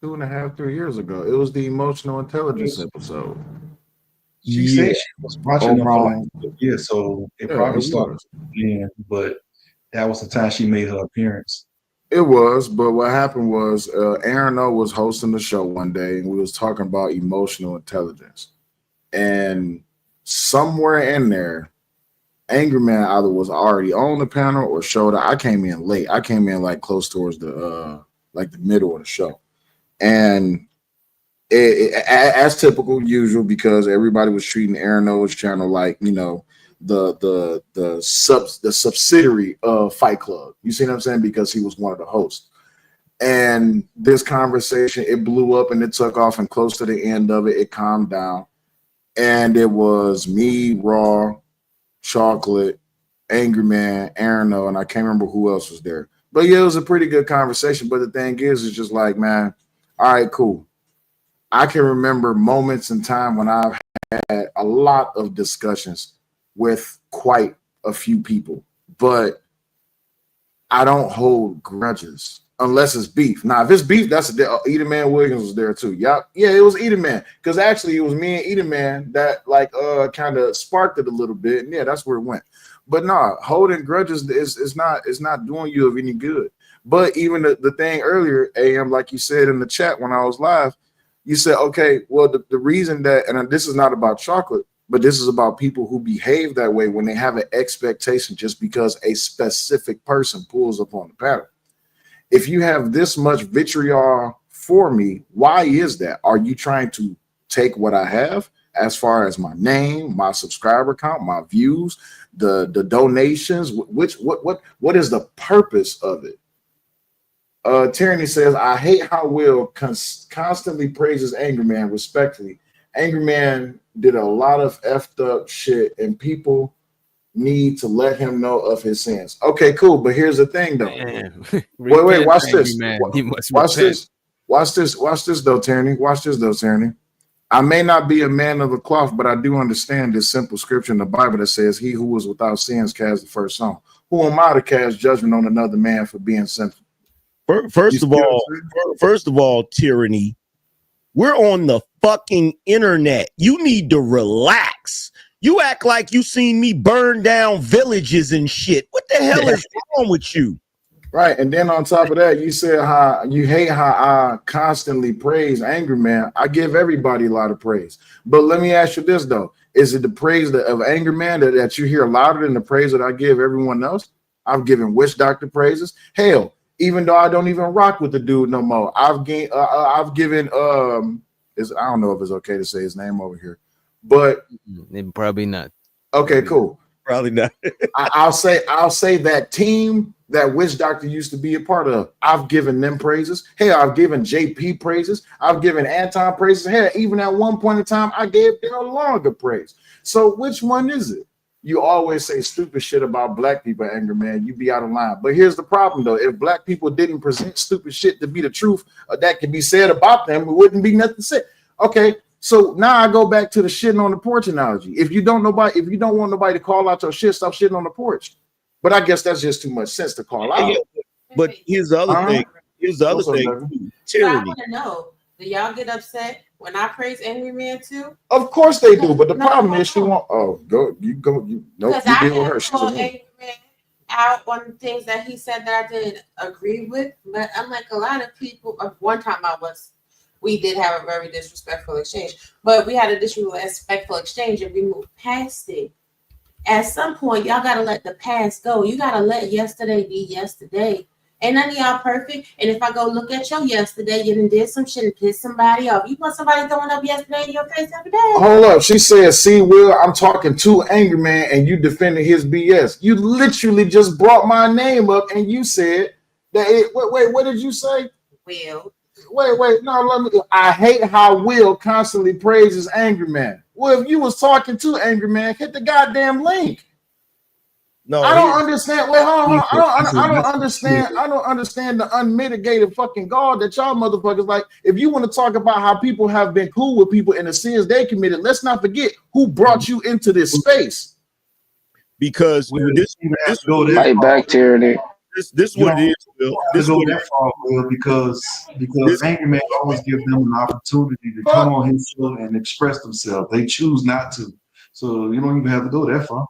S20: 2.5, 3 years ago. It was the emotional intelligence episode.
S14: She said she was watching them for like a year, so it probably started again, but that was the time she made her appearance.
S20: It was, but what happened was Aaron O was hosting the show one day, and we was talking about emotional intelligence. And somewhere in there, Angry Man either was already on the panel or showed up. I came in late. I came in like close towards the like the middle of the show, and as typical, usual, because everybody was treating Aaron O's channel like, you know, the subsidiary of Fight Club. You see what I'm saying? Because he was one of the hosts. And this conversation, it blew up and it took off, and close to the end of it, it calmed down. And it was me, Raw, Chocolate, Angry Man, Aaron O, and I can't remember who else was there. But yeah, it was a pretty good conversation. But the thing is, it's just like, man, all right, cool. I can remember moments in time when I've had a lot of discussions with quite a few people, but I don't hold grudges unless it's beef. Now, if it's beef, that's Eden Man Williams was there too. Yeah, it was Eden Man, because actually it was me and Eden Man that like kind of sparked it a little bit, and yeah, that's where it went. But no, holding grudges is not doing you of any good. But even the thing earlier, AM, like you said in the chat when I was live, you said, okay, well, the reason that, and this is not about Chocolate, but this is about people who behave that way when they have an expectation just because a specific person pulls up on the panel. If you have this much vitriol for me, why is that? Are you trying to take what I have as far as my name, my subscriber count, my views, the donations? What is the purpose of it? Tyranny says, I hate how Will constantly praises Angry Man respectfully. Angry Man did a lot of effed up shit, and people need to let him know of his sins. Okay, cool. But here's the thing, though. Wait, watch this. Watch this, though, Tyranny. Watch this, though, Tyranny. I may not be a man of the cloth, but I do understand this simple scripture in the Bible that says, he who was without sins cast the first stone. Who am I to cast judgment on another man for being sinful?
S22: First of all, Tyranny, we're on the fucking internet. You need to relax. You act like you seen me burn down villages and shit. What the hell is wrong with you?
S20: Right, and then on top of that, you said how you hate how I constantly praise Angry Man. I give everybody a lot of praise. But let me ask you this, though. Is it the praise of Angry Man that you hear louder than the praise that I give everyone else? I've given Witch Doctor praises. Hell, even though I don't even rock with the dude no more, I've given I don't know if it's okay to say his name over here, but
S4: probably not.
S20: Okay, cool.
S22: Probably not.
S20: I'll say that team that Witch Doctor used to be a part of, I've given them praises. Hey, I've given JP praises. I've given Anton praises. Hey, even at one point in time, I gave Daryl Long a praise. So which one is it? You always say stupid shit about black people, Angry Man. You be out of line. But here's the problem, though. If black people didn't present stupid shit to be the truth that can be said about them, it wouldn't be nothing said. Okay, so now I go back to the shitting on the porch analogy. If you don't want nobody to call out your shit, stop shitting on the porch. But I guess that's just too much sense to call out.
S22: But here's the other thing. Here's the other thing.
S17: I want to know, do y'all get upset when I praise Angry Man too?
S20: Of course they do, but the problem is she won't. Oh, you deal with her. She's
S17: Angry Man out on things that he said that I didn't agree with, but unlike a lot of people, one time we did have a very disrespectful exchange, but we had a disrespectful exchange and we moved past it. At some point, y'all gotta let the past go. You gotta let yesterday be yesterday. Ain't none of y'all perfect. And if I go look at your yesterday, you done did some shit and pissed somebody off. You want somebody throwing up yesterday in your face every day?
S20: Hold up. She said, see, Will, I'm talking to Angry Man and you defending his BS. You literally just brought my name up and you said that wait, what did you say?
S17: Will.
S20: Wait, no, let me. I hate how Will constantly praises Angry Man. Well, if you was talking to Angry Man, hit the goddamn link.
S5: No,
S20: I don't understand. Wait, hold on. I don't understand. I don't understand the unmitigated fucking God that y'all motherfuckers like. If you want to talk about how people have been cool with people and the sins they committed, let's not forget who brought you into this space.
S5: Because this
S10: Fight back, tyranny.
S5: This what it is, Will.
S14: This go that far, Will, because Angry Man always give them an opportunity to come on his show and express themselves. They choose not to, so you don't even have to go that far.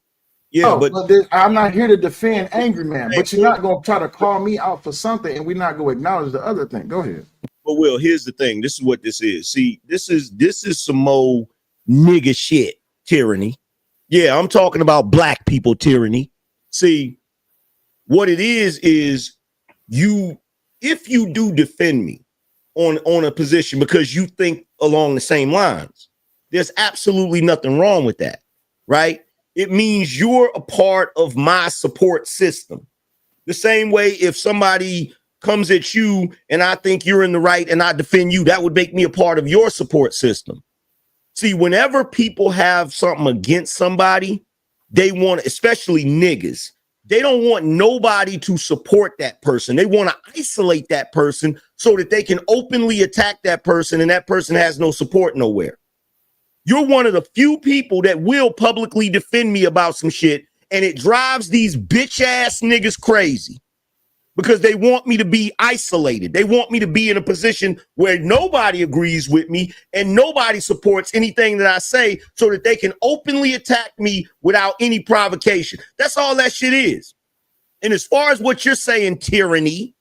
S5: Yeah, but
S20: I'm not here to defend Angry Man, but you're not gonna try to call me out for something, and we're not gonna acknowledge the other thing. Go ahead.
S5: But Will, here's the thing. This is what this is. See, this is some more nigga shit tyranny. Yeah, I'm talking about black people tyranny. See, what it is you, if you do defend me on a position because you think along the same lines, there's absolutely nothing wrong with that, right? It means you're a part of my support system. The same way if somebody comes at you and I think you're in the right and I defend you, that would make me a part of your support system. See, whenever people have something against somebody, they want, especially niggas, they don't want nobody to support that person. They want to isolate that person so that they can openly attack that person and that person has no support nowhere. You're one of the few people that will publicly defend me about some shit, and it drives these bitch ass niggas crazy because they want me to be isolated. They want me to be in a position where nobody agrees with me and nobody supports anything that I say so that they can openly attack me without any provocation. That's all that shit is. And as far as what you're saying, tyranny,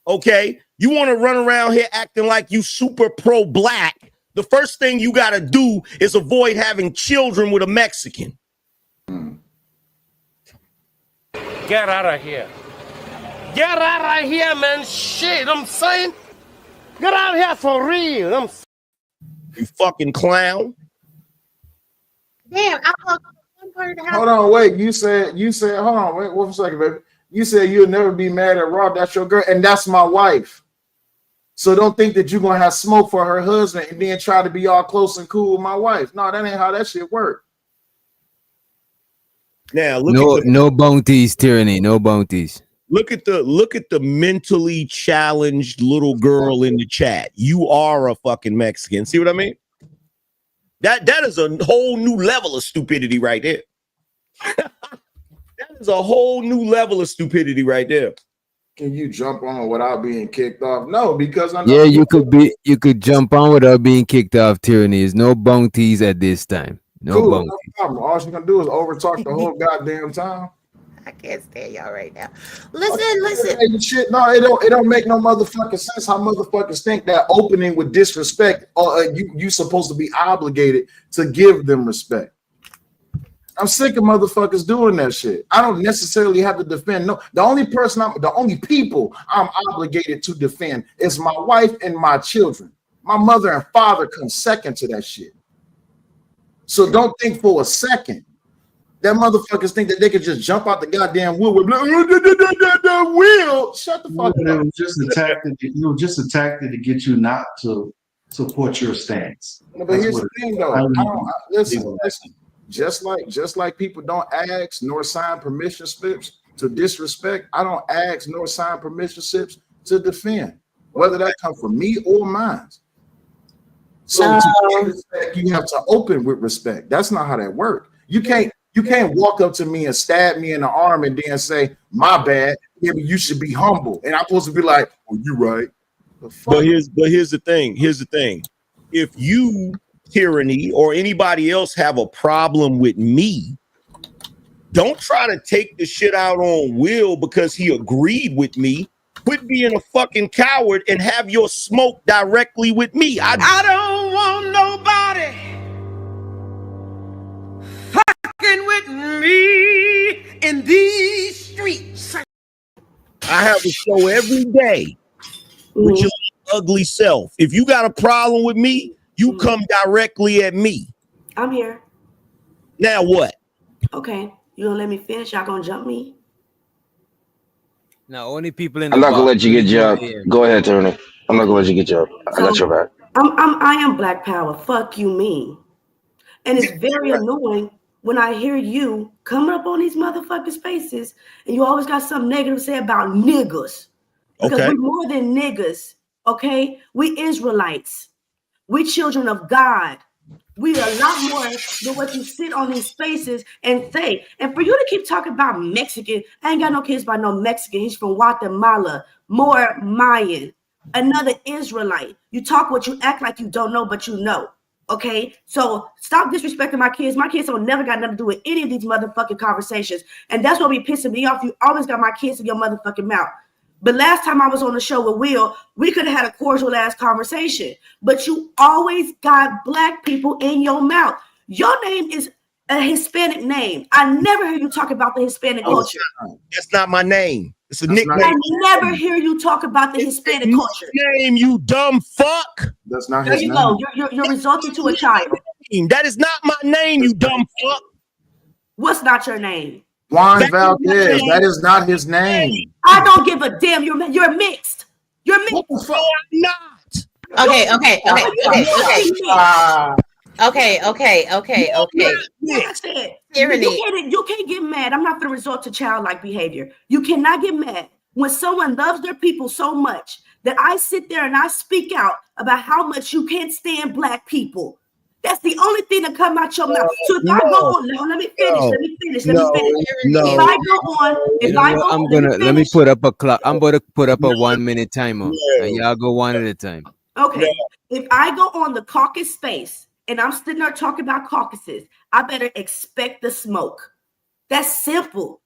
S5: okay, you want to run around here acting like you super pro-black. The first thing you got to do is avoid having children with a Mexican.
S2: Get out of here. Get out of here, man. Shit, I'm saying. Get out of here for real.
S5: You fucking clown.
S17: Damn, I thought one part of the house.
S20: Hold on, wait. You said, hold on, wait 1 second, baby. You said you'll never be mad at Raw. That's your girl, and that's my wife. So don't think that you're gonna have smoke for her husband and then try to be all close and cool with my wife. No, that ain't how that shit work.
S5: Now
S4: no bounties, tyranny, no bounties.
S5: Look at the mentally challenged little girl in the chat. You are a fucking Mexican. See what I mean? That is a whole new level of stupidity right there. That is a whole new level of stupidity right there.
S20: Can you jump on without being kicked off? No, because I know
S4: Yeah, you could jump on without being kicked off. Tyranny is no bounties at this time. No
S20: cool,
S4: bounties.
S20: no problem. All she's gonna do is overtalk the whole goddamn time.
S17: I can't stand y'all right now. Listen.
S20: Shit, no, it don't make no motherfucking sense how motherfuckers think that opening with disrespect, you supposed to be obligated to give them respect. I'm sick of motherfuckers doing that shit. I don't necessarily have to defend. No, the only people I'm obligated to defend is my wife and my children. My mother and father come second to that shit. So don't think for a second that motherfuckers think that they could just jump out the goddamn wheel with wheel. Shut the fuck up.
S14: It was just a tactic to get you not to support your stance.
S20: No, but here's the thing, though. Listen. Just like people don't ask nor sign permission slips to disrespect, I don't ask nor sign permission slips to defend, whether that comes from me or mine. So to get respect, you have to open with respect. That's not how that works. You can't walk up to me and stab me in the arm and then say, my bad, maybe you should be humble. And I'm supposed to be like, oh, you're right.
S5: But here's the thing. If you, tyranny, or anybody else have a problem with me, don't try to take the shit out on Will because he agreed with me. Quit being a fucking coward and have your smoke directly with me. I
S3: don't want nobody
S2: rocking with me in these streets.
S22: I have a show every day with your ugly self. If you got a problem with me, you come directly at me.
S6: I'm here.
S22: Now what?
S6: Okay, you gonna let me finish? Y'all gonna jump me?
S4: Now, only people in
S10: I'm
S4: the
S10: not gonna
S4: box.
S10: let you get jumped. Go ahead, Tony. I'm not gonna let you get jumped. I got your back.
S6: I am Black Power. Fuck you, mean. And it's very annoying when I hear you coming up on these motherfucking spaces and you always got something negative to say about niggas. Because we're more than niggas, okay? We Israelites. We children of God. We are a lot more than what you sit on these spaces and say. And for you to keep talking about Mexican, I ain't got no kids by no Mexican. He's from Guatemala, more Mayan, another Israelite. You talk what you act like you don't know, but you know. Okay, so stop disrespecting my kids. My kids don't never got nothing to do with any of these motherfucking conversations. And that's what be pissing me off. You always got my kids in your motherfucking mouth. But last time I was on the show with Will, we could have had a cordial ass conversation. But you always got Black people in your mouth. Your name is a Hispanic name. I never hear you talk about the Hispanic culture.
S22: That's not my name. It's a nickname.
S6: I never hear you talk about the Hispanic culture.
S22: Name, you dumb fuck.
S20: That's not
S6: There
S20: his
S6: you
S20: name.
S6: go. You're resulting to a child.
S22: That is not my name, you dumb fuck.
S6: What's not your name?
S20: Juan Valdez. That is not his name.
S6: I don't give a damn. You're mixed. You're mixed.
S22: No, I'm not.
S17: Okay.
S6: Like I said, you can't get mad. I'm not going to resort to childlike behavior. You cannot get mad when someone loves their people so much that I sit there and I speak out about how much you can't stand Black people. That's the only thing that come out your mouth. So if I go on, let me finish. If I go on,
S4: let me put up a clock. I'm going to put up a 1 minute timer, and y'all go one at a time.
S6: Okay. If I go on the caucus space and I'm sitting there talking about caucuses, I better expect the smoke. That's simple.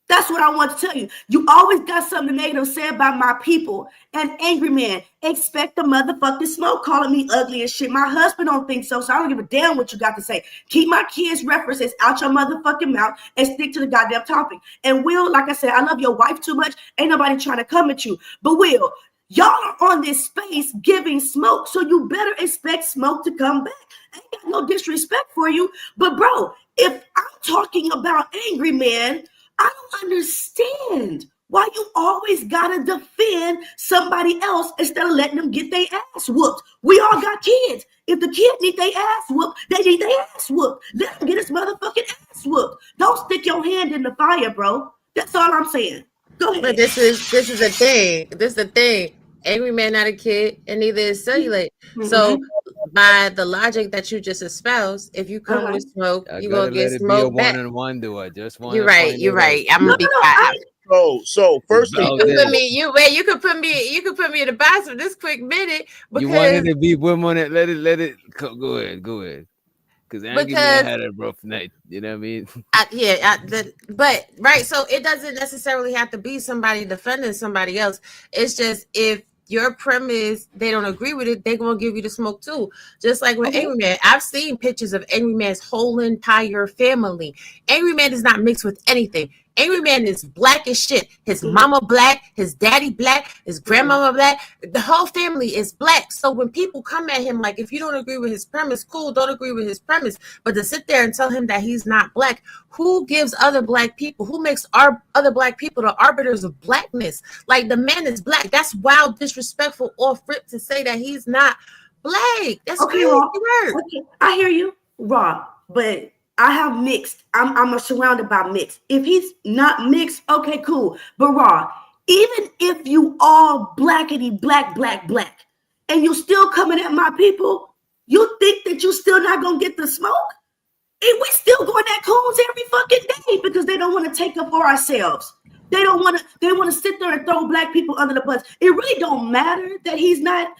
S6: That's what I want to tell you. You always got something negative to say about my people. And angry man, expect the motherfucking smoke, calling me ugly and shit. My husband don't think so, so I don't give a damn what you got to say. Keep my kids' references out your motherfucking mouth and stick to the goddamn topic. And Will, like I said, I love your wife too much. Ain't nobody trying to come at you. But Will, y'all are on this space giving smoke, so you better expect smoke to come back. I ain't got no disrespect for you. But bro, if I'm talking about angry man, I don't understand why you always gotta defend somebody else instead of letting them get their ass whooped. We all got kids. If the kid need their ass whooped, they need their ass whooped. Let them get his motherfucking ass whooped. Don't stick your hand in the fire, bro. That's all I'm saying. Go ahead.
S17: But this is the thing. This is the thing. Angry man not a kid, and neither is cellulite. So by the logic that you just espoused, if you come with smoke, you're gonna get smoke back.
S4: One-on-one, do I just want?
S17: You're right. I'm gonna be quiet.
S22: So first thing,
S17: you could put me in the box for this quick minute because
S4: you wanted to be women. Let it go ahead. Because angry man had a rough night. You know what I mean?
S17: But right. So it doesn't necessarily have to be somebody defending somebody else. It's just if your premise, they don't agree with it, they're gonna give you the smoke too. Just like with Angry Man. I've seen pictures of Angry Man's whole entire family. Angry Man is not mixed with anything. Angry Man is black as shit. His mama black, his daddy black, his grandmama black. The whole family is black. So when people come at him, like, if you don't agree with his premise, cool, don't agree with his premise. But to sit there and tell him that he's not black, who gives other black people, who makes our other black people the arbiters of blackness? Like, the man is black. That's wild, disrespectful, off rip to say that he's not black. That's crazy work.
S6: Okay. I hear you, Raw, but I have mixed. I'm surrounded by mixed. If he's not mixed, okay, cool. But Raw, even if you all blackity black, and you still coming at my people, you think that you still not gonna get the smoke? And we still going at coons every fucking day because they don't want to take up for ourselves. They want to sit there and throw black people under the bus. It really don't matter that he's not,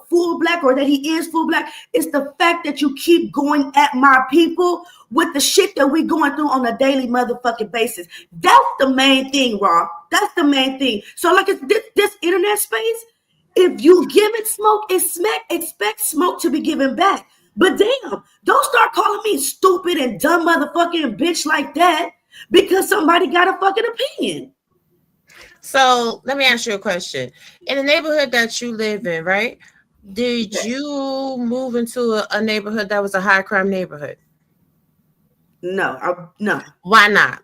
S6: full black or that he is full black. It's the fact that you keep going at my people with the shit that we going through on a daily motherfucking basis. That's the main thing, Raw. That's the main thing. So like it's this internet space, if you give it smoke, expect smoke to be given back. But damn, don't start calling me stupid and dumb motherfucking bitch like that because somebody got a fucking opinion.
S17: So let me ask you a question. In the neighborhood that you live in, right? Did you move into a neighborhood that was a high crime neighborhood?
S6: No, no.
S17: Why not?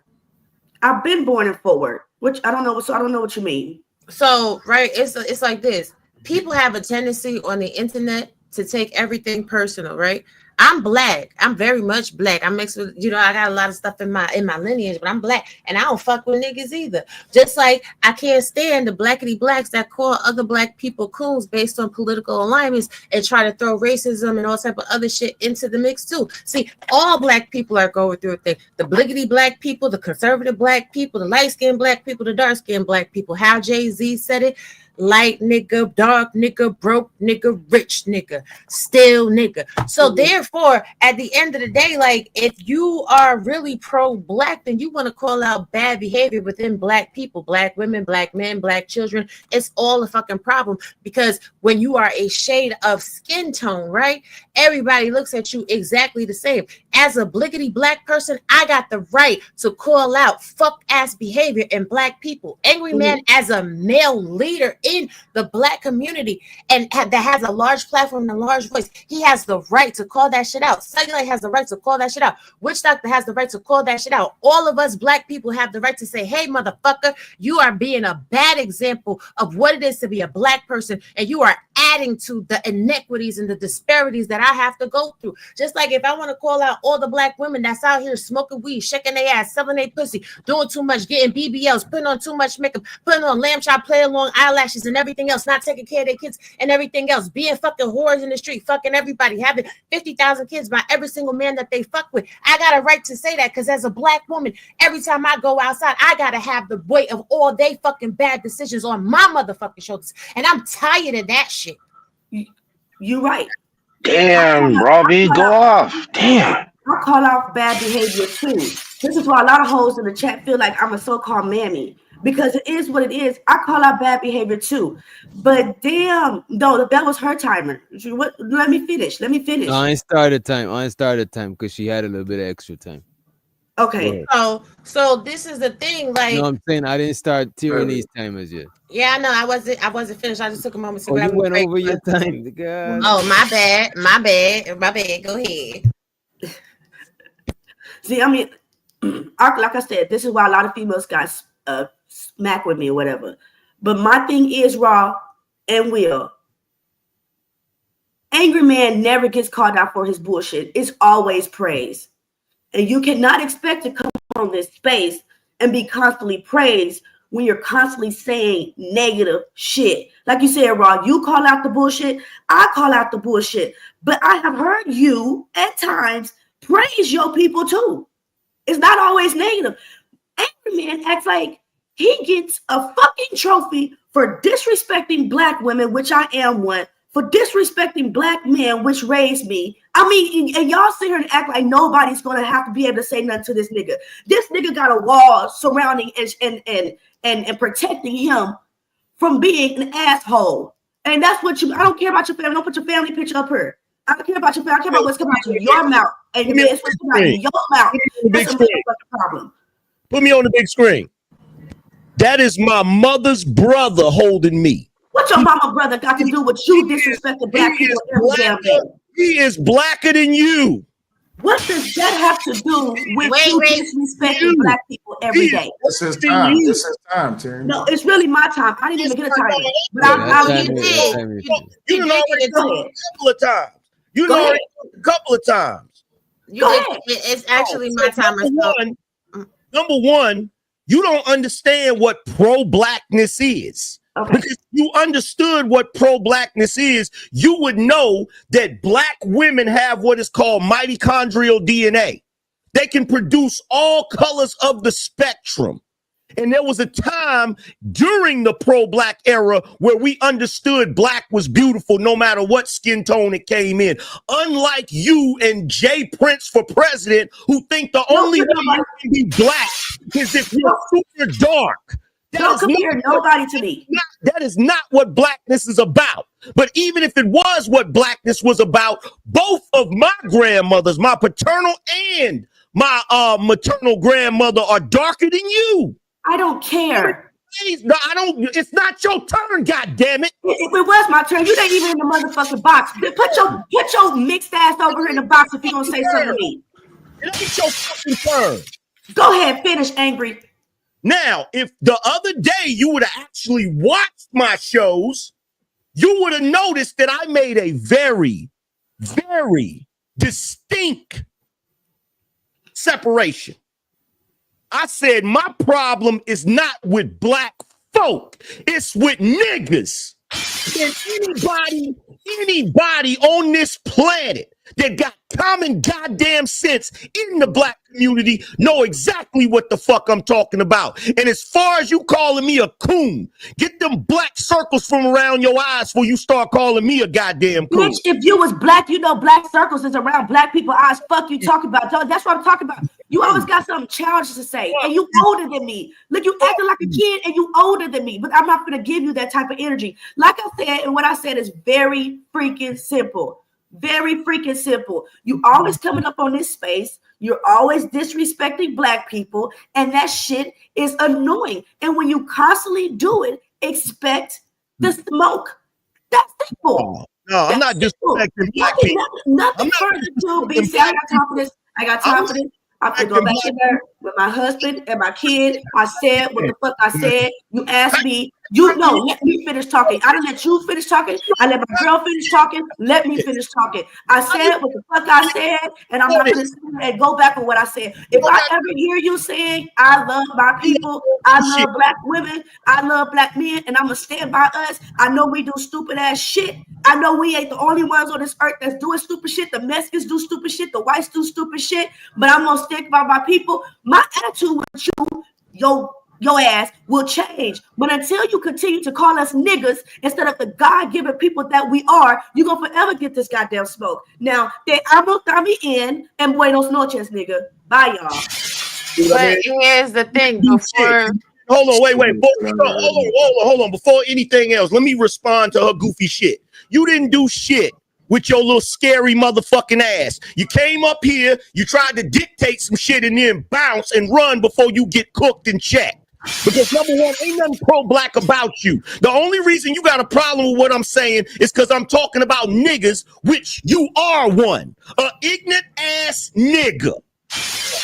S6: I've been born in Fort Worth, which I don't know. So I don't know what you mean.
S17: So right, it's like this. People have a tendency on the internet to take everything personal, right? I'm black. I'm very much black. I'm mixed with, I got a lot of stuff in my lineage, but I'm black and I don't fuck with niggas either. Just like I can't stand the blackity blacks that call other black people coons based on political alignments and try to throw racism and all type of other shit into the mix too. See, all black people are going through a thing. The bliggity black people, the conservative black people, the light-skinned black people, the dark-skinned black people. How Jay-Z said it: light nigga, dark nigga, broke nigga, rich nigga, still nigga. So therefore, at the end of the day, like, if you are really pro-black, then you want to call out bad behavior within black people, black women, black men, black children. It's all a fucking problem, because when you are a shade of skin tone, right, everybody looks at you exactly the same. As a bliggity black person, I got the right to call out fuck ass behavior in black people. Angry Man, as a male leader in the black community and that has a large platform and a large voice, he has the right to call that shit out. Cellulite has the right to call that shit out. Witch Doctor has the right to call that shit out. All of us black people have the right to say, hey, motherfucker, you are being a bad example of what it is to be a black person, and you are adding to the inequities and the disparities that I have to go through. Just like if I want to call out all the black women that's out here smoking weed, shaking their ass, selling their pussy, doing too much, getting BBLs, putting on too much makeup, putting on lamb chop, play along eyelashes and everything else, not taking care of their kids and everything else, being fucking whores in the street, fucking everybody, having 50,000 kids by every single man that they fuck with. I got a right to say that, because as a black woman, every time I go outside, I gotta have the weight of all they fucking bad decisions on my motherfucking shoulders, and I'm tired of that shit.
S6: You're right.
S10: Damn, Robbie, go off. Damn.
S6: I call out bad behavior too. This is why a lot of hoes in the chat feel like I'm a so-called mammy, because it is what it is. I call out bad behavior too. But damn, no, that was her timer. Let me finish.
S4: No, I ain't started time because she had a little bit of extra time.
S6: Okay.
S17: So this is the thing, like,
S4: no, I'm saying I didn't start Tyranny's timers yet.
S17: yeah, no, I wasn't finished. I just took a moment to grab
S4: you went
S17: break.
S4: over your time. God.
S17: Oh, my bad. Go ahead.
S6: See, I mean, like I said, this is why a lot of females got smack with me or whatever. But my thing is, Raw and Will, Angry Man never gets called out for his bullshit. It's always praise. And you cannot expect to come on this space and be constantly praised when you're constantly saying negative shit. Like you said, Raw, you call out the bullshit, I call out the bullshit. But I have heard you at times praise your people too. It's not always negative. Angry Man acts like he gets a fucking trophy for disrespecting black women, which I am one, for disrespecting black men, which raised me. I mean, and y'all sit here and act like nobody's gonna have to be able to say nothing to this nigga. This nigga got a wall surrounding and protecting him from being an asshole. And that's what I don't care about your family. Don't put your family picture up here. I don't care about your family. I care about what's coming out of your mouth. And it's what's coming out of your mouth. That's a problem.
S5: Put me on the big screen. That is my mother's brother holding me.
S6: What your mama brother got to do with you disrespecting black people every damn day?
S5: He is blacker than you.
S6: What does that have to do with you disrespecting black people every day?
S20: This is time. This is time, Terry.
S6: No, it's really my time. I didn't even get a time. But I'll get it.
S5: You done already talked a couple of times. You done already talked a couple of times.
S17: It's actually my time.
S5: Number one, you don't understand what pro-blackness is. Okay. Because if you understood what pro-blackness is, you would know that black women have what is called mitochondrial DNA. They can produce all colors of the spectrum. And there was a time during the pro-black era where we understood black was beautiful no matter what skin tone it came in. Unlike you and Jay Prince for president, who think the only way you can be black is if you're super dark.
S6: Don't compare nobody to me.
S5: Not That is not what blackness is about. But even if it was what blackness was about, both of my grandmothers, my paternal and my maternal grandmother, are darker than you.
S6: I don't care.
S5: No, I don't. It's not your turn, goddammit.
S6: If it was my turn, you ain't even in the motherfucking box. Put your mixed ass over here in the box if you gonna say something to me.
S5: It ain't your fucking turn.
S6: Go ahead, finish, angry.
S5: Now, if the other day you would have actually watched my shows, you would have noticed that I made a very, very distinct separation. I said my problem is not with black folk, it's with niggas. And anybody on this planet that got common goddamn sense in the black community know exactly what the fuck I'm talking about. And as far as you calling me a coon, get them black circles from around your eyes before you start calling me a goddamn coon.
S6: Bitch, if you was black, you know black circles is around black people eyes. Fuck you talking about. That's what I'm talking about. You always got something challenging to say, and you older than me. Look, you acting like a kid, and you older than me. But I'm not gonna give you that type of energy. Like I said, and what I said is very freaking simple. Very freaking simple. You always coming up on this space. You're always disrespecting black people, and that shit is annoying. And when you constantly do it, expect the smoke. That's simple.
S5: No, I'm not disrespecting black people.
S6: Nothing further to be said. I got time for this. I got time for this. I'm gonna go back in there with my husband and my kid. I said what the fuck I said. You asked me. You know, let me finish talking. I didn't let you finish talking. I let my girl finish talking. Let me finish talking. I said what the fuck I said, and I'm not gonna sit there and go back on what I said. If I ever hear you saying I love my people, I love black women, I love black men, and I'm gonna stand by us. I know we do stupid ass shit. I know we ain't the only ones on this earth that's doing stupid shit. The Mexicans do stupid shit. The whites do stupid shit. But I'm gonna stick by my people. My attitude with you, your ass will change. But until you continue to call us niggas instead of the God-given people that we are, you're gonna forever get this goddamn smoke. Now, te amo también en buenos noches, nigga. Bye, y'all.
S17: But here's the thing. Before
S5: Hold on, wait. Hold on. Before anything else, let me respond to her goofy shit. You didn't do shit with your little scary motherfucking ass. You came up here, you tried to dictate some shit and then bounce and run before you get cooked and checked. Because number one, ain't nothing pro-black about you. The only reason you got a problem with what I'm saying is because I'm talking about niggas, which you are one. A ignorant ass nigga.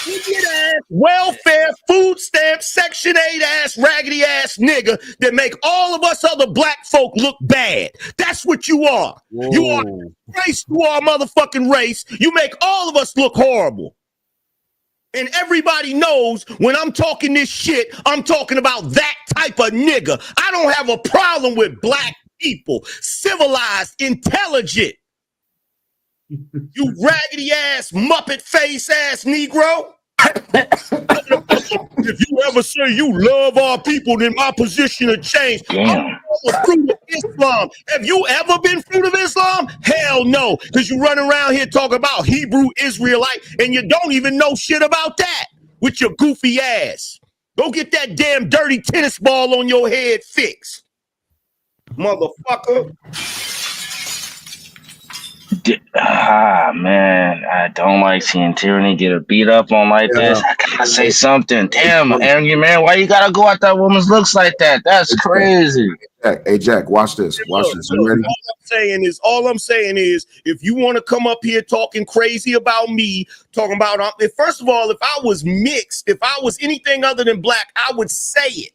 S5: Idiot ass, welfare, food stamp, Section 8 ass, raggedy ass nigga that make all of us other black folk look bad. That's what you are. Whoa. You are a race to our motherfucking race. You make all of us look horrible. And everybody knows when I'm talking this shit, I'm talking about that type of nigga. I don't have a problem with black people, civilized, intelligent. You raggedy ass, Muppet face ass Negro. If you ever say you love our people, then my position will change. I'm fruit of Islam. Have you ever been fruit of Islam? Hell no, because you run around here talking about Hebrew Israelite and you don't even know shit about that with your goofy ass. Go get that damn dirty tennis ball on your head fixed, motherfucker.
S9: Man, I don't like seeing tyranny get beat up on like this. I gotta say something. Damn, angry man, why you gotta go at that woman's looks like that? That's crazy.
S20: Hey, Jack, watch this. Watch this. You ready?
S5: All I'm saying is, if you want to come up here talking crazy about me, talking about, first of all, if I was mixed, if I was anything other than black, I would say it.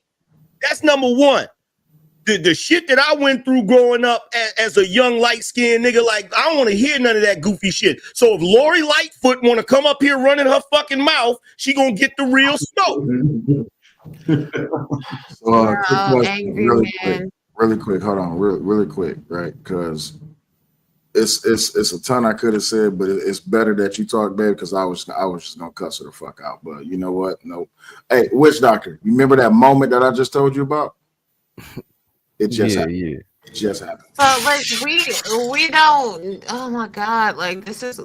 S5: That's number one. The shit that I went through growing up as a young light-skinned nigga, like, I don't want to hear none of that goofy shit. So if Lori Lightfoot want to come up here running her fucking mouth, she gonna get the real smoke.
S20: Really quick, hold on, really quick, right? Because it's a ton I could have said, but it's better that you talk, babe, because I was just gonna cuss her the fuck out. But you know what? Nope. Hey, witch doctor, you remember that moment that I just told you about? It just happened. Yeah. It just happened.
S17: So like we don't. Oh my god! Like this is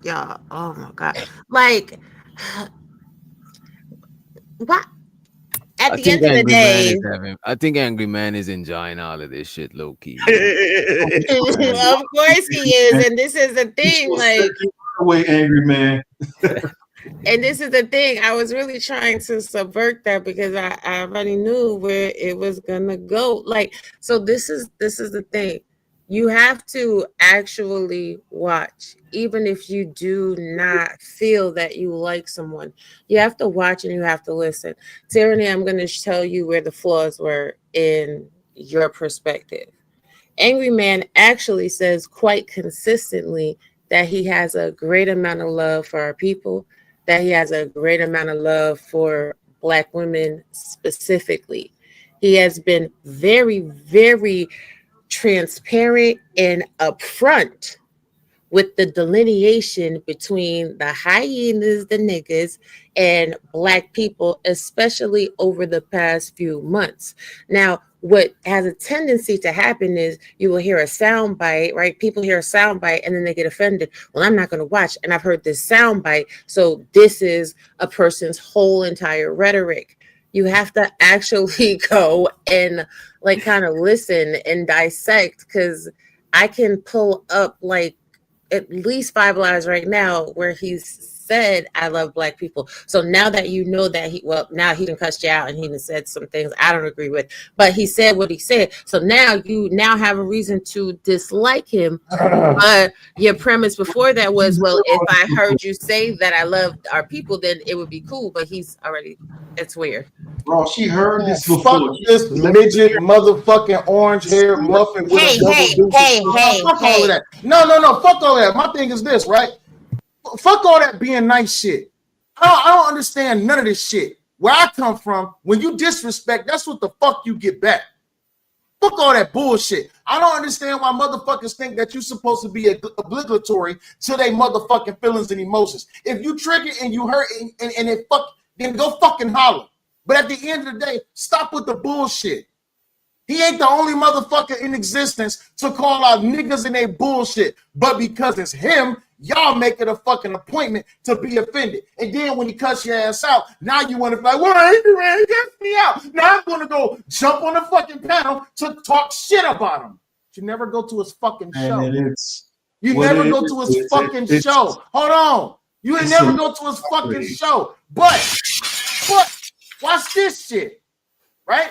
S17: y'all. Oh my god! Like what? at the end of the day,
S4: I think Angry Man is enjoying all of this shit low key.
S17: of course he is, and this is the thing, like.
S14: Away, Angry Man.
S17: And this is the thing. I was really trying to subvert that because I already knew where it was gonna go. Like, so this is the thing. You have to actually watch, even if you do not feel that you like someone. You have to watch and you have to listen. Tyranny, I'm gonna tell you where the flaws were in your perspective. Angry Man actually says quite consistently that he has a great amount of love for our people, that he has a great amount of love for Black women specifically. He has been very, very transparent and upfront with the delineation between the hyenas, the niggas, and Black people, especially over the past few months. Now, what has a tendency to happen is you will hear a sound bite, right? People hear a sound bite and then they get offended. Well, I'm not going to watch, and I've heard this sound bite, so this is a person's whole entire rhetoric. You have to actually go and like kind of listen and dissect, because I can pull up like at least 5 lives right now where he's said, I love Black people. So now that you know that now he done cussed you out and he done said some things I don't agree with, but he said what he said. So now you have a reason to dislike him. But your premise before that was, well, if I heard you say that I love our people, then it would be cool. But it's weird.
S20: Bro, she heard this before. Fuck this midget motherfucking orange hair muffin with a double deuce. Fuck all of that. No. Fuck all of that. My thing is this, right? Fuck all that being nice shit. I don't understand none of this shit. Where I come from, when you disrespect, that's what the fuck you get back. Fuck all that bullshit. I don't understand why motherfuckers think that you're supposed to be obligatory to their motherfucking feelings and emotions. If you trigger and you hurt and it fuck, then go fucking holler. But at the end of the day, stop with the bullshit. He ain't the only motherfucker in existence to call out niggas and they bullshit. But because it's him, y'all make it a fucking appointment to be offended. And then when he cuts your ass out, now you want to be like, well, Angry Man cussed me out. Now I'm going to go jump on the fucking panel to talk shit about him. You never go to his fucking show. You never go to his fucking show. Hold on. You ain't never go to his fucking show. But watch this shit, right?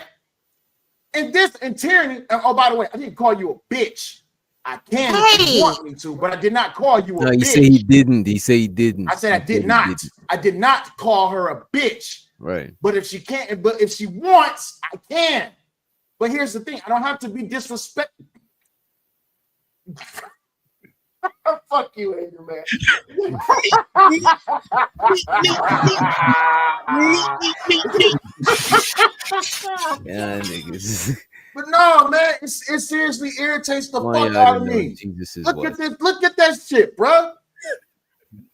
S20: And tyranny. Oh, by the way, I didn't call you a bitch. I can if you want me to, but I did not call you a bitch. No,
S4: he said he didn't. He said he didn't.
S20: I said I did not. I did not call her a bitch.
S4: Right.
S20: But if she can't, but if she wants, I can. But here's the thing: I don't have to be disrespectful. Fuck you, Angry Man.
S4: Yeah, niggas.
S20: But no, man, it seriously irritates the fuck out of me. Look at that shit, bro.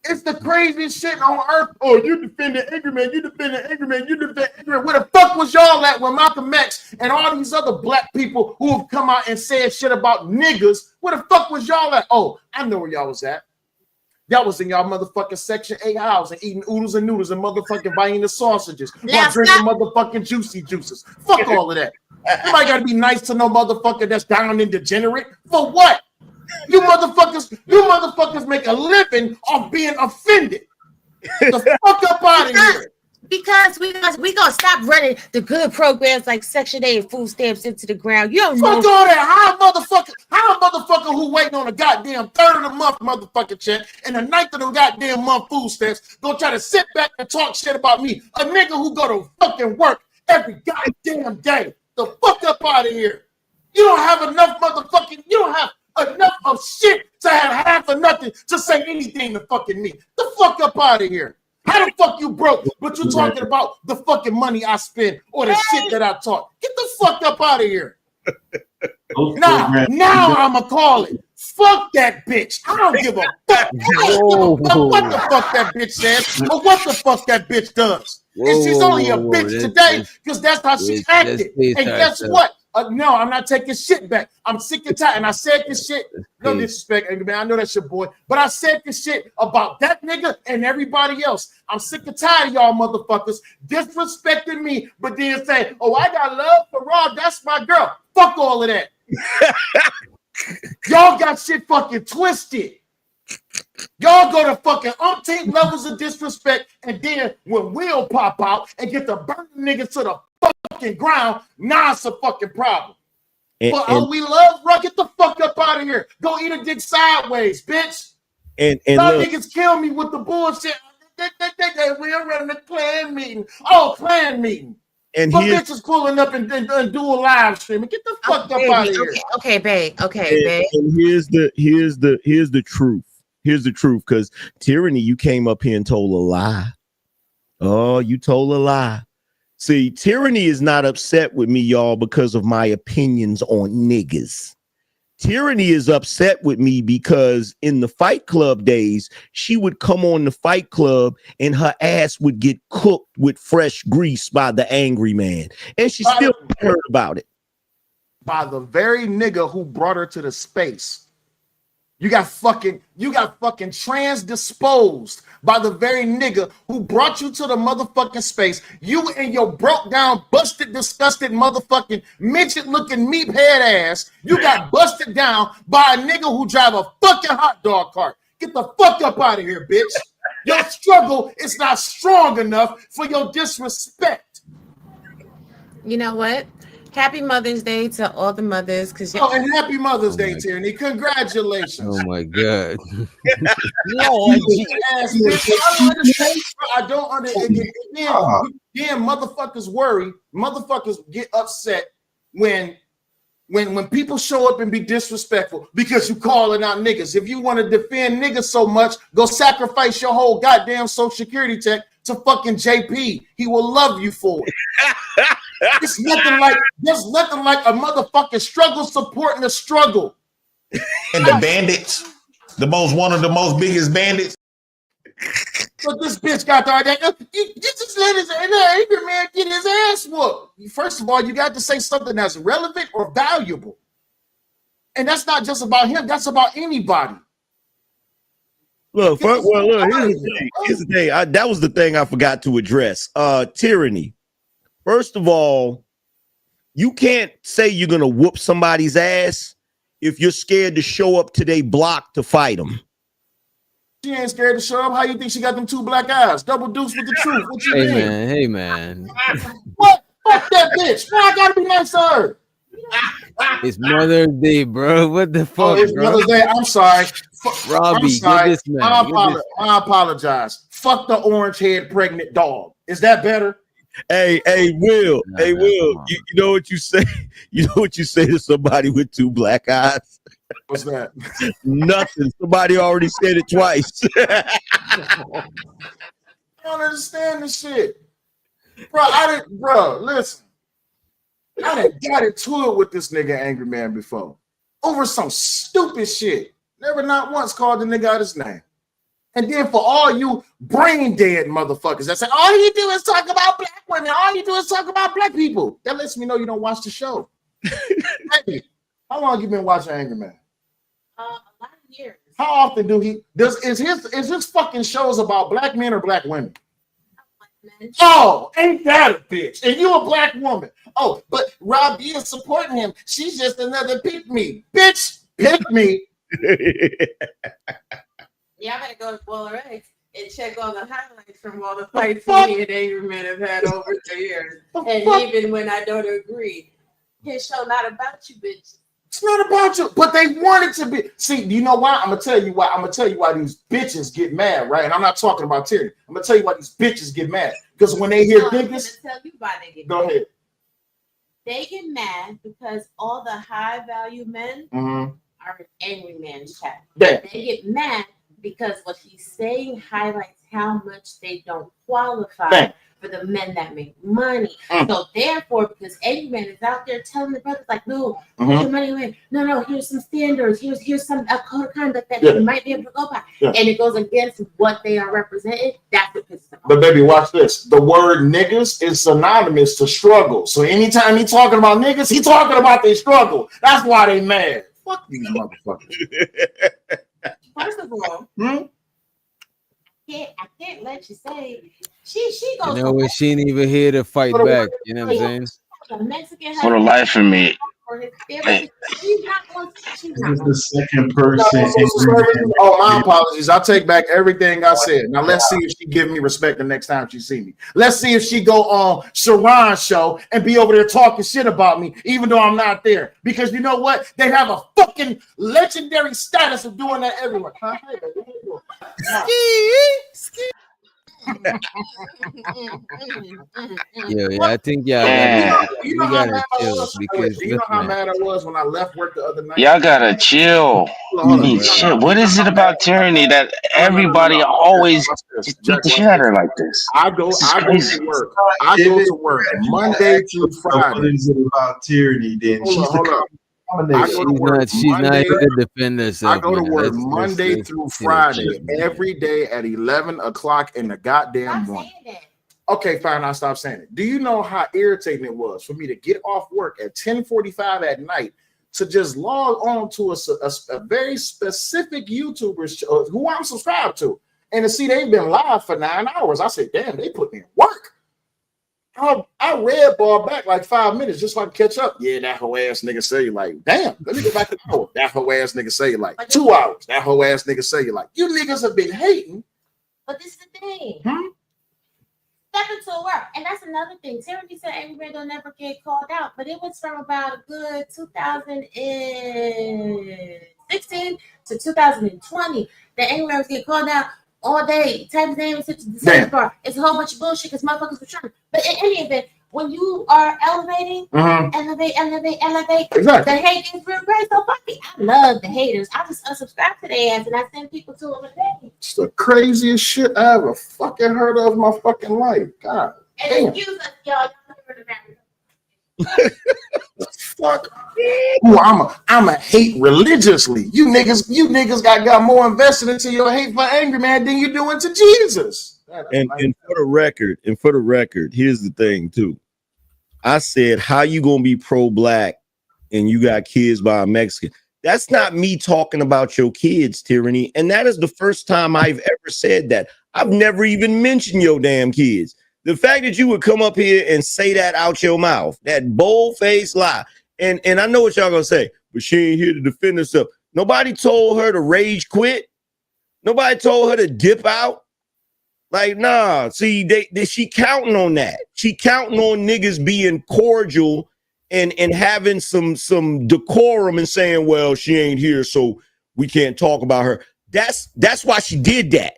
S20: It's the craziest shit on earth. Oh, you defended Angry Man. You defended Angry Man. You defended Angry Man. Where the fuck was y'all at when Malcolm X and all these other Black people who have come out and said shit about niggas? Where the fuck was y'all at? Oh, I know where y'all was at. Y'all was in y'all motherfucking Section 8 house and eating oodles and noodles and motherfucking buying the sausages while drinking motherfucking juicy juices. Fuck all of that. Somebody gotta be nice to no motherfucker that's down and degenerate. For what? You motherfuckers make a living off being offended. The fuck up out of here.
S17: Because we gonna stop running the good programs like Section 8 and food stamps into the ground. You don't know.
S20: Fuck all that. How a motherfucker who waiting on a goddamn third of the month motherfucking check and a ninth of the goddamn month food stamps gonna try to sit back and talk shit about me? A nigga who go to fucking work every goddamn day. The fuck up out of here. You don't have enough enough of shit to have half or nothing to say anything to fucking me. The fuck up out of here. How the fuck you broke? But you talking about the fucking money I spend or the shit that I talk. Get the fuck up out of here. Now I'ma call it. Fuck that bitch. I don't give a fuck. What the fuck that bitch says or what the fuck that bitch does. And she's only a bitch today because that's how she acted. And guess what? No, I'm not taking shit back. I'm sick and tired. And I said this shit. No disrespect, Angry Man. I know that's your boy. But I said this shit about that nigga and everybody else. I'm sick and tired of y'all motherfuckers disrespecting me, but then say, oh, I got love for Rob. That's my girl. Fuck all of that. Y'all got shit fucking twisted. Y'all go to fucking umpteen levels of disrespect, and then when Will pop out and get the burn niggas to the fucking ground, now it's a fucking problem. But we love Ruck. Get the fuck up out of here. Go eat a dick sideways, bitch.
S22: And
S20: y'all
S22: look,
S20: niggas kill me with the bullshit. We're running a clan meeting. Oh, clan meeting.
S22: And
S20: but bitches pulling up and do a live stream. Get the fuck up out of here.
S1: Okay, babe. Okay, babe.
S22: And here's the truth. Here's the truth, because Tyranny, you came up here and told a lie. Oh, you told a lie. See, Tyranny is not upset with me, y'all, because of my opinions on niggas. Tyranny is upset with me because in the Fight Club days, she would come on the Fight Club and her ass would get cooked with fresh grease by the angry man. And she still heard about it.
S20: By the very nigga who brought her to the space. You got fucking transdisposed by the very nigga who brought you to the motherfucking space. You and your broke down, busted, disgusted motherfucking midget looking meat head ass. You got busted down by a nigga who drive a fucking hot dog cart. Get the fuck up out of here, bitch. Your struggle is not strong enough for your disrespect.
S1: You know what? Happy Mother's Day to all the mothers.
S20: And happy Mother's Day, Tierney. Congratulations.
S4: Oh my God.
S20: Lord, I don't understand. Then motherfuckers worry. Motherfuckers get upset when people show up and be disrespectful because you calling out niggas. If you want to defend niggas so much, go sacrifice your whole goddamn social security check to fucking JP. He will love you for it. There's nothing like a motherfucking struggle supporting a struggle.
S12: And the bandits, one of the most biggest bandits.
S20: But this bitch got the idea. You just let his angry man get his ass whooped. First of all, you got to say something that's relevant or valuable. And that's not just about him, that's about anybody.
S22: Look, here's the thing. That was the thing I forgot to address. Tyranny. First of all, you can't say you're gonna whoop somebody's ass if you're scared to show up to their block to fight them.
S20: She ain't scared to show up. How you think she got them two black eyes? Double deuce with the truth. What you mean?
S4: Hey man.
S20: What? Fuck that bitch. Why I gotta be nice to her?
S4: It's Mother's Day, bro. What the fuck?
S20: Oh, it's
S4: bro?
S20: Mother's Day. I'm sorry.
S4: Robbie,
S20: I'm sorry.
S4: get this man.
S20: I apologize. Fuck the orange head pregnant dog. Is that better?
S22: Hey, Will. You know what you say? You know what you say to somebody with two black eyes?
S20: What's that?
S22: Nothing. Somebody already said it twice.
S20: I don't understand this shit. Listen. I done got into it with this nigga Angry Man before. Over some stupid shit. Never not once called the nigga out his name. And then for all you brain dead motherfuckers that say, all you do is talk about black women, all you do is talk about black people. That lets me know you don't watch the show. Hey, how long you been watching Angry Man?
S1: A lot of years.
S20: How often is his fucking shows about black men or black women? Oh, ain't that a bitch? And you a black woman. Oh, but Robbie is supporting him. She's just another pick me. Bitch, pick me.
S1: Yeah, I better go to Boiler Eggs and check all the highlights from all the fights me and Angry Man have had over the years. And even when I don't agree, his show not about you, bitch.
S20: It's not about you, but they want it to be. See, do you know why? I'm gonna tell you why. I'm gonna tell you why these bitches get mad, right? And I'm not talking about Terry. I'm gonna tell you why these bitches get mad. Because when they hear niggas,
S1: I'm gonna tell you why they get mad.
S20: Go ahead.
S1: They get mad because all the high value men are in Angry Man's chat.
S20: Yeah.
S1: They get mad because what he's saying highlights how much they don't qualify for the men that make money. So therefore, because Angry Man is out there telling the brothers like, no, put your money away. No, here's some standards. Here's some code of conduct that you might be able to go by. And it goes against what they are representing. That's what pisses them off.
S20: But baby, watch this. The word niggas is synonymous to struggle. So anytime he talking about niggas, he talking about their struggle. That's why they mad. Fuck these motherfuckers.
S1: First of all, I can't let you say she goes.
S4: You know what? She ain't even here to fight back. You know what I'm saying?
S9: For the life of me.
S14: This is the second person.
S20: Oh, my apologies. I take back everything I said. Now let's see if she give me respect the next time she see me. Let's see if she go on Sharon's show and be over there talking shit about me, even though I'm not there. Because you know what? They have a fucking legendary status of doing that everywhere.
S4: Yeah, I think you gotta chill because
S20: do you know how mad I was when I left work the other night?
S9: Y'all gotta chill. Shit, what is it about tyranny that everybody always beat the shit out of her like this?
S20: I go to work. I go to work Monday through Friday.
S14: What is it about tyranny then?
S20: Hold up.
S4: She's not here to defend herself.
S20: I go to work Monday through Friday every day at 11 o'clock in the goddamn morning. Okay, fine. I'll stop saying it. Do you know how irritating it was for me to get off work at 10:45 at night to just log on to a very specific YouTuber show, who I'm subscribed to, and to see they've been live for 9 hours? I said, damn, they put in work. I red ball back like 5 minutes just so I can catch up. Yeah, that whole ass nigga say you like, damn, let me get back to the hour. That whole ass nigga say you like 2 hours. That whole ass nigga say you like, you niggas have been hating.
S1: But this is the thing. Step into work. And that's another thing. Tyranny said Angry Man don't never get called out, but it was from about a good 2016 to 2020 that Angry Man was getting called out all day. Type his name and sit to the same bar. It's a whole bunch of bullshit because motherfuckers were trying. But in any event, when you are elevating, elevate,
S20: exactly.
S1: The hate is real great. So fuck it. I love the haters. I just unsubscribe to their ass and I send people to them a day.
S20: It's the craziest shit I ever fucking heard of in my fucking life. God.
S1: And excuse us, y'all.
S20: Fuck. Ooh, I'm a hate religiously. You niggas got more invested into your hate for Angry Man than you do into Jesus.
S22: And for the record, here's the thing too. I said, how you gonna be pro-black and you got kids by a Mexican? That's not me talking about your kids, Tyranny. And that is the first time I've ever said that. I've never even mentioned your damn kids. The fact that you would come up here and say that out your mouth, that bold-faced lie. And I know what y'all gonna say, but she ain't here to defend herself. Nobody told her to rage quit. Nobody told her to dip out. Like, nah, see, she counting on that. She counting on niggas being cordial and having some decorum and saying, well, she ain't here, so we can't talk about her. That's why she did that.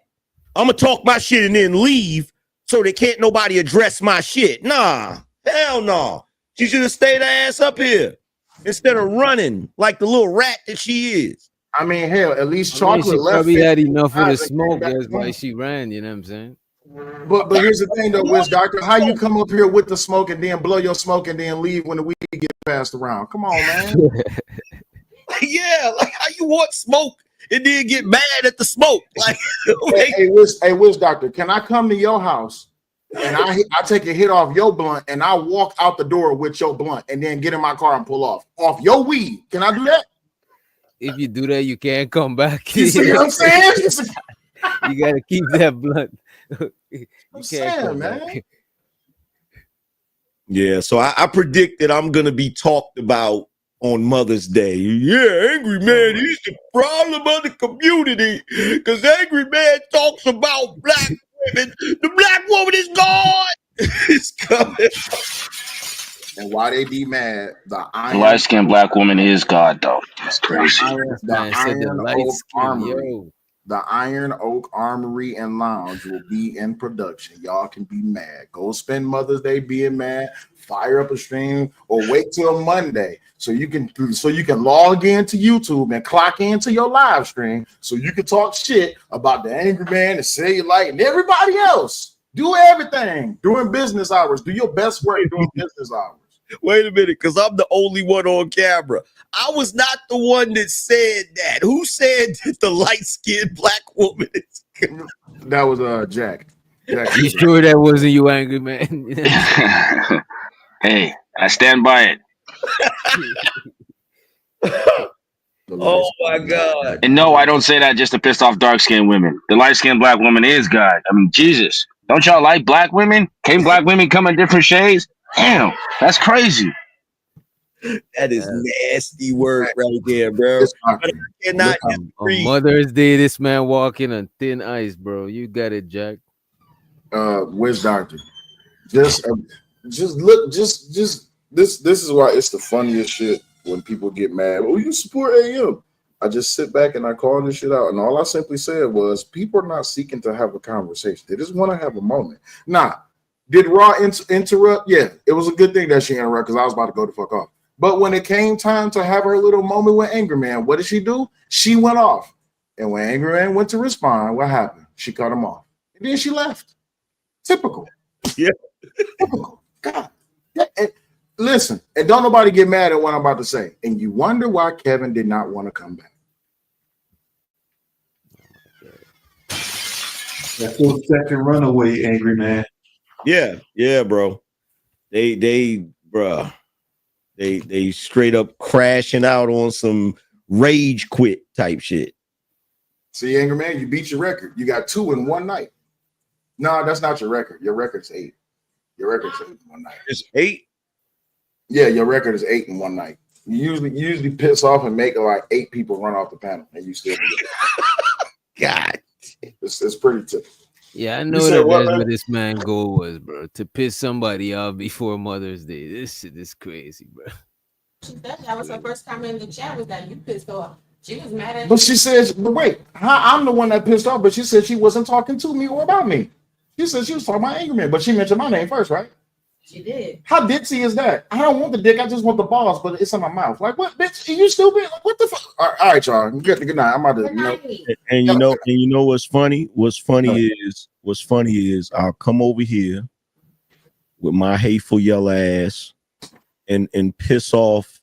S22: I'm gonna talk my shit and then leave so they can't nobody address my shit. Nah, hell no. She should have stayed her ass up here instead of running like the little rat that she is.
S20: I mean, hell, at least Chocolate
S4: she
S20: left.
S4: probably had enough of the smoke. That's why she ran. You know what I'm saying?
S20: But here's the thing, though, Wiz Doctor. How you come up here with the smoke and then blow your smoke and then leave when the weed get passed around? Come on, man.
S22: Yeah, like how you want smoke and then get mad at the smoke? Like,
S20: hey, Wiz Doctor, can I come to your house and I take a hit off your blunt and I walk out the door with your blunt and then get in my car and pull off your weed? Can I do that?
S4: If you do that, you can't come back.
S20: You see what I'm saying?
S4: You gotta keep that blunt. You
S20: I'm saying, man.
S4: back.
S22: Yeah, so I predict that I'm gonna be talked about on Mother's Day. Yeah, Angry Man is the problem of the community because Angry Man talks about black women. The black woman is gone. It's coming.
S20: And why they be mad? The
S9: light-skinned black woman is God, though. That's crazy.
S20: The Iron Oak Armory and Lounge will be in production. Y'all can be mad. Go spend Mother's Day being mad. Fire up a stream or wait till Monday so you can log into YouTube and clock into your live stream so you can talk shit about the Angry Man, the Cellulite, and everybody else. Do everything during business hours. Do your best work during business hours.
S5: Wait a minute, because I'm the only one on camera. I was not the one that said that. Who said that the light-skinned black woman is good?
S20: That was Jack.
S4: You sure that wasn't you, angry man?
S9: Hey, I stand by it.
S5: Oh my God.
S9: And no, I don't say that just to piss off dark-skinned women. The light-skinned black woman is God. I mean, Jesus. Don't y'all like black women? Can't black women come in different shades? Damn, that's crazy.
S5: That is nasty work right there, bro. But I cannot
S4: on Mother's Day, this man walking on thin ice, bro. You got it, Jack.
S20: Where's Doctor? Just look, just this is why it's the funniest shit when people get mad. Oh, you support AM. I just sit back and I call this shit out. And all I simply said was people are not seeking to have a conversation. They just want to have a moment. Nah, did Raw interrupt? Yeah, it was a good thing that she interrupted because I was about to go the fuck off. But when it came time to have her little moment with Angry Man, what did she do? She went off. And when Angry Man went to respond, what happened? She cut him off. And then she left. Typical.
S5: Yeah.
S20: Typical. God. And listen, and don't nobody get mad at what I'm about to say. And you wonder why Kevin did not want to come back.
S14: That's your second runaway, Angry Man.
S5: Yeah, bro. They straight up crashing out on some rage quit type shit.
S20: See, Angry Man, you beat your record. You got 2 in one night. No, that's not your record. Your record's 8. Your record's 8 in one night.
S5: It's 8?
S20: Yeah, your record is 8 in one night. You usually piss off and make like 8 people run off the panel, and you still do it.
S5: God,
S20: it's pretty typical.
S4: Yeah, I know that's what this man goal was, bro. To piss somebody off before Mother's Day. This shit is crazy, bro.
S1: She said that was her first comment in the chat was that you pissed off. She was mad at
S20: But she says, but wait, I'm the one that pissed off, but she said she wasn't talking to me or about me. She said she was talking about Angry Man, but she mentioned my name first, right?
S1: She did.
S20: How ditzy is that? I don't want the dick, I just want the balls, but it's in my mouth. Like, what, bitch? Are you stupid? Like, what the fuck? All right, y'all. Good night. I'm about to,
S5: And you know what's funny? What's funny is I'll come over here with my hateful yellow ass and piss off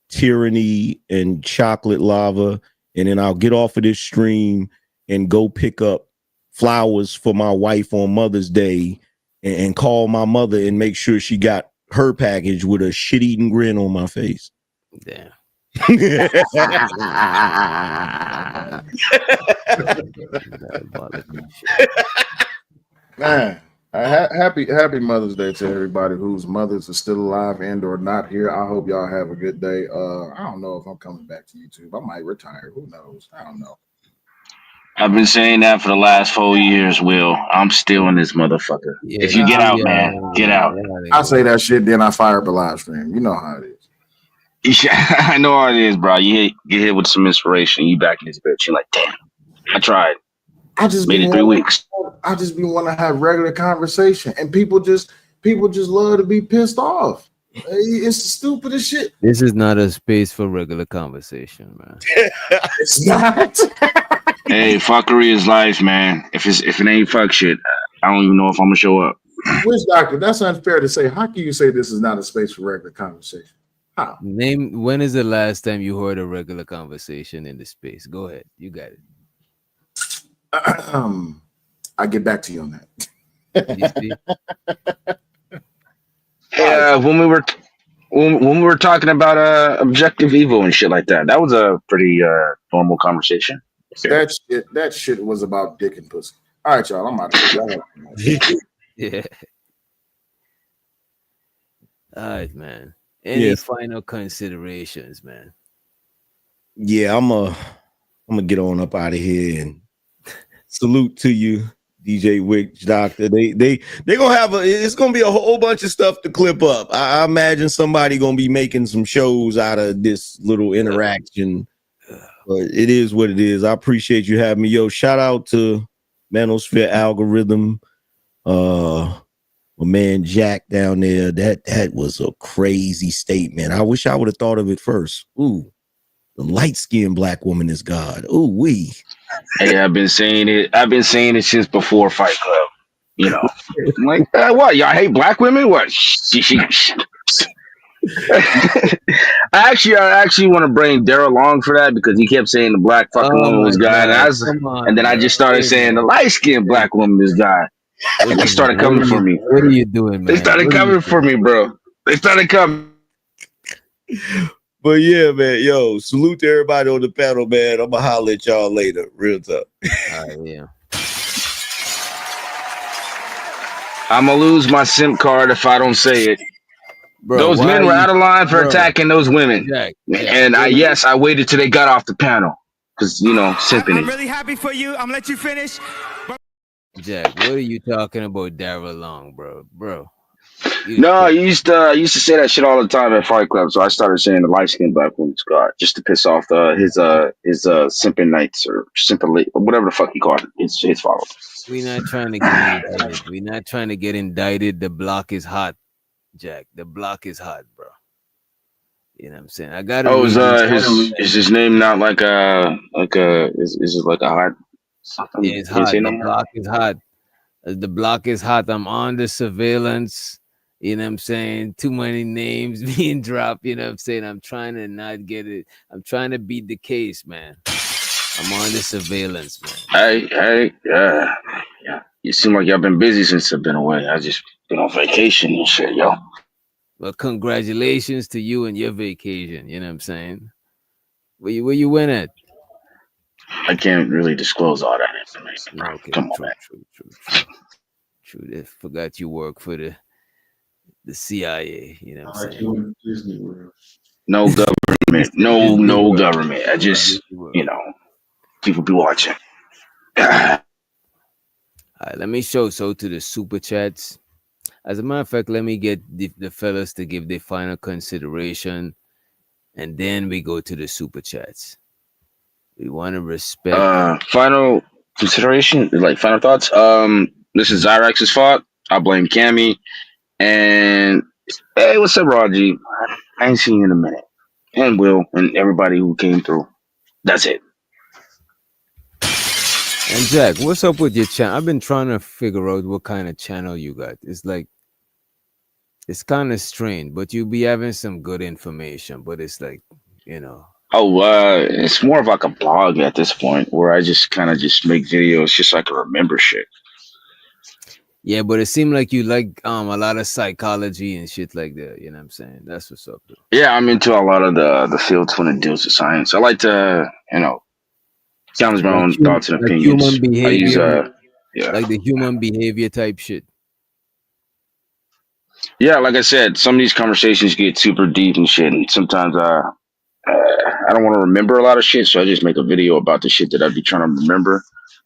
S5: Tyranny and Chocolate Lava, and then I'll get off of this stream and go pick up flowers for my wife on Mother's Day and call my mother and make sure she got her package with a shit-eating grin on my face.
S4: Damn.
S20: Man, happy Mother's Day to everybody whose mothers are still alive and or not here. I hope y'all have a good day. I don't know if I'm coming back to YouTube. I might retire. Who knows? I don't know.
S9: I've been saying that for the last 4 years, Will. I'm still in this motherfucker.
S20: Yeah,
S9: if you get out, man, get out.
S20: I say that shit, then I fire up the live stream. You know how it is.
S9: Yeah, I know how it is, bro. You get hit with some inspiration. You back in this bitch. You're like, damn, I tried.
S20: I just
S9: made it 3 weeks.
S20: I just be want to have regular conversation, and people just love to be pissed off. It's the stupidest shit.
S4: This is not a space for regular conversation, man.
S20: It's not.
S9: Hey, fuckery is life, man. If it ain't fuck shit, I don't even know if I'm gonna show up.
S20: Which doctor? That's unfair to say. How can you say this is not a space for regular conversation? How?
S4: Name when is the last time you heard a regular conversation in the space? Go ahead, you got it.
S20: I'll get back to you on that.
S9: Yeah, when we were talking about objective evil and shit like that, that was a pretty normal conversation.
S20: That shit was about dick and pussy. All right, y'all. I'm out of here.
S4: Yeah. All right, man. Any final considerations, man?
S5: Yeah, I'm gonna get on up out of here and salute to you, DJ Witch Doctor. They gonna have it's gonna be a whole bunch of stuff to clip up. I imagine somebody gonna be making some shows out of this little interaction. But it is what it is. I appreciate you having me. Yo, shout out to Manosphere Algorithm. My man Jack down there. That was a crazy statement. I wish I would have thought of it first. Ooh, the light-skinned black woman is God. Ooh, we.
S9: Hey, I've been saying it since before Fight Club. You know, I'm like, what? Y'all hate black women? What? I actually want to bring Daryl along for that because he kept saying the black fucking
S4: Oh
S9: woman
S4: my
S9: was God,
S4: God! Come
S9: and
S4: on,
S9: then I
S4: bro.
S9: just started
S4: Hey,
S9: saying the
S4: man.
S9: light skinned
S4: Hey,
S9: black woman is God, and they
S4: listen, man.
S9: started coming for me.
S4: What are you doing,
S9: They
S4: man?
S9: started
S4: What are you
S9: coming for
S4: doing?
S9: me, bro. They started coming.
S22: But yeah, man, yo, salute to everybody on the panel, man. I'm gonna holler at y'all later. Real talk.
S4: Yeah.
S9: I'm gonna lose my SIM card if I don't say it.
S4: Bro,
S9: Those
S4: why
S9: men
S4: are
S9: were
S4: you,
S9: out of line for
S4: bro?
S9: attacking those women,
S4: Jack,
S9: and
S4: what are you,
S9: I waited till they got off the panel because
S3: I'm
S9: simping.
S3: really happy for you. I'm gonna let you finish.
S4: Jack? What are you talking about, Daryl Long, bro? Bro, you
S9: No, I
S4: tripping?
S9: used to say that shit all the time at Fight Club, so I started saying the light skinned black woman's God just to piss off his simping knights or simping or whatever the fuck he called it. His followers.
S4: We're not trying to get indicted. We're not trying to get indicted. The block is hot, Jack. The block is hot, bro. You know what I'm saying? I gotta
S9: Oh,
S4: read these.
S9: is his name not like is it like a hot something?
S4: It's
S9: Can't say
S4: hot.
S9: no
S4: The
S9: more.
S4: block is hot. The block is hot. I'm on the surveillance. You know what I'm saying? Too many names being dropped. You know what I'm saying? I'm trying to not get it. I'm trying to beat the case, man. I'm on the surveillance, man.
S9: Yeah. You seem like y'all been busy since I've been away. I just been on vacation and shit, yo.
S4: Well, congratulations to you and your vacation. You know what I'm saying? Where you went at?
S9: I can't really disclose all that information, bro.
S4: Okay,
S9: Come on,
S4: true.
S9: man.
S4: They forgot you work for the CIA. You know what I'm
S14: Like
S4: saying?
S14: you in Disney World.
S9: No government.
S4: Disney
S9: No
S4: World.
S9: government. I just,
S4: Disney World.
S9: you know, people be watching.
S4: All right, let me show to the super chats. As a matter of fact, let me get the fellas to give their final consideration, and then we go to the super chats. We want to respect.
S9: Final consideration, like final thoughts. This is Xyrex's fault. I blame Cammy. And hey, what's up, Raji? I ain't seen you in a minute. And Will and everybody who came through. That's it.
S4: And Jack, what's up with your channel? I've been trying to figure out what kind of channel you got. It's like, it's kind of strange, but you be having some good information. But it's like, you know.
S9: Oh, it's more of like a blog at this point where I just kind of just make videos just so I can remember shit.
S4: Yeah, but it seemed like you like a lot of psychology and shit like that. You know what I'm saying? That's what's up, though.
S9: Yeah, I'm into a lot of the fields when it deals with science. I like to, challenge my own thoughts and
S4: Like
S9: opinions.
S4: human
S9: I use
S4: behavior,
S9: yeah.
S4: like the human behavior type shit.
S9: Yeah, like I said, some of these conversations get super deep and shit, and sometimes I don't want to remember a lot of shit, so I just make a video about the shit that I'd be trying to remember,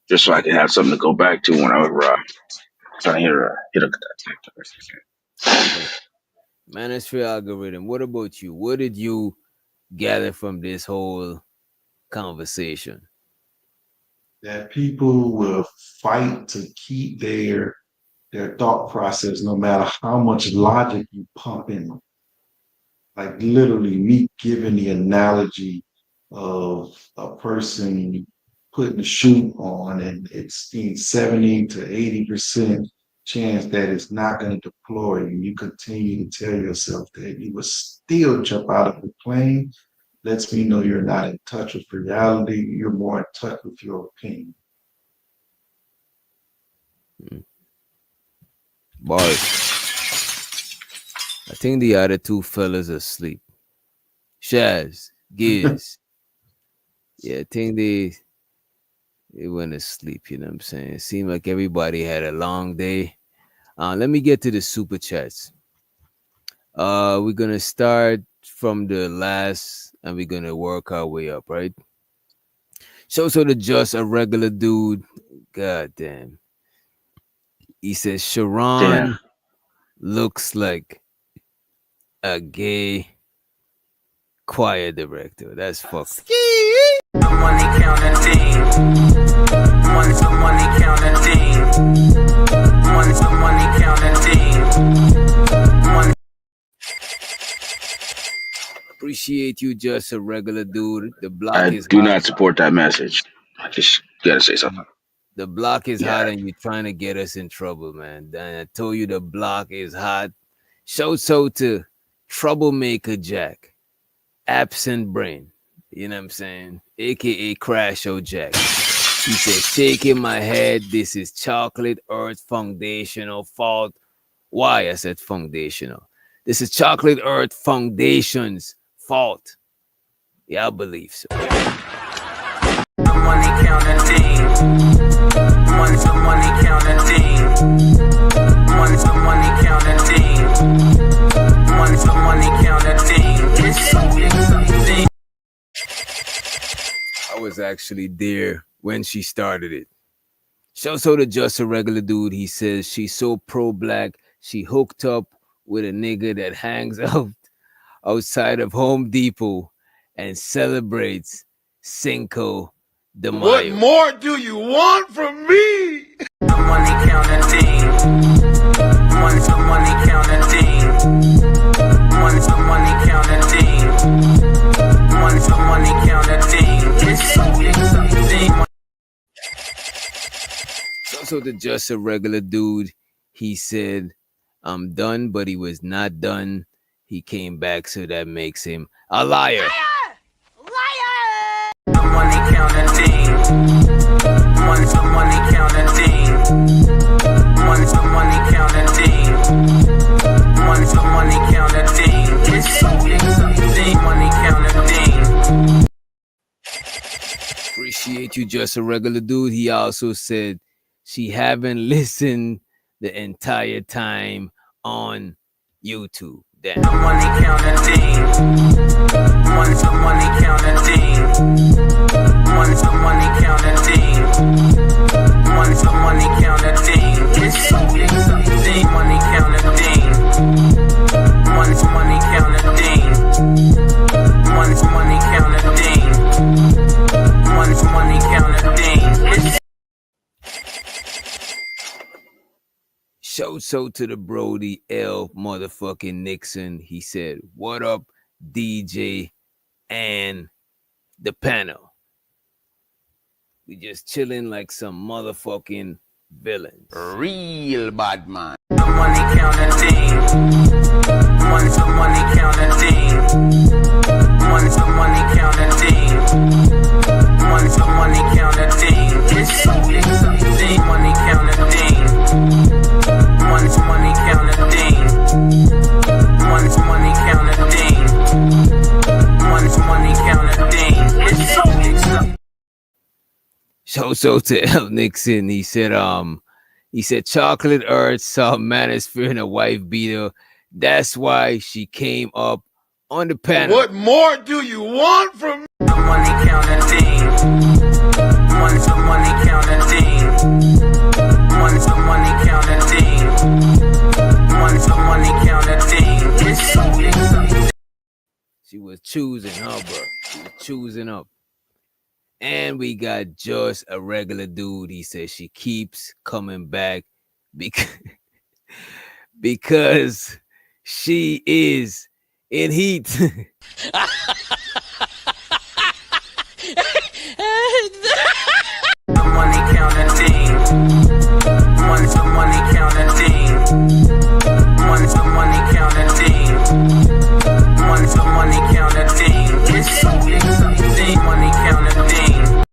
S9: just so I can have something to go back to when I would trying to hit a.
S4: Manosphere algorithm. What about you? What did you gather from this whole conversation?
S14: That people will fight to keep their thought process, no matter how much logic you pump in them. Like literally, me giving the analogy of a person putting a shoe on, and it's 70 to 80% chance that it's not going to deploy, and you continue to tell yourself that you will still jump out of the plane, lets me know you're not in touch with reality. You're more in touch with your opinion.
S4: Bars. I think the other two fellas are asleep. Shaz, Giz. Yeah, I think they went to sleep, you know what I'm saying? It seemed like everybody had a long day. Let me get to the super chats. We're gonna start from the last and we're gonna work our way up, right? So the just a regular dude. God damn. He says Sharon looks like a gay choir director. That's fucked.
S18: Money counting team. Money counting team. Money counting team.
S4: Appreciate you, just a regular dude. The block
S9: I
S4: is
S9: do
S4: hot.
S9: not support that message. I just gotta say something.
S4: The block is
S10: Yeah.
S4: hot and you're trying to get us in trouble, man. And I told you the block is hot. So to Troublemaker Jack, Absent Brain, you know what I'm saying? AKA Crash O Jack. He said, shaking my head, this is Chocolate Earth Foundational fault. Why? I said foundational. This is Chocolate Earth Foundation's fault. Yeah, I believe so.
S18: Money counter ding. Money counter ding. Money counter ding. Money counter ding. It's something.
S4: I was actually there when she started it. Shouts out to Just a Regular Dude. He says she's so pro-black, she hooked up with a nigga that hangs out outside of Home Depot and celebrates Cinco de Mayo.
S3: What more do you want from me?
S18: Money counter ding. Money counter ding. Money counter ding. Money counter ding. It's something.
S4: Also, to Just a Regular Dude, he said, I'm done, but he was not done. He came back, so that makes him a liar.
S18: Money counter ding. Money counter ding. Money counter ding. Money counter ding. It's something. Money counter ding.
S4: Appreciate you, Just a Regular Dude. He also said she haven't listened the entire time on YouTube. Damn.
S18: Money counter ding. Money counter ding. Money counter ding. Money counter ding. It's something. Money counter ding. Money counter ding. Money counter ding. Money counter ding.
S4: Shouts out to the Brody L motherfucking Nixon. He said, what up, DJ and the panel? We just chilling like some motherfucking villains.
S2: Real bad man.
S18: Money counter ding. Money counter ding. Money counter ding. Money counter ding. It's something. Money counter ding. Money counter ding. Money counter ding. Money counter ding. It's something.
S4: Shouts out to L Nixon. He said, Chocolate Earth saw Manosphere and a wife beater. That's why she came up on the panel.
S3: What more do you want from me?
S18: Money counter ding. Money counter ding. Money counter ding. Money counter ding. It's something.
S4: She was choosing, huh, bro? She was choosing up. And we got Just a Regular Dude. He says she keeps coming back because she is in heat.
S18: Money counter ding. Money counter ding. Money counter ding. Money counter ding. It's something. Money counter ding.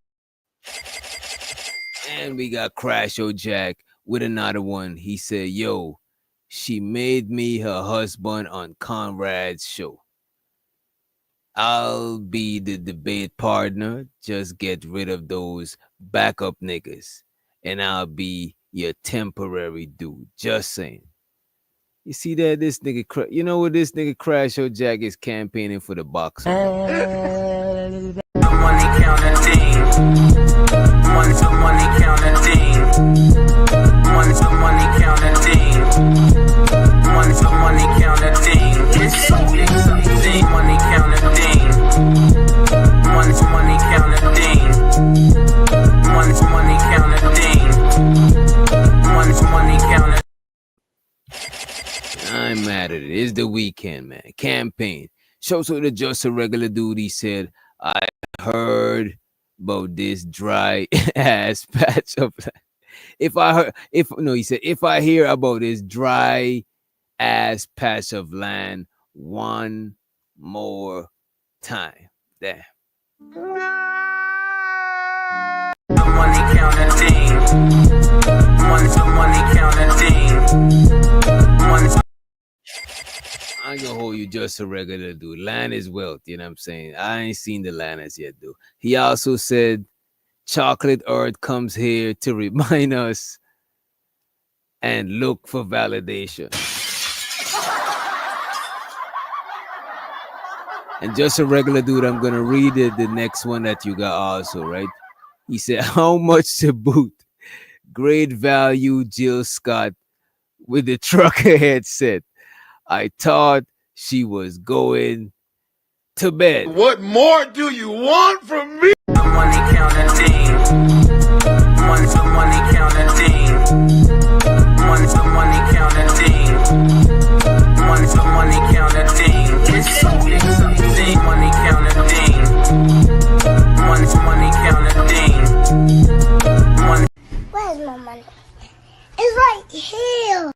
S4: And we got Crash O Jack with another one. He said, yo, she made me her husband on Conrad's show. I'll be the debate partner. Just get rid of those backup niggas. And I'll be your temporary dude. Just saying. You see that? This nigga, you know what this nigga Crash O Jack is campaigning for the box.
S18: Money counter ding. Money counter ding. Money counter ding. Money counter ding. It's something. Money counter ding. Money counter ding. Money counter ding. Money counter.
S4: I'm mad at it. It's the weekend, man. Campaign. Shows to the Just a Regular Dude. He said, I heard about this dry ass patch of land. He said, if I hear about this dry ass patch of land one more time. Damn.
S18: Money counting team. Money counting team.
S4: I ain't gonna hold you just a regular dude. Land is wealth, you know what I'm saying? I ain't seen the land as yet, dude. He also said Chocolate Earth comes here to remind us and look for validation. And just a regular dude, I'm gonna read the next one that you got also, right? He said, how much to boot? Great value, Jill Scott with the trucker headset. I thought she was going to bed.
S3: What more do you want from me?
S18: Money counting team. Money counting team. Money counting team. Money counting team. It's so big, money counting team. Money counting team.
S7: Where's my money? It's right here.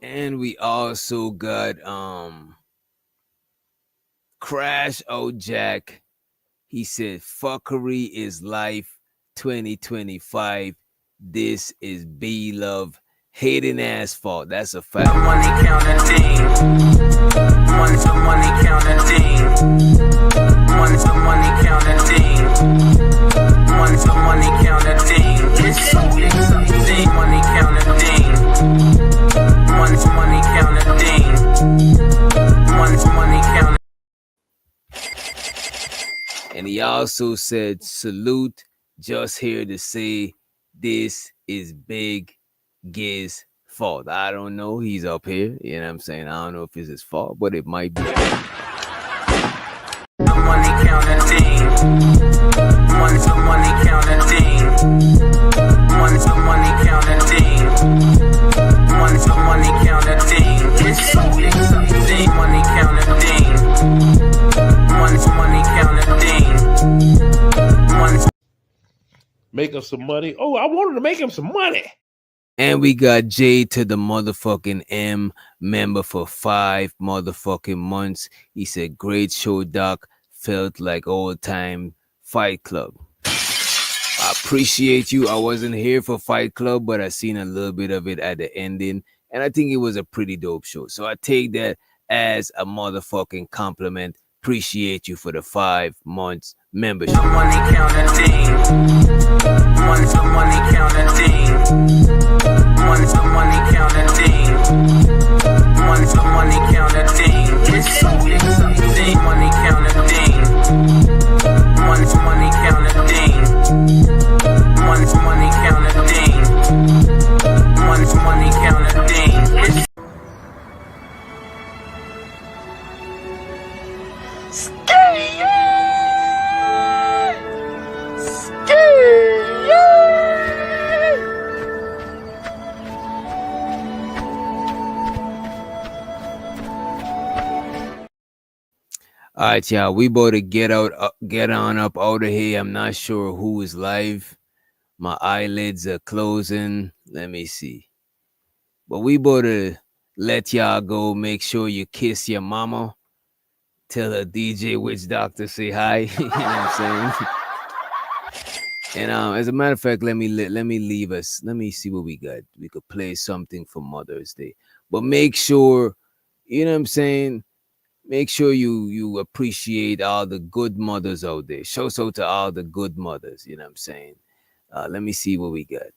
S4: And we also got Crash O Jack. He said, fuckery is life 2025. This is B Love. Hating asphalt. That's a fact.
S18: Money counting team. Money counting team. Money counting team. Money counting team. It's so big, money counting team. Money counting team. Money counting.
S4: And he also said, salute, just here to say this is Big Giz fault. I don't know. He's up here. You know what I'm saying? I don't know if it's his fault, but it might be.
S18: Money counting team. Money counting team. Money counting team. Money counting team. It's so big, money counting team. Money counting team.
S2: Make him some money. Oh, I wanted to make him some money.
S4: And we got J to the motherfucking M member for 5 motherfucking months. He said, great show, Doc. Felt like old time Fight Club. I appreciate you. I wasn't here for Fight Club, but I seen a little bit of it at the ending. And I think it was a pretty dope show. So I take that as a motherfucking compliment. Appreciate you for the 5 months membership.
S18: Money counting team. Money counting team. Money counting team. Money counting team. It's so big, money counting team. Money counting team. Money counting team. Money counting team.
S4: All right, y'all. We about to get on up out of here. I'm not sure who is live. My eyelids are closing. Let me see. But we about to let y'all go. Make sure you kiss your mama. Tell her DJ Witch Doctor say hi. You know what I'm saying? And as a matter of fact, let me leave us. Let me see what we got. We could play something for Mother's Day. But make sure, you know what I'm saying? Make sure you appreciate all the good mothers out there. Show so to all the good mothers. You know what I'm saying? Let me see what we got.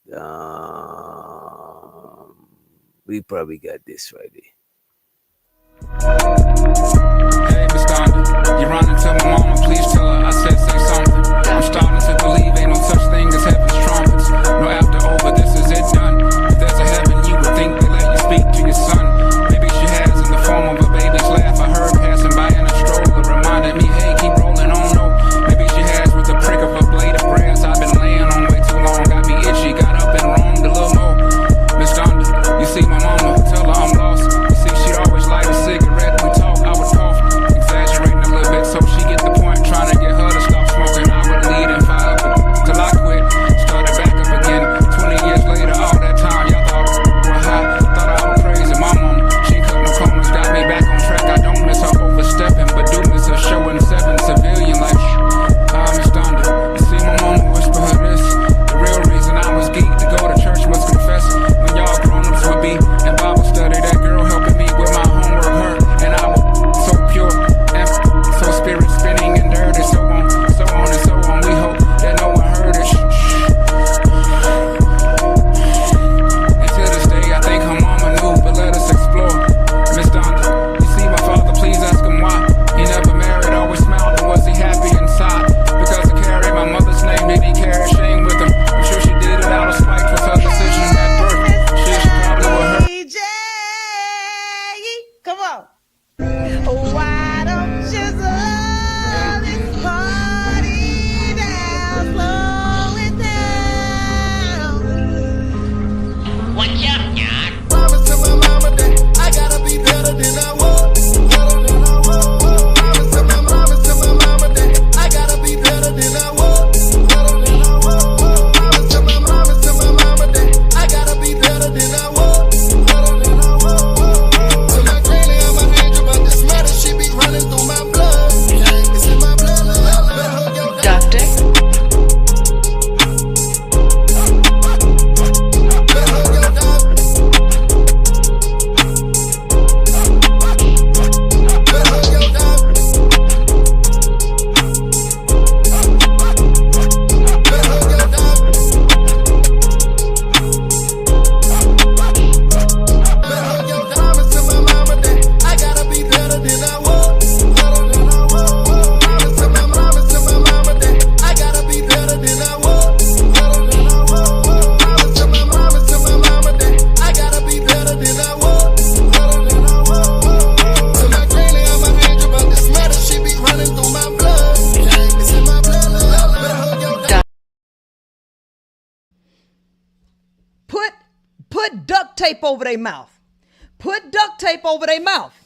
S4: We probably got this right here.
S19: Hey, Miss Donda, you running to my mama, please tell her I said say something. I'm starting to believe ain't no such thing as heaven's trumpets. No after over, this is it done. If there's a heaven, you would think they let you speak to your son. Maybe she has in the form of a baby's laugh. I heard passing by in a stroller, reminded me, hey, keep rolling on. No, maybe she has with the prick of a blade of grass. I've been laying on way too long, got me itchy, got up and roamed a little more. Miss Donda, you see my mama, tell her I'm lost. You see, she'd always light a cigarette. We talk, I would cough, exaggerating a little bit so she get the point. Try
S13: Why don't you slow this party down? Slow it down. What's up, Doc? Promise to my mama that I gotta be better than I was. Promise to my mama that I gotta be better than I was. Promise to my mama that I gotta be better than I was. To my granny, I'm an angel, but this murder she be running through my blood. It's in my blood. Doctor.
S15: Put duct tape over their mouth. Put duct tape over their mouth.